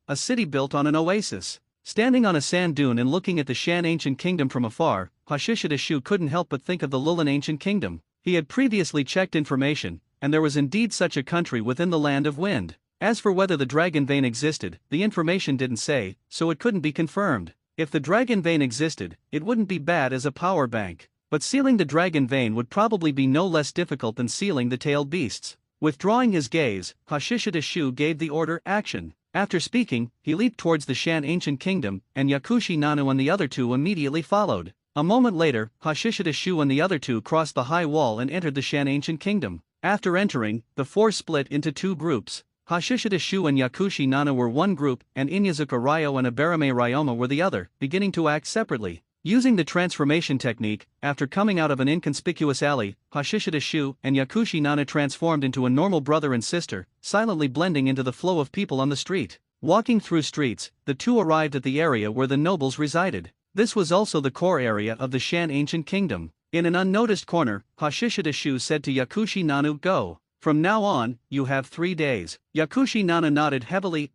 built on an oasis. Standing on a sand dune and looking at the Shan Ancient Kingdom from afar, Hashishida Shu couldn't help but think of the Lulin Ancient Kingdom. He had previously checked information, and there was indeed such a country within the Land of Wind. As for whether the Dragon Vein existed, the information didn't say, so it couldn't be confirmed. If the Dragon Vein existed, it wouldn't be bad as a power bank. But sealing the Dragon Vein would probably be no less difficult than sealing the tailed beasts. Withdrawing his gaze, Hashishida Shu gave the order, action. After speaking, he leaped towards the Shan Ancient Kingdom, and Yakushi Nanu and the other two immediately followed. A moment later, Hashishida Shu and the other two crossed the high wall and entered the Shan Ancient Kingdom. After entering, the four split into 2 groups. Hashishida Shu and Yakushi Nana were one group, and Inyazuka Ryo and Abarame Ryoma were the other, beginning to act separately. Using the transformation technique, after coming out of an inconspicuous alley, Hashishida Shu and Yakushi Nana transformed into a normal brother and sister, silently blending into the flow of people on the street. Walking through streets, the two arrived at the area where the nobles resided. This was also the core area of the Shan Ancient Kingdom. In an unnoticed corner, Hashishida Shu said to Yakushi Nanu, go. From now on, you have 3 days. Yakushi Nana nodded heavily,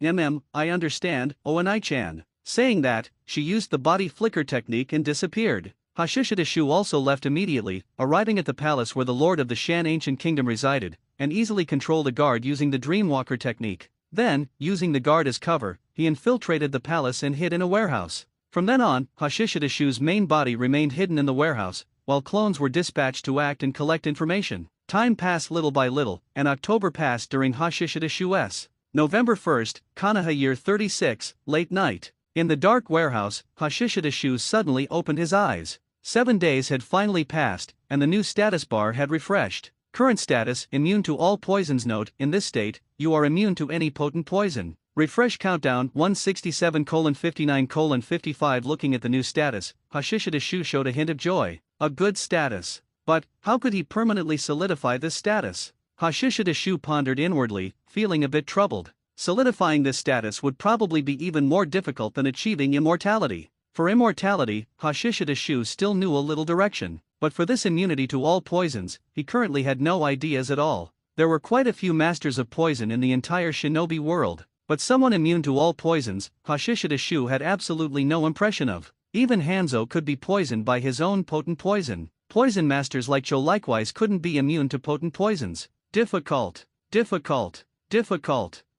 I understand, Oanai-chan. Saying that, she used the body flicker technique and disappeared. Hashishida Shu also left immediately, arriving at the palace where the lord of the Shan Ancient Kingdom resided, and easily controlled a guard using the Dreamwalker technique. Then, using the guard as cover, he infiltrated the palace and hid in a warehouse. From then on, Hashishida Shu's main body remained hidden in the warehouse, while clones were dispatched to act and collect information. Time passed little by little, and October passed during Hashishida Shu's. November 1st, Kanaha year 36, late night. In the dark warehouse, Hashishida Shu suddenly opened his eyes. 7 days had finally passed, and the new status bar had refreshed. Current status, immune to all poisons. Note, in this state, you are immune to any potent poison. Refresh countdown 167:59:55. Looking at the new status, Hashishida Shu showed a hint of joy. A good status. But, how could he permanently solidify this status? Hashishida Shu pondered inwardly, feeling a bit troubled. Solidifying this status would probably be even more difficult than achieving immortality. For immortality, Hashishida Shu still knew a little direction, but for this immunity to all poisons, he currently had no ideas at all. There were quite a few masters of poison in the entire shinobi world, but someone immune to all poisons, Hashishida Shu had absolutely no impression of. Even Hanzo could be poisoned by his own potent poison. Poison masters like Cho likewise couldn't be immune to potent poisons. Difficult.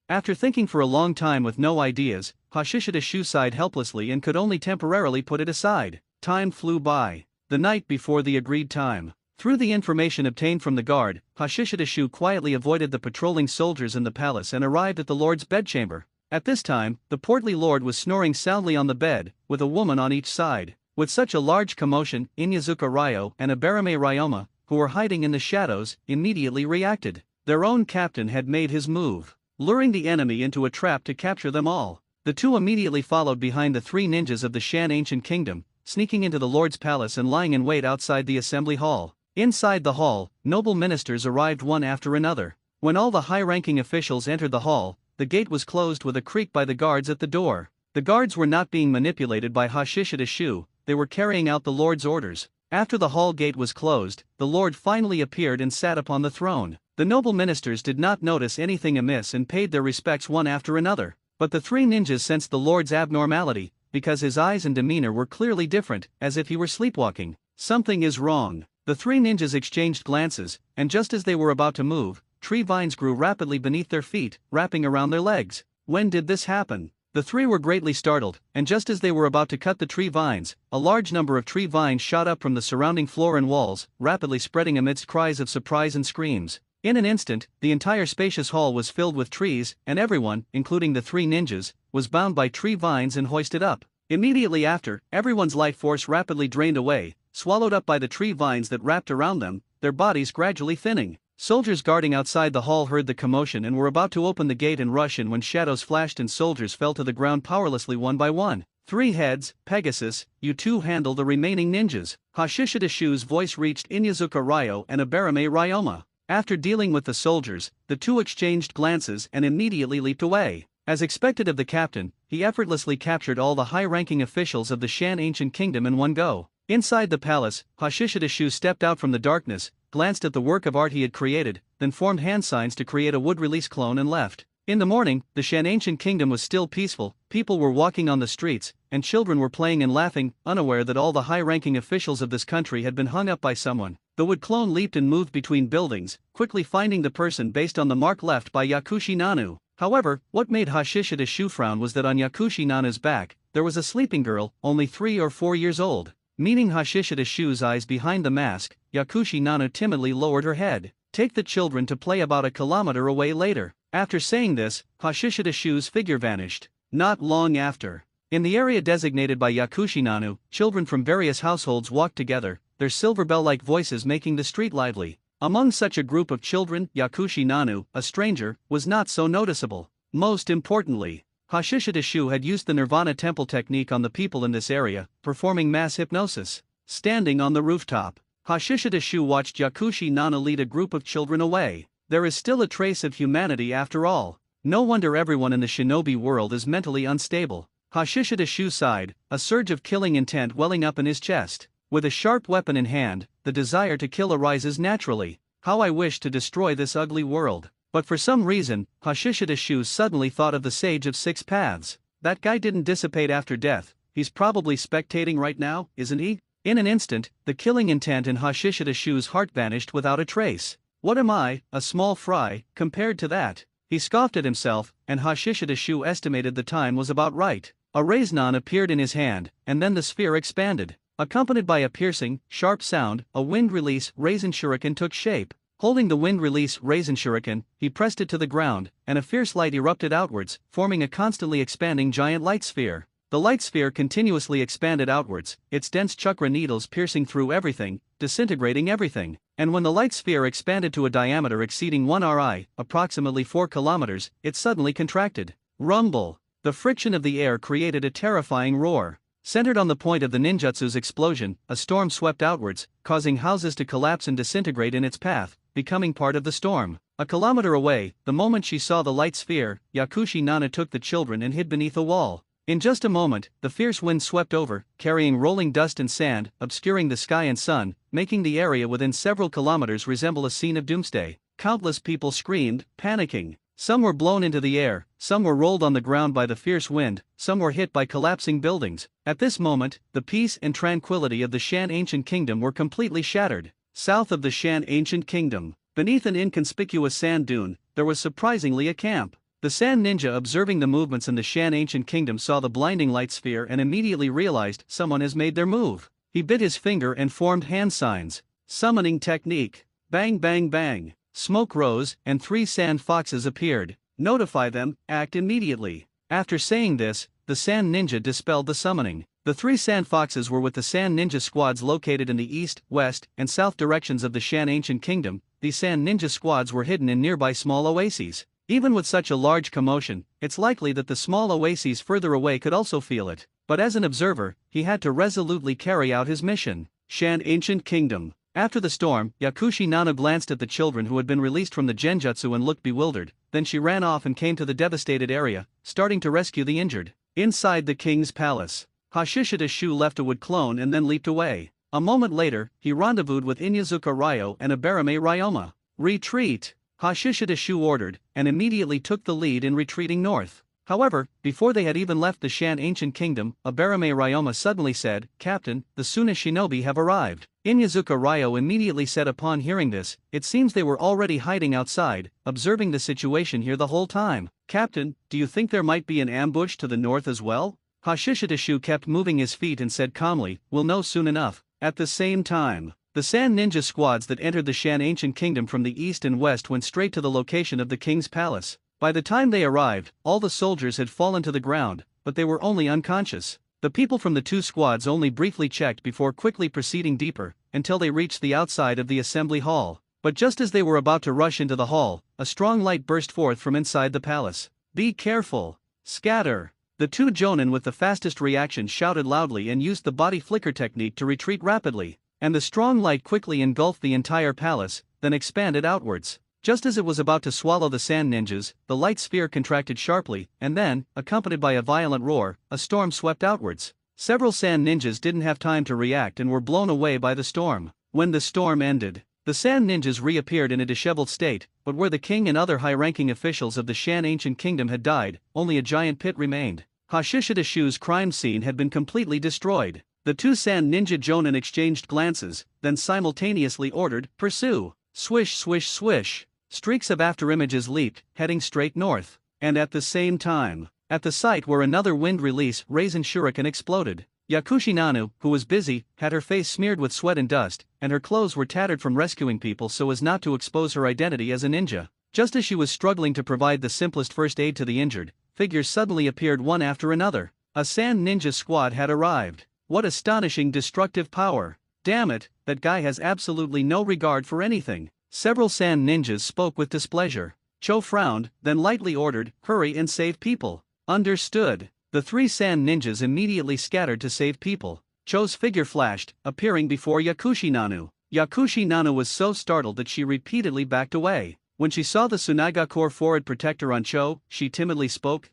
After thinking for a long time with no ideas, Hashishida Shu sighed helplessly and could only temporarily put it aside. Time flew by. The night before the agreed time. Through the information obtained from the guard, Hashishida Shu quietly avoided the patrolling soldiers in the palace and arrived at the lord's bedchamber. At this time, the portly lord was snoring soundly on the bed, with a woman on each side. With such a large commotion, Inyazuka Ryo and Abarame Ryoma, who were hiding in the shadows, immediately reacted. Their own captain had made his move, luring the enemy into a trap to capture them all. The two immediately followed behind the three ninjas of the Shan Ancient Kingdom, sneaking into the lord's palace and lying in wait outside the assembly hall. Inside the hall, noble ministers arrived one after another. When all the high-ranking officials entered the hall, the gate was closed with a creak by the guards at the door. The guards were not being manipulated by Hashishida Shu, they were carrying out the lord's orders. After the hall gate was closed, the lord finally appeared and sat upon the throne. The noble ministers did not notice anything amiss and paid their respects one after another. But the three ninjas sensed the lord's abnormality, because his eyes and demeanor were clearly different, as if he were sleepwalking. Something is wrong. The three ninjas exchanged glances, and just as they were about to move, tree vines grew rapidly beneath their feet, wrapping around their legs. When did this happen? The three were greatly startled, and just as they were about to cut the tree vines, a large number of tree vines shot up from the surrounding floor and walls, rapidly spreading amidst cries of surprise and screams. In an instant, the entire spacious hall was filled with trees, and everyone, including the three ninjas, was bound by tree vines and hoisted up. Immediately after, everyone's life force rapidly drained away, swallowed up by the tree vines that wrapped around them, their bodies gradually thinning. Soldiers guarding outside the hall heard the commotion and were about to open the gate and rush in when shadows flashed and soldiers fell to the ground powerlessly one by one. Three heads, Pegasus, you two handle the remaining ninjas. Hashishida Shu's voice reached Inyazuka Ryo and Abarame Ryoma. After dealing with the soldiers, the two exchanged glances and immediately leaped away. As expected of the captain, he effortlessly captured all the high-ranking officials of the Shan Ancient Kingdom in one go. Inside the palace, Hashishida Shu stepped out from the darkness, glanced at the work of art he had created, then formed hand signs to create a wood-release clone and left. In the morning, the Shan Ancient Kingdom was still peaceful, people were walking on the streets, and children were playing and laughing, unaware that all the high-ranking officials of this country had been hung up by someone. The wood clone leaped and moved between buildings, quickly finding the person based on the mark left by Yakushi Nanu. However, what made Hashishida Shu frown was that on Yakushi Nanu's back, there was a sleeping girl, only 3 or 4 years old. Meeting Hashishida Shu's eyes behind the mask, Yakushi Nanu timidly lowered her head. Take the children to play about a kilometer away later. After saying this, Hashishida Shu's figure vanished. Not long after, in the area designated by Yakushi Nanu, children from various households walked together, their silver bell-like voices making the street lively. Among such a group of children, Yakushi Nanu, a stranger, was not so noticeable. Most importantly, Hashishida Shu had used the Nirvana Temple technique on the people in this area, performing mass hypnosis. Standing on the rooftop, Hashishida Shu watched Yakushi Nanu lead a group of children away. There is still a trace of humanity after all. No wonder everyone in the shinobi world is mentally unstable. Hashishida Shu sighed, a surge of killing intent welling up in his chest. With a sharp weapon in hand, the desire to kill arises naturally. How I wish to destroy this ugly world. But for some reason, Hashishida Shu suddenly thought of the Sage of Six Paths. That guy didn't dissipate after death, he's probably spectating right now, isn't he? In an instant, the killing intent in Hashishida Shu's heart vanished without a trace. What am I, a small fry, compared to that? He scoffed at himself, and Hashishida Shu estimated the time was about right. A Raisnon appeared in his hand, and then the sphere expanded. Accompanied by a piercing, sharp sound, a wind-release Raisin Shuriken took shape. Holding the wind-release Raisin Shuriken, he pressed it to the ground, and a fierce light erupted outwards, forming a constantly expanding giant light sphere. The light sphere continuously expanded outwards, its dense chakra needles piercing through everything, disintegrating everything. And when the light sphere expanded to a diameter exceeding 1 ri, approximately 4 kilometers, it suddenly contracted. Rumble! The friction of the air created a terrifying roar. Centered on the point of the ninjutsu's explosion, a storm swept outwards, causing houses to collapse and disintegrate in its path, becoming part of the storm. A kilometer away, the moment she saw the light sphere, Yakushi Nana took the children and hid beneath a wall. In just a moment, the fierce wind swept over, carrying rolling dust and sand, obscuring the sky and sun, making the area within several kilometers resemble a scene of doomsday. Countless people screamed, panicking. Some were blown into the air, some were rolled on the ground by the fierce wind, some were hit by collapsing buildings. At this moment, the peace and tranquility of the Shan ancient kingdom were completely shattered. South of the Shan ancient kingdom, beneath an inconspicuous sand dune, there was surprisingly a camp. The sand ninja, observing the movements in the Shan ancient kingdom, saw the blinding light sphere and immediately realized someone has made their move. He bit his finger and formed hand signs. Summoning technique. Bang bang bang. Smoke rose and 3 sand foxes appeared. Notify them, act immediately. After saying this, the sand ninja dispelled the summoning. The 3 sand foxes were with the sand ninja squads located in the east, west, and south directions of the Shan ancient kingdom. These sand ninja squads were hidden in nearby small oases. Even with such a large commotion, it's likely that the small oases further away could also feel it. But as an observer, he had to resolutely carry out his mission. Shan ancient kingdom. After the storm, Yakushi Nano glanced at the children who had been released from the genjutsu and looked bewildered. Then she ran off and came to the devastated area, starting to rescue the injured. Inside the king's palace, Hashishita Shu left a wood clone and then leaped away. A moment later, he rendezvoused with Inyazuka Ryo and Abarame Ryoma. Retreat! Hashishita Shu ordered, and immediately took the lead in retreating north. However, before they had even left the Shan ancient kingdom, Abarame Ryoma suddenly said, "Captain, the Suna shinobi have arrived." Inyazuka Ryo immediately said upon hearing this, "It seems they were already hiding outside, observing the situation here the whole time. Captain, do you think there might be an ambush to the north as well?" Hashishita Shu kept moving his feet and said calmly, "We'll know soon enough." At the same time, the sand ninja squads that entered the Shan ancient kingdom from the east and west went straight to the location of the king's palace. By the time they arrived, all the soldiers had fallen to the ground, but they were only unconscious. The people from the 2 squads only briefly checked before quickly proceeding deeper, until they reached the outside of the assembly hall. But just as they were about to rush into the hall, a strong light burst forth from inside the palace. "Be careful! Scatter!" The 2 jonin with the fastest reaction shouted loudly and used the body flicker technique to retreat rapidly. And the strong light quickly engulfed the entire palace, then expanded outwards. Just as it was about to swallow the sand ninjas, the light sphere contracted sharply, and then, accompanied by a violent roar, a storm swept outwards. Several sand ninjas didn't have time to react and were blown away by the storm. When the storm ended, the sand ninjas reappeared in a disheveled state, but where the king and other high-ranking officials of the Shan ancient kingdom had died, only a giant pit remained. Hashishita Shu's crime scene had been completely destroyed. The 2 sand ninja jonin exchanged glances, then simultaneously ordered, "Pursue!" Swish swish swish. Streaks of afterimages leaped, heading straight north. And at the same time, at the site where another wind release Raisin Shuriken exploded, Yakushi Nanu, who was busy, had her face smeared with sweat and dust, and her clothes were tattered from rescuing people so as not to expose her identity as a ninja. Just as she was struggling to provide the simplest first aid to the injured, figures suddenly appeared one after another. A sand ninja squad had arrived. What astonishing destructive power! Damn it, that guy has absolutely no regard for anything. Several sand ninjas spoke with displeasure. Cho frowned, then lightly ordered, "Hurry and save people." Understood. The 3 sand ninjas immediately scattered to save people. Cho's figure flashed, appearing before Yakushi Nanu. Yakushi Nanu was so startled that she repeatedly backed away. When she saw the Sunagakure forward protector on Cho, she timidly spoke,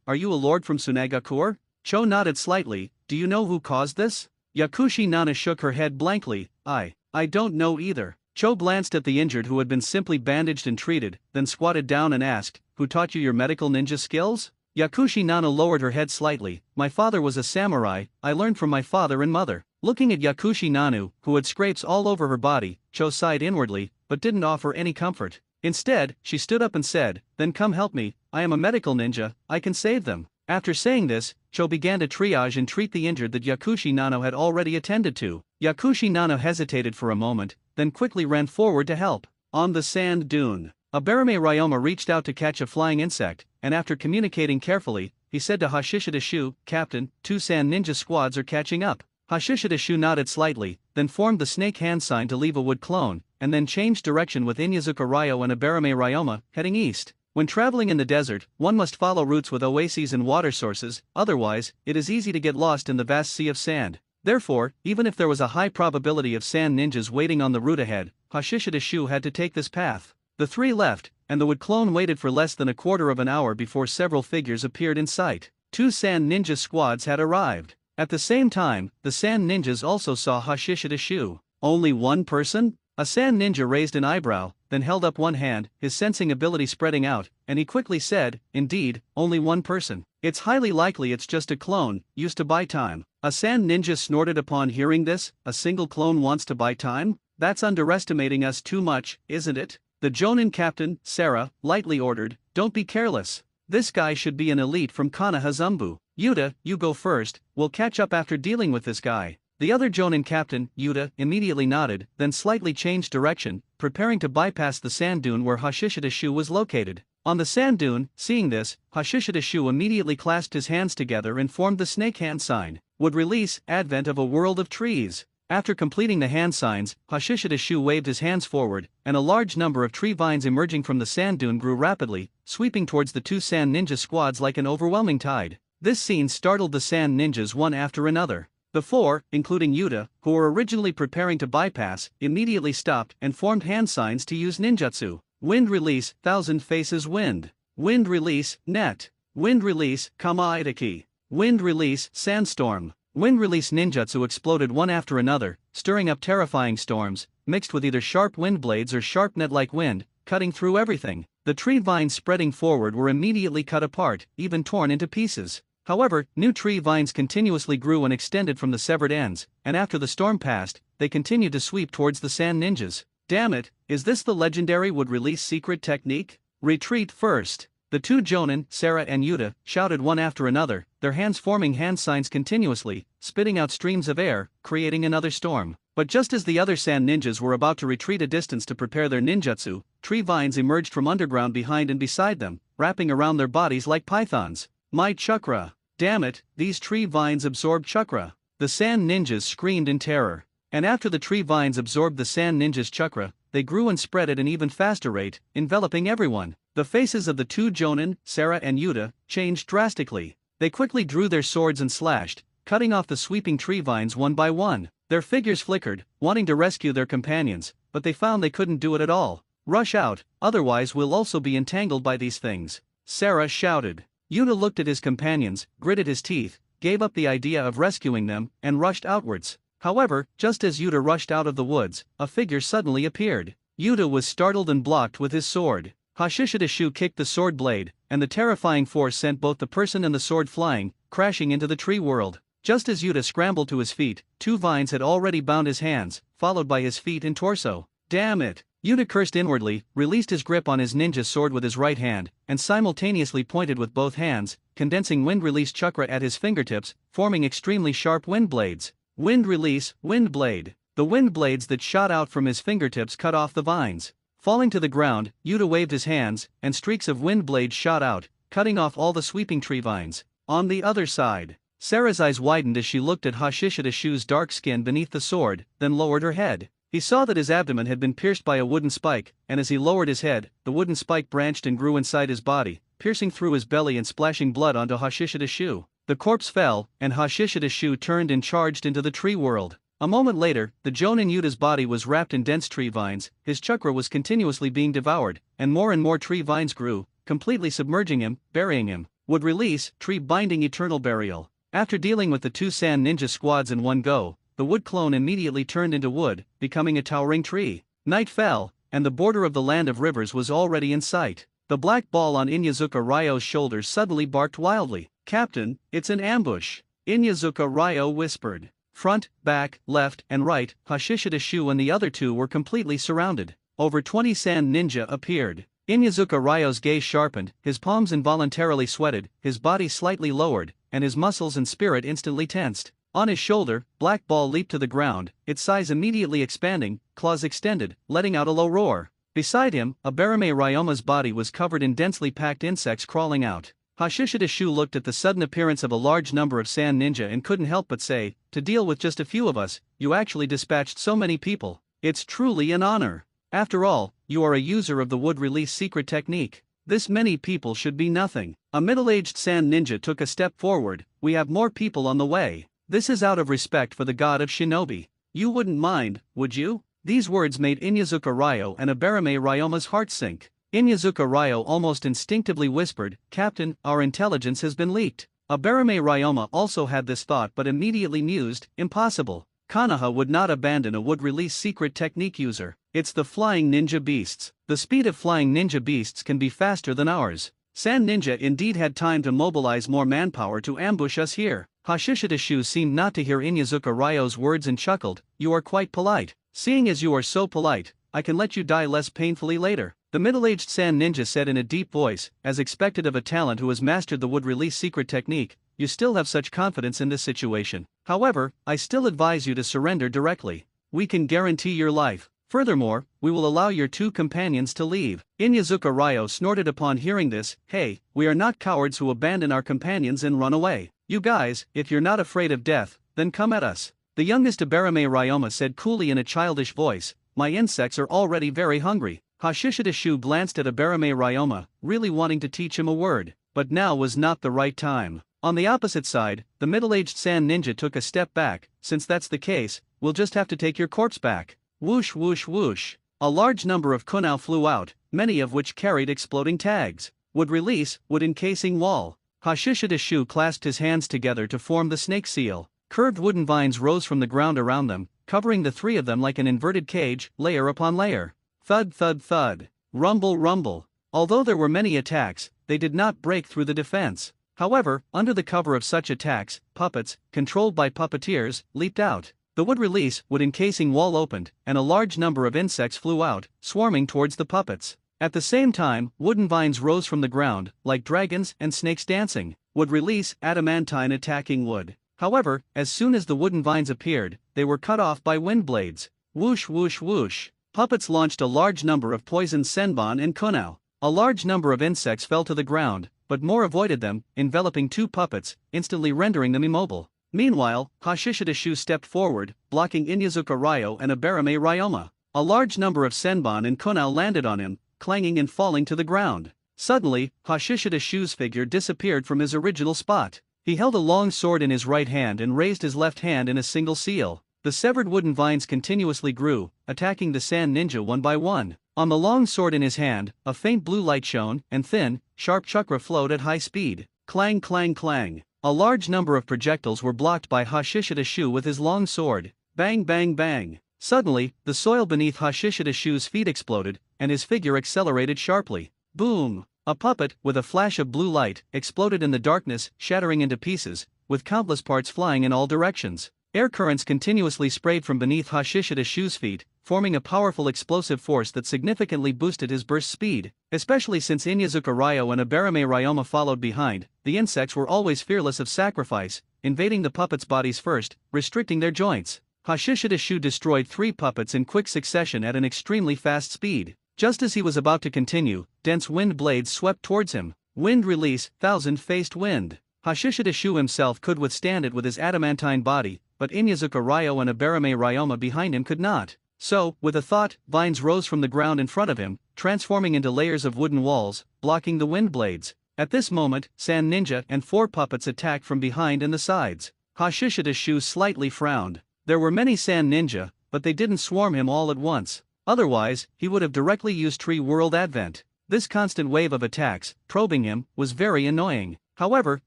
Are you a lord from Sunagakure?" Cho nodded slightly. "Do you know who caused this?" Yakushi Nana shook her head blankly. I don't know either." Cho glanced at the injured who had been simply bandaged and treated, then squatted down and asked, "Who taught you your medical ninja skills?" Yakushi Nana lowered her head slightly. "My father was a samurai, I learned from my father and mother." Looking at Yakushi Nanu, who had scrapes all over her body, Cho sighed inwardly, but didn't offer any comfort. Instead, she stood up and said, "Then come help me, I am a medical ninja, I can save them." After saying this, Cho began to triage and treat the injured that Yakushi Nano had already attended to. Yakushi Nano hesitated for a moment, then quickly ran forward to help. On the sand dune, Abarame Ryoma reached out to catch a flying insect, and after communicating carefully, he said to Hashishita Shu, "Captain, 2 sand ninja squads are catching up." Hashishita Shu nodded slightly, then formed the snake hand sign to leave a wood clone, and then changed direction with Inyazuka Ryo and Abarame Ryoma, heading east. When traveling in the desert, one must follow routes with oases and water sources, otherwise, it is easy to get lost in the vast sea of sand. Therefore, even if there was a high probability of sand ninjas waiting on the route ahead, Hashishita Shu had to take this path. The 3 left, and the wood clone waited for less than a quarter of an hour before several figures appeared in sight. 2 sand ninja squads had arrived. At the same time, the sand ninjas also saw Hashishita Shu. "Only one person?" A sand ninja raised an eyebrow, then held up one hand, his sensing ability spreading out, and he quickly said, "Indeed, only one person. It's highly likely it's just a clone, used to buy time." A sand ninja snorted upon hearing this. "A single clone wants to buy time? That's underestimating us too much, isn't it?" The Jonin captain, Sarah, lightly ordered, "Don't be careless. This guy should be an elite from Konoha. Yuta, you go first, we'll catch up after dealing with this guy." The other Jonin captain, Yuta, immediately nodded, then slightly changed direction, preparing to bypass the sand dune where Hashishida-shu was located. On the sand dune, seeing this, Hashishida-shu immediately clasped his hands together and formed the snake hand sign. Would release, advent of a world of trees. After completing the hand signs, Hashishida-shu waved his hands forward, and a large number of tree vines emerging from the sand dune grew rapidly, sweeping towards the two sand ninja squads like an overwhelming tide. This scene startled the sand ninjas one after another. The four, including Yuta, who were originally preparing to bypass, immediately stopped and formed hand signs to use ninjutsu. Wind release, thousand faces wind. Wind release, net. Wind release, kama itaki. Wind release, sandstorm. Wind release ninjutsu exploded one after another, stirring up terrifying storms, mixed with either sharp wind blades or sharp net-like wind, cutting through everything. The tree vines spreading forward were immediately cut apart, even torn into pieces. However, new tree vines continuously grew and extended from the severed ends, and after the storm passed, they continued to sweep towards the sand ninjas. Damn it, is this the legendary would-release secret technique? Retreat first. The two Jonin, Sarah and Yuta, shouted one after another, their hands forming hand signs continuously, spitting out streams of air, creating another storm. But just as the other sand ninjas were about to retreat a distance to prepare their ninjutsu, tree vines emerged from underground behind and beside them, wrapping around their bodies like pythons. My chakra! Damn it, these tree vines absorbed chakra. The sand ninjas screamed in terror. And after the tree vines absorbed the sand ninjas' chakra, they grew and spread at an even faster rate, enveloping everyone. The faces of the two Jonin, Sarah and Yuta, changed drastically. They quickly drew their swords and slashed, cutting off the sweeping tree vines one by one. Their figures flickered, wanting to rescue their companions, but they found they couldn't do it at all. "Rush out, otherwise we'll also be entangled by these things," Sarah shouted. Yuta looked at his companions, gritted his teeth, gave up the idea of rescuing them, and rushed outwards. However, just as Yuta rushed out of the woods, a figure suddenly appeared. Yuta was startled and blocked with his sword. Hashishida-shu kicked the sword blade, and the terrifying force sent both the person and the sword flying, crashing into the tree world. Just as Yuta scrambled to his feet, two vines had already bound his hands, followed by his feet and torso. Damn it! Yuta cursed inwardly, released his grip on his ninja sword with his right hand, and simultaneously pointed with both hands, condensing wind release chakra at his fingertips, forming extremely sharp wind blades. Wind release, wind blade. The wind blades that shot out from his fingertips cut off the vines. Falling to the ground, Yuta waved his hands, and streaks of wind blades shot out, cutting off all the sweeping tree vines. On the other side, Sarah's eyes widened as she looked at Hashishida-shu's dark skin beneath the sword, then lowered her head. He saw that his abdomen had been pierced by a wooden spike, and as he lowered his head, the wooden spike branched and grew inside his body, piercing through his belly and splashing blood onto Hashishida-shu. The corpse fell, and Hashishida-shu turned and charged into the tree world. A moment later, the Jonin Yuta's body was wrapped in dense tree vines, his chakra was continuously being devoured, and more tree vines grew, completely submerging him, burying him. Would release, tree binding eternal burial. After dealing with the two sand ninja squads in one go, the wood clone immediately turned into wood, becoming a towering tree. Night fell, and the border of the land of rivers was already in sight. The black ball on Inyazuka Ryo's shoulders suddenly barked wildly. "Captain, it's an ambush," Inyazuka Ryo whispered. Front, back, left, and right, Hashishida-shu and the other two were completely surrounded. Over 20 sand ninja appeared. Inyazuka Ryo's gaze sharpened, his palms involuntarily sweated, his body slightly lowered, and his muscles and spirit instantly tensed. On his shoulder, Black Ball leaped to the ground, its size immediately expanding, claws extended, letting out a low roar. Beside him, Abarame Ryoma's body was covered in densely packed insects crawling out. Hashishida-shu looked at the sudden appearance of a large number of sand ninja and couldn't help but say, "To deal with just a few of us, you actually dispatched so many people. It's truly an honor. After all, you are a user of the wood release secret technique. This many people should be nothing." A middle-aged sand ninja took a step forward. "We have more people on the way. This is out of respect for the god of shinobi. You wouldn't mind, would you?" These words made Inyazuka Ryo and Abarame Ryoma's hearts sink. Inyazuka Ryo almost instinctively whispered, "Captain, our intelligence has been leaked." Abarame Ryoma also had this thought but immediately mused, "Impossible. Konoha would not abandon a wood release secret technique user. It's the flying ninja beasts. The speed of flying ninja beasts can be faster than ours. Sand Ninja indeed had time to mobilize more manpower to ambush us here. Hashishidashu seemed not to hear Inyazuka Ryo's words and chuckled, "You are quite polite. Seeing as you are so polite, I can let you die less painfully later." The middle-aged Sand Ninja said in a deep voice, as expected of a talent who has mastered the wood-release secret technique, "You still have such confidence in this situation. However, I still advise you to surrender directly. We can guarantee your life. Furthermore, we will allow your 2 companions to leave." Inyazuka Ryo snorted upon hearing this, "Hey, we are not cowards who abandon our companions and run away. You guys, if you're not afraid of death, then come at us." The youngest Abarame Ryoma said coolly in a childish voice, "My insects are already very hungry." Hashishidashu glanced at Abarame Ryoma, really wanting to teach him a word, but now was not the right time. On the opposite side, the middle-aged Sand Ninja took a step back. "Since that's the case, we'll just have to take your corpse back." Whoosh whoosh whoosh. A large number of kunai flew out, many of which carried exploding tags. "Wood release, wood encasing wall." Hashishidashu clasped his hands together to form the snake seal. Curved wooden vines rose from the ground around them, covering the 3 of them like an inverted cage, layer upon layer. Thud thud thud. Rumble rumble. Although there were many attacks, they did not break through the defense. However, under the cover of such attacks, puppets, controlled by puppeteers, leaped out. The wood release, wood encasing wall opened, and a large number of insects flew out, swarming towards the puppets. At the same time, wooden vines rose from the ground, like dragons and snakes dancing. Wood release, adamantine attacking wood. However, as soon as the wooden vines appeared, they were cut off by wind blades. Whoosh whoosh whoosh. Puppets launched a large number of poisoned senbon and kunai. A large number of insects fell to the ground, but more avoided them, enveloping 2 puppets, instantly rendering them immobile. Meanwhile, Hashishidashu stepped forward, blocking Inyazuka Ryo and Abarame Ryoma. A large number of senbon and kunai landed on him, clanging and falling to the ground. Suddenly, Hashishidashu's figure disappeared from his original spot. He held a long sword in his right hand and raised his left hand in a single seal. The severed wooden vines continuously grew, attacking the Sand Ninja one by one. On the long sword in his hand, a faint blue light shone, and thin, sharp chakra flowed at high speed. Clang clang clang. A large number of projectiles were blocked by Hashishidashu with his long sword. Bang bang bang. Suddenly, the soil beneath Hashishidashu's feet exploded, and his figure accelerated sharply. Boom! A puppet, with a flash of blue light, exploded in the darkness, shattering into pieces, with countless parts flying in all directions. Air currents continuously sprayed from beneath Hashishidashu's feet, forming a powerful explosive force that significantly boosted his burst speed. Especially since Inyazuka Ryo and Abarame Ryoma followed behind, the insects were always fearless of sacrifice, invading the puppets' bodies first, restricting their joints. Hashishidashu destroyed 3 puppets in quick succession at an extremely fast speed. Just as he was about to continue, dense wind blades swept towards him. Wind release, thousand-faced wind. Hashishidashu himself could withstand it with his adamantine body, but Inyazuka Ryo and Abarame Ryoma behind him could not. So, with a thought, vines rose from the ground in front of him, transforming into layers of wooden walls, blocking the wind blades. At this moment, Sand Ninja and 4 puppets attacked from behind and the sides. Hashishidashu slightly frowned. There were many Sand Ninja, but they didn't swarm him all at once. Otherwise, he would have directly used Tree World Advent. This constant wave of attacks, probing him, was very annoying. However,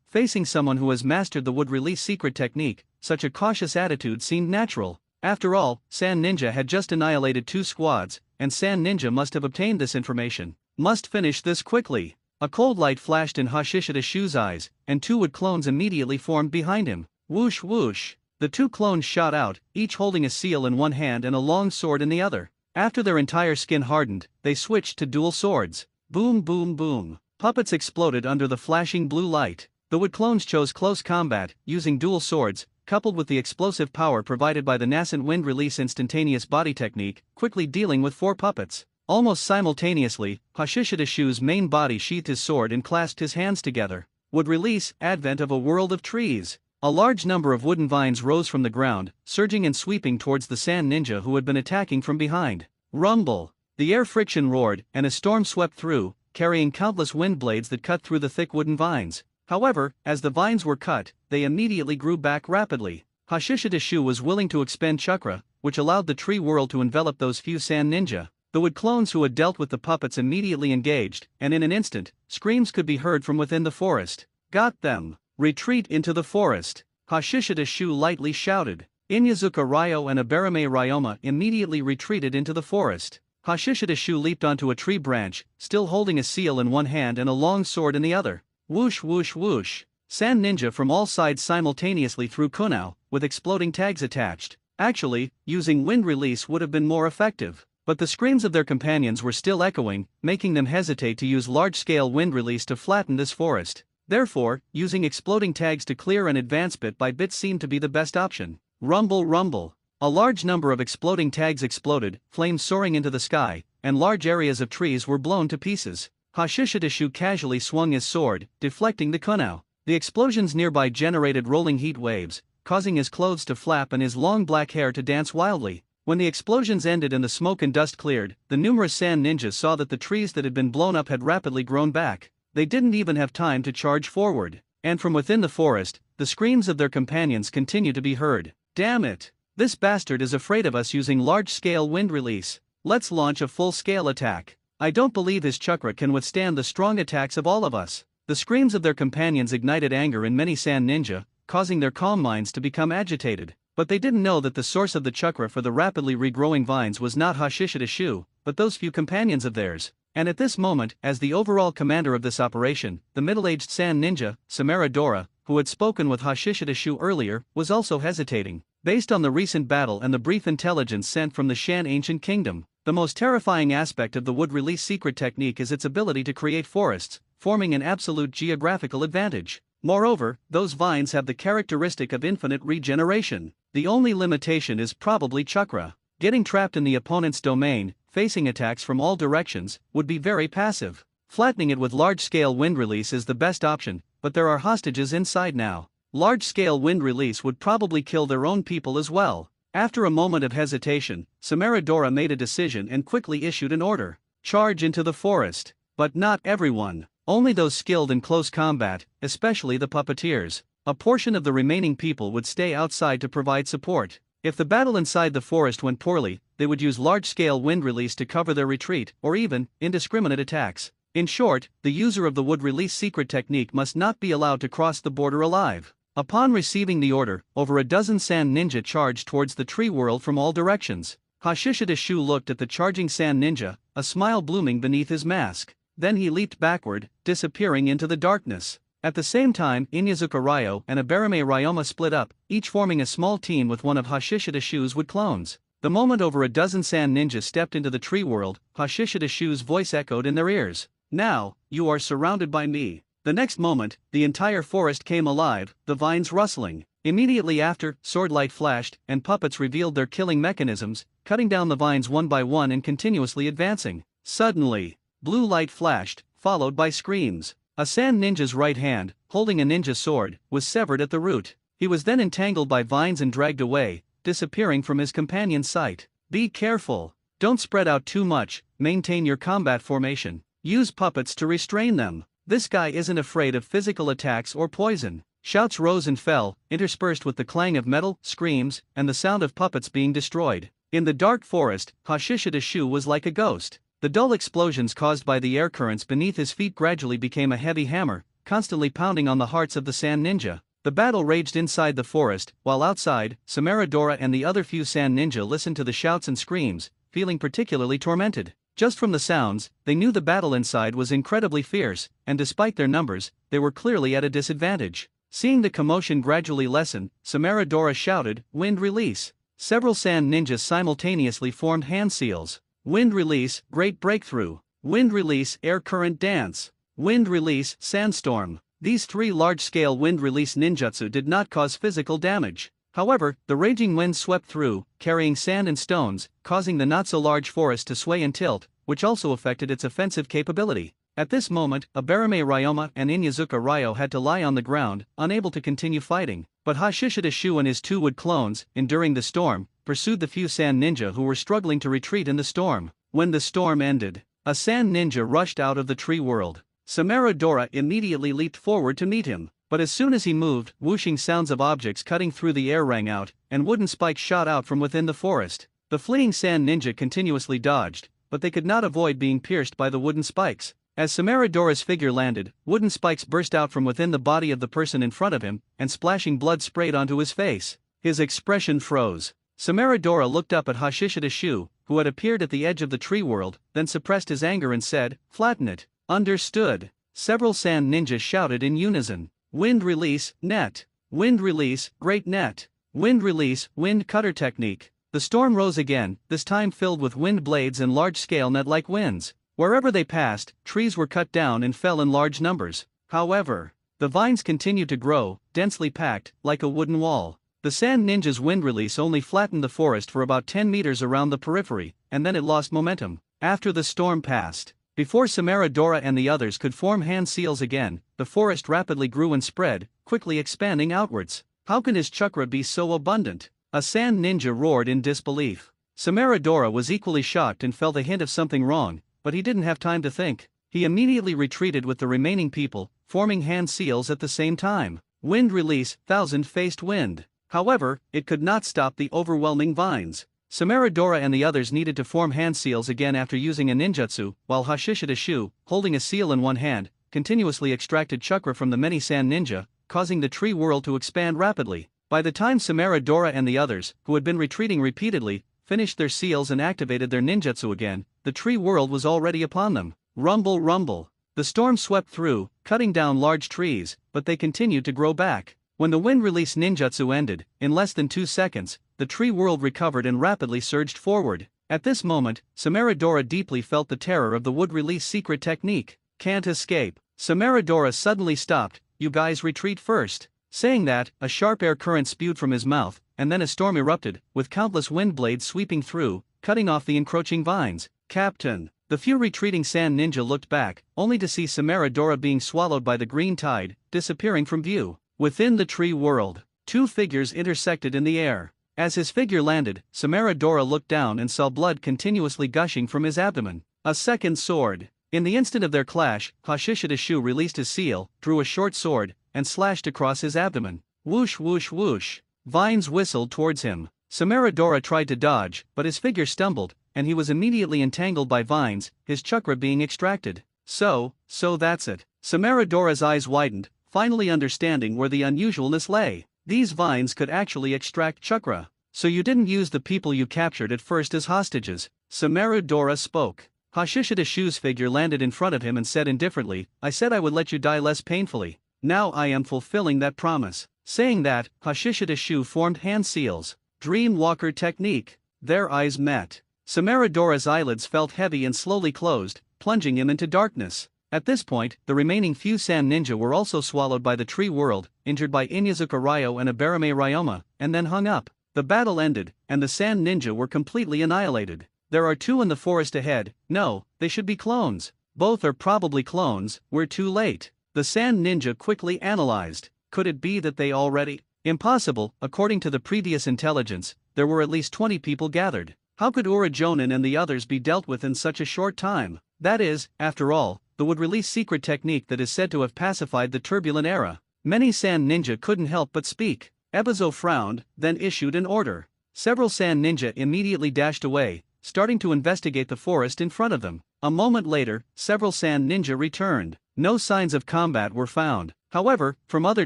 facing someone who has mastered the wood release secret technique, such a cautious attitude seemed natural. After all, Sand Ninja had just annihilated 2 squads, and Sand Ninja must have obtained this information. Must finish this quickly. A cold light flashed in Hashishidashu's eyes, and 2 wood clones immediately formed behind him. Whoosh whoosh. The 2 clones shot out, each holding a seal in one hand and a long sword in the other. After their entire skin hardened, they switched to dual swords. Boom boom boom. Puppets exploded under the flashing blue light. The wood clones chose close combat, using dual swords, coupled with the explosive power provided by the nascent wind release instantaneous body technique, quickly dealing with 4 puppets. Almost simultaneously, Hashishidashu's main body sheathed his sword and clasped his hands together. Would release, advent of a world of trees. A large number of wooden vines rose from the ground, surging and sweeping towards the Sand Ninja who had been attacking from behind. Rumble. The air friction roared, and a storm swept through, carrying countless wind blades that cut through the thick wooden vines. However, as the vines were cut, they immediately grew back rapidly. Hashishidashu was willing to expend chakra, which allowed the tree world to envelop those few Sand Ninja. The wood clones who had dealt with the puppets immediately engaged, and in an instant, screams could be heard from within the forest. Got them! Retreat into the forest! Hashishidashu lightly shouted. Inyazuka Ryo and Abarame Ryoma immediately retreated into the forest. Hashishida Shu leaped onto a tree branch, still holding a seal in one hand and a long sword in the other. Whoosh whoosh whoosh. Sand ninja from all sides simultaneously threw kunao, with exploding tags attached. Actually, using wind release would have been more effective. But the screams of their companions were still echoing, making them hesitate to use large-scale wind release to flatten this forest. Therefore, using exploding tags to clear and advance bit by bit seemed to be the best option. Rumble rumble. A large number of exploding tags exploded, flames soaring into the sky, and large areas of trees were blown to pieces. Hashishida Shu casually swung his sword, deflecting the kunao. The explosions nearby generated rolling heat waves, causing his clothes to flap and his long black hair to dance wildly. When the explosions ended and the smoke and dust cleared, the numerous sand ninjas saw that the trees that had been blown up had rapidly grown back. They didn't even have time to charge forward. And from within the forest, the screams of their companions continued to be heard. Damn it! This bastard is afraid of us using large-scale wind release. Let's launch a full-scale attack. I don't believe his chakra can withstand the strong attacks of all of us. The screams of their companions ignited anger in many sand ninja, causing their calm minds to become agitated. But they didn't know that the source of the chakra for the rapidly regrowing vines was not Hashishida Shu, but those few companions of theirs. And at this moment, as the overall commander of this operation, the middle-aged sand ninja, Samara Dora, who had spoken with Hashishida Shu earlier, was also hesitating. Based on the recent battle and the brief intelligence sent from the Shan Ancient Kingdom, the most terrifying aspect of the wood release secret technique is its ability to create forests, forming an absolute geographical advantage. Moreover, those vines have the characteristic of infinite regeneration. The only limitation is probably chakra. Getting trapped in the opponent's domain, facing attacks from all directions, would be very passive. Flattening it with large-scale wind release is the best option, but there are hostages inside now. Large-scale wind release would probably kill their own people as well. After a moment of hesitation, Samara Dora made a decision and quickly issued an order. Charge into the forest. But not everyone. Only those skilled in close combat, especially the puppeteers. A portion of the remaining people would stay outside to provide support. If the battle inside the forest went poorly, they would use large-scale wind release to cover their retreat, or even indiscriminate attacks. In short, the user of the wood release secret technique must not be allowed to cross the border alive. Upon receiving the order, over a dozen sand ninja charged towards the tree world from all directions. Hashishida Shu looked at the charging sand ninja, a smile blooming beneath his mask. Then he leaped backward, disappearing into the darkness. At the same time, Inyazuka Ryo and Abarame Ryoma split up, each forming a small team with one of Hashishida Shu's wood clones. The moment over a dozen sand ninjas stepped into the tree world, Hashishida Shu's voice echoed in their ears. Now, you are surrounded by me. The next moment, the entire forest came alive, the vines rustling. Immediately after, sword light flashed, and puppets revealed their killing mechanisms, cutting down the vines one by one and continuously advancing. Suddenly, blue light flashed, followed by screams. A sand ninja's right hand, holding a ninja sword, was severed at the root. He was then entangled by vines and dragged away, disappearing from his companion's sight. Be careful. Don't spread out too much, maintain your combat formation. Use puppets to restrain them. This guy isn't afraid of physical attacks or poison. Shouts rose and fell, interspersed with the clang of metal, screams, and the sound of puppets being destroyed. In the dark forest, Hashishida Shu was like a ghost. The dull explosions caused by the air currents beneath his feet gradually became a heavy hammer, constantly pounding on the hearts of the sand ninja. The battle raged inside the forest, while outside, Samara Dora and the other few sand ninja listened to the shouts and screams, feeling particularly tormented. Just from the sounds, they knew the battle inside was incredibly fierce, and despite their numbers, they were clearly at a disadvantage. Seeing the commotion gradually lessen, Samara Dora shouted, "Wind release!" Several sand ninjas simultaneously formed hand seals. Wind release, great breakthrough. Wind release, air current dance. Wind release, sandstorm. These three large-scale wind release ninjutsu did not cause physical damage. However, the raging wind swept through, carrying sand and stones, causing the not-so-large forest to sway and tilt, which also affected its offensive capability. At this moment, Abarame Ryoma and Inyazuka Ryo had to lie on the ground, unable to continue fighting, but Hashishida Shu and his two wood clones, enduring the storm, pursued the few sand ninja who were struggling to retreat in the storm. When the storm ended, a sand ninja rushed out of the tree world. Samara Dora immediately leaped forward to meet him. But as soon as he moved, whooshing sounds of objects cutting through the air rang out, and wooden spikes shot out from within the forest. The fleeing sand ninja continuously dodged, but they could not avoid being pierced by the wooden spikes. As Samara Dora's figure landed, wooden spikes burst out from within the body of the person in front of him, and splashing blood sprayed onto his face. His expression froze. Samaradora looked up at Hashishida Shu, who had appeared at the edge of the tree world, then suppressed his anger and said, "Flatten it." Understood. Several sand ninjas shouted in unison. Wind release, net. Wind release, great net. Wind release, wind cutter technique. The storm rose again, this time filled with wind blades and large-scale net-like winds. Wherever they passed, trees were cut down and fell in large numbers. However, the vines continued to grow, densely packed, like a wooden wall. The sand ninja's wind release only flattened the forest for about 10 meters around the periphery, and then it lost momentum. After the storm passed, before Samaradora and the others could form hand seals again, the forest rapidly grew and spread, quickly expanding outwards. How can his chakra be so abundant? A sand ninja roared in disbelief. Samaradora was equally shocked and felt a hint of something wrong, but he didn't have time to think. He immediately retreated with the remaining people, forming hand seals at the same time. Wind release, thousand-faced wind. However, it could not stop the overwhelming vines. Samaradora and the others needed to form hand seals again after using a ninjutsu, while Hashishida Shu, holding a seal in one hand, continuously extracted chakra from the many sand ninja, causing the tree world to expand rapidly. By the time Samaradora and the others, who had been retreating repeatedly, finished their seals and activated their ninjutsu again, the tree world was already upon them. Rumble, rumble. The storm swept through, cutting down large trees, but they continued to grow back. When the wind release ninjutsu ended, in less than 2 seconds, the tree world recovered and rapidly surged forward. At this moment, Samaradora deeply felt the terror of the wood release secret technique. Can't escape. Samaradora suddenly stopped. You guys retreat first. Saying that, a sharp air current spewed from his mouth, and then a storm erupted, with countless wind blades sweeping through, cutting off the encroaching vines. Captain. The few retreating sand ninja looked back, only to see Samaradora being swallowed by the green tide, disappearing from view. Within the tree world, 2 figures intersected in the air. As his figure landed, Samaradora looked down and saw blood continuously gushing from his abdomen. A second sword. In the instant of their clash, Hashishida Shu released his seal, drew a short sword, and slashed across his abdomen. Whoosh whoosh whoosh. Vines whistled towards him. Samaradora tried to dodge, but his figure stumbled, and he was immediately entangled by vines, his chakra being extracted. So that's it. Samaradora's eyes widened, finally understanding where the unusualness lay. These vines could actually extract chakra. So you didn't use the people you captured at first as hostages. Samaradora spoke. Hashishida Shu's figure landed in front of him and said indifferently, I said I would let you die less painfully. Now I am fulfilling that promise. Saying that, Hashishida Shu formed hand seals. Dream Walker technique. Their eyes met. Samaradora's eyelids felt heavy and slowly closed, plunging him into darkness. At this point, the remaining few sand ninja were also swallowed by the tree world, injured by Inyazuka Ryo and Abarame Ryoma, and then hung up. The battle ended, and the sand ninja were completely annihilated. There are 2 in the forest ahead. No, they should be clones. Both are probably clones. We're too late. The sand ninja quickly analyzed. Could it be that they already? Impossible. According to the previous intelligence, there were at least 20 people gathered. How could Urajonin and the others be dealt with in such a short time? That is, after all, the would-release secret technique that is said to have pacified the turbulent era. Many sand ninja couldn't help but speak. Ebizo frowned, then issued an order. Several sand ninja immediately dashed away, starting to investigate the forest in front of them. A moment later, several sand ninja returned. No signs of combat were found. However, from other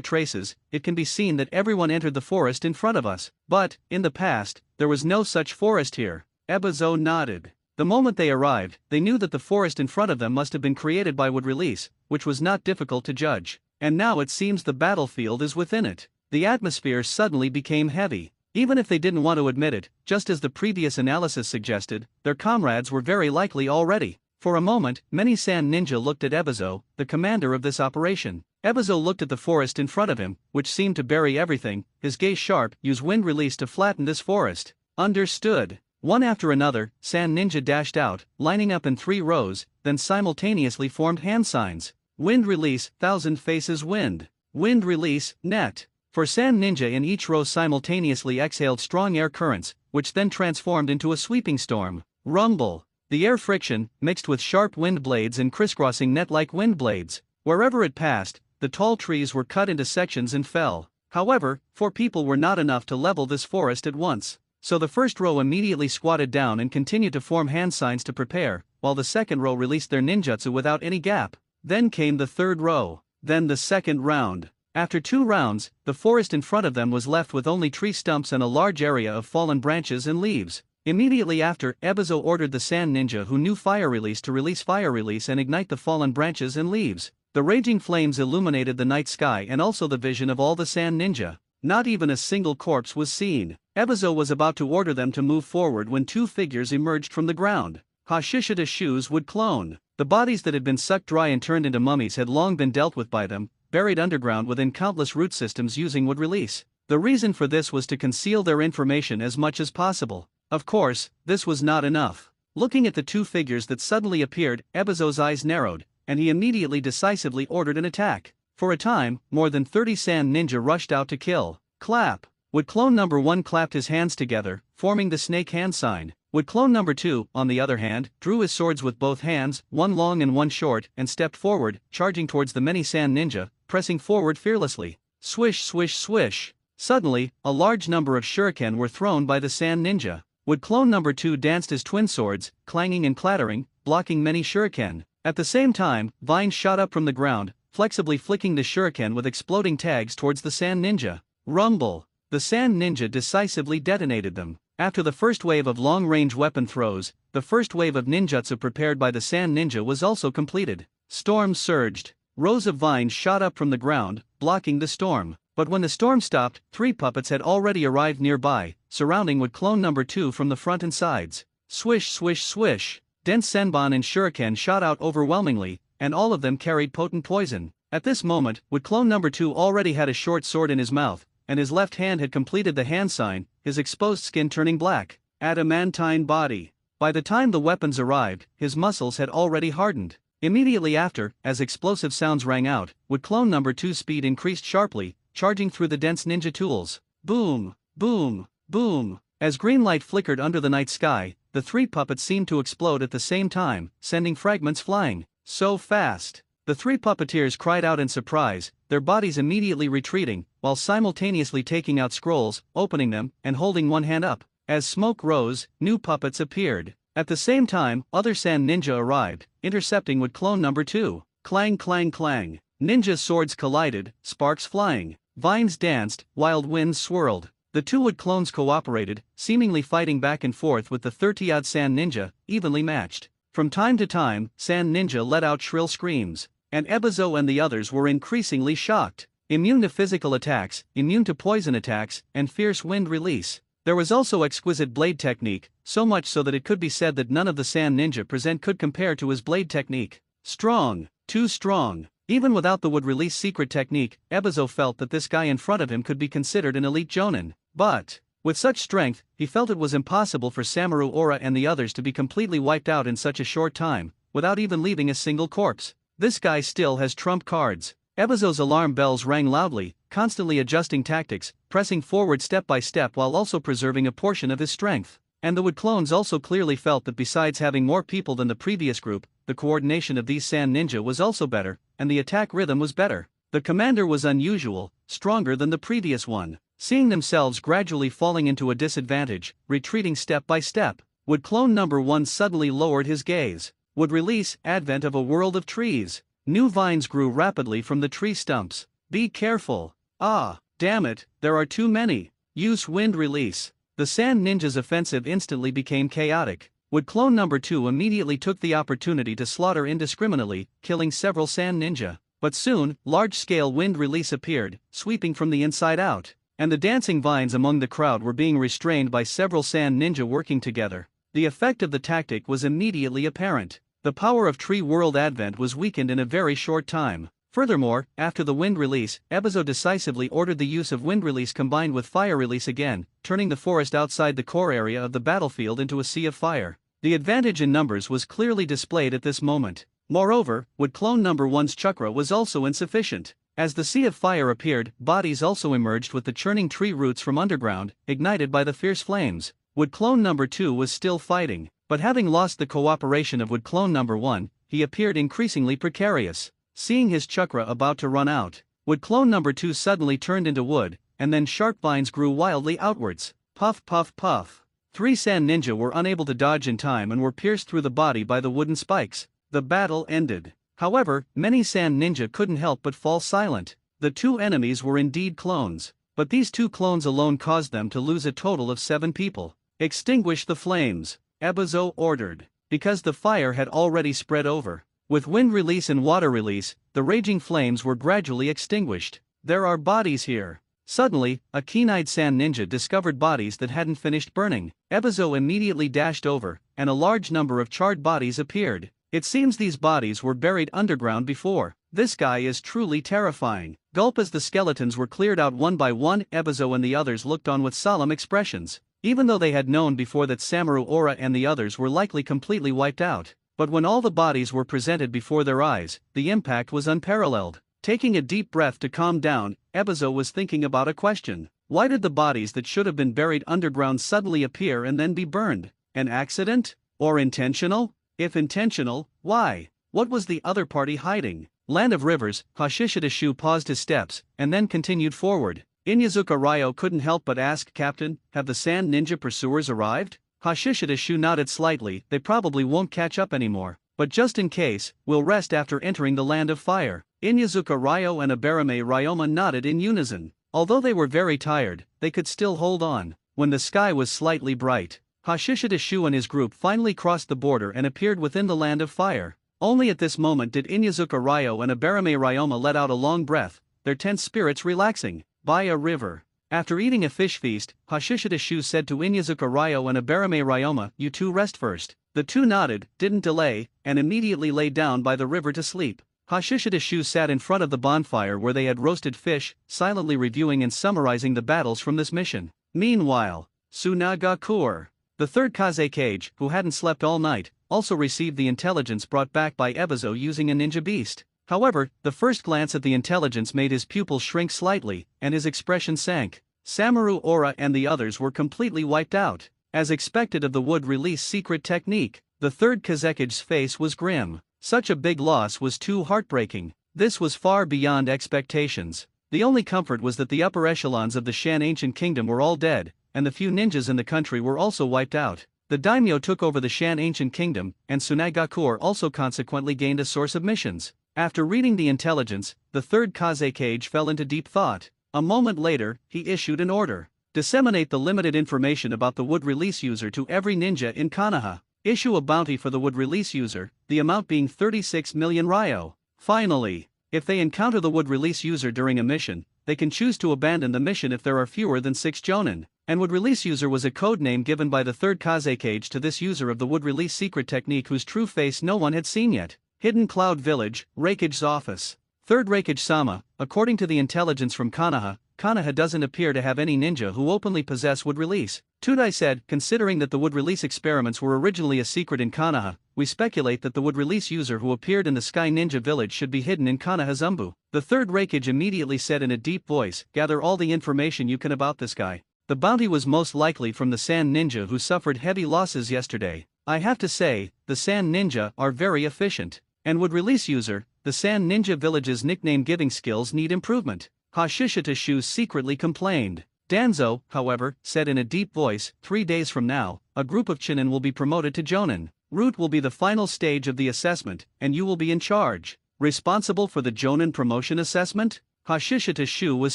traces, it can be seen that everyone entered the forest in front of us. But, in the past, there was no such forest here. Ebizo nodded. The moment they arrived, they knew that the forest in front of them must have been created by wood release, which was not difficult to judge. And now it seems the battlefield is within it. The atmosphere suddenly became heavy. Even if they didn't want to admit it, just as the previous analysis suggested, their comrades were very likely already. For a moment, many sand ninja looked at Ebizo, the commander of this operation. Ebizo looked at the forest in front of him, which seemed to bury everything, his gaze sharp. Use wind release to flatten this forest. Understood. One after another, sand ninja dashed out, lining up in 3 rows, then simultaneously formed hand signs. Wind release, thousand faces wind. Wind release, net. For sand ninja in each row simultaneously exhaled strong air currents, which then transformed into a sweeping storm. Rumble. The air friction, mixed with sharp wind blades and crisscrossing net-like wind blades. Wherever it passed, the tall trees were cut into sections and fell. However, 4 people were not enough to level this forest at once. So the first row immediately squatted down and continued to form hand signs to prepare, while the second row released their ninjutsu without any gap. Then came the third row. Then the second round. After 2 rounds, the forest in front of them was left with only tree stumps and a large area of fallen branches and leaves. Immediately after, Ebizo ordered the sand ninja who knew fire release to release fire release and ignite the fallen branches and leaves. The raging flames illuminated the night sky and also the vision of all the sand ninja. Not even a single corpse was seen. Ebizo was about to order them to move forward when 2 figures emerged from the ground. Hashishida Shoes would clone. The bodies that had been sucked dry and turned into mummies had long been dealt with by them, buried underground within countless root systems using wood release. The reason for this was to conceal their information as much as possible. Of course, this was not enough. Looking at the 2 figures that suddenly appeared, Ebizo's eyes narrowed, and he immediately decisively ordered an attack. For a time, more than 30 sand ninja rushed out to kill. Clap! Wood clone number 1 clapped his hands together, forming the snake hand sign. Wood clone number 2, on the other hand, drew his swords with both hands, one long and one short, and stepped forward, charging towards the many sand ninja, pressing forward fearlessly. Swish swish swish! Suddenly, a large number of shuriken were thrown by the sand ninja. Wood clone number 2 danced his twin swords, clanging and clattering, blocking many shuriken. At the same time, vines shot up from the ground, flexibly flicking the shuriken with exploding tags towards the sand ninja. Rumble! The sand ninja decisively detonated them. After the first wave of long-range weapon throws, the first wave of ninjutsu prepared by the sand ninja was also completed. Storm surged. Rows of vines shot up from the ground, blocking the storm. But when the storm stopped, 3 puppets had already arrived nearby, surrounding Wood clone number 2 from the front and sides. Swish swish swish! Dense senbon and shuriken shot out overwhelmingly, and all of them carried potent poison. At this moment, Wood clone number 2 already had a short sword in his mouth, and his left hand had completed the hand sign, his exposed skin turning black. Adamantine body. By the time the weapons arrived, his muscles had already hardened. Immediately after, as explosive sounds rang out, Wood clone number 2's speed increased sharply, charging through the dense ninja tools. Boom! Boom! Boom! As green light flickered under the night sky, the 3 puppets seemed to explode at the same time, sending fragments flying. So fast! The 3 puppeteers cried out in surprise, their bodies immediately retreating, while simultaneously taking out scrolls, opening them, and holding one hand up. As smoke rose, new puppets appeared. At the same time, other sand ninja arrived, intercepting Wood clone number 2. Clang clang clang! Ninja swords collided, sparks flying. Vines danced, wild winds swirled. The 2 Wood clones cooperated, seemingly fighting back and forth with the 30-odd sand ninja, evenly matched. From time to time, sand ninja let out shrill screams, and Ebizo and the others were increasingly shocked. Immune to physical attacks, immune to poison attacks, and fierce wind release. There was also exquisite blade technique, so much so that it could be said that none of the sand ninja present could compare to his blade technique. Strong, too strong. Even without the wood release secret technique, Ebizo felt that this guy in front of him could be considered an elite jonin. But, with such strength, he felt it was impossible for Samaru Ora and the others to be completely wiped out in such a short time, without even leaving a single corpse. This guy still has trump cards. Ebizo's alarm bells rang loudly, constantly adjusting tactics, pressing forward step by step while also preserving a portion of his strength. And the Wood clones also clearly felt that besides having more people than the previous group, the coordination of these sand ninja was also better, and the attack rhythm was better. The commander was unusual, stronger than the previous one. Seeing themselves gradually falling into a disadvantage, retreating step by step, Wood clone number 1 suddenly lowered his gaze. Would release advent of a world of trees. New vines grew rapidly from the tree stumps. Be careful. Ah, damn it, there are too many. Use wind release. The sand ninja's offensive instantly became chaotic. Wood clone number 2 immediately took the opportunity to slaughter indiscriminately, killing several sand ninja. But soon, large-scale wind release appeared, sweeping from the inside out. And the dancing vines among the crowd were being restrained by several sand ninja working together. The effect of the tactic was immediately apparent. The power of Tree World Advent was weakened in a very short time. Furthermore, after the wind release, Ebizo decisively ordered the use of wind release combined with fire release again, turning the forest outside the core area of the battlefield into a sea of fire. The advantage in numbers was clearly displayed at this moment. Moreover, Wood clone number 1's chakra was also insufficient. As the sea of fire appeared, bodies also emerged with the churning tree roots from underground, ignited by the fierce flames. Wood clone number 2 was still fighting, but having lost the cooperation of Wood clone number 1, he appeared increasingly precarious. Seeing his chakra about to run out, Wood clone number 2 suddenly turned into wood, and then sharp vines grew wildly outwards. Puff puff puff. 3 sand ninja were unable to dodge in time and were pierced through the body by the wooden spikes. The battle ended. However, many sand ninja couldn't help but fall silent. The two enemies were indeed clones, but these two clones alone caused them to lose a total of 7 people. Extinguish the flames, Ebizo ordered, because the fire had already spread over. With wind release and water release, the raging flames were gradually extinguished. There are bodies here. Suddenly, a keen-eyed sand ninja discovered bodies that hadn't finished burning. Ebizo immediately dashed over, and a large number of charred bodies appeared. It seems these bodies were buried underground before. This guy is truly terrifying. Gulp. As the skeletons were cleared out one by one, Ebizo and the others looked on with solemn expressions. Even though they had known before that Samaru Ora and the others were likely completely wiped out. But when all the bodies were presented before their eyes, the impact was unparalleled. Taking a deep breath to calm down, Ebizo was thinking about a question. Why did the bodies that should have been buried underground suddenly appear and then be burned? An accident? Or intentional? If intentional, why? What was the other party hiding? Land of Rivers, Hashishidashu paused his steps, and then continued forward. Inyazuka Ryo couldn't help but ask, Captain, have the sand ninja pursuers arrived? Hashishidashu nodded slightly. They probably won't catch up anymore. But just in case, we'll rest after entering the land of fire. Inyazuka Ryo and Abarame Ryoma nodded in unison. Although they were very tired, they could still hold on. When the sky was slightly bright, Hashishidashu and his group finally crossed the border and appeared within the land of fire. Only at this moment did Inyazuka Ryo and Abarame Ryoma let out a long breath, their tense spirits relaxing. By a river. After eating a fish feast, Hashishidashu said to Inyazuka Ryo and Abarame Ryoma, you two rest first. The two nodded, didn't delay, and immediately lay down by the river to sleep. Hashishidashu sat in front of the bonfire where they had roasted fish, silently reviewing and summarizing the battles from this mission. Meanwhile, Tsunagakur, the third Kaze Cage, who hadn't slept all night, also received the intelligence brought back by Ebizo using a ninja beast. However, the first glance at the intelligence made his pupils shrink slightly, and his expression sank. Samaru Ora and the others were completely wiped out. As expected of the wood release secret technique, the third Kazekige's face was grim. Such a big loss was too heartbreaking. This was far beyond expectations. The only comfort was that the upper echelons of the Shan ancient kingdom were all dead, and the few ninjas in the country were also wiped out. The daimyo took over the Shan ancient kingdom, and Tsunagakur also consequently gained a source of missions. After reading the intelligence, the third Kaze Cage fell into deep thought. A moment later, he issued an order. Disseminate the limited information about the wood release user to every ninja in Konoha. Issue a bounty for the wood release user, the amount being 36 million ryo. Finally, if they encounter the wood release user during a mission, they can choose to abandon the mission if there are fewer than 6 jonin. And wood release user was a code name given by the third Kaze Cage to this user of the wood release secret technique whose true face no one had seen yet. Hidden Cloud Village, Raikage's office. Third Raikage-sama, according to the intelligence from Konoha, Konoha doesn't appear to have any ninja who openly possess wood release. Tudai said, considering that the wood release experiments were originally a secret in Konoha, we speculate that the wood release user who appeared in the Sky Ninja Village should be hidden in Konoha Zumbu. The third Raikage immediately said in a deep voice, gather all the information you can about this guy. The bounty was most likely from the Sand Ninja who suffered heavy losses yesterday. I have to say, the Sand Ninja are very efficient. And would release user, the Sand Ninja Village's nickname giving skills need improvement. Hashishidashu secretly complained. Danzo, however, said in a deep voice, 3 days from now, a group of Chunin will be promoted to Jonin. Route will be the final stage of the assessment, and you will be in charge. Responsible for the Jonin promotion assessment? Hashishidashu was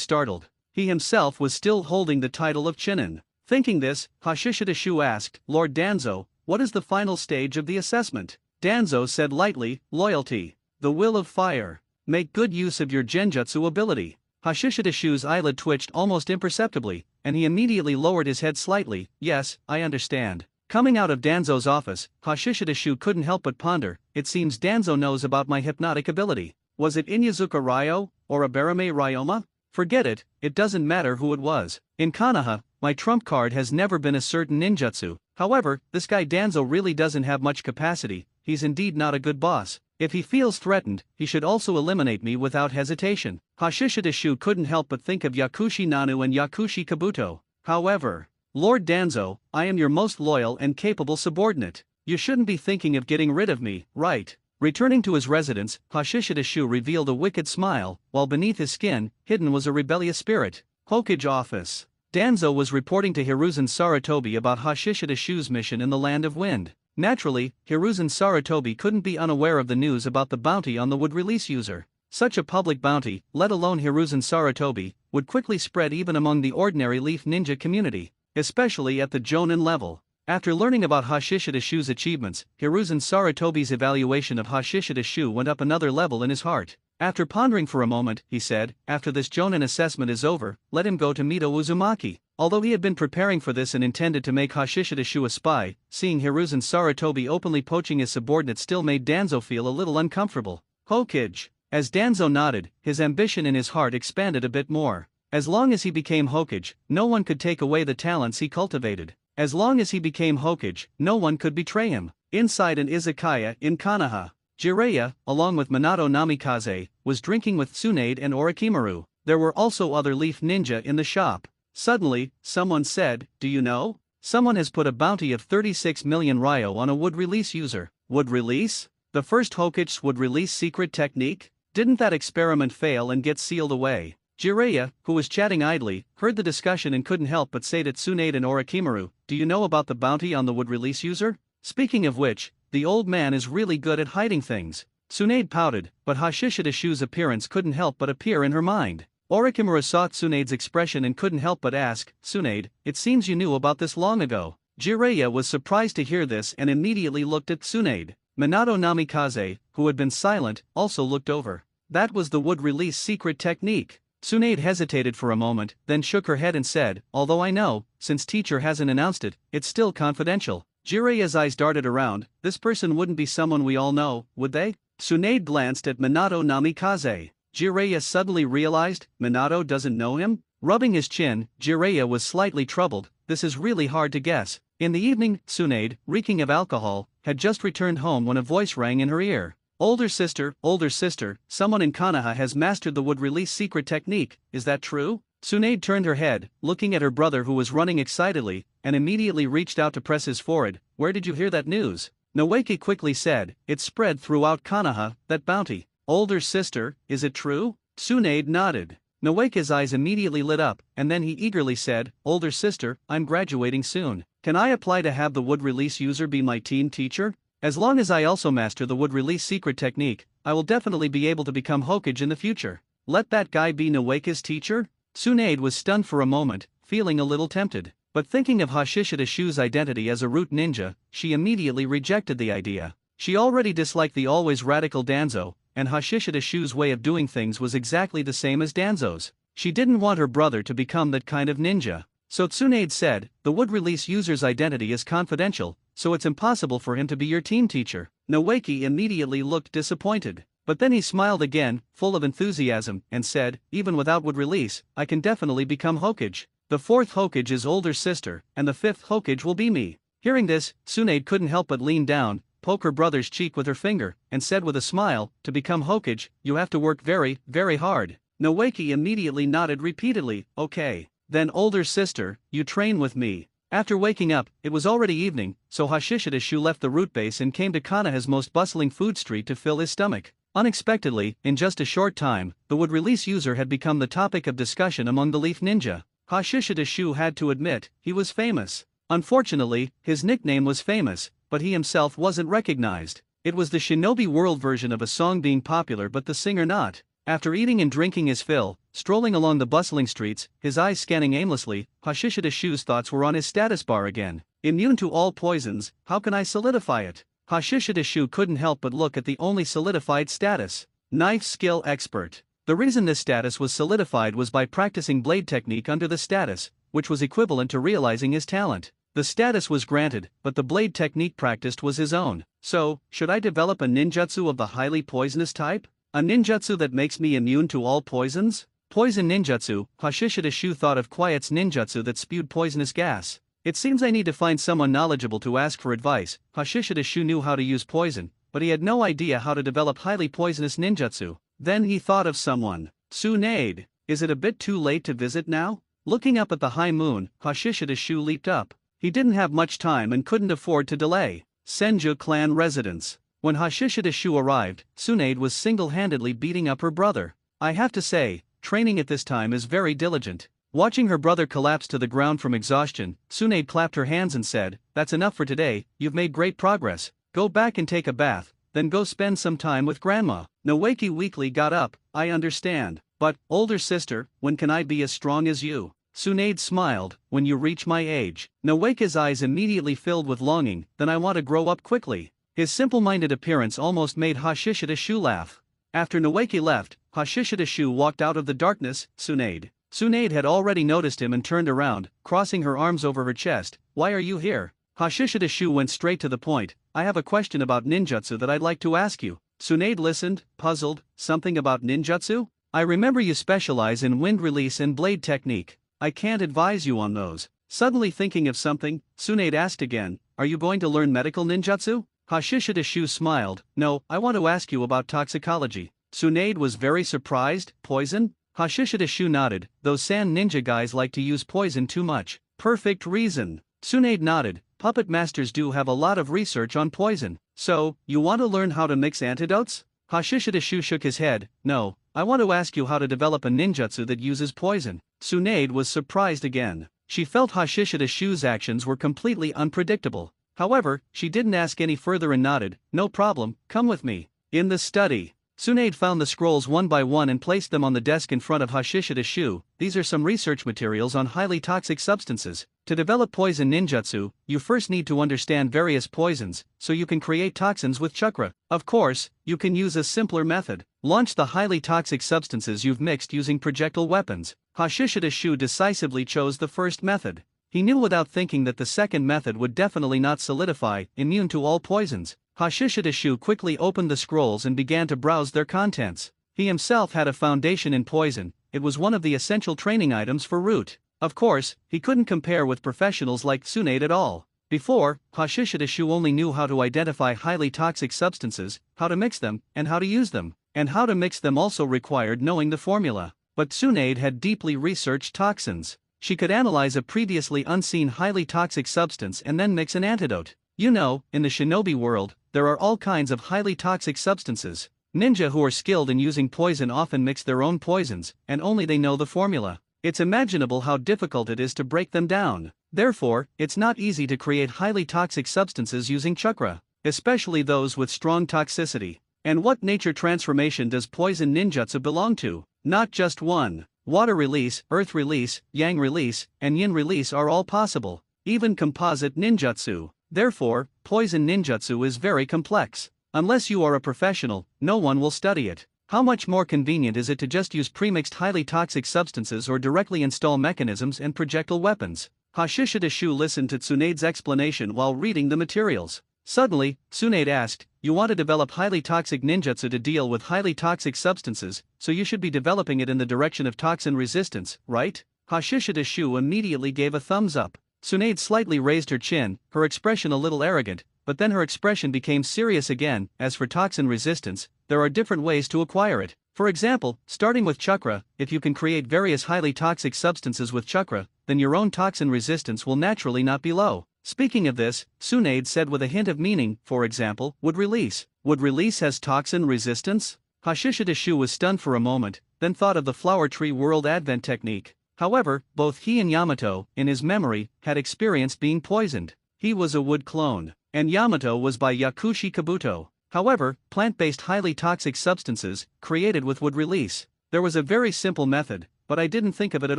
startled. He himself was still holding the title of Chunin. Thinking this, Hashishidashu asked, Lord Danzo, what is the final stage of the assessment? Danzo said lightly, loyalty. The will of fire. Make good use of your genjutsu ability. Hashishidashu's eyelid twitched almost imperceptibly, and he immediately lowered his head slightly. Yes, I understand. Coming out of Danzo's office, Hashishidashu couldn't help but ponder, it seems Danzo knows about my hypnotic ability. Was it Inyazuka Ryo, or Abarame Ryoma? Forget it, it doesn't matter who it was. In Konoha, my trump card has never been a certain ninjutsu. However, this guy Danzo really doesn't have much capacity, he's indeed not a good boss. If he feels threatened, he should also eliminate me without hesitation. Hashishidashu couldn't help but think of Yakushi Nanu and Yakushi Kabuto. However, Lord Danzo, I am your most loyal and capable subordinate. You shouldn't be thinking of getting rid of me, right? Returning to his residence, Hashishidashu revealed a wicked smile, while beneath his skin, hidden was a rebellious spirit. Hokage office. Danzo was reporting to Hiruzen Sarutobi about Hashishidashu's mission in the Land of Wind. Naturally, Hiruzen Sarutobi couldn't be unaware of the news about the bounty on the wood release user. Such a public bounty, let alone Hiruzen Sarutobi, would quickly spread even among the ordinary Leaf Ninja community, especially at the Jonin level. After learning about Hashishida Shu's achievements, Hiruzen Sarutobi's evaluation of Hashishida Shu went up another level in his heart. After pondering for a moment, he said, after this Jonin assessment is over, let him go to Mito Uzumaki. Although he had been preparing for this and intended to make Hashishida Shu a spy, seeing Hiruzen Sarutobi openly poaching his subordinate still made Danzo feel a little uncomfortable. Hokage. As Danzo nodded, his ambition in his heart expanded a bit more. As long as he became Hokage, no one could take away the talents he cultivated. As long as he became Hokage, no one could betray him. Inside an izakaya in Konoha, Jiraiya, along with Minato Namikaze, was drinking with Tsunade and Orochimaru. There were also other Leaf Ninja in the shop. Suddenly, someone said, "Do you know? Someone has put a bounty of 36 million Ryo on a wood release user." Wood release? The first Hokage's wood release secret technique? Didn't that experiment fail and get sealed away? Jiraiya, who was chatting idly, heard the discussion and couldn't help but say to Tsunade and Orochimaru, "Do you know about the bounty on the wood release user? Speaking of which, the old man is really good at hiding things." Tsunade pouted, but Hashishida Shu's appearance couldn't help but appear in her mind. Orochimaru saw Tsunade's expression and couldn't help but ask, "Tsunade, it seems you knew about this long ago." Jiraiya was surprised to hear this and immediately looked at Tsunade. Minato Namikaze, who had been silent, also looked over. That was the wood release secret technique. Tsunade hesitated for a moment, then shook her head and said, "Although I know, since teacher hasn't announced it, it's still confidential." Jiraiya's eyes darted around. This person wouldn't be someone we all know, would they? Tsunade glanced at Minato Namikaze. Jiraiya suddenly realized, Minato doesn't know him? Rubbing his chin, Jiraiya was slightly troubled. This is really hard to guess. In the evening, Tsunade, reeking of alcohol, had just returned home when a voice rang in her ear. older sister, someone in Konoha has mastered the wood release secret technique, is that true?" Tsunade turned her head, looking at her brother who was running excitedly, and immediately reached out to press his forehead. "Where did you hear that news?" Noeki quickly said, "It spread throughout Konoha, that bounty." "Older sister, is it true?" Tsunade nodded. Noeki's eyes immediately lit up, and then he eagerly said, "Older sister, I'm graduating soon. Can I apply to have the wood release user be my team teacher? As long as I also master the wood release secret technique, I will definitely be able to become Hokage in the future. Let that guy be Noeki's teacher?" Tsunade was stunned for a moment, feeling a little tempted. But thinking of Hashishida Shu's identity as a root ninja, she immediately rejected the idea. She already disliked the always radical Danzo, and Hashishida Shu's way of doing things was exactly the same as Danzo's. She didn't want her brother to become that kind of ninja. So Tsunade said, "The wood release user's identity is confidential, so it's impossible for him to be your team teacher." Noeki immediately looked disappointed. But then he smiled again, full of enthusiasm, and said, "Even without wood release, I can definitely become Hokage. The fourth Hokage is older sister, and the fifth Hokage will be me." Hearing this, Tsunade couldn't help but lean down, poke her brother's cheek with her finger, and said with a smile, "To become Hokage, you have to work very, very hard." Noeki immediately nodded repeatedly, "Okay. Then older sister, you train with me." After waking up, it was already evening, so Hashishida Shu left the root base and came to Konoha's most bustling food street to fill his stomach. Unexpectedly, in just a short time, the wood release user had become the topic of discussion among the Leaf Ninja. Hashishida Shu had to admit, he was famous. Unfortunately, his nickname was famous, but he himself wasn't recognized. It was the Shinobi World version of a song being popular but the singer not. After eating and drinking his fill, strolling along the bustling streets, his eyes scanning aimlessly, Hashishida Shu's thoughts were on his status bar again. Immune to all poisons, how can I solidify it? Hashishida Shu couldn't help but look at the only solidified status. Knife skill expert. The reason this status was solidified was by practicing blade technique under the status, which was equivalent to realizing his talent. The status was granted, but the blade technique practiced was his own. So, should I develop a ninjutsu of the highly poisonous type? A ninjutsu that makes me immune to all poisons? Poison ninjutsu. Hashishida Shu thought of Quiet's ninjutsu that spewed poisonous gas. It seems I need to find someone knowledgeable to ask for advice. Hashishida Shu knew how to use poison, but he had no idea how to develop highly poisonous ninjutsu. Then he thought of someone. Tsunade. Is it a bit too late to visit now? Looking up at the high moon, Hashishida Shu leaped up. He didn't have much time and couldn't afford to delay. Senju clan residence. When Hashishida Shu arrived, Tsunade was single-handedly beating up her brother. I have to say, training at this time is very diligent. Watching her brother collapse to the ground from exhaustion, Tsunade clapped her hands and said, "That's enough for today, you've made great progress. Go back and take a bath, then go spend some time with grandma. Noeki weakly got up. I understand. But, older sister, when can I be as strong as you? Tsunade smiled. When you reach my age. Noeka's eyes immediately filled with longing. Then I want to grow up quickly. His simple-minded appearance almost made Hashishidashu laugh. After Noeki left, Hashishidashu walked out of the darkness. Tsunade. Tsunade had already noticed him and turned around, crossing her arms over her chest. Why are you here? Hashishidashu went straight to the point. I have a question about ninjutsu that I'd like to ask you. Tsunade listened, puzzled. Something about ninjutsu? I remember you specialize in wind release and blade technique. I can't advise you on those. Suddenly thinking of something, Tsunade asked again, are you going to learn medical ninjutsu? Hashishidashu smiled. No, I want to ask you about toxicology. Tsunade was very surprised. Poison? Hashishidashu nodded. Those sand ninja guys like to use poison too much. Perfect reason. Tsunade nodded. Puppet masters do have a lot of research on poison. So, you want to learn how to mix antidotes? Hashishidashu shook his head. No, I want to ask you how to develop a ninjutsu that uses poison. Tsunade was surprised again. She felt Hashishidashu's actions were completely unpredictable. However, she didn't ask any further and nodded. No problem, come with me. In the study. Tsunade found the scrolls one by one and placed them on the desk in front of Hashishidashu. These are some research materials on highly toxic substances. To develop poison ninjutsu, you first need to understand various poisons, so you can create toxins with chakra. Of course, you can use a simpler method. Launch the highly toxic substances you've mixed using projectile weapons. Hashishidashu decisively chose the first method. He knew without thinking that the second method would definitely not solidify, immune to all poisons. Hashishidashu quickly opened the scrolls and began to browse their contents. He himself had a foundation in poison. It was one of the essential training items for Root. Of course, he couldn't compare with professionals like Tsunade at all. Before, Hashishidashu only knew how to identify highly toxic substances, how to mix them, and how to use them. And how to mix them also required knowing the formula. But Tsunade had deeply researched toxins. She could analyze a previously unseen highly toxic substance and then mix an antidote. You know, in the shinobi world, there are all kinds of highly toxic substances. Ninja who are skilled in using poison often mix their own poisons, and only they know the formula. It's imaginable how difficult it is to break them down. Therefore, it's not easy to create highly toxic substances using chakra, especially those with strong toxicity. And what nature transformation does poison ninjutsu belong to? Not just one. Water release, earth release, yang release, and yin release are all possible. Even composite ninjutsu. Therefore, poison ninjutsu is very complex. Unless you are a professional, no one will study it. How much more convenient is it to just use premixed highly toxic substances or directly install mechanisms and projectile weapons? Hashishidashu listened to Tsunade's explanation while reading the materials. Suddenly, Tsunade asked, you want to develop highly toxic ninjutsu to deal with highly toxic substances, so you should be developing it in the direction of toxin resistance, right? Hashishidashu immediately gave a thumbs up. Tsunade slightly raised her chin, her expression a little arrogant, but then her expression became serious again. As for toxin resistance, there are different ways to acquire it. For example, starting with chakra, if you can create various highly toxic substances with chakra, then your own toxin resistance will naturally not be low. Speaking of this, Tsunade said with a hint of meaning, for example, would release. Would release has toxin resistance? Hashishidashu was stunned for a moment, then thought of the flower tree world advent technique. However, both he and Yamato, in his memory, had experienced being poisoned. He was a wood clone, and Yamato was by Yakushi Kabuto. However, plant-based highly toxic substances, created with wood release. There was a very simple method, but I didn't think of it at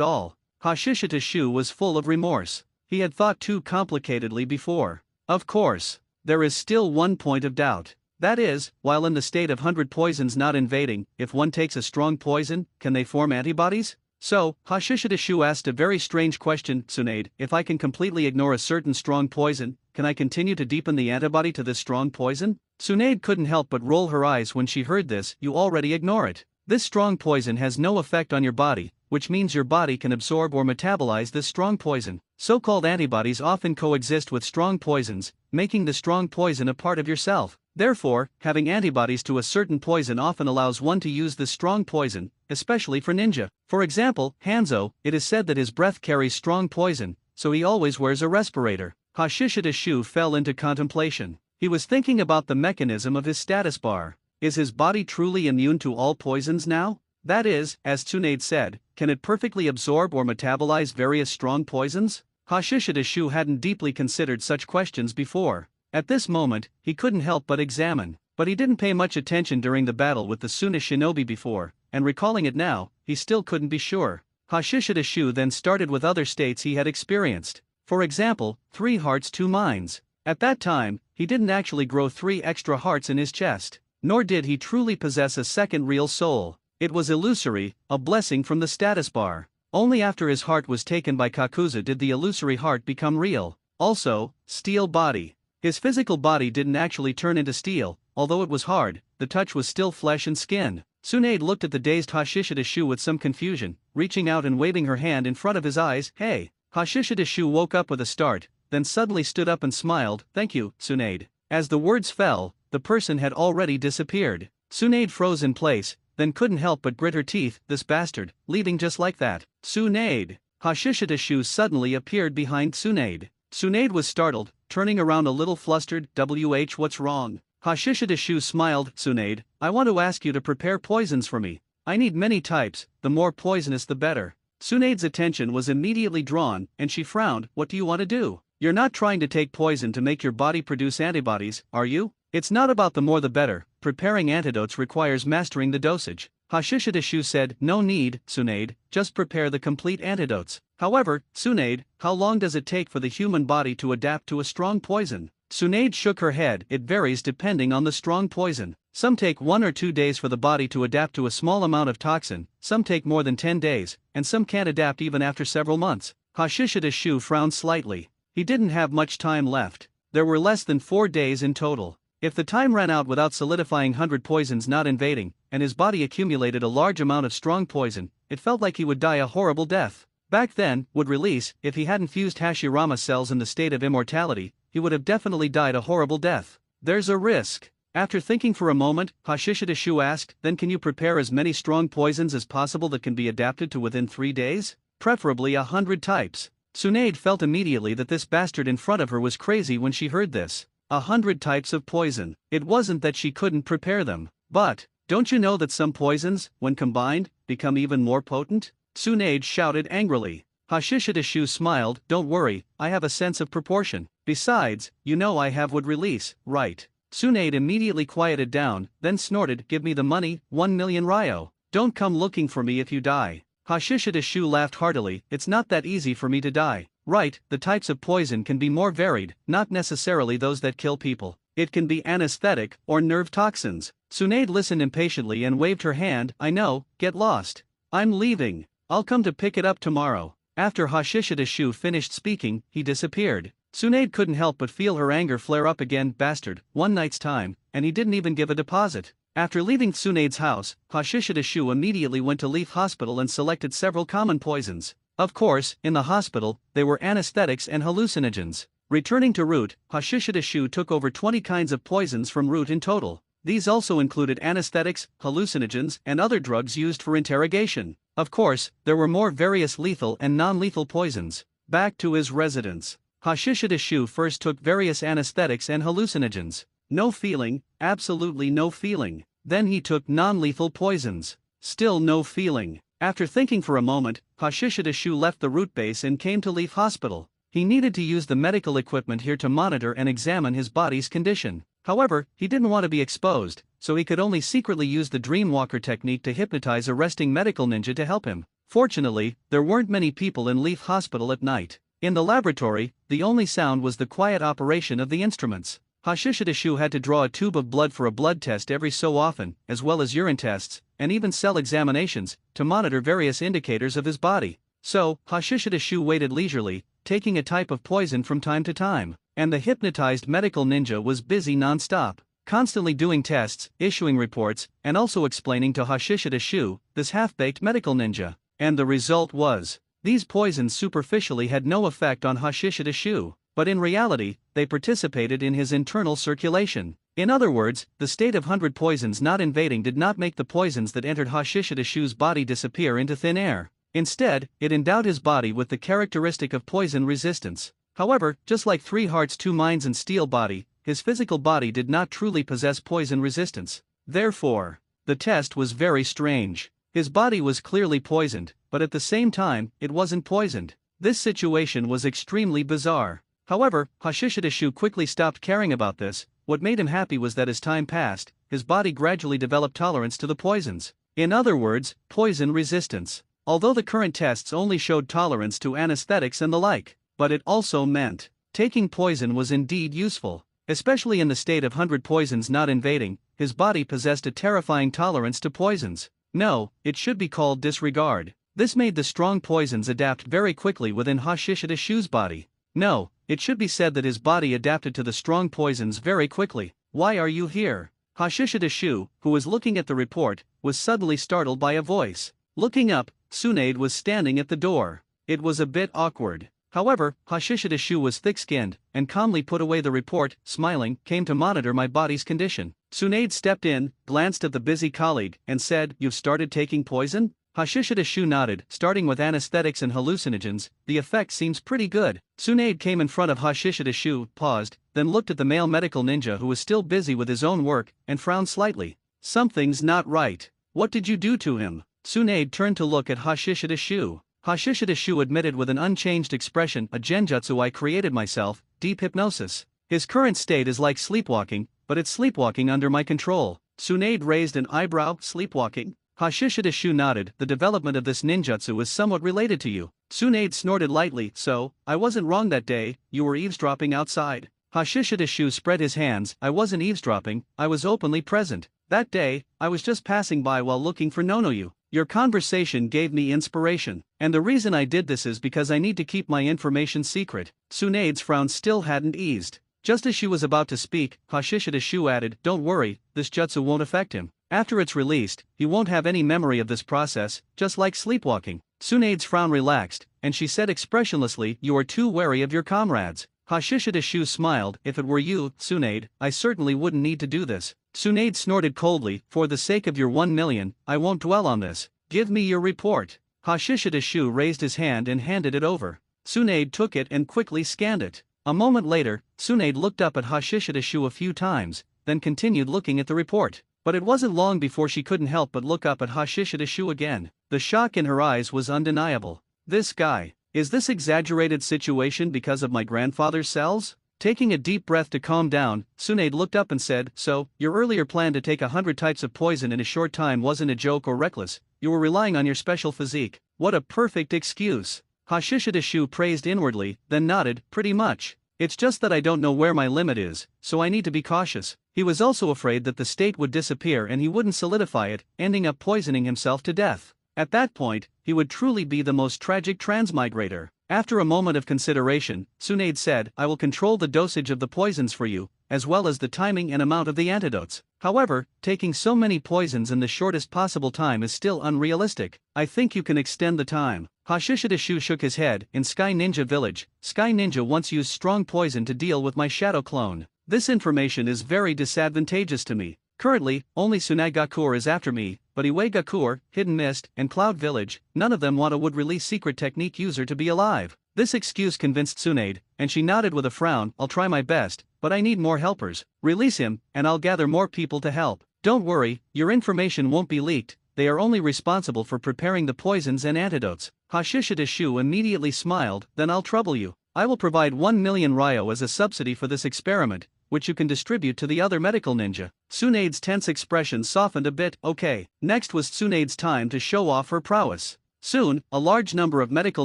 all. Hashishidashu was full of remorse. He had thought too complicatedly before. Of course, there is still one point of doubt. That is, while in the state of 100 poisons not invading, if one takes a strong poison, can they form antibodies? So, Hashishidashu asked a very strange question. Tsunade, if I can completely ignore a certain strong poison, can I continue to deepen the antibody to this strong poison? Tsunade couldn't help but roll her eyes when she heard this. You already ignore it. This strong poison has no effect on your body, which means your body can absorb or metabolize this strong poison. So-called antibodies often coexist with strong poisons, making the strong poison a part of yourself. Therefore, having antibodies to a certain poison often allows one to use this strong poison, especially for ninja. For example, Hanzo, it is said that his breath carries strong poison, so he always wears a respirator. Hashishidashu fell into contemplation. He was thinking about the mechanism of his status bar. Is his body truly immune to all poisons now? That is, as Tsunade said, can it perfectly absorb or metabolize various strong poisons? Hashishidashu hadn't deeply considered such questions before. At this moment, he couldn't help but examine. but he didn't pay much attention during the battle with the Suna shinobi before, and recalling it now, he still couldn't be sure. Hashishida Shu then started with other states he had experienced. For example, 3 hearts 2 minds. At that time, he didn't actually grow 3 extra hearts in his chest, nor did he truly possess a second real soul. It was illusory, a blessing from the status bar. Only after his heart was taken by Kakuza did the illusory heart become real. Also, steel body. His physical body didn't actually turn into steel, although it was hard, the touch was still flesh and skin. Tsunade looked at the dazed Hashishida Shu with some confusion, reaching out and waving her hand in front of his eyes. Hey! Hashishida Shu woke up with a start, then suddenly stood up and smiled. Thank you, Tsunade. As the words fell, the person had already disappeared. Tsunade froze in place, then couldn't help but grit her teeth. This bastard, leaving just like that. Tsunade! Hashishida Shu suddenly appeared behind Tsunade. Tsunade was startled, turning around a little flustered. What's wrong? Hashishida Shu smiled. Tsunade, I want to ask you to prepare poisons for me. I need many types, the more poisonous the better. Tsunade's attention was immediately drawn, and she frowned. What do you want to do? You're not trying to take poison to make your body produce antibodies, are you? It's not about the more the better. Preparing antidotes requires mastering the dosage. Hashishida Shu said. No need, Tsunade, just prepare the complete antidotes. However, Tsunade, how long does it take for the human body to adapt to a strong poison? Tsunade shook her head. It varies depending on the strong poison. Some take 1 or 2 days for the body to adapt to a small amount of toxin, some take more than 10 days, and some can't adapt even after several months. Hashishida Shu frowned slightly. He didn't have much time left. There were less than 4 days in total. If the time ran out without solidifying 100 poisons not invading, and his body accumulated a large amount of strong poison, it felt like he would die a horrible death. Back then, would release, if he hadn't fused Hashirama cells in the state of immortality, he would have definitely died a horrible death. There's a risk. After thinking for a moment, Hashishida Shu asked, then can you prepare as many strong poisons as possible that can be adapted to within 3 days? Preferably 100 types. Tsunade felt immediately that this bastard in front of her was crazy when she heard this. 100 types of poison. It wasn't that she couldn't prepare them. But, don't you know that some poisons, when combined, become even more potent? Tsunade shouted angrily. Hashishida Shu smiled. Don't worry, I have a sense of proportion. Besides, you know I have would release, right? Tsunade immediately quieted down, then snorted. Give me the money, 1 million ryo. Don't come looking for me if you die. Hashishida Shu laughed heartily. It's not that easy for me to die. Right, the types of poison can be more varied, not necessarily those that kill people. It can be anesthetic or nerve toxins. Tsunade listened impatiently and waved her hand. I know, get lost. I'm leaving. I'll come to pick it up tomorrow. After Hashishida Shu finished speaking, he disappeared. Tsunade couldn't help but feel her anger flare up again. Bastard, 1 night's time, and he didn't even give a deposit. After leaving Tsunade's house, Hashishida Shu immediately went to Leaf Hospital and selected several common poisons. Of course, in the hospital, they were anesthetics and hallucinogens. Returning to Root, Hashishida Shu took over 20 kinds of poisons from Root in total. These also included anesthetics, hallucinogens, and other drugs used for interrogation. Of course, there were more various lethal and non-lethal poisons. Back to his residence. Hashishida Shu first took various anesthetics and hallucinogens. No feeling, absolutely no feeling. Then he took non-lethal poisons. Still no feeling. After thinking for a moment, Hashishida Shu left the Root base and came to Leaf Hospital. He needed to use the medical equipment here to monitor and examine his body's condition. However, he didn't want to be exposed, so he could only secretly use the Dreamwalker technique to hypnotize a resting medical ninja to help him. Fortunately, there weren't many people in Leaf Hospital at night. In the laboratory, the only sound was the quiet operation of the instruments. Hashishida Shu had to draw a tube of blood for a blood test every so often, as well as urine tests, and even cell examinations, to monitor various indicators of his body. So, Hashishida Shu waited leisurely, taking a type of poison from time to time, and the hypnotized medical ninja was busy non-stop, constantly doing tests, issuing reports, and also explaining to Hashishida Shu, this half-baked medical ninja. And the result was, these poisons superficially had no effect on Hashishida Shu, but in reality, they participated in his internal circulation. In other words, the state of 100 poisons not invading did not make the poisons that entered Hashishida Shu's body disappear into thin air. Instead, it endowed his body with the characteristic of poison resistance. However, just like 3 hearts 2 minds and steel body, his physical body did not truly possess poison resistance. Therefore, the test was very strange. His body was clearly poisoned, but at the same time, it wasn't poisoned. This situation was extremely bizarre. However, Hashishida Shu quickly stopped caring about this, what made him happy was that as time passed, his body gradually developed tolerance to the poisons. In other words, poison resistance. Although the current tests only showed tolerance to anesthetics and the like, but it also meant taking poison was indeed useful. Especially in the state of 100 poisons not invading, his body possessed a terrifying tolerance to poisons. No, it should be called disregard. This made the strong poisons adapt very quickly within Hashishida Shu's body. No, it should be said that his body adapted to the strong poisons very quickly. Why are you here? Hashishida Shu, who was looking at the report, was suddenly startled by a voice. Looking up, Tsunade was standing at the door. It was a bit awkward. However, Hashishida Shu was thick-skinned, and calmly put away the report, smiling, came to monitor my body's condition. Tsunade stepped in, glanced at the busy colleague, and said, "You've started taking poison?" Hashishida Shu nodded. "Starting with anesthetics and hallucinogens, the effect seems pretty good." Tsunade came in front of Hashishida Shu, paused, then looked at the male medical ninja who was still busy with his own work, and frowned slightly. "Something's not right. What did you do to him?" Tsunade turned to look at Hashishida Shu. Hashishida Shu admitted with an unchanged expression, "A genjutsu I created myself, deep hypnosis. His current state is like sleepwalking, but it's sleepwalking under my control." Tsunade raised an eyebrow. "Sleepwalking?" Hashishida Shu nodded. "The development of this ninjutsu is somewhat related to you." Tsunade snorted lightly. "So, I wasn't wrong that day, you were eavesdropping outside." Hashishida Shu spread his hands. "I wasn't eavesdropping, I was openly present. That day, I was just passing by while looking for Nonoyu. Your conversation gave me inspiration, and the reason I did this is because I need to keep my information secret." Tsunade's frown still hadn't eased. Just as she was about to speak, Hashishida Shu added, "Don't worry, this jutsu won't affect him. After it's released, he won't have any memory of this process, just like sleepwalking." Tsunade's frown relaxed, and she said expressionlessly, "You are too wary of your comrades." Hashishida Shu smiled. "If it were you, Tsunade, I certainly wouldn't need to do this." Tsunade snorted coldly. "For the sake of your 1 million, I won't dwell on this. Give me your report." Hashishida Shu raised his hand and handed it over. Tsunade took it and quickly scanned it. A moment later, Tsunade looked up at Hashishida Shu a few times, then continued looking at the report. But it wasn't long before she couldn't help but look up at Hashishida Shu again. The shock in her eyes was undeniable. "This guy. Is this exaggerated situation because of my grandfather's cells?" Taking a deep breath to calm down, Tsunade looked up and said, "So, your earlier plan to take 100 types of poison in a short time wasn't a joke or reckless, you were relying on your special physique. What a perfect excuse." Hashishida Shu praised inwardly, then nodded, "Pretty much. It's just that I don't know where my limit is, so I need to be cautious." He was also afraid that the state would disappear and he wouldn't solidify it, ending up poisoning himself to death. At that point, he would truly be the most tragic transmigrator. After a moment of consideration, Tsunade said, "I will control the dosage of the poisons for you, as well as the timing and amount of the antidotes. However, taking so many poisons in the shortest possible time is still unrealistic. I think you can extend the time." Hashishida Shu shook his head. "In Sky Ninja Village, Sky Ninja once used strong poison to deal with my shadow clone. This information is very disadvantageous to me. Currently, only Tsunagakur is after me, but Iwagakur, Hidden Mist, and Cloud Village, none of them want a would-release secret technique user to be alive." This excuse convinced Tsunade, and she nodded with a frown. "I'll try my best, but I need more helpers. Release him, and I'll gather more people to help. Don't worry, your information won't be leaked, they are only responsible for preparing the poisons and antidotes." Hashishida Shu immediately smiled. "Then I'll trouble you. I will provide 1 million ryo as a subsidy for this experiment, which you can distribute to the other medical ninja." Tsunade's tense expression softened a bit. Okay. Next was Tsunade's time to show off her prowess. Soon, a large number of medical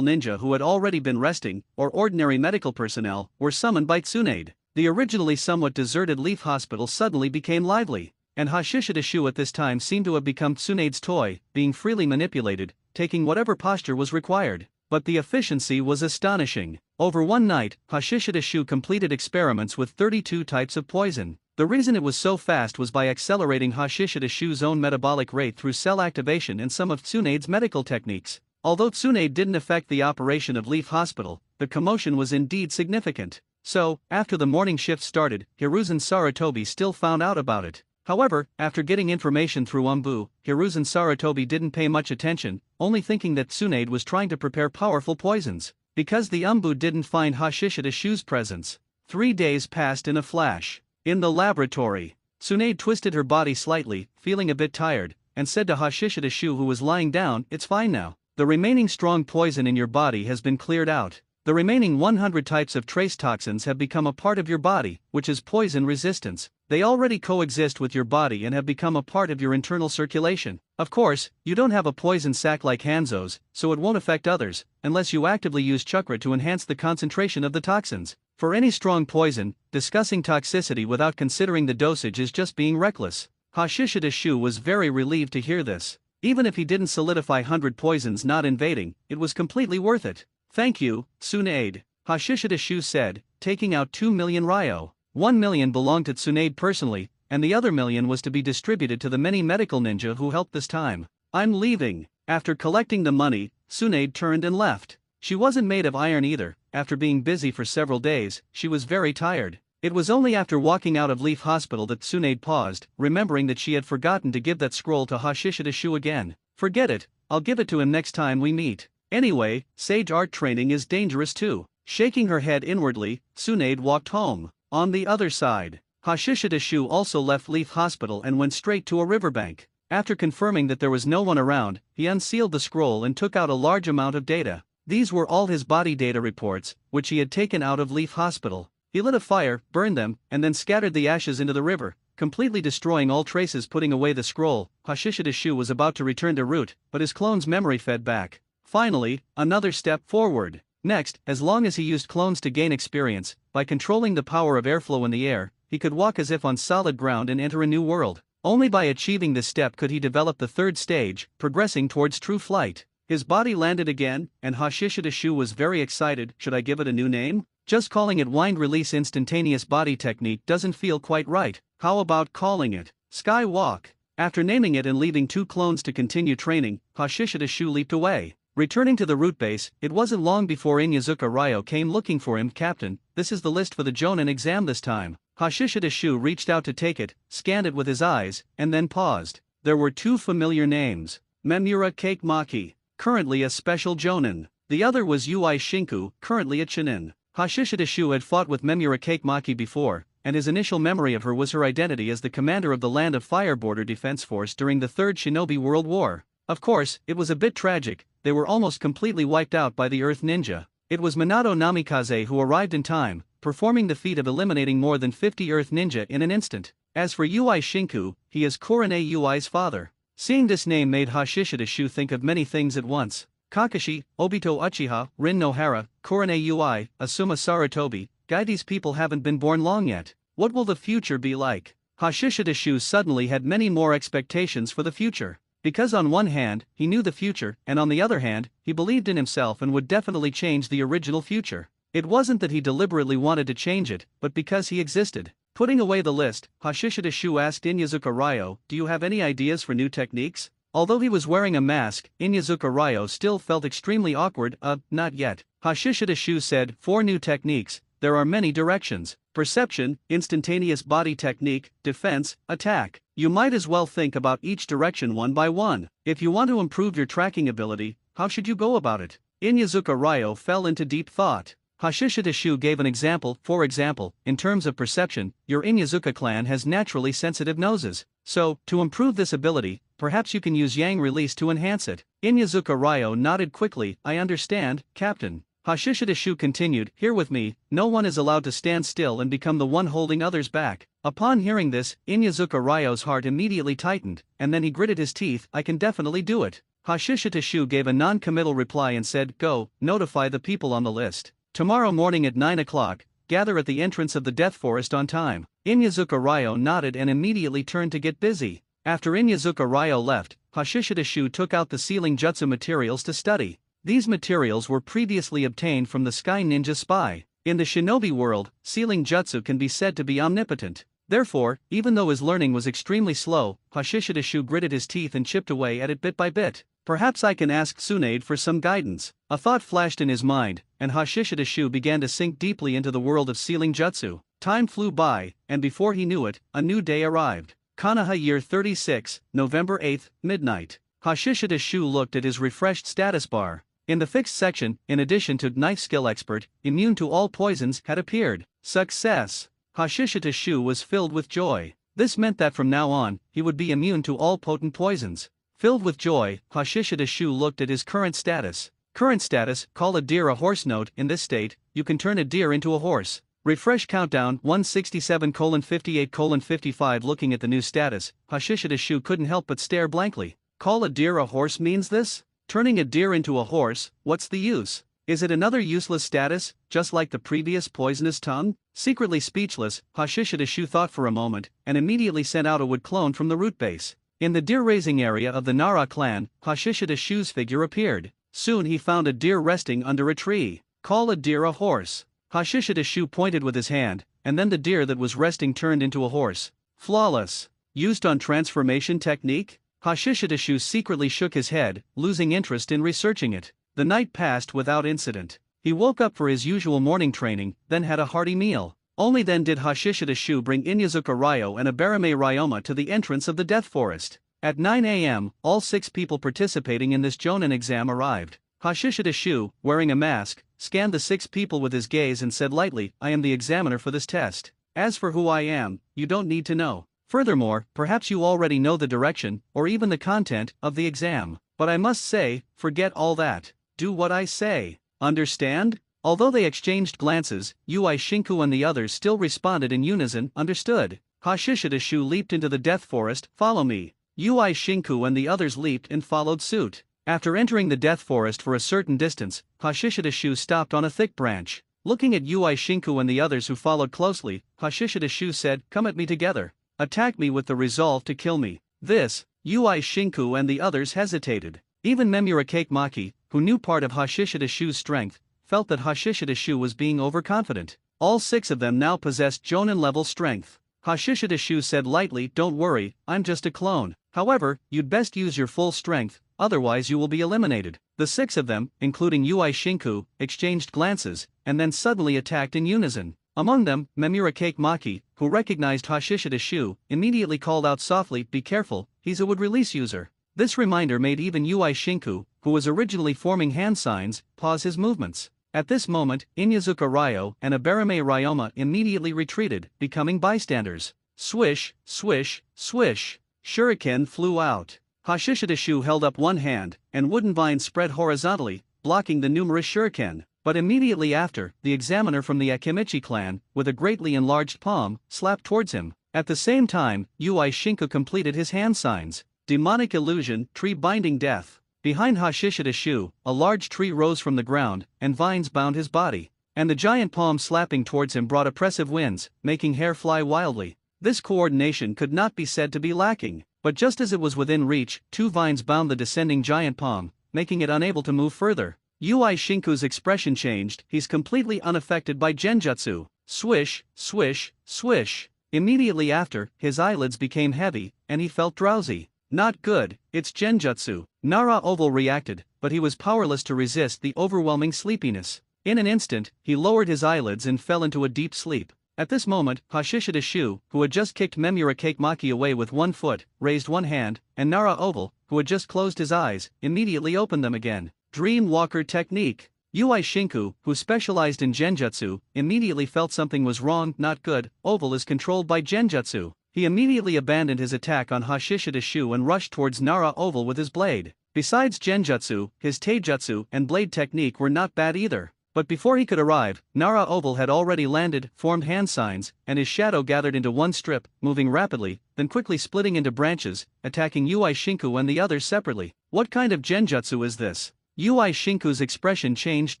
ninja who had already been resting, or ordinary medical personnel, were summoned by Tsunade. The originally somewhat deserted Leaf Hospital suddenly became lively, and Hashishida Shu at this time seemed to have become Tsunade's toy, being freely manipulated, taking whatever posture was required. But the efficiency was astonishing. Over one night, Hashishida Shu completed experiments with 32 types of poison. The reason it was so fast was by accelerating Hashishida Shu's own metabolic rate through cell activation and some of Tsunade's medical techniques. Although Tsunade didn't affect the operation of Leaf Hospital, the commotion was indeed significant. So, after the morning shift started, Hiruzen Sarutobi still found out about it. However, after getting information through Umbu, Hiruzen Sarutobi didn't pay much attention, only thinking that Tsunade was trying to prepare powerful poisons. Because the Umbu didn't find Hashishida Shu's presence, 3 days passed in a flash. In the laboratory, Tsunade twisted her body slightly, feeling a bit tired, and said to Hashishida Shu, who was lying down, "It's fine now. The remaining strong poison in your body has been cleared out." The remaining 100 types of trace toxins have become a part of your body, which is poison resistance. They already coexist with your body and have become a part of your internal circulation. Of course, you don't have a poison sac like Hanzo's, so it won't affect others, unless you actively use chakra to enhance the concentration of the toxins. For any strong poison, discussing toxicity without considering the dosage is just being reckless. Hashishida Shu was very relieved to hear this. Even if he didn't solidify 100 poisons not invading, it was completely worth it. Thank you, Tsunade, Hashishida Shu said, taking out 2 million ryo. 1 million belonged to Tsunade personally, and the other million was to be distributed to the many medical ninja who helped this time. I'm leaving. After collecting the money, Tsunade turned and left. She wasn't made of iron either. After being busy for several days, she was very tired. It was only after walking out of Leaf Hospital that Tsunade paused, remembering that she had forgotten to give that scroll to Hashishida Shu again. Forget it, I'll give it to him next time we meet. Anyway, sage art training is dangerous too. Shaking her head inwardly, Tsunade walked home. On the other side, Hashishida Shu also left Leaf Hospital and went straight to a riverbank. After confirming that there was no one around, he unsealed the scroll and took out a large amount of data. These were all his body data reports, which he had taken out of Leaf Hospital. He lit a fire, burned them, and then scattered the ashes into the river, completely destroying all traces. Putting away the scroll, Hashishida Shu was about to return to Root, but his clone's memory fed back. Finally, another step forward. Next, as long as he used clones to gain experience, by controlling the power of airflow in the air, he could walk as if on solid ground and enter a new world. Only by achieving this step could he develop the third stage, progressing towards true flight. His body landed again, and Hashishida Shu was very excited. Should I give it a new name? Just calling it Wind Release Instantaneous Body Technique doesn't feel quite right. How about calling it Sky Walk? After naming it and leaving 2 clones to continue training, Hashishida Shu leaped away. Returning to the root base, it wasn't long before Inyazuka Ryo came looking for him. Captain, this is the list for the Jonin exam this time. Hashishida Shu reached out to take it, scanned it with his eyes, and then paused. There were 2 familiar names. Memura Cake Maki, currently a special Jonin. The other was Ui Shinku, currently a Chunin. Hashishida Shu had fought with Memura Cake Maki before, and his initial memory of her was her identity as the commander of the Land of Fire Border Defense Force during the Third Shinobi World War. Of course, it was a bit tragic. They were almost completely wiped out by the Earth Ninja. It was Minato Namikaze who arrived in time, performing the feat of eliminating more than 50 Earth Ninja in an instant. As for Ui Shinku, he is Kurane Ui's father. Seeing this name made Hashishida Shu think of many things at once. Kakashi, Obito Uchiha, Rin Nohara, Kurane Ui, Asuma Sarutobi. Guy, these people haven't been born long yet. What will the future be like? Hashishida Shu suddenly had many more expectations for the future. Because on one hand, he knew the future, and on the other hand, he believed in himself and would definitely change the original future. It wasn't that he deliberately wanted to change it, but because he existed. Putting away the list, Hashishida Shu asked Inyazuka Ryo, do you have any ideas for new techniques? Although he was wearing a mask, Inyazuka Ryo still felt extremely awkward. Not yet. Hashishida Shu said, 4 new techniques. There are many directions. Perception, instantaneous body technique, defense, attack. You might as well think about each direction one by one. If you want to improve your tracking ability, how should you go about it? Inyazuka Ryo fell into deep thought. Hashishida Shu gave an example. For example, in terms of perception, your Inyazuka clan has naturally sensitive noses. So, to improve this ability, perhaps you can use Yang Release to enhance it. Inyazuka Ryo nodded quickly. I understand, Captain. Hashishida Shu continued, here with me, no one is allowed to stand still and become the one holding others back. Upon hearing this, Inyazuka Ryo's heart immediately tightened, and then he gritted his teeth. I can definitely do it. Hashishida Shu gave a non-committal reply and said, go, notify the people on the list. Tomorrow morning at 9 o'clock, gather at the entrance of the Death Forest on time. Inyazuka Ryo nodded and immediately turned to get busy. After Inyazuka Ryo left, Hashishida Shu took out the sealing jutsu materials to study. These materials were previously obtained from the Sky Ninja Spy. In the shinobi world, sealing jutsu can be said to be omnipotent. Therefore, even though his learning was extremely slow, Hashishida Shu gritted his teeth and chipped away at it bit by bit. Perhaps I can ask Tsunade for some guidance. A thought flashed in his mind, and Hashishida Shu began to sink deeply into the world of sealing jutsu. Time flew by, and before he knew it, a new day arrived. Konoha Year 36, November 8, midnight. Hashishida Shu looked at his refreshed status bar. In the fixed section, in addition to Knife Skill Expert, immune to all poisons had appeared. Success! Hashishida Shu was filled with joy. This meant that from now on, he would be immune to all potent poisons. Filled with joy, Hashishida Shu looked at his current status. Current status, call a deer a horse. Note, in this state, you can turn a deer into a horse. Refresh countdown 167:58:55. Looking at the new status, Hashishida Shu couldn't help but stare blankly. Call a deer a horse means this? Turning a deer into a horse, what's the use? Is it another useless status, just like the previous poisonous tongue? Secretly speechless, Hashishida Shu thought for a moment, and immediately sent out a wood clone from the root base. In the deer-raising area of the Nara clan, Hashishida Shu's figure appeared. Soon he found a deer resting under a tree. Call a deer a horse. Hashishida Shu pointed with his hand, and then the deer that was resting turned into a horse. Flawless. Used on transformation technique? Hashishida Shu secretly shook his head, losing interest in researching it. The night passed without incident. He woke up for his usual morning training, then had a hearty meal. Only then did Hashishida Shu bring Inyazuka Ryo and Abarame Ryoma to the entrance of the Death Forest. At 9 a.m., all 6 people participating in this Jonin exam arrived. Hashishida Shu, wearing a mask, scanned the 6 people with his gaze and said lightly, "I am the examiner for this test. As for who I am, you don't need to know. Furthermore, perhaps you already know the direction, or even the content, of the exam. But I must say, forget all that. Do what I say. Understand?" Although they exchanged glances, Ui Shinku and the others still responded in unison, "Understood." Hashishida Shu leaped into the Death Forest, "Follow me." Ui Shinku and the others leaped and followed suit. After entering the Death Forest for a certain distance, Hashishida Shu stopped on a thick branch. Looking at Ui Shinku and the others who followed closely, Hashishida Shu said, "Come at me together. Attack me with the resolve to kill me." This, Ui Shinku and the others hesitated. Even Memura Maki, who knew part of Hashishida Shu's strength, felt that Hashishida Shu was being overconfident. All 6 of them now possessed Jonin-level strength. Hashishida Shu said lightly, "Don't worry, I'm just a clone. However, you'd best use your full strength, otherwise you will be eliminated." The 6 of them, including Ui Shinku, exchanged glances, and then suddenly attacked in unison. Among them, Memura Maki, who recognized Hashishida Shu, immediately called out softly, "Be careful, he's a wood-release user." This reminder made even Ui Shinku, who was originally forming hand signs, pause his movements. At this moment, Inyazuka Ryo and Abarame Ryoma immediately retreated, becoming bystanders. Swish, swish, swish. Shuriken flew out. Hashishida Shu held up one hand, and wooden vines spread horizontally, blocking the numerous shuriken. But immediately after, the examiner from the Akimichi clan, with a greatly enlarged palm, slapped towards him. At the same time, Ui Shinku completed his hand signs. Demonic illusion, tree binding death. Behind Hashishida Shu, a large tree rose from the ground, and vines bound his body. And the giant palm slapping towards him brought oppressive winds, making hair fly wildly. This coordination could not be said to be lacking. But just as it was within reach, 2 vines bound the descending giant palm, making it unable to move further. Ui Shinku's expression changed, he's completely unaffected by genjutsu. Swish, swish, swish. Immediately after, his eyelids became heavy, and he felt drowsy. Not good, it's genjutsu. Nara Oval reacted, but he was powerless to resist the overwhelming sleepiness. In an instant, he lowered his eyelids and fell into a deep sleep. At this moment, Hashishida Shu, who had just kicked Memura Maki away with one foot, raised one hand, and Nara Oval, who had just closed his eyes, immediately opened them again. Dream Walker technique. Ui Shinku, who specialized in genjutsu, immediately felt something was wrong, not good. Oval is controlled by genjutsu. He immediately abandoned his attack on Hashishida Shu and rushed towards Nara Oval with his blade. Besides genjutsu, his taijutsu and blade technique were not bad either. But before he could arrive, Nara Oval had already landed, formed hand signs, and his shadow gathered into one strip, moving rapidly, then quickly splitting into branches, attacking Ui Shinku and the others separately. What kind of genjutsu is this? Ui Shinku's expression changed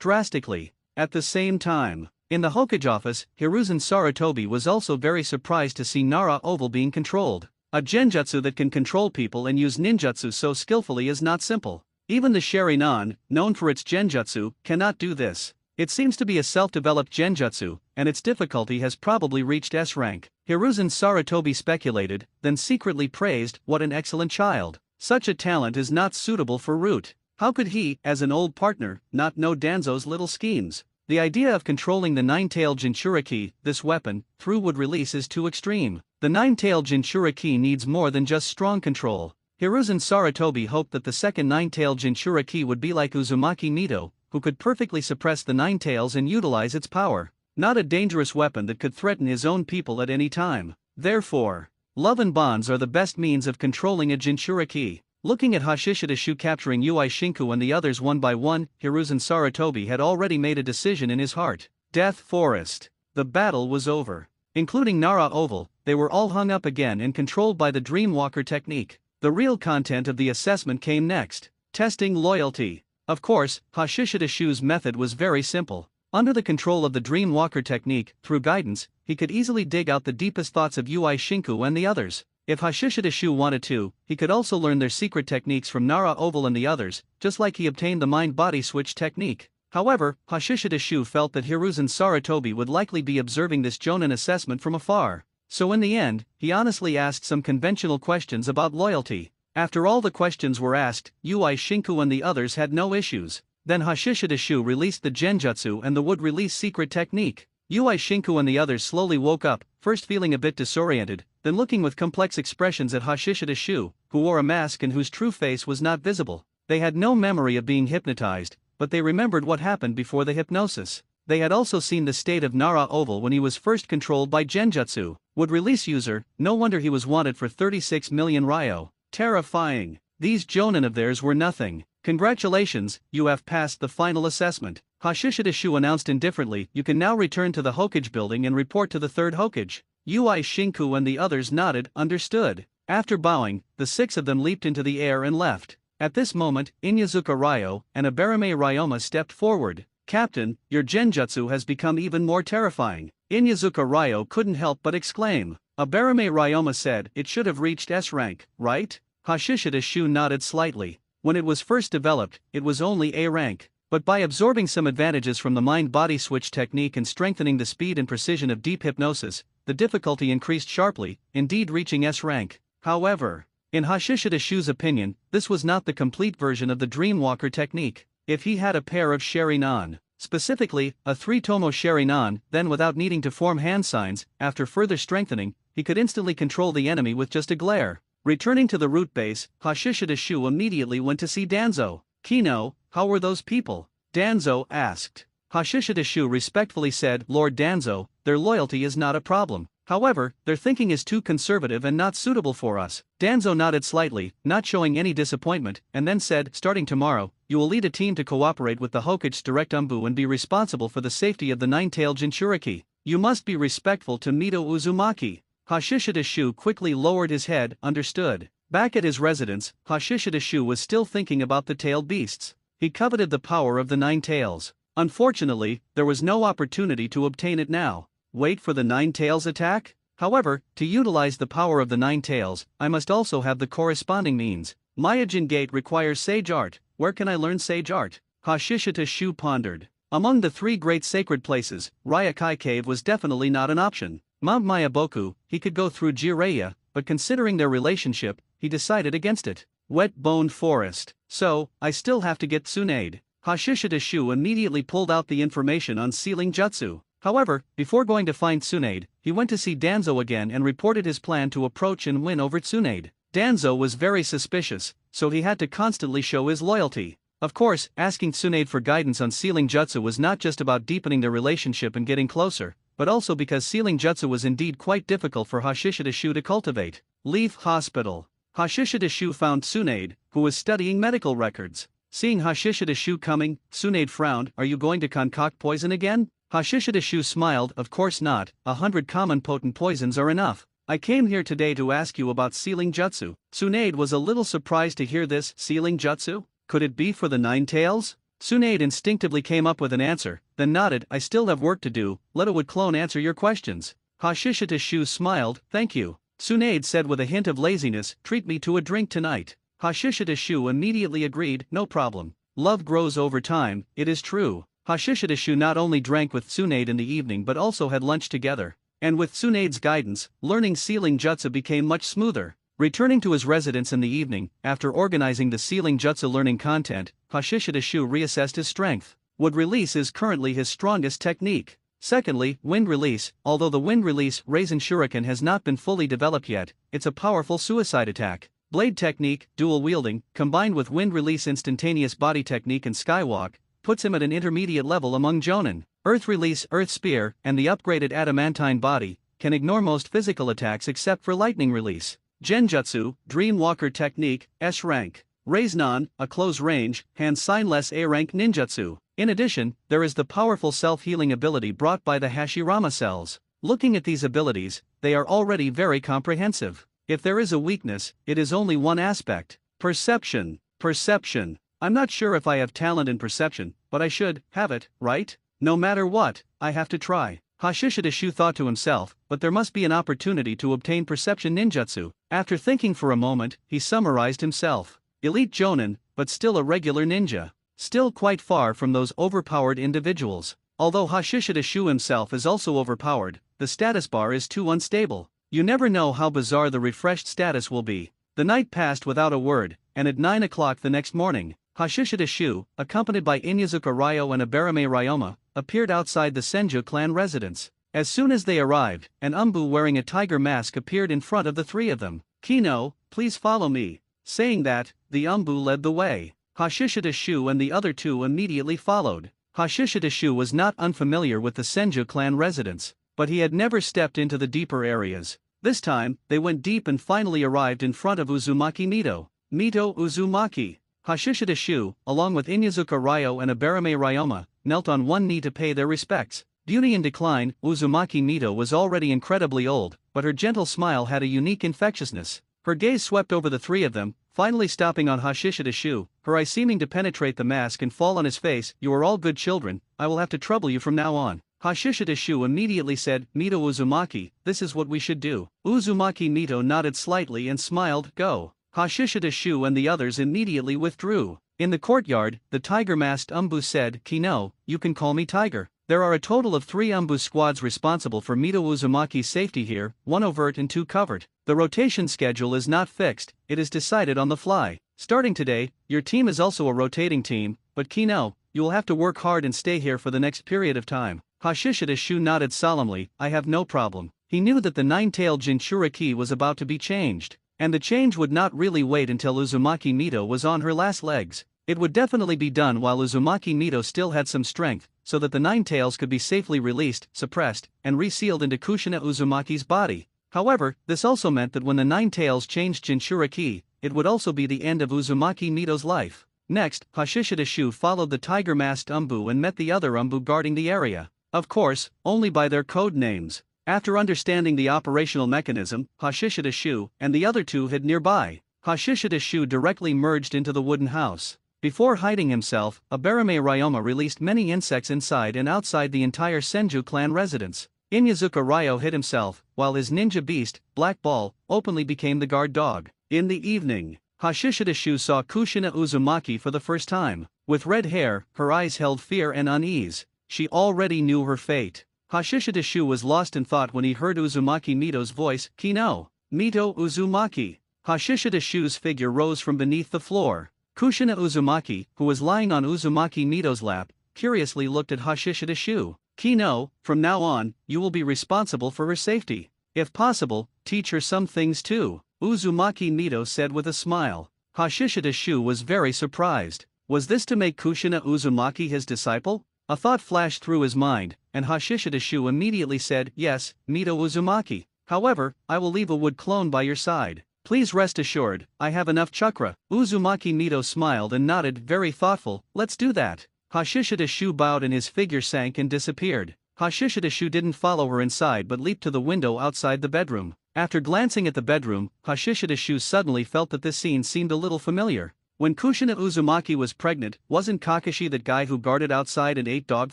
drastically. At the same time, in the Hokage office, Hiruzen Sarutobi was also very surprised to see Nara Oval being controlled. A genjutsu that can control people and use ninjutsu so skillfully is not simple. Even the Sharingan, known for its genjutsu, cannot do this. It seems to be a self-developed genjutsu, and its difficulty has probably reached S rank. Hiruzen Sarutobi speculated, then secretly praised, "What an excellent child. Such a talent is not suitable for Root. How could he, as an old partner, not know Danzo's little schemes?" The idea of controlling the nine-tailed Jinchuriki, this weapon, through wood release is too extreme. The nine-tailed Jinchuriki needs more than just strong control. Hiruzen Sarutobi hoped that the second nine-tailed Jinchuriki would be like Uzumaki Mito, who could perfectly suppress the nine tails and utilize its power. Not a dangerous weapon that could threaten his own people at any time. Therefore, love and bonds are the best means of controlling a Jinchuriki. Looking at Hashishidashu capturing Ui Shinku and the others one by one, Hiruzen Sarutobi had already made a decision in his heart. Death Forest. The battle was over. Including Nara Oval, they were all hung up again and controlled by the Dreamwalker technique. The real content of the assessment came next. Testing loyalty. Of course, Hashishidashu's method was very simple. Under the control of the Dreamwalker technique, through guidance, he could easily dig out the deepest thoughts of Ui Shinku and the others. If Hashishidashu wanted to, he could also learn their secret techniques from Nara Oval and the others, just like he obtained the mind-body switch technique. However, Hashishidashu felt that Hiruzen Sarutobi would likely be observing this Jonin assessment from afar. So in the end, he honestly asked some conventional questions about loyalty. After all the questions were asked, Ui Shinku and the others had no issues. Then Hashishidashu released the Genjutsu and the would release secret technique. Ui Shinku and the others slowly woke up, first feeling a bit disoriented, then looking with complex expressions at Hashishidashu, who wore a mask and whose true face was not visible. They had no memory of being hypnotized, but they remembered what happened before the hypnosis. They had also seen the state of Nara Oval when he was first controlled by Genjutsu. Would release user, no wonder he was wanted for 36 million Ryo. Terrifying. These Jonin of theirs were nothing. Congratulations, you have passed the final assessment. Hashishidashu announced indifferently, you can now return to the Hokage building and report to the third Hokage. Ui Shinku and the others nodded, understood. After bowing, the 6 of them leaped into the air and left. At this moment, Inyazuka Ryo and Abarame Ryoma stepped forward. Captain, your Genjutsu has become even more terrifying. Inyazuka Ryo couldn't help but exclaim. Abarame Ryoma said, it should have reached S rank, right? Hashishidashu nodded slightly. When it was first developed, it was only A rank. But by absorbing some advantages from the mind-body switch technique and strengthening the speed and precision of deep hypnosis, the difficulty increased sharply, indeed reaching S rank. However, in Hashishidashu's opinion, this was not the complete version of the Dreamwalker technique. If he had a pair of Sharingan, specifically, a 3-tomo Sharingan, then without needing to form hand signs, after further strengthening, he could instantly control the enemy with just a glare. Returning to the root base, Hashishidashu immediately went to see Danzo. Kino, how were those people? Danzo asked. Hashishidashu respectfully said, Lord Danzo, their loyalty is not a problem. However, their thinking is too conservative and not suitable for us. Danzo nodded slightly, not showing any disappointment, and then said, starting tomorrow, you will lead a team to cooperate with the Hokage's direct Umbu and be responsible for the safety of the nine-tailed Jinchuriki. You must be respectful to Mito Uzumaki. Hashishidashu quickly lowered his head, understood. Back at his residence, Hashishidashu was still thinking about the tailed beasts. He coveted the power of the 9 tails. Unfortunately, there was no opportunity to obtain it now. Wait for the 9 tails attack? However, to utilize the power of the 9 tails, I must also have the corresponding means. Myojin Gate requires Sage Art. Where can I learn Sage Art? Hashishidashu pondered. Among the 3 great sacred places, Ryakai Cave was definitely not an option. Mount Mayaboku, he could go through Jiraiya, but considering their relationship, he decided against it. Wet-boned forest. So, I still have to get Tsunade. Hashishidashu immediately pulled out the information on sealing jutsu. However, before going to find Tsunade, he went to see Danzo again and reported his plan to approach and win over Tsunade. Danzo was very suspicious, so he had to constantly show his loyalty. Of course, asking Tsunade for guidance on sealing jutsu was not just about deepening their relationship and getting closer, but also because sealing jutsu was indeed quite difficult for Hashishidashu to cultivate. Leaf Hospital. Hashishidashu found Tsunade, who was studying medical records. Seeing Hashishidashu coming, Tsunade frowned, are you going to concoct poison again? Hashishidashu smiled, of course not, 100 common potent poisons are enough. I came here today to ask you about sealing jutsu. Tsunade was a little surprised to hear this, sealing jutsu? Could it be for the 9 tails? Tsunade instinctively came up with an answer, then nodded, I still have work to do, let a wood clone answer your questions. Hashishidashu smiled, thank you. Tsunade said with a hint of laziness, treat me to a drink tonight. Hashishidashu immediately agreed, no problem. Love grows over time, it is true. Hashishidashu not only drank with Tsunade in the evening but also had lunch together. And with Tsunade's guidance, learning sealing jutsu became much smoother. Returning to his residence in the evening, after organizing the sealing jutsu learning content, Hashishidashu reassessed his strength. Wood release is currently his strongest technique. Secondly, wind release, although the wind release Raisin Shuriken has not been fully developed yet, it's a powerful suicide attack. Blade technique, dual wielding, combined with wind release instantaneous body technique and skywalk, puts him at an intermediate level among Jonin. Earth release, earth spear, and the upgraded adamantine body, can ignore most physical attacks except for lightning release. Genjutsu, Dreamwalker Technique, S rank. Raiznan, a close-range, hand-signless A-rank ninjutsu. In addition, there is the powerful self-healing ability brought by the Hashirama cells. Looking at these abilities, they are already very comprehensive. If there is a weakness, it is only one aspect. Perception. Perception. I'm not sure if I have talent in perception, but I should have it, right? No matter what, I have to try. Hashishidashu thought to himself, but there must be an opportunity to obtain perception ninjutsu. After thinking for a moment, he summarized himself. Elite Jonin, but still a regular ninja. Still quite far from those overpowered individuals. Although Hashishidashu himself is also overpowered, the status bar is too unstable. You never know how bizarre the refreshed status will be. The night passed without a word, and at 9 o'clock the next morning, Hashishidashu, accompanied by Inyazuka Ryo and Abarame Ryoma, appeared outside the Senju clan residence. As soon as they arrived, an Umbu wearing a tiger mask appeared in front of the three of them. "Kino, please follow me." Saying that, the Umbu led the way. Hashishidashu and the other two immediately followed. Hashishidashu was not unfamiliar with the Senju clan residence, but he had never stepped into the deeper areas. This time, they went deep and finally arrived in front of Uzumaki Mito. Mito Uzumaki. Hashishidashu, along with Inyazuka Ryo and Abarame Ryoma, knelt on one knee to pay their respects. Beauty in decline, Uzumaki Mito was already incredibly old, but her gentle smile had a unique infectiousness. Her gaze swept over the three of them, finally stopping on Hashishidashu, her eyes seeming to penetrate the mask and fall on his face. "You are all good children, I will have to trouble you from now on." Hashishidashu immediately said, "Mito Uzumaki, this is what we should do." Uzumaki Mito nodded slightly and smiled. "Go." Hashishidashu and the others immediately withdrew. In the courtyard, the tiger-masked Umbu said, "Kino, you can call me Tiger." There are a total of 3 Umbu squads responsible for Mito Uzumaki's safety here, 1 overt and 2 covert. The rotation schedule is not fixed, it is decided on the fly. Starting today, your team is also a rotating team, but Kino, you will have to work hard and stay here for the next period of time. Hashishidashu nodded solemnly, "I have no problem." He knew that the 9-tailed Jinchuriki was about to be changed, and the change would not really wait until Uzumaki Mito was on her last legs. It would definitely be done while Uzumaki Mito still had some strength, so that the 9 tails could be safely released, suppressed, and resealed into Kushina Uzumaki's body. However, this also meant that when the 9 tails changed Jinchuriki, it would also be the end of Uzumaki Mito's life. Next, Hashishidashu followed the tiger-masked Umbu and met the other Umbu guarding the area. Of course, only by their code names. After understanding the operational mechanism, Hashishidashu and the other two hid nearby. Hashishidashu directly merged into the wooden house. Before hiding himself, Abarame Ryoma released many insects inside and outside the entire Senju clan residence. Inyazuka Ryo hid himself, while his ninja beast, Black Ball, openly became the guard dog. In the evening, Hashishidashu saw Kushina Uzumaki for the first time. With red hair, her eyes held fear and unease. She already knew her fate. Hashishidashu was lost in thought when he heard Uzumaki Mito's voice, "Kino." Mito Uzumaki. Hashishidashu's figure rose from beneath the floor. Kushina Uzumaki, who was lying on Uzumaki Mito's lap, curiously looked at Hashishidashu. "Kino, from now on, you will be responsible for her safety. If possible, teach her some things too," Uzumaki Mito said with a smile. Hashishidashu was very surprised. Was this to make Kushina Uzumaki his disciple? A thought flashed through his mind, and Hashishidashu immediately said, "Yes, Mito Uzumaki. However, I will leave a wood clone by your side. Please rest assured, I have enough chakra." Uzumaki Mito smiled and nodded, very thoughtful. "Let's do that." Hashishidashu bowed and his figure sank and disappeared. Hashishidashu didn't follow her inside but leaped to the window outside the bedroom. After glancing at the bedroom, Hashishidashu suddenly felt that this scene seemed a little familiar. When Kushina Uzumaki was pregnant, wasn't Kakashi that guy who guarded outside and ate dog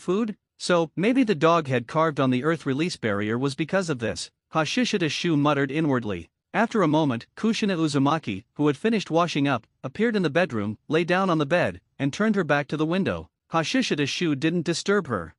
food? So, maybe the dog head carved on the earth release barrier was because of this. Hashishidashu muttered inwardly. After a moment, Kushina Uzumaki, who had finished washing up, appeared in the bedroom, lay down on the bed, and turned her back to the window. Hashishidashu didn't disturb her.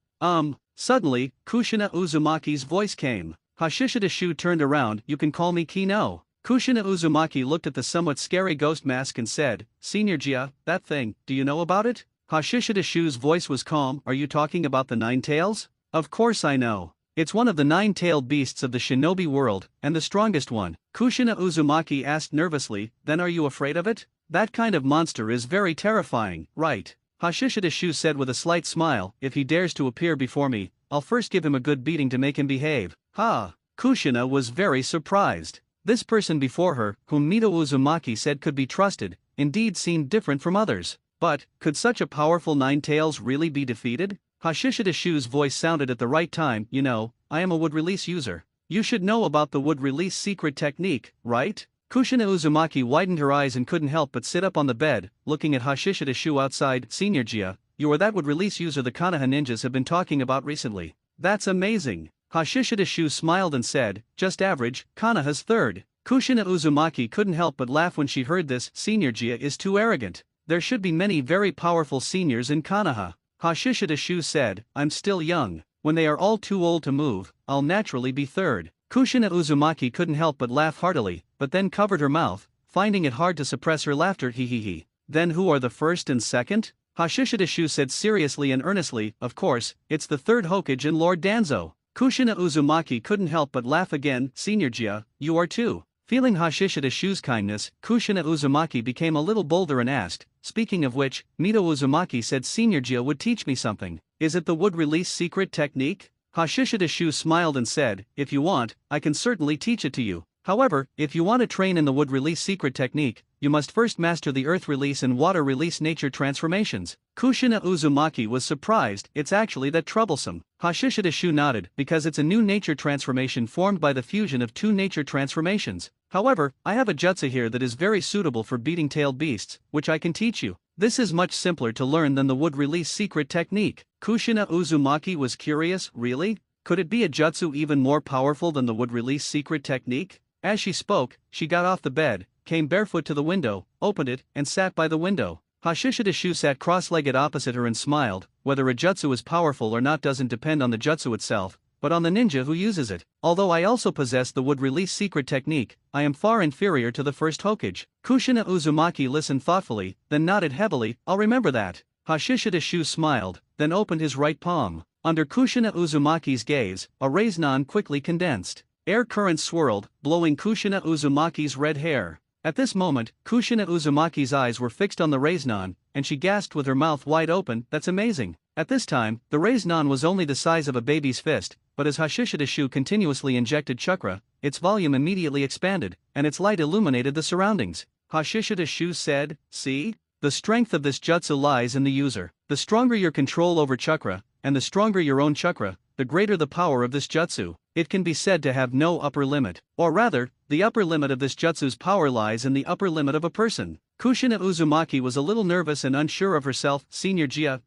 Suddenly, Kushina Uzumaki's voice came. Hashishidashu turned around. "You can call me Kino." Kushina Uzumaki looked at the somewhat scary ghost mask and said, "Senior Jia, that thing, do you know about it?" Hashishidashu's voice was calm. "Are you talking about the 9 tails? Of course I know. It's one of the 9-tailed beasts of the shinobi world, and the strongest one." Kushina Uzumaki asked nervously, "Then are you afraid of it? That kind of monster is very terrifying, right?" Hashishidashu said with a slight smile, "If he dares to appear before me, I'll first give him a good beating to make him behave." Ha! Kushina was very surprised. This person before her, whom Mito Uzumaki said could be trusted, indeed seemed different from others. But, could such a powerful Nine-Tails really be defeated? Hashishida Shu's voice sounded at the right time. You know, I am a wood release user. You should know about the wood release secret technique, right? Kushina Uzumaki widened her eyes and couldn't help but sit up on the bed, looking at Hashishida Shu outside. Senior Jia, you are that wood release user the Konoha ninjas have been talking about recently. That's amazing. Hashishida Shu smiled and said, just average, Konoha's third. Kushina Uzumaki couldn't help but laugh when she heard this. Senior Jia is too arrogant. There should be many very powerful seniors in Konoha. Hashishida Shu said, I'm still young. When they are all too old to move, I'll naturally be third. Kushina Uzumaki couldn't help but laugh heartily, but then covered her mouth, finding it hard to suppress her laughter. He. Then who are the first and second? Hashishida Shu said seriously and earnestly, of course, it's the third Hokage and Lord Danzo. Kushina Uzumaki couldn't help but laugh again. Senior Jia, you are too. Feeling Hashishida Shu's kindness, Kushina Uzumaki became a little bolder and asked, speaking of which, Mito Uzumaki said Senior Jia would teach me something. Is it the wood release secret technique? Hashishida Shu smiled and said, if you want, I can certainly teach it to you. However, if you want to train in the wood release secret technique, you must first master the earth release and water release nature transformations. Kushina Uzumaki was surprised. It's actually that troublesome. Hashishida Shu nodded, because it's a new nature transformation formed by the fusion of two nature transformations. However, I have a jutsu here that is very suitable for beating tailed beasts, which I can teach you. This is much simpler to learn than the wood release secret technique. Kushina Uzumaki was curious. Really? Could it be a jutsu even more powerful than the wood release secret technique? As she spoke, she got off the bed, came barefoot to the window, opened it, and sat by the window. Hashishida Shu sat cross-legged opposite her and smiled. Whether a jutsu is powerful or not doesn't depend on the jutsu itself, but on the ninja who uses it. Although I also possess the wood release secret technique, I am far inferior to the first Hokage. Kushina Uzumaki listened thoughtfully, then nodded heavily. I'll remember that. Hashishida Shu smiled, then opened his right palm. Under Kushina Uzumaki's gaze, a raisonnan quickly condensed. Air currents swirled, blowing Kushina Uzumaki's red hair. At this moment, Kushina Uzumaki's eyes were fixed on the raisonnan, and she gasped with her mouth wide open. That's amazing. At this time, the raisonnan was only the size of a baby's fist, but as Hashishida Shu continuously injected chakra, its volume immediately expanded, and its light illuminated the surroundings. Hashishida Shu said, see? The strength of this jutsu lies in the user. The stronger your control over chakra, and the stronger your own chakra, the greater the power of this jutsu. It can be said to have no upper limit. Or rather, the upper limit of this jutsu's power lies in the upper limit of a person. Kushina Uzumaki was a little nervous and unsure of herself. Senior Jia,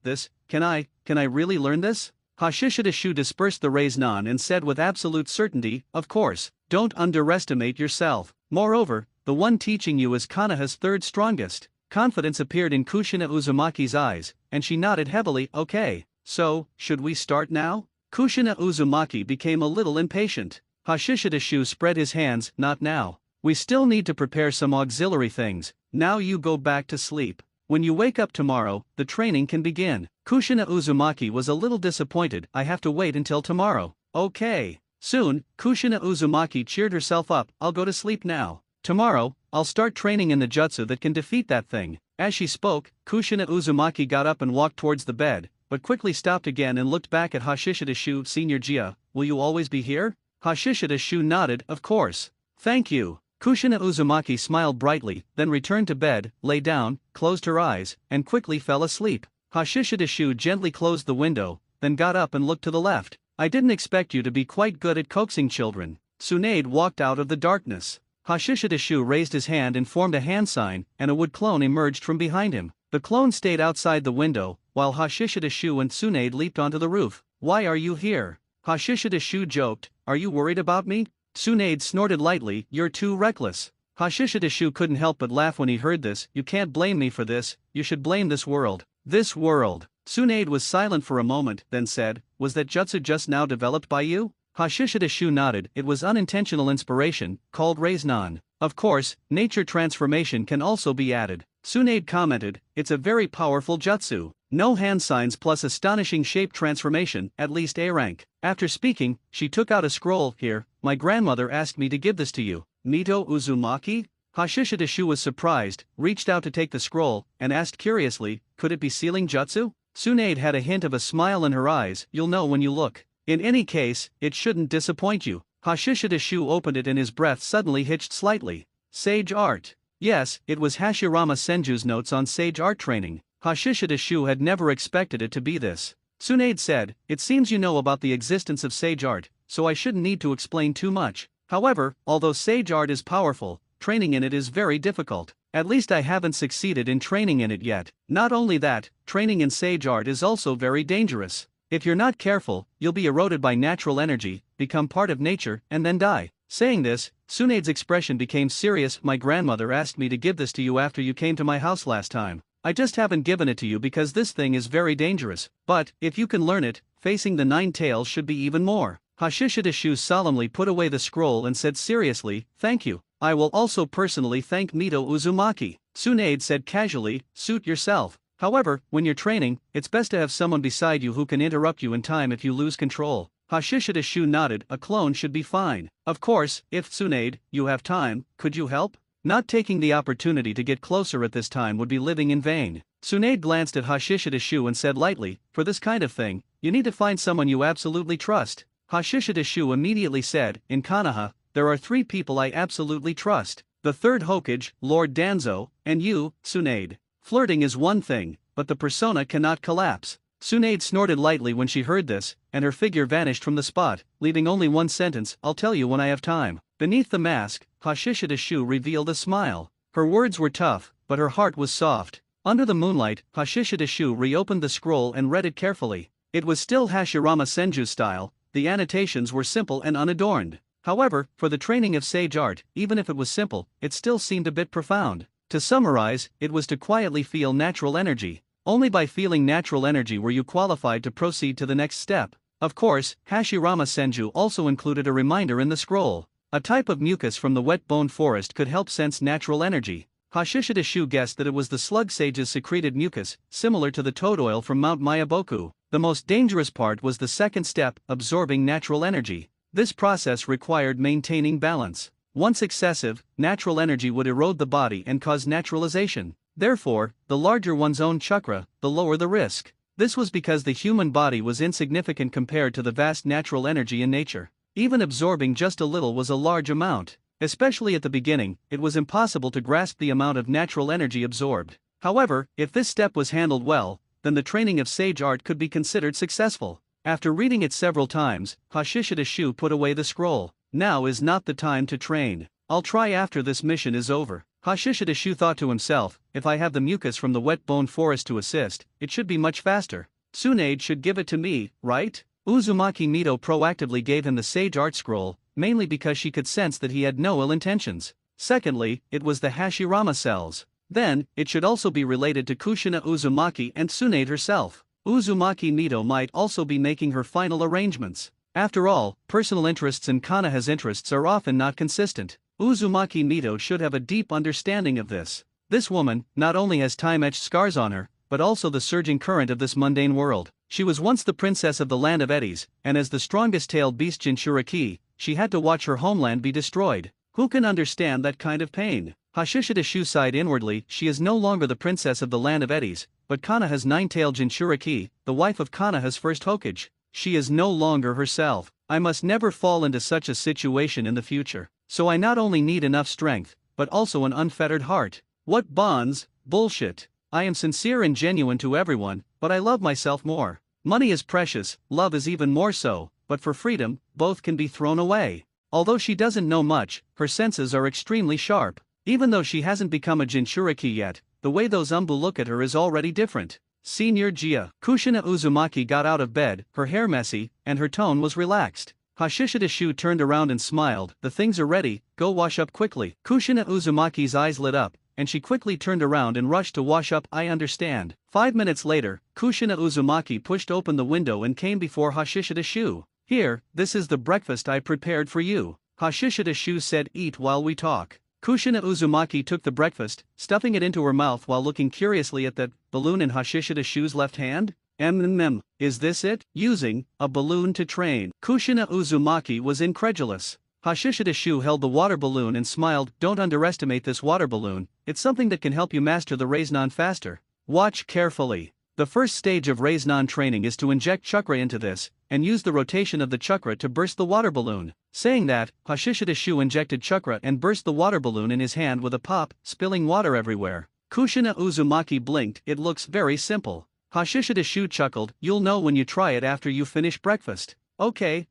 can I really learn this? Hashishida Shu dispersed the raisonnan and said with absolute certainty, of course, don't underestimate yourself. Moreover, the one teaching you is Konoha's third strongest. Confidence appeared in Kushina Uzumaki's eyes, and she nodded heavily. Okay, so, should we start now? Kushina Uzumaki became a little impatient. Hashishida Shu spread his hands. Not now. We still need to prepare some auxiliary things. Now you go back to sleep. When you wake up tomorrow, the training can begin. Kushina Uzumaki was a little disappointed. I have to wait until tomorrow. Okay. Soon, Kushina Uzumaki cheered herself up. I'll go to sleep now. Tomorrow, I'll start training in the jutsu that can defeat that thing. As she spoke, Kushina Uzumaki got up and walked towards the bed, but quickly stopped again and looked back at Hashishida Shu. Senior Jia, will you always be here? Hashishida Shu nodded. Of course. Thank you. Kushina Uzumaki smiled brightly, then returned to bed, lay down, closed her eyes, and quickly fell asleep. Hashishida Shu gently closed the window, then got up and looked to the left. I didn't expect you to be quite good at coaxing children. Tsunade walked out of the darkness. Hashishida Shu raised his hand and formed a hand sign, and a wood clone emerged from behind him. The clone stayed outside the window, while Hashishida Shu and Tsunade leaped onto the roof. Why are you here? Hashishida Shu joked. Are you worried about me? Tsunade snorted lightly. You're too reckless. Hashishida Shu couldn't help but laugh when he heard this. You can't blame me for this, you should blame this world. This world. Tsunade was silent for a moment, then said, was that jutsu just now developed by you? Hashishida Shu nodded. It was unintentional inspiration, called raisonnan. Of course, nature transformation can also be added. Tsunade commented, it's a very powerful jutsu. No hand signs plus astonishing shape transformation, at least A rank. After speaking, she took out a scroll. Here, my grandmother asked me to give this to you. Mito Uzumaki? Hashishida Shu was surprised, reached out to take the scroll, and asked curiously, could it be sealing jutsu? Tsunade had a hint of a smile in her eyes. You'll know when you look. In any case, it shouldn't disappoint you. Hashishida Shu opened it and his breath suddenly hitched slightly. Sage art. Yes, it was Hashirama Senju's notes on sage art training. Hashishida Shu had never expected it to be this. Tsunade said, "It seems you know about the existence of sage art, so I shouldn't need to explain too much. However, although sage art is powerful, training in it is very difficult. At least I haven't succeeded in training in it yet. Not only that, training in sage art is also very dangerous. If you're not careful, you'll be eroded by natural energy, become part of nature, and then die." Saying this, Tsunade's expression became serious. "My grandmother asked me to give this to you after you came to my house last time. I just haven't given it to you because this thing is very dangerous, but, if you can learn it, facing the 9 tails should be even more." Hashishida Shu solemnly put away the scroll and said seriously, "Thank you. I will also personally thank Mito Uzumaki." Tsunade said casually, "Suit yourself. However, when you're training, it's best to have someone beside you who can interrupt you in time if you lose control." Hashishida Shu nodded. "A clone should be fine. Of course, if Tsunade, you have time, could you help? Not taking the opportunity to get closer at this time would be living in vain." Tsunade glanced at Hashishida Shu and said lightly, "For this kind of thing, you need to find someone you absolutely trust." Hashishida Shu immediately said, "In Konoha, there are 3 people I absolutely trust. The 3rd Hokage, Lord Danzo, and you, Tsunade. Flirting is one thing, but the persona cannot collapse." Tsunade snorted lightly when she heard this, and her figure vanished from the spot, leaving only one sentence, "I'll tell you when I have time." Beneath the mask, Hashishida Shu revealed a smile. Her words were tough, but her heart was soft. Under the moonlight, Hashishida Shu reopened the scroll and read it carefully. It was still Hashirama Senju's style. The annotations were simple and unadorned. However, for the training of sage art, even if it was simple, it still seemed a bit profound. To summarize, it was to quietly feel natural energy. Only by feeling natural energy were you qualified to proceed to the next step. Of course, Hashirama Senju also included a reminder in the scroll. A type of mucus from the wet bone forest could help sense natural energy. Hashishida Shu guessed that it was the slug sage's secreted mucus, similar to the toad oil from Mount Mayaboku. The most dangerous part was the second step, absorbing natural energy. This process required maintaining balance. Once excessive, natural energy would erode the body and cause naturalization. Therefore, the larger one's own chakra, the lower the risk. This was because the human body was insignificant compared to the vast natural energy in nature. Even absorbing just a little was a large amount. Especially at the beginning, it was impossible to grasp the amount of natural energy absorbed. However, if this step was handled well, then the training of sage art could be considered successful. After reading it several times, Hashishida Shu put away the scroll. "Now is not the time to train. I'll try after this mission is over." Hashishida Shu thought to himself, "If I have the mucus from the wet bone forest to assist, it should be much faster. Tsunade should give it to me, right?" Uzumaki Mito proactively gave him the sage art scroll, mainly because she could sense that he had no ill intentions. Secondly, it was the Hashirama cells. Then, it should also be related to Kushina Uzumaki and Tsunade herself. Uzumaki Mito might also be making her final arrangements. After all, personal interests and Konoha's interests are often not consistent. Uzumaki Mito should have a deep understanding of this. This woman not only has time-etched scars on her, but also the surging current of this mundane world. She was once the princess of the land of Eddies, and as the strongest-tailed beast Jinchuriki, she had to watch her homeland be destroyed. Who can understand that kind of pain? Hashishida Shu sighed inwardly. She is no longer the princess of the land of Eddies, but Konoha's 9-tailed Jinchuriki, the wife of Konoha's first Hokage. She is no longer herself. I must never fall into such a situation in the future. So I not only need enough strength, but also an unfettered heart. What bonds? Bullshit. I am sincere and genuine to everyone, but I love myself more. Money is precious, love is even more so, but for freedom, both can be thrown away. Although she doesn't know much, her senses are extremely sharp. Even though she hasn't become a Jinchuriki yet, the way those Umbu look at her is already different. Senior Jia. Kushina Uzumaki got out of bed, her hair messy, and her tone was relaxed. Hashishida Shu turned around and smiled. "The things are ready, go wash up quickly." Kushina Uzumaki's eyes lit up, and she quickly turned around and rushed to wash up. "I understand." 5 minutes later, Kushina Uzumaki pushed open the window and came before Hashishida Shu. "Here, this is the breakfast I prepared for you." Hashishida Shu said, "Eat while we talk." Kushina Uzumaki took the breakfast, stuffing it into her mouth while looking curiously at the balloon in Hashishida Shu's left hand. Is this it? Using a balloon to train. Kushina Uzumaki was incredulous. Hashishida Shu held the water balloon and smiled. "Don't underestimate this water balloon, it's something that can help you master the Raiznan faster. Watch carefully. The first stage of Raiznan training is to inject chakra into this, and used the rotation of the chakra to burst the water balloon. Saying that, Hashishida Shu injected chakra and burst the water balloon in his hand with a pop, spilling water everywhere. Kushina Uzumaki blinked. It looks very simple. Hashishida Shu chuckled. You'll know when you try it after you finish breakfast. Okay,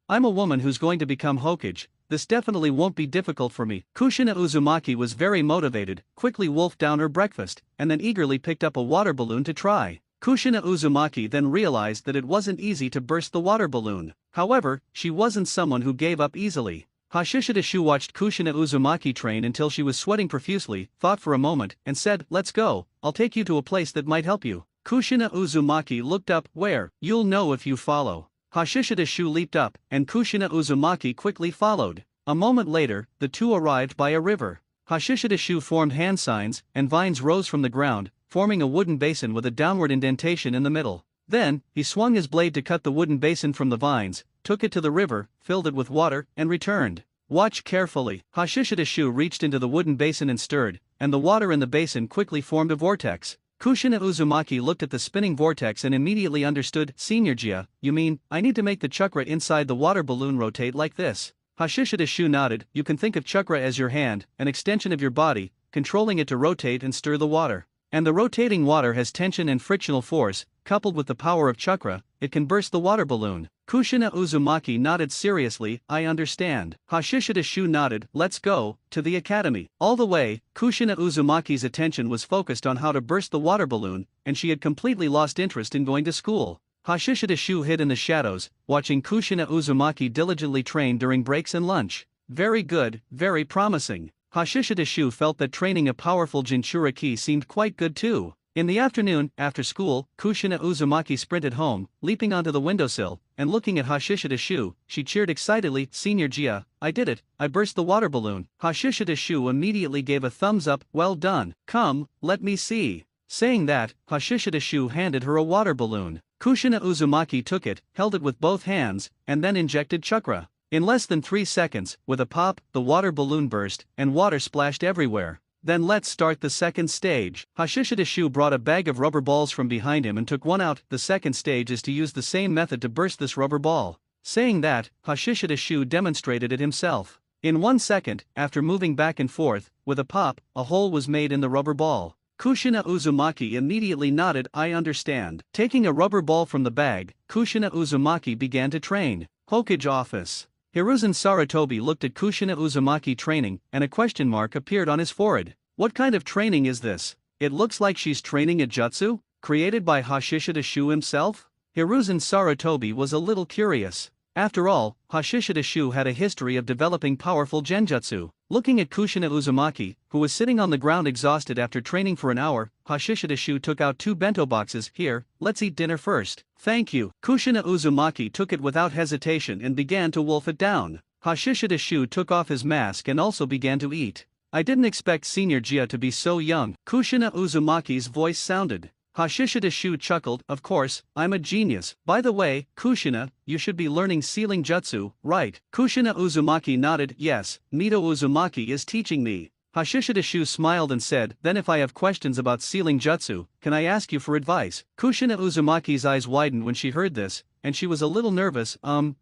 I'm a woman who's going to become Hokage. This definitely won't be difficult for me. Kushina Uzumaki was very motivated, quickly wolfed down her breakfast, and then eagerly picked up a water balloon to try. Kushina Uzumaki then realized that it wasn't easy to burst the water balloon. However, she wasn't someone who gave up easily. Hashishida Shu watched Kushina Uzumaki train until she was sweating profusely, thought for a moment, and said, "Let's go, I'll take you to a place that might help you." Kushina Uzumaki looked up. "Where?" "You'll know if you follow." Hashishida Shu leaped up, and Kushina Uzumaki quickly followed. A moment later, the two arrived by a river. Hashishida Shu formed hand signs, and vines rose from the ground, forming a wooden basin with a downward indentation in the middle. Then, he swung his blade to cut the wooden basin from the vines, took it to the river, filled it with water, and returned. "Watch carefully." Hashishida Shu reached into the wooden basin and stirred, and the water in the basin quickly formed a vortex. Kushina Uzumaki looked at the spinning vortex and immediately understood. "Senior Jia, you mean, I need to make the chakra inside the water balloon rotate like this?" Hashishida Shu nodded. "You can think of chakra as your hand, an extension of your body, controlling it to rotate and stir the water. And the rotating water has tension and frictional force, coupled with the power of chakra, it can burst the water balloon." Kushina Uzumaki nodded seriously. "I understand." Hashishida Shu nodded. "Let's go to the academy." All the way, Kushina Uzumaki's attention was focused on how to burst the water balloon, and she had completely lost interest in going to school. Hashishida Shu hid in the shadows, watching Kushina Uzumaki diligently train during breaks and lunch. Very good, very promising. Hashishida Shu felt that training a powerful Jinchura ki seemed quite good too. In the afternoon, after school, Kushina Uzumaki sprinted home, leaping onto the windowsill, and looking at Hashishida Shu, she cheered excitedly. "Senior Jia, I did it, I burst the water balloon." Hashishida Shu immediately gave a thumbs up. "Well done. Come, let me see." Saying that, Hashishida Shu handed her a water balloon. Kushina Uzumaki took it, held it with both hands, and then injected chakra. In less than 3 seconds, with a pop, the water balloon burst, and water splashed everywhere. "Then let's start the second stage." Hashishida Shu brought a bag of rubber balls from behind him and took one out. "The second stage is to use the same method to burst this rubber ball." Saying that, Hashishida Shu demonstrated it himself. In 1 second, after moving back and forth, with a pop, a hole was made in the rubber ball. Kushina Uzumaki immediately nodded. "I understand." Taking a rubber ball from the bag, Kushina Uzumaki began to train. Hokage office. Hiruzen Sarutobi looked at Kushina Uzumaki training, and a question mark appeared on his forehead. "What kind of training is this? It looks like she's training a jutsu, created by Hashishida Shu himself?" Hiruzen Sarutobi was a little curious. After all, Hashishida Shu had a history of developing powerful genjutsu. Looking at Kushina Uzumaki, who was sitting on the ground exhausted after training for an hour, Hashishida Shu took out 2 bento boxes. "Here, let's eat dinner first." "Thank you." Kushina Uzumaki took it without hesitation and began to wolf it down. Hashishida Shu took off his mask and also began to eat. "I didn't expect Senior Jia to be so young." Kushina Uzumaki's voice sounded. Hashishida Shu chuckled. "Of course, I'm a genius. By the way, Kushina, you should be learning sealing jutsu, right?" Kushina Uzumaki nodded. "Yes, Mito Uzumaki is teaching me." Hashishida Shu smiled and said, "Then if I have questions about sealing jutsu, can I ask you for advice?" Kushina Uzumaki's eyes widened when she heard this, and she was a little nervous. Can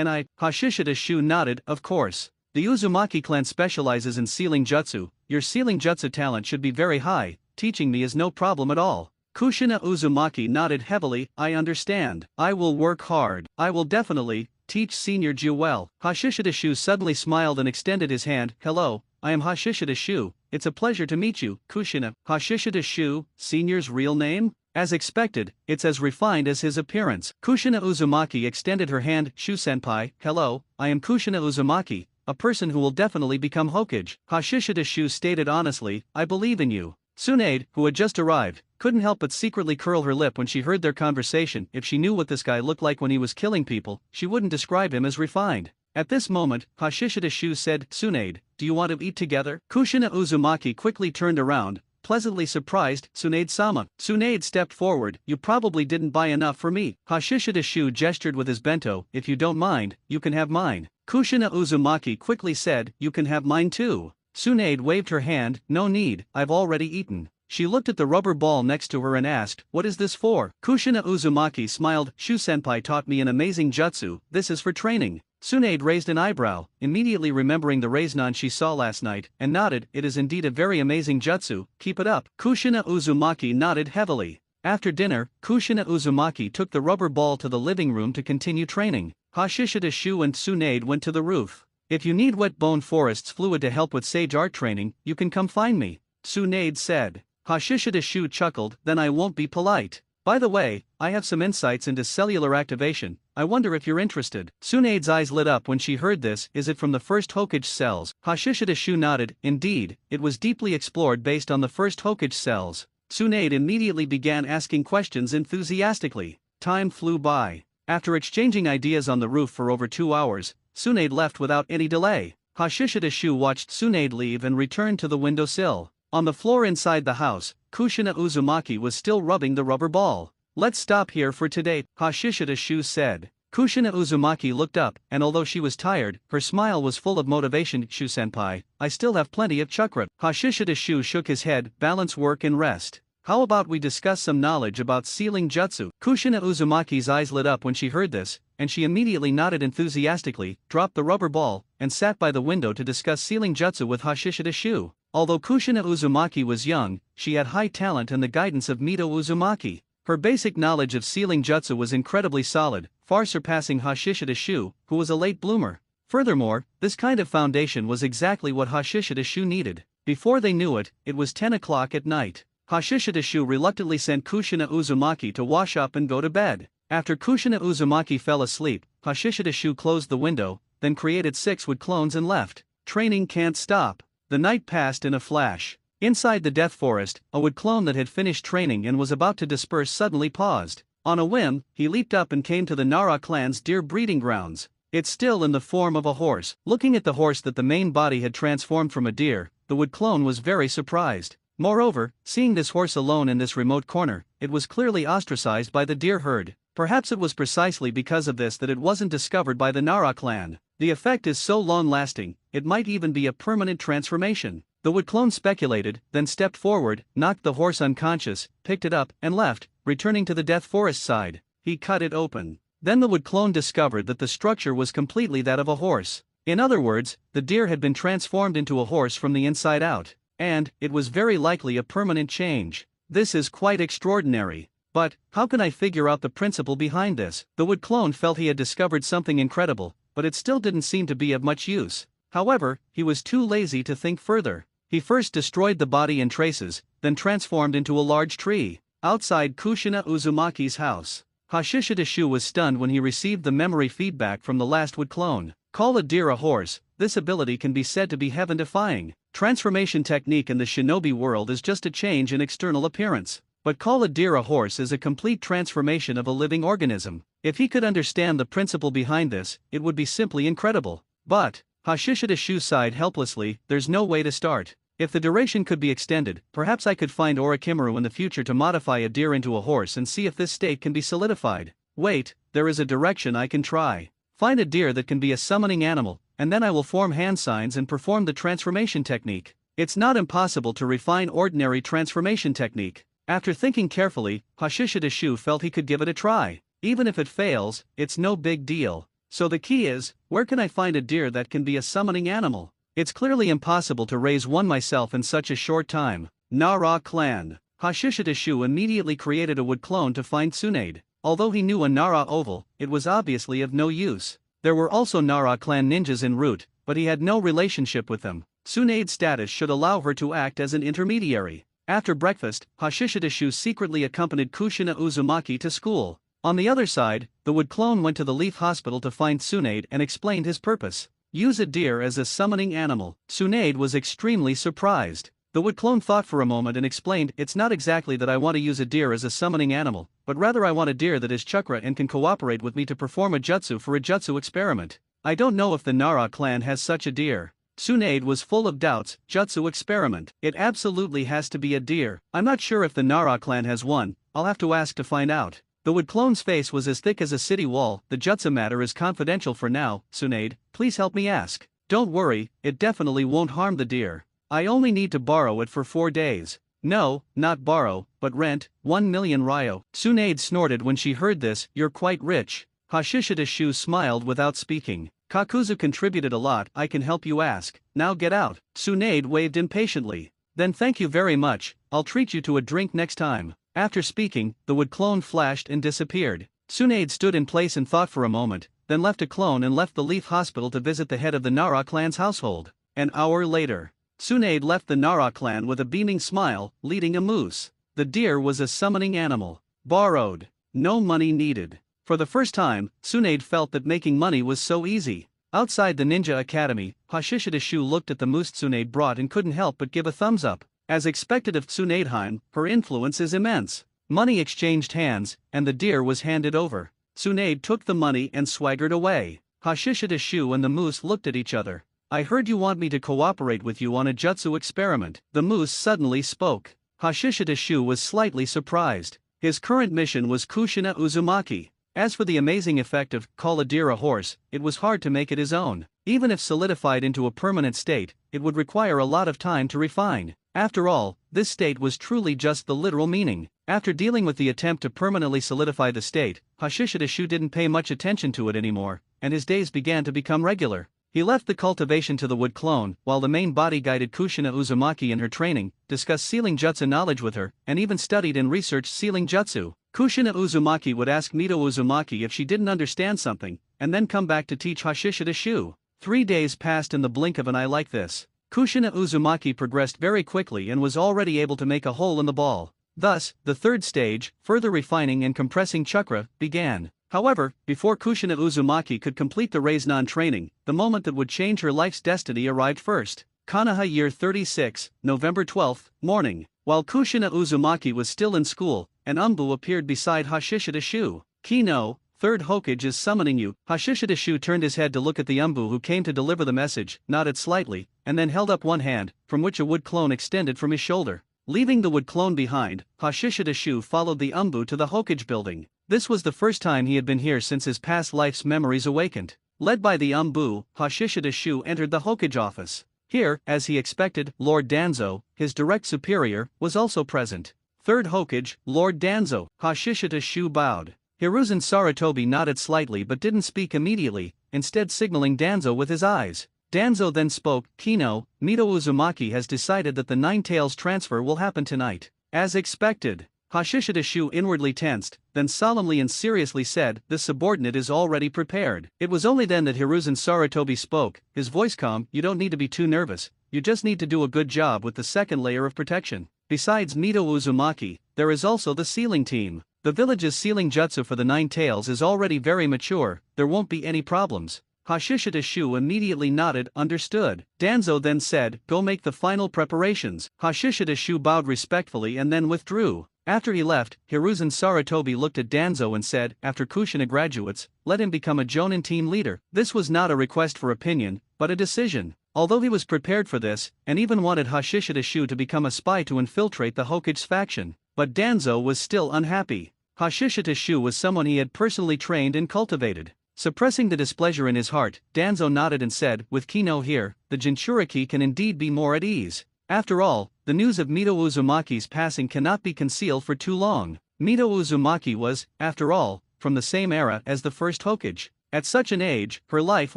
I?" Hashishida Shu nodded. "Of course. The Uzumaki clan specializes in sealing jutsu. Your sealing jutsu talent should be very high. Teaching me is no problem at all." Kushina Uzumaki nodded heavily. "I understand. I will work hard. I will definitely teach Senior Jia well." Hashishida Shu suddenly smiled and extended his hand. "Hello, I am Hashishida Shu. It's a pleasure to meet you, Kushina." Hashishida Shu, Senior's real name? As expected, it's as refined as his appearance. Kushina Uzumaki extended her hand. "Shu-senpai, hello, I am Kushina Uzumaki, a person who will definitely become Hokage." Hashishida Shu stated honestly, "I believe in you." Tsunade, who had just arrived, couldn't help but secretly curl her lip when she heard their conversation. If she knew what this guy looked like when he was killing people, she wouldn't describe him as refined. At this moment, Hashishida Shu said, "Tsunade, do you want to eat together?" Kushina Uzumaki quickly turned around, pleasantly surprised. "Tsunade-sama." Tsunade stepped forward. "You probably didn't buy enough for me." Hashishida Shu gestured with his bento. "If you don't mind, you can have mine." Kushina Uzumaki quickly said, "You can have mine too." Tsunade waved her hand. "No need, I've already eaten." She looked at the rubber ball next to her and asked, "What is this for?" Kushina Uzumaki smiled. "Shu-senpai taught me an amazing jutsu, this is for training." Tsunade raised an eyebrow, immediately remembering the Raiznan she saw last night, and nodded. "It is indeed a very amazing jutsu, keep it up." Kushina Uzumaki nodded heavily. After dinner, Kushina Uzumaki took the rubber ball to the living room to continue training. Hashishida Shu and Tsunade went to the roof. "If you need wet bone forests fluid to help with sage art training, you can come find me," Tsunade said. Hashishida Shu chuckled. "Then I won't be polite. By the way, I have some insights into cellular activation, I wonder if you're interested." Tsunade's eyes lit up when she heard this. "Is it from the first Hokage cells?" Hashishida Shu nodded. "Indeed, it was deeply explored based on the first Hokage cells." Tsunade immediately began asking questions enthusiastically. Time flew by. After exchanging ideas on the roof for over 2 hours, Tsunade left without any delay. Hashishida Shu watched Tsunade leave and returned to the windowsill. On the floor inside the house, Kushina Uzumaki was still rubbing the rubber ball. "Let's stop here for today," Hashishida Shu said. Kushina Uzumaki looked up, and although she was tired, her smile was full of motivation. "Shu-senpai, I still have plenty of chakra." Hashishida Shu shook his head. "Balance work and rest. How about we discuss some knowledge about sealing jutsu?" Kushina Uzumaki's eyes lit up when she heard this, and she immediately nodded enthusiastically, dropped the rubber ball, and sat by the window to discuss sealing jutsu with Hashishida Shu. Although Kushina Uzumaki was young, she had high talent and the guidance of Mito Uzumaki. Her basic knowledge of sealing jutsu was incredibly solid, far surpassing Hashishida Shu, who was a late bloomer. Furthermore, this kind of foundation was exactly what Hashishida Shu needed. Before they knew it, it was 10 o'clock at night. Hashishida Shu reluctantly sent Kushina Uzumaki to wash up and go to bed. After Kushina Uzumaki fell asleep, Hashishida Shu closed the window, then created 6 wood clones and left. Training can't stop. The night passed in a flash. Inside the Death Forest, a wood clone that had finished training and was about to disperse suddenly paused. On a whim, he leaped up and came to the Nara clan's deer breeding grounds. It's still in the form of a horse. Looking at the horse that the main body had transformed from a deer, the wood clone was very surprised. Moreover, seeing this horse alone in this remote corner, it was clearly ostracized by the deer herd. Perhaps it was precisely because of this that it wasn't discovered by the Nara clan. The effect is so long-lasting, it might even be a permanent transformation. The wood clone speculated, then stepped forward, knocked the horse unconscious, picked it up, and left, returning to the Death Forest side. He cut it open. Then the wood clone discovered that the structure was completely that of a horse. In other words, the deer had been transformed into a horse from the inside out. And, it was very likely a permanent change. This is quite extraordinary. But, how can I figure out the principle behind this? The wood clone felt he had discovered something incredible, but it still didn't seem to be of much use. However, he was too lazy to think further. He first destroyed the body and traces, then transformed into a large tree. Outside Kushina Uzumaki's house, Hashishida Shu was stunned when he received the memory feedback from the last wood clone. Call a deer a horse. This ability can be said to be heaven-defying. Transformation technique in the shinobi world is just a change in external appearance. But call a deer a horse is a complete transformation of a living organism. If he could understand the principle behind this, it would be simply incredible. But, Hashishida Shu sighed helplessly, there's no way to start. If the duration could be extended, perhaps I could find Orochimaru in the future to modify a deer into a horse and see if this state can be solidified. Wait, there is a direction I can try. Find a deer that can be a summoning animal, and then I will form hand signs and perform the transformation technique. It's not impossible to refine ordinary transformation technique. After thinking carefully, Hashishida Shu felt he could give it a try. Even if it fails, it's no big deal. So the key is, where can I find a deer that can be a summoning animal? It's clearly impossible to raise one myself in such a short time. Nara clan. Hashishida Shu immediately created a wood clone to find Tsunade. Although he knew a Nara oval, it was obviously of no use. There were also Nara clan ninjas en route, but he had no relationship with them. Tsunade's status should allow her to act as an intermediary. After breakfast, Hashishida Shu secretly accompanied Kushina Uzumaki to school. On the other side, the wood clone went to the Leaf Hospital to find Tsunade and explained his purpose. Use a deer as a summoning animal. Tsunade was extremely surprised. The wood clone thought for a moment and explained, it's not exactly that I want to use a deer as a summoning animal, but rather I want a deer that is chakra and can cooperate with me to perform a jutsu for a jutsu experiment. I don't know if the Nara clan has such a deer. Tsunade was full of doubts. Jutsu experiment. It absolutely has to be a deer. I'm not sure if the Nara clan has one, I'll have to ask to find out. The wood clone's face was as thick as a city wall. The jutsu matter is confidential for now, Tsunade, please help me ask. Don't worry, it definitely won't harm the deer. I only need to borrow it for 4 days. No, not borrow, but rent, 1 million ryo. Tsunade snorted when she heard this. You're quite rich. Hashishita Shu smiled without speaking. Kakuzu contributed a lot. I can help you ask. Now get out. Tsunade waved impatiently. Then thank you very much, I'll treat you to a drink next time. After speaking, the wood clone flashed and disappeared. Tsunade stood in place and thought for a moment, then left a clone and left the Leaf Hospital to visit the head of the Nara clan's household. An hour later, Tsunade left the Nara clan with a beaming smile, leading a moose. The deer was a summoning animal. Borrowed. No money needed. For the first time, Tsunade felt that making money was so easy. Outside the Ninja Academy, Hashishita Shu looked at the moose Tsunade brought and couldn't help but give a thumbs up. As expected of Tsunadeheim, her influence is immense. Money exchanged hands, and the deer was handed over. Tsunade took the money and swaggered away. Hashishita Shu and the moose looked at each other. I heard you want me to cooperate with you on a jutsu experiment. The moose suddenly spoke. Hashishita Shu was slightly surprised. His current mission was Kushina Uzumaki. As for the amazing effect of call a deer a horse, it was hard to make it his own. Even if solidified into a permanent state, it would require a lot of time to refine. After all, this state was truly just the literal meaning. After dealing with the attempt to permanently solidify the state, Hashishita Shu didn't pay much attention to it anymore, and his days began to become regular. He left the cultivation to the wood clone, while the main body guided Kushina Uzumaki in her training, discussed sealing jutsu knowledge with her, and even studied and researched sealing jutsu. Kushina Uzumaki would ask Mito Uzumaki if she didn't understand something, and then come back to teach Hashishita Shu. 3 days passed in the blink of an eye like this. Kushina Uzumaki progressed very quickly and was already able to make a hole in the ball. Thus, the third stage, further refining and compressing chakra, began. However, before Kushina Uzumaki could complete the Raise-Non training, the moment that would change her life's destiny arrived first. Konoha Year 36, November 12, morning. While Kushina Uzumaki was still in school, an Umbu appeared beside Hashishita Shu. Kino, third Hokage is summoning you. Hashishita Shu turned his head to look at the Umbu who came to deliver the message, nodded slightly, and then held up one hand, from which a wood clone extended from his shoulder. Leaving the wood clone behind, Hashishita Shu followed the Umbu to the Hokage building. This was the first time he had been here since his past life's memories awakened. Led by the Umbu, Hashishita Shu entered the Hokage office. Here, as he expected, Lord Danzo, his direct superior, was also present. Third Hokage, Lord Danzo. Hashishita Shu bowed. Hiruzen Sarutobi nodded slightly but didn't speak immediately, instead signaling Danzo with his eyes. Danzo then spoke. Kino, Mito Uzumaki has decided that the Nine Tails transfer will happen tonight. As expected. Hashishita Shu inwardly tensed, then solemnly and seriously said, the subordinate is already prepared. It was only then that Hiruzen Sarutobi spoke, his voice calm. You don't need to be too nervous, you just need to do a good job with the second layer of protection. Besides Mito Uzumaki, there is also the sealing team. The village's sealing jutsu for the Nine Tails is already very mature, there won't be any problems. Hashishita Shu immediately nodded, understood. Danzo then said, go make the final preparations. Hashishita Shu bowed respectfully and then withdrew. After he left, Hiruzen Sarutobi looked at Danzo and said, after Kushina graduates, let him become a Jonin team leader. This was not a request for opinion, but a decision. Although he was prepared for this, and even wanted Hashishita Shu to become a spy to infiltrate the Hokage's faction, but Danzo was still unhappy. Hashishita Shu was someone he had personally trained and cultivated. Suppressing the displeasure in his heart, Danzo nodded and said, with Kino here, the Jinchuriki can indeed be more at ease. After all, the news of Mito Uzumaki's passing cannot be concealed for too long. Mito Uzumaki was, after all, from the same era as the first Hokage. At such an age, her life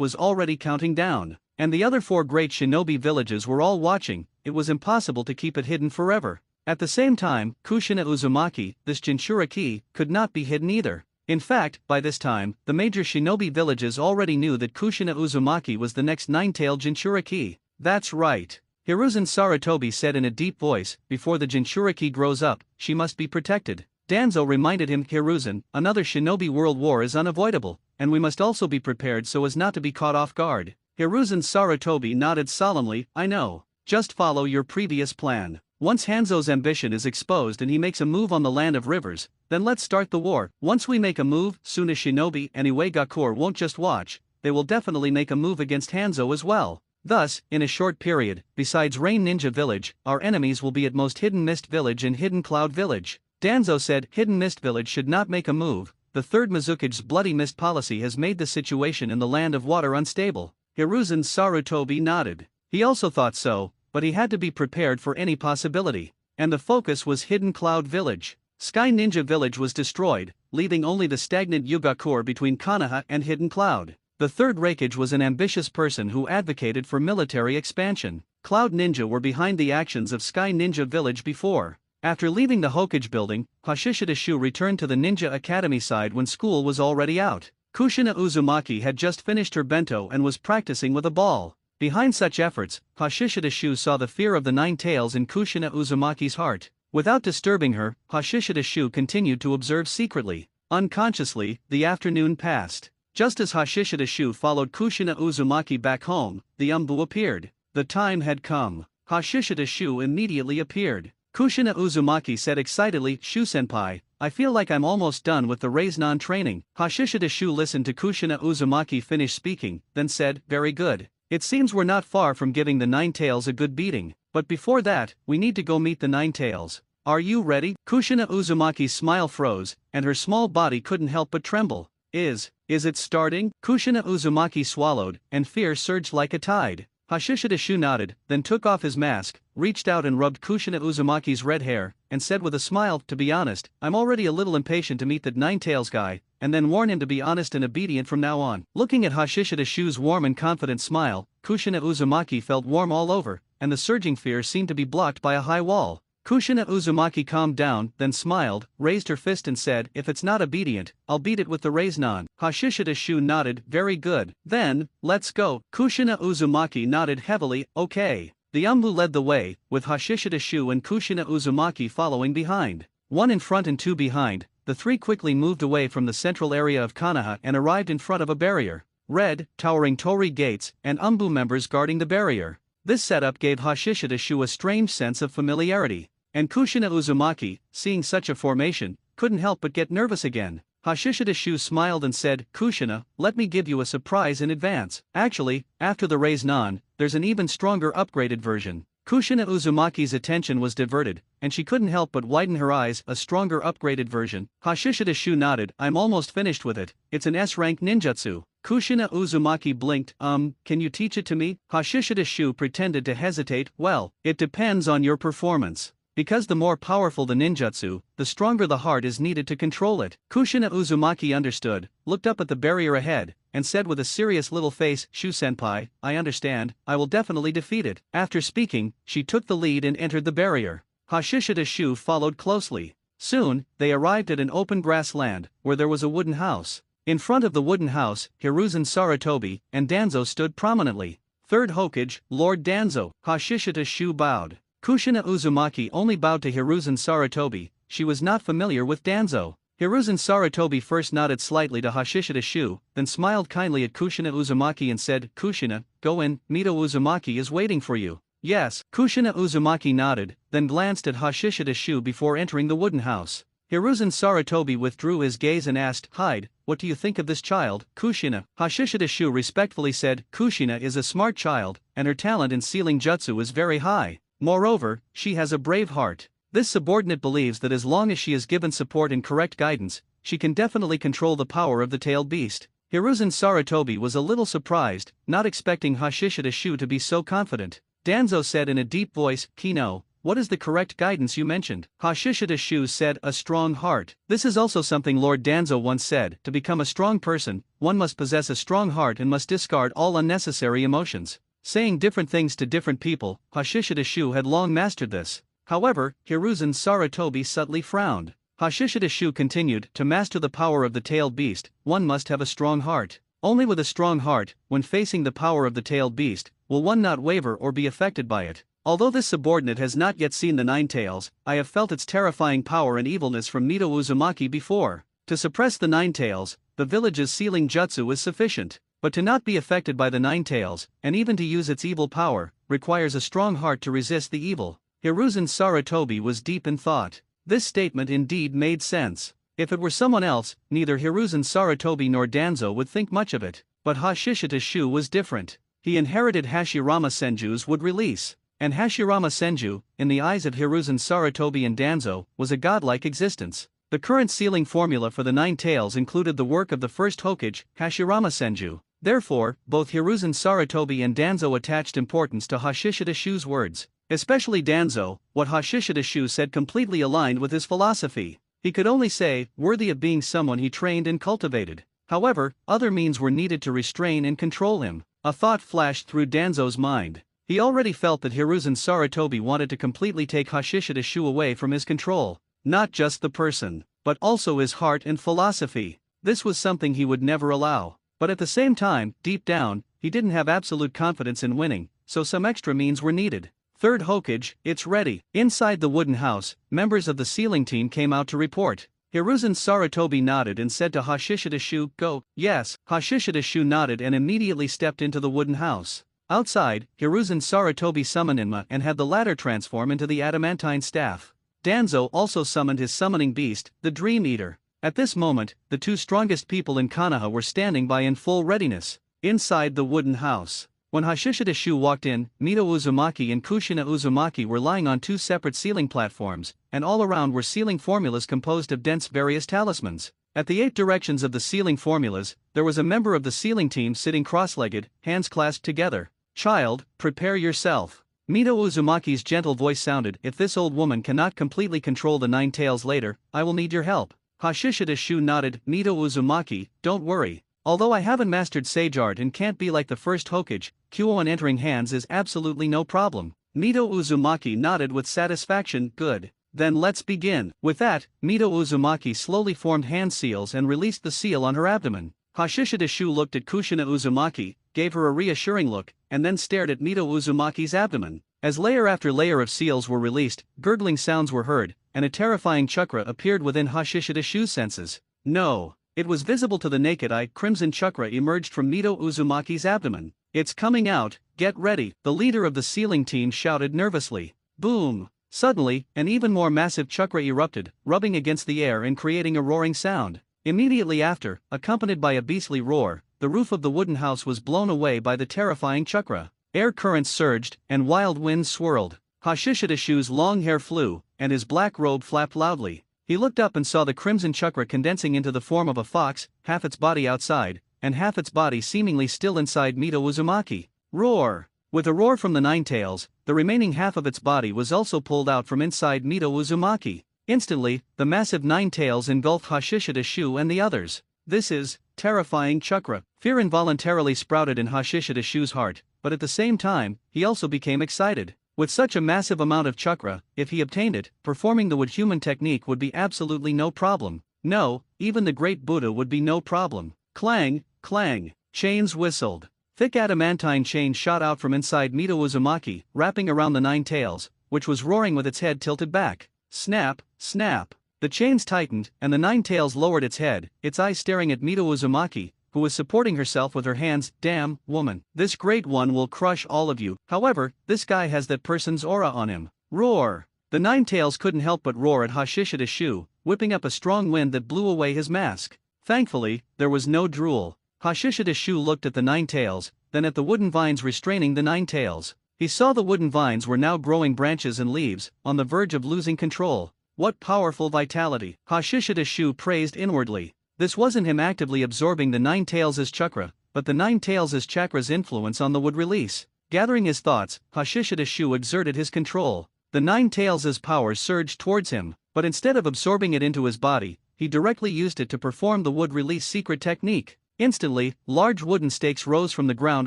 was already counting down. And the other 4 great shinobi villages were all watching, it was impossible to keep it hidden forever. At the same time, Kushina Uzumaki, this Jinchuriki, could not be hidden either. In fact, by this time, the major shinobi villages already knew that Kushina Uzumaki was the next nine-tailed Jinchuriki. That's right. Hiruzen Sarutobi said in a deep voice, before the Jinchuriki grows up, she must be protected. Danzo reminded him, Hiruzen, another shinobi world war is unavoidable, and we must also be prepared so as not to be caught off guard. Hiruzen Sarutobi nodded solemnly, I know. Just follow your previous plan. Once Hanzo's ambition is exposed and he makes a move on the land of rivers, then let's start the war. Once we make a move, soon as Shinobi and Iwagakur won't just watch, they will definitely make a move against Hanzo as well. Thus, in a short period, besides Rain Ninja Village, our enemies will be at most Hidden Mist Village and Hidden Cloud Village. Danzo said Hidden Mist Village should not make a move. The third Mizukage's Bloody Mist policy has made the situation in the land of water unstable. Hiruzen Sarutobi nodded. He also thought so, but he had to be prepared for any possibility. and the focus was Hidden Cloud Village. Sky Ninja Village was destroyed, leaving only the stagnant Yugakur between Konoha and Hidden Cloud. The third Raikage was an ambitious person who advocated for military expansion. Cloud Ninja were behind the actions of Sky Ninja Village before. After leaving the Hokage building, Hashishida Shu returned to the Ninja Academy side when school was already out. Kushina Uzumaki had just finished her bento and was practicing with a ball. Behind such efforts, Hashishida Shu saw the fear of the Nine Tails in Kushina Uzumaki's heart. Without disturbing her, Hashishida Shu continued to observe secretly. Unconsciously, the afternoon passed. Just as Hashishida Shu followed Kushina Uzumaki back home, the Umbu appeared. The time had come. Hashishida Shu immediately appeared. Kushina Uzumaki said excitedly, "Shu-senpai, I feel like I'm almost done with the Raise-non training." Hashishida Shu listened to Kushina Uzumaki finish speaking, then said, "Very good. It seems we're not far from giving the Nine Tails a good beating, but before that, we need to go meet the Nine Tails. Are you ready?" Kushina Uzumaki's smile froze, and her small body couldn't help but tremble. Is it starting?" Kushina Uzumaki swallowed, and fear surged like a tide. Hashishida Shu nodded, then took off his mask, reached out and rubbed Kushina Uzumaki's red hair, and said with a smile, "To be honest, I'm already a little impatient to meet that Nine Tails guy," and then warn him to be honest and obedient from now on. Looking at Hashishida Shu's warm and confident smile, Kushina Uzumaki felt warm all over, and the surging fear seemed to be blocked by a high wall. Kushina Uzumaki calmed down, then smiled, raised her fist and said, "If it's not obedient, I'll beat it with the Raise-non." Hashishida Shu nodded, "Very good. Then, let's go." Kushina Uzumaki nodded heavily, "Okay." The Umbu led the way, with Hashishida Shu and Kushina Uzumaki following behind. One in front and two behind, the three quickly moved away from the central area of Konoha and arrived in front of a barrier. Red, towering torii gates, and Umbu members guarding the barrier. This setup gave Hashishida Shu a strange sense of familiarity. And Kushina Uzumaki, seeing such a formation, couldn't help but get nervous again. Hashishida Shu smiled and said, "Kushina, let me give you a surprise in advance. Actually, after the Raise-non, there's an even stronger upgraded version." Kushina Uzumaki's attention was diverted, and she couldn't help but widen her eyes. "A stronger upgraded version?" Hashishida Shu nodded, "I'm almost finished with it. It's an S-rank ninjutsu." Kushina Uzumaki blinked, Can you teach it to me?" Hashishida Shu pretended to hesitate. "Well, it depends on your performance. Because the more powerful the ninjutsu, the stronger the heart is needed to control it." Kushina Uzumaki understood, looked up at the barrier ahead, and said with a serious little face, "Shu-senpai, I understand, I will definitely defeat it." After speaking, she took the lead and entered the barrier. Hashishida Shu followed closely. Soon, they arrived at an open grassland, where there was a wooden house. In front of the wooden house, Hiruzen Sarutobi and Danzo stood prominently. "Third Hokage, Lord Danzo." Hashishida Shu bowed. Kushina Uzumaki only bowed to Hiruzen Sarutobi. She was not familiar with Danzo. Hiruzen Sarutobi first nodded slightly to Hashishida Shu, then smiled kindly at Kushina Uzumaki and said, "Kushina, go in, Mito Uzumaki is waiting for you." "Yes." Kushina Uzumaki nodded, then glanced at Hashishida Shu before entering the wooden house. Hiruzen Sarutobi withdrew his gaze and asked, "Hide, what do you think of this child, Kushina?" Hashishida Shu respectfully said, "Kushina is a smart child, and her talent in sealing jutsu is very high. Moreover, she has a brave heart." This subordinate believes that as long as she is given support and correct guidance, she can definitely control the power of the tailed beast. Hiruzen Sarutobi was a little surprised, not expecting Hashishida Shu to be so confident. Danzo said in a deep voice, "Kino, what is the correct guidance you mentioned?" Hashishida Shu said, "A strong heart." This is also something Lord Danzo once said: to become a strong person, one must possess a strong heart and must discard all unnecessary emotions. Saying different things to different people, Hashishida Shu had long mastered this. However, Hiruzen Sarutobi subtly frowned. Hashishida Shu continued, "To master the power of the tailed beast, one must have a strong heart. Only with a strong heart, when facing the power of the tailed beast, will one not waver or be affected by it. Although this subordinate has not yet seen the Nine Tails, I have felt its terrifying power and evilness from Mito Uzumaki before. To suppress the Nine Tails, the village's sealing jutsu is sufficient. But to not be affected by the Nine Tails, and even to use its evil power, requires a strong heart to resist the evil." Hiruzen Sarutobi was deep in thought. This statement indeed made sense. If it were someone else, neither Hiruzen Sarutobi nor Danzo would think much of it. But Hashishida Shu was different. He inherited Hashirama Senju's wood release. And Hashirama Senju, in the eyes of Hiruzen Sarutobi and Danzo, was a godlike existence. The current sealing formula for the Nine Tails included the work of the first Hokage, Hashirama Senju. Therefore, both Hiruzen Sarutobi and Danzo attached importance to Hashishida Shu's words. Especially Danzo, what Hashishidashu said completely aligned with his philosophy. He could only say, worthy of being someone he trained and cultivated. However, other means were needed to restrain and control him. A thought flashed through Danzo's mind. He already felt that Hiruzen Sarutobi wanted to completely take Hashishidashu away from his control. Not just the person, but also his heart and philosophy. This was something he would never allow. But at the same time, deep down, he didn't have absolute confidence in winning, so some extra means were needed. Third Hokage, it's ready. Inside the wooden house, members of the sealing team came out to report. Hiruzen Sarutobi nodded and said to Hashishidashu, go. Yes, Hashishidashu nodded and immediately stepped into the wooden house. Outside, Hiruzen Sarutobi summoned Inma and had the latter transform into the adamantine staff. Danzo also summoned his summoning beast, the Dream Eater. At this moment, the two strongest people in Konoha were standing by in full readiness. Inside the wooden house. When Hashishidashu walked in, Mito Uzumaki and Kushina Uzumaki were lying on two separate sealing platforms, and all around were sealing formulas composed of dense various talismans. At the 8 directions of the sealing formulas, there was a member of the sealing team sitting cross-legged, hands clasped together. Child, prepare yourself. Mito Uzumaki's gentle voice sounded, if this old woman cannot completely control the 9 tails later, I will need your help. Hashishidashu nodded, Mito Uzumaki, don't worry. Although I haven't mastered Sage Art and can't be like the first Hokage, Kuoan entering hands is absolutely no problem. Mito Uzumaki nodded with satisfaction, good. Then let's begin. With that, Mito Uzumaki slowly formed hand seals and released the seal on her abdomen. Hashishidashu looked at Kushina Uzumaki, gave her a reassuring look, and then stared at Mito Uzumaki's abdomen. As layer after layer of seals were released, gurgling sounds were heard, and a terrifying chakra appeared within Hashishidashu's senses. No. It was visible to the naked eye. Crimson chakra emerged from Mito Uzumaki's abdomen. It's coming out, get ready, the leader of the sealing team shouted nervously. Boom! Suddenly, an even more massive chakra erupted, rubbing against the air and creating a roaring sound. Immediately after, accompanied by a beastly roar, the roof of the wooden house was blown away by the terrifying chakra. Air currents surged, and wild winds swirled. Hashishidashu's long hair flew, and his black robe flapped loudly. He looked up and saw the crimson chakra condensing into the form of a fox, half its body outside, and half its body seemingly still inside Mito Uzumaki. Roar! With a roar from the 9 tails, the remaining half of its body was also pulled out from inside Mito Uzumaki. Instantly, the massive 9 tails engulfed Hashishidashu and the others. This is terrifying chakra. Fear involuntarily sprouted in Hashishidashu's heart, but at the same time, he also became excited. With such a massive amount of chakra, if he obtained it, performing the wood human technique would be absolutely no problem. No, even the great Buddha would be no problem. Clang, clang, chains whistled. Thick adamantine chains shot out from inside Mito Uzumaki, wrapping around the 9 tails, which was roaring with its head tilted back. Snap, snap. The chains tightened, and the 9 tails lowered its head, its eyes staring at Mito Uzumaki, who was supporting herself with her hands. Damn, woman. This great one will crush all of you. However, this guy has that person's aura on him. Roar! The 9 tails couldn't help but roar at Hashishidashu, whipping up a strong wind that blew away his mask. Thankfully, there was no drool. Hashishidashu looked at the 9 tails, then at the wooden vines restraining the 9 tails. He saw the wooden vines were now growing branches and leaves, on the verge of losing control. What powerful vitality! Hashishidashu praised inwardly. This wasn't him actively absorbing the 9 tails as chakra, but the 9 tails as chakra's influence on the wood release. Gathering his thoughts, Hashishidashu exerted his control. The 9 tails as power surged towards him, but instead of absorbing it into his body, he directly used it to perform the wood release secret technique. Instantly, large wooden stakes rose from the ground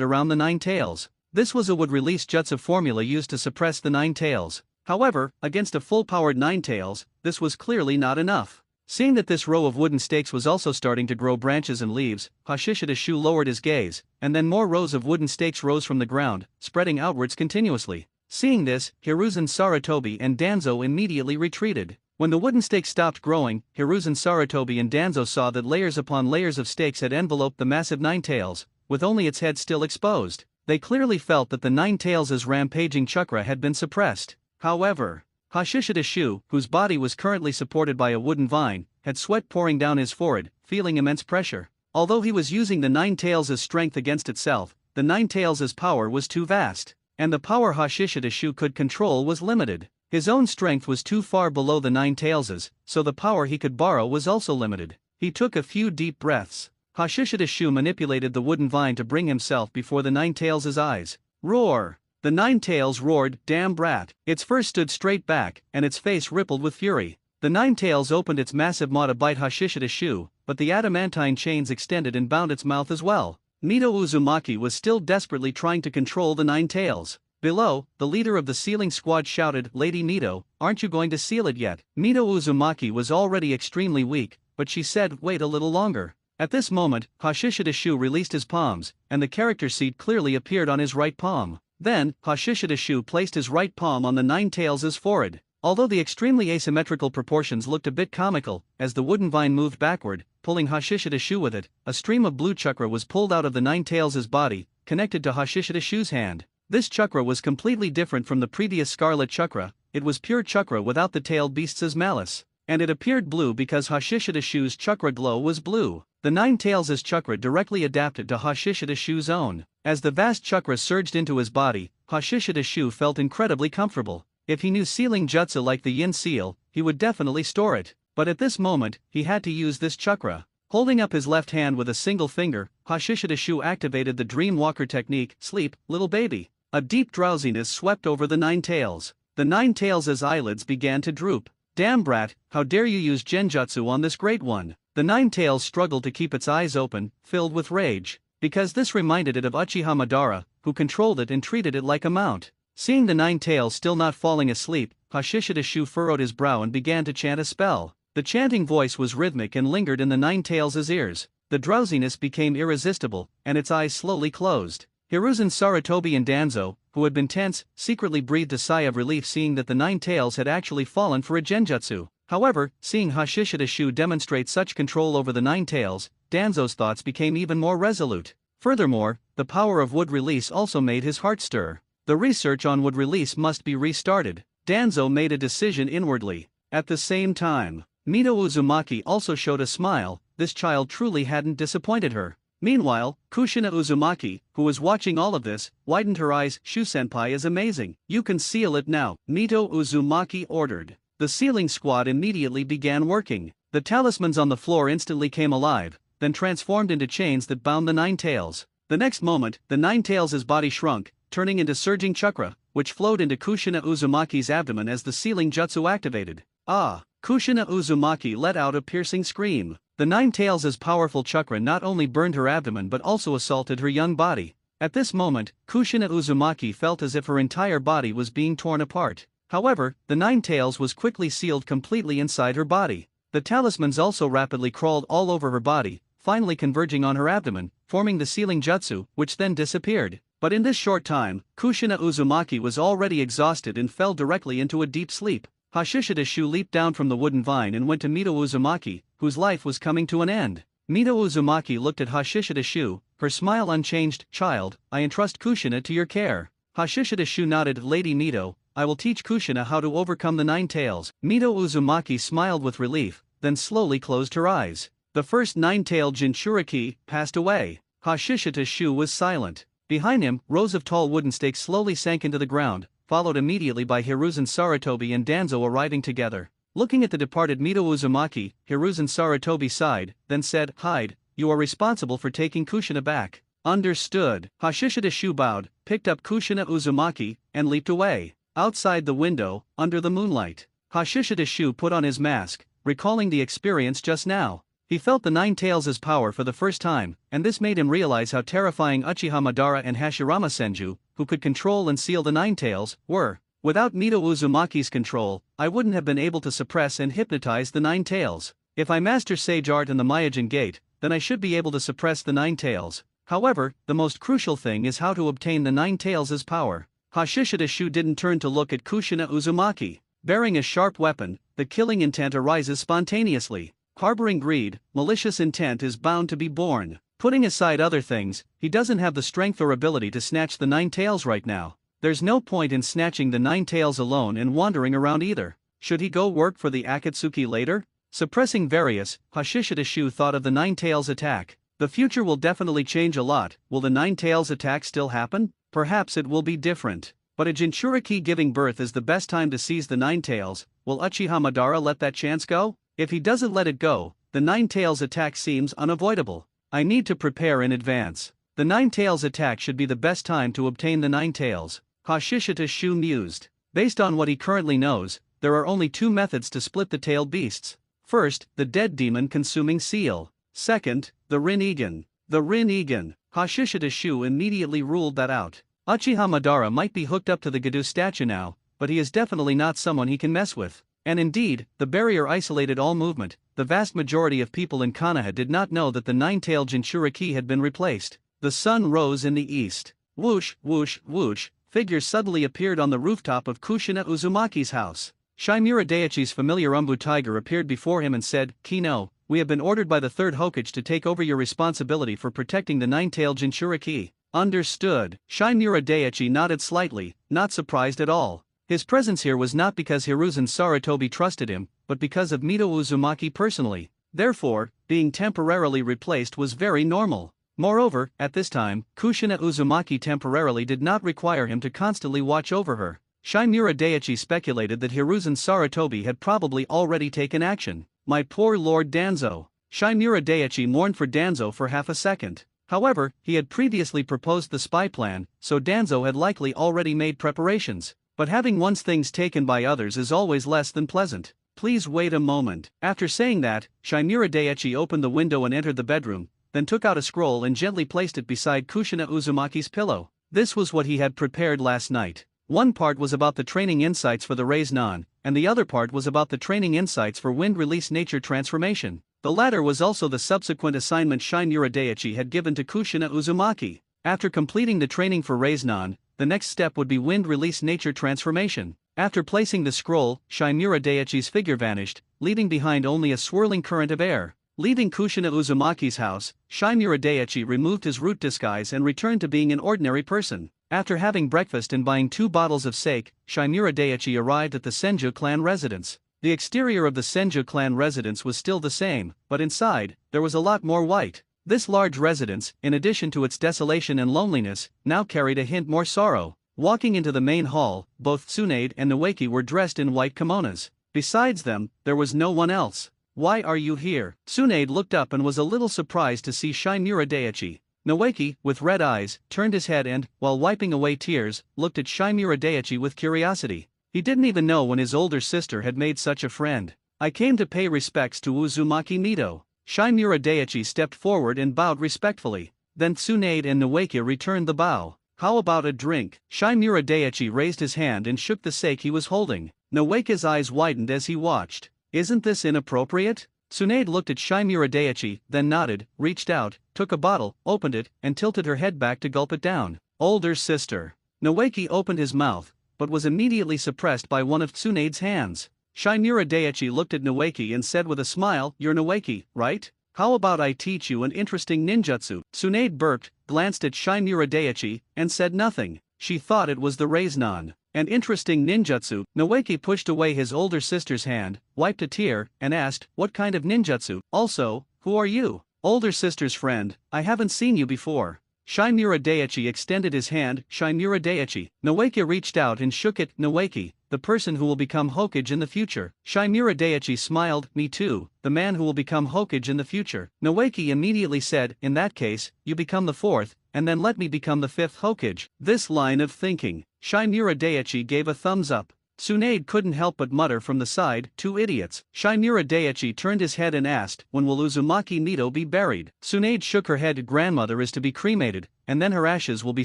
around the 9 tails. This was a wood release jutsu formula used to suppress the 9 tails. However, against a full-powered 9 tails, this was clearly not enough. Seeing that this row of wooden stakes was also starting to grow branches and leaves, Hashishidashu lowered his gaze, and then more rows of wooden stakes rose from the ground, spreading outwards continuously. Seeing this, Hiruzen Sarutobi and Danzo immediately retreated. When the wooden stakes stopped growing, Hiruzen Sarutobi and Danzo saw that layers upon layers of stakes had enveloped the massive 9 tails, with only its head still exposed. They clearly felt that the 9 tails' rampaging chakra had been suppressed. However, Hashishidashu, whose body was currently supported by a wooden vine, had sweat pouring down his forehead, feeling immense pressure. Although he was using the 9 tails' strength against itself, the 9 tails' power was too vast, and the power Hashishidashu could control was limited. His own strength was too far below the 9 tails', so the power he could borrow was also limited. He took a few deep breaths. Hashishidashu manipulated the wooden vine to bring himself before the 9 tails' eyes. Roar! The Nine Tails roared, "Damn brat!" Its fur stood straight back, and its face rippled with fury. The Nine Tails opened its massive maw to bite Hashishita's shoe, but the adamantine chains extended and bound its mouth as well. Mito Uzumaki was still desperately trying to control the Nine Tails. Below, the leader of the sealing squad shouted, "Lady Mito, aren't you going to seal it yet?" Mito Uzumaki was already extremely weak, but she said, "Wait a little longer." At this moment, Hashishita's shoe released his palms, and the character seat clearly appeared on his right palm. Then, Hashishita's shoe placed his right palm on the Nine Tails' forehead. Although the extremely asymmetrical proportions looked a bit comical, as the wooden vine moved backward, pulling Hashishita's shoe with it, a stream of blue chakra was pulled out of the Nine Tails' body, connected to Hashishita's shoe's hand. This chakra was completely different from the previous scarlet chakra. It was pure chakra without the tailed beast's malice. And it appeared blue because Hashishita's shoe's chakra glow was blue. The Nine Tails' chakra directly adapted to Hashishita's shoe's own. As the vast chakra surged into his body, Hashishita's shoe felt incredibly comfortable. If he knew sealing jutsu like the yin seal, he would definitely store it. But at this moment, he had to use this chakra. Holding up his left hand with a single finger, Hashishita's shoe activated the Dream Walker technique. "Sleep, little baby." A deep drowsiness swept over the Nine Tails. The Nine Tails' eyelids began to droop. "Damn brat, how dare you use genjutsu on this great one?" The Nine Tails struggled to keep its eyes open, filled with rage, because this reminded it of Uchiha Madara, who controlled it and treated it like a mount. Seeing the Nine Tails still not falling asleep, Hashishita's shoe furrowed his brow and began to chant a spell. The chanting voice was rhythmic and lingered in the Nine Tails' ears. The drowsiness became irresistible, and its eyes slowly closed. Hiruzen Sarutobi and Danzo, who had been tense, secretly breathed a sigh of relief seeing that the Nine Tails had actually fallen for a genjutsu. However, seeing Hashishita's shoe demonstrate such control over the Nine Tails, Danzo's thoughts became even more resolute. Furthermore, the power of wood release also made his heart stir. The research on wood release must be restarted. Danzo made a decision inwardly. At the same time, Mito Uzumaki also showed a smile. This child truly hadn't disappointed her. Meanwhile, Kushina Uzumaki, who was watching all of this, widened her eyes. "Shu-senpai is amazing. You can seal it now," Mito Uzumaki ordered. The sealing squad immediately began working. The talismans on the floor instantly came alive, then transformed into chains that bound the Nine Tails. The next moment, the Nine Tails' body shrunk, turning into surging chakra, which flowed into Kushina Uzumaki's abdomen as the sealing jutsu activated. "Ah!" Kushina Uzumaki let out a piercing scream. The Nine Tails' powerful chakra not only burned her abdomen but also assaulted her young body. At this moment, Kushina Uzumaki felt as if her entire body was being torn apart. However, the Nine Tails was quickly sealed completely inside her body. The talismans also rapidly crawled all over her body, finally converging on her abdomen, forming the sealing jutsu, which then disappeared. But in this short time, Kushina Uzumaki was already exhausted and fell directly into a deep sleep. Hashishita's shoe leaped down from the wooden vine and went to Mito Uzumaki, whose life was coming to an end. Mito Uzumaki looked at Hashishita's shoe, her smile unchanged. "Child, I entrust Kushina to your care." Hashishita's shoe nodded. "Lady Mito, I will teach Kushina how to overcome the Nine Tails." Mito Uzumaki smiled with relief, then slowly closed her eyes. The first nine-tailed Jinchuriki passed away. Hashishita's shoe was silent. Behind him, rows of tall wooden stakes slowly sank into the ground, followed immediately by Hiruzen Sarutobi and Danzo arriving together. Looking at the departed Mito Uzumaki, Hiruzen Sarutobi sighed, then said, "Hide, you are responsible for taking Kushina back." "Understood." Hashishita's shoe bowed, picked up Kushina Uzumaki, and leaped away. Outside the window, under the moonlight, Hashishita's shoe put on his mask, recalling the experience just now. He felt the Nine Tails' power for the first time, and this made him realize how terrifying Uchiha Madara and Hashirama Senju, who could control and seal the Nine Tails, were. Without Mito Uzumaki's control, I wouldn't have been able to suppress and hypnotize the Nine Tails. If I master Sage Art and the Myojin Gate, then I should be able to suppress the Nine Tails. However, the most crucial thing is how to obtain the Nine Tails' power. Hashishita's shoe didn't turn to look at Kushina Uzumaki. Bearing a sharp weapon, the killing intent arises spontaneously. Harboring greed, malicious intent is bound to be born. Putting aside other things, he doesn't have the strength or ability to snatch the Nine Tails right now. There's no point in snatching the Nine Tails alone and wandering around either. Should he go work for the Akatsuki later? Suppressing various, Hashishita's shoe thought of the Nine Tails attack. The future will definitely change a lot. Will the Nine Tails attack still happen? Perhaps it will be different. But a Jinchuriki giving birth is the best time to seize the Nine Tails. Will Uchiha Madara let that chance go? If he doesn't let it go, the Nine Tails attack seems unavoidable. I need to prepare in advance. The Nine Tails attack should be the best time to obtain the Nine Tails. Hashishita Shu mused. Based on what he currently knows, there are only two methods to split the tailed beasts. First, the dead demon consuming seal. Second, the Rin-Egan. The Rin-Egan. Hashishita Shu immediately ruled that out. Uchiha Madara might be hooked up to the Gadu statue now, but he is definitely not someone he can mess with. And indeed, the barrier isolated all movement. The vast majority of people in Konoha did not know that the nine-tailed Jinchuriki had been replaced. The sun rose in the east. Whoosh, whoosh, whoosh, figures suddenly appeared on the rooftop of Kushina Uzumaki's house. Shimura Daiichi's familiar Umbu Tiger appeared before him and said, Kino, we have been ordered by the third Hokage to take over your responsibility for protecting the nine-tailed Jinchuriki. Understood. Shimura Daiichi nodded slightly, not surprised at all. His presence here was not because Hiruzen Sarutobi trusted him, but because of Mito Uzumaki personally. Therefore, being temporarily replaced was very normal. Moreover, at this time, Kushina Uzumaki temporarily did not require him to constantly watch over her. Shimura Daiichi speculated that Hiruzen Sarutobi had probably already taken action. My poor Lord Danzo. Shimura Daiichi mourned for Danzo for half a second. However, he had previously proposed the spy plan, so Danzo had likely already made preparations. But having one's things taken by others is always less than pleasant. Please wait a moment. After saying that, Shimura Daiichi opened the window and entered the bedroom, then took out a scroll and gently placed it beside Kushina Uzumaki's pillow. This was what he had prepared last night. One part was about the training insights for the Reborn, and the other part was about the training insights for wind release nature transformation. The latter was also the subsequent assignment Shimura Daiichi had given to Kushina Uzumaki. After completing the training for Reborn, the next step would be wind release nature transformation. After placing the scroll, Shimura Daiichi's figure vanished, leaving behind only a swirling current of air. Leaving Kushina Uzumaki's house, Shimura Daiichi removed his root disguise and returned to being an ordinary person. After having breakfast and buying 2 bottles of sake, Shimura Daiichi arrived at the Senju clan residence. The exterior of the Senju clan residence was still the same, but inside, there was a lot more white. This large residence, in addition to its desolation and loneliness, now carried a hint more sorrow. Walking into the main hall, both Tsunade and Noeki were dressed in white kimonos. Besides them, there was no one else. Why are you here? Tsunade looked up and was a little surprised to see Shimura Daiichi. Noeki, with red eyes, turned his head and, while wiping away tears, looked at Shimura Daiichi with curiosity. He didn't even know when his older sister had made such a friend. I came to pay respects to Uzumaki Mito. Shimura Daiichi stepped forward and bowed respectfully. Then Tsunade and Noeki returned the bow. How about a drink? Shimura Daiichi raised his hand and shook the sake he was holding. Noeki's eyes widened as he watched. Isn't this inappropriate? Tsunade looked at Shimura Daiichi, then nodded, reached out, took a bottle, opened it, and tilted her head back to gulp it down. Older sister. Noeki opened his mouth, but was immediately suppressed by one of Tsunade's hands. Shimura Daiichi looked at Noeki and said with a smile, You're Noeki, right? How about I teach you an interesting ninjutsu? Tsunade burped, glanced at Shimura Daiichi, and said nothing. She thought it was the Reborn. An interesting ninjutsu. Noeki pushed away his older sister's hand, wiped a tear, and asked, What kind of ninjutsu? Also, who are you? Older sister's friend, I haven't seen you before. Shimura Daiichi extended his hand. Shimura Daiichi. Noeki reached out and shook it. Noeki, the person who will become Hokage in the future. Shimura Daiichi smiled. Me too, the man who will become Hokage in the future. Noeki immediately said, In that case, you become the 4th, and then let me become the 5th Hokage. This line of thinking. Shimura Daiichi gave a thumbs up. Tsunade couldn't help but mutter from the side, 2 idiots. Shimura Daiichi turned his head and asked, When will Uzumaki Mito be buried? Tsunade shook her head. Grandmother is to be cremated, and then her ashes will be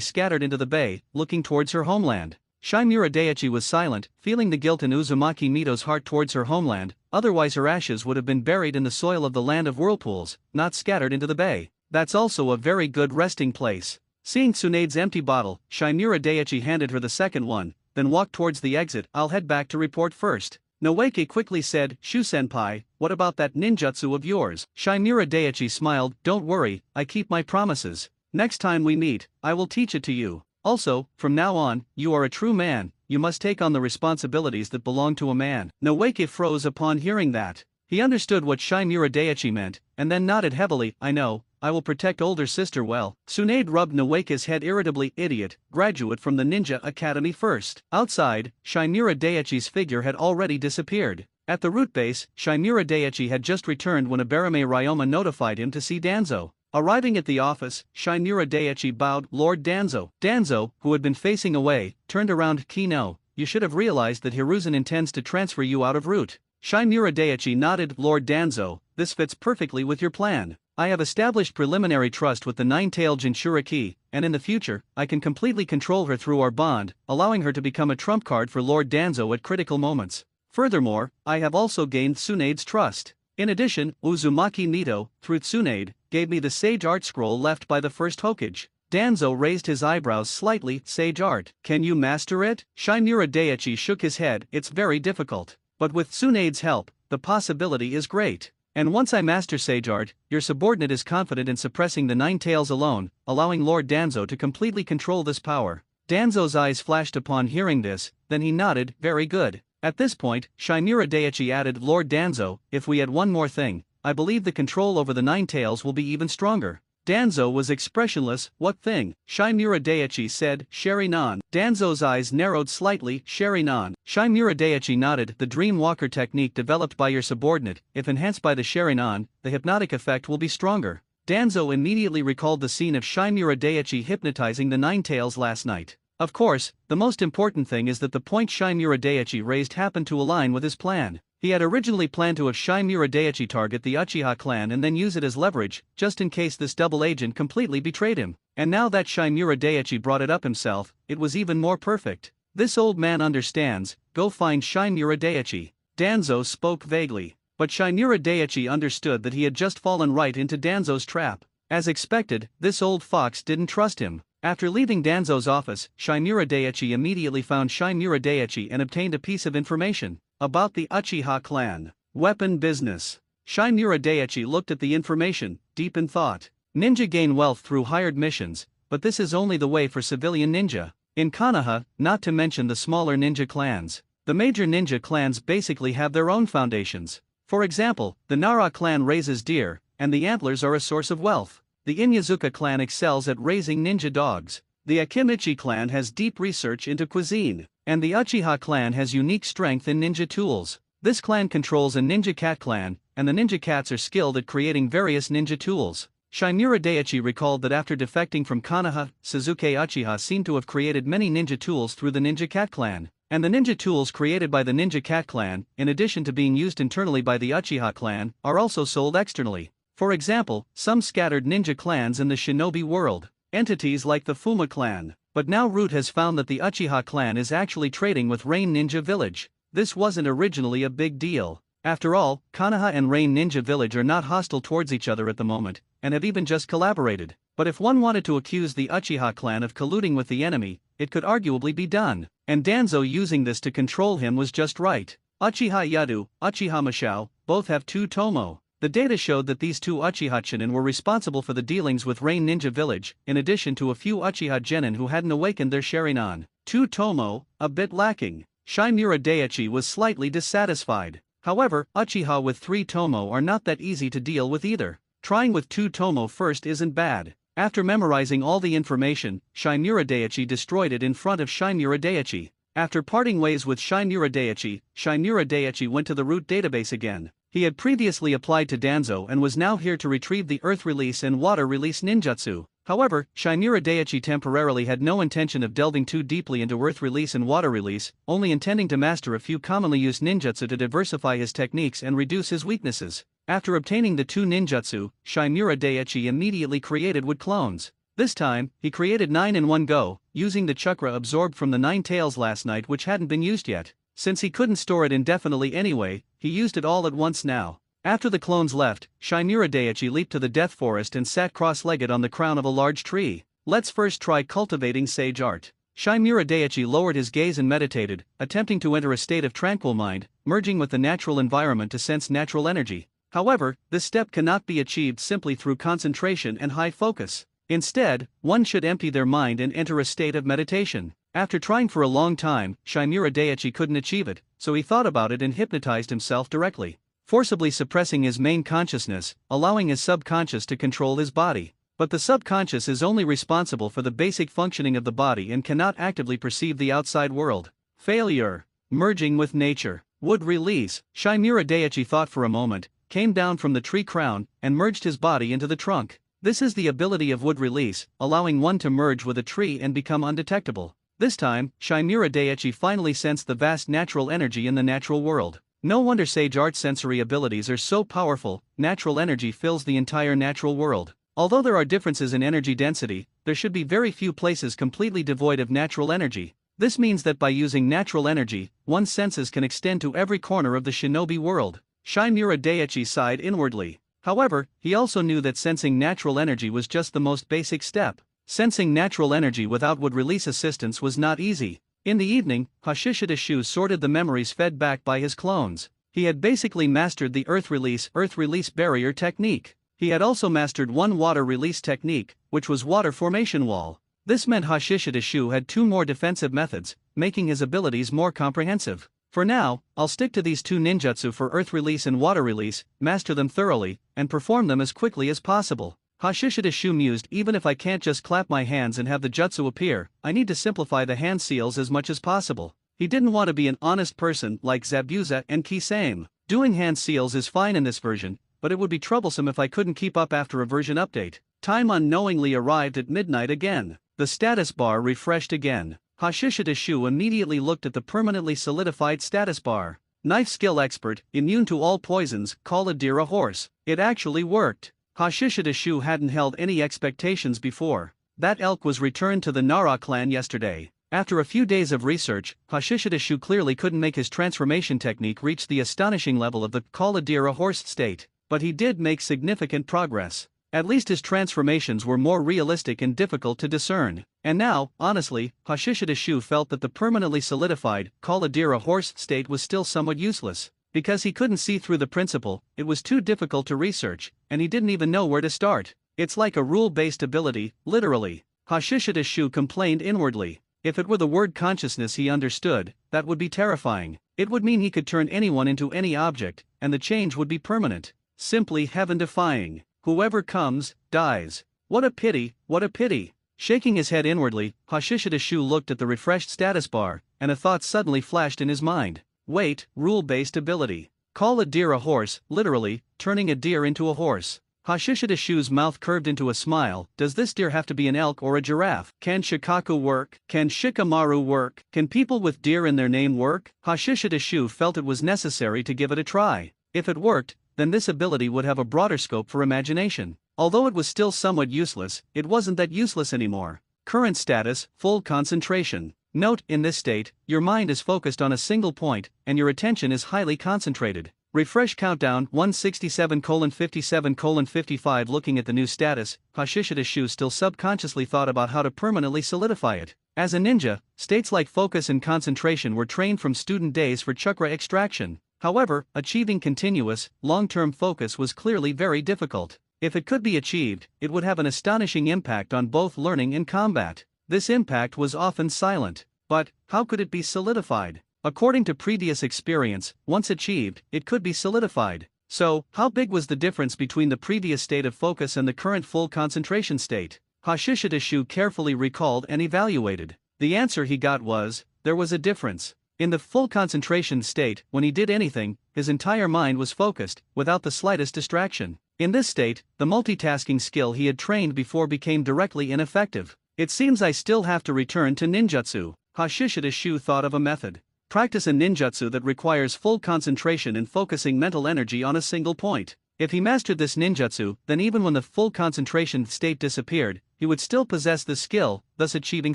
scattered into the bay, looking towards her homeland. Shimura Daiichi was silent, feeling the guilt in Uzumaki Mito's heart towards her homeland, otherwise her ashes would have been buried in the soil of the land of whirlpools, not scattered into the bay. That's also a very good resting place. Seeing Tsunade's empty bottle, Shimura Daiichi handed her the second one, then walked towards the exit. I'll head back to report first. Noeki quickly said, Shu-senpai, what about that ninjutsu of yours? Shimura Daiichi smiled, Don't worry, I keep my promises. Next time we meet, I will teach it to you. Also, from now on, you are a true man, you must take on the responsibilities that belong to a man. Noeki froze upon hearing that. He understood what Shimura Daiichi meant, and then nodded heavily. I know, I will protect older sister well. Tsunade rubbed Noeki's head irritably. Idiot, graduate from the Ninja Academy first. Outside, Shimura Daiichi's figure had already disappeared. At the root base, Shimura Daiichi had just returned when Abarame Ryoma notified him to see Danzo. Arriving at the office, Shinmura Daichi bowed. Lord Danzo. Danzo, who had been facing away, turned around. Kino, you should have realized that Hiruzen intends to transfer you out of route. Shinmura Daichi nodded. Lord Danzo, this fits perfectly with your plan. I have established preliminary trust with the nine-tailed Jinchuriki, and in the future, I can completely control her through our bond, allowing her to become a trump card for Lord Danzo at critical moments. Furthermore, I have also gained Tsunade's trust. In addition, Uzumaki Nito, through Tsunade, gave me the Sage Art Scroll left by the first Hokage. Danzo raised his eyebrows slightly. Sage Art. Can you master it? Shinmura Daichi shook his head. It's very difficult. But with Tsunade's help, the possibility is great. And once I master Sage Art, your subordinate is confident in suppressing the Nine Tails alone, allowing Lord Danzo to completely control this power. Danzo's eyes flashed upon hearing this, then he nodded. Very good. At this point, Shinmura Daichi added, Lord Danzo, if we add one more thing, I believe the control over the Nine Tails will be even stronger. Danzo was expressionless. What thing? Shinmura Daichi said. Sharinan. Danzo's eyes narrowed slightly. Sharinan. Shinmura Daichi nodded. The Dream Walker technique developed by your subordinate, if enhanced by the Sharinan, the hypnotic effect will be stronger. Danzo immediately recalled the scene of Shinmura Daichi hypnotizing the Nine Tails last night. Of course, the most important thing is that the point Shinmura Daichi raised happened to align with his plan. He had originally planned to have Shinmura Daichi target the Uchiha clan and then use it as leverage, just in case this double agent completely betrayed him. And now that Shinmura Daichi brought it up himself, it was even more perfect. This old man understands. Go find Shinmura Daichi. Danzo spoke vaguely. But Shinmura Daichi understood that he had just fallen right into Danzo's trap. As expected, this old fox didn't trust him. After leaving Danzo's office, Shinmura Daichi immediately found Shinmura Daichi and obtained a piece of information about the Uchiha clan. Weapon business. Shinmura Daichi looked at the information, deep in thought. Ninja gain wealth through hired missions, but this is only the way for civilian ninja. In Konoha, not to mention the smaller ninja clans, the major ninja clans basically have their own foundations. For example, the Nara clan raises deer, and the antlers are a source of wealth. The Inyazuka clan excels at raising ninja dogs. The Akimichi clan has deep research into cuisine, and the Uchiha clan has unique strength in ninja tools. This clan controls a ninja cat clan, and the ninja cats are skilled at creating various ninja tools. Shinmura Daichi recalled that after defecting from Konoha, Suzuki Uchiha seemed to have created many ninja tools through the ninja cat clan. And the ninja tools created by the ninja cat clan, in addition to being used internally by the Uchiha clan, are also sold externally. For example, some scattered ninja clans in the shinobi world, entities like the Fuma clan. But now Root has found that the Uchiha clan is actually trading with Rain Ninja Village. This wasn't originally a big deal. After all, Konoha and Rain Ninja Village are not hostile towards each other at the moment, and have even just collaborated. But if one wanted to accuse the Uchiha clan of colluding with the enemy, it could arguably be done. And Danzo using this to control him was just right. Uchiha Yadu, Uchiha Mashao, both have two Tomo. The data showed that these two Uchiha Chunin were responsible for the dealings with Rain Ninja Village, in addition to a few Uchiha Genin who hadn't awakened their Sharingan. Two Tomo, a bit lacking. Shinmura Daichi was slightly dissatisfied. However, Uchiha with 3 Tomo are not that easy to deal with either. Trying with 2 Tomo first isn't bad. After memorizing all the information, Shinmura Daichi destroyed it in front of Shinmura Daichi. After parting ways with Shinmura Daichi went to the root database again. He had previously applied to Danzo and was now here to retrieve the Earth Release and Water Release ninjutsu. However, Shinmura Daichi temporarily had no intention of delving too deeply into Earth Release and Water Release, only intending to master a few commonly used ninjutsu to diversify his techniques and reduce his weaknesses. After obtaining the 2 ninjutsu, Shinmura Daichi immediately created wood clones. This time, he created 9 in one go, using the chakra absorbed from the 9 tails last night which hadn't been used yet. Since he couldn't store it indefinitely anyway, he used it all at once now. After the clones left, Shinmura Daichi leaped to the death forest and sat cross-legged on the crown of a large tree. Let's first try cultivating sage art. Shinmura Daichi lowered his gaze and meditated, attempting to enter a state of tranquil mind, merging with the natural environment to sense natural energy. However, this step cannot be achieved simply through concentration and high focus. Instead, one should empty their mind and enter a state of meditation. After trying for a long time, Shinmura Daichi couldn't achieve it, so he thought about it and hypnotized himself directly, forcibly suppressing his main consciousness, allowing his subconscious to control his body. But the subconscious is only responsible for the basic functioning of the body and cannot actively perceive the outside world. Failure. Merging with nature. Would release. Shinmura Daichi thought for a moment, came down from the tree crown, and merged his body into the trunk. This is the ability of wood release, allowing one to merge with a tree and become undetectable. This time, Shimura Daiichi finally sensed the vast natural energy in the natural world. No wonder Sage Art's sensory abilities are so powerful. Natural energy fills the entire natural world. Although there are differences in energy density, there should be very few places completely devoid of natural energy. This means that by using natural energy, one's senses can extend to every corner of the shinobi world. Shimura Daiichi sighed inwardly. However, he also knew that sensing natural energy was just the most basic step. Sensing natural energy without wood release assistance was not easy. In the evening, Hashishida Shu sorted the memories fed back by his clones. He had basically mastered the earth release barrier technique. He had also mastered one water release technique, which was water formation wall. This meant Hashishida Shu had 2 more defensive methods, making his abilities more comprehensive. For now, I'll stick to these 2 ninjutsu for earth release and water release, master them thoroughly, and perform them as quickly as possible. Hashishida Shu mused, even if I can't just clap my hands and have the jutsu appear, I need to simplify the hand seals as much as possible. He didn't want to be an honest person like Zabuza and Kisame. Doing hand seals is fine in this version, but it would be troublesome if I couldn't keep up after a version update. Time unknowingly arrived at midnight again. The status bar refreshed again. Hashishida Shu immediately looked at the permanently solidified status bar. Knife skill expert, immune to all poisons, call a deer a horse. It actually worked. Hashishida Shu hadn't held any expectations before. That elk was returned to the Nara clan yesterday. After a few days of research, Hashishida Shu clearly couldn't make his transformation technique reach the astonishing level of the call a deer a horse state, but he did make significant progress. At least his transformations were more realistic and difficult to discern. And now, honestly, Hashishida Shu felt that the permanently solidified call a deer a horse state was still somewhat useless. Because he couldn't see through the principle, it was too difficult to research, and he didn't even know where to start. It's like a rule-based ability, literally. Hashishida Shu complained inwardly. If it were the word consciousness he understood, that would be terrifying. It would mean he could turn anyone into any object, and the change would be permanent. Simply heaven-defying. Whoever comes, dies. What a pity, what a pity. Shaking his head inwardly, Hashishida Shu looked at the refreshed status bar, and a thought suddenly flashed in his mind. Wait, rule-based ability. Call a deer a horse, literally, turning a deer into a horse. Hashishida Shu's mouth curved into a smile. Does this deer have to be an elk or a giraffe? Can Shikaku work? Can Shikamaru work? Can people with deer in their name work? Hashishida Shu felt it was necessary to give it a try. If it worked, then this ability would have a broader scope for imagination. Although it was still somewhat useless, it wasn't that useless anymore. Current status, full concentration. Note, in this state, your mind is focused on a single point, and your attention is highly concentrated. Refresh countdown 167:57:55. Looking at the new status, Hashishida Shu still subconsciously thought about how to permanently solidify it. As a ninja, states like focus and concentration were trained from student days for chakra extraction. However, achieving continuous, long-term focus was clearly very difficult. If it could be achieved, it would have an astonishing impact on both learning and combat. This impact was often silent. But, how could it be solidified? According to previous experience, once achieved, it could be solidified. So, how big was the difference between the previous state of focus and the current full concentration state? Hashishida Shu carefully recalled and evaluated. The answer he got was, there was a difference. In the full concentration state, when he did anything, his entire mind was focused, without the slightest distraction. In this state, the multitasking skill he had trained before became directly ineffective. It seems I still have to return to ninjutsu. Hashishida Shu thought of a method. Practice a ninjutsu that requires full concentration and focusing mental energy on a single point. If he mastered this ninjutsu, then even when the full concentration state disappeared, he would still possess the skill, thus achieving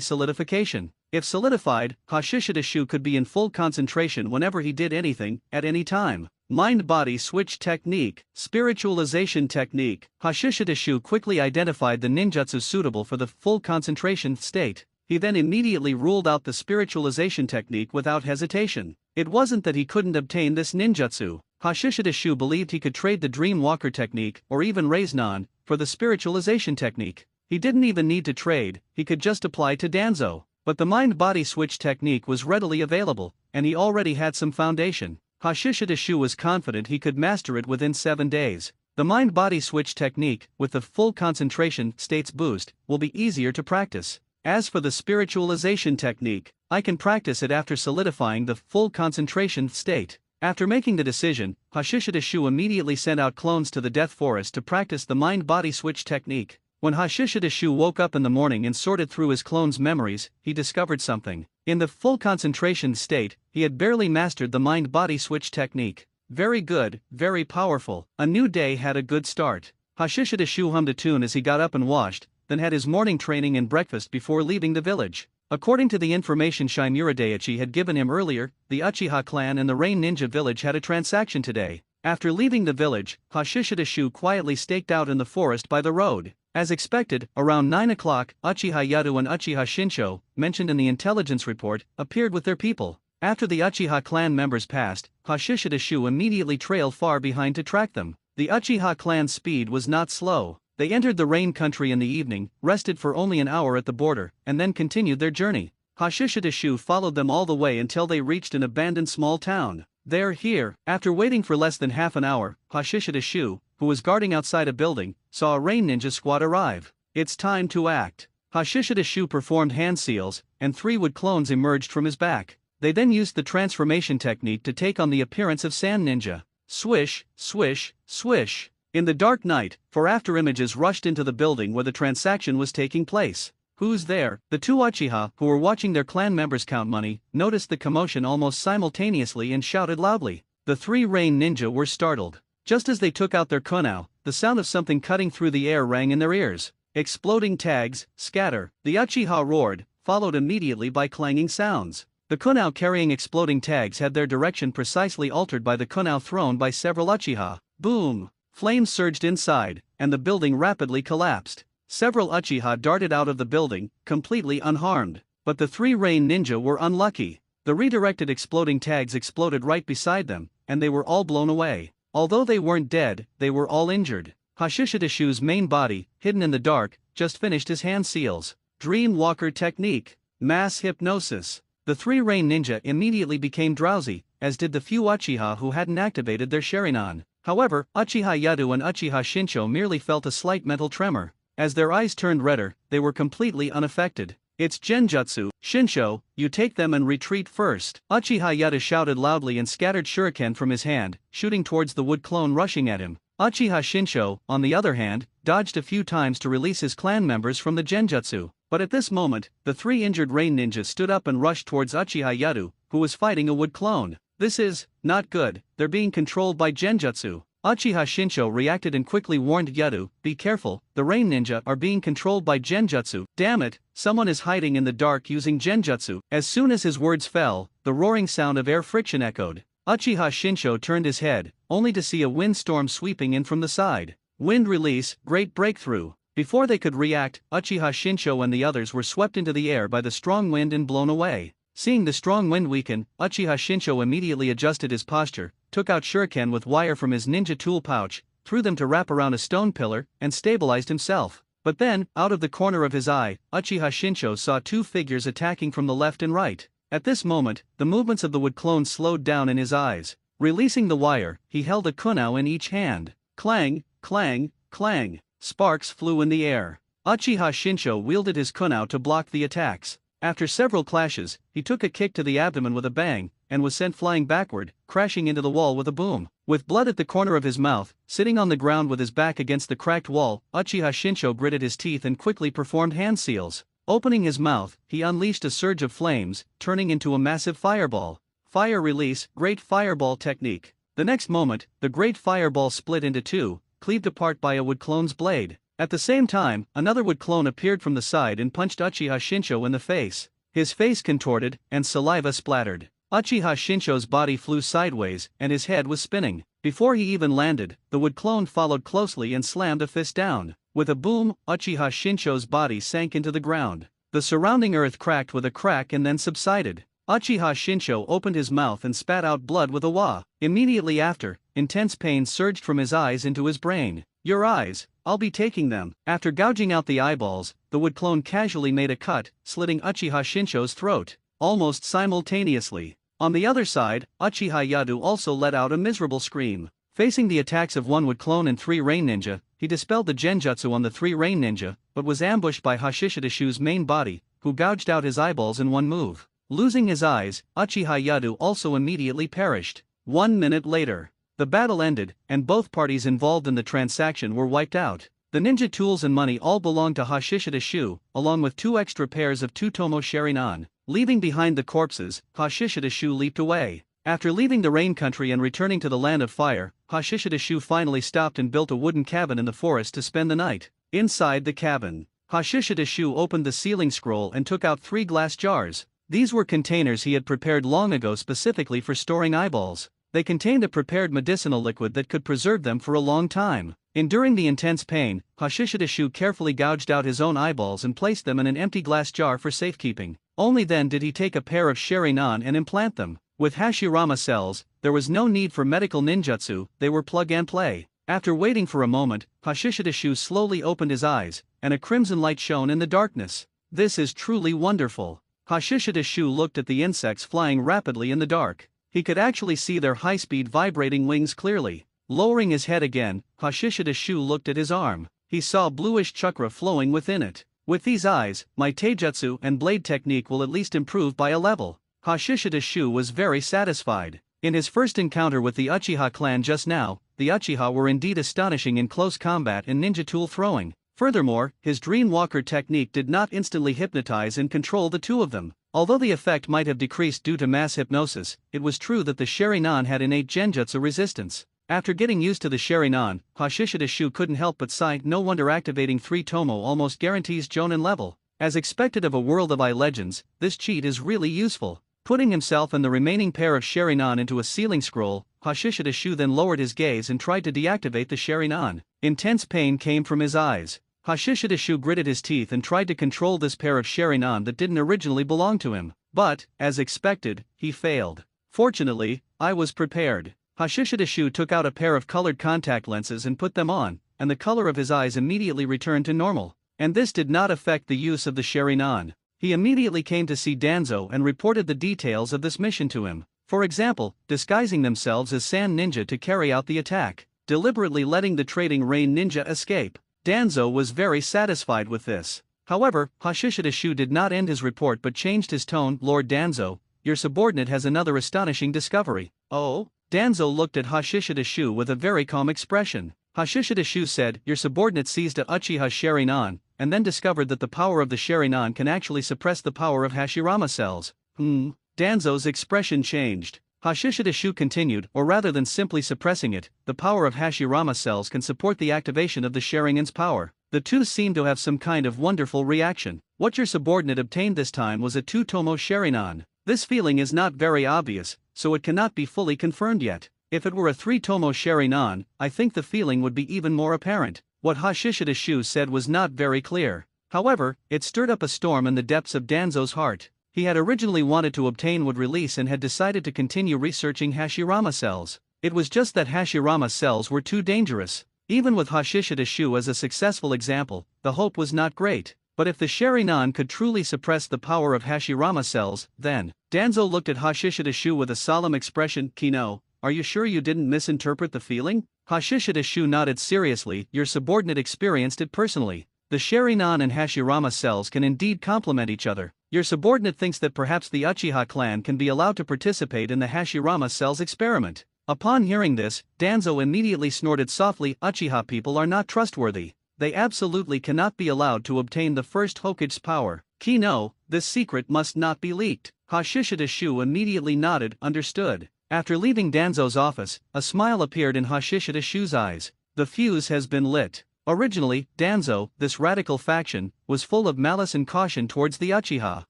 solidification. If solidified, Hashishida Shu could be in full concentration whenever he did anything, at any time. Mind-body switch technique, spiritualization technique. Hashishida Shu quickly identified the ninjutsu suitable for the full concentration state. He then immediately ruled out the spiritualization technique without hesitation. It wasn't that he couldn't obtain this ninjutsu. Hashishida Shu believed he could trade the Dream Walker technique, or even Reisnan, for the spiritualization technique. He didn't even need to trade, he could just apply to danzo. But the mind-body switch technique was readily available, and he already had some foundation. Hashishida Shu was confident he could master it within 7 days. The mind-body switch technique, with the full concentration state's boost, will be easier to practice. As for the spiritualization technique, I can practice it after solidifying the full concentration state. After making the decision, Hashishida Shu immediately sent out clones to the Death Forest to practice the mind-body switch technique. When Hashishida Shu woke up in the morning and sorted through his clones' memories, he discovered something. In the full concentration state, he had barely mastered the mind-body switch technique. Very good, very powerful. A new day had a good start. Hashishida Shu hummed a tune as he got up and washed, then had his morning training and breakfast before leaving the village. According to the information Shimura Daiichi had given him earlier, the Uchiha clan and the Rain Ninja village had a transaction today. After leaving the village, Hashishida Shu quietly staked out in the forest by the road. As expected, around 9 o'clock, Uchiha Yadu and Uchiha Shinsho, mentioned in the intelligence report, appeared with their people. After the Uchiha clan members passed, Hashishida Shu immediately trailed far behind to track them. The Uchiha clan's speed was not slow. They entered the Rain country in the evening, rested for only an hour at the border, and then continued their journey. Hashishida Shu followed them all the way until they reached an abandoned small town. Here, after waiting for less than half an hour, Hashishida Shu, who was guarding outside a building, saw a Rain Ninja squad arrive. It's time to act. Hashishida Shu performed hand seals, and 3 wood clones emerged from his back. They then used the transformation technique to take on the appearance of Sand Ninja. Swish, swish, swish. In the dark night, 4 after images rushed into the building where the transaction was taking place. Who's there? The 2 Uchiha, who were watching their clan members count money, noticed the commotion almost simultaneously and shouted loudly. The 3 Rain Ninja were startled. Just as they took out their kunao, the sound of something cutting through the air rang in their ears. Exploding tags, scatter. The Uchiha roared, followed immediately by clanging sounds. The kunao carrying exploding tags had their direction precisely altered by the kunao thrown by several Uchiha. Boom! Flames surged inside, and the building rapidly collapsed. Several Uchiha darted out of the building, completely unharmed. But the 3 Rain Ninja were unlucky. The redirected exploding tags exploded right beside them, and they were all blown away. Although they weren't dead, they were all injured. Hashishida Shu's main body, hidden in the dark, just finished his hand seals. Dream Walker technique. Mass hypnosis. The 3 Rain Ninja immediately became drowsy, as did the few Uchiha who hadn't activated their Sharingan. However, Uchiha Yadu and Uchiha Shinsho merely felt a slight mental tremor. As their eyes turned redder, they were completely unaffected. It's Genjutsu. Shinsho, you take them and retreat first. Uchiha Yadu shouted loudly and scattered shuriken from his hand, shooting towards the wood clone rushing at him. Uchiha Shinsho, on the other hand, dodged a few times to release his clan members from the Genjutsu. But at this moment, the 3 injured Rain Ninjas stood up and rushed towards Uchiha Yadu, who was fighting a wood clone. This is not good, they're being controlled by Genjutsu. Uchiha Shinsho reacted and quickly warned Yadu, be careful, the Rain Ninja are being controlled by Genjutsu. Damn it, someone is hiding in the dark using Genjutsu. As soon as his words fell, the roaring sound of air friction echoed. Uchiha Shinsho turned his head, only to see a windstorm sweeping in from the side. Wind release, great breakthrough. Before they could react, Uchiha Shinsho and the others were swept into the air by the strong wind and blown away. Seeing the strong wind weaken, Uchiha Shinsho immediately adjusted his posture, took out shuriken with wire from his ninja tool pouch, threw them to wrap around a stone pillar, and stabilized himself. But then, out of the corner of his eye, Uchiha Shinsho saw 2 figures attacking from the left and right. At this moment, the movements of the wood clone slowed down in his eyes. Releasing the wire, he held a kunao in each hand. Clang, clang, clang. Sparks flew in the air. Uchiha Shinsho wielded his kunao to block the attacks. After several clashes, he took a kick to the abdomen with a bang, and was sent flying backward, crashing into the wall with a boom. With blood at the corner of his mouth, sitting on the ground with his back against the cracked wall, Uchiha Shinsho gritted his teeth and quickly performed hand seals. Opening his mouth, he unleashed a surge of flames, turning into a massive fireball. Fire release, great fireball technique. The next moment, the great fireball split into 2, cleaved apart by a wood clone's blade. At the same time, another wood clone appeared from the side and punched Uchiha Shinsho in the face. His face contorted, and saliva splattered. Uchiha Shinsho's body flew sideways, and his head was spinning. Before he even landed, the wood clone followed closely and slammed a fist down. With a boom, Uchiha Shinsho's body sank into the ground. The surrounding earth cracked with a crack and then subsided. Uchiha Shinsho opened his mouth and spat out blood with a wah. Immediately after, intense pain surged from his eyes into his brain. Your eyes, I'll be taking them. After gouging out the eyeballs, the wood clone casually made a cut, slitting Uchiha Shinsho's throat. Almost simultaneously. On the other side, Uchiha Yadu also let out a miserable scream. Facing the attacks of 1 wood clone and 3 Rain Ninja, he dispelled the Genjutsu on the 3 Rain Ninja, but was ambushed by Hashishida Shu's main body, who gouged out his eyeballs in one move. Losing his eyes, Uchiha Yadu also immediately perished. 1 minute later. The battle ended, and both parties involved in the transaction were wiped out. The ninja tools and money all belonged to Hashishida Shu, along with 2 extra pairs of 2-tomo Sharingan. Leaving behind the corpses, Hashishida Shu leaped away. After leaving the rain country and returning to the land of fire, Hashishida Shu finally stopped and built a wooden cabin in the forest to spend the night. Inside the cabin, Hashishida Shu opened the sealing scroll and took out 3 glass jars. These were containers he had prepared long ago specifically for storing eyeballs. They contained a prepared medicinal liquid that could preserve them for a long time. Enduring the intense pain, Hashishida Shu carefully gouged out his own eyeballs and placed them in an empty glass jar for safekeeping. Only then did he take a pair of Sharingan and implant them. With Hashirama cells, there was no need for medical ninjutsu, they were plug and play. After waiting for a moment, Hashishida Shu slowly opened his eyes, and a crimson light shone in the darkness. This is truly wonderful. Hashishida Shu looked at the insects flying rapidly in the dark. He could actually see their high-speed vibrating wings clearly. Lowering his head again, Hashishida Shu looked at his arm. He saw bluish chakra flowing within it. With these eyes, my taijutsu and blade technique will at least improve by a level. Hashishida Shu was very satisfied. In his first encounter with the Uchiha clan just now, the Uchiha were indeed astonishing in close combat and ninja tool throwing. Furthermore, his Dreamwalker technique did not instantly hypnotize and control the 2 of them. Although the effect might have decreased due to mass hypnosis, it was true that the Sharingan had innate genjutsu resistance. After getting used to the Sharingan, Hashishida Shu couldn't help but sigh. No wonder activating 3-tomo almost guarantees Jonin level. As expected of a world of legends, this cheat is really useful. Putting himself and the remaining pair of Sharingan into a sealing scroll, Hashishida Shu then lowered his gaze and tried to deactivate the Sharingan. Intense pain came from his eyes. Hashishida Shu gritted his teeth and tried to control this pair of Sharingan that didn't originally belong to him. But, as expected, he failed. Fortunately, I was prepared. Hashishida Shu took out a pair of colored contact lenses and put them on, and the color of his eyes immediately returned to normal. And this did not affect the use of the Sharingan. He immediately came to see Danzo and reported the details of this mission to him. For example, disguising themselves as sand ninja to carry out the attack, deliberately letting the trading rain ninja escape. Danzo was very satisfied with this. However, Hashishida Shu did not end his report but changed his tone. Lord Danzo, your subordinate has another astonishing discovery. Oh? Danzo looked at Hashishida Shu with a very calm expression. Hashishida Shu said, your subordinate seized a Uchiha Sharingan, and then discovered that the power of the Sharingan can actually suppress the power of Hashirama cells. Danzo's expression changed. Hashishida Shu continued, or rather than simply suppressing it, the power of Hashirama cells can support the activation of the Sharingan's power. The 2 seem to have some kind of wonderful reaction. What your subordinate obtained this time was a 2-tomo Sharingan. This feeling is not very obvious, so it cannot be fully confirmed yet. If it were a 3-tomo Sharingan, I think the feeling would be even more apparent. What Hashishida Shu said was not very clear. However, it stirred up a storm in the depths of Danzo's heart. He had originally wanted to obtain wood release and had decided to continue researching Hashirama cells. It was just that Hashirama cells were too dangerous. Even with Hashishida Shu as a successful example, the hope was not great. But if the Sharingan could truly suppress the power of Hashirama cells, then... Danzo looked at Hashishida Shu with a solemn expression. Kino, are you sure you didn't misinterpret the feeling? Hashishida Shu nodded seriously. Your subordinate experienced it personally. The Sharingan and Hashirama cells can indeed complement each other. Your subordinate thinks that perhaps the Uchiha clan can be allowed to participate in the Hashirama cells experiment. Upon hearing this, Danzo immediately snorted softly. Uchiha people are not trustworthy. They absolutely cannot be allowed to obtain the first Hokage's power. Kino, this secret must not be leaked. Hashishida Shu immediately nodded. Understood. After leaving Danzo's office, a smile appeared in Hashishida Shu's eyes. The fuse has been lit. Originally, Danzo, this radical faction, was full of malice and caution towards the Uchiha.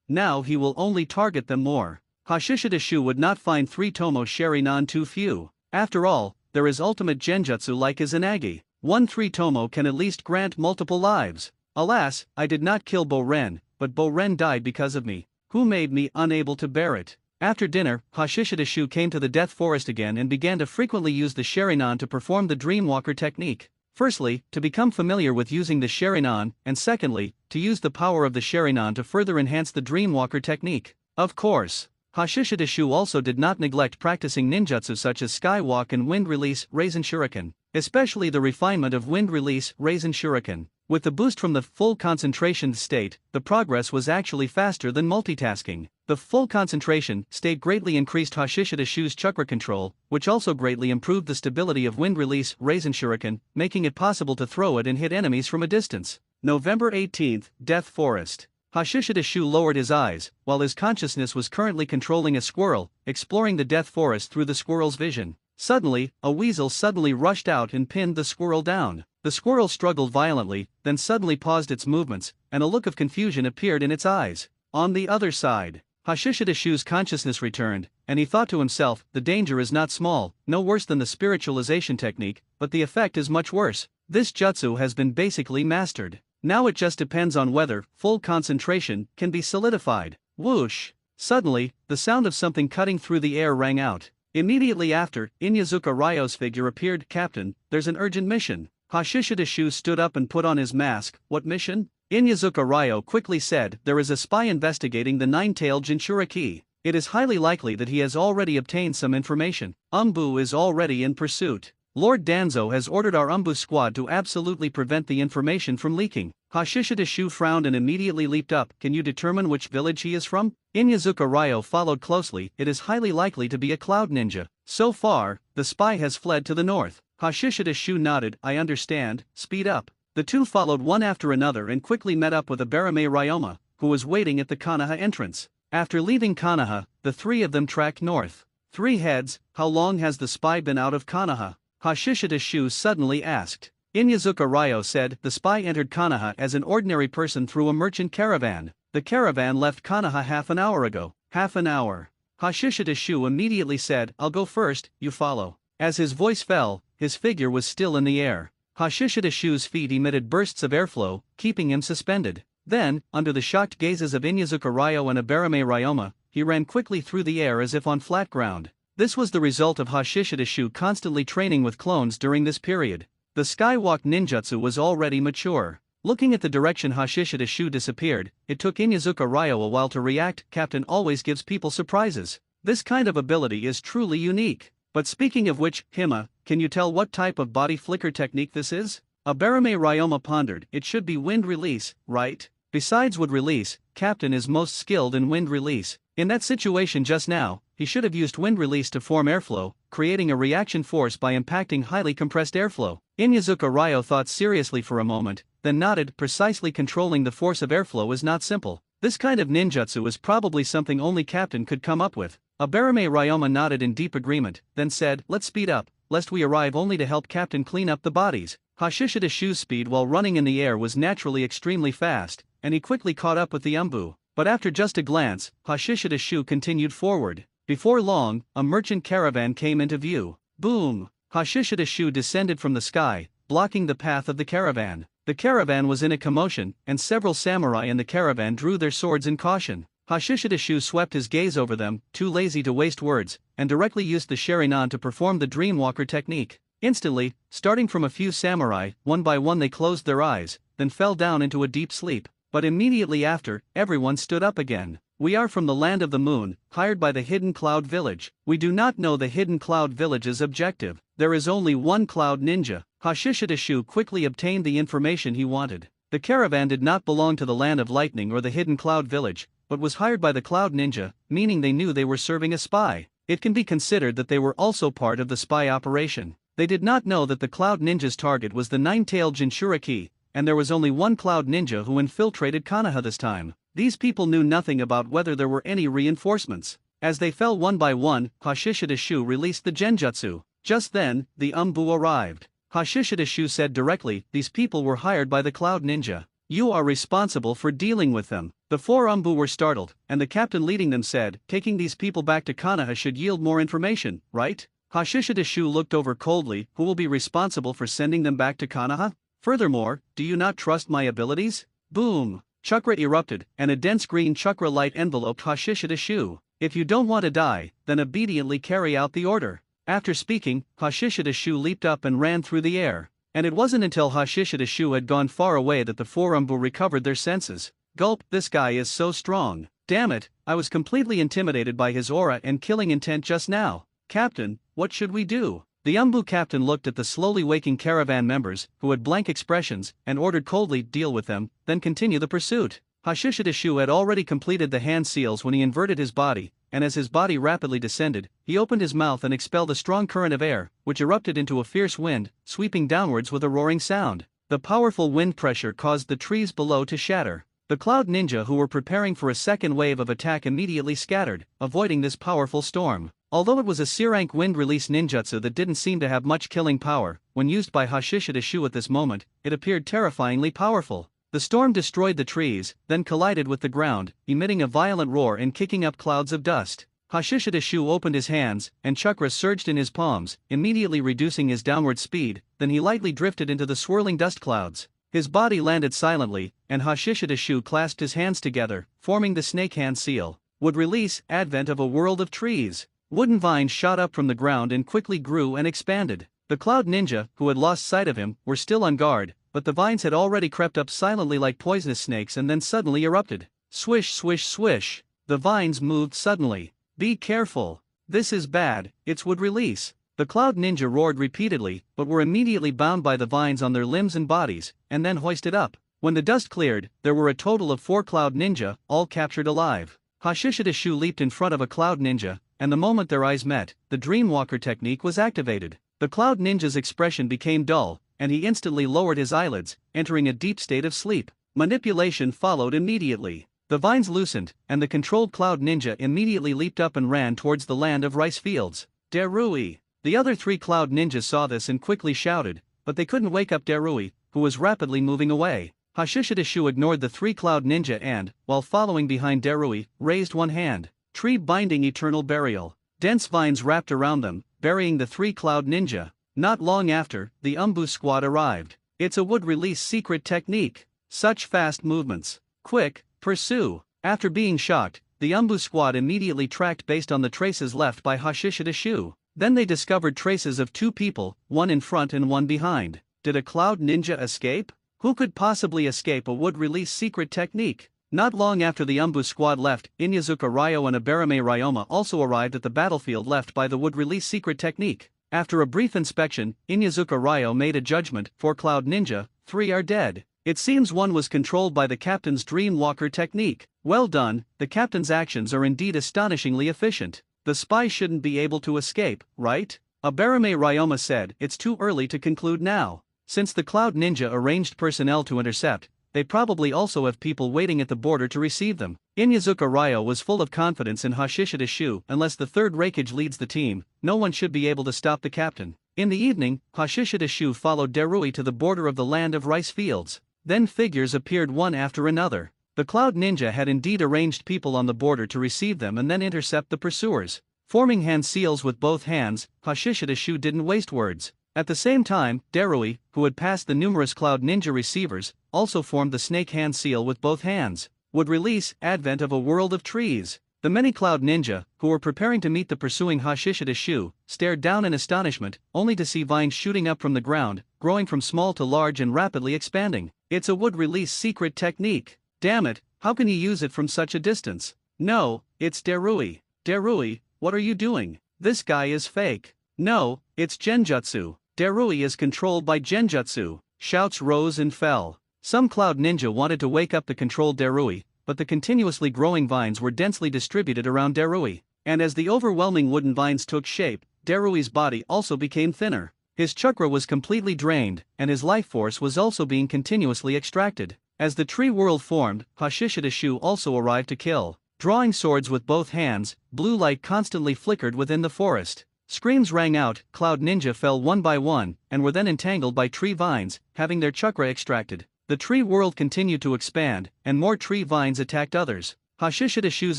Now he will only target them more. Hashishida Shu would not find 3-tomo Sharingan too few. After all, there is ultimate genjutsu like Izanagi. One 3-tomo can at least grant multiple lives. Alas, I did not kill Bo-Ren, but Bo-Ren died because of me. Who made me unable to bear it? After dinner, Hashishida Shu came to the Death Forest again and began to frequently use the Sharingan to perform the Dreamwalker technique. Firstly, to become familiar with using the Sharingan, and secondly, to use the power of the Sharingan to further enhance the Dreamwalker technique. Of course, Hashishida Shu also did not neglect practicing ninjutsu such as Skywalk and Wind Release, Raisin Shuriken. Especially the refinement of Wind Release, Raisin Shuriken. With the boost from the full concentration state, the progress was actually faster than multitasking. The full concentration state greatly increased Hashishida Shu's chakra control, which also greatly improved the stability of wind release Raisin Shuriken, making it possible to throw it and hit enemies from a distance. November 18, Death Forest. Hashishida Shu lowered his eyes, while his consciousness was currently controlling a squirrel, exploring the Death Forest through the squirrel's vision. Suddenly, a weasel suddenly rushed out and pinned the squirrel down. The squirrel struggled violently, then suddenly paused its movements, and a look of confusion appeared in its eyes. On the other side, Hashishida Shu's consciousness returned, and he thought to himself, the danger is not small, no worse than the spiritualization technique, but the effect is much worse. This jutsu has been basically mastered. Now it just depends on whether full concentration can be solidified. Whoosh! Suddenly, the sound of something cutting through the air rang out. Immediately after, Inyazuka Ryo's figure appeared. Captain, there's an urgent mission. Hashishida Shu stood up and put on his mask. What mission? Inyazuka Ryo quickly said, there is a spy investigating the nine-tailed Jinchuriki. It is highly likely that he has already obtained some information. Umbu is already in pursuit. Lord Danzo has ordered our Umbu squad to absolutely prevent the information from leaking. Hashishida Shu frowned and immediately leaped up. Can you determine which village he is from? Inyazuka Ryo followed closely. It is highly likely to be a cloud ninja. So far, the spy has fled to the north. Hashishida Shu nodded. I understand, speed up. The two followed one after another and quickly met up with Abarame Ryoma, who was waiting at the Kanaha entrance. After leaving Kanaha, the three of them tracked north. 3 heads, how long has the spy been out of Kanaha? Hashishida Shu suddenly asked. Inyazuka Ryo said, the spy entered Kanaha as an ordinary person through a merchant caravan. The caravan left Kanaha half an hour ago. Half an hour. Hashishida Shu immediately said, I'll go first, you follow. As his voice fell, his figure was still in the air. Hashishida Shu's feet emitted bursts of airflow, keeping him suspended. Then, under the shocked gazes of Inyazuka Ryo and Abarame Ryoma, he ran quickly through the air as if on flat ground. This was the result of Hashishida Shu constantly training with clones during this period. The skywalk ninjutsu was already mature. Looking at the direction Hashishida Shu disappeared, it took Inyazuka Ryo a while to react. Captain always gives people surprises. This kind of ability is truly unique. But speaking of which, Hima, can you tell what type of body flicker technique this is? Abarame Ryoma pondered. It should be wind release, right? Besides wood release, Captain is most skilled in wind release. In that situation just now, he should have used wind release to form airflow, creating a reaction force by impacting highly compressed airflow. Inyazuka Ryo thought seriously for a moment, then nodded. Precisely controlling the force of airflow is not simple. This kind of ninjutsu is probably something only Captain could come up with. Abarame Ryoma nodded in deep agreement, then said, let's speed up, lest we arrive only to help Captain clean up the bodies. Hashishida Shu's speed while running in the air was naturally extremely fast, and he quickly caught up with the Umbu. But after just a glance, Hashishida Shu continued forward. Before long, a merchant caravan came into view. Boom! Hashishida Shu descended from the sky, blocking the path of the caravan. The caravan was in a commotion, and several samurai in the caravan drew their swords in caution. Hashishida Shu swept his gaze over them, too lazy to waste words, and directly used the Sharinan to perform the Dreamwalker technique. Instantly, starting from a few samurai, one by one they closed their eyes, then fell down into a deep sleep. But immediately after, everyone stood up again. We are from the land of the moon, hired by the Hidden Cloud Village. We do not know the Hidden Cloud Village's objective. There is only one Cloud Ninja. Hashishida Shu quickly obtained the information he wanted. The caravan did not belong to the Land of Lightning or the Hidden Cloud Village, but was hired by the Cloud Ninja, meaning they knew they were serving a spy. It can be considered that they were also part of the spy operation. They did not know that the Cloud Ninja's target was the nine-tailed Jinchuriki, and there was only one Cloud Ninja who infiltrated Kanaha this time. These people knew nothing about whether there were any reinforcements. As they fell one by one, Hashishida Shu released the Genjutsu. Just then, the Umbu arrived. Hashishida Shu said directly, these people were hired by the Cloud Ninja. You are responsible for dealing with them. The 4 Umbu were startled, and the captain leading them said, taking these people back to Kanaha should yield more information, right? Hashishida Shu looked over coldly. Who will be responsible for sending them back to Kanaha? Furthermore, do you not trust my abilities? Boom! Chakra erupted, and a dense green chakra light enveloped Hashishida Shu. If you don't want to die, then obediently carry out the order. After speaking, Hashishida Shu leaped up and ran through the air. And it wasn't until Hashishida Shu had gone far away that the 4 Umbu recovered their senses. Gulp, this guy is so strong. Damn it, I was completely intimidated by his aura and killing intent just now. Captain, what should we do? The Umbu captain looked at the slowly waking caravan members, who had blank expressions, and ordered coldly, "Deal with them, then continue the pursuit." Hashishidashu had already completed the hand seals when he inverted his body, and as his body rapidly descended, he opened his mouth and expelled a strong current of air, which erupted into a fierce wind, sweeping downwards with a roaring sound. The powerful wind pressure caused the trees below to shatter. The Cloud Ninja who were preparing for a second wave of attack immediately scattered, avoiding this powerful storm. Although it was a C-rank wind release ninjutsu that didn't seem to have much killing power, when used by Hashishidashu at this moment, it appeared terrifyingly powerful. The storm destroyed the trees, then collided with the ground, emitting a violent roar and kicking up clouds of dust. Hashishidashu opened his hands, and chakra surged in his palms, immediately reducing his downward speed, then he lightly drifted into the swirling dust clouds. His body landed silently, and Hashishidashu clasped his hands together, forming the snake hand seal. Would release, advent of a world of trees. Wooden vines shot up from the ground and quickly grew and expanded. The Cloud Ninja, who had lost sight of him, were still on guard, but the vines had already crept up silently like poisonous snakes and then suddenly erupted. Swish, swish, swish. The vines moved suddenly. Be careful. This is bad, it's would release. The Cloud Ninja roared repeatedly, but were immediately bound by the vines on their limbs and bodies, and then hoisted up. When the dust cleared, there were a total of 4 Cloud Ninja, all captured alive. Hashishidashu leaped in front of a Cloud Ninja, and the moment their eyes met, the Dreamwalker technique was activated. The Cloud Ninja's expression became dull, and he instantly lowered his eyelids, entering a deep state of sleep. Manipulation followed immediately. The vines loosened, and the controlled Cloud Ninja immediately leaped up and ran towards the land of rice fields. Darui! The other 3 Cloud Ninjas saw this and quickly shouted, but they couldn't wake up Darui, who was rapidly moving away. Hashishidashu ignored the 3 Cloud Ninja and, while following behind Darui, raised one hand. Tree binding eternal burial. Dense vines wrapped around them, burying the 3 Cloud Ninja. Not long after, the Umbu squad arrived. It's a wood release secret technique. Such fast movements. Quick, pursue. After being shocked, the Umbu squad immediately tracked based on the traces left by Hashishidashu. Then they discovered traces of 2 people, one in front and one behind. Did a Cloud Ninja escape? Who could possibly escape a wood release secret technique? Not long after the Umbu squad left, Inyazuka Ryo and Abarame Ryoma also arrived at the battlefield left by the wood release secret technique. After a brief inspection, Inyazuka Ryo made a judgment: 4 Cloud Ninja, 3 are dead. It seems one was controlled by the captain's Dreamwalker technique. Well done, the captain's actions are indeed astonishingly efficient. The spy shouldn't be able to escape, right? Abarame Ryoma said. It's too early to conclude now. Since the Cloud Ninja arranged personnel to intercept, they probably also have people waiting at the border to receive them. Inyazuka Ryo was full of confidence in Hashishidashu. Unless the third Raikage leads the team, no one should be able to stop the captain. In the evening, Hashishidashu followed Darui to the border of the land of rice fields. Then figures appeared one after another. The Cloud Ninja had indeed arranged people on the border to receive them and then intercept the pursuers. Forming hand seals with both hands, Hashishidashu didn't waste words. At the same time, Darui, who had passed the numerous Cloud Ninja receivers, also formed the snake hand seal with both hands. Would release, advent of a world of trees. The many Cloud Ninja, who were preparing to meet the pursuing Hashishidashu, stared down in astonishment, only to see vines shooting up from the ground, growing from small to large and rapidly expanding. It's a wood release secret technique. Damn it, how can he use it from such a distance? No, it's Darui. Darui, what are you doing? This guy is fake. No, it's Genjutsu. Darui is controlled by Genjutsu. Shouts rose and fell. Some Cloud Ninja wanted to wake up the controlled Darui, but the continuously growing vines were densely distributed around Darui. And as the overwhelming wooden vines took shape, Darui's body also became thinner. His chakra was completely drained, and his life force was also being continuously extracted. As the tree world formed, Hashishidashu also arrived to kill. Drawing swords with both hands, blue light constantly flickered within the forest. Screams rang out, Cloud Ninja fell one by one, and were then entangled by tree vines, having their chakra extracted. The tree world continued to expand, and more tree vines attacked others. Hashishidashu's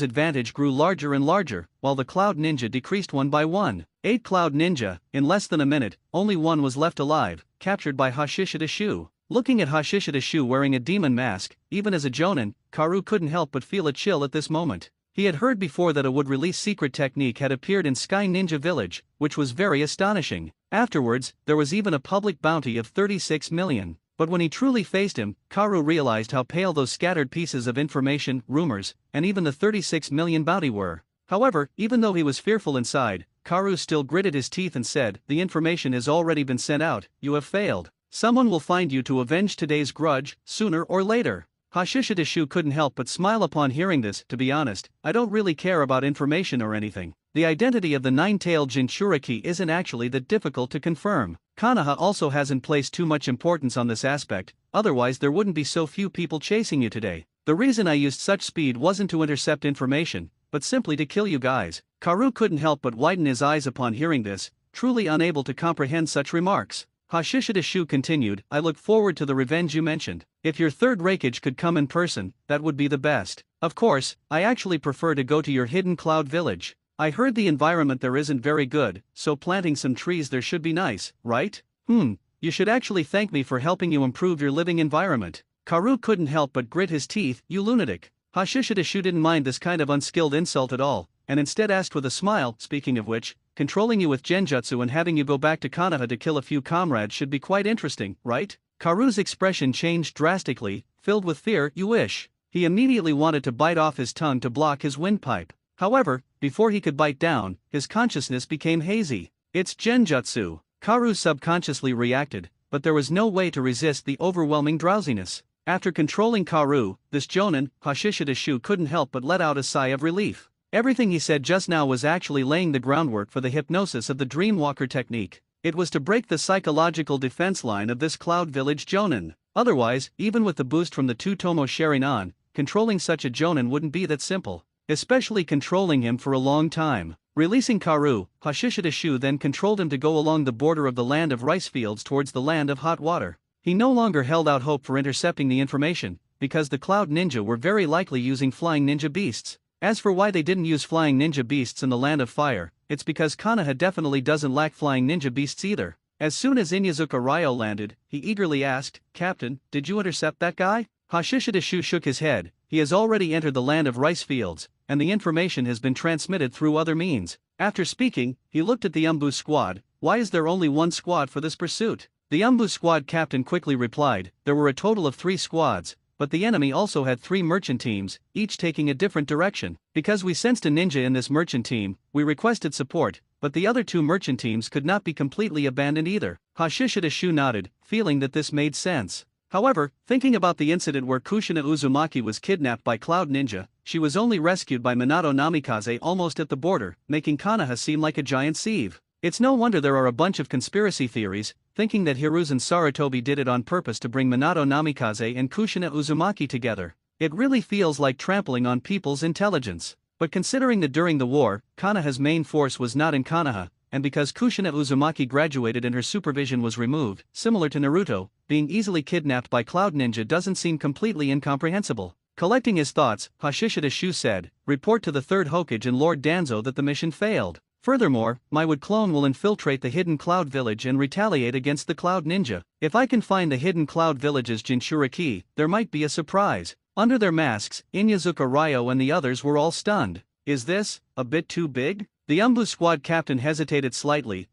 advantage grew larger and larger, while the Cloud Ninja decreased one by one. 8 Cloud Ninja, in less than a minute, only one was left alive, captured by Hashishidashu. Looking at Hashishidashu wearing a demon mask, even as a jonin, Karu couldn't help but feel a chill at this moment. He had heard before that a wood release secret technique had appeared in Sky Ninja Village, which was very astonishing. Afterwards, there was even a public bounty of 36 million. But when he truly faced him, Karu realized how pale those scattered pieces of information, rumors, and even the 36 million bounty were. However, even though he was fearful inside, Karu still gritted his teeth and said, "The information has already been sent out, you have failed. Someone will find you to avenge today's grudge, sooner or later." Hashishidashu couldn't help but smile upon hearing this. To be honest, I don't really care about information or anything. The identity of the nine-tailed Jinchuriki isn't actually that difficult to confirm. Konoha also hasn't placed too much importance on this aspect, otherwise there wouldn't be so few people chasing you today. The reason I used such speed wasn't to intercept information, but simply to kill you guys. Karu couldn't help but widen his eyes upon hearing this, truly unable to comprehend such remarks. Hashishidashu continued, "I look forward to the revenge you mentioned. If your third Reikage could come in person, that would be the best. Of course, I actually prefer to go to your hidden cloud village. I heard the environment there isn't very good, so planting some trees there should be nice, right? You should actually thank me for helping you improve your living environment." Karu couldn't help but grit his teeth. "You lunatic." Hashishidashu didn't mind this kind of unskilled insult at all, and instead asked with a smile, "Speaking of which, controlling you with genjutsu and having you go back to Konoha to kill a few comrades should be quite interesting, right?" Karu's expression changed drastically, filled with fear. "You wish." He immediately wanted to bite off his tongue to block his windpipe. However, before he could bite down, his consciousness became hazy. "It's genjutsu." Karu subconsciously reacted, but there was no way to resist the overwhelming drowsiness. After controlling Karu, this Jonin, Hashishidashu couldn't help but let out a sigh of relief. Everything he said just now was actually laying the groundwork for the hypnosis of the Dreamwalker technique. It was to break the psychological defense line of this Cloud Village Jonin. Otherwise, even with the boost from the two Tomo Sharingan, controlling such a Jonin wouldn't be that simple, especially controlling him for a long time. Releasing Karu, Hashishidashu then controlled him to go along the border of the land of rice fields towards the land of hot water. He no longer held out hope for intercepting the information, because the Cloud Ninja were very likely using flying ninja beasts. As for why they didn't use flying ninja beasts in the land of fire, it's because Konoha definitely doesn't lack flying ninja beasts either. As soon as Inyazuka Ryo landed, he eagerly asked, "Captain, did you intercept that guy?" Hashishidashu shook his head. "He has already entered the land of rice fields, and the information has been transmitted through other means." After speaking, he looked at the Umbu squad. "Why is there only one squad for this pursuit?" The Umbu squad captain quickly replied, "There were a total of 3 squads, but the enemy also had 3 merchant teams, each taking a different direction. Because we sensed a ninja in this merchant team, we requested support, but the other 2 merchant teams could not be completely abandoned either." Hashishidashu nodded, feeling that this made sense. However, thinking about the incident where Kushina Uzumaki was kidnapped by Cloud Ninja, she was only rescued by Minato Namikaze almost at the border, making Konoha seem like a giant sieve. It's no wonder there are a bunch of conspiracy theories, thinking that Hiruzen Sarutobi did it on purpose to bring Minato Namikaze and Kushina Uzumaki together. It really feels like trampling on people's intelligence. But considering that during the war, Konoha's main force was not in Konoha, and because Kushina Uzumaki graduated and her supervision was removed, similar to Naruto, being easily kidnapped by Cloud Ninja doesn't seem completely incomprehensible. Collecting his thoughts, Hashishidashu said, "Report to the 3rd Hokage and Lord Danzo that the mission failed. Furthermore, my Wood clone will infiltrate the hidden Cloud Village and retaliate against the Cloud Ninja. If I can find the hidden Cloud Village's Jinchuriki, there might be a surprise." Under their masks, Inyazuka Ryo and the others were all stunned. "Is this a bit too big?" The Umbu squad captain hesitated slightly.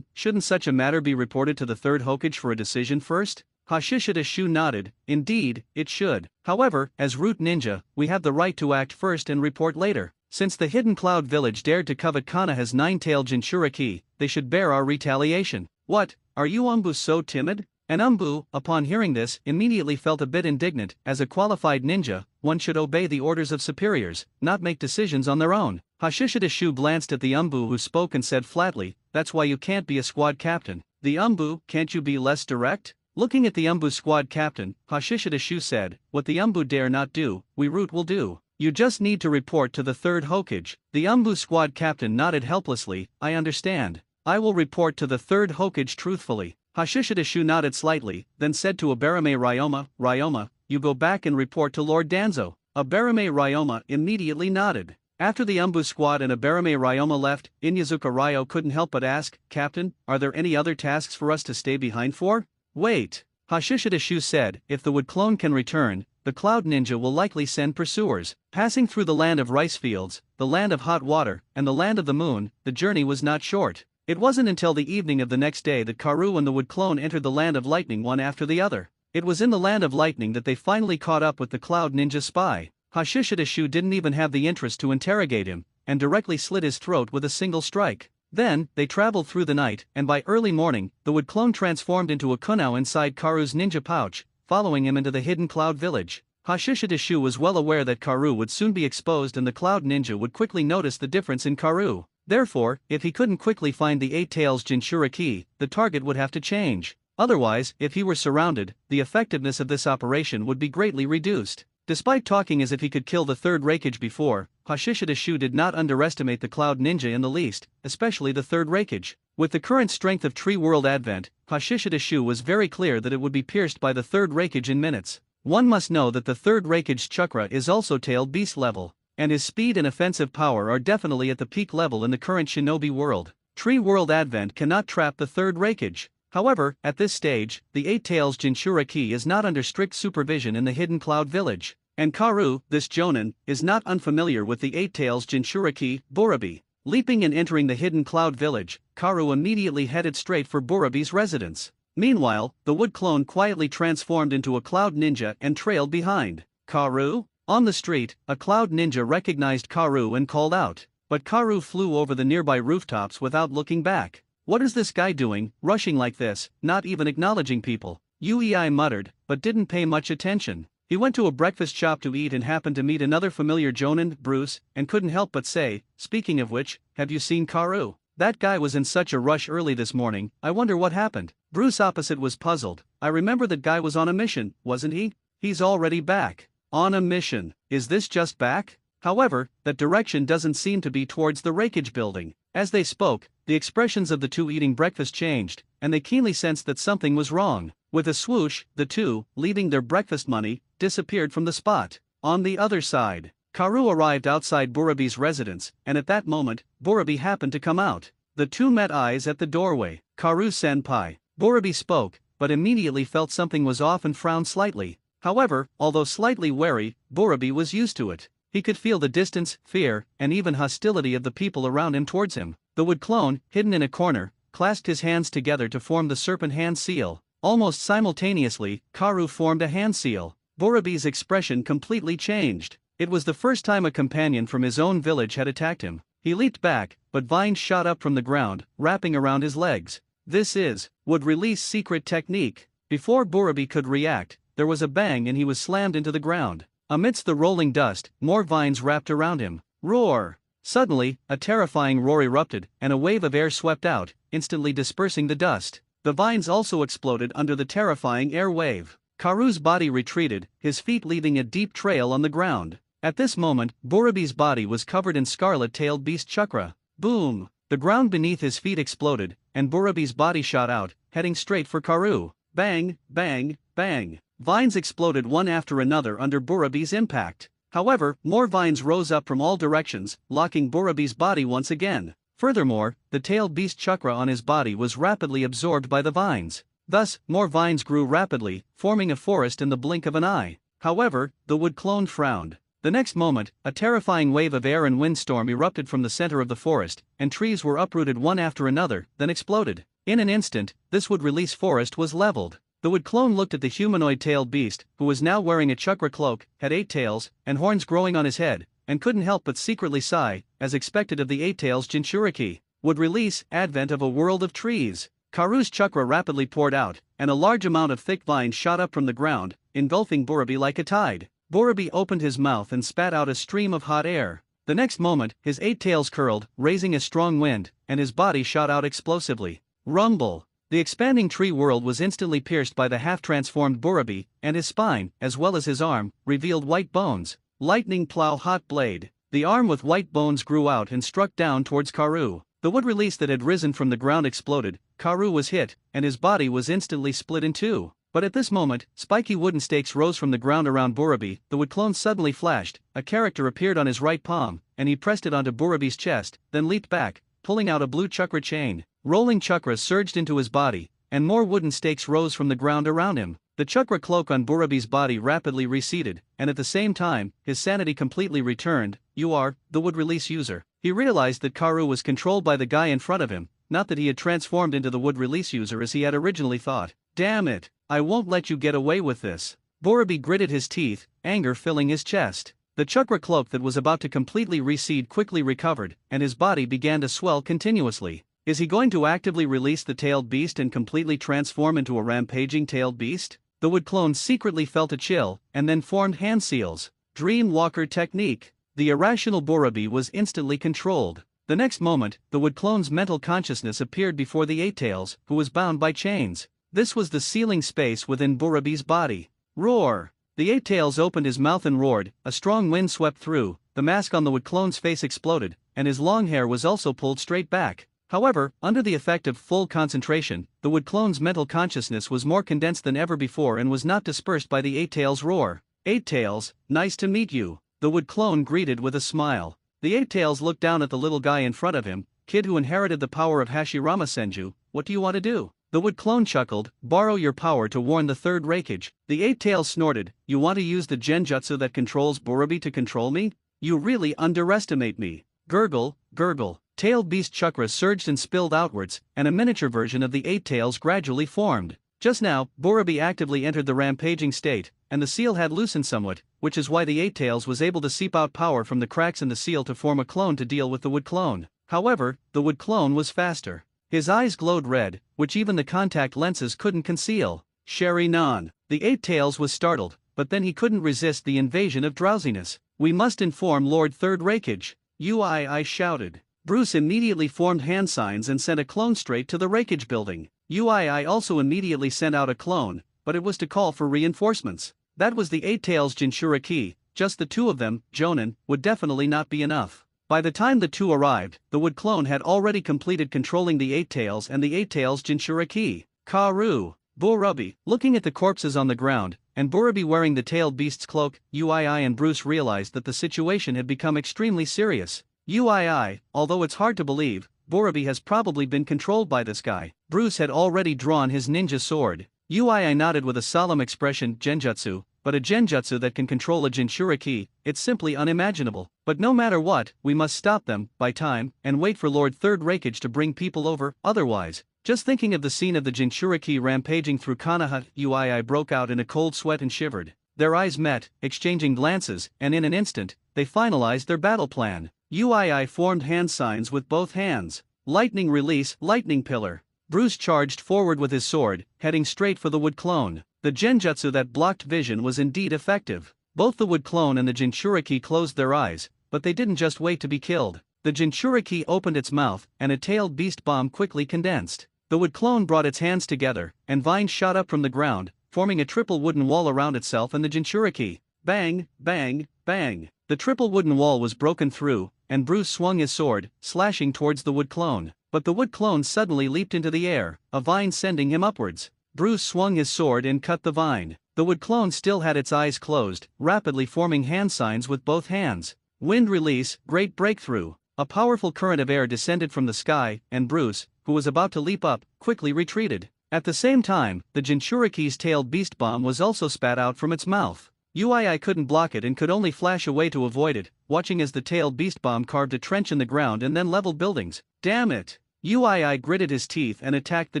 Shouldn't such a matter be reported to the 3rd Hokage for a decision first?" Hashishidashu nodded. "Indeed, it should. However, as Root Ninja, we have the right to act first and report later. Since the hidden Cloud Village dared to covet Konoha's 9-tailed Jinchuriki, they should bear our retaliation." "What, are you Umbu so timid?" And Umbu, upon hearing this, immediately felt a bit indignant. As a qualified ninja, one should obey the orders of superiors, not make decisions on their own. Hashishidashu glanced at the Umbu who spoke and said flatly, "That's why you can't be a squad captain." "The Umbu, can't you be less direct?" Looking at the Umbu squad captain, Hashishidashu said, "What the Umbu dare not do, we Root will do. You just need to report to the 3rd Hokage." The Umbu squad captain nodded helplessly. "I understand. I will report to the 3rd Hokage truthfully." Hashishidashu nodded slightly, then said to Abarame Ryoma, "Ryoma, you go back and report to Lord Danzo." Abarame Ryoma immediately nodded. After the Umbu squad and Abarame Ryoma left, Inyazuka Ryo couldn't help but ask, "Captain, are there any other tasks for us to stay behind for?" "Wait." Hashishidashu said, "If the Wood clone can return, the Cloud Ninja will likely send pursuers." Passing through the land of rice fields, the land of hot water, and the land of the moon, the journey was not short. It wasn't until the evening of the next day that Karu and the Wood clone entered the land of lightning one after the other. It was in the land of lightning that they finally caught up with the Cloud Ninja spy. Hashishidashu didn't even have the interest to interrogate him, and directly slit his throat with a single strike. Then, they traveled through the night, and by early morning, the wood clone transformed into a kunao inside Karu's ninja pouch, following him into the hidden cloud village. Hashishidashu was well aware that Karu would soon be exposed and the cloud ninja would quickly notice the difference in Karu. Therefore, if he couldn't quickly find the 8 Tails Jinchuriki key, the target would have to change. Otherwise, if he were surrounded, the effectiveness of this operation would be greatly reduced. Despite talking as if he could kill the third Raikage before, Hashishidashu did not underestimate the Cloud Ninja in the least, especially the third Raikage. With the current strength of Tree World Advent, Hashishidashu was very clear that it would be pierced by the third Raikage in minutes. One must know that the third Raikage's chakra is also tailed beast level, and his speed and offensive power are definitely at the peak level in the current shinobi world. Tree World Advent cannot trap the third Raikage. However, at this stage, the 8 Tails Jinchuriki key is not under strict supervision in the hidden cloud village, and Karu, this Jonin, is not unfamiliar with the 8 Tails Jinchuriki key, Burabi. Leaping and entering the hidden cloud village, Karu immediately headed straight for Burabi's residence. Meanwhile, the wood clone quietly transformed into a cloud ninja and trailed behind. Karu? On the street, a cloud ninja recognized Karu and called out, but Karu flew over the nearby rooftops without looking back. What is this guy doing, rushing like this, not even acknowledging people? Uei muttered, but didn't pay much attention. He went to a breakfast shop to eat and happened to meet another familiar Jonin, Bruce, and couldn't help but say, speaking of which, have you seen Karu? That guy was in such a rush early this morning, I wonder what happened. Bruce opposite was puzzled. I remember that guy was on a mission, wasn't he? He's already back. On a mission. Is this just back? However, that direction doesn't seem to be towards the Raikage building. As they spoke, the expressions of the two eating breakfast changed, and they keenly sensed that something was wrong. With a swoosh, the two, leaving their breakfast money, disappeared from the spot. On the other side, Karu arrived outside Burabi's residence, and at that moment, Burabi happened to come out. The two met eyes at the doorway. Karu-senpai. Burabi spoke, but immediately felt something was off and frowned slightly. However, although slightly wary, Burabi was used to it. He could feel the distance, fear, and even hostility of the people around him towards him. The wood clone, hidden in a corner, clasped his hands together to form the serpent hand seal. Almost simultaneously, Karu formed a hand seal. Burabi's expression completely changed. It was the first time a companion from his own village had attacked him. He leaped back, but vines shot up from the ground, wrapping around his legs. This would release secret technique. Before Burabi could react, there was a bang and he was slammed into the ground. Amidst the rolling dust, more vines wrapped around him. Roar! Suddenly, a terrifying roar erupted, and a wave of air swept out, instantly dispersing the dust. The vines also exploded under the terrifying air wave. Karu's body retreated, his feet leaving a deep trail on the ground. At this moment, Burabi's body was covered in scarlet-tailed beast chakra. Boom! The ground beneath his feet exploded, and Burabi's body shot out, heading straight for Karu. Bang, bang, bang. Vines exploded one after another under Burabi's impact. However, more vines rose up from all directions, locking Burabi's body once again. Furthermore, the tailed beast chakra on his body was rapidly absorbed by the vines. Thus, more vines grew rapidly, forming a forest in the blink of an eye. However, the wood clone frowned. The next moment, a terrifying wave of air and windstorm erupted from the center of the forest, and trees were uprooted one after another, then exploded. In an instant, this wood-release forest was leveled. The wood clone looked at the humanoid-tailed beast, who was now wearing a chakra cloak, had 8 tails, and horns growing on his head, and couldn't help but secretly sigh, as expected of the 8 Tails Jinchuriki. Would release, advent of a world of trees. Karu's chakra rapidly poured out, and a large amount of thick vines shot up from the ground, engulfing Burabi like a tide. Burabi opened his mouth and spat out a stream of hot air. The next moment, his 8 tails curled, raising a strong wind, and his body shot out explosively. Rumble! The expanding tree world was instantly pierced by the half-transformed Burabi, and his spine, as well as his arm, revealed white bones. Lightning plow hot blade. The arm with white bones grew out and struck down towards Karu. The wood release that had risen from the ground exploded, Karu was hit, and his body was instantly split in two. But at this moment, spiky wooden stakes rose from the ground around Burabi. The wood clone suddenly flashed, a character appeared on his right palm, and he pressed it onto Burabi's chest, then leaped back, pulling out a blue chakra chain. Rolling chakras surged into his body, and more wooden stakes rose from the ground around him. The chakra cloak on Burabi's body rapidly receded, and at the same time, his sanity completely returned. You are the wood release user. He realized that Karu was controlled by the guy in front of him, not that he had transformed into the wood release user as he had originally thought. Damn it, I won't let you get away with this. Burabi gritted his teeth, anger filling his chest. The chakra cloak that was about to completely recede quickly recovered, and his body began to swell continuously. Is he going to actively release the tailed beast and completely transform into a rampaging tailed beast? The wood clone secretly felt a chill, and then formed hand seals. Dream Walker technique. The irrational Borobi was instantly controlled. The next moment, the wood clone's mental consciousness appeared before the Eight Tails, who was bound by chains. This was the ceiling space within Borobi's body. Roar! The Eight Tails opened his mouth and roared. A strong wind swept through, the mask on the wood clone's face exploded, and his long hair was also pulled straight back. However, under the effect of full concentration, the wood clone's mental consciousness was more condensed than ever before and was not dispersed by the Eight Tails' roar. Eight Tails, nice to meet you, the wood clone greeted with a smile. The Eight Tails looked down at the little guy in front of him. Kid who inherited the power of Hashirama Senju, what do you want to do? The wood clone chuckled. Borrow your power to warn the third Reikage. The Eight Tails snorted. You want to use the genjutsu that controls Borobi to control me? You really underestimate me. Gurgle, gurgle. Tailed beast chakra surged and spilled outwards, and a miniature version of the Eight Tails gradually formed. Just now, Borobi actively entered the rampaging state, and the seal had loosened somewhat, which is why the Eight Tails was able to seep out power from the cracks in the seal to form a clone to deal with the wood clone. However, the wood clone was faster. His eyes glowed red, which even the contact lenses couldn't conceal. Sherry Non. The Eight Tails was startled, but then he couldn't resist the invasion of drowsiness. We must inform Lord Third Reikage. I shouted. Bruce immediately formed hand signs and sent a clone straight to the Reikage building. I also immediately sent out a clone, but it was to call for reinforcements. That was the Eight Tails Jinchuriki. Just the two of them, Jonin, would definitely not be enough. By the time the two arrived, the wood clone had already completed controlling the Eight Tails and the Eight Tails Jinchuriki. Karu. Borobi. Looking at the corpses on the ground, and Borobi wearing the tailed beast's cloak, Uii and Bruce realized that the situation had become extremely serious. Although it's hard to believe, Borobi has probably been controlled by this guy. Bruce had already drawn his ninja sword. Nodded with a solemn expression. Genjutsu, but a genjutsu that can control a Jinchuriki, it's simply unimaginable. But no matter what, we must stop them, by time, and wait for Lord Third Reikage to bring people over, otherwise. Just thinking of the scene of the Jinchuriki rampaging through Konoha, Uii broke out in a cold sweat and shivered. Their eyes met, exchanging glances, and in an instant, they finalized their battle plan. Uii formed hand signs with both hands. Lightning release, lightning pillar. Bruce charged forward with his sword, heading straight for the wood clone. The genjutsu that blocked vision was indeed effective. Both the wood clone and the Jinchuriki closed their eyes, but they didn't just wait to be killed. The Jinchuriki opened its mouth, and a tailed beast bomb quickly condensed. The wood clone brought its hands together, and vines shot up from the ground, forming a triple wooden wall around itself and the Jinchuriki. Bang, bang, bang. The triple wooden wall was broken through, and Bruce swung his sword, slashing towards the wood clone. But the wood clone suddenly leaped into the air, a vine sending him upwards. Bruce swung his sword and cut the vine. The wood clone still had its eyes closed, rapidly forming hand signs with both hands. Wind release, great breakthrough. A powerful current of air descended from the sky, and Bruce, who was about to leap up, quickly retreated. At the same time, the Jinchuriki's tailed beast bomb was also spat out from its mouth. Uii couldn't block it and could only flash away to avoid it, watching as the tailed beast bomb carved a trench in the ground and then leveled buildings. Damn it! Uii gritted his teeth and attacked the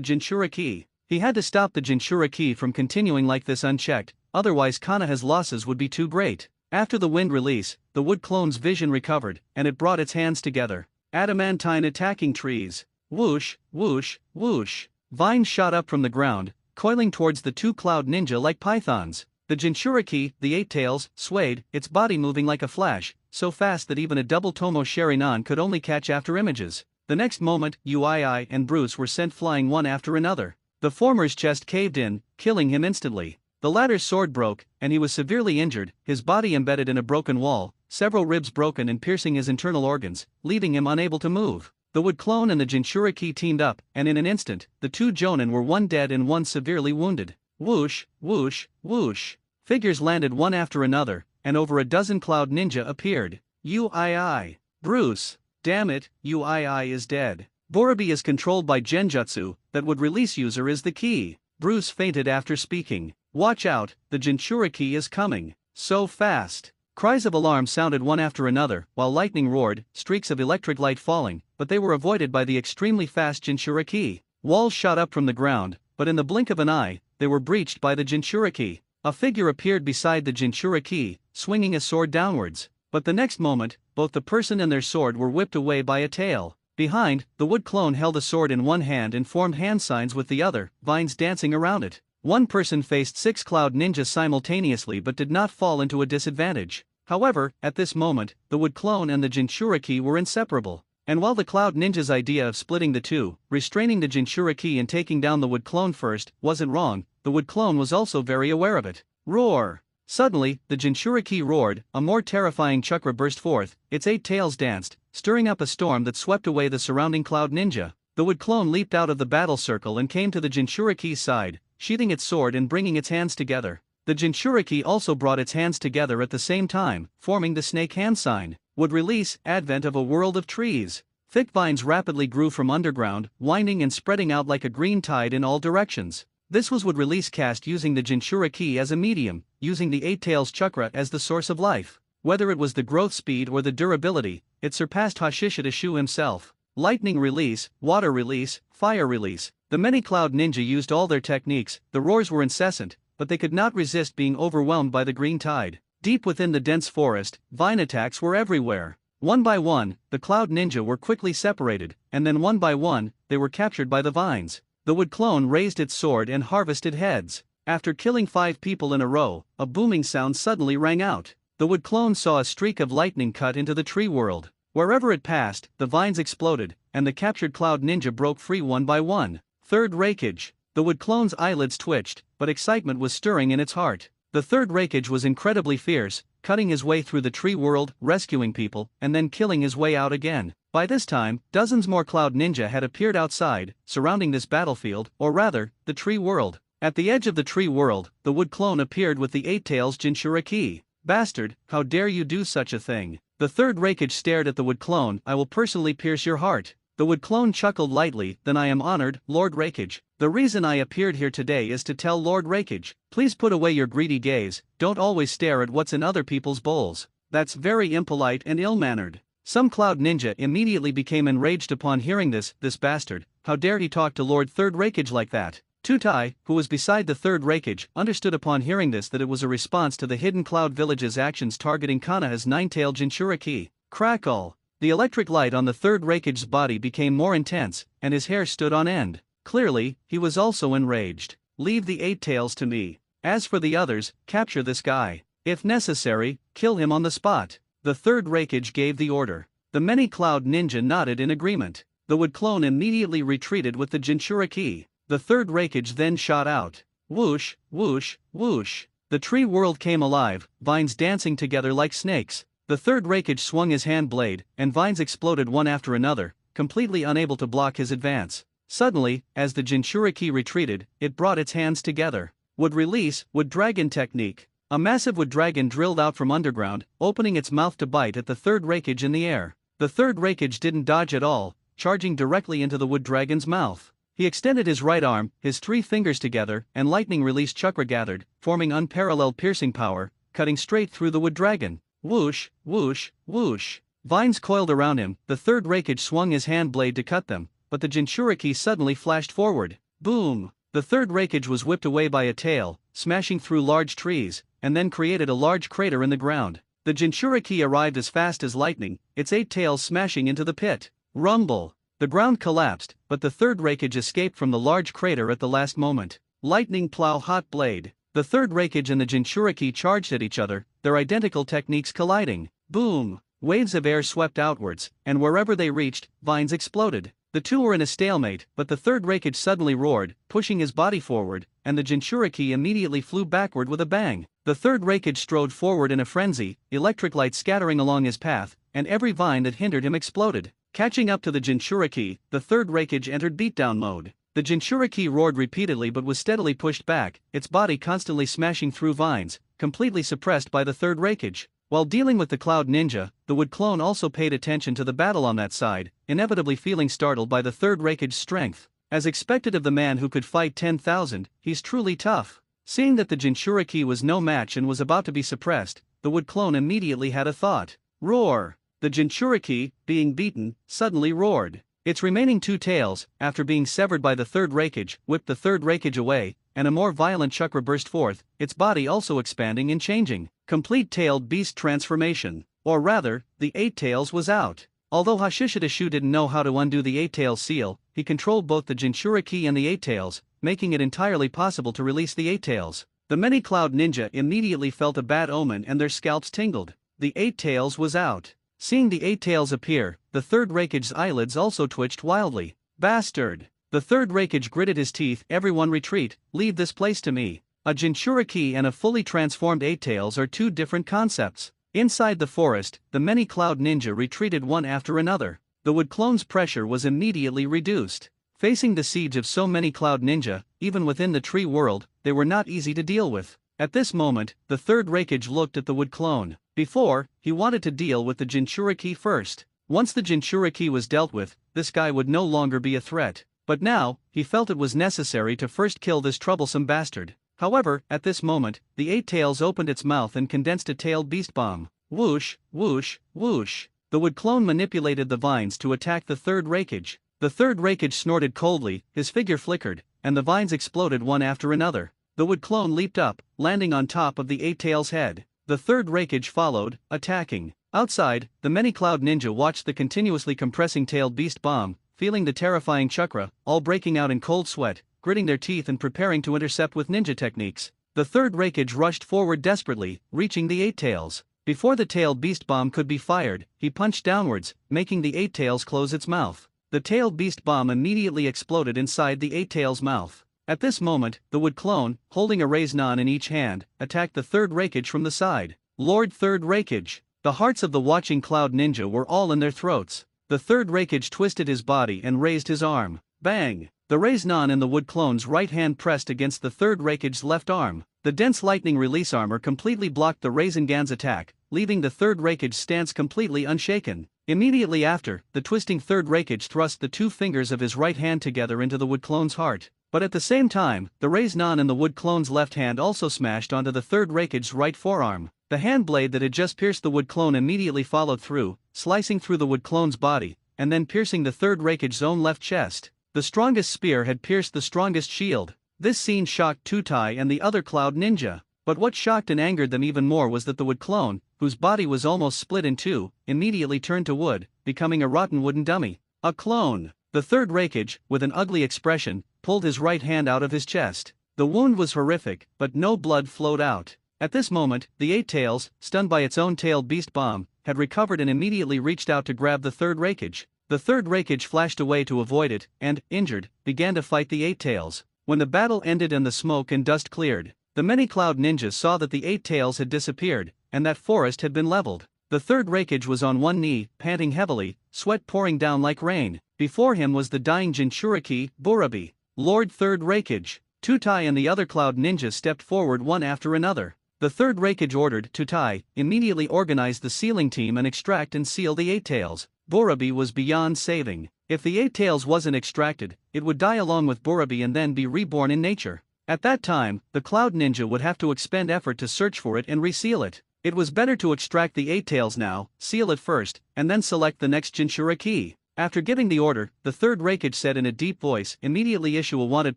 Jinchuriki. He had to stop the Jinchuriki from continuing like this unchecked, otherwise Konoha's losses would be too great. After the wind release, the wood clone's vision recovered, and it brought its hands together. Adamantine attacking trees. Whoosh, whoosh, whoosh. Vines shot up from the ground, coiling towards the two cloud ninja like pythons. The Jinchuriki, the Eight Tails, swayed, its body moving like a flash, so fast that even a double Tomo Sharinan could only catch after images. The next moment, Uii and Bruce were sent flying one after another. The former's chest caved in, killing him instantly. The latter's sword broke, and he was severely injured, his body embedded in a broken wall, several ribs broken and piercing his internal organs, leaving him unable to move. The wood clone and the Jinchuriki teamed up, and in an instant, the two Jonin were one dead and one severely wounded. Whoosh, whoosh, whoosh. Figures landed one after another, and over a dozen cloud ninja appeared. Uii. Bruce. Damn it, Uii is dead. Borobi is controlled by genjutsu, that would release user is the key. Bruce fainted after speaking. Watch out, the Jinchuriki is coming. So fast. Cries of alarm sounded one after another, while lightning roared, streaks of electric light falling, but they were avoided by the extremely fast Jinchuriki. Walls shot up from the ground, but in the blink of an eye, they were breached by the Jinchuriki. A figure appeared beside the Jinchuriki, swinging a sword downwards. But the next moment, both the person and their sword were whipped away by a tail. Behind, the wood clone held a sword in one hand and formed hand signs with the other, vines dancing around it. One person faced 6 cloud ninjas simultaneously but did not fall into a disadvantage. However, at this moment, the wood clone and the Jinchuriki were inseparable. And while the cloud ninja's idea of splitting the two, restraining the Jinchuriki and taking down the wood clone first, wasn't wrong, the wood clone was also very aware of it. Roar! Suddenly, the Jinchuriki roared, a more terrifying chakra burst forth, its 8 tails danced, stirring up a storm that swept away the surrounding cloud ninja. The wood clone leaped out of the battle circle and came to the Jinchuriki's side, sheathing its sword and bringing its hands together. The Jinchuriki also brought its hands together at the same time, forming the snake hand sign. Would release, advent of a world of trees. Thick vines rapidly grew from underground, winding and spreading out like a green tide in all directions. This was would release cast using the Jinchuriki as a medium, using the 8 tails chakra as the source of life. Whether it was the growth speed or the durability, it surpassed Hashishita Shu himself. Lightning release, water release, fire release. The many cloud ninja used all their techniques, the roars were incessant, but they could not resist being overwhelmed by the green tide. Deep within the dense forest, vine attacks were everywhere. One by one, the cloud ninja were quickly separated, and then one by one, they were captured by the vines. The wood clone raised its sword and harvested heads. After killing 5 people in a row, a booming sound suddenly rang out. The wood clone saw a streak of lightning cut into the tree world. Wherever it passed, the vines exploded, and the captured cloud ninja broke free one by one. Third Reikage. The wood clone's eyelids twitched, but excitement was stirring in its heart. The third Reikage was incredibly fierce, cutting his way through the tree world, rescuing people, and then killing his way out again. By this time, dozens more cloud ninja had appeared outside, surrounding this battlefield, or rather, the tree world. At the edge of the tree world, the wood clone appeared with the 8 tails Jinchuriki. Bastard, how dare you do such a thing? The third Reikage stared at the wood clone. I will personally pierce your heart. The wood clone chuckled lightly. Then I am honored, Lord Reikage. The reason I appeared here today is to tell Lord Reikage, please put away your greedy gaze, don't always stare at what's in other people's bowls. That's very impolite and ill-mannered. Some cloud ninja immediately became enraged upon hearing this bastard, how dare he talk to Lord Third Reikage like that? Tutai, who was beside the third Reikage, understood upon hearing this that it was a response to the hidden cloud village's actions targeting Kanaha's 9-tailed Jinchuriki. Crackle! The electric light on the third Reikage's body became more intense, and his hair stood on end. Clearly, he was also enraged. Leave the 8 tails to me. As for the others, capture this guy. If necessary, kill him on the spot. The third Reikage gave the order. The many cloud ninja nodded in agreement. The wood clone immediately retreated with the Jinchuriki. The third Reikage then shot out. Whoosh, whoosh, whoosh. The tree world came alive, vines dancing together like snakes. The third Reikage swung his hand blade, and vines exploded one after another, completely unable to block his advance. Suddenly, as the Jinchuriki retreated, it brought its hands together. Wood release, wood dragon technique. A massive wood dragon drilled out from underground, opening its mouth to bite at the third Reikage in the air. The third Reikage didn't dodge at all, charging directly into the wood dragon's mouth. He extended his right arm, his 3 fingers together, and lightning release chakra gathered, forming unparalleled piercing power, cutting straight through the wood dragon. Whoosh, whoosh, whoosh. Vines coiled around him. The third Reikage swung his hand blade to cut them, but the Jinchuriki suddenly flashed forward. Boom! The third Reikage was whipped away by a tail, smashing through large trees, and then created a large crater in the ground. The Jinchuriki arrived as fast as lightning, its 8 tails smashing into the pit. Rumble! The ground collapsed, but the third Reikage escaped from the large crater at the last moment. Lightning plow hot blade. The third Reikage and the Jinchuriki charged at each other, their identical techniques colliding. Boom! Waves of air swept outwards, and wherever they reached, vines exploded. The two were in a stalemate, but the third Reikage suddenly roared, pushing his body forward, and the Jinchuriki immediately flew backward with a bang. The third Reikage strode forward in a frenzy, electric light scattering along his path, and every vine that hindered him exploded. Catching up to the Jinchuriki, the third Reikage entered beatdown mode. The Jinchuriki roared repeatedly but was steadily pushed back, its body constantly smashing through vines, completely suppressed by the third Reikage. While dealing with the cloud ninja, the wood clone also paid attention to the battle on that side, inevitably feeling startled by the third Reikage's strength. As expected of the man who could fight 10,000, he's truly tough. Seeing that the Jinchuriki was no match and was about to be suppressed, the wood clone immediately had a thought. Roar! The Jinchuriki, being beaten, suddenly roared. Its remaining two tails, after being severed by the third raikage, whipped the third raikage away, and a more violent chakra burst forth, its body also expanding and changing. Complete tailed beast transformation. Or rather, the eight tails was out. Although Hashishidashu didn't know how to undo the eight tails seal, he controlled both the Jinchuriki ki and the eight tails, making it entirely possible to release the eight tails. The many-cloud ninja immediately felt a bad omen and their scalps tingled. The eight tails was out. Seeing the eight tails appear, the third raikage's eyelids also twitched wildly. Bastard! The third raikage gritted his teeth. Everyone retreat, leave this place to me. A Jinchuriki ki and a fully transformed eight tails are two different concepts. Inside the forest, the many-cloud ninja retreated one after another. The wood clone's pressure was immediately reduced. Facing the siege of so many cloud ninja, even within the tree world, they were not easy to deal with. At this moment, the third raikage looked at the wood clone. Before, he wanted to deal with the Jinchuriki ki first. Once the Jinchuriki ki was dealt with, this guy would no longer be a threat. But now, he felt it was necessary to first kill this troublesome bastard. However, at this moment, the eight tails opened its mouth and condensed a tailed beast bomb. Whoosh, whoosh, whoosh. The wood clone manipulated the vines to attack the third raikage. The third raikage snorted coldly, his figure flickered, and the vines exploded one after another. The wood clone leaped up, landing on top of the eight tails' head. The third raikage followed, attacking. Outside, the many-cloud ninja watched the continuously compressing tailed beast bomb, feeling the terrifying chakra, all breaking out in cold sweat, gritting their teeth and preparing to intercept with ninja techniques. The third raikage rushed forward desperately, reaching the eight tails. Before the tailed beast bomb could be fired, he punched downwards, making the eight tails close its mouth. The tailed beast bomb immediately exploded inside the eight tails' mouth. At this moment, the wood clone, holding a raise-non in each hand, attacked the third raikage from the side. Lord Third Raikage! The hearts of the watching cloud ninja were all in their throats. The third raikage twisted his body and raised his arm. Bang! The raise-non in the wood clone's right hand pressed against the third raikage's left arm. The dense lightning release armor completely blocked the Rasengan's attack, leaving the third raikage's stance completely unshaken. Immediately after, the twisting third raikage thrust the two fingers of his right hand together into the wood clone's heart. But at the same time, the raise-non in the wood clone's left hand also smashed onto the third raikage's right forearm. The hand blade that had just pierced the wood clone immediately followed through, slicing through the wood clone's body, and then piercing the third raikage's own left chest. The strongest spear had pierced the strongest shield. This scene shocked Tutai and the other cloud ninja. But what shocked and angered them even more was that the wood clone, whose body was almost split in two, immediately turned to wood, becoming a rotten wooden dummy. A clone! The third raikage, with an ugly expression, pulled his right hand out of his chest. The wound was horrific, but no blood flowed out. At this moment, the eight tails, stunned by its own tailed beast bomb, had recovered and immediately reached out to grab the third raikage. The third raikage flashed away to avoid it, and, injured, began to fight the eight tails. When the battle ended and the smoke and dust cleared, the many cloud ninjas saw that the eight tails had disappeared, and that forest had been leveled. The third raikage was on one knee, panting heavily, sweat pouring down like rain. Before him was the dying Jinchuriki, Burabi. Lord Third Raikage. Tutai and the other cloud ninjas stepped forward one after another. The third raikage ordered Tutai, immediately organize the sealing team and extract and seal the eight tails. Burabi was beyond saving. If the eight tails wasn't extracted, it would die along with Burabi and then be reborn in nature. At that time, the cloud ninja would have to expend effort to search for it and reseal it. It was better to extract the eight tails now, seal it first, and then select the next Jinchuriki. After giving the order, the third raikage said in a deep voice, immediately issue a wanted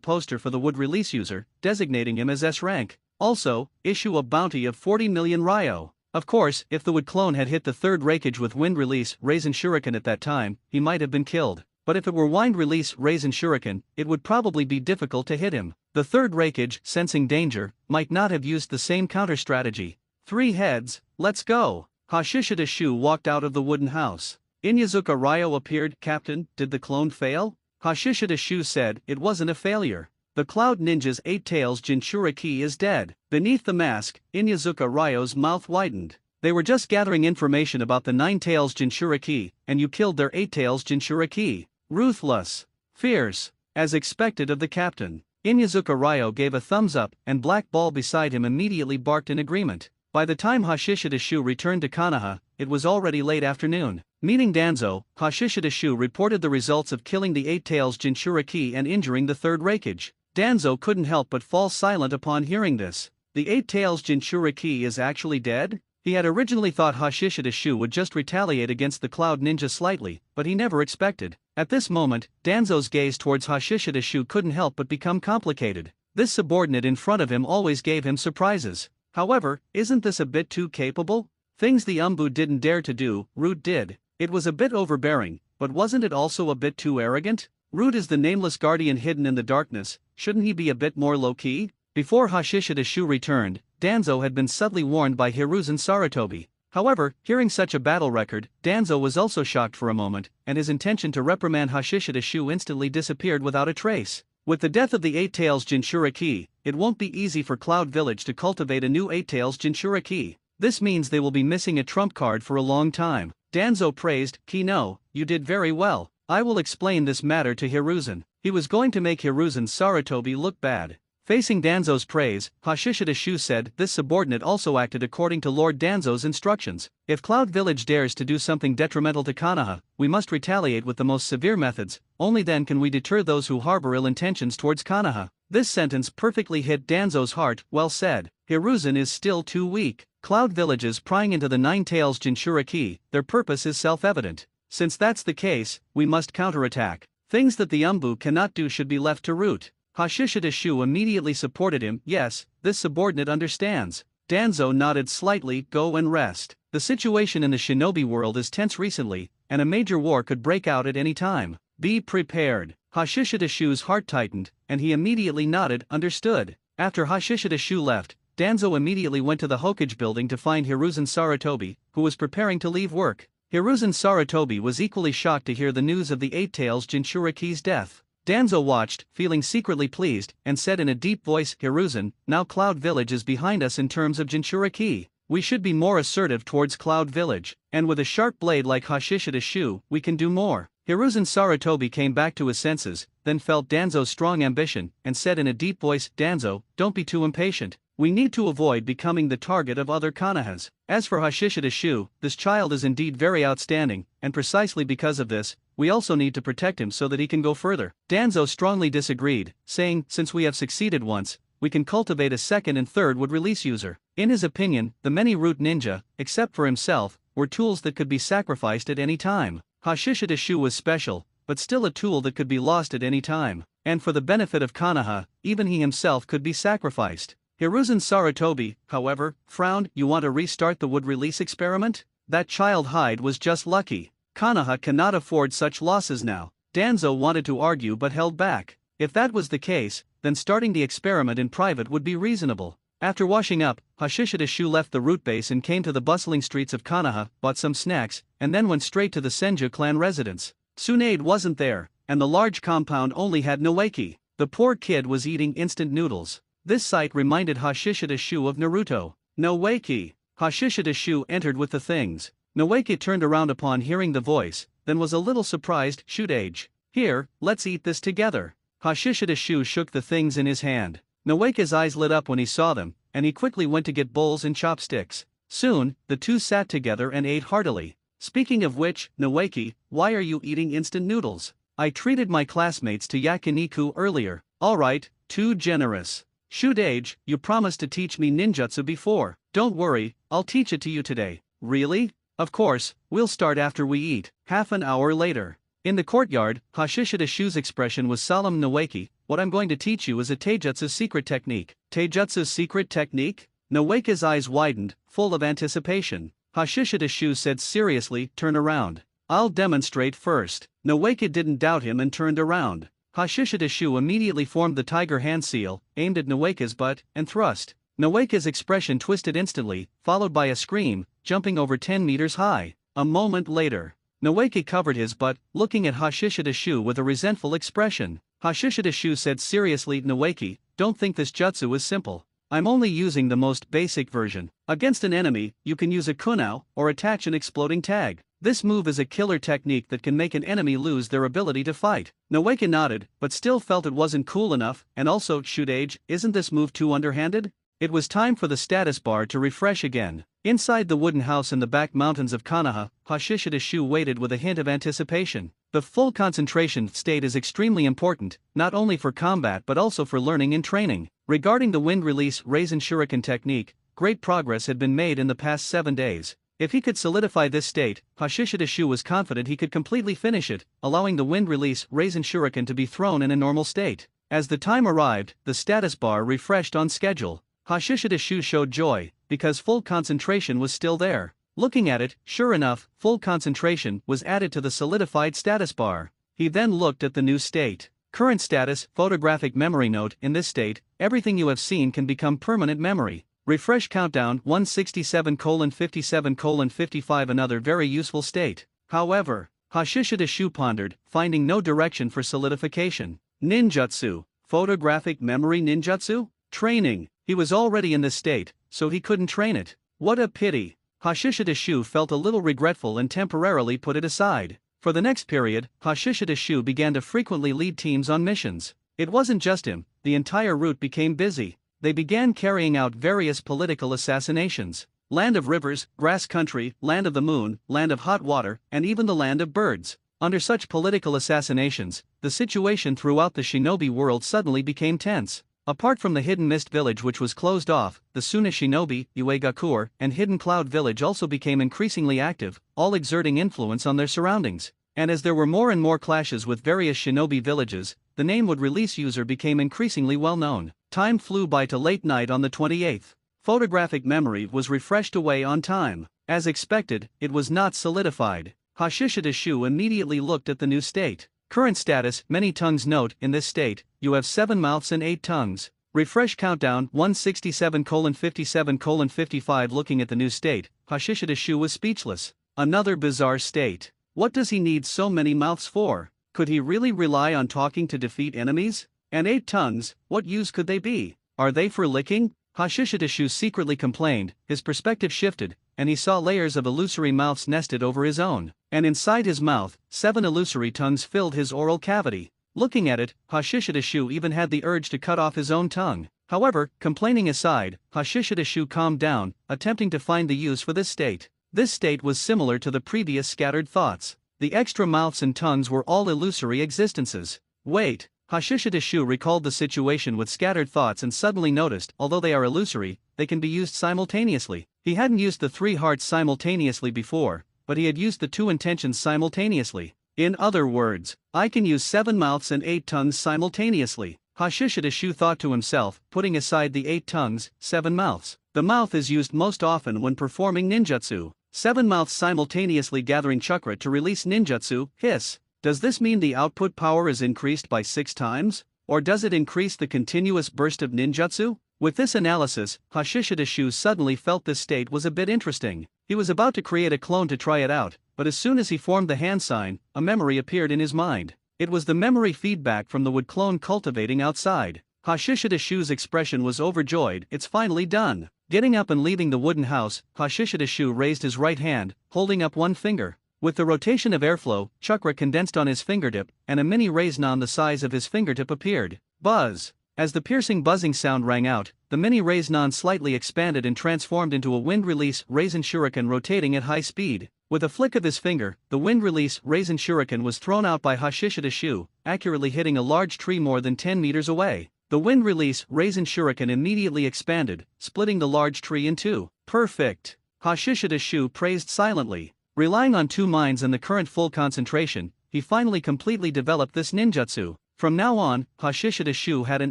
poster for the wood release user, designating him as S rank. Also, issue a bounty of 40 million ryo. Of course, if the wood clone had hit the third raikage with wind release Raisin Shuriken at that time, he might have been killed. But if it were wind release Raisin Shuriken, it would probably be difficult to hit him. The third raikage, sensing danger, might not have used the same counter strategy. 3 heads, let's go. Hashishida Shu walked out of the wooden house. Inyazuka Ryo appeared. Captain, did the clone fail? Hashishida Shu said, it wasn't a failure. The Cloud Ninja's 8 tails Jinchuriki is dead. Beneath the mask, Inyazuka Ryo's mouth widened. They were just gathering information about the 9 tails Jinchuriki, and you killed their 8 tails Jinchuriki. Ruthless. Fierce. As expected of the captain. Inyazuka Ryo gave a thumbs up, and Black Ball beside him immediately barked in agreement. By the time Hashishida Shu returned to Konoha, it was already late afternoon. Meeting Danzo, Hashishida Shu reported the results of killing the 8 tails Jinchuriki and injuring the third raikage. Danzo couldn't help but fall silent upon hearing this. The 8 tails Jinchuriki is actually dead? He had originally thought Hashishida Shu would just retaliate against the Cloud Ninja slightly, but he never expected. At this moment, Danzo's gaze towards Hashishida Shu couldn't help but become complicated. This subordinate in front of him always gave him surprises. However, isn't this a bit too capable? Things the Umbu didn't dare to do, Root did. It was a bit overbearing, but wasn't it also a bit too arrogant? Root is the nameless guardian hidden in the darkness, shouldn't he be a bit more low-key? Before Hashishida Shu returned, Danzo had been subtly warned by Hiruzen Sarutobi. However, hearing such a battle record, Danzo was also shocked for a moment, and his intention to reprimand Hashishida Shu instantly disappeared without a trace. With the death of the Eight Tails Jinchuriki, it won't be easy for Cloud Village to cultivate a new Eight Tails Jinchuriki. This means they will be missing a trump card for a long time. Danzo praised Kino, you did very well. I will explain this matter to Hiruzen. He was going to make Hiruzen Sarutobi look bad. Facing Danzo's praise, Hashishida Shu said this subordinate also acted according to Lord Danzo's instructions. If Cloud Village dares to do something detrimental to Konoha, we must retaliate with the most severe methods, only then can we deter those who harbor ill intentions towards Konoha. This sentence perfectly hit Danzo's heart. Well said. Hiruzen is still too weak. Cloud Villages prying into the Nine Tails Jinchuriki, their purpose is self-evident. Since that's the case, we must counterattack. Things that the Umbu cannot do should be left to Root. Hashishida Shu immediately supported him. Yes, this subordinate understands. Danzo nodded slightly. Go and rest. The situation in the shinobi world is tense recently, and a major war could break out at any time. Be prepared. Hashishida Shu's heart tightened, and he immediately nodded. Understood. After Hashishida Shu left, Danzo immediately went to the Hokage building to find Hiruzen Sarutobi, who was preparing to leave work. Hiruzen Sarutobi was equally shocked to hear the news of the Eight Tails Jinchuriki's death. Danzo watched, feeling secretly pleased, and said in a deep voice, Hiruzen, now Cloud Village is behind us in terms of Jinchuriki. We should be more assertive towards Cloud Village, and with a sharp blade like Hashishida Shu, we can do more. Hiruzen Sarutobi came back to his senses, then felt Danzo's strong ambition, and said in a deep voice, Danzo, don't be too impatient. We need to avoid becoming the target of other Konohas. As for Hashishida Shu, this child is indeed very outstanding, and precisely because of this, we also need to protect him so that he can go further. Danzo strongly disagreed, saying, since we have succeeded once, we can cultivate a second and third would release user. In his opinion, the many root ninja, except for himself, were tools that could be sacrificed at any time. Hashishida Shu was special, but still a tool that could be lost at any time, and for the benefit of Konoha, even he himself could be sacrificed. Hiruzen Sarutobi, however, frowned. You want to restart the wood release experiment? That child hide was just lucky. Konoha cannot afford such losses now. Danzo wanted to argue but held back. If that was the case, then starting the experiment in private would be reasonable. After washing up, Hashishida Shu left the root base and came to the bustling streets of Konoha, bought some snacks, and then went straight to the Senju clan residence. Tsunade wasn't there, and the large compound only had Noeki. The poor kid was eating instant noodles. This sight reminded Hashishida Shu of Naruto. Noeki. Hashishida Shu entered with the things. Noeki turned around upon hearing the voice, then was a little surprised. Shoot-age. Here, let's eat this together. Hashishida Shu shook the things in his hand. Noeki's eyes lit up when he saw them, and he quickly went to get bowls and chopsticks. Soon, the two sat together and ate heartily. Speaking of which, Noeki, why are you eating instant noodles? I treated my classmates to yakiniku earlier. Alright, too generous. Shoot-age, you promised to teach me ninjutsu before. Don't worry, I'll teach it to you today. Really? Of course, we'll start after we eat. Half an hour later. In the courtyard, Hashishida Shu's expression was solemn. Noeki, what I'm going to teach you is a taijutsu secret technique. Taijutsu's secret technique? Noeki's eyes widened, full of anticipation. Hashishida Shu said seriously, turn around. I'll demonstrate first. Noeki didn't doubt him and turned around. Hashishida Shu immediately formed the tiger hand seal, aimed at Noeki's butt, and thrust. Noeki's expression twisted instantly, followed by a scream, jumping over 10 meters high. A moment later, Noeki covered his butt, looking at Hashishida Shu with a resentful expression. Hashishida Shu said seriously, Noeki, don't think this jutsu is simple. I'm only using the most basic version. Against an enemy, you can use a kunao, or attach an exploding tag. This move is a killer technique that can make an enemy lose their ability to fight. Noeki nodded, but still felt it wasn't cool enough, and also, shoot-age, isn't this move too underhanded? It was time for the status bar to refresh again. Inside the wooden house in the back mountains of Konoha, Hashishida Shu waited with a hint of anticipation. The full concentration state is extremely important, not only for combat but also for learning and training. Regarding the wind release Raisin Shuriken technique, great progress had been made in the past 7 days. If he could solidify this state, Hashishidashu was confident he could completely finish it, allowing the wind release Raisin Shuriken to be thrown in a normal state. As the time arrived, the status bar refreshed on schedule. Hashishidashu showed joy, because full concentration was still there. Looking at it, sure enough, full concentration was added to the solidified status bar. He then looked at the new state. Current status, photographic memory note. In this state, everything you have seen can become permanent memory. Refresh countdown 167:57:55. Another very useful state. However, Hashishidashu pondered, finding no direction for solidification. Ninjutsu. Photographic memory ninjutsu? Training. He was already in this state, so he couldn't train it. What a pity. Hashishidashu felt a little regretful and temporarily put it aside. For the next period, Hashishidashu began to frequently lead teams on missions. It wasn't just him, the entire route became busy. They began carrying out various political assassinations. Land of rivers, grass country, land of the moon, land of hot water, and even the land of birds. Under such political assassinations, the situation throughout the shinobi world suddenly became tense. Apart from the Hidden Mist Village, which was closed off, the Suna Shinobi, Uegakur, and Hidden Cloud Village also became increasingly active, all exerting influence on their surroundings. And as there were more and more clashes with various shinobi villages, the name Would Release user became increasingly well known. Time flew by to late night on the 28th. Photographic memory was refreshed away on time. As expected, it was not solidified. Hashishidashu immediately looked at the new state. Current status, many tongues. Note, in this state, you have 7 mouths and 8 tongues. Refresh countdown 167:57:55. Looking at the new state, Hashishidashu was speechless. Another bizarre state. What does he need so many mouths for? Could he really rely on talking to defeat enemies? And 8 tongues, what use could they be? Are they for licking? Hashishidashu secretly complained. His perspective shifted, and he saw layers of illusory mouths nested over his own. And inside his mouth, 7 illusory tongues filled his oral cavity. Looking at it, Hashishidashu even had the urge to cut off his own tongue. However, complaining aside, Hashishidashu calmed down, attempting to find the use for this state. This state was similar to the previous scattered thoughts. The extra mouths and tongues were all illusory existences. Wait. Hashishidashu recalled the situation with scattered thoughts and suddenly noticed, although they are illusory, they can be used simultaneously. He hadn't used the 3 hearts simultaneously before, but he had used the 2 intentions simultaneously. In other words, I can use 7 mouths and 8 tongues simultaneously. Hashishidashu thought to himself, putting aside the 8 tongues, 7 mouths. The mouth is used most often when performing ninjutsu. 7 mouths simultaneously gathering chakra to release ninjutsu. Hiss. Does this mean the output power is increased by 6 times? Or does it increase the continuous burst of ninjutsu? With this analysis, Hashishidashu suddenly felt this state was a bit interesting. He was about to create a clone to try it out, but as soon as he formed the hand sign, a memory appeared in his mind. It was the memory feedback from the wood clone cultivating outside. Hashishidashu's expression was overjoyed. It's finally done. Getting up and leaving the wooden house, Hashishidashu raised his right hand, holding up one finger. With the rotation of airflow, chakra condensed on his fingertip, and a mini raisin the size of his fingertip appeared. Buzz! As the piercing buzzing sound rang out, the mini raisin slightly expanded and transformed into a wind release Raisin Shuriken rotating at high speed. With a flick of his finger, the wind release Raisin Shuriken was thrown out by Hashishidashu, accurately hitting a large tree more than 10 meters away. The wind release Raisin Shuriken immediately expanded, splitting the large tree in 2. Perfect! Hashishidashu praised silently. Relying on 2 minds and the current full concentration, he finally completely developed this ninjutsu. From now on, Hashishidashu had an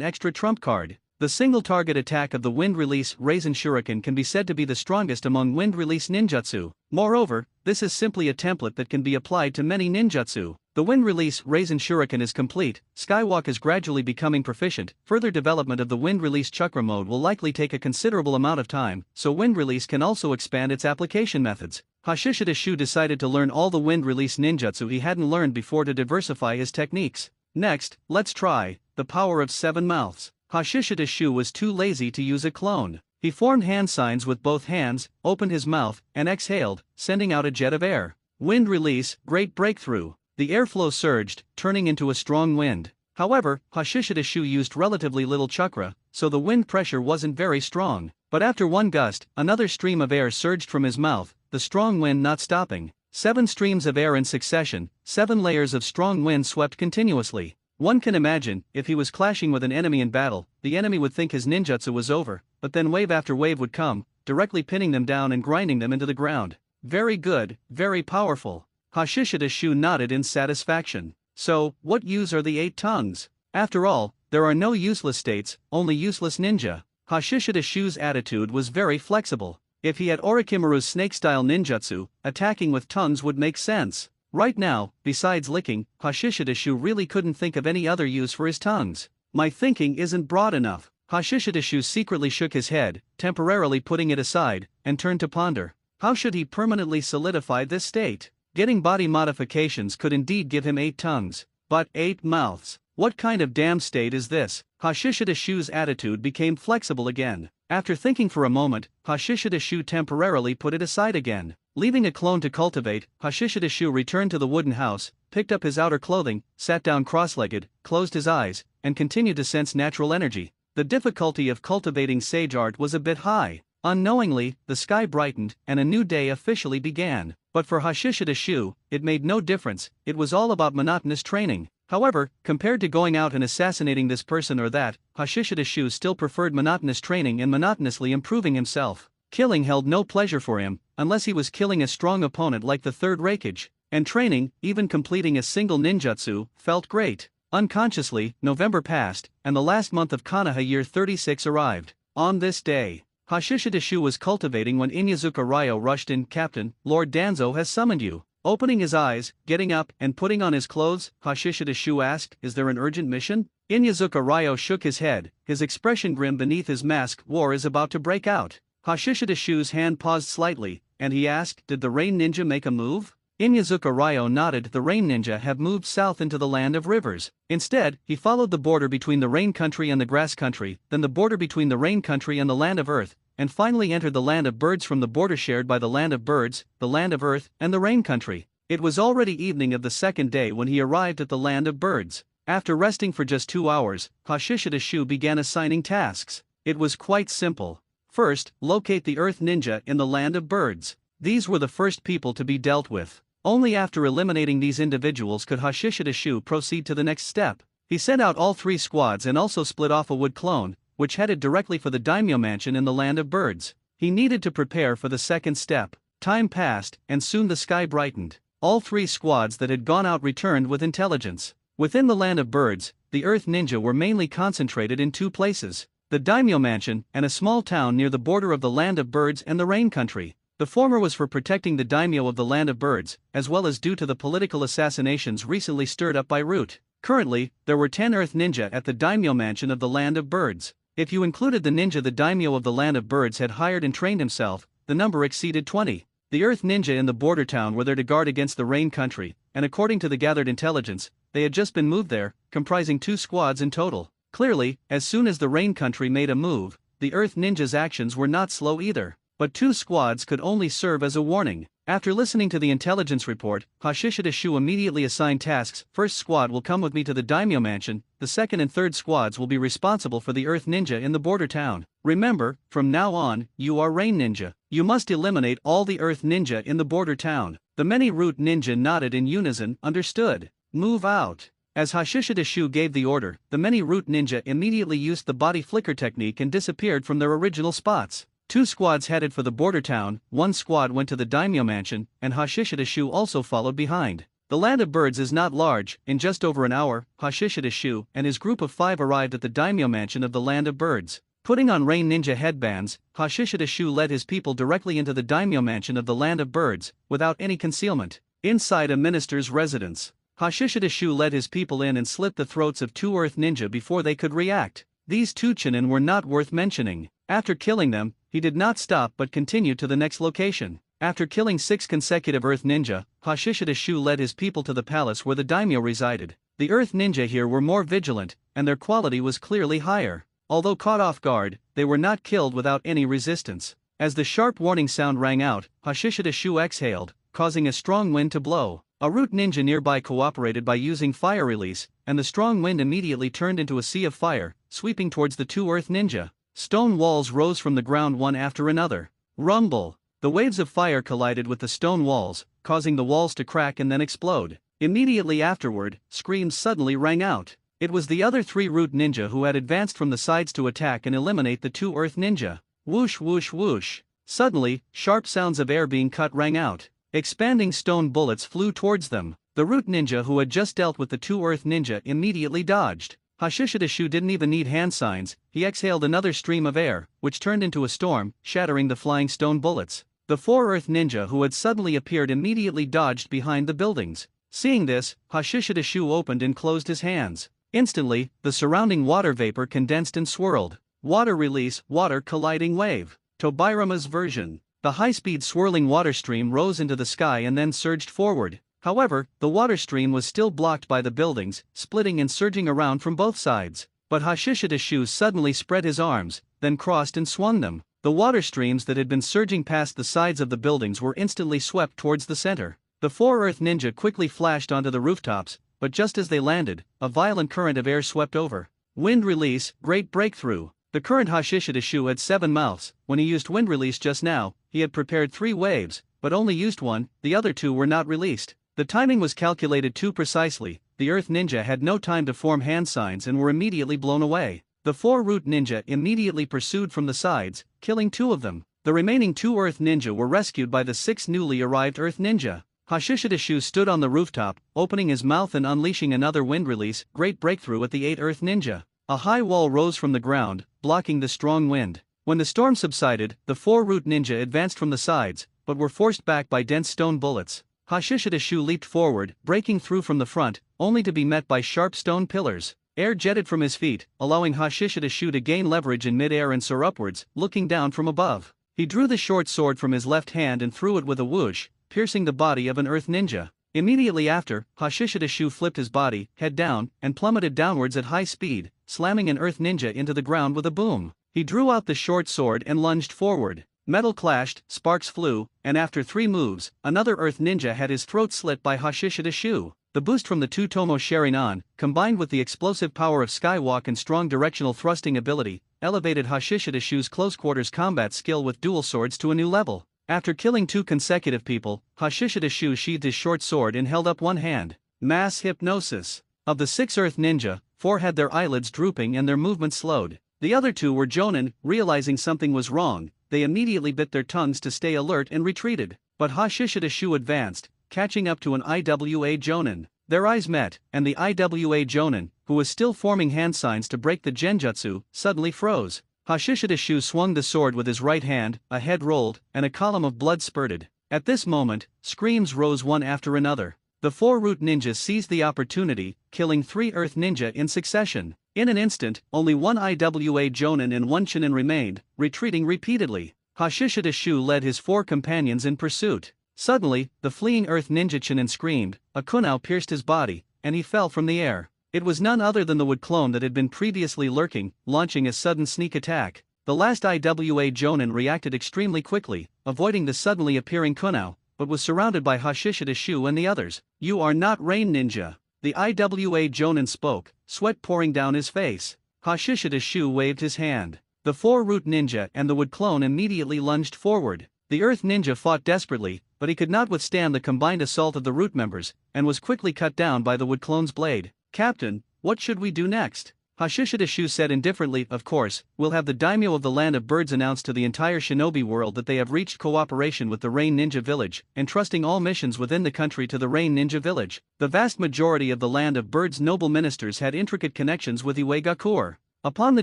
extra trump card. The single target attack of the wind release Raisin Shuriken can be said to be the strongest among wind release ninjutsu. Moreover, this is simply a template that can be applied to many ninjutsu. The wind release Raisin Shuriken is complete. Skywalk is gradually becoming proficient. Further development of the wind release chakra mode will likely take a considerable amount of time, so wind release can also expand its application methods. Hashishidashu decided to learn all the wind release ninjutsu he hadn't learned before to diversify his techniques. Next, let's try the power of 7 mouths. Hashishidashu was too lazy to use a clone. He formed hand signs with both hands, opened his mouth, and exhaled, sending out a jet of air. Wind release, great breakthrough. The airflow surged, turning into a strong wind. However, Hashishidashu used relatively little chakra, so the wind pressure wasn't very strong. But after one gust, another stream of air surged from his mouth, the strong wind not stopping. 7 streams of air in succession, 7 layers of strong wind swept continuously. One can imagine, if he was clashing with an enemy in battle, the enemy would think his ninjutsu was over, but then wave after wave would come, directly pinning them down and grinding them into the ground. Very good, very powerful. Hashishida Shu nodded in satisfaction. So, what use are the 8 tongues? After all, there are no useless states, only useless ninja. Hashishida Shu's attitude was very flexible. If he had Orochimaru's snake-style ninjutsu, attacking with tongues would make sense. Right now, besides licking, Hashishida Shu really couldn't think of any other use for his tongues. My thinking isn't broad enough. Hashishida Shu secretly shook his head, temporarily putting it aside, and turned to ponder. How should he permanently solidify this state? Getting body modifications could indeed give him 8 tongues. But 8 mouths? What kind of damn state is this? Hashishida Shu's attitude became flexible again. After thinking for a moment, Hashishida Shu temporarily put it aside again. Leaving a clone to cultivate, Hashishida Shu returned to the wooden house, picked up his outer clothing, sat down cross-legged, closed his eyes, and continued to sense natural energy. The difficulty of cultivating sage art was a bit high. Unknowingly, the sky brightened, and a new day officially began. But for Hashishida Shu, it made no difference, it was all about monotonous training. However, compared to going out and assassinating this person or that, Hashishida Shu still preferred monotonous training and monotonously improving himself. Killing held no pleasure for him, unless he was killing a strong opponent like the third Raikage. And training, even completing a single ninjutsu, felt great. Unconsciously, November passed, and the last month of Konoha year 36 arrived. On this day, Hashishida Shu was cultivating when Inyazuka Ryo rushed in. "Captain, Lord Danzo has summoned you." Opening his eyes, getting up, and putting on his clothes, Hashishida Shu asked, "Is there an urgent mission?" Inyazuka Ryo shook his head, his expression grim beneath his mask. "War is about to break out." Hashishida Shu's hand paused slightly, and he asked, "Did the Rain Ninja make a move?" Inyazuka Ryo nodded. "The Rain Ninja have moved south into the land of rivers." Instead, he followed the border between the Rain Country and the Grass Country, then the border between the Rain Country and the Land of Earth, and finally entered the Land of Birds from the border shared by the Land of Birds, the Land of Earth, and the Rain Country. It was already evening of the second day when he arrived at the Land of Birds. After resting for just 2 hours, Hashishida Shu began assigning tasks. It was quite simple. First, locate the Earth Ninja in the Land of Birds. These were the first people to be dealt with. Only after eliminating these individuals could Hashishida Shu proceed to the next step. He sent out all 3 squads and also split off a wood clone, which headed directly for the daimyo mansion in the Land of Birds. He needed to prepare for the second step. Time passed, and soon the sky brightened. All 3 squads that had gone out returned with intelligence. Within the Land of Birds, the Earth Ninja were mainly concentrated in 2 places: the daimyo mansion and a small town near the border of the Land of Birds and the Rain Country. The former was for protecting the daimyo of the Land of Birds, as well as due to the political assassinations recently stirred up by Root. Currently, there were 10 Earth Ninja at the daimyo mansion of the Land of Birds. If you included the ninja the daimyo of the Land of Birds had hired and trained himself, the number exceeded 20. The Earth Ninja in the border town were there to guard against the Rain Country, and according to the gathered intelligence, they had just been moved there, comprising 2 squads in total. Clearly, as soon as the Rain Country made a move, the Earth Ninja's actions were not slow either. But 2 squads could only serve as a warning. After listening to the intelligence report, Hashishida Shu immediately assigned tasks. First squad will come with me to the daimyo mansion, the second and third squads will be responsible for the Earth Ninja in the border town. Remember, from now on, you are Rain Ninja. You must eliminate all the Earth Ninja in the border town. The many Root Ninja nodded in unison. Understood. Move out. As Hashishida Shu gave the order, the many Root Ninja immediately used the body flicker technique and disappeared from their original spots. 2 squads headed for the border town, 1 squad went to the daimyo mansion, and Hashishida Shu also followed behind. The Land of Birds is not large. In just over an hour, Hashishida Shu and his group of 5 arrived at the daimyo mansion of the Land of Birds. Putting on Rain Ninja headbands, Hashishida Shu led his people directly into the daimyo mansion of the Land of Birds, without any concealment. Inside a minister's residence, Hashishida Shu led his people in and slit the throats of 2 Earth Ninja before they could react. These 2 Chunin were not worth mentioning. After killing them, he did not stop but continued to the next location. After killing 6 consecutive Earth Ninja, Hashishida Shu led his people to the palace where the daimyo resided. The Earth Ninja here were more vigilant, and their quality was clearly higher. Although caught off guard, they were not killed without any resistance. As the sharp warning sound rang out, Hashishida Shu exhaled, causing a strong wind to blow. A Root Ninja nearby cooperated by using fire release, and the strong wind immediately turned into a sea of fire, sweeping towards the 2 Earth Ninja. Stone walls rose from the ground one after another. Rumble! The waves of fire collided with the stone walls, causing the walls to crack and then explode. Immediately afterward, screams suddenly rang out. It was the other 3 Root Ninja who had advanced from the sides to attack and eliminate the 2 Earth Ninja. Whoosh whoosh whoosh! Suddenly, sharp sounds of air being cut rang out. Expanding stone bullets flew towards them. The root ninja who had just dealt with the two earth ninja immediately dodged. Hashishidashu didn't even need hand signs, he exhaled another stream of air, which turned into a storm, shattering the flying stone bullets. The four earth ninja who had suddenly appeared immediately dodged behind the buildings. Seeing this, Hashishidashu opened and closed his hands. Instantly, the surrounding water vapor condensed and swirled. Water release, water colliding wave. Tobirama's version. The high-speed swirling water stream rose into the sky and then surged forward. However, the water stream was still blocked by the buildings, splitting and surging around from both sides. But Hashishidashu suddenly spread his arms, then crossed and swung them. The water streams that had been surging past the sides of the buildings were instantly swept towards the center. The four earth ninja quickly flashed onto the rooftops, but just as they landed, a violent current of air swept over. Wind release, great breakthrough. The current Hashishidashu had 7 mouths. When he used wind release just now, he had prepared 3 waves, but only used one, the other 2 were not released. The timing was calculated too precisely, the earth ninja had no time to form hand signs and were immediately blown away. The 4 root ninja immediately pursued from the sides, killing 2 of them. The remaining 2 earth ninja were rescued by the 6 newly arrived earth ninja. Hashishidashu stood on the rooftop, opening his mouth and unleashing another wind release, great breakthrough at the 8 earth ninja. A high wall rose from the ground, blocking the strong wind. When the storm subsided, the 4 root ninja advanced from the sides, but were forced back by dense stone bullets. Hashishidashu leaped forward, breaking through from the front, only to be met by sharp stone pillars. Air jetted from his feet, allowing Hashishidashu to gain leverage in mid-air and soar upwards, looking down from above. He drew the short sword from his left hand and threw it with a whoosh, piercing the body of an earth ninja. Immediately after, Hashishidashu flipped his body, head down, and plummeted downwards at high speed, slamming an earth ninja into the ground with a boom. He drew out the short sword and lunged forward. Metal clashed, sparks flew, and after 3 moves, another earth ninja had his throat slit by Hashishidashu. The boost from the 2 Tomo Sharingan, combined with the explosive power of Skywalk and strong directional thrusting ability, elevated Hashishidashu's close-quarters combat skill with dual swords to a new level. After killing 2 consecutive people, Hashishidashu sheathed his short sword and held up one hand. Mass hypnosis. Of the 6 earth ninja, 4 had their eyelids drooping and their movement slowed. The other 2 were jonin. Realizing something was wrong, they immediately bit their tongues to stay alert and retreated. But Hashishidashu advanced, catching up to an IWA jonin. Their eyes met, and the IWA jonin, who was still forming hand signs to break the genjutsu, suddenly froze. Hashishidashu swung the sword with his right hand, a head rolled, and a column of blood spurted. At this moment, screams rose one after another. The 4 root ninjas seized the opportunity, killing 3 earth ninja in succession. In an instant, only 1 IWA jonin and 1 chunin remained, retreating repeatedly. Hashishidashu led his 4 companions in pursuit. Suddenly, the fleeing earth ninja chunin screamed, a kunai pierced his body, and he fell from the air. It was none other than the wood clone that had been previously lurking, launching a sudden sneak attack. The last IWA jonin reacted extremely quickly, avoiding the suddenly appearing kunai, but was surrounded by Hashishidashu and the others. "You are not Rain Ninja." The IWA jonin spoke, sweat pouring down his face. Hashishidashu waved his hand. The 4 root ninja and the wood clone immediately lunged forward. The earth ninja fought desperately, but he could not withstand the combined assault of the root members, and was quickly cut down by the wood clone's blade. "Captain, what should we do next?" Hashishidashu said indifferently. "Of course, we'll have the daimyo of the Land of Birds announce to the entire shinobi world that they have reached cooperation with the Rain Ninja Village, entrusting all missions within the country to the Rain Ninja Village." The vast majority of the Land of Birds noble ministers had intricate connections with Iwagakure. Upon the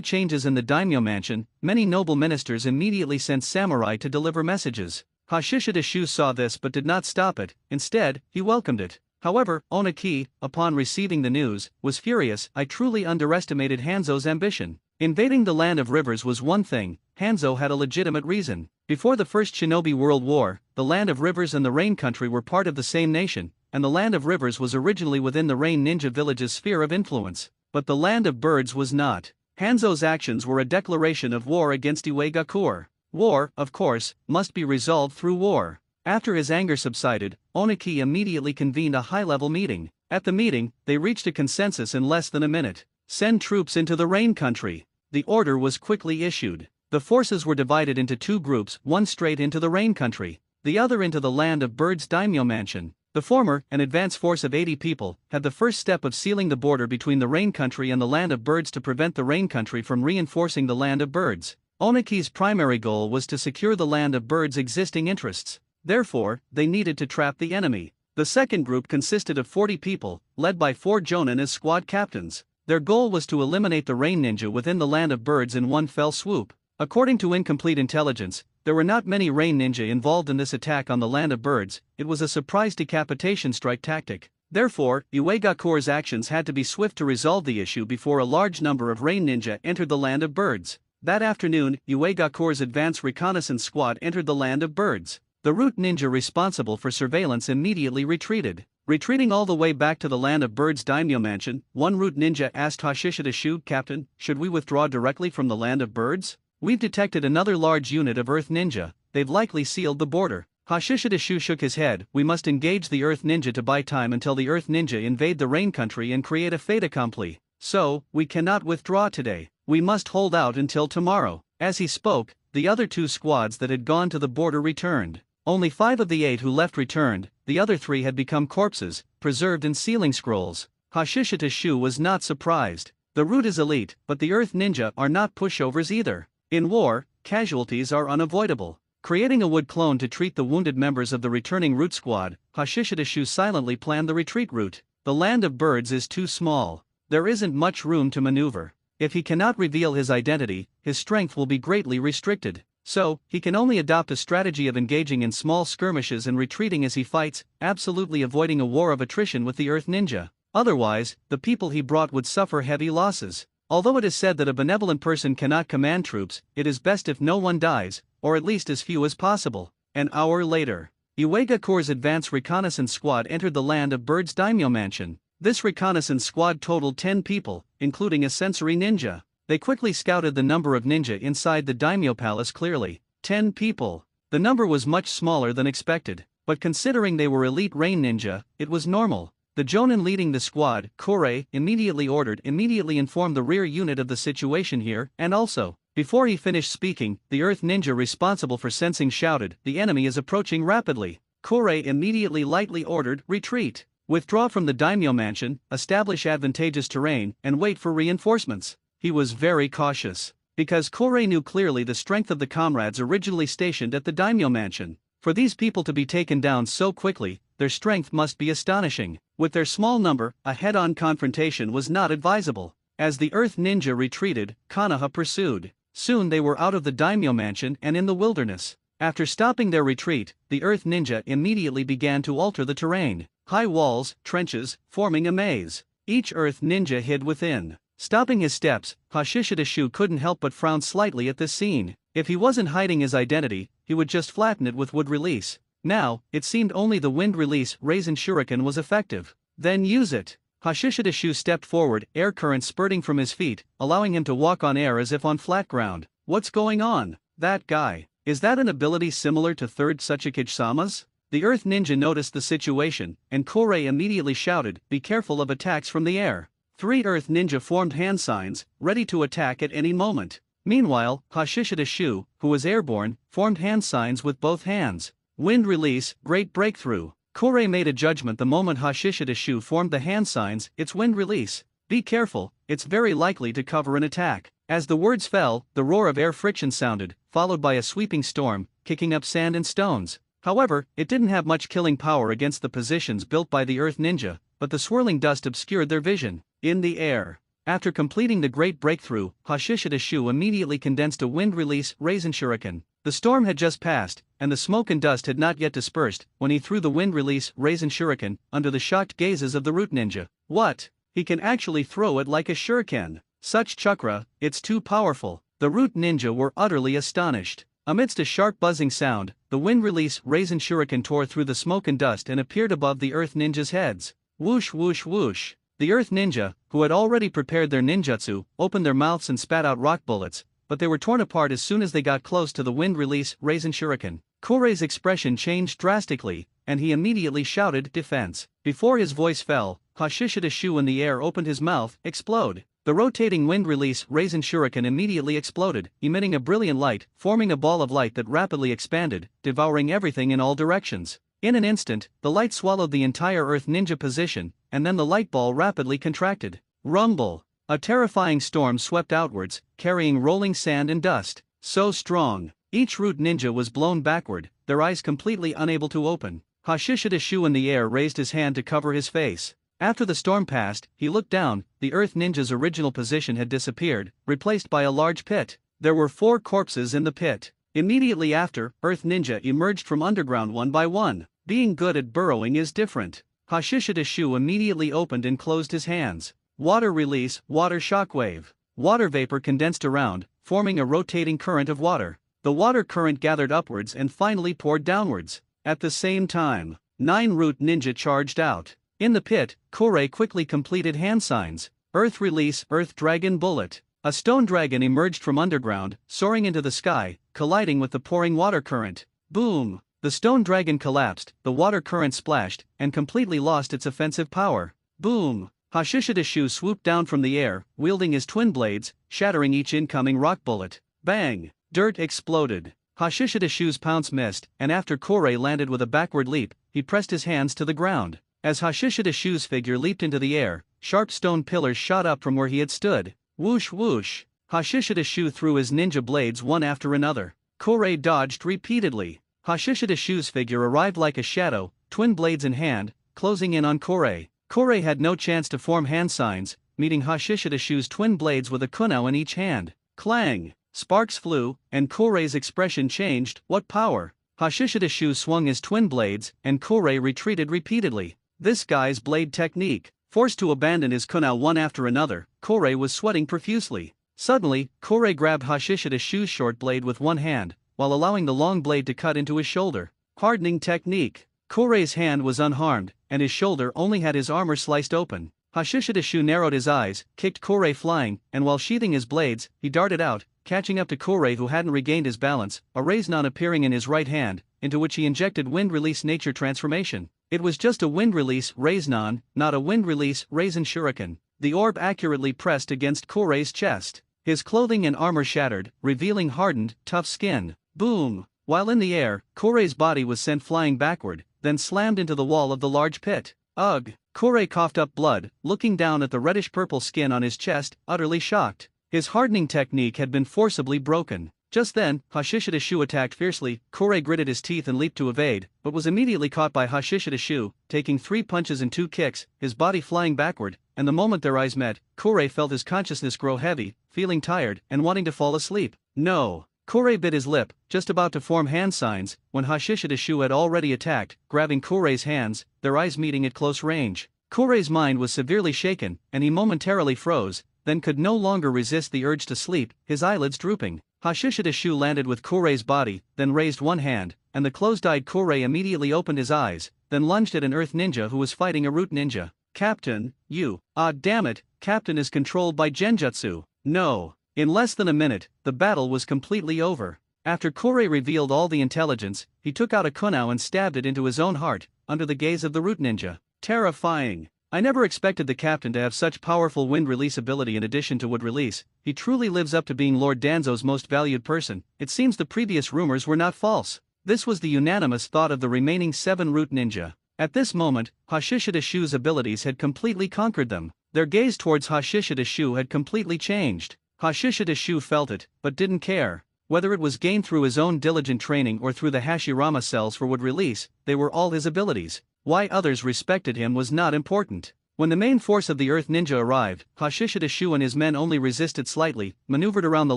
changes in the daimyo mansion, many noble ministers immediately sent samurai to deliver messages. Hashishidashu saw this but did not stop it. Instead, he welcomed it. However, Onaki, upon receiving the news, was furious. "I truly underestimated Hanzo's ambition. Invading the Land of Rivers was one thing, Hanzo had a legitimate reason. Before the First Shinobi World War, the Land of Rivers and the Rain Country were part of the same nation, and the Land of Rivers was originally within the Rain Ninja Village's sphere of influence. But the Land of Birds was not. Hanzo's actions were a declaration of war against Iwagakure. War, of course, must be resolved through war." After his anger subsided, Onaki immediately convened a high-level meeting. At the meeting, they reached a consensus in less than a minute. "Send troops into the Rain Country." The order was quickly issued. The forces were divided into 2 groups, one straight into the Rain Country, the other into the Land of Birds daimyo mansion. The former, an advance force of 80 people, had the first step of sealing the border between the Rain Country and the Land of Birds to prevent the Rain Country from reinforcing the Land of Birds. Oniki's primary goal was to secure the land of birds' existing interests. Therefore, they needed to trap the enemy. The second group consisted of 40 people, led by 4 Jonin as squad captains. Their goal was to eliminate the rain ninja within the land of birds in one fell swoop. According to incomplete intelligence, there were not many rain ninja involved in this attack on the land of birds. It was a surprise decapitation strike tactic. Therefore, Uegakure's actions had to be swift to resolve the issue before a large number of rain ninja entered the land of birds. That afternoon, Uegakure's advance reconnaissance squad entered the land of birds. The root ninja responsible for surveillance immediately retreated. Retreating all the way back to the land of birds' daimyo mansion, one root ninja asked Hashishida Shu, "Captain, should we withdraw directly from the land of birds? We've detected another large unit of Earth Ninja, they've likely sealed the border." Hashishida Shu shook his head. "We must engage the Earth Ninja to buy time until the Earth Ninja invade the rain country and create a fait accompli. So, we cannot withdraw today. We must hold out until tomorrow." As he spoke, the other 2 squads that had gone to the border returned. Only 5 of the 8 who left returned, the other 3 had become corpses, preserved in sealing scrolls. Hashishida Shu was not surprised. The root is elite, but the Earth Ninja are not pushovers either. In war, casualties are unavoidable. Creating a wood clone to treat the wounded members of the returning root squad, Hashishida Shu silently planned the retreat route. The land of birds is too small. There isn't much room to maneuver. If he cannot reveal his identity, his strength will be greatly restricted. So, he can only adopt a strategy of engaging in small skirmishes and retreating as he fights, absolutely avoiding a war of attrition with the Earth Ninja. Otherwise, the people he brought would suffer heavy losses. Although it is said that a benevolent person cannot command troops, it is best if no one dies, or at least as few as possible. An hour later, Uegakure's advance reconnaissance squad entered the land of birds' daimyo mansion. This reconnaissance squad totaled 10 people, including a sensory ninja. They quickly scouted the number of ninja inside the daimyo palace clearly. 10 people. The number was much smaller than expected, but considering they were elite rain ninja, it was normal. The Jonin leading the squad, Kore, immediately informed the rear unit of the situation here, and also, before he finished speaking, the Earth Ninja responsible for sensing shouted, "The enemy is approaching rapidly." Kore immediately lightly ordered, "Retreat. Withdraw from the daimyo mansion, establish advantageous terrain, and wait for reinforcements." He was very cautious, because Kore knew clearly the strength of the comrades originally stationed at the daimyo mansion. For these people to be taken down so quickly, their strength must be astonishing. With their small number, a head-on confrontation was not advisable. As the Earth Ninja retreated, Konoha pursued. Soon they were out of the daimyo mansion and in the wilderness. After stopping their retreat, the Earth Ninja immediately began to alter the terrain. High walls, trenches, forming a maze. Each Earth Ninja hid within. Stopping his steps, Hashishida Shu couldn't help but frown slightly at this scene. If he wasn't hiding his identity, he would just flatten it with wood release. Now, it seemed only the wind release Raisin Shuriken was effective. Then use it. Hashishida Shu stepped forward, air current spurting from his feet, allowing him to walk on air as if on flat ground. "What's going on? That guy. Is that an ability similar to third Suchikage-sama's?" The Earth Ninja noticed the situation, and Kore immediately shouted, "Be careful of attacks from the air." 3 Earth Ninja formed hand signs, ready to attack at any moment. Meanwhile, Hashishida Shu, who was airborne, formed hand signs with both hands. Wind release, great breakthrough. Kore made a judgment the moment Hashishida Shu formed the hand signs, it's wind release. Be careful, it's very likely to cover an attack. As the words fell, the roar of air friction sounded, followed by a sweeping storm, kicking up sand and stones. However, it didn't have much killing power against the positions built by the Earth Ninja, but the swirling dust obscured their vision. In the air. After completing the great breakthrough, Hashishida Shu immediately condensed a wind release Raisin Shuriken. The storm had just passed, and the smoke and dust had not yet dispersed, when he threw the wind release Raisin Shuriken under the shocked gazes of the root ninja. What? He can actually throw it like a shuriken. Such chakra, it's too powerful. The root ninja were utterly astonished. Amidst a sharp buzzing sound, the wind release Raisin Shuriken tore through the smoke and dust and appeared above the Earth Ninja's heads. Whoosh whoosh whoosh. The Earth Ninja, who had already prepared their ninjutsu, opened their mouths and spat out rock bullets, but they were torn apart as soon as they got close to the wind release Raisin Shuriken. Kore's expression changed drastically, and he immediately shouted, "Defense." Before his voice fell, Hashishida Shu in the air opened his mouth, "Explode." The rotating wind release Raisin Shuriken immediately exploded, emitting a brilliant light, forming a ball of light that rapidly expanded, devouring everything in all directions. In an instant, the light swallowed the entire Earth Ninja position, and then the light ball rapidly contracted. Rumble! A terrifying storm swept outwards, carrying rolling sand and dust. So strong. Each root ninja was blown backward, their eyes completely unable to open. Hashishida Shu in the air raised his hand to cover his face. After the storm passed, he looked down. The earth ninja's original position had disappeared, replaced by a large pit. There were 4 corpses in the pit. Immediately after, earth ninja emerged from underground one by one. Being good at burrowing is different. Hashishida Shu immediately opened and closed his hands. Water release, water shockwave. Water vapor condensed around, forming a rotating current of water. The water current gathered upwards and finally poured downwards. At the same time, 9 root ninja charged out. In the pit, Kore quickly completed hand signs. Earth release, earth dragon bullet. A stone dragon emerged from underground, soaring into the sky, colliding with the pouring water current. Boom! The stone dragon collapsed, the water current splashed, and completely lost its offensive power. Boom! Hashishida Shu swooped down from the air, wielding his twin blades, shattering each incoming rock bullet. Bang! Dirt exploded. Hashishida Shu's pounce missed, and after Kore landed with a backward leap, he pressed his hands to the ground. As Hashishida Shu's figure leaped into the air, sharp stone pillars shot up from where he had stood. Whoosh whoosh! Hashishida Shu threw his ninja blades one after another. Kore dodged repeatedly. Hashishida Shu's figure arrived like a shadow, twin blades in hand, closing in on Kore. Kore had no chance to form hand signs, meeting Hashishida Shu's twin blades with a kunao in each hand. Clang! Sparks flew, and Kore's expression changed. What power! Hashishida Shu swung his twin blades, and Kore retreated repeatedly. This guy's blade technique. Forced to abandon his kunao one after another, Kore was sweating profusely. Suddenly, Kore grabbed Hashishida Shu's short blade with one hand, while allowing the long blade to cut into his shoulder. Hardening technique. Kore's hand was unharmed, and his shoulder only had his armor sliced open. Hashishida Shu narrowed his eyes, kicked Kore flying, and while sheathing his blades, he darted out, catching up to Kore who hadn't regained his balance, a Raiznan appearing in his right hand, into which he injected wind release nature transformation. It was just a wind release Raiznan, not a wind release Raisin Shuriken. The orb accurately pressed against Kore's chest. His clothing and armor shattered, revealing hardened, tough skin. Boom! While in the air, Kore's body was sent flying backward, then slammed into the wall of the large pit. Ugh! Kore coughed up blood, looking down at the reddish-purple skin on his chest, utterly shocked. His hardening technique had been forcibly broken. Just then, Hashishida Shu attacked fiercely. Kore gritted his teeth and leaped to evade, but was immediately caught by Hashishida Shu, taking 3 punches and 2 kicks, his body flying backward, and the moment their eyes met, Kore felt his consciousness grow heavy, feeling tired, and wanting to fall asleep. No! Kore bit his lip, just about to form hand signs, when Hashishida Shu had already attacked, grabbing Kore's hands, their eyes meeting at close range. Kore's mind was severely shaken, and he momentarily froze, then could no longer resist the urge to sleep, his eyelids drooping. Hashishida Shu landed with Kore's body, then raised one hand, and the closed-eyed Kore immediately opened his eyes, then lunged at an earth ninja who was fighting a root ninja. Captain, you. Ah damn it, Captain is controlled by Genjutsu. No. In less than a minute, the battle was completely over. After Kore revealed all the intelligence, he took out a kunao and stabbed it into his own heart, under the gaze of the root ninja. Terrifying. I never expected the captain to have such powerful wind release ability in addition to wood release. He truly lives up to being Lord Danzo's most valued person. It seems the previous rumors were not false. This was the unanimous thought of the remaining 7 root ninja. At this moment, Hashishida Shu's abilities had completely conquered them. Their gaze towards Hashishida Shu had completely changed. Hashishida Shu felt it, but didn't care. Whether it was gained through his own diligent training or through the Hashirama cells for wood release, they were all his abilities. Why others respected him was not important. When the main force of the Earth Ninja arrived, Hashishida Shu and his men only resisted slightly, maneuvered around the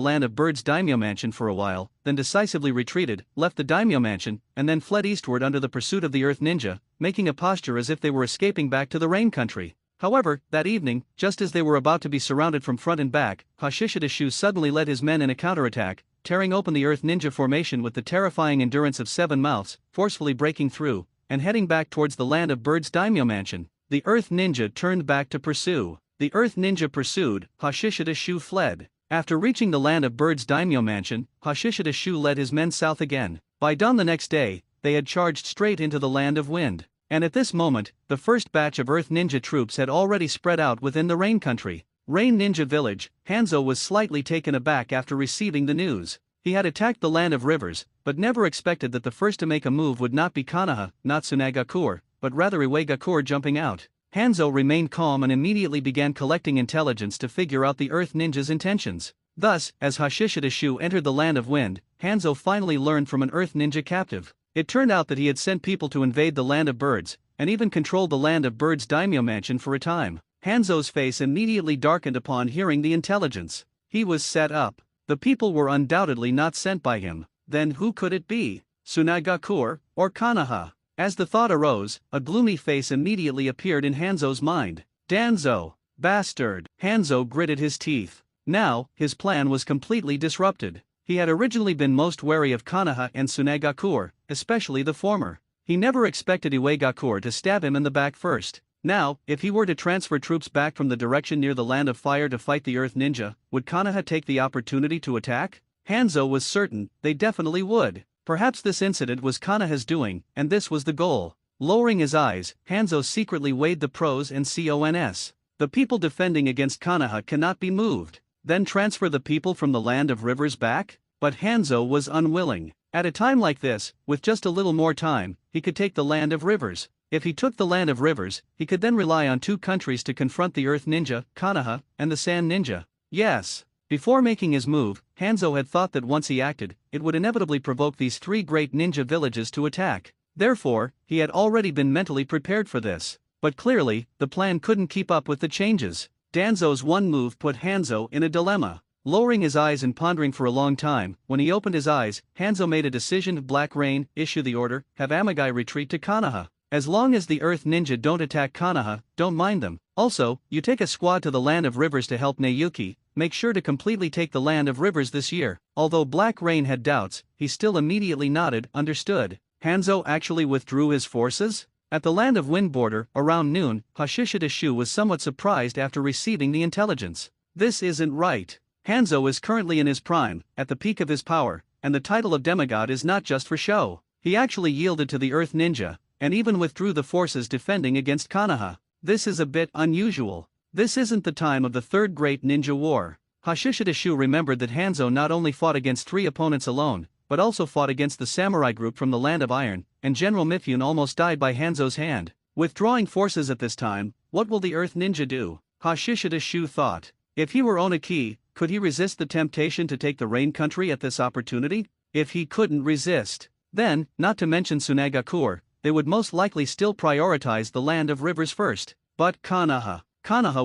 land of Bird's daimyo mansion for a while, then decisively retreated, left the daimyo mansion, and then fled eastward under the pursuit of the Earth Ninja, making a posture as if they were escaping back to the rain country. However, that evening, just as they were about to be surrounded from front and back, Hashishida Shu suddenly led his men in a counterattack, tearing open the Earth Ninja formation with the terrifying endurance of 7 mouths, forcefully breaking through, and heading back towards the land of Bird's daimyo mansion. The Earth Ninja turned back to pursue. The Earth Ninja pursued, Hashishida Shu fled. After reaching the land of Bird's daimyo mansion, Hashishida Shu led his men south again. By dawn the next day, they had charged straight into the land of wind. And at this moment, the first batch of Earth Ninja troops had already spread out within the rain country. Rain Ninja Village. Hanzo was slightly taken aback after receiving the news. He had attacked the land of rivers, but never expected that the first to make a move would not be Kanaha, not Tsunagakur, but rather Iwagakur jumping out. Hanzo remained calm and immediately began collecting intelligence to figure out the Earth Ninja's intentions. Thus, as Hashishidashu entered the land of wind, Hanzo finally learned from an earth ninja captive. It turned out that he had sent people to invade the land of birds, and even controlled the land of birds' daimyo mansion for a time. Hanzo's face immediately darkened upon hearing the intelligence. He was set up. The people were undoubtedly not sent by him. Then who could it be? Tsunagakur, or Konoha? As the thought arose, a gloomy face immediately appeared in Hanzo's mind. Danzo! Bastard! Hanzo gritted his teeth. Now, his plan was completely disrupted. He had originally been most wary of Konoha and Tsunagakur, especially the former. He never expected Iwagakur to stab him in the back first. Now, if he were to transfer troops back from the direction near the land of fire to fight the Earth Ninja, would Konoha take the opportunity to attack? Hanzo was certain they definitely would. Perhaps this incident was Konoha's doing, and this was the goal. Lowering his eyes, Hanzo secretly weighed the pros and cons. The people defending against Konoha cannot be moved. Then transfer the people from the land of rivers back? But Hanzo was unwilling. At a time like this, with just a little more time, he could take the land of rivers. If he took the land of rivers, he could then rely on two countries to confront the Earth Ninja, Konoha, and the Sand Ninja. Yes. Before making his move, Hanzo had thought that once he acted, it would inevitably provoke these three great ninja villages to attack. Therefore, he had already been mentally prepared for this. But clearly, the plan couldn't keep up with the changes. Danzo's one move put Hanzo in a dilemma. Lowering his eyes and pondering for a long time, when he opened his eyes, Hanzo made a decision. Black Rain, issue the order, have Amagai retreat to Konoha. As long as the Earth Ninja don't attack Konoha, don't mind them. Also, you take a squad to the land of rivers to help Nayuki. Make sure to completely take the land of rivers this year. Although Black Rain had doubts, he still immediately nodded, understood. Hanzo actually withdrew his forces? At the land of wind border, around noon, Hashishidashu was somewhat surprised after receiving the intelligence. This isn't right. Hanzo is currently in his prime, at the peak of his power, and the title of demigod is not just for show. He actually yielded to the Earth Ninja, and even withdrew the forces defending against Konoha. This is a bit unusual. This isn't the time of the Third Great Ninja War. Hashishidashu remembered that Hanzo not only fought against three opponents alone, but also fought against the samurai group from the land of iron, and General Mifune almost died by Hanzo's hand. Withdrawing forces at this time, what will the Earth Ninja do? Hashishidashu thought. If he were Oniki, could he resist the temptation to take the Rain Country at this opportunity? If he couldn't resist, then, not to mention Tsunagakur, they would most likely still prioritize the land of rivers first. But Konoha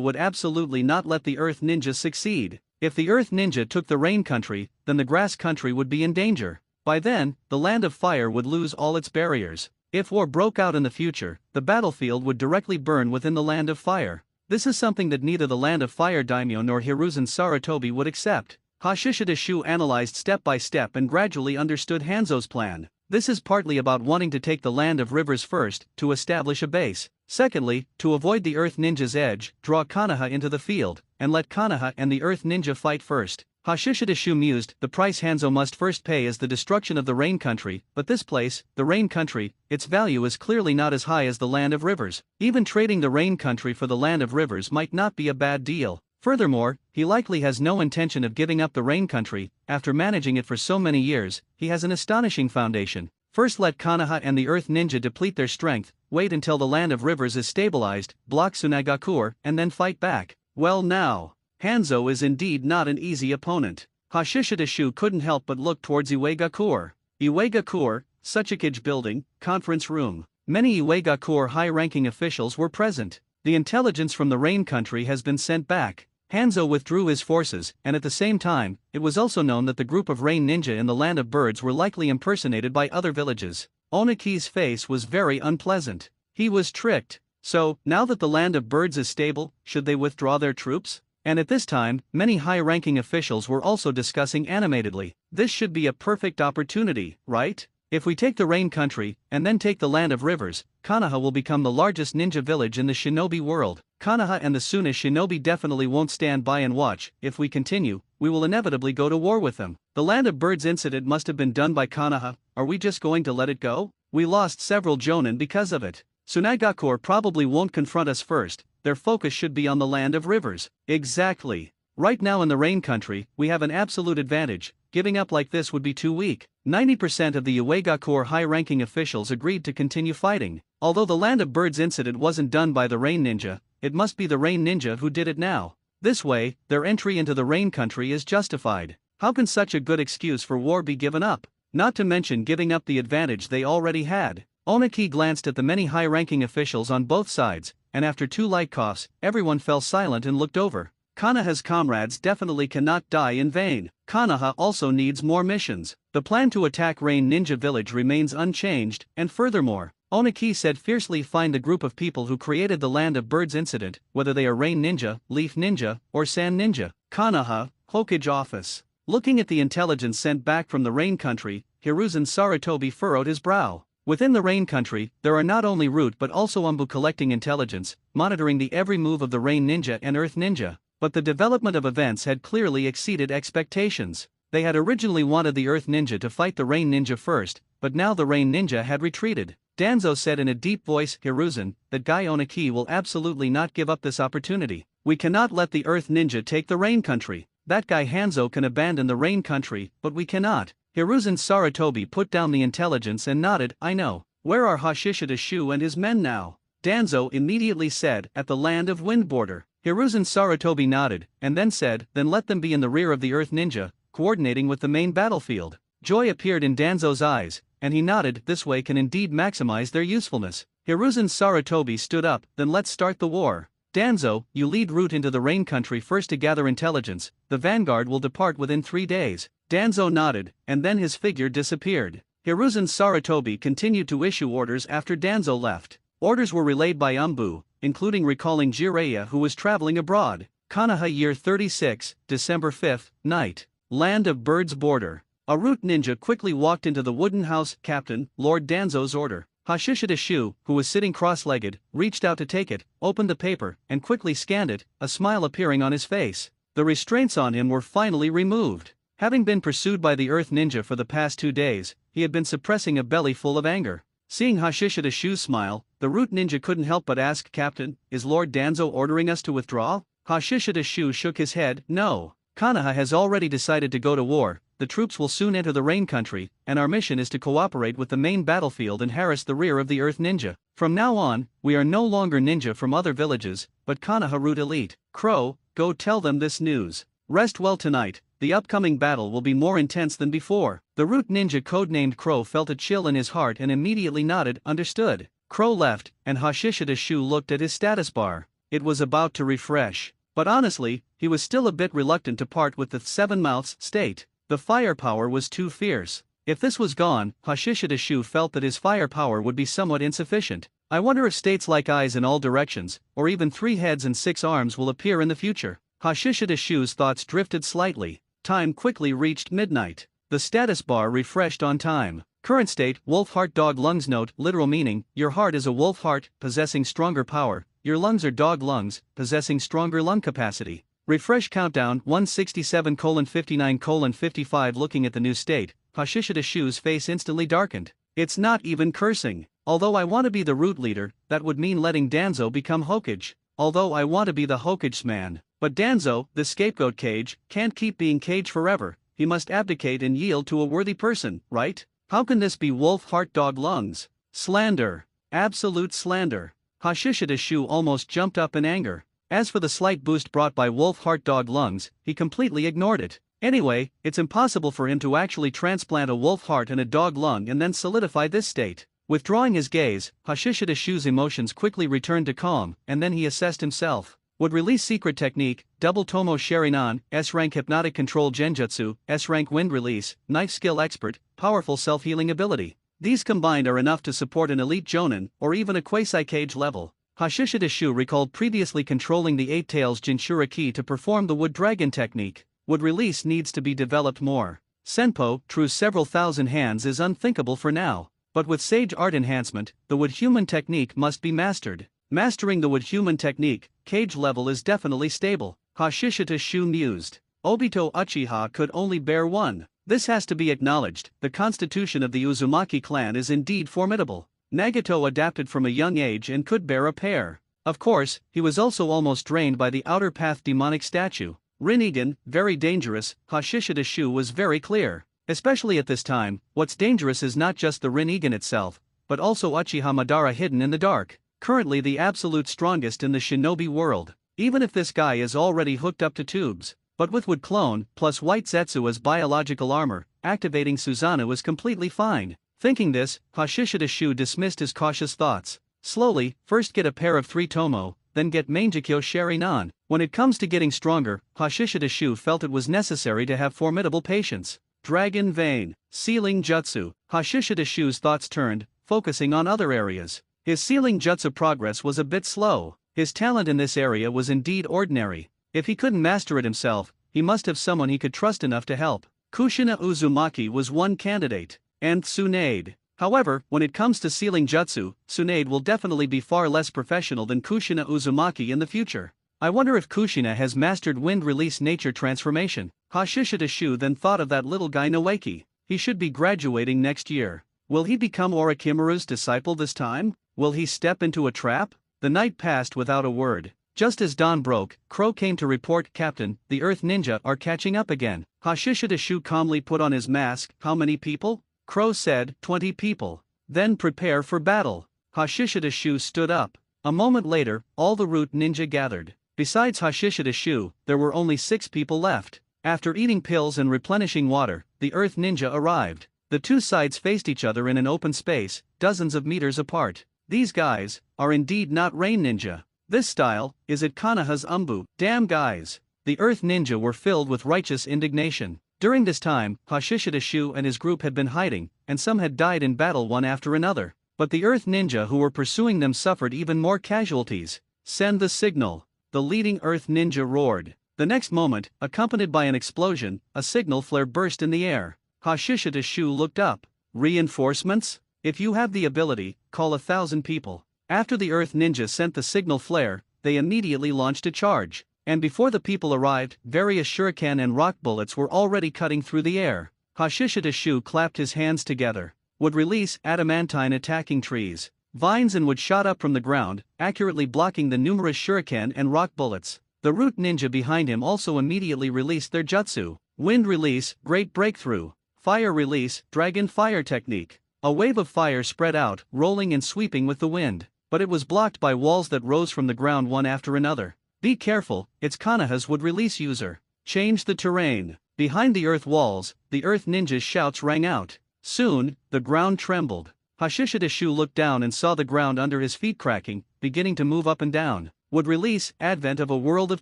would absolutely not let the Earth Ninja succeed. If the Earth Ninja took the Rain Country, then the Grass Country would be in danger. By then, the land of fire would lose all its barriers. If war broke out in the future, the battlefield would directly burn within the land of fire. This is something that neither the land of fire daimyo nor Hiruzen Sarutobi would accept. Hashishidashu analyzed step by step and gradually understood Hanzo's plan. This is partly about wanting to take the land of rivers first, to establish a base. Secondly, to avoid the Earth Ninja's edge, draw Konoha into the field, and let Konoha and the Earth Ninja fight first. Hashishidashu mused, the price Hanzo must first pay is the destruction of the Rain Country, but this place, the Rain Country, its value is clearly not as high as the land of rivers. Even trading the Rain Country for the land of rivers might not be a bad deal. Furthermore, he likely has no intention of giving up the Rain Country. After managing it for so many years, he has an astonishing foundation. First let Konoha and the Earth Ninja deplete their strength, wait until the land of rivers is stabilized, block Tsunagakur, and then fight back. Well now, Hanzo is indeed not an easy opponent. Hashishidashu couldn't help but look towards Iwagakur. Iwagakur, Suchikage Building, Conference Room. Many Iwagakur high-ranking officials were present. The intelligence from the Rain Country has been sent back. Hanzo withdrew his forces, and at the same time, it was also known that the group of Rain Ninja in the land of birds were likely impersonated by other villages. Oniki's face was very unpleasant. He was tricked. So, now that the land of birds is stable, should they withdraw their troops? And at this time, many high-ranking officials were also discussing animatedly. This should be a perfect opportunity, right? If we take the Rain Country, and then take the land of rivers, Konoha will become the largest ninja village in the shinobi world. Konoha and the Suna shinobi definitely won't stand by and watch. If we continue, we will inevitably go to war with them. The land of birds incident must have been done by Konoha. Are we just going to let it go? We lost several jonin because of it. Tsunagakur probably won't confront us first. Their focus should be on the land of rivers. Exactly. Right now in the Rain Country, we have an absolute advantage. Giving up like this would be too weak. 90% of the Iwagakur high-ranking officials agreed to continue fighting. Although the land of birds incident wasn't done by the Rain Ninja, it must be the Rain Ninja who did it now. This way, their entry into the rain country is justified. How can such a good excuse for war be given up? Not to mention giving up the advantage they already had. Oniki glanced at the many high-ranking officials on both sides, and after 2 light coughs, everyone fell silent and looked over. Konoha's comrades definitely cannot die in vain. Konoha also needs more missions. The plan to attack Rain Ninja Village remains unchanged, and furthermore, Oniki said fiercely find the group of people who created the Land of Birds incident, whether they are Rain Ninja, Leaf Ninja, or Sand Ninja. Konoha, Hokage Office. Looking at the intelligence sent back from the Rain Country, Hiruzen Sarutobi furrowed his brow. Within the Rain Country, there are not only Root but also Umbu collecting intelligence, monitoring the every move of the Rain Ninja and Earth Ninja. But the development of events had clearly exceeded expectations. They had originally wanted the Earth Ninja to fight the Rain Ninja first, but now the Rain Ninja had retreated. Danzo said in a deep voice, Hiruzen, that Guy Oniki will absolutely not give up this opportunity. We cannot let the Earth Ninja take the Rain Country. That guy Hanzo can abandon the Rain Country, but we cannot. Hiruzen Sarutobi put down the intelligence and nodded, I know. Where are Hashishida Shu and his men now? Danzo immediately said, at the Land of Wind border. Hiruzen Sarutobi nodded, and then said, then let them be in the rear of the Earth Ninja, coordinating with the main battlefield. Joy appeared in Danzo's eyes, and he nodded, this way can indeed maximize their usefulness. Hiruzen Sarutobi stood up, then let's start the war. Danzo, you lead Root into the Rain Country first to gather intelligence, the vanguard will depart within 3 days. Danzo nodded, and then his figure disappeared. Hiruzen Sarutobi continued to issue orders after Danzo left. Orders were relayed by Umbu, including recalling Jiraiya who was traveling abroad. Konoha Year 36, December 5th, night. Land of Birds border. A Root ninja quickly walked into the wooden house. Captain, Lord Danzo's order. Hashishida Shu, who was sitting cross-legged, reached out to take it, opened the paper, and quickly scanned it, a smile appearing on his face. The restraints on him were finally removed. Having been pursued by the Earth Ninja for the past 2 days, he had been suppressing a belly full of anger. Seeing Hashishida Shu's smile, the Root ninja couldn't help but ask, Captain, is Lord Danzo ordering us to withdraw? Hashishida Shu shook his head, no. Konoha has already decided to go to war, the troops will soon enter the Rain Country, and our mission is to cooperate with the main battlefield and harass the rear of the Earth Ninja. From now on, we are no longer ninja from other villages, but Konoha Root Elite. Crow, go tell them this news. Rest well tonight, the upcoming battle will be more intense than before. The Root ninja codenamed Crow felt a chill in his heart and immediately nodded, understood. Crow left, and Hashishida Shu looked at his status bar. It was about to refresh. But honestly, he was still a bit reluctant to part with the Seven Mouths state. The firepower was too fierce. If this was gone, Hashishida Shu felt that his firepower would be somewhat insufficient. I wonder if states like eyes in all directions, or even 3 heads and 6 arms will appear in the future. Hashishida Shu's thoughts drifted slightly. Time quickly reached midnight. The status bar refreshed on time. Current state, wolf heart dog lungs. Note, literal meaning, your heart is a wolf heart, possessing stronger power, your lungs are dog lungs, possessing stronger lung capacity. Refresh countdown 167:59:55. Looking at the new state, Hashishida Shu's face instantly darkened. It's not even cursing. Although I want to be the Root leader, that would mean letting Danzo become Hokage. Although I want to be the Hokage's man. But Danzo, the scapegoat Cage, can't keep being Cage forever. He must abdicate and yield to a worthy person, right? How can this be wolf heart dog lungs? Slander. Absolute slander. Hashishida Shu almost jumped up in anger. As for the slight boost brought by wolf heart dog lungs, he completely ignored it. Anyway, it's impossible for him to actually transplant a wolf heart and a dog lung and then solidify this state. Withdrawing his gaze, Hashishida Shu's emotions quickly returned to calm, and then he assessed himself. Would release secret technique, double Tomo Sharinan, S-rank hypnotic control genjutsu, S-rank wind release, knife skill expert, powerful self-healing ability. These combined are enough to support an elite jonin, or even a quasi-cage level. Hashishida Shu recalled previously controlling the 8 Tails Jinchura Ki to perform the wood dragon technique. Wood release needs to be developed more. Senpo, True's several thousand hands is unthinkable for now. But with Sage Art Enhancement, the wood human technique must be mastered. Mastering the wood human technique, cage level is definitely stable. Hashishida Shu mused. Obito Uchiha could only bear one. This has to be acknowledged, the constitution of the Uzumaki clan is indeed formidable. Nagato adapted from a young age and could bear a pair. Of course, he was also almost drained by the Outer Path demonic statue. Rinnegan, very dangerous. Hashishida Shu was very clear. Especially at this time, what's dangerous is not just the Rinnegan itself, but also Uchiha Madara hidden in the dark. Currently the absolute strongest in the shinobi world. even if this guy is already hooked up to tubes. But with Wood Clone, plus White Zetsu as biological armor, activating Susanoo is completely fine. Thinking this, Hashishida Shu dismissed his cautious thoughts. Slowly, first get a pair of 3 Tomo, then get Mangekyo Sharinan. When it comes to getting stronger, Hashishida Shu felt it was necessary to have formidable patience. Dragon Vein, Sealing Jutsu. Hashishida Shu's thoughts turned, focusing on other areas. His Sealing Jutsu progress was a bit slow. His talent in this area was indeed ordinary. If he couldn't master it himself, he must have someone he could trust enough to help. Kushina Uzumaki was one candidate, and Tsunade. However, when it comes to sealing jutsu, Tsunade will definitely be far less professional than Kushina Uzumaki in the future. I wonder if Kushina has mastered wind release nature transformation. Hashishida Shu then thought of that little guy Noeki. He should be graduating next year. Will he become Orochimaru's disciple this time? Will he step into a trap? The night passed without a word. Just as dawn broke, Crow came to report, "Captain, the Earth Ninja are catching up again." Hashishida Shu calmly put on his mask. "How many people?" Crow said, 20 people. "Then prepare for battle." Hashishida Shu stood up. A moment later, all the Root Ninja gathered. Besides Hashishida Shu, there were only 6 people left. After eating pills and replenishing water, the Earth Ninja arrived. The two sides faced each other in an open space, dozens of meters apart. These guys are indeed not Rain Ninja. This style, is it Konoha's Umbu? Damn guys. The Earth Ninja were filled with righteous indignation. During this time, Hashishida Shu and his group had been hiding, and some had died in battle one after another. But the Earth Ninja who were pursuing them suffered even more casualties. "Send the signal." The leading Earth Ninja roared. The next moment, accompanied by an explosion, a signal flare burst in the air. Hashishida Shu looked up. "Reinforcements? If you have the ability, call 1,000 people." After the Earth Ninja sent the signal flare, they immediately launched a charge. And before the people arrived, various shuriken and rock bullets were already cutting through the air. Hashishida Shu clapped his hands together. Would release adamantine attacking trees. Vines and wood shot up from the ground, accurately blocking the numerous shuriken and rock bullets. The Root Ninja behind him also immediately released their jutsu. Wind release, Great Breakthrough. Fire release, Dragon Fire Technique. A wave of fire spread out, rolling and sweeping with the wind. But it was blocked by walls that rose from the ground one after another. Be careful, it's Konoha's would release user. Change the terrain. Behind the earth walls, the Earth Ninja's shouts rang out. Soon, the ground trembled. Hashishida Shu looked down and saw the ground under his feet cracking, beginning to move up and down. Would release, advent of a world of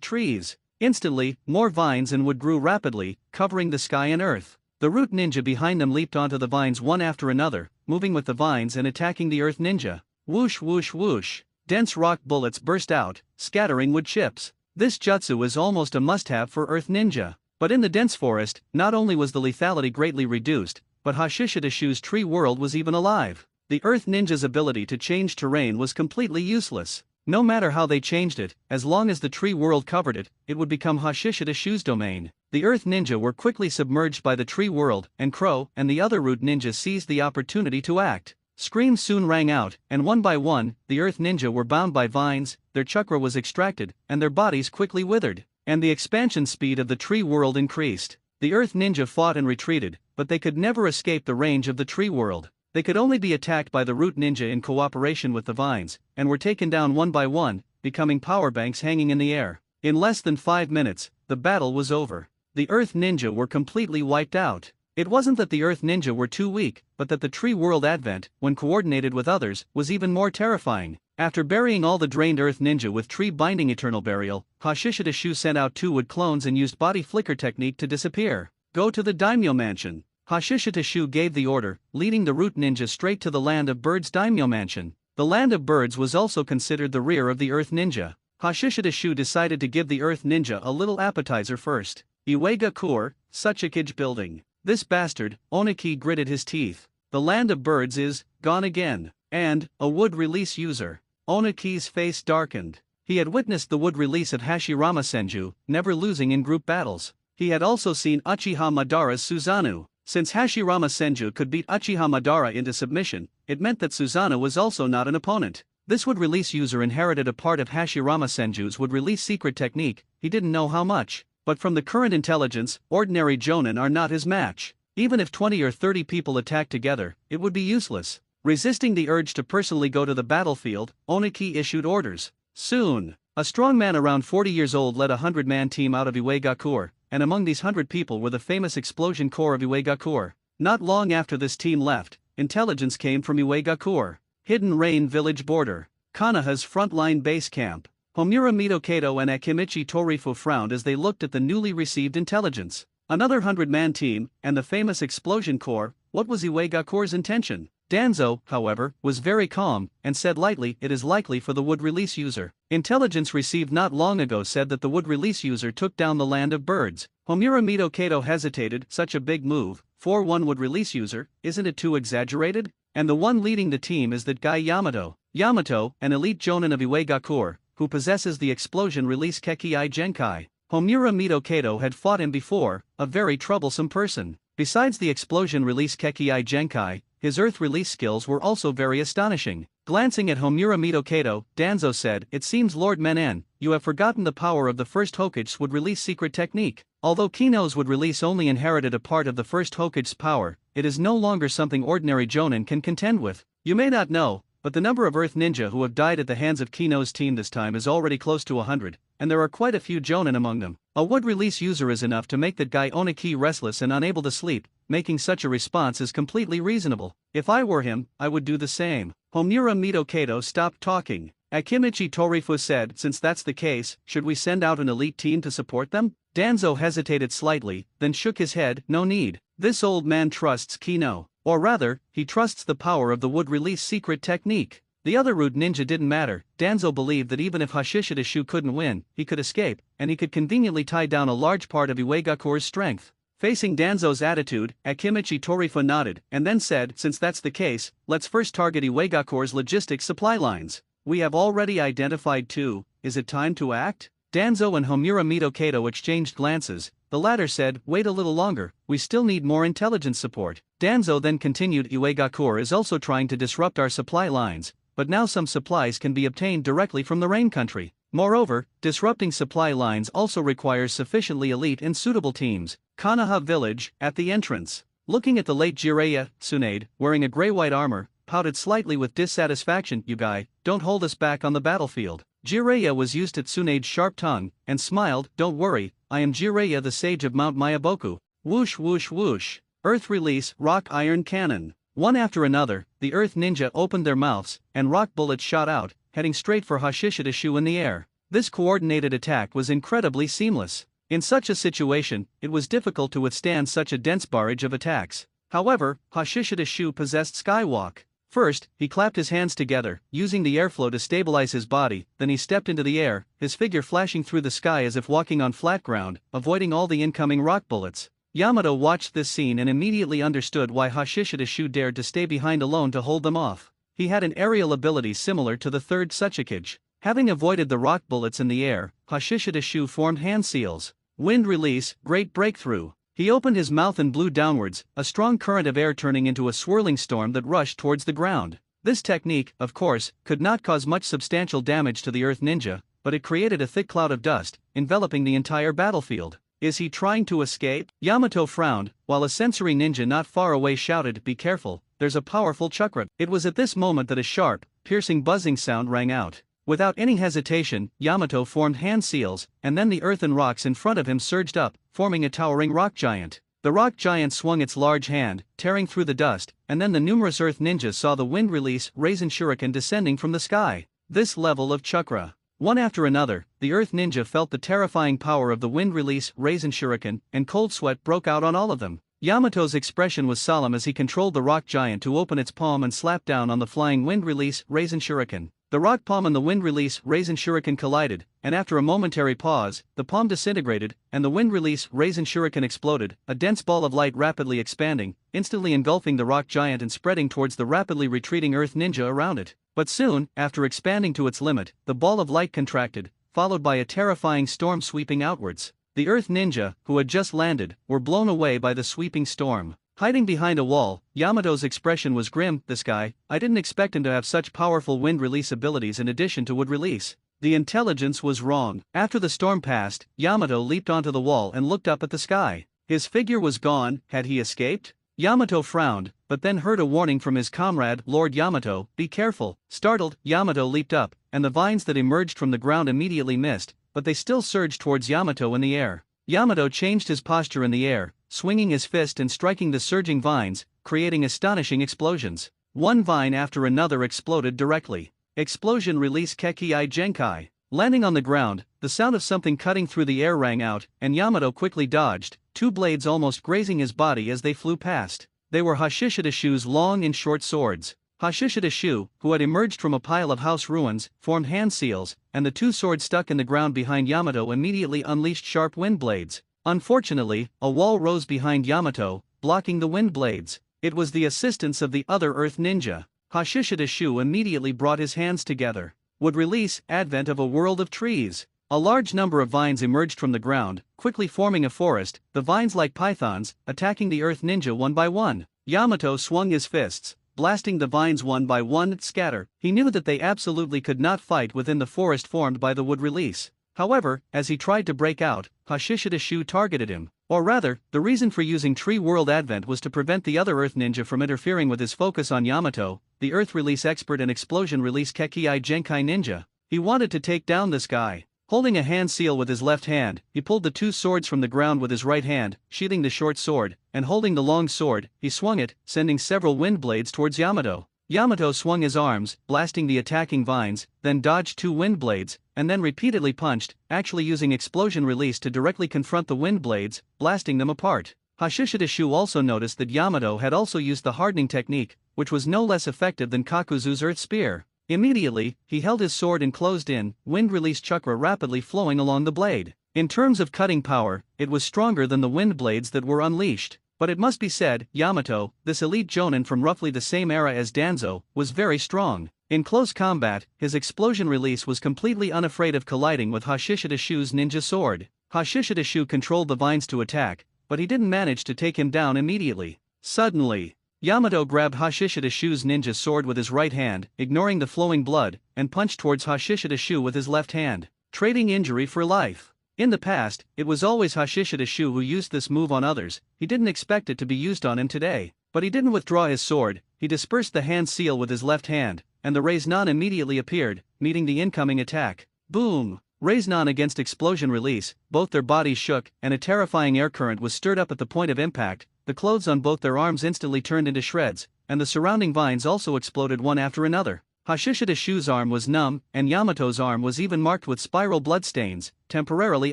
trees. Instantly, more vines and wood grew rapidly, covering the sky and earth. The Root Ninja behind them leaped onto the vines one after another, moving with the vines and attacking the Earth Ninja. Whoosh whoosh whoosh. Dense rock bullets burst out, scattering wood chips. This jutsu is almost a must-have for Earth Ninja. But in the dense forest, not only was the lethality greatly reduced, but Hashishida Shu's tree world was even alive. The Earth Ninja's ability to change terrain was completely useless. No matter how they changed it, as long as the tree world covered it, it would become Hashishida Shu's domain. The Earth Ninja were quickly submerged by the tree world, and Crow and the other Root Ninjas seized the opportunity to act. Screams soon rang out, and one by one, the Earth Ninja were bound by vines, their chakra was extracted, and their bodies quickly withered. And the expansion speed of the tree world increased. The Earth Ninja fought and retreated, but they could never escape the range of the tree world. They could only be attacked by the Root Ninja in cooperation with the vines, and were taken down one by one, becoming power banks hanging in the air. In less than 5 minutes, the battle was over. The Earth Ninja were completely wiped out. It wasn't that the Earth Ninja were too weak, but that the tree world advent, when coordinated with others, was even more terrifying. After burying all the drained Earth Ninja with tree binding eternal burial, Hashishida Shu sent out 2 wood clones and used body flicker technique to disappear. Go to the Daimyo Mansion. Hashishida Shu gave the order, leading the Root Ninja straight to the Land of Birds Daimyo Mansion. The Land of Birds was also considered the rear of the Earth Ninja. Hashishida Shu decided to give the Earth Ninja a little appetizer first. Iwega Kur, Suchikage Building. This bastard, Oniki gritted his teeth. The Land of Birds is gone again. And a wood release user. Oniki's face darkened. He had witnessed the wood release of Hashirama Senju, never losing in group battles. He had also seen Uchiha Madara's Susanoo. Since Hashirama Senju could beat Uchiha Madara into submission, it meant that Susanoo was also not an opponent. This wood release user inherited a part of Hashirama Senju's wood release secret technique, he didn't know how much. But from the current intelligence, ordinary Jonin are not his match. Even if 20 or 30 people attacked together, it would be useless. Resisting the urge to personally go to the battlefield, Oniki issued orders. Soon, A strong man around 40 years old led a 100-man team out of Iwagakure, and among these 100 people were the famous explosion corps of Iwagakure. Not long after this team left, intelligence came from Iwagakure. Hidden Rain Village Border. Konoha's frontline base camp. Homura Mitokato and Akimichi Torifu frowned as they looked at the newly received intelligence. Another 100-man team, and the famous explosion corps. What was Iwagakure's intention? Danzo, however, was very calm, and said lightly, it is likely for the wood release user. Intelligence received not long ago said that the wood release user took down the land of birds. Homura Mitokato hesitated, such a big move, for one wood release user, isn't it too exaggerated? And the one leading the team is that guy Yamato. Yamato, an elite jonin of Iwagakure, who possesses the explosion release Kekii Genkai. Homura Mitokato had fought him before, a very troublesome person. Besides the explosion release Kekii Genkai, his earth release skills were also very astonishing. Glancing at Homura Mitokato, Danzo said, it seems Lord Menen, you have forgotten the power of the first Hokage's would release secret technique. Although Kino's would release only inherited a part of the first Hokage's power, it is no longer something ordinary jonin can contend with. You may not know, but the number of Earth Ninja who have died at the hands of Kino's team this time is already close to 100, and there are quite a few jonin among them. A wood release user is enough to make that guy Oniki restless and unable to sleep. Making such a response is completely reasonable. If I were him, I would do the same. Homura Mitokato stopped talking. Akimichi Torifu said, since that's the case, should we send out an elite team to support them? Danzo hesitated slightly, then shook his head, no need. This old man trusts Kino. Or rather, he trusts the power of the wood release secret technique. The other rude ninja didn't matter. Danzo believed that even if Hashishida Shu couldn't win, he could escape, and he could conveniently tie down a large part of Iwagakure's strength. Facing Danzo's attitude, Akimichi Torifu nodded, and then said, since that's the case, let's first target Iwagakure's logistics supply lines. We have already identified two, is it time to act? Danzo and Homura Mitokato exchanged glances. The latter said, wait a little longer, we still need more intelligence support. Danzo then continued, Iwagakure is also trying to disrupt our supply lines, but now some supplies can be obtained directly from the rain country. Moreover, disrupting supply lines also requires sufficiently elite and suitable teams. Konoha Village, at the entrance. Looking at the late Jiraiya, Tsunade, wearing a gray-white armor, pouted slightly with dissatisfaction, you guy, don't hold us back on the battlefield. Jiraiya was used to Tsunade's sharp tongue, and smiled, don't worry, I am Jiraiya the sage of Mount Mayaboku. Whoosh whoosh whoosh. Earth release, rock iron cannon. One after another, the Earth Ninja opened their mouths, and rock bullets shot out, heading straight for Hashishida Shu in the air. This coordinated attack was incredibly seamless. In such a situation, it was difficult to withstand such a dense barrage of attacks. However, Hashishida Shu possessed skywalk. First, he clapped his hands together, using the airflow to stabilize his body, then he stepped into the air, his figure flashing through the sky as if walking on flat ground, avoiding all the incoming rock bullets. Yamato watched this scene and immediately understood why Hashishida Shu dared to stay behind alone to hold them off. He had an aerial ability similar to the third Tsuchikage. Having avoided the rock bullets in the air, Hashishida Shu formed hand seals. Wind release, great breakthrough. He opened his mouth and blew downwards, a strong current of air turning into a swirling storm that rushed towards the ground. This technique, of course, could not cause much substantial damage to the Earth Ninja, but it created a thick cloud of dust, enveloping the entire battlefield. Is he trying to escape? Yamato frowned, while a sensory ninja not far away shouted, be careful, there's a powerful chakra. It was at this moment that a sharp, piercing buzzing sound rang out. Without any hesitation, Yamato formed hand seals, and then the earthen rocks in front of him surged up, forming a towering rock giant. The rock giant swung its large hand, tearing through the dust, and then the numerous earth ninjas saw the wind release Raisin Shuriken descending from the sky. This level of chakra. One after another, the earth ninja felt the terrifying power of the wind release Raisin Shuriken, and cold sweat broke out on all of them. Yamato's expression was solemn as he controlled the rock giant to open its palm and slap down on the flying wind release Raisin Shuriken. The rock palm and the wind release Raisin Shuriken collided, and after a momentary pause, the palm disintegrated, and the wind release Raisin Shuriken exploded, a dense ball of light rapidly expanding, instantly engulfing the rock giant and spreading towards the rapidly retreating earth ninja around it. But soon, after expanding to its limit, the ball of light contracted, followed by a terrifying storm sweeping outwards. The earth ninja, who had just landed, were blown away by the sweeping storm. Hiding behind a wall, Yamato's expression was grim. This guy, I didn't expect him to have such powerful wind release abilities in addition to wood release. The intelligence was wrong. After the storm passed, Yamato leaped onto the wall and looked up at the sky. His figure was gone. Had he escaped? Yamato frowned, but then heard a warning from his comrade, Lord Yamato, "Be careful." Startled, Yamato leaped up, and the vines that emerged from the ground immediately missed, but they still surged towards Yamato in the air. Yamato changed his posture in the air, swinging his fist and striking the surging vines, creating astonishing explosions. One vine after another exploded directly. Explosion release Kekii Genkai. Landing on the ground, the sound of something cutting through the air rang out, and Yamato quickly dodged, two blades almost grazing his body as they flew past. They were Hashishidashu's long and short swords. Hashishidashu, who had emerged from a pile of house ruins, formed hand seals, and the two swords stuck in the ground behind Yamato immediately unleashed sharp wind blades. Unfortunately, a wall rose behind Yamato, blocking the wind blades. It was the assistance of the other Earth Ninja. Hashishidashu immediately brought his hands together. Would release Advent of a World of Trees. A large number of vines emerged from the ground, quickly forming a forest, the vines like pythons, attacking the Earth Ninja one by one. Yamato swung his fists, blasting the vines one by one, scatter. He knew that they absolutely could not fight within the forest formed by the wood release. However, as he tried to break out, Hashishidashu targeted him. Or rather, the reason for using Tree World Advent was to prevent the other Earth Ninja from interfering with his focus on Yamato, the Earth Release expert and Explosion Release Kekii Genkai Ninja. He wanted to take down this guy. Holding a hand seal with his left hand, he pulled the two swords from the ground with his right hand, sheathing the short sword, and holding the long sword, he swung it, sending several wind blades towards Yamato. Yamato swung his arms, blasting the attacking vines, then dodged two wind blades, and then repeatedly punched, actually using Explosion Release to directly confront the wind blades, blasting them apart. Hashishidashu also noticed that Yamato had also used the hardening technique, which was no less effective than Kakuzu's Earth Spear. Immediately, he held his sword and closed in, wind release chakra rapidly flowing along the blade. In terms of cutting power, it was stronger than the wind blades that were unleashed. But it must be said, Yamato, this elite jonin from roughly the same era as Danzo, was very strong. In close combat, his explosion release was completely unafraid of colliding with Hashishidashu's ninja sword. Hashishidashu controlled the vines to attack, but he didn't manage to take him down immediately. Suddenly, Yamato grabbed Hashishidashu's ninja sword with his right hand, ignoring the flowing blood, and punched towards Hashishidashu with his left hand, trading injury for life. In the past, it was always Hashishidashu who used this move on others. He didn't expect it to be used on him today. But he didn't withdraw his sword, he dispersed the hand seal with his left hand, and the Raiznan immediately appeared, meeting the incoming attack. Boom! Raiznan against explosion release, both their bodies shook, and a terrifying air current was stirred up at the point of impact. The clothes on both their arms instantly turned into shreds, and the surrounding vines also exploded one after another. Hashishidashu's arm was numb, and Yamato's arm was even marked with spiral bloodstains, temporarily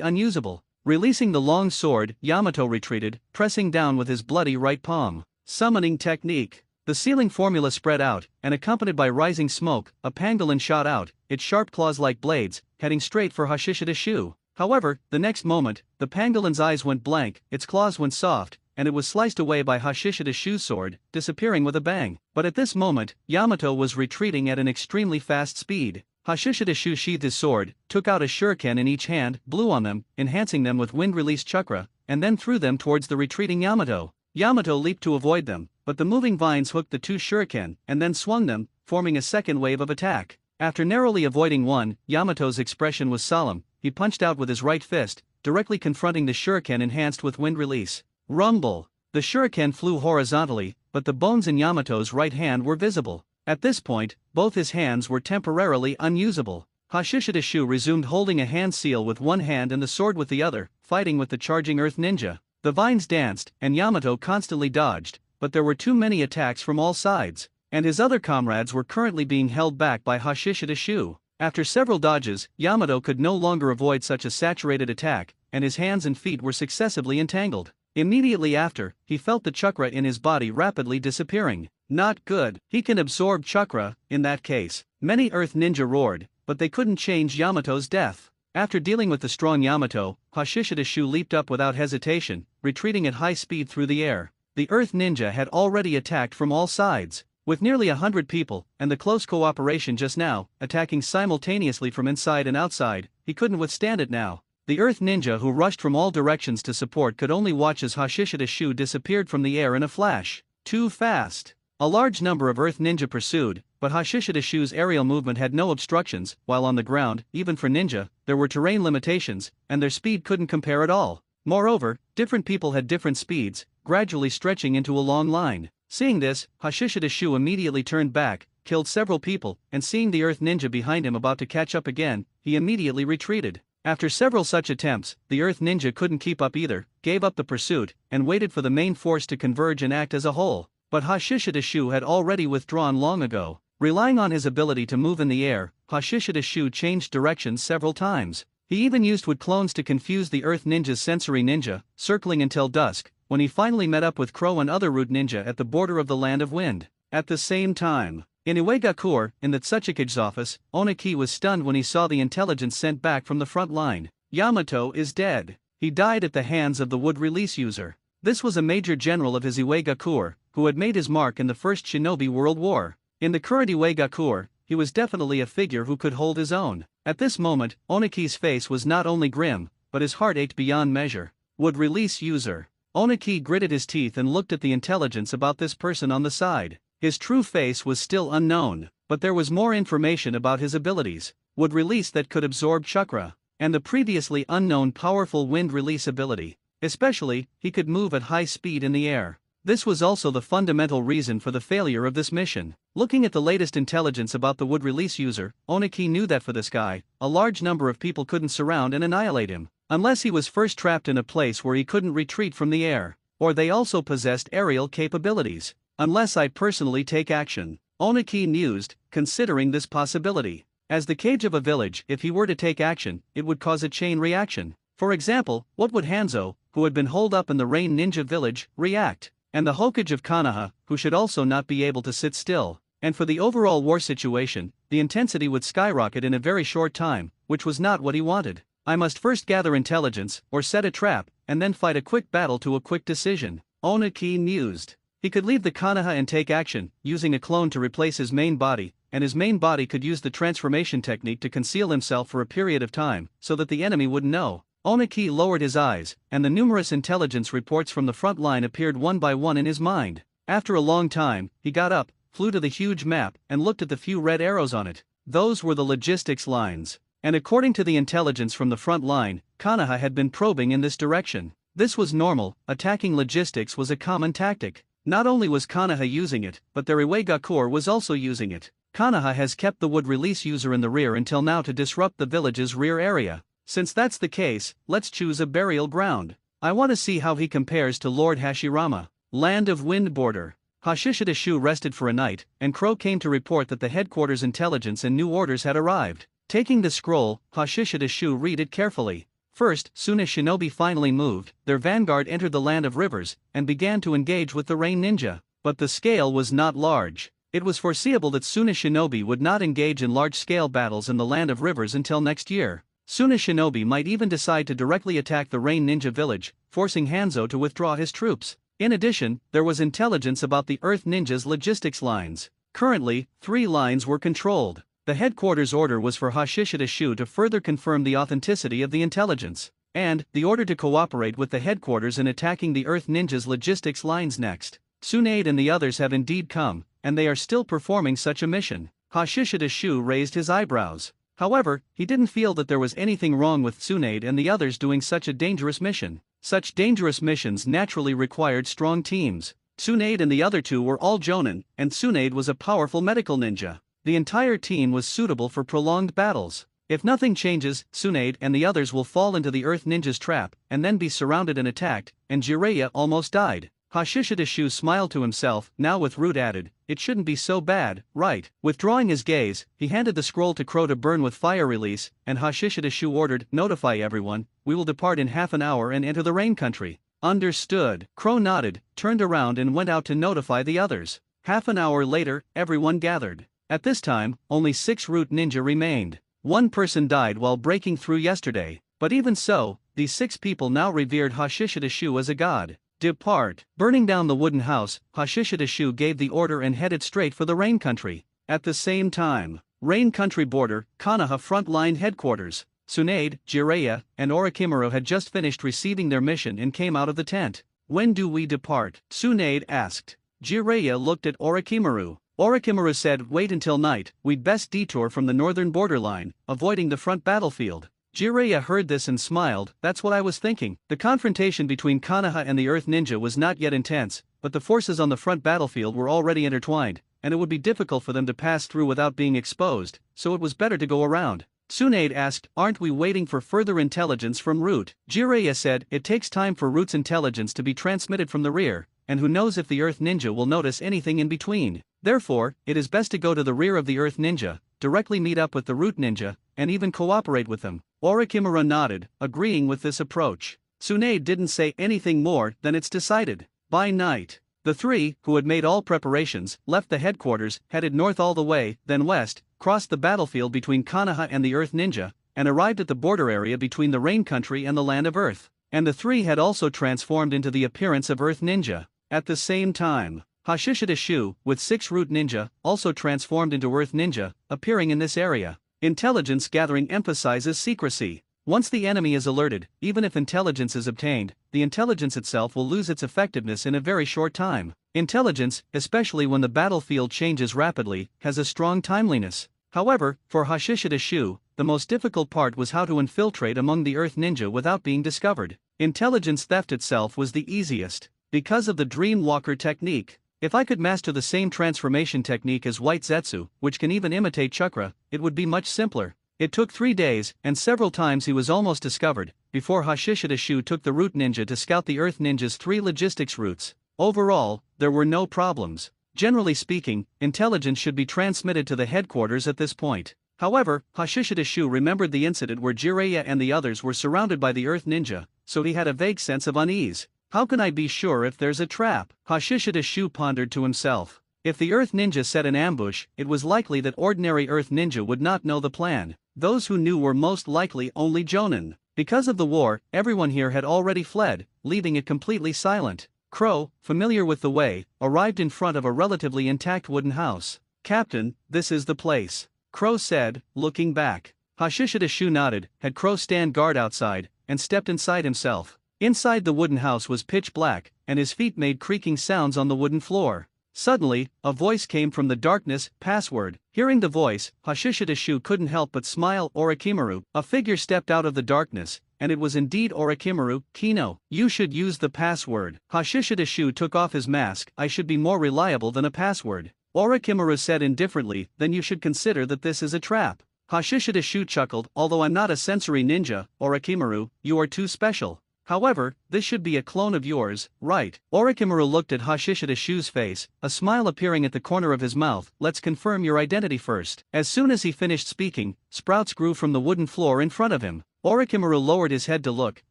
unusable. Releasing the long sword, Yamato retreated, pressing down with his bloody right palm. Summoning technique. The sealing formula spread out, and accompanied by rising smoke, a pangolin shot out, its sharp claws like blades, heading straight for Hashishidashu. However, the next moment, the pangolin's eyes went blank, its claws went soft, and it was sliced away by Hashishidashu's sword, disappearing with a bang. But at this moment, Yamato was retreating at an extremely fast speed. Hashishidashu sheathed his sword, took out a shuriken in each hand, blew on them, enhancing them with wind-release chakra, and then threw them towards the retreating Yamato. Yamato leaped to avoid them, but the moving vines hooked the two shuriken, and then swung them, forming a second wave of attack. After narrowly avoiding one, Yamato's expression was solemn. He punched out with his right fist, directly confronting the shuriken enhanced with wind release. Rumble! The shuriken flew horizontally, but the bones in Yamato's right hand were visible. At this point, both his hands were temporarily unusable. Hashishidashu resumed holding a hand seal with one hand and the sword with the other, fighting with the charging Earth Ninja. The vines danced, and Yamato constantly dodged, but there were too many attacks from all sides, and his other comrades were currently being held back by Hashishidashu. After several dodges, Yamato could no longer avoid such a saturated attack, and his hands and feet were successively entangled. Immediately after, he felt the chakra in his body rapidly disappearing. Not good. He can absorb chakra, in that case. Many Earth Ninja roared, but they couldn't change Yamato's death. After dealing with the strong Yamato, Hashishidashu leaped up without hesitation, retreating at high speed through the air. The Earth Ninja had already attacked from all sides. With nearly 100 people, and the close cooperation just now, attacking simultaneously from inside and outside, he couldn't withstand it now. The Earth Ninja who rushed from all directions to support could only watch as Hashishidashu disappeared from the air in a flash. Too fast. A large number of Earth Ninja pursued, but Hashishidashu's aerial movement had no obstructions, while on the ground, even for ninja, there were terrain limitations, and their speed couldn't compare at all. Moreover, different people had different speeds, gradually stretching into a long line. Seeing this, Hashishida Shu immediately turned back, killed several people, and seeing the Earth Ninja behind him about to catch up again, he immediately retreated. After several such attempts, the Earth Ninja couldn't keep up either, gave up the pursuit, and waited for the main force to converge and act as a whole. But Hashishida Shu had already withdrawn long ago. Relying on his ability to move in the air, Hashishida Shu changed directions several times. He even used wood clones to confuse the Earth Ninja's sensory ninja, circling until dusk, when he finally met up with Crow and other root ninja at the border of the Land of Wind. At the same time, in Uegakur, in the Tsuchikage's office, Oniki was stunned when he saw the intelligence sent back from the front line. Yamato is dead. He died at the hands of the wood release user. This was a major general of his Uegakur, who had made his mark in the First Shinobi World War. In the current Uegakur, he was definitely a figure who could hold his own. At this moment, Oniki's face was not only grim, but his heart ached beyond measure. Would release user. Oniki gritted his teeth and looked at the intelligence about this person on the side. His true face was still unknown, but there was more information about his abilities. Would release that could absorb chakra, and the previously unknown powerful wind release ability. Especially, he could move at high speed in the air. This was also the fundamental reason for the failure of this mission. Looking at the latest intelligence about the wood release user, Oniki knew that for this guy, a large number of people couldn't surround and annihilate him, unless he was first trapped in a place where he couldn't retreat from the air, or they also possessed aerial capabilities. Unless I personally take action, Oniki mused, considering this possibility. As the cage of a village, if he were to take action, it would cause a chain reaction. For example, what would Hanzo, who had been holed up in the Rain Ninja village, react? And the Hokage of Konoha, who should also not be able to sit still. And for the overall war situation, the intensity would skyrocket in a very short time, which was not what he wanted. I must first gather intelligence, or set a trap, and then fight a quick battle to a quick decision. Oniki mused. He could leave the Konoha and take action, using a clone to replace his main body, and his main body could use the transformation technique to conceal himself for a period of time, so that the enemy wouldn't know. Oniki lowered his eyes, and the numerous intelligence reports from the front line appeared one by one in his mind. After a long time, he got up, flew to the huge map, and looked at the few red arrows on it. Those were the logistics lines. And according to the intelligence from the front line, Konoha had been probing in this direction. This was normal, attacking logistics was a common tactic. Not only was Konoha using it, but their Uegakur was also using it. Konoha has kept the wood release user in the rear until now to disrupt the village's rear area. Since that's the case, let's choose a burial ground. I want to see how he compares to Lord Hashirama. Land of Wind border. Hashishida Shu rested for a night, and Crow came to report that the headquarters intelligence and new orders had arrived. Taking the scroll, Hashishida Shu read it carefully. First, soon as Shinobi finally moved, their vanguard entered the Land of Rivers, and began to engage with the Rain Ninja. But the scale was not large. It was foreseeable that Suna Shinobi would not engage in large-scale battles in the Land of Rivers until next year. Suna Shinobi might even decide to directly attack the Rain Ninja village, forcing Hanzo to withdraw his troops. In addition, there was intelligence about the Earth Ninja's logistics lines. Currently, 3 lines were controlled. The headquarters order was for Hashishida Shu to further confirm the authenticity of the intelligence, and the order to cooperate with the headquarters in attacking the Earth Ninja's logistics lines next. Tsunade and the others have indeed come, and they are still performing such a mission. Hashishida Shu raised his eyebrows. However, he didn't feel that there was anything wrong with Tsunade and the others doing such a dangerous mission. Such dangerous missions naturally required strong teams. Tsunade and the other 2 were all jonin, and Tsunade was a powerful medical ninja. The entire team was suitable for prolonged battles. If nothing changes, Tsunade and the others will fall into the Earth Ninja's trap, and then be surrounded and attacked, and Jiraiya almost died. Hashishida Shu smiled to himself, now with Root added, it shouldn't be so bad, right? Withdrawing his gaze, he handed the scroll to Crow to burn with fire release, and Hashishida Shu ordered, notify everyone, we will depart in half an hour and enter the Rain Country. Understood. Crow nodded, turned around and went out to notify the others. Half an hour later, everyone gathered. At this time, only 6 Root Ninja remained. 1 person died while breaking through yesterday, but even so, these 6 people now revered Hashishida Shu as a god. Depart. Burning down the wooden house, Hashishida Shu gave the order and headed straight for the Rain Country. At the same time, Rain Country border, Konoha frontline headquarters. Tsunade, Jiraiya, and Orochimaru had just finished receiving their mission and came out of the tent. When do we depart? Tsunade asked. Jiraiya looked at Orochimaru. Orochimaru said, wait until night, we'd best detour from the northern borderline, avoiding the front battlefield. Jiraiya heard this and smiled. That's what I was thinking. The confrontation between Konoha and the Earth Ninja was not yet intense, but the forces on the front battlefield were already intertwined, and it would be difficult for them to pass through without being exposed, so it was better to go around. Tsunade asked, aren't we waiting for further intelligence from Root? Jiraiya said, it takes time for Root's intelligence to be transmitted from the rear, and who knows if the Earth Ninja will notice anything in between. Therefore, it is best to go to the rear of the Earth Ninja, directly meet up with the Root Ninja, and even cooperate with them. Orochimaru nodded, agreeing with this approach. Tsunade didn't say anything more than it's decided. By night, the three, who had made all preparations, left the headquarters, headed north all the way, then west, crossed the battlefield between Konoha and the Earth Ninja, and arrived at the border area between the Rain Country and the Land of Earth. And the three had also transformed into the appearance of Earth Ninja. At the same time, Hashishida Shu, with 6 Root Ninja, also transformed into Earth Ninja, appearing in this area. Intelligence gathering emphasizes secrecy. Once the enemy is alerted, even if intelligence is obtained, the intelligence itself will lose its effectiveness in a very short time. Intelligence, especially when the battlefield changes rapidly, has a strong timeliness. However, for Hashishida Shu, the most difficult part was how to infiltrate among the Earth Ninja without being discovered. Intelligence theft itself was the easiest, because of the Dream Walker technique. If I could master the same transformation technique as White Zetsu, which can even imitate chakra, it would be much simpler. It took 3 days, and several times he was almost discovered, before Hashishida Shu took the Root Ninja to scout the Earth Ninja's 3 logistics routes. Overall, there were no problems. Generally speaking, intelligence should be transmitted to the headquarters at this point. However, Hashishida Shu remembered the incident where Jiraiya and the others were surrounded by the Earth Ninja, so he had a vague sense of unease. How can I be sure if there's a trap? Hashishida Shu pondered to himself. If the Earth Ninja set an ambush, it was likely that ordinary Earth Ninja would not know the plan. Those who knew were most likely only Jonin. Because of the war, everyone here had already fled, leaving it completely silent. Crow, familiar with the way, arrived in front of a relatively intact wooden house. Captain, this is the place, Crow said, looking back. Hashishida Shu nodded, had Crow stand guard outside, and stepped inside himself. Inside the wooden house was pitch black, and his feet made creaking sounds on the wooden floor. Suddenly, a voice came from the darkness, password. Hearing the voice, Hashishida Shu couldn't help but smile. Orochimaru. A figure stepped out of the darkness, and it was indeed Orochimaru. Kino, you should use the password. Hashishida Shu took off his mask. I should be more reliable than a password. Orochimaru said indifferently, then you should consider that this is a trap. Hashishida Shu chuckled, although I'm not a sensory ninja, Orochimaru, you are too special. However, this should be a clone of yours, right? Orochimaru looked at Hashishida Shu's face, a smile appearing at the corner of his mouth. Let's confirm your identity first. As soon as he finished speaking, sprouts grew from the wooden floor in front of him. Orochimaru lowered his head to look,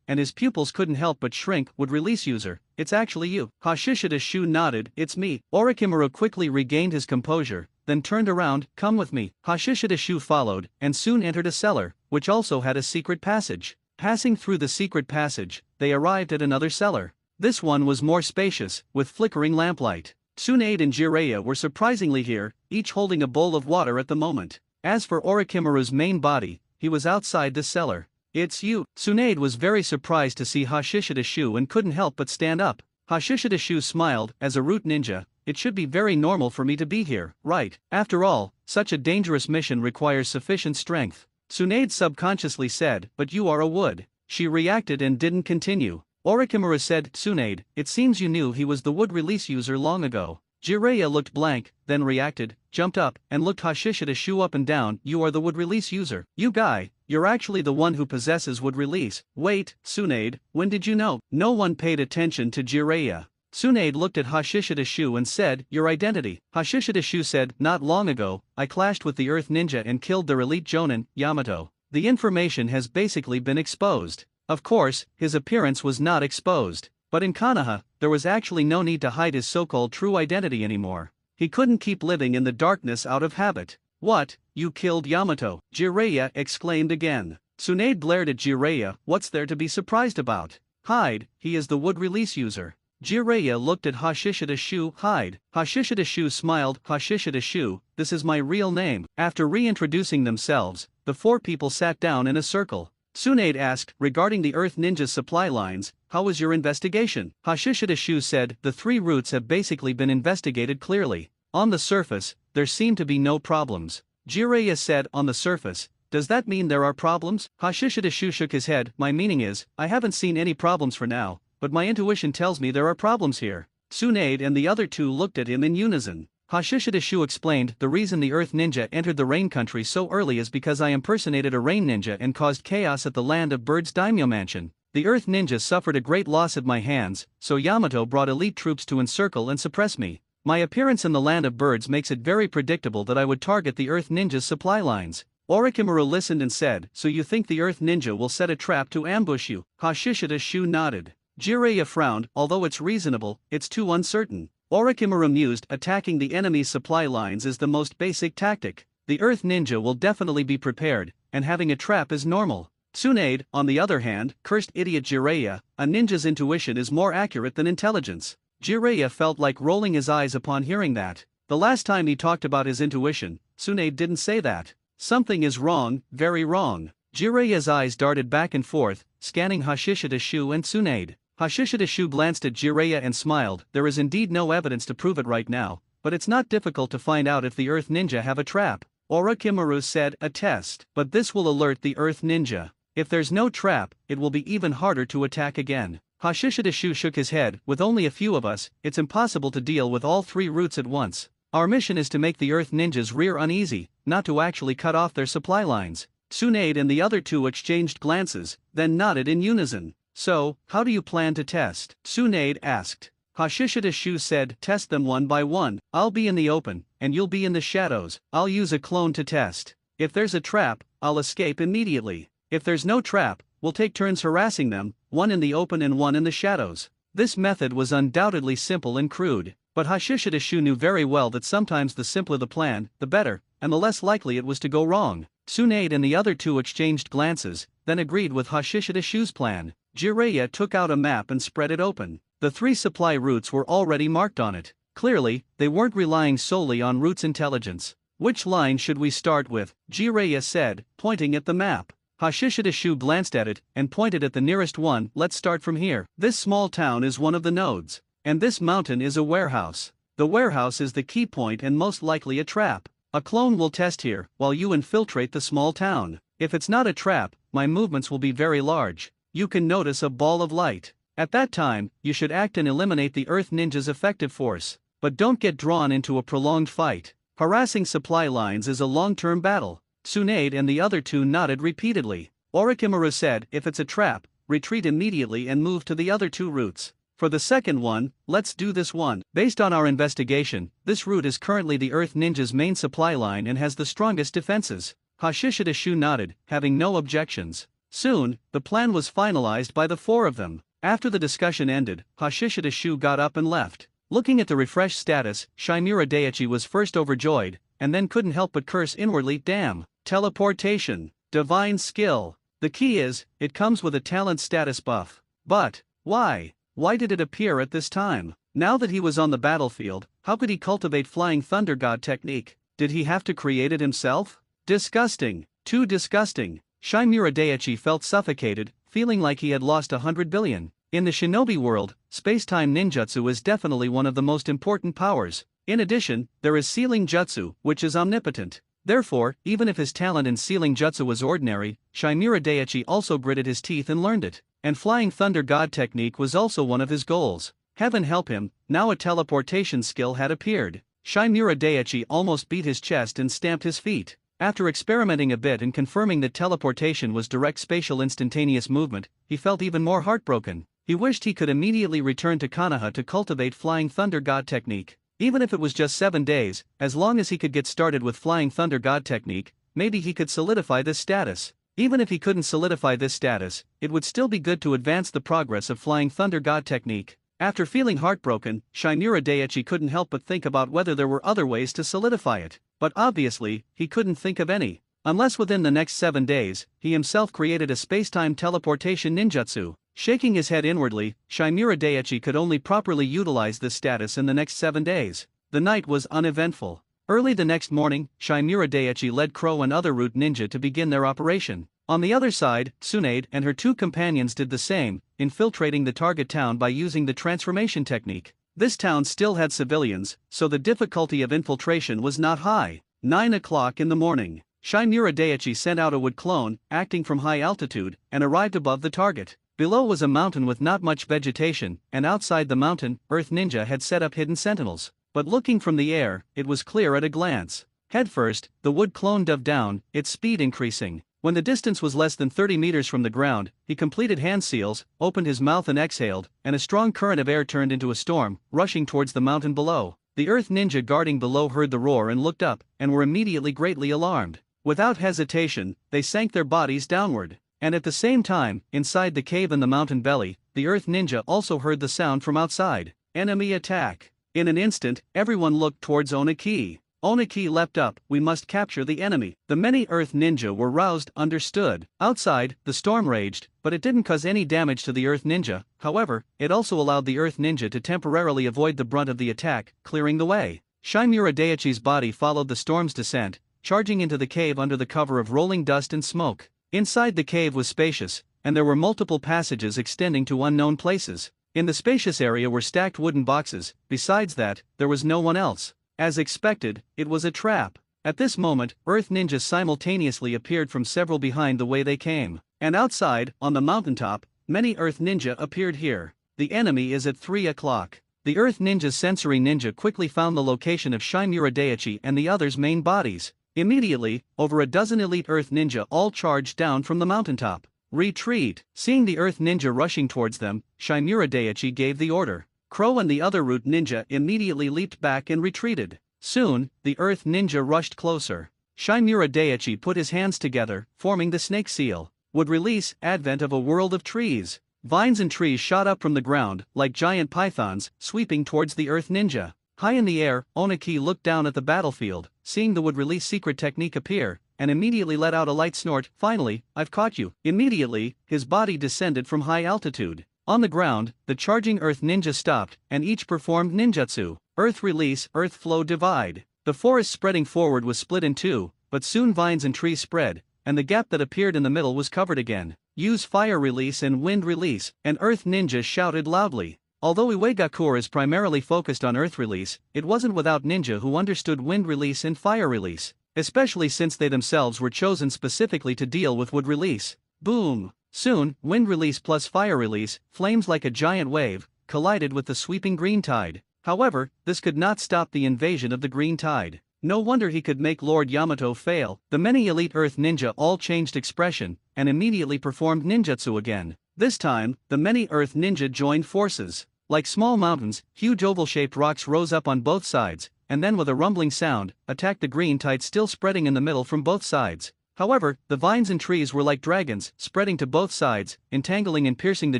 and his pupils couldn't help but shrink. Would release user, it's actually you. Hashishida Shu nodded, it's me. Orochimaru quickly regained his composure, then turned around, come with me. Hashishida Shu followed, and soon entered a cellar, which also had a secret passage. Passing through the secret passage, they arrived at another cellar. This one was more spacious, with flickering lamplight. Tsunade and Jiraiya were surprisingly here, each holding a bowl of water at the moment. As for Orochimaru's main body, he was outside the cellar. It's you. Tsunade was very surprised to see Hashishida Shu and couldn't help but stand up. Hashishida Shu smiled. As a Root Ninja, it should be very normal for me to be here, right? After all, such a dangerous mission requires sufficient strength. Tsunade subconsciously said, but you are a wood. She reacted and didn't continue. Orochimaru said, Tsunade, it seems you knew he was the wood release user long ago. Jiraiya looked blank, then reacted, jumped up, and looked Hashishida Shu up and down. You are the wood release user. You guy, you're actually the one who possesses wood release. Wait, Tsunade, when did you know? No one paid attention to Jiraiya. Tsunade looked at Hashishida Shu and said, your identity. Hashishida Shu said, not long ago, I clashed with the Earth Ninja and killed their elite Jonin, Yamato. The information has basically been exposed. Of course, his appearance was not exposed. But in Konoha, there was actually no need to hide his so-called true identity anymore. He couldn't keep living in the darkness out of habit. What, you killed Yamato? Jiraiya exclaimed again. Tsunade glared at Jiraiya, what's there to be surprised about? Hide, he is the wood release user. Jiraiya looked at Hashishida Shu. Hide. Hashishida Shu smiled. Hashishida Shu, this is my real name. After reintroducing themselves, the 4 people sat down in a circle. Tsunade asked, regarding the Earth Ninja's supply lines, how was your investigation? Hashishida Shu said, the 3 routes have basically been investigated clearly. On the surface, there seemed to be no problems. Jiraiya said, on the surface, Does that mean there are problems? Hashishidashu shook his head. My meaning is, I haven't seen any problems for now, but my intuition tells me there are problems here. Tsunade and the other two looked at him in unison. Hashishidashu explained, the reason the Earth Ninja entered the Rain Country so early is because I impersonated a Rain Ninja and caused chaos at the Land of Birds Daimyo Mansion. The Earth Ninja suffered a great loss at my hands, so Yamato brought elite troops to encircle and suppress me. My appearance in the Land of Birds makes it very predictable that I would target the Earth Ninja's supply lines. Orochimaru listened and said, so you think the Earth Ninja will set a trap to ambush you? Hashishidashu nodded. Jiraiya frowned, although it's reasonable, it's too uncertain. Orochimaru mused, attacking the enemy's supply lines is the most basic tactic. The Earth Ninja will definitely be prepared, and having a trap is normal. Tsunade, on the other hand, cursed idiot Jiraiya, a ninja's intuition is more accurate than intelligence. Jiraiya felt like rolling his eyes upon hearing that. The last time he talked about his intuition, Tsunade didn't say that. Something is wrong, very wrong. Jiraiya's eyes darted back and forth, scanning Hashishidashu and Tsunade. Hashishidashu glanced at Jiraiya and smiled. There is indeed no evidence to prove it right now, but it's not difficult to find out if the Earth Ninja have a trap. Orochimaru said, a test. But this will alert the Earth Ninja. If there's no trap, it will be even harder to attack again. Hashishidashu shook his head. With only a few of us, it's impossible to deal with all three routes at once. Our mission is to make the Earth Ninja's rear uneasy, not to actually cut off their supply lines. Tsunade and the other two exchanged glances, then nodded in unison. So, how do you plan to test? Tsunade asked. Hashishidashu said, test them one by one. I'll be in the open, and you'll be in the shadows. I'll use a clone to test. If there's a trap, I'll escape immediately. If there's no trap, we'll take turns harassing them, one in the open and one in the shadows. This method was undoubtedly simple and crude, but Hashishidashu knew very well that sometimes the simpler the plan, the better, and the less likely it was to go wrong. Tsunade and the other two exchanged glances, then agreed with Hashishidashu's plan. Jiraiya took out a map and spread it open. The three supply routes were already marked on it. Clearly, they weren't relying solely on route's intelligence. Which line should we start with? Jiraiya said, pointing at the map. Hashishidashu glanced at it and pointed at the nearest one. Let's start from here. This small town is one of the nodes. And this mountain is a warehouse. The warehouse is the key point and most likely a trap. A clone will test here, while you infiltrate the small town. If it's not a trap, my movements will be very large. You can notice a ball of light. At that time, you should act and eliminate the Earth Ninja's effective force. But don't get drawn into a prolonged fight. Harassing supply lines is a long-term battle. Tsunade and the other two nodded repeatedly. Orochimaru said, if it's a trap, retreat immediately and move to the other two routes. For the second one, let's do this one. Based on our investigation, this route is currently the Earth Ninja's main supply line and has the strongest defenses. Hashishidashu nodded, having no objections. Soon, the plan was finalized by the four of them. After the discussion ended, Hashishidashu got up and left. Looking at the refreshed status, Shimura Daiichi was first overjoyed, and then couldn't help but curse inwardly, damn. Teleportation. Divine skill. The key is, it comes with a talent status buff. But, why? Why did it appear at this time? Now that he was on the battlefield, how could he cultivate Flying Thunder God technique? Did he have to create it himself? Disgusting. Too disgusting. Shimura Daiichi felt suffocated, feeling like he had lost 100 billion. In the shinobi world, space-time ninjutsu is definitely one of the most important powers. In addition, there is sealing jutsu, which is omnipotent. Therefore, even if his talent in sealing jutsu was ordinary, Shimura Daiichi also gritted his teeth and learned it. And Flying Thunder God technique was also one of his goals. Heaven help him, now a teleportation skill had appeared. Shimura Daiichi almost beat his chest and stamped his feet. After experimenting a bit and confirming that teleportation was direct spatial instantaneous movement, he felt even more heartbroken. He wished he could immediately return to Konoha to cultivate Flying Thunder God technique. Even if it was just 7 days, as long as he could get started with Flying Thunder God technique, maybe he could solidify this status. Even if he couldn't solidify this status, it would still be good to advance the progress of Flying Thunder God technique. After feeling heartbroken, Shimura Daiichi couldn't help but think about whether there were other ways to solidify it. But obviously, he couldn't think of any. Unless within the next 7 days, he himself created a space-time teleportation ninjutsu. Shaking his head inwardly, Shimura Daiichi could only properly utilize this status in the next 7 days. The night was uneventful. Early the next morning, Shimura Daiichi led Crow and other root ninja to begin their operation. On the other side, Tsunade and her 2 companions did the same, infiltrating the target town by using the transformation technique. This town still had civilians, so the difficulty of infiltration was not high. 9 o'clock in the morning. Shimura Daiichi sent out a wood clone, acting from high altitude, and arrived above the target. Below was a mountain with not much vegetation, and outside the mountain, Earth Ninja had set up hidden sentinels. But looking from the air, it was clear at a glance. Headfirst, the wood clone dove down, its speed increasing. When the distance was less than 30 meters from the ground, he completed hand seals, opened his mouth and exhaled, and a strong current of air turned into a storm, rushing towards the mountain below. The Earth Ninja guarding below heard the roar and looked up, and were immediately greatly alarmed. Without hesitation, they sank their bodies downward. And at the same time, inside the cave in the mountain belly, the Earth Ninja also heard the sound from outside. Enemy attack. In an instant, everyone looked towards Oniki. Oniki leapt up, we must capture the enemy. The many Earth Ninja were roused, understood. Outside, the storm raged, but it didn't cause any damage to the Earth Ninja. However, it also allowed the Earth Ninja to temporarily avoid the brunt of the attack, clearing the way. Shimura Daiichi's body followed the storm's descent, charging into the cave under the cover of rolling dust and smoke. Inside the cave was spacious, and there were multiple passages extending to unknown places. In the spacious area were stacked wooden boxes. Besides that, there was no one else. As expected, it was a trap. At this moment, Earth Ninja simultaneously appeared from several behind the way they came. And outside, on the mountaintop, many Earth Ninja appeared here. The enemy is at 3 o'clock. The Earth Ninja's sensory ninja quickly found the location of Shimura Daiichi and the others' main bodies. Immediately, over a dozen elite Earth Ninja all charged down from the mountaintop. Retreat! Seeing the Earth Ninja rushing towards them, Shimura Daiichi gave the order. Crow and the other Root Ninja immediately leaped back and retreated. Soon, the Earth Ninja rushed closer. Shimura Daiichi put his hands together, forming the snake seal. Would release, advent of a world of trees. Vines and trees shot up from the ground, like giant pythons, sweeping towards the Earth Ninja. High in the air, Oniki looked down at the battlefield, seeing the would release secret technique appear, and immediately let out a light snort. Finally, I've caught you. Immediately, his body descended from high altitude. On the ground, the charging Earth Ninja stopped, and each performed ninjutsu. Earth release, Earth flow divide. The forest spreading forward was split in two, but soon vines and trees spread, and the gap that appeared in the middle was covered again. Use fire release and wind release, and Earth Ninja shouted loudly. Although Iwagakure is primarily focused on Earth release, it wasn't without ninja who understood wind release and fire release, especially since they themselves were chosen specifically to deal with wood release. Boom! Soon, wind release plus fire release, flames like a giant wave, collided with the sweeping green tide. However, this could not stop the invasion of the green tide. No wonder he could make Lord Yamato fail. The many elite Earth Ninja all changed expression, and immediately performed ninjutsu again. This time, the many Earth Ninja joined forces. Like small mountains, huge oval-shaped rocks rose up on both sides, and then with a rumbling sound, attacked the green tide still spreading in the middle from both sides. However, the vines and trees were like dragons, spreading to both sides, entangling and piercing the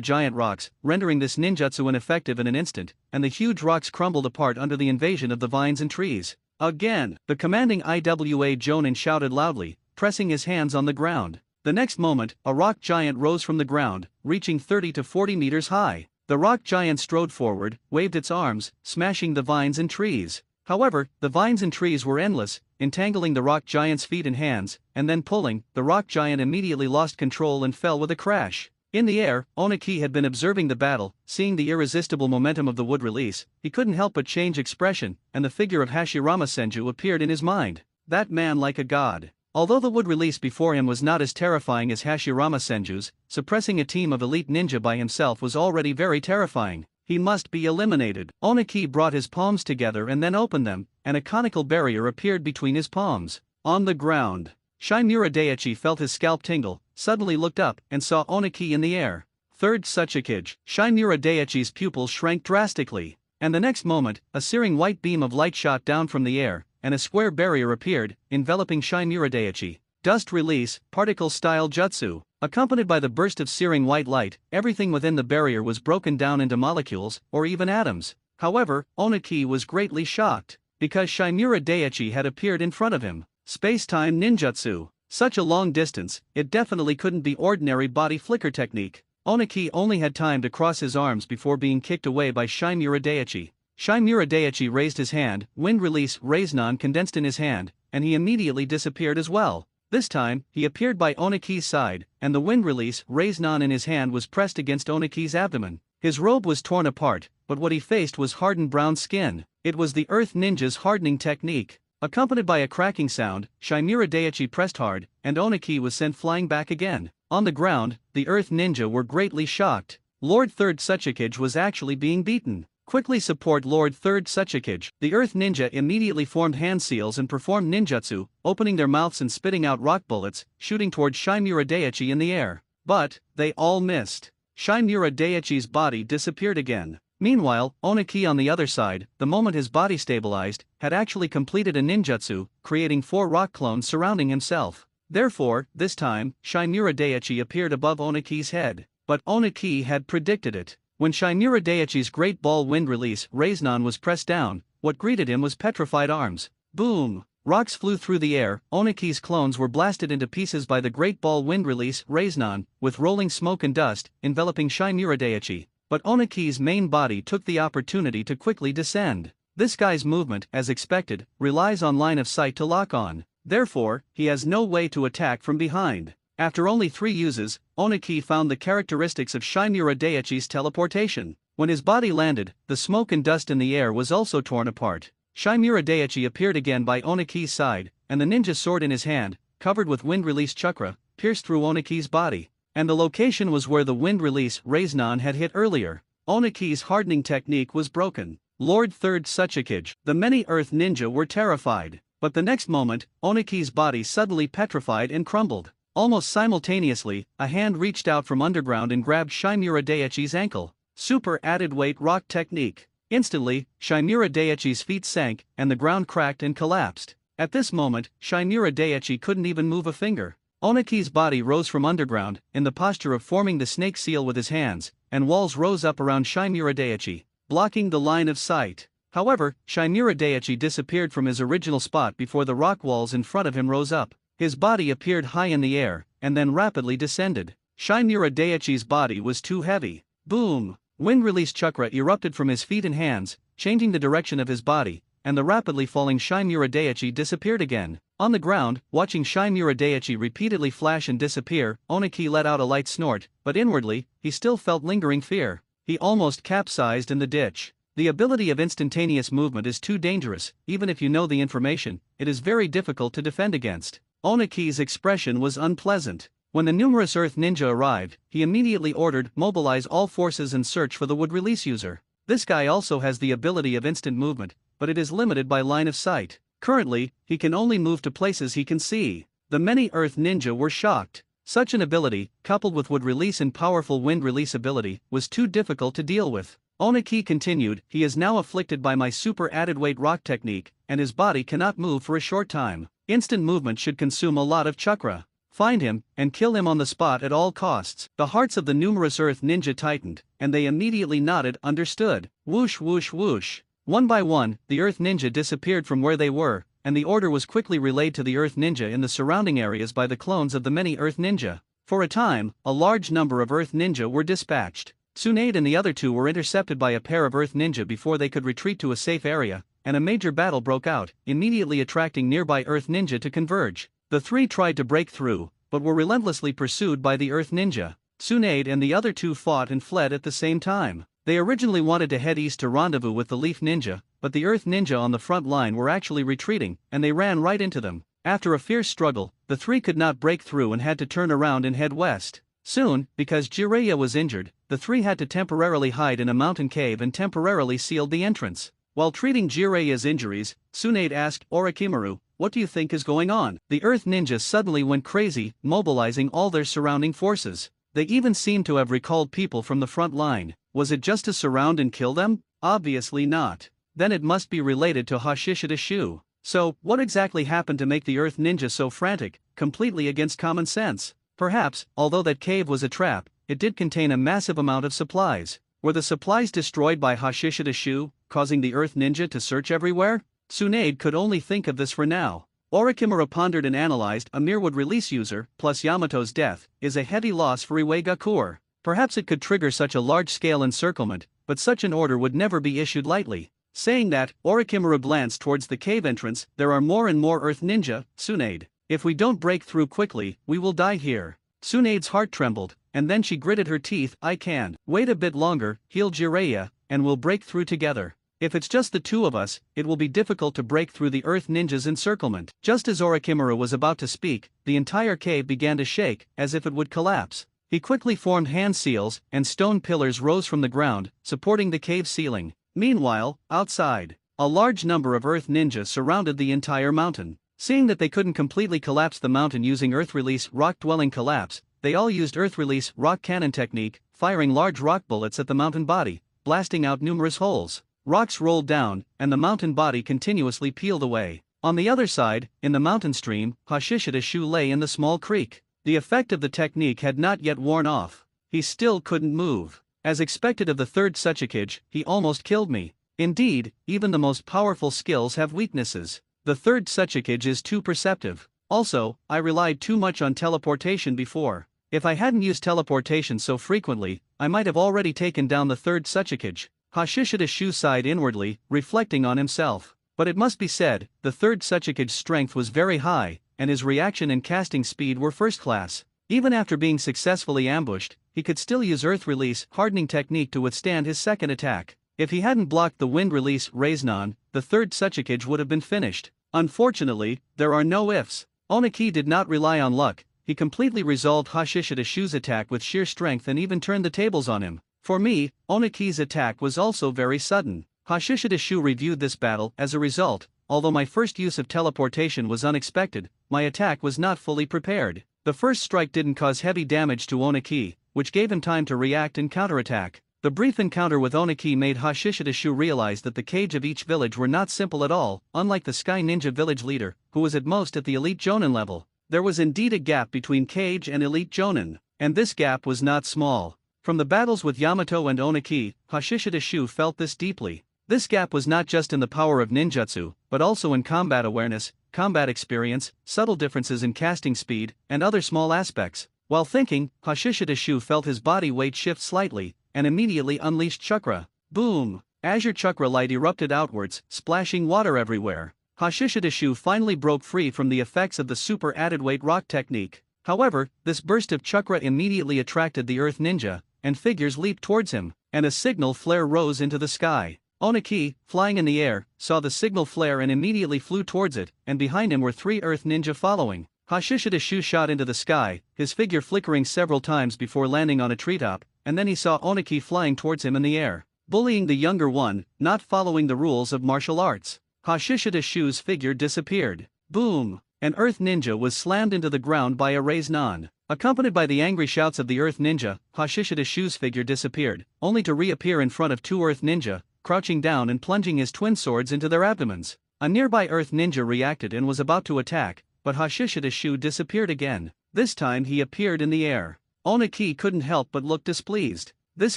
giant rocks, rendering this ninjutsu ineffective in an instant, and the huge rocks crumbled apart under the invasion of the vines and trees. Again, the commanding Iwa Jonin shouted loudly, pressing his hands on the ground. The next moment, a rock giant rose from the ground, reaching 30 to 40 meters high. The rock giant strode forward, waved its arms, smashing the vines and trees. However, the vines and trees were endless, entangling the rock giant's feet and hands, and then pulling. The rock giant immediately lost control and fell with a crash. In the air, Oniki had been observing the battle. Seeing the irresistible momentum of the wood release, he couldn't help but change expression, and the figure of Hashirama Senju appeared in his mind. That man like a god. Although the wood release before him was not as terrifying as Hashirama Senju's, suppressing a team of elite ninja by himself was already very terrifying. He must be eliminated. Oniki brought his palms together and then opened them, and a conical barrier appeared between his palms. On the ground, Shimura Daiichi felt his scalp tingle, suddenly looked up, and saw Oniki in the air. Third Suchikage. Shimura Daiichi's pupils shrank drastically, and the next moment, a searing white beam of light shot down from the air, and a square barrier appeared, enveloping Shimura Daiichi. Dust release, particle-style jutsu. Accompanied by the burst of searing white light, everything within the barrier was broken down into molecules, or even atoms. However, Oniki was greatly shocked, because Shimura Daiichi had appeared in front of him. Space-time ninjutsu. Such a long distance, it definitely couldn't be ordinary body flicker technique. Oniki only had time to cross his arms before being kicked away by Shimura Daiichi. Shimura Daiichi raised his hand, wind release Raisnon condensed in his hand, and he immediately disappeared as well. This time, he appeared by Oniki's side, and the wind release Raisnon in his hand was pressed against Oniki's abdomen. His robe was torn apart, but what he faced was hardened brown skin. It was the Earth Ninja's hardening technique. Accompanied by a cracking sound, Chimera Daiichi pressed hard, and Oniki was sent flying back again. On the ground, the Earth Ninja were greatly shocked. Lord Third Tsuchikage was actually being beaten. Quickly support Lord Third Tsuchikage. The Earth Ninja immediately formed hand seals and performed ninjutsu, opening their mouths and spitting out rock bullets, shooting toward Chimera Daiichi in the air. But they all missed. Chimera Daiichi's body disappeared again. Meanwhile, Oniki on the other side, the moment his body stabilized, had actually completed a ninjutsu, creating 4 rock clones surrounding himself. Therefore, this time, Chimera Daiichi appeared above Oniki's head. But Oniki had predicted it. When Chimera Daiichi's Great Ball Wind Release Raiznan was pressed down, what greeted him was petrified arms. Boom! Rocks flew through the air. Oniki's clones were blasted into pieces by the Great Ball Wind Release Raiznan, with rolling smoke and dust, enveloping Chimera Daiichi. But Oniki's main body took the opportunity to quickly descend. This guy's movement, as expected, relies on line of sight to lock on. Therefore, he has no way to attack from behind. After only 3 uses, Oniki found the characteristics of Chimera Daiichi's teleportation. When his body landed, the smoke and dust in the air was also torn apart. Chimera Daiichi appeared again by Oniki's side, and the ninja sword in his hand, covered with wind release chakra, pierced through Oniki's body. And the location was where the wind release Raiznan had hit earlier. Oniki's hardening technique was broken. Lord Third Tsuchikage, the many Earth Ninja were terrified. But the next moment, Oniki's body suddenly petrified and crumbled. Almost simultaneously, a hand reached out from underground and grabbed Chimera Daiichi's ankle. Super added weight rock technique. Instantly, Chimera Daiichi's feet sank, and the ground cracked and collapsed. At this moment, Chimera Daiichi couldn't even move a finger. Oniki's body rose from underground, in the posture of forming the snake seal with his hands, and walls rose up around Chimera Daiichi, blocking the line of sight. However, Chimera Daiichi disappeared from his original spot before the rock walls in front of him rose up. His body appeared high in the air, and then rapidly descended. Chimera Daiichi's body was too heavy. Boom! Wind release chakra erupted from his feet and hands, changing the direction of his body, and the rapidly falling Chimera Daiichi disappeared again. On the ground, watching Chimera Daiichi repeatedly flash and disappear, Oniki let out a light snort, but inwardly, he still felt lingering fear. He almost capsized in the ditch. The ability of instantaneous movement is too dangerous. Even if you know the information, it is very difficult to defend against. Oniki's expression was unpleasant. When the numerous Earth Ninja arrived, he immediately ordered, mobilize all forces and search for the wood release user. This guy also has the ability of instant movement, but it is limited by line of sight. Currently, he can only move to places he can see. The many Earth Ninja were shocked. Such an ability, coupled with wood release and powerful wind release ability, was too difficult to deal with. Oniki continued, he is now afflicted by my super added weight rock technique, and his body cannot move for a short time. Instant movement should consume a lot of chakra. Find him, and kill him on the spot at all costs. The hearts of the numerous Earth Ninja tightened, and they immediately nodded, understood. Whoosh whoosh whoosh. One by one, the Earth Ninja disappeared from where they were, and the order was quickly relayed to the Earth Ninja in the surrounding areas by the clones of the many Earth Ninja. For a time, a large number of Earth Ninja were dispatched. Tsunade and the other 2 were intercepted by a pair of Earth Ninja before they could retreat to a safe area, and a major battle broke out, immediately attracting nearby Earth Ninja to converge. The 3 tried to break through, but were relentlessly pursued by the Earth Ninja. Tsunade and the other 2 fought and fled at the same time. They originally wanted to head east to rendezvous with the Leaf Ninja, but the Earth Ninja on the front line were actually retreating, and they ran right into them. After a fierce struggle, the 3 could not break through and had to turn around and head west. Soon, because Jiraiya was injured, the 3 had to temporarily hide in a mountain cave and temporarily sealed the entrance. While treating Jiraiya's injuries, Tsunade asked Orochimaru, "What do you think is going on?" The Earth Ninja suddenly went crazy, mobilizing all their surrounding forces. They even seemed to have recalled people from the front line. Was it just to surround and kill them? Obviously not. Then it must be related to Hashishida Shu. So, what exactly happened to make the Earth Ninja so frantic, completely against common sense? Perhaps, although that cave was a trap, it did contain a massive amount of supplies. Were the supplies destroyed by Hashishida Shu, causing the Earth Ninja to search everywhere? Tsunade could only think of this for now. Orochimaru pondered and analyzed. A mere wood release user, plus Yamato's death, is a heavy loss for Iwagakure. Perhaps it could trigger such a large-scale encirclement, but such an order would never be issued lightly. Saying that, Orochimaru glanced towards the cave entrance. There are more and more Earth Ninja, Tsunade. If we don't break through quickly, we will die here. Tsunade's heart trembled, and then she gritted her teeth. I can wait a bit longer, heal Jiraiya, and we'll break through together. If it's just the two of us, it will be difficult to break through the Earth Ninja's encirclement. Just as Orochimaru was about to speak, the entire cave began to shake, as if it would collapse. He quickly formed hand seals, and stone pillars rose from the ground, supporting the cave ceiling. Meanwhile, outside, a large number of Earth Ninjas surrounded the entire mountain. Seeing that they couldn't completely collapse the mountain using Earth Release Rock Dwelling Collapse, they all used Earth Release Rock Cannon technique, firing large rock bullets at the mountain body, blasting out numerous holes. Rocks rolled down, and the mountain body continuously peeled away. On the other side, in the mountain stream, Hashishita's shoe lay in the small creek. The effect of the technique had not yet worn off. He still couldn't move. As expected of the third Tsuchikage, he almost killed me. Indeed, even the most powerful skills have weaknesses. The third Tsuchikage is too perceptive. Also, I relied too much on teleportation before. If I hadn't used teleportation so frequently, I might have already taken down the third Tsuchikage. Hashishita Shu sighed inwardly, reflecting on himself. But it must be said, the third Tsuchikage's strength was very high, and his reaction and casting speed were first class. Even after being successfully ambushed, he could still use Earth Release Hardening technique to withstand his second attack. If he hadn't blocked the Wind Release Raisnon, the third Tsuchikage would have been finished. Unfortunately, there are no ifs. Oniki did not rely on luck. He completely resolved Hashishita Shu's attack with sheer strength and even turned the tables on him. For me, Oniki's attack was also very sudden. Hashishita Shu reviewed this battle. As a result, although my first use of teleportation was unexpected, my attack was not fully prepared. The first strike didn't cause heavy damage to Oniki, which gave him time to react and counterattack. The brief encounter with Oniki made Hashishita Shu realize that the kage of each village were not simple at all. Unlike the Sky Ninja village leader, who was at most at the elite Jonin level, there was indeed a gap between kage and elite Jonin, and this gap was not small. From the battles with Yamato and Oniki, Hashishita Shu felt this deeply. This gap was not just in the power of ninjutsu, but also in combat awareness, combat experience, subtle differences in casting speed, and other small aspects. While thinking, Hashishita Shu felt his body weight shift slightly, and immediately unleashed chakra. Boom! Azure chakra light erupted outwards, splashing water everywhere. Hashishita Shu finally broke free from the effects of the super added weight rock technique. However, this burst of chakra immediately attracted the Earth Ninja, and figures leaped towards him, and a signal flare rose into the sky. Oniki, flying in the air, saw the signal flare and immediately flew towards it, and behind him were 3 Earth Ninja following. Hashishita Shu shot into the sky, his figure flickering several times before landing on a treetop, and then he saw Oniki flying towards him in the air, bullying the younger one, not following the rules of martial arts. Hashishita Shu's figure disappeared. Boom! An Earth Ninja was slammed into the ground by a Raise-Non. Accompanied by the angry shouts of the Earth Ninja, Hashishita Shu's figure disappeared, only to reappear in front of 2 Earth Ninja, crouching down and plunging his twin swords into their abdomens. A nearby Earth Ninja reacted and was about to attack, but Hashishita Shu disappeared again. This time he appeared in the air. Oniki couldn't help but look displeased. This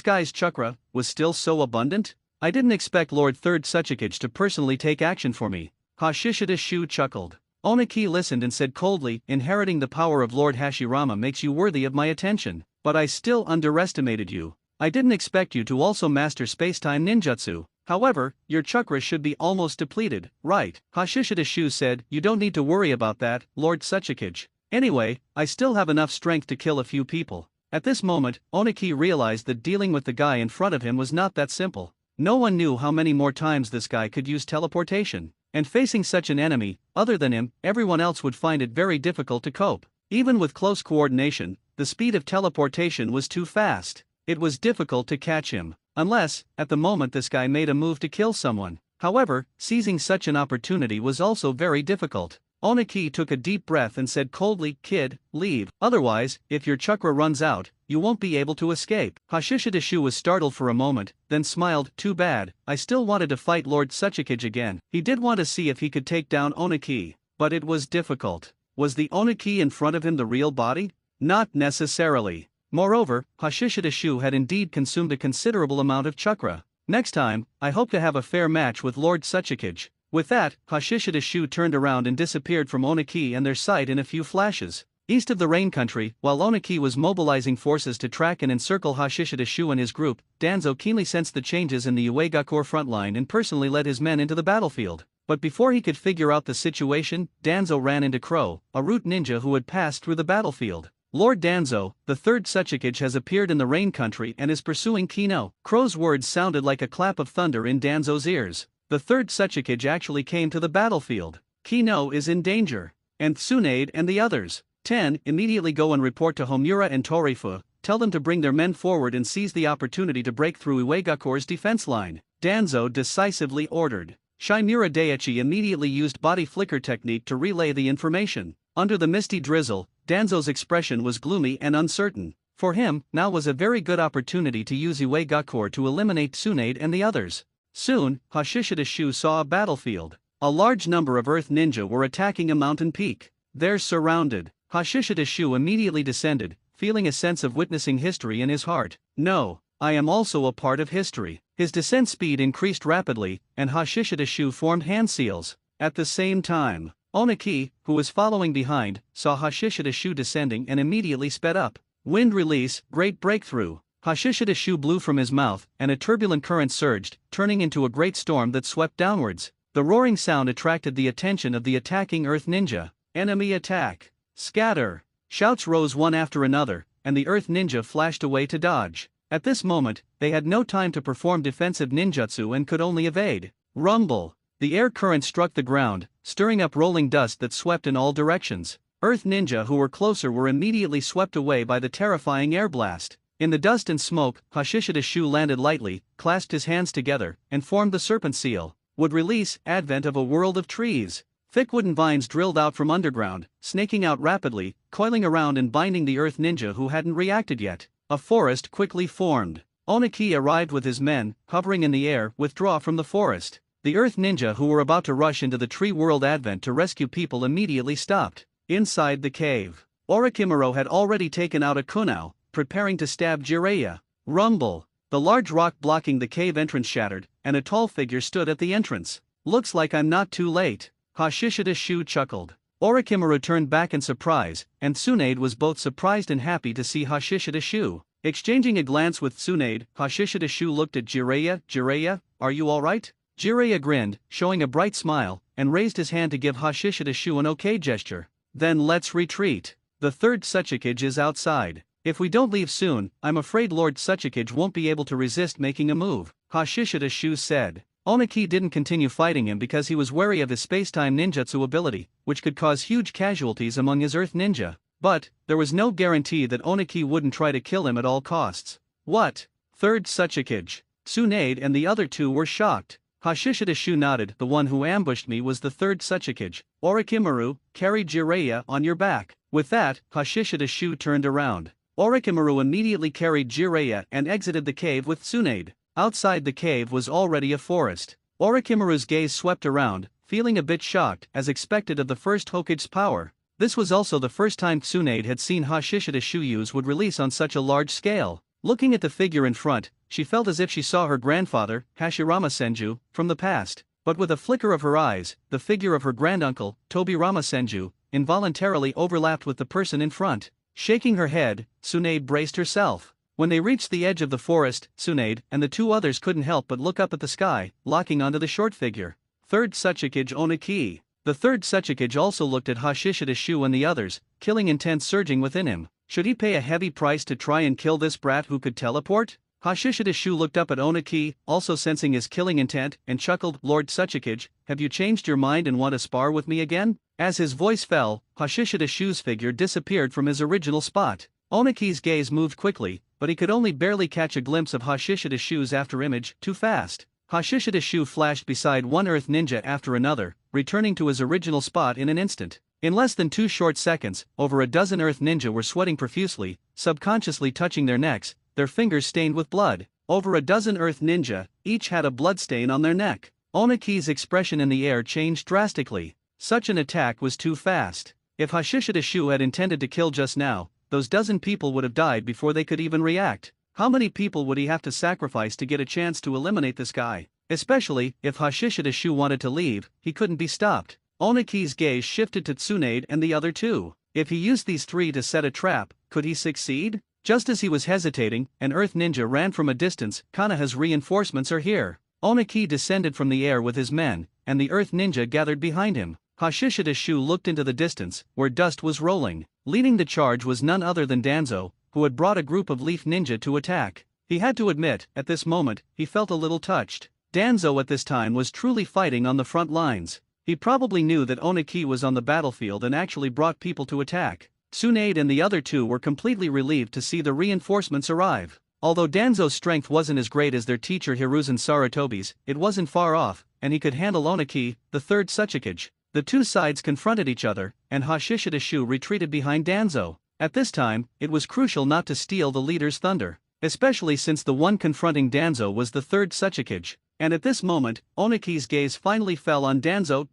guy's chakra was still so abundant? I didn't expect Lord Third Tsuchikage to personally take action for me. Hashishita Shu chuckled. Oniki listened and said coldly, inheriting the power of Lord Hashirama makes you worthy of my attention, but I still underestimated you. I didn't expect you to also master spacetime ninjutsu. However, your chakra should be almost depleted, right? Hashishita Shu said, you don't need to worry about that, Lord Tsuchikage. Anyway, I still have enough strength to kill a few people. At this moment, Oniki realized that dealing with the guy in front of him was not that simple. No one knew how many more times this guy could use teleportation. And facing such an enemy, other than him, everyone else would find it very difficult to cope. Even with close coordination, the speed of teleportation was too fast. It was difficult to catch him, unless, at the moment this guy made a move to kill someone. However, seizing such an opportunity was also very difficult. Oniki took a deep breath and said coldly, kid, leave. Otherwise, if your chakra runs out, you won't be able to escape. Hashishita Shu was startled for a moment, then smiled, too bad, I still wanted to fight Lord Tsuchikage again. He did want to see if he could take down Oniki, but it was difficult. Was the Oniki in front of him the real body? Not necessarily. Moreover, Hashishita Shu had indeed consumed a considerable amount of chakra. Next time, I hope to have a fair match with Lord Tsuchikage. With that, Hashishita Shu turned around and disappeared from Oniki and their sight in a few flashes. East of the Rain Country, while Oniki was mobilizing forces to track and encircle Hashishita Shu and his group, Danzo keenly sensed the changes in the Uegakure front line and personally led his men into the battlefield. But before he could figure out the situation, Danzo ran into Crow, a root ninja who had passed through the battlefield. Lord Danzo, the third Tsuchikage has appeared in the Rain Country and is pursuing Kino. Crow's words sounded like a clap of thunder in Danzo's ears. The third Tsuchikage actually came to the battlefield. Kino is in danger. And Tsunade and the others. 10. Immediately go and report to Homura and Torifu. Tell them to bring their men forward and seize the opportunity to break through Uegakure's defense line. Danzo decisively ordered. Shimura Daichi immediately used body flicker technique to relay the information. Under the misty drizzle, Danzo's expression was gloomy and uncertain. For him, now was a very good opportunity to use Uegakure to eliminate Tsunade and the others. Soon, Hashishida Shu saw a battlefield. A large number of Earth Ninja were attacking a mountain peak. They're surrounded. Hashishida Shu immediately descended, feeling a sense of witnessing history in his heart. No, I am also a part of history. His descent speed increased rapidly, and Hashishida Shu formed hand seals. At the same time, Oniki, who was following behind, saw Hashishida Shu descending and immediately sped up. Wind release, great breakthrough. Hashishida Shu blew from his mouth, and a turbulent current surged, turning into a great storm that swept downwards. The roaring sound attracted the attention of the attacking Earth Ninja. Enemy attack! Scatter! Shouts rose one after another, and the Earth Ninja flashed away to dodge. At this moment, they had no time to perform defensive ninjutsu and could only evade. Rumble! The air current struck the ground, stirring up rolling dust that swept in all directions. Earth Ninja who were closer were immediately swept away by the terrifying air blast. In the dust and smoke, Hashishida Shu landed lightly, clasped his hands together, and formed the serpent seal. Would release, advent of a world of trees. Thick wooden vines drilled out from underground, snaking out rapidly, coiling around and binding the Earth Ninja who hadn't reacted yet. A forest quickly formed. Oniki arrived with his men, hovering in the air, withdraw from the forest. The Earth Ninja who were about to rush into the tree world advent to rescue people immediately stopped. Inside the cave, Orochimaru had already taken out a kunao, preparing to stab Jiraiya. Rumble! The large rock blocking the cave entrance shattered, and a tall figure stood at the entrance. Looks like I'm not too late. Hashishida Shu chuckled. Orochimaru turned back in surprise, and Tsunade was both surprised and happy to see Hashishida Shu. Exchanging a glance with Tsunade, Hashishida Shu looked at Jiraiya. Jiraiya, are you alright? Jiraiya grinned, showing a bright smile, and raised his hand to give Hashishida Shu an okay gesture. Then let's retreat. The third Tsuchikage is outside. If we don't leave soon, I'm afraid Lord Tsuchikage won't be able to resist making a move, Hashishida Shu said. Oniki didn't continue fighting him because he was wary of his space-time ninjutsu ability, which could cause huge casualties among his Earth Ninja. But, there was no guarantee that Oniki wouldn't try to kill him at all costs. What? Third Tsuchikage? Tsunade and the other two were shocked. Hashishida Shu nodded. The one who ambushed me was the third Tsuchikage. Orochimaru, carry Jiraiya on your back. With that, Hashishida Shu turned around. Orochimaru immediately carried Jiraiya and exited the cave with Tsunade. Outside the cave was already a forest. Orochimaru's gaze swept around, feeling a bit shocked as expected of the first Hokage's power. This was also the first time Tsunade had seen Hashishida Shu use would release on such a large scale. Looking at the figure in front, she felt as if she saw her grandfather, Hashirama Senju, from the past. But with a flicker of her eyes, the figure of her granduncle, Tobirama Senju, involuntarily overlapped with the person in front. Shaking her head, Tsunade braced herself. When they reached the edge of the forest, Tsunade and the two others couldn't help but look up at the sky, locking onto the short figure. Third Tsuchikage Oniki. The third Tsuchikage also looked at Hashishida Shu and the others, killing intent surging within him. Should he pay a heavy price to try and kill this brat who could teleport? Hashishida Shu looked up at Oniki, also sensing his killing intent, and chuckled. Lord Tsuchikage, have you changed your mind and want to spar with me again? As his voice fell, Hashishida Shu's figure disappeared from his original spot. Oniki's gaze moved quickly, but he could only barely catch a glimpse of Hashishida Shu's afterimage, too fast. Hashishida Shu flashed beside one Earth Ninja after another, returning to his original spot in an instant. In less than 2 short seconds, over a dozen Earth Ninja were sweating profusely, subconsciously touching their necks, their fingers stained with blood. Over a dozen Earth Ninja, each had a bloodstain on their neck. Oniki's expression in the air changed drastically. Such an attack was too fast. If Hashishida Shu had intended to kill just now, those dozen people would have died before they could even react. How many people would he have to sacrifice to get a chance to eliminate this guy? Especially, if Hashishida Shu wanted to leave, he couldn't be stopped. Oniki's gaze shifted to Tsunade and the other two. If he used these three to set a trap, could he succeed? Just as he was hesitating, an Earth Ninja ran from a distance. Kanaha's reinforcements are here. Oniki descended from the air with his men, and the Earth Ninja gathered behind him. Hashishida Shu looked into the distance, where dust was rolling. Leading the charge was none other than Danzo, who had brought a group of leaf ninja to attack. He had to admit, at this moment, he felt a little touched. Danzo at this time was truly fighting on the front lines. He probably knew that Oniki was on the battlefield and actually brought people to attack. Tsunade and the other two were completely relieved to see the reinforcements arrive. Although Danzo's strength wasn't as great as their teacher Hiruzen Sarutobi's, it wasn't far off, and he could handle Oniki, the third Tsuchikage. The two sides confronted each other, and Hashishida Shu retreated behind Danzo. At this time, it was crucial not to steal the leader's thunder, especially since the one confronting Danzo was the third Tsuchikage. And at this moment, Oniki's gaze finally fell on Danzo.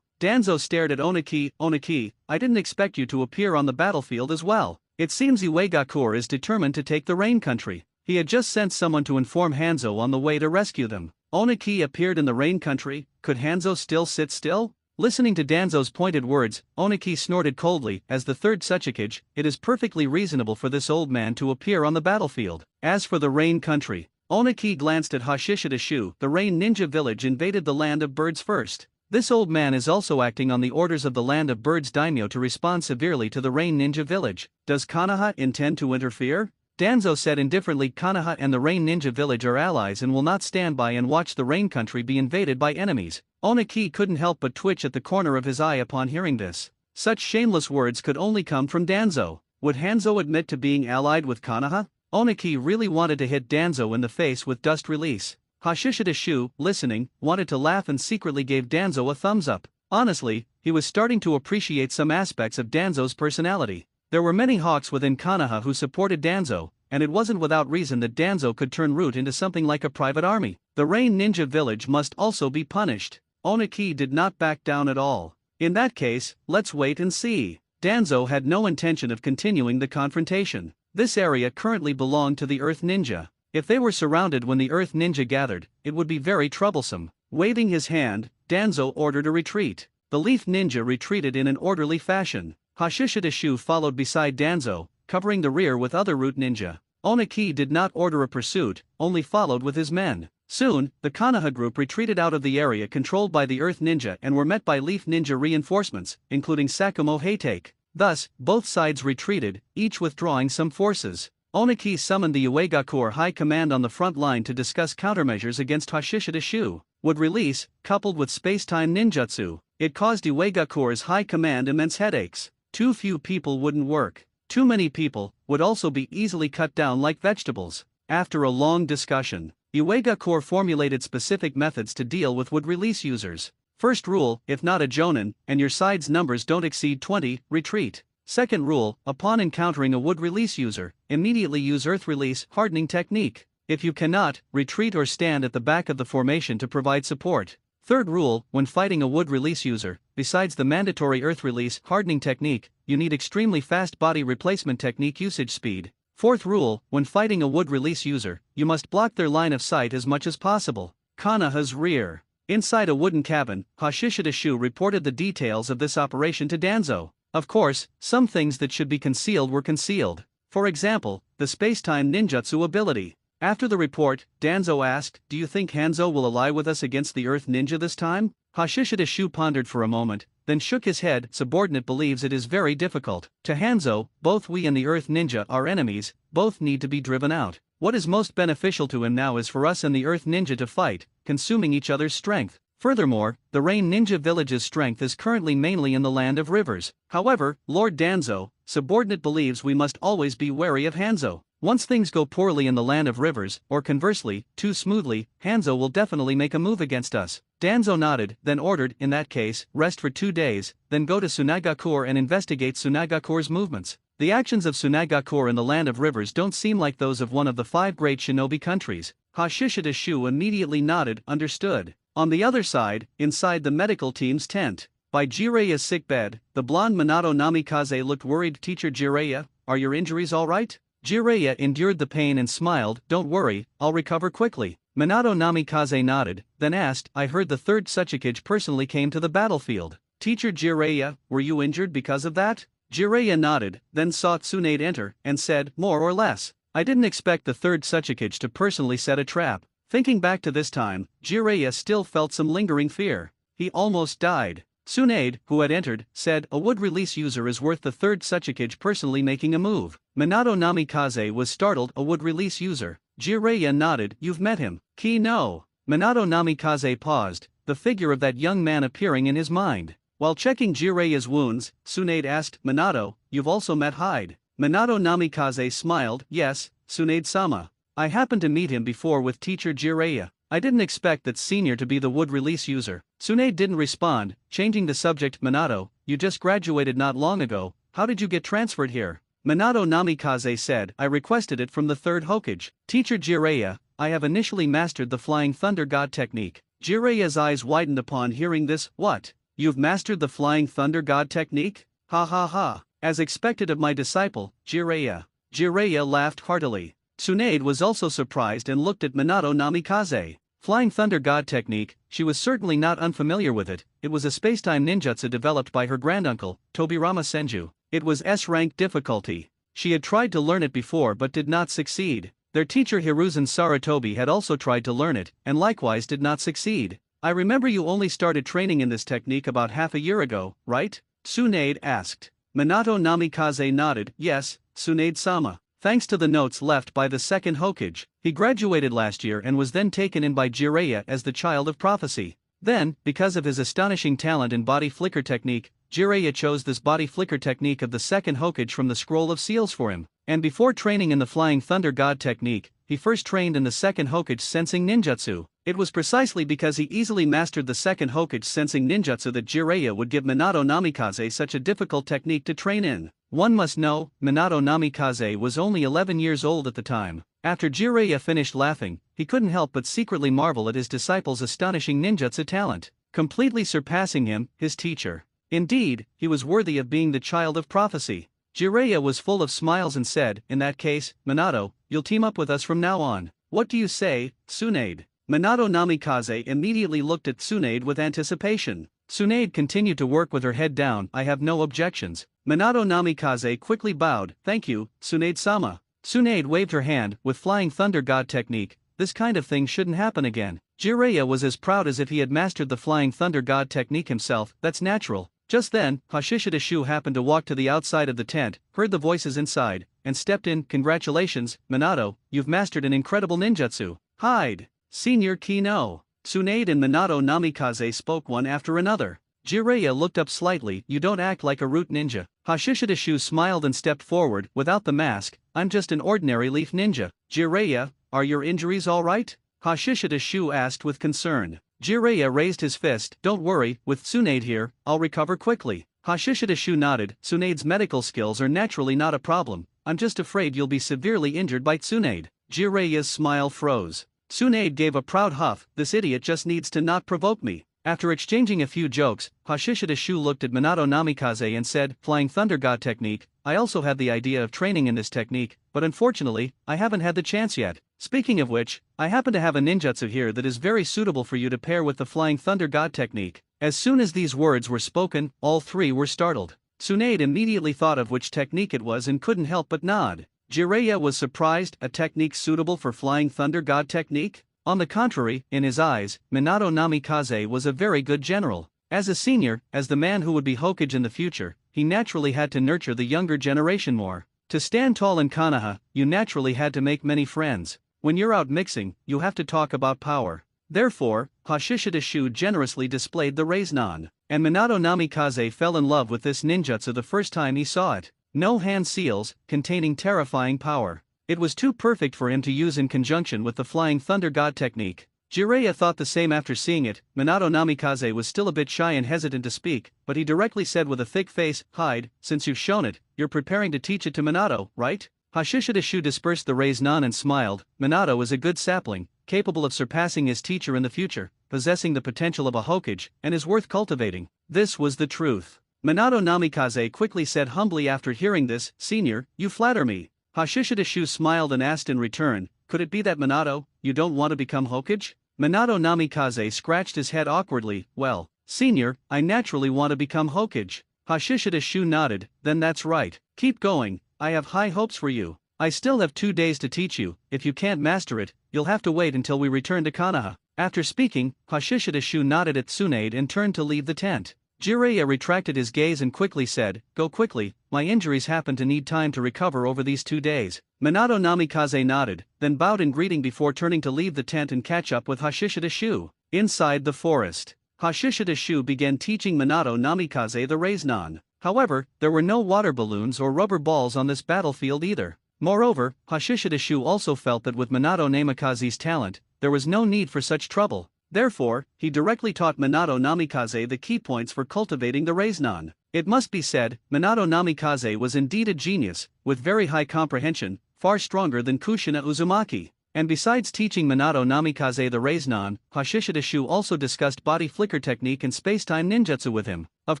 Danzo stared at Oniki. Oniki, I didn't expect you to appear on the battlefield as well. It seems Iwagakure is determined to take the Rain Country. He had just sent someone to inform Hanzo on the way to rescue them. Oniki appeared in the Rain Country. Could Hanzo still sit still? Listening to Danzo's pointed words, Oniki snorted coldly. As the third Tsuchikage, it is perfectly reasonable for this old man to appear on the battlefield. As for the Rain Country, Oniki glanced at Hashishida Shu. The Rain Ninja Village invaded the Land of Birds first. This old man is also acting on the orders of the Land of Birds daimyo to respond severely to the Rain Ninja Village. Does Konoha intend to interfere? Danzo said indifferently. Konoha and the Rain Ninja Village are allies and will not stand by and watch the Rain Country be invaded by enemies. Oniki couldn't help but twitch at the corner of his eye upon hearing this. Such shameless words could only come from Danzo. Would Hanzo admit to being allied with Konoha? Oniki really wanted to hit Danzo in the face with dust release. Hashishida Shu, listening, wanted to laugh and secretly gave Danzo a thumbs up. Honestly, he was starting to appreciate some aspects of Danzo's personality. There were many hawks within Konoha who supported Danzo, and it wasn't without reason that Danzo could turn Root into something like a private army. The Rain Ninja Village must also be punished. Oniki did not back down at all. In that case, let's wait and see. Danzo had no intention of continuing the confrontation. This area currently belonged to the Earth Ninja. If they were surrounded when the Earth Ninja gathered, it would be very troublesome. Waving his hand, Danzo ordered a retreat. The Leaf Ninja retreated in an orderly fashion. Hashishida Shu followed beside Danzo, covering the rear with other Root Ninja. Oniki did not order a pursuit, only followed with his men. Soon, the Konoha group retreated out of the area controlled by the Earth Ninja and were met by Leaf Ninja reinforcements, including Sakumo Heitake. Thus, both sides retreated, each withdrawing some forces. Oniki summoned the Iwagakure High Command on the front line to discuss countermeasures against Hashishida Shu. Would release, coupled with space-time ninjutsu, it caused Iwagakure's High Command immense headaches. Too few people wouldn't work. Too many people would also be easily cut down like vegetables. After a long discussion, Iwagakure formulated specific methods to deal with wood-release users. First rule, if not a jonin, and your side's numbers don't exceed 20, retreat. Second rule, upon encountering a wood-release user, immediately use earth-release hardening technique. If you cannot, retreat or stand at the back of the formation to provide support. Third rule, when fighting a wood-release user, besides the mandatory earth-release hardening technique, you need extremely fast body replacement technique usage speed. Fourth rule, when fighting a wood-release user, you must block their line of sight as much as possible. Konoha's rear. Inside a wooden cabin, Hashishida Shu reported the details of this operation to Danzo. Of course, some things that should be concealed were concealed. For example, the space-time ninjutsu ability. After the report, Danzo asked, "Do you think Hanzo will ally with us against the Earth Ninja this time?" Hashishida Shu pondered for a moment, then shook his head. Subordinate believes it is very difficult. To Hanzo, both we and the Earth Ninja are enemies, both need to be driven out. What is most beneficial to him now is for us and the Earth Ninja to fight, consuming each other's strength. Furthermore, the Rain Ninja Village's strength is currently mainly in the Land of Rivers. However, Lord Danzo, subordinate believes we must always be wary of Hanzo. Once things go poorly in the Land of Rivers, or conversely, too smoothly, Hanzo will definitely make a move against us. Danzo nodded, then ordered, in that case, rest for 2 days, then go to Tsunagakure and investigate Tsunagakure's movements. The actions of Tsunagakure in the Land of Rivers don't seem like those of one of the 5 great shinobi countries. Hashishida Shu immediately nodded, understood. On the other side, inside the medical team's tent, by Jireya's sickbed, the blonde Minato Namikaze looked worried. "Teacher Jireya, are your injuries all right?" Jireya endured the pain and smiled. "Don't worry, I'll recover quickly." Minato Namikaze nodded, then asked, "I heard the third Tsuchikage personally came to the battlefield. Teacher Jireya, were you injured because of that?" Jireya nodded, then saw Tsunade enter, and said, "More or less. I didn't expect the third Tsuchikage to personally set a trap." Thinking back to this time, Jireya still felt some lingering fear. He almost died. Tsunade, who had entered, said, a wood release user is worth the third Suchikage personally making a move. Minato Namikaze was startled, a wood release user. Jiraiya nodded, you've met him. Ki no. Minato Namikaze paused, the figure of that young man appearing in his mind. While checking Jiraiya's wounds, Tsunade asked, Minato, you've also met Hyde. Minato Namikaze smiled, yes, Tsunade-sama. I happened to meet him before with teacher Jiraiya. I didn't expect that senior to be the wood release user. Tsunade didn't respond, changing the subject. Minato, you just graduated not long ago, how did you get transferred here? Minato Namikaze said, I requested it from the third Hokage. Teacher Jiraiya, I have initially mastered the Flying Thunder God technique. Jiraiya's eyes widened upon hearing this. What? You've mastered the Flying Thunder God technique? Ha ha ha. As expected of my disciple, Jiraiya. Jiraiya laughed heartily. Tsunade was also surprised and looked at Minato Namikaze. Flying Thunder God technique, she was certainly not unfamiliar with it. It was a spacetime ninjutsu developed by her granduncle, Tobirama Senju. It was S-rank difficulty. She had tried to learn it before but did not succeed. Their teacher Hiruzen Sarutobi had also tried to learn it, and likewise did not succeed. I remember you only started training in this technique about half a year ago, right? Tsunade asked. Minato Namikaze nodded, yes, Tsunade-sama. Thanks to the notes left by the second Hokage, he graduated last year and was then taken in by Jiraiya as the child of prophecy. Then, because of his astonishing talent in body flicker technique, Jiraiya chose this body flicker technique of the second Hokage from the Scroll of Seals for him. And before training in the Flying Thunder God technique, he first trained in the second Hokage sensing ninjutsu. It was precisely because he easily mastered the second Hokage sensing ninjutsu that Jiraiya would give Minato Namikaze such a difficult technique to train in. One must know, Minato Namikaze was only 11 years old at the time. After Jiraiya finished laughing, he couldn't help but secretly marvel at his disciple's astonishing ninjutsu talent, completely surpassing him, his teacher. Indeed, he was worthy of being the child of prophecy. Jiraiya was full of smiles and said, in that case, Minato, you'll team up with us from now on. What do you say, Tsunade? Minato Namikaze immediately looked at Tsunade with anticipation. Tsunade continued to work with her head down. I have no objections. Minato Namikaze quickly bowed. Thank you, Tsunade-sama. Tsunade waved her hand. With Flying Thunder God technique, this kind of thing shouldn't happen again. Jiraiya was as proud as if he had mastered the Flying Thunder God technique himself. That's natural. Just then, Hashishida Shu happened to walk to the outside of the tent, heard the voices inside, and stepped in. Congratulations, Minato, you've mastered an incredible ninjutsu. Hyde. Senior Kino. Tsunade and Minato Namikaze spoke one after another. Jiraiya looked up slightly. You don't act like a root ninja. Hashishida Shu smiled and stepped forward. Without the mask, I'm just an ordinary leaf ninja. Jiraiya, are your injuries alright? Hashishida Shu asked with concern. Jiraiya raised his fist. Don't worry, with Tsunade here, I'll recover quickly. Hashishida Shu nodded. Tsunade's medical skills are naturally not a problem. I'm just afraid you'll be severely injured by Tsunade. Jiraiya's smile froze. Tsunade gave a proud huff. This idiot just needs to not provoke me. After exchanging a few jokes, Hashishida Shu looked at Minato Namikaze and said, Flying Thunder God technique, I also had the idea of training in this technique, but unfortunately, I haven't had the chance yet. Speaking of which, I happen to have a ninjutsu here that is very suitable for you to pair with the Flying Thunder God technique. As soon as these words were spoken, all three were startled. Tsunade immediately thought of which technique it was and couldn't help but nod. Jiraiya was surprised. A technique suitable for Flying Thunder God technique? On the contrary, in his eyes, Minato Namikaze was a very good general. As a senior, as the man who would be Hokage in the future, he naturally had to nurture the younger generation more. To stand tall in Konoha, you naturally had to make many friends. When you're out mixing, you have to talk about power. Therefore, Hashishida Shu generously displayed the Raiznan, and Minato Namikaze fell in love with this ninjutsu the first time he saw it. No hand seals, containing terrifying power. It was too perfect for him to use in conjunction with the Flying Thunder God technique. Jiraiya thought the same after seeing it. Minato Namikaze was still a bit shy and hesitant to speak, but he directly said with a thick face, Hyde, since you've shown it, you're preparing to teach it to Minato, right? Hashishida Shu dispersed the Raiznan and smiled. Minato is a good sapling, capable of surpassing his teacher in the future, possessing the potential of a Hokage, and is worth cultivating. This was the truth. Minato Namikaze quickly said humbly after hearing this, Senior, you flatter me. Hashishida Shu smiled and asked in return, could it be that Minato, you don't want to become Hokage? Minato Namikaze scratched his head awkwardly. Well, Senior, I naturally want to become Hokage. Hashishida Shu nodded. Then that's right. Keep going, I have high hopes for you. I still have 2 days to teach you. If you can't master it, you'll have to wait until we return to Konoha. After speaking, Hashishida Shu nodded at Tsunade and turned to leave the tent. Jiraiya retracted his gaze and quickly said, "Go quickly, my injuries happen to need time to recover over these 2 days." Minato Namikaze nodded, then bowed in greeting before turning to leave the tent and catch up with Hashishida Shu. Inside the forest, Hashishida Shu began teaching Minato Namikaze the Raiznan. However, there were no water balloons or rubber balls on this battlefield either. Moreover, Hashishida Shu also felt that with Minato Namikaze's talent, there was no need for such trouble. Therefore, he directly taught Minato Namikaze the key points for cultivating the Raiznan. It must be said, Minato Namikaze was indeed a genius, with very high comprehension, far stronger than Kushina Uzumaki. And besides teaching Minato Namikaze the Raiznan, Hashishida Shu also discussed body flicker technique and space-time ninjutsu with him. Of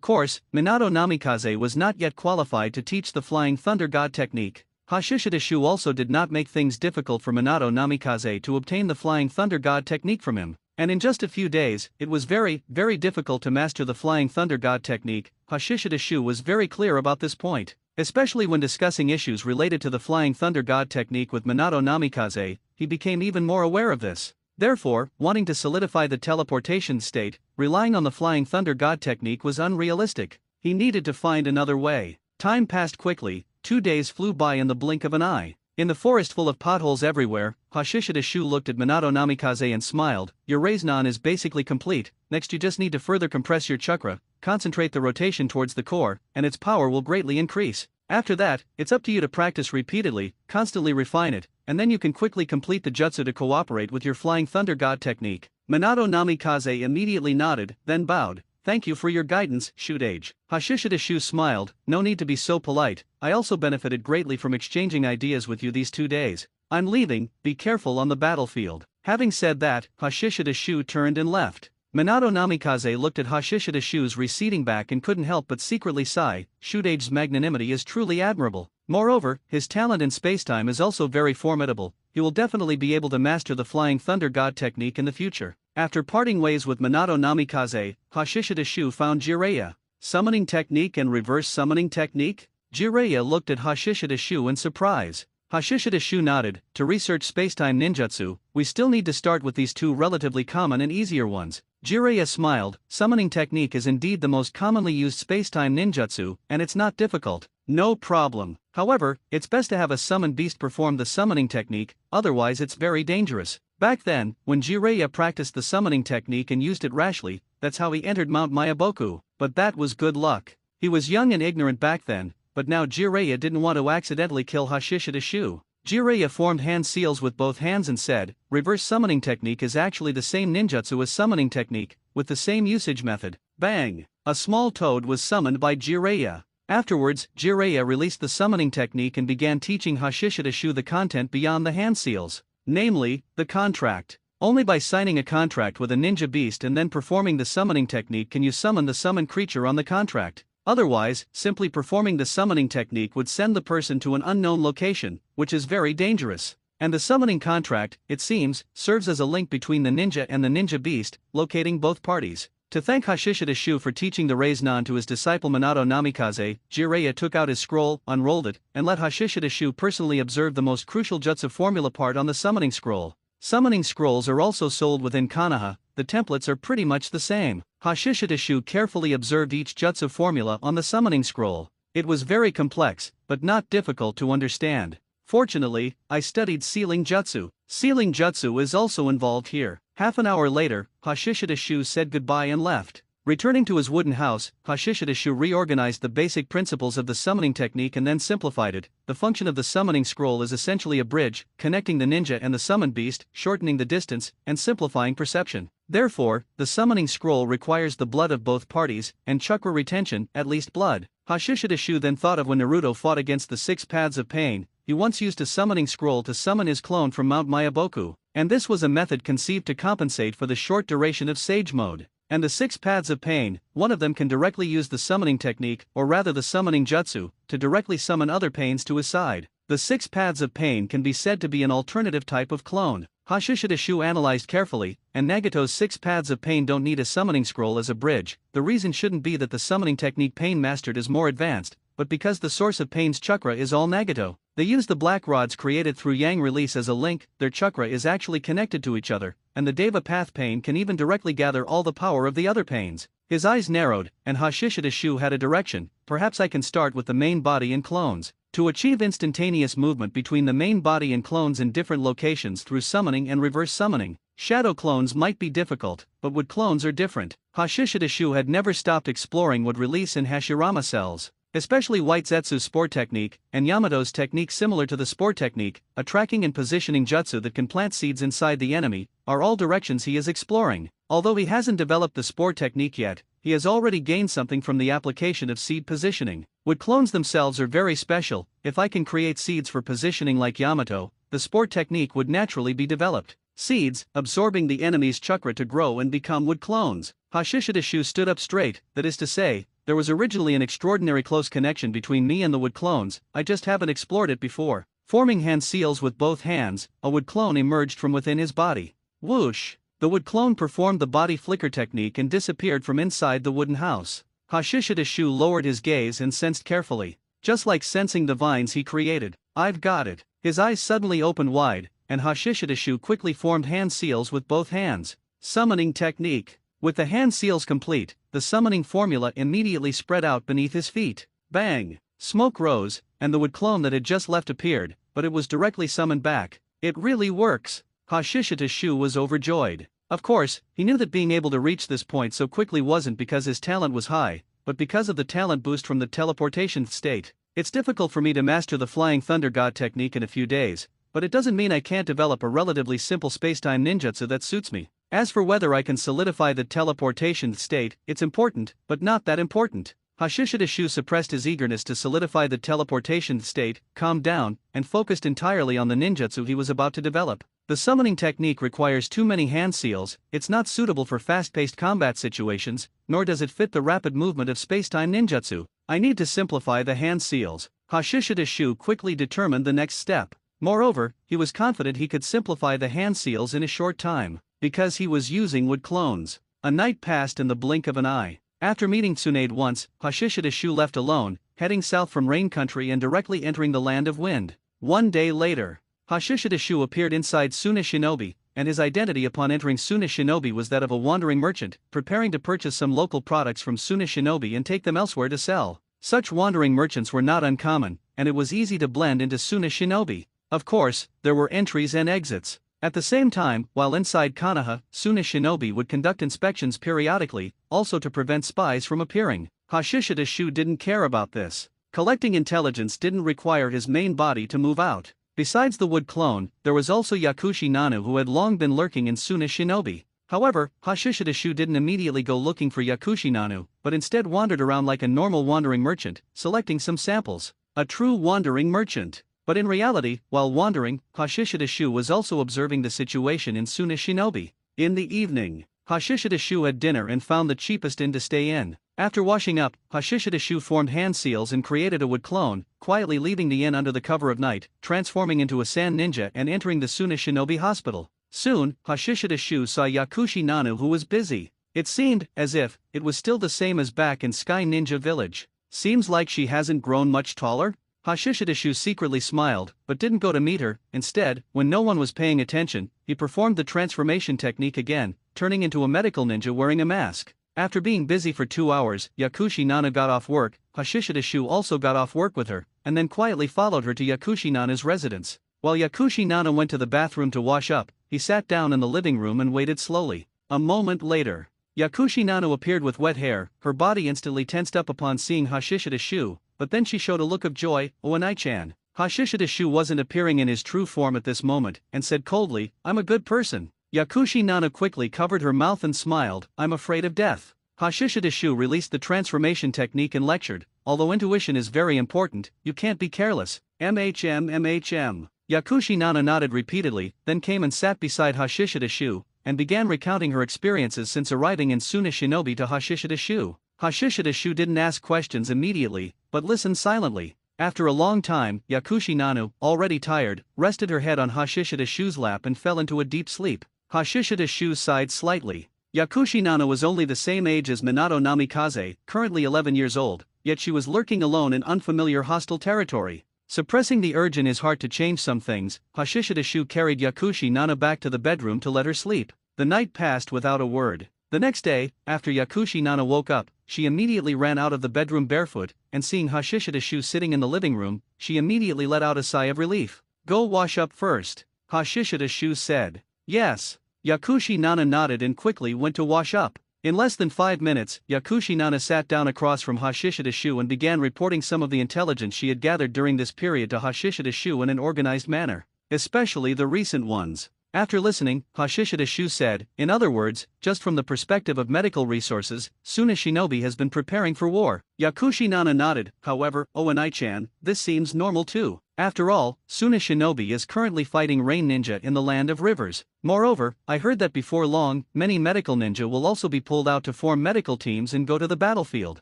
course, Minato Namikaze was not yet qualified to teach the Flying Thunder God technique. Hashishida Shu also did not make things difficult for Minato Namikaze to obtain the Flying Thunder God technique from him. And in just a few days, it was very difficult to master the Flying Thunder God technique. Hashishida Shu was very clear about this point. Especially when discussing issues related to the Flying Thunder God technique with Minato Namikaze, he became even more aware of this. Therefore, wanting to solidify the teleportation state, relying on the Flying Thunder God technique was unrealistic. He needed to find another way. Time passed quickly, 2 days flew by in the blink of an eye. In the forest full of potholes everywhere, Hashishida Shu looked at Minato Namikaze and smiled. "Your Raiznan is basically complete, next you just need to further compress your chakra, concentrate the rotation towards the core, and its power will greatly increase. After that, it's up to you to practice repeatedly, constantly refine it, and then you can quickly complete the jutsu to cooperate with your Flying Thunder God technique." Minato Namikaze immediately nodded, then bowed. "Thank you for your guidance, Shudage." Hashishida Shu smiled. "No need to be so polite, I also benefited greatly from exchanging ideas with you these 2 days. I'm leaving, be careful on the battlefield." Having said that, Hashishida Shu turned and left. Minato Namikaze looked at Hashishida Shu's receding back and couldn't help but secretly sigh. Shudage's magnanimity is truly admirable. Moreover, his talent in spacetime is also very formidable. He will definitely be able to master the Flying Thunder God technique in the future. After parting ways with Minato Namikaze, Hashishida Shu found Jiraiya. Summoning technique and reverse summoning technique? Jiraiya looked at Hashishida Shu in surprise. Hashishida Shu nodded. "To research spacetime ninjutsu, we still need to start with these 2 relatively common and easier ones." Jiraiya smiled. "Summoning technique is indeed the most commonly used spacetime ninjutsu, and it's not difficult." "No problem. However, it's best to have a summoned beast perform the summoning technique, otherwise it's very dangerous." Back then, when Jiraiya practiced the summoning technique and used it rashly, that's how he entered Mount Mayaboku. But that was good luck. He was young and ignorant back then, but now Jiraiya didn't want to accidentally kill Hashishida Shu. Jiraiya formed hand seals with both hands and said, "Reverse summoning technique is actually the same ninjutsu as summoning technique, with the same usage method." Bang! A small toad was summoned by Jiraiya. Afterwards, Jiraiya released the summoning technique and began teaching Hashishida Shu the content beyond the hand seals. Namely, the contract. Only by signing a contract with a ninja beast and then performing the summoning technique can you summon the summoned creature on the contract. Otherwise, simply performing the summoning technique would send the person to an unknown location, which is very dangerous. And the summoning contract, it seems, serves as a link between the ninja and the ninja beast, locating both parties. To thank Hashishida Shu for teaching the Raiznan to his disciple Minato Namikaze, Jiraiya took out his scroll, unrolled it, and let Hashishida Shu personally observe the most crucial jutsu formula part on the summoning scroll. Summoning scrolls are also sold within Konoha, the templates are pretty much the same. Hashishida Shu carefully observed each jutsu formula on the summoning scroll. It was very complex, but not difficult to understand. Fortunately, I studied sealing jutsu. Sealing jutsu is also involved here. Half an hour later, Hashishida Shu said goodbye and left. Returning to his wooden house, Hashishida Shu reorganized the basic principles of the summoning technique and then simplified it. The function of the summoning scroll is essentially a bridge, connecting the ninja and the summoned beast, shortening the distance, and simplifying perception. Therefore, the summoning scroll requires the blood of both parties, and chakra retention, at least blood. Hashishida Shu then thought of when Naruto fought against the 6 paths of pain. He once used a summoning scroll to summon his clone from Mount Mayaboku, and this was a method conceived to compensate for the short duration of Sage Mode. And the 6 paths of pain, one of them can directly use the summoning technique, or rather the summoning jutsu, to directly summon other pains to his side. The 6 paths of pain can be said to be an alternative type of clone. Hashishida Shu analyzed carefully, and Nagato's 6 paths of pain don't need a summoning scroll as a bridge. The reason shouldn't be that the summoning technique pain mastered is more advanced, but because the source of pain's chakra is all Nagato. They use the black rods created through yang release as a link, their chakra is actually connected to each other, and the Deva path pain can even directly gather all the power of the other pains. His eyes narrowed, and Hashishida Shu had a direction. Perhaps I can start with the main body and clones. To achieve instantaneous movement between the main body and clones in different locations through summoning and reverse summoning, shadow clones might be difficult, but wood clones are different. Hashishida Shu had never stopped exploring wood release in Hashirama cells. Especially White Zetsu's spore technique, and Yamato's technique similar to the spore technique, a tracking and positioning jutsu that can plant seeds inside the enemy, are all directions he is exploring. Although he hasn't developed the spore technique yet, he has already gained something from the application of seed positioning. Wood clones themselves are very special. If I can create seeds for positioning like Yamato, the spore technique would naturally be developed. Seeds, absorbing the enemy's chakra to grow and become wood clones. Hashishida Shu stood up straight, that is to say, there was originally an extraordinary close connection between me and the wood clones, I just haven't explored it before. Forming hand seals with both hands, a wood clone emerged from within his body. Whoosh! The wood clone performed the body flicker technique and disappeared from inside the wooden house. Hashishida Shu lowered his gaze and sensed carefully. Just like sensing the vines he created. I've got it. His eyes suddenly opened wide, and Hashishida Shu quickly formed hand seals with both hands. Summoning technique. With the hand seals complete, the summoning formula immediately spread out beneath his feet. Bang! Smoke rose, and the wood clone that had just left appeared, but it was directly summoned back. It really works! Hashishida Shu was overjoyed. Of course, he knew that being able to reach this point so quickly wasn't because his talent was high, but because of the talent boost from the teleportation state. It's difficult for me to master the Flying Thunder God technique in a few days, but it doesn't mean I can't develop a relatively simple spacetime ninjutsu that suits me. As for whether I can solidify the teleportation state, it's important, but not that important. Hashishida Shu suppressed his eagerness to solidify the teleportation state, calmed down, and focused entirely on the ninjutsu he was about to develop. The summoning technique requires too many hand seals, it's not suitable for fast-paced combat situations, nor does it fit the rapid movement of spacetime ninjutsu. I need to simplify the hand seals. Hashishida Shu quickly determined the next step. Moreover, he was confident he could simplify the hand seals in a short time, because he was using wood clones. A night passed in the blink of an eye. After meeting Tsunade once, Hashishida Shu left alone, heading south from Rain Country and directly entering the Land of Wind. One day later, Hashishida Shu appeared inside Suna Shinobi, and his identity upon entering Suna Shinobi was that of a wandering merchant, preparing to purchase some local products from Suna Shinobi and take them elsewhere to sell. Such wandering merchants were not uncommon, and it was easy to blend into Suna Shinobi. Of course, there were entries and exits. At the same time, while inside Konoha, Suna Shinobi would conduct inspections periodically, also to prevent spies from appearing. Hashishida Shu didn't care about this. Collecting intelligence didn't require his main body to move out. Besides the wood clone, there was also Yakushi Nanu who had long been lurking in Suna Shinobi. However, Hashishida Shu didn't immediately go looking for Yakushi Nanu, but instead wandered around like a normal wandering merchant, selecting some samples. A true wandering merchant. But in reality, while wandering, Hashishida Shu was also observing the situation in Suna Shinobi. In the evening, Hashishida Shu had dinner and found the cheapest inn to stay in. After washing up, Hashishida Shu formed hand seals and created a wood clone, quietly leaving the inn under the cover of night, transforming into a sand ninja and entering the Suna Shinobi hospital. Soon, Hashishida Shu saw Yakushi Nanu who was busy. It seemed as if it was still the same as back in Sky Ninja Village. Seems like she hasn't grown much taller? Hashishida Shu secretly smiled, but didn't go to meet her. Instead, when no one was paying attention, he performed the transformation technique again, turning into a medical ninja wearing a mask. After being busy for 2 hours, Yakushi Nana got off work. Hashishida Shu also got off work with her, and then quietly followed her to Yakushi Nana's residence. While Yakushi Nana went to the bathroom to wash up, he sat down in the living room and waited slowly. A moment later, Yakushi Nana appeared with wet hair. Her body instantly tensed up upon seeing Hashishida Shu, but then she showed a look of joy. Oanai-chan. Hashishida Shu wasn't appearing in his true form at this moment, and said coldly, "I'm a good person." Yakushi Nana quickly covered her mouth and smiled, "I'm afraid of death." Hashishida Shu released the transformation technique and lectured, "Although intuition is very important, you can't be careless. MHM. Yakushi Nana nodded repeatedly, then came and sat beside Hashishida Shu, and began recounting her experiences since arriving in Suna Shinobi to Hashishida Shu. Hashishida Shu didn't ask questions immediately, but listened silently. After a long time, Yakushi Nanu, already tired, rested her head on Hashishida Shu's lap and fell into a deep sleep. Hashishida Shu sighed slightly. Yakushi Nana was only the same age as Minato Namikaze, currently 11 years old. yet she was lurking alone in unfamiliar hostile territory. Suppressing the urge in his heart to change some things, Hashishidashu carried Yakushi Nana back to the bedroom to let her sleep. The night passed without a word. The next day, after Yakushi Nana woke up, she immediately ran out of the bedroom barefoot, and seeing Hashishidashu sitting in the living room, she immediately let out a sigh of relief. "Go wash up first," Hashishidashu said. "Yes." Yakushi Nana nodded and quickly went to wash up. In less than 5 minutes, Yakushi Nana sat down across from Hashishidashu and began reporting some of the intelligence she had gathered during this period to Hashishidashu in an organized manner, especially the recent ones. After listening, Hashishidashu said, "In other words, just from the perspective of medical resources, Suna Shinobi has been preparing for war." Yakushi Nana nodded. "However, Oanai-chan, this seems normal too. After all, Suna Shinobi is currently fighting Rain Ninja in the Land of Rivers. Moreover, I heard that before long, many medical ninja will also be pulled out to form medical teams and go to the battlefield."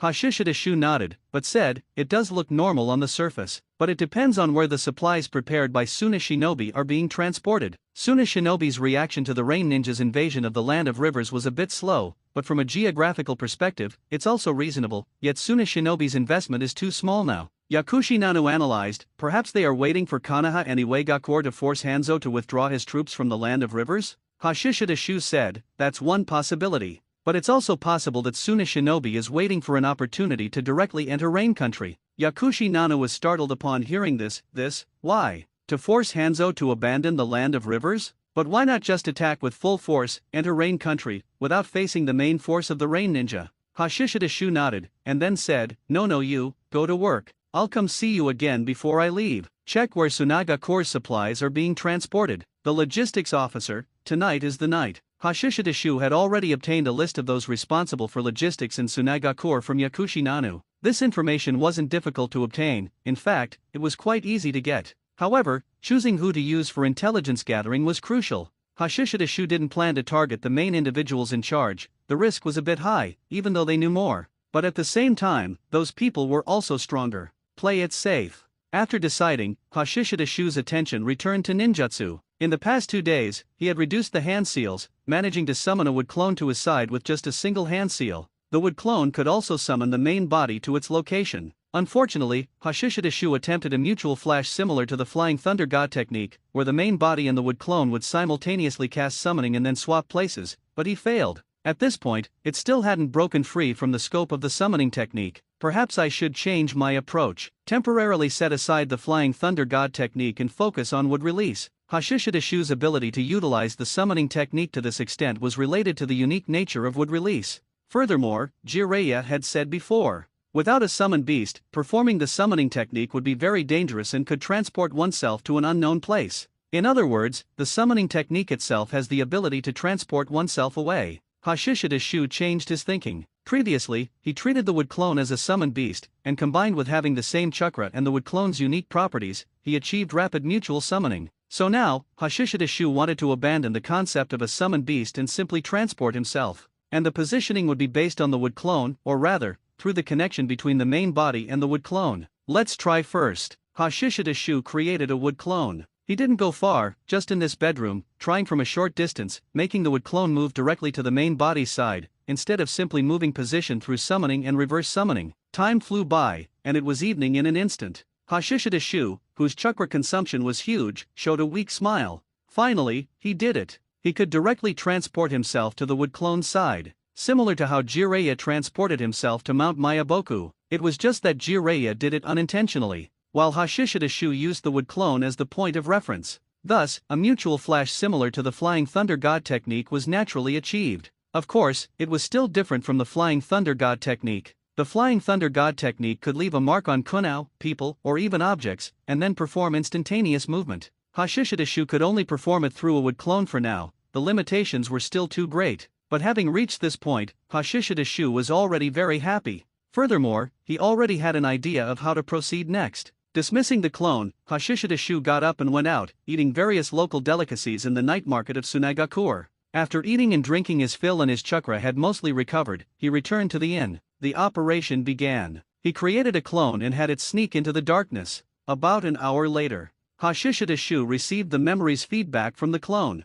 Hashishidashu nodded, but said, "It does look normal on the surface, but it depends on where the supplies prepared by Suna Shinobi are being transported." Suna Shinobi's reaction to the Rain Ninja's invasion of the Land of Rivers was a bit slow, but from a geographical perspective, it's also reasonable, yet Suna Shinobi's investment is too small now. Yakushi Nana analyzed, perhaps they are waiting for Konoha and Iwagakure to force Hanzo to withdraw his troops from the Land of Rivers? Hashishidashu said, "That's one possibility. But it's also possible that Suna Shinobi is waiting for an opportunity to directly enter Rain Country." Yakushi Nana was startled upon hearing this, why? To force Hanzo to abandon the Land of Rivers? But why not just attack with full force, enter Rain Country, without facing the main force of the Rain Ninja? Hashishidashu nodded, and then said, No, you, go to work. I'll come see you again before I leave. Check where Tsunagakure's supplies are being transported. The logistics officer, tonight is the night. Hashishidashu had already obtained a list of those responsible for logistics in Tsunagakure from Yakushi Nanu. This information wasn't difficult to obtain, in fact, it was quite easy to get. However, choosing who to use for intelligence gathering was crucial. Hashishidashu didn't plan to target the main individuals in charge. The risk was a bit high, even though they knew more. But at the same time, those people were also stronger. Play it safe. After deciding, Hashishidashu's attention returned to ninjutsu. In the past 2 days, he had reduced the hand seals, managing to summon a wood clone to his side with just a single hand seal. The wood clone could also summon the main body to its location. Unfortunately, Hashishidashu attempted a mutual flash similar to the Flying Thunder God technique, where the main body and the wood clone would simultaneously cast summoning and then swap places, but he failed. At this point, it still hadn't broken free from the scope of the summoning technique. Perhaps I should change my approach. Temporarily set aside the Flying Thunder God technique and focus on wood release. Hashishidashu's ability to utilize the summoning technique to this extent was related to the unique nature of wood release. Furthermore, Jiraiya had said before, without a summoned beast, performing the summoning technique would be very dangerous and could transport oneself to an unknown place. In other words, the summoning technique itself has the ability to transport oneself away. Hashishidashu changed his thinking. Previously, he treated the wood clone as a summoned beast, and combined with having the same chakra and the wood clone's unique properties, he achieved rapid mutual summoning. So now, Hashishidashu wanted to abandon the concept of a summoned beast and simply transport himself. And the positioning would be based on the wood clone, or rather, through the connection between the main body and the wood clone. Let's try first. Hashishidashu created a wood clone. He didn't go far, just in this bedroom, trying from a short distance, making the wood clone move directly to the main body's side, instead of simply moving position through summoning and reverse summoning. Time flew by, and it was evening in an instant. Hashishidashu, whose chakra consumption was huge, showed a weak smile. Finally, he did it. He could directly transport himself to the wood clone's side. Similar to how Jiraiya transported himself to Mount Mayaboku, it was just that Jiraiya did it unintentionally, while Hashishidashu used the wood clone as the point of reference. Thus, a mutual flash similar to the Flying Thunder God technique was naturally achieved. Of course, it was still different from the Flying Thunder God technique. The Flying Thunder God technique could leave a mark on kunao, people, or even objects, and then perform instantaneous movement. Hashishidashu could only perform it through a wood clone for now. The limitations were still too great. But having reached this point, Hashishidashu was already very happy. Furthermore, he already had an idea of how to proceed next. Dismissing the clone, Hashishidashu got up and went out, eating various local delicacies in the night market of Tsunagakure. After eating and drinking his fill and his chakra had mostly recovered, he returned to the inn. The operation began. He created a clone and had it sneak into the darkness. About an hour later, Hashishidashu received the memory's feedback from the clone.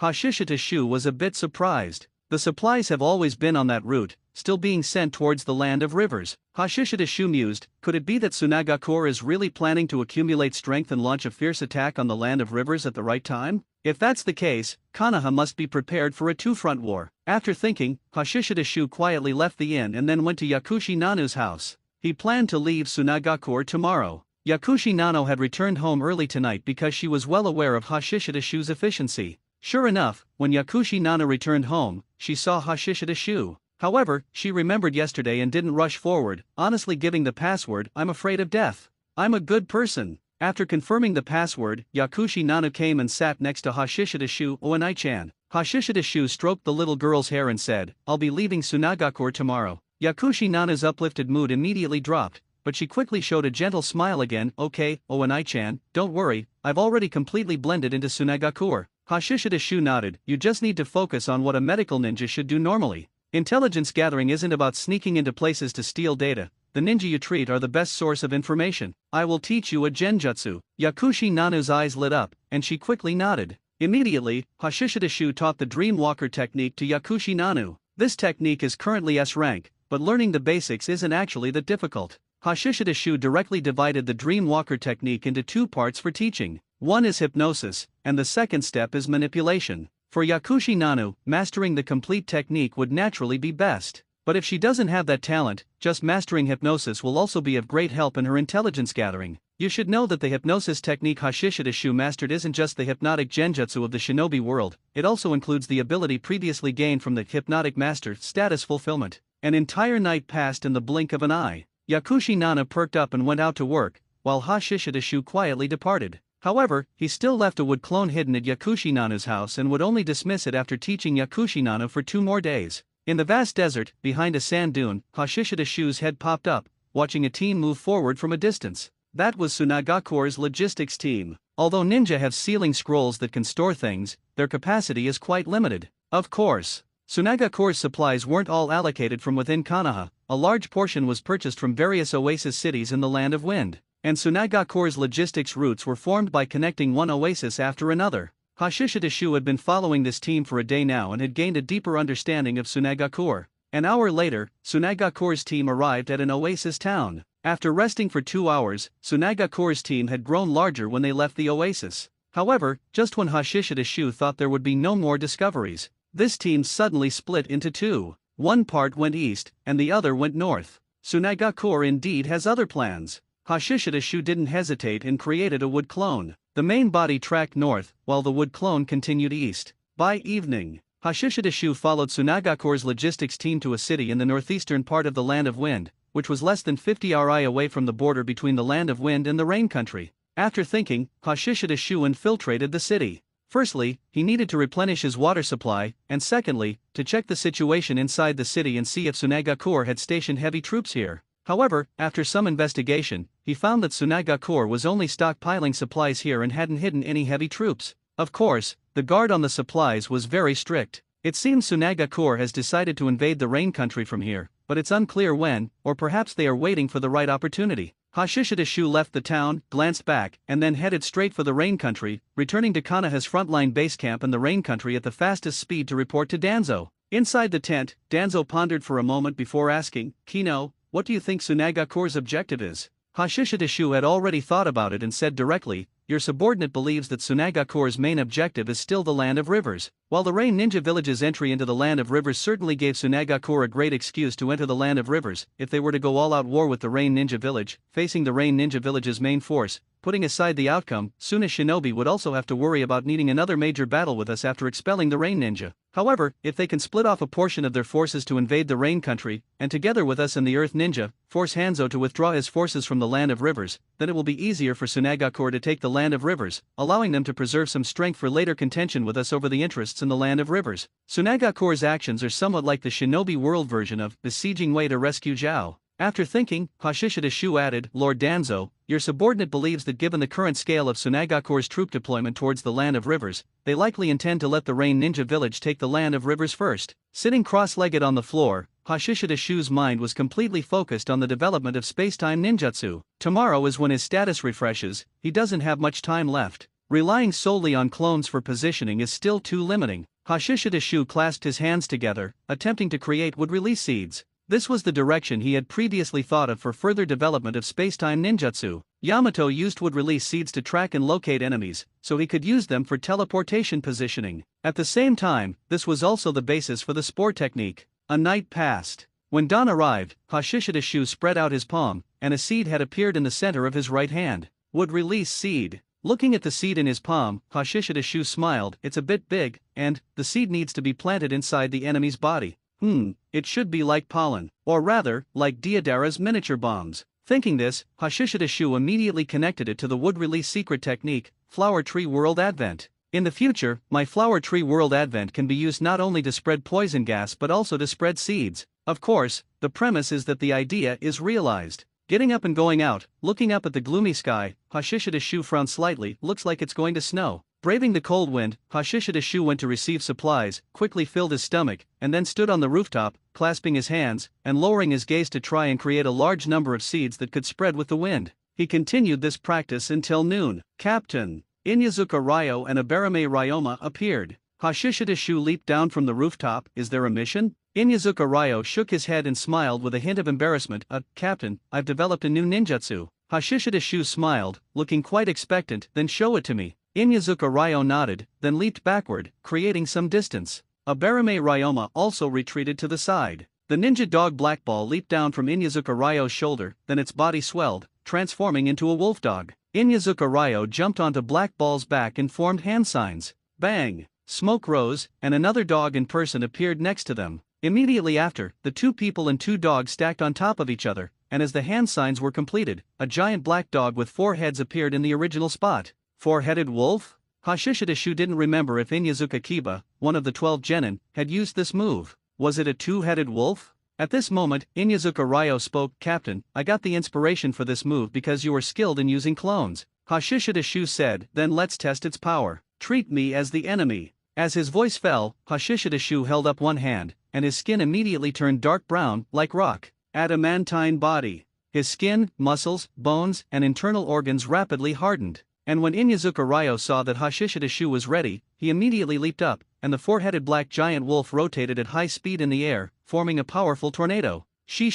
Hashishidashu was a bit surprised. The supplies have always been on that route, still being sent towards the land of rivers. Hashishida mused, could it be that Tsunagakure is really planning to accumulate strength and launch a fierce attack on the land of rivers at the right time? If that's the case, Konoha must be prepared for a two-front war. After thinking, Hashishida quietly left the inn and then went to Yakushi Nanu's house. He planned to leave Tsunagakure tomorrow. Yakushi Nano had returned home early tonight because she was well aware of Hashishida efficiency. Sure enough, when Yakushi Nano returned home, she saw Hashishida. However, she remembered yesterday and didn't rush forward, honestly giving the password, "I'm afraid of death. I'm a good person." After confirming the password, Yakushi Nano came and sat next to Hashishida Oanai-chan. Hashishida stroked the little girl's hair and said, "I'll be leaving Tsunagakure tomorrow." Yakushi Nana's uplifted mood immediately dropped, but she quickly showed a gentle smile again. "Okay, Oanai-chan, don't worry, I've already completely blended into Tsunagakure." Hashishida nodded, "You just need to focus on what a medical ninja should do normally. Intelligence gathering isn't about sneaking into places to steal data. The ninja you treat are the best source of information. I will teach you a genjutsu." Yakushi Nano's eyes lit up, and she quickly nodded. Immediately, Hashishida taught the Dreamwalker technique to Yakushi Nano. This technique is currently S rank, but learning the basics isn't actually that difficult. Hashishida directly divided the Dreamwalker technique into two parts for teaching. One is hypnosis, and the second step is manipulation. For Yakushi Nano, mastering the complete technique would naturally be best. But if she doesn't have that talent, just mastering hypnosis will also be of great help in her intelligence gathering. You should know that the hypnosis technique Hashishida mastered isn't just the hypnotic genjutsu of the shinobi world, it also includes the ability previously gained from the hypnotic master status fulfillment. An entire night passed in the blink of an eye. Yakushi Nana perked up and went out to work, while Hashishida quietly departed. However, he still left a wood clone hidden at Yakushi Nana's house and would only dismiss it after teaching Yakushi Nana for 2 more days. In the vast desert, behind a sand dune, Hashishida head popped up, watching a team move forward from a distance. That was Tsunagakure's logistics team. Although ninja have sealing scrolls that can store things, their capacity is quite limited. Of course, Tsunagakure's supplies weren't all allocated from within Konoha. A large portion was purchased from various oasis cities in the Land of Wind. And Tsunagakure's logistics routes were formed by connecting one oasis after another. Hashishida had been following this team for a day now and had gained a deeper understanding of Tsunagakure. An hour later, Tsunagakure's team arrived at an oasis town. After resting for 2 hours, Tsunagakure's team had grown larger when they left the oasis. However, just when Hashishida thought there would be no more discoveries, this team suddenly split into two. One part went east, and the other went north. Tsunagakure indeed has other plans. Hashishida didn't hesitate and created a wood clone. The main body tracked north, while the wood clone continued east. By evening, Hashishida followed Tsunagakure's logistics team to a city in the northeastern part of the Land of Wind, which was less than 50 ri away from the border between the Land of Wind and the Rain Country. After thinking, Hashishida infiltrated the city. Firstly, he needed to replenish his water supply, and secondly, to check the situation inside the city and see if Tsunagakure had stationed heavy troops here. However, after some investigation, he found that Tsunagakure was only stockpiling supplies here and hadn't hidden any heavy troops. Of course, the guard on the supplies was very strict. It seems Tsunagakure has decided to invade the Rain Country from here, but it's unclear when, or perhaps they are waiting for the right opportunity. Hashishida left the town, glanced back, and then headed straight for the Rain Country, returning to Konoha's frontline base camp in the Rain Country at the fastest speed to report to Danzo. Inside the tent, Danzo pondered for a moment before asking, "Kino, what do you think Tsunagakure's objective is?" Hashishida had already thought about it and said directly, "Your subordinate believes that Tsunagakure's main objective is still the Land of Rivers." While the Rain Ninja Village's entry into the Land of Rivers certainly gave Tsunagakure a great excuse to enter the Land of Rivers, if they were to go all-out war with the Rain Ninja Village, facing the Rain Ninja Village's main force, putting aside the outcome, soon as Shinobi would also have to worry about needing another major battle with us after expelling the Rain Ninja. However, if they can split off a portion of their forces to invade the Rain Country, and together with us and the Earth Ninja, force Hanzo to withdraw his forces from the Land of Rivers, then it will be easier for Tsunagakure to take the Land of Rivers, allowing them to preserve some strength for later contention with us over the interests in the Land of Rivers. Tsunagakure's actions are somewhat like the Shinobi World version of besieging Wei to rescue Zhao. After thinking, Hashishida added, "Lord Danzo, your subordinate believes that given the current scale of Tsunagakure's troop deployment towards the Land of Rivers, they likely intend to let the Rain Ninja Village take the Land of Rivers first." Sitting cross-legged on the floor, Hashishida mind was completely focused on the development of space-time ninjutsu. Tomorrow is when his status refreshes, he doesn't have much time left. Relying solely on clones for positioning is still too limiting. Hashishida Shu clasped his hands together, attempting to create would-release seeds. This was the direction he had previously thought of for further development of spacetime ninjutsu. Yamato used would-release seeds to track and locate enemies, so he could use them for teleportation positioning. At the same time, this was also the basis for the spore technique. A night passed. When dawn arrived, Hashishida Shu spread out his palm, and a seed had appeared in the center of his right hand. Would-release seed. Looking at the seed in his palm, Hashishida Shu smiled. It's a bit big, and the seed needs to be planted inside the enemy's body. It should be like pollen, or rather, like Deodara's miniature bombs. Thinking this, Hashishida Shu immediately connected it to the wood-release secret technique, Flower Tree World Advent. In the future, my Flower Tree World Advent can be used not only to spread poison gas but also to spread seeds. Of course, the premise is that the idea is realized. Getting up and going out, looking up at the gloomy sky, Hashishida Shu frowned slightly. Looks like it's going to snow. Braving the cold wind, Hashishida Shu went to receive supplies, quickly filled his stomach, and then stood on the rooftop, clasping his hands, and lowering his gaze to try and create a large number of seeds that could spread with the wind. He continued this practice until noon. Captain Inyazuka Ryo and Abarame Ryoma appeared. Hashishida Shu leaped down from the rooftop. Is there a mission? Inyazuka Ryo shook his head and smiled with a hint of embarrassment. Captain, I've developed a new ninjutsu. Hashishida Shu smiled, looking quite expectant. Then show it to me. Inyazuka Ryo nodded, then leaped backward, creating some distance. Abarame Ryoma also retreated to the side. The ninja dog Black Ball leaped down from Inyazuka Ryo's shoulder, then its body swelled, transforming into a wolf dog. Inyazuka Ryo jumped onto Black Ball's back and formed hand signs. Bang! Smoke rose, and another dog in person appeared next to them. Immediately after, the two people and two dogs stacked on top of each other, and as the hand signs were completed, a giant black dog with 4 heads appeared in the original spot. 4-headed wolf? Hashishida Shu didn't remember if Inyazuka Kiba, one of the 12 genin, had used this move. Was it a 2-headed wolf? At this moment, Inyazuka Ryo spoke. Captain, I got the inspiration for this move because you are skilled in using clones. Hashishida Shu said, then let's test its power. Treat me as the enemy. As his voice fell, Hashishida Shu held up one hand, and his skin immediately turned dark brown, like rock. Adamantine body. His skin, muscles, bones, and internal organs rapidly hardened. And when Inyazuka Ryo saw that Hashishida Shu was ready, he immediately leaped up, and the 4-headed black giant wolf rotated at high speed in the air, forming a powerful tornado. Shi.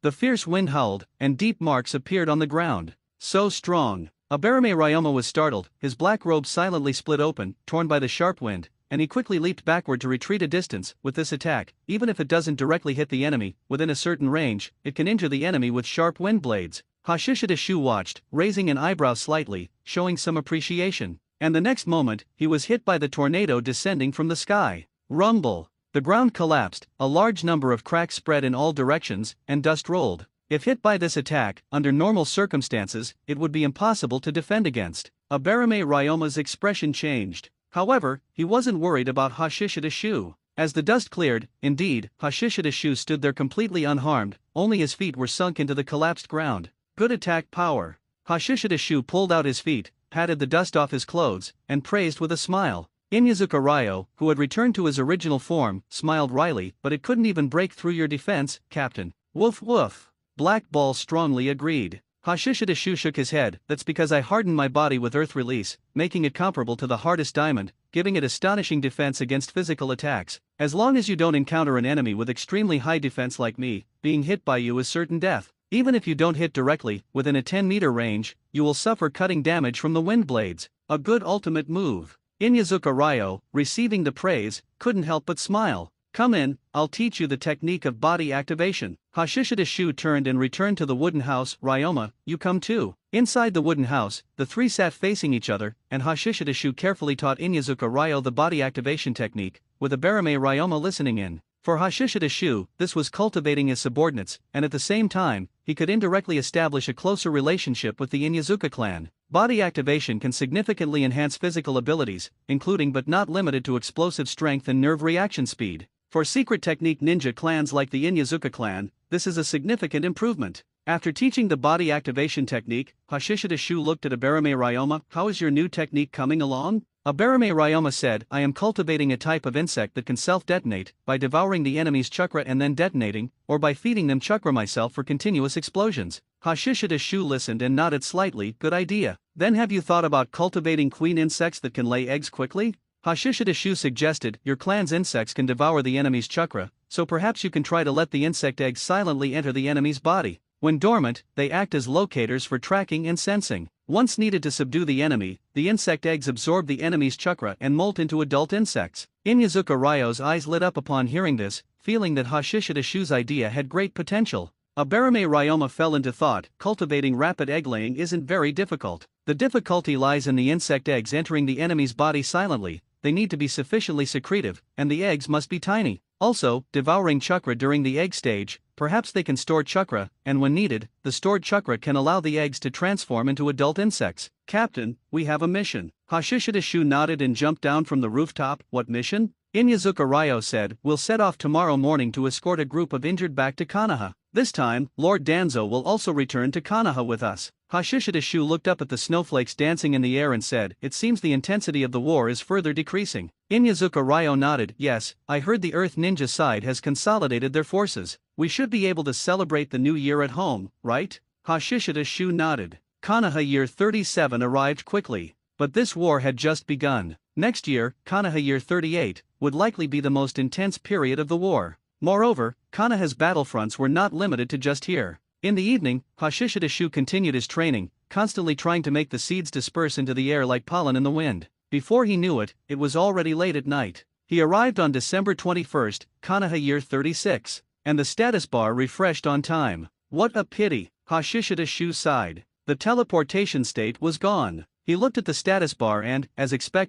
The fierce wind howled, and deep marks appeared on the ground. So strong. Abarame Ryoma was startled, his black robe silently split open, torn by the sharp wind, and he quickly leaped backward to retreat a distance. With this attack, even if it doesn't directly hit the enemy, within a certain range, it can injure the enemy with sharp wind blades. Hashishida Shu watched, raising an eyebrow slightly, showing some appreciation. And the next moment, he was hit by the tornado descending from the sky. Rumble. The ground collapsed, a large number of cracks spread in all directions, and dust rolled. If hit by this attack, under normal circumstances, it would be impossible to defend against. Abarame Ryoma's expression changed. However, he wasn't worried about Hashishida Shu. As the dust cleared, indeed, Hashishida Shu stood there completely unharmed, only his feet were sunk into the collapsed ground. Good attack power. Hashishida Shu pulled out his feet, patted the dust off his clothes, and praised with a smile. Inyazuka Ryo, who had returned to his original form, smiled wryly. But it couldn't even break through your defense, Captain. Woof woof. Black Ball strongly agreed. Hashishida Shu shook his head. That's because I hardened my body with earth release, making it comparable to the hardest diamond, giving it astonishing defense against physical attacks. As long as you don't encounter an enemy with extremely high defense like me, being hit by you is certain death. Even if you don't hit directly, within a 10-meter range, you will suffer cutting damage from the wind blades. A good ultimate move. Inyazuka Ryo, receiving the praise, couldn't help but smile. Come in, I'll teach you the technique of body activation. Hashishida Shu turned and returned to the wooden house. Ryoma, you come too. Inside the wooden house, the three sat facing each other, and Hashishida Shu carefully taught Inyazuka Ryo the body activation technique, with Abarame Ryoma listening in. For Hashishida Shu, this was cultivating his subordinates, and at the same time, he could indirectly establish a closer relationship with the Inyazuka clan. Body activation can significantly enhance physical abilities, including but not limited to explosive strength and nerve reaction speed. For secret technique ninja clans like the Inyazuka clan, this is a significant improvement. After teaching the body activation technique, Hashishida Shu looked at Abarame Ryoma. How is your new technique coming along? Abarame Ryoma said, I am cultivating a type of insect that can self-detonate, by devouring the enemy's chakra and then detonating, or by feeding them chakra myself for continuous explosions. Hashishida Shu listened and nodded slightly. Good idea. Then have you thought about cultivating queen insects that can lay eggs quickly? Hashishida Shu suggested, your clan's insects can devour the enemy's chakra, so perhaps you can try to let the insect eggs silently enter the enemy's body. When dormant, they act as locators for tracking and sensing. Once needed to subdue the enemy, the insect eggs absorb the enemy's chakra and molt into adult insects. Inyazuka Ryo's eyes lit up upon hearing this, feeling that Hashishida Shu's idea had great potential. Aberame Ryoma fell into thought, cultivating rapid egg-laying isn't very difficult. The difficulty lies in the insect eggs entering the enemy's body silently. They need to be sufficiently secretive, and the eggs must be tiny. Also, devouring chakra during the egg stage, perhaps they can store chakra, and when needed, the stored chakra can allow the eggs to transform into adult insects. Captain, we have a mission. Hashishida Shu nodded and jumped down from the rooftop. What mission? Inyazuka Ryo said, we'll set off tomorrow morning to escort a group of injured back to Konoha. This time, Lord Danzo will also return to Konoha with us. Hashishida Shu looked up at the snowflakes dancing in the air and said, it seems the intensity of the war is further decreasing. Inyazuka Ryo nodded, yes, I heard the Earth Ninja side has consolidated their forces. We should be able to celebrate the new year at home, right? Hashishida Shu nodded. Konoha year 37 arrived quickly. But this war had just begun. Next year, Konoha year 38, would likely be the most intense period of the war. Moreover, Konoha's battlefronts were not limited to just here. In the evening, Hashishida Shu continued his training, constantly trying to make the seeds disperse into the air like pollen in the wind. Before he knew it, it was already late at night. He arrived on December 21st, Konoha year 36, and the status bar refreshed on time. What a pity, Hashishida Shu sighed. The teleportation state was gone. He looked at the status bar and, as expected,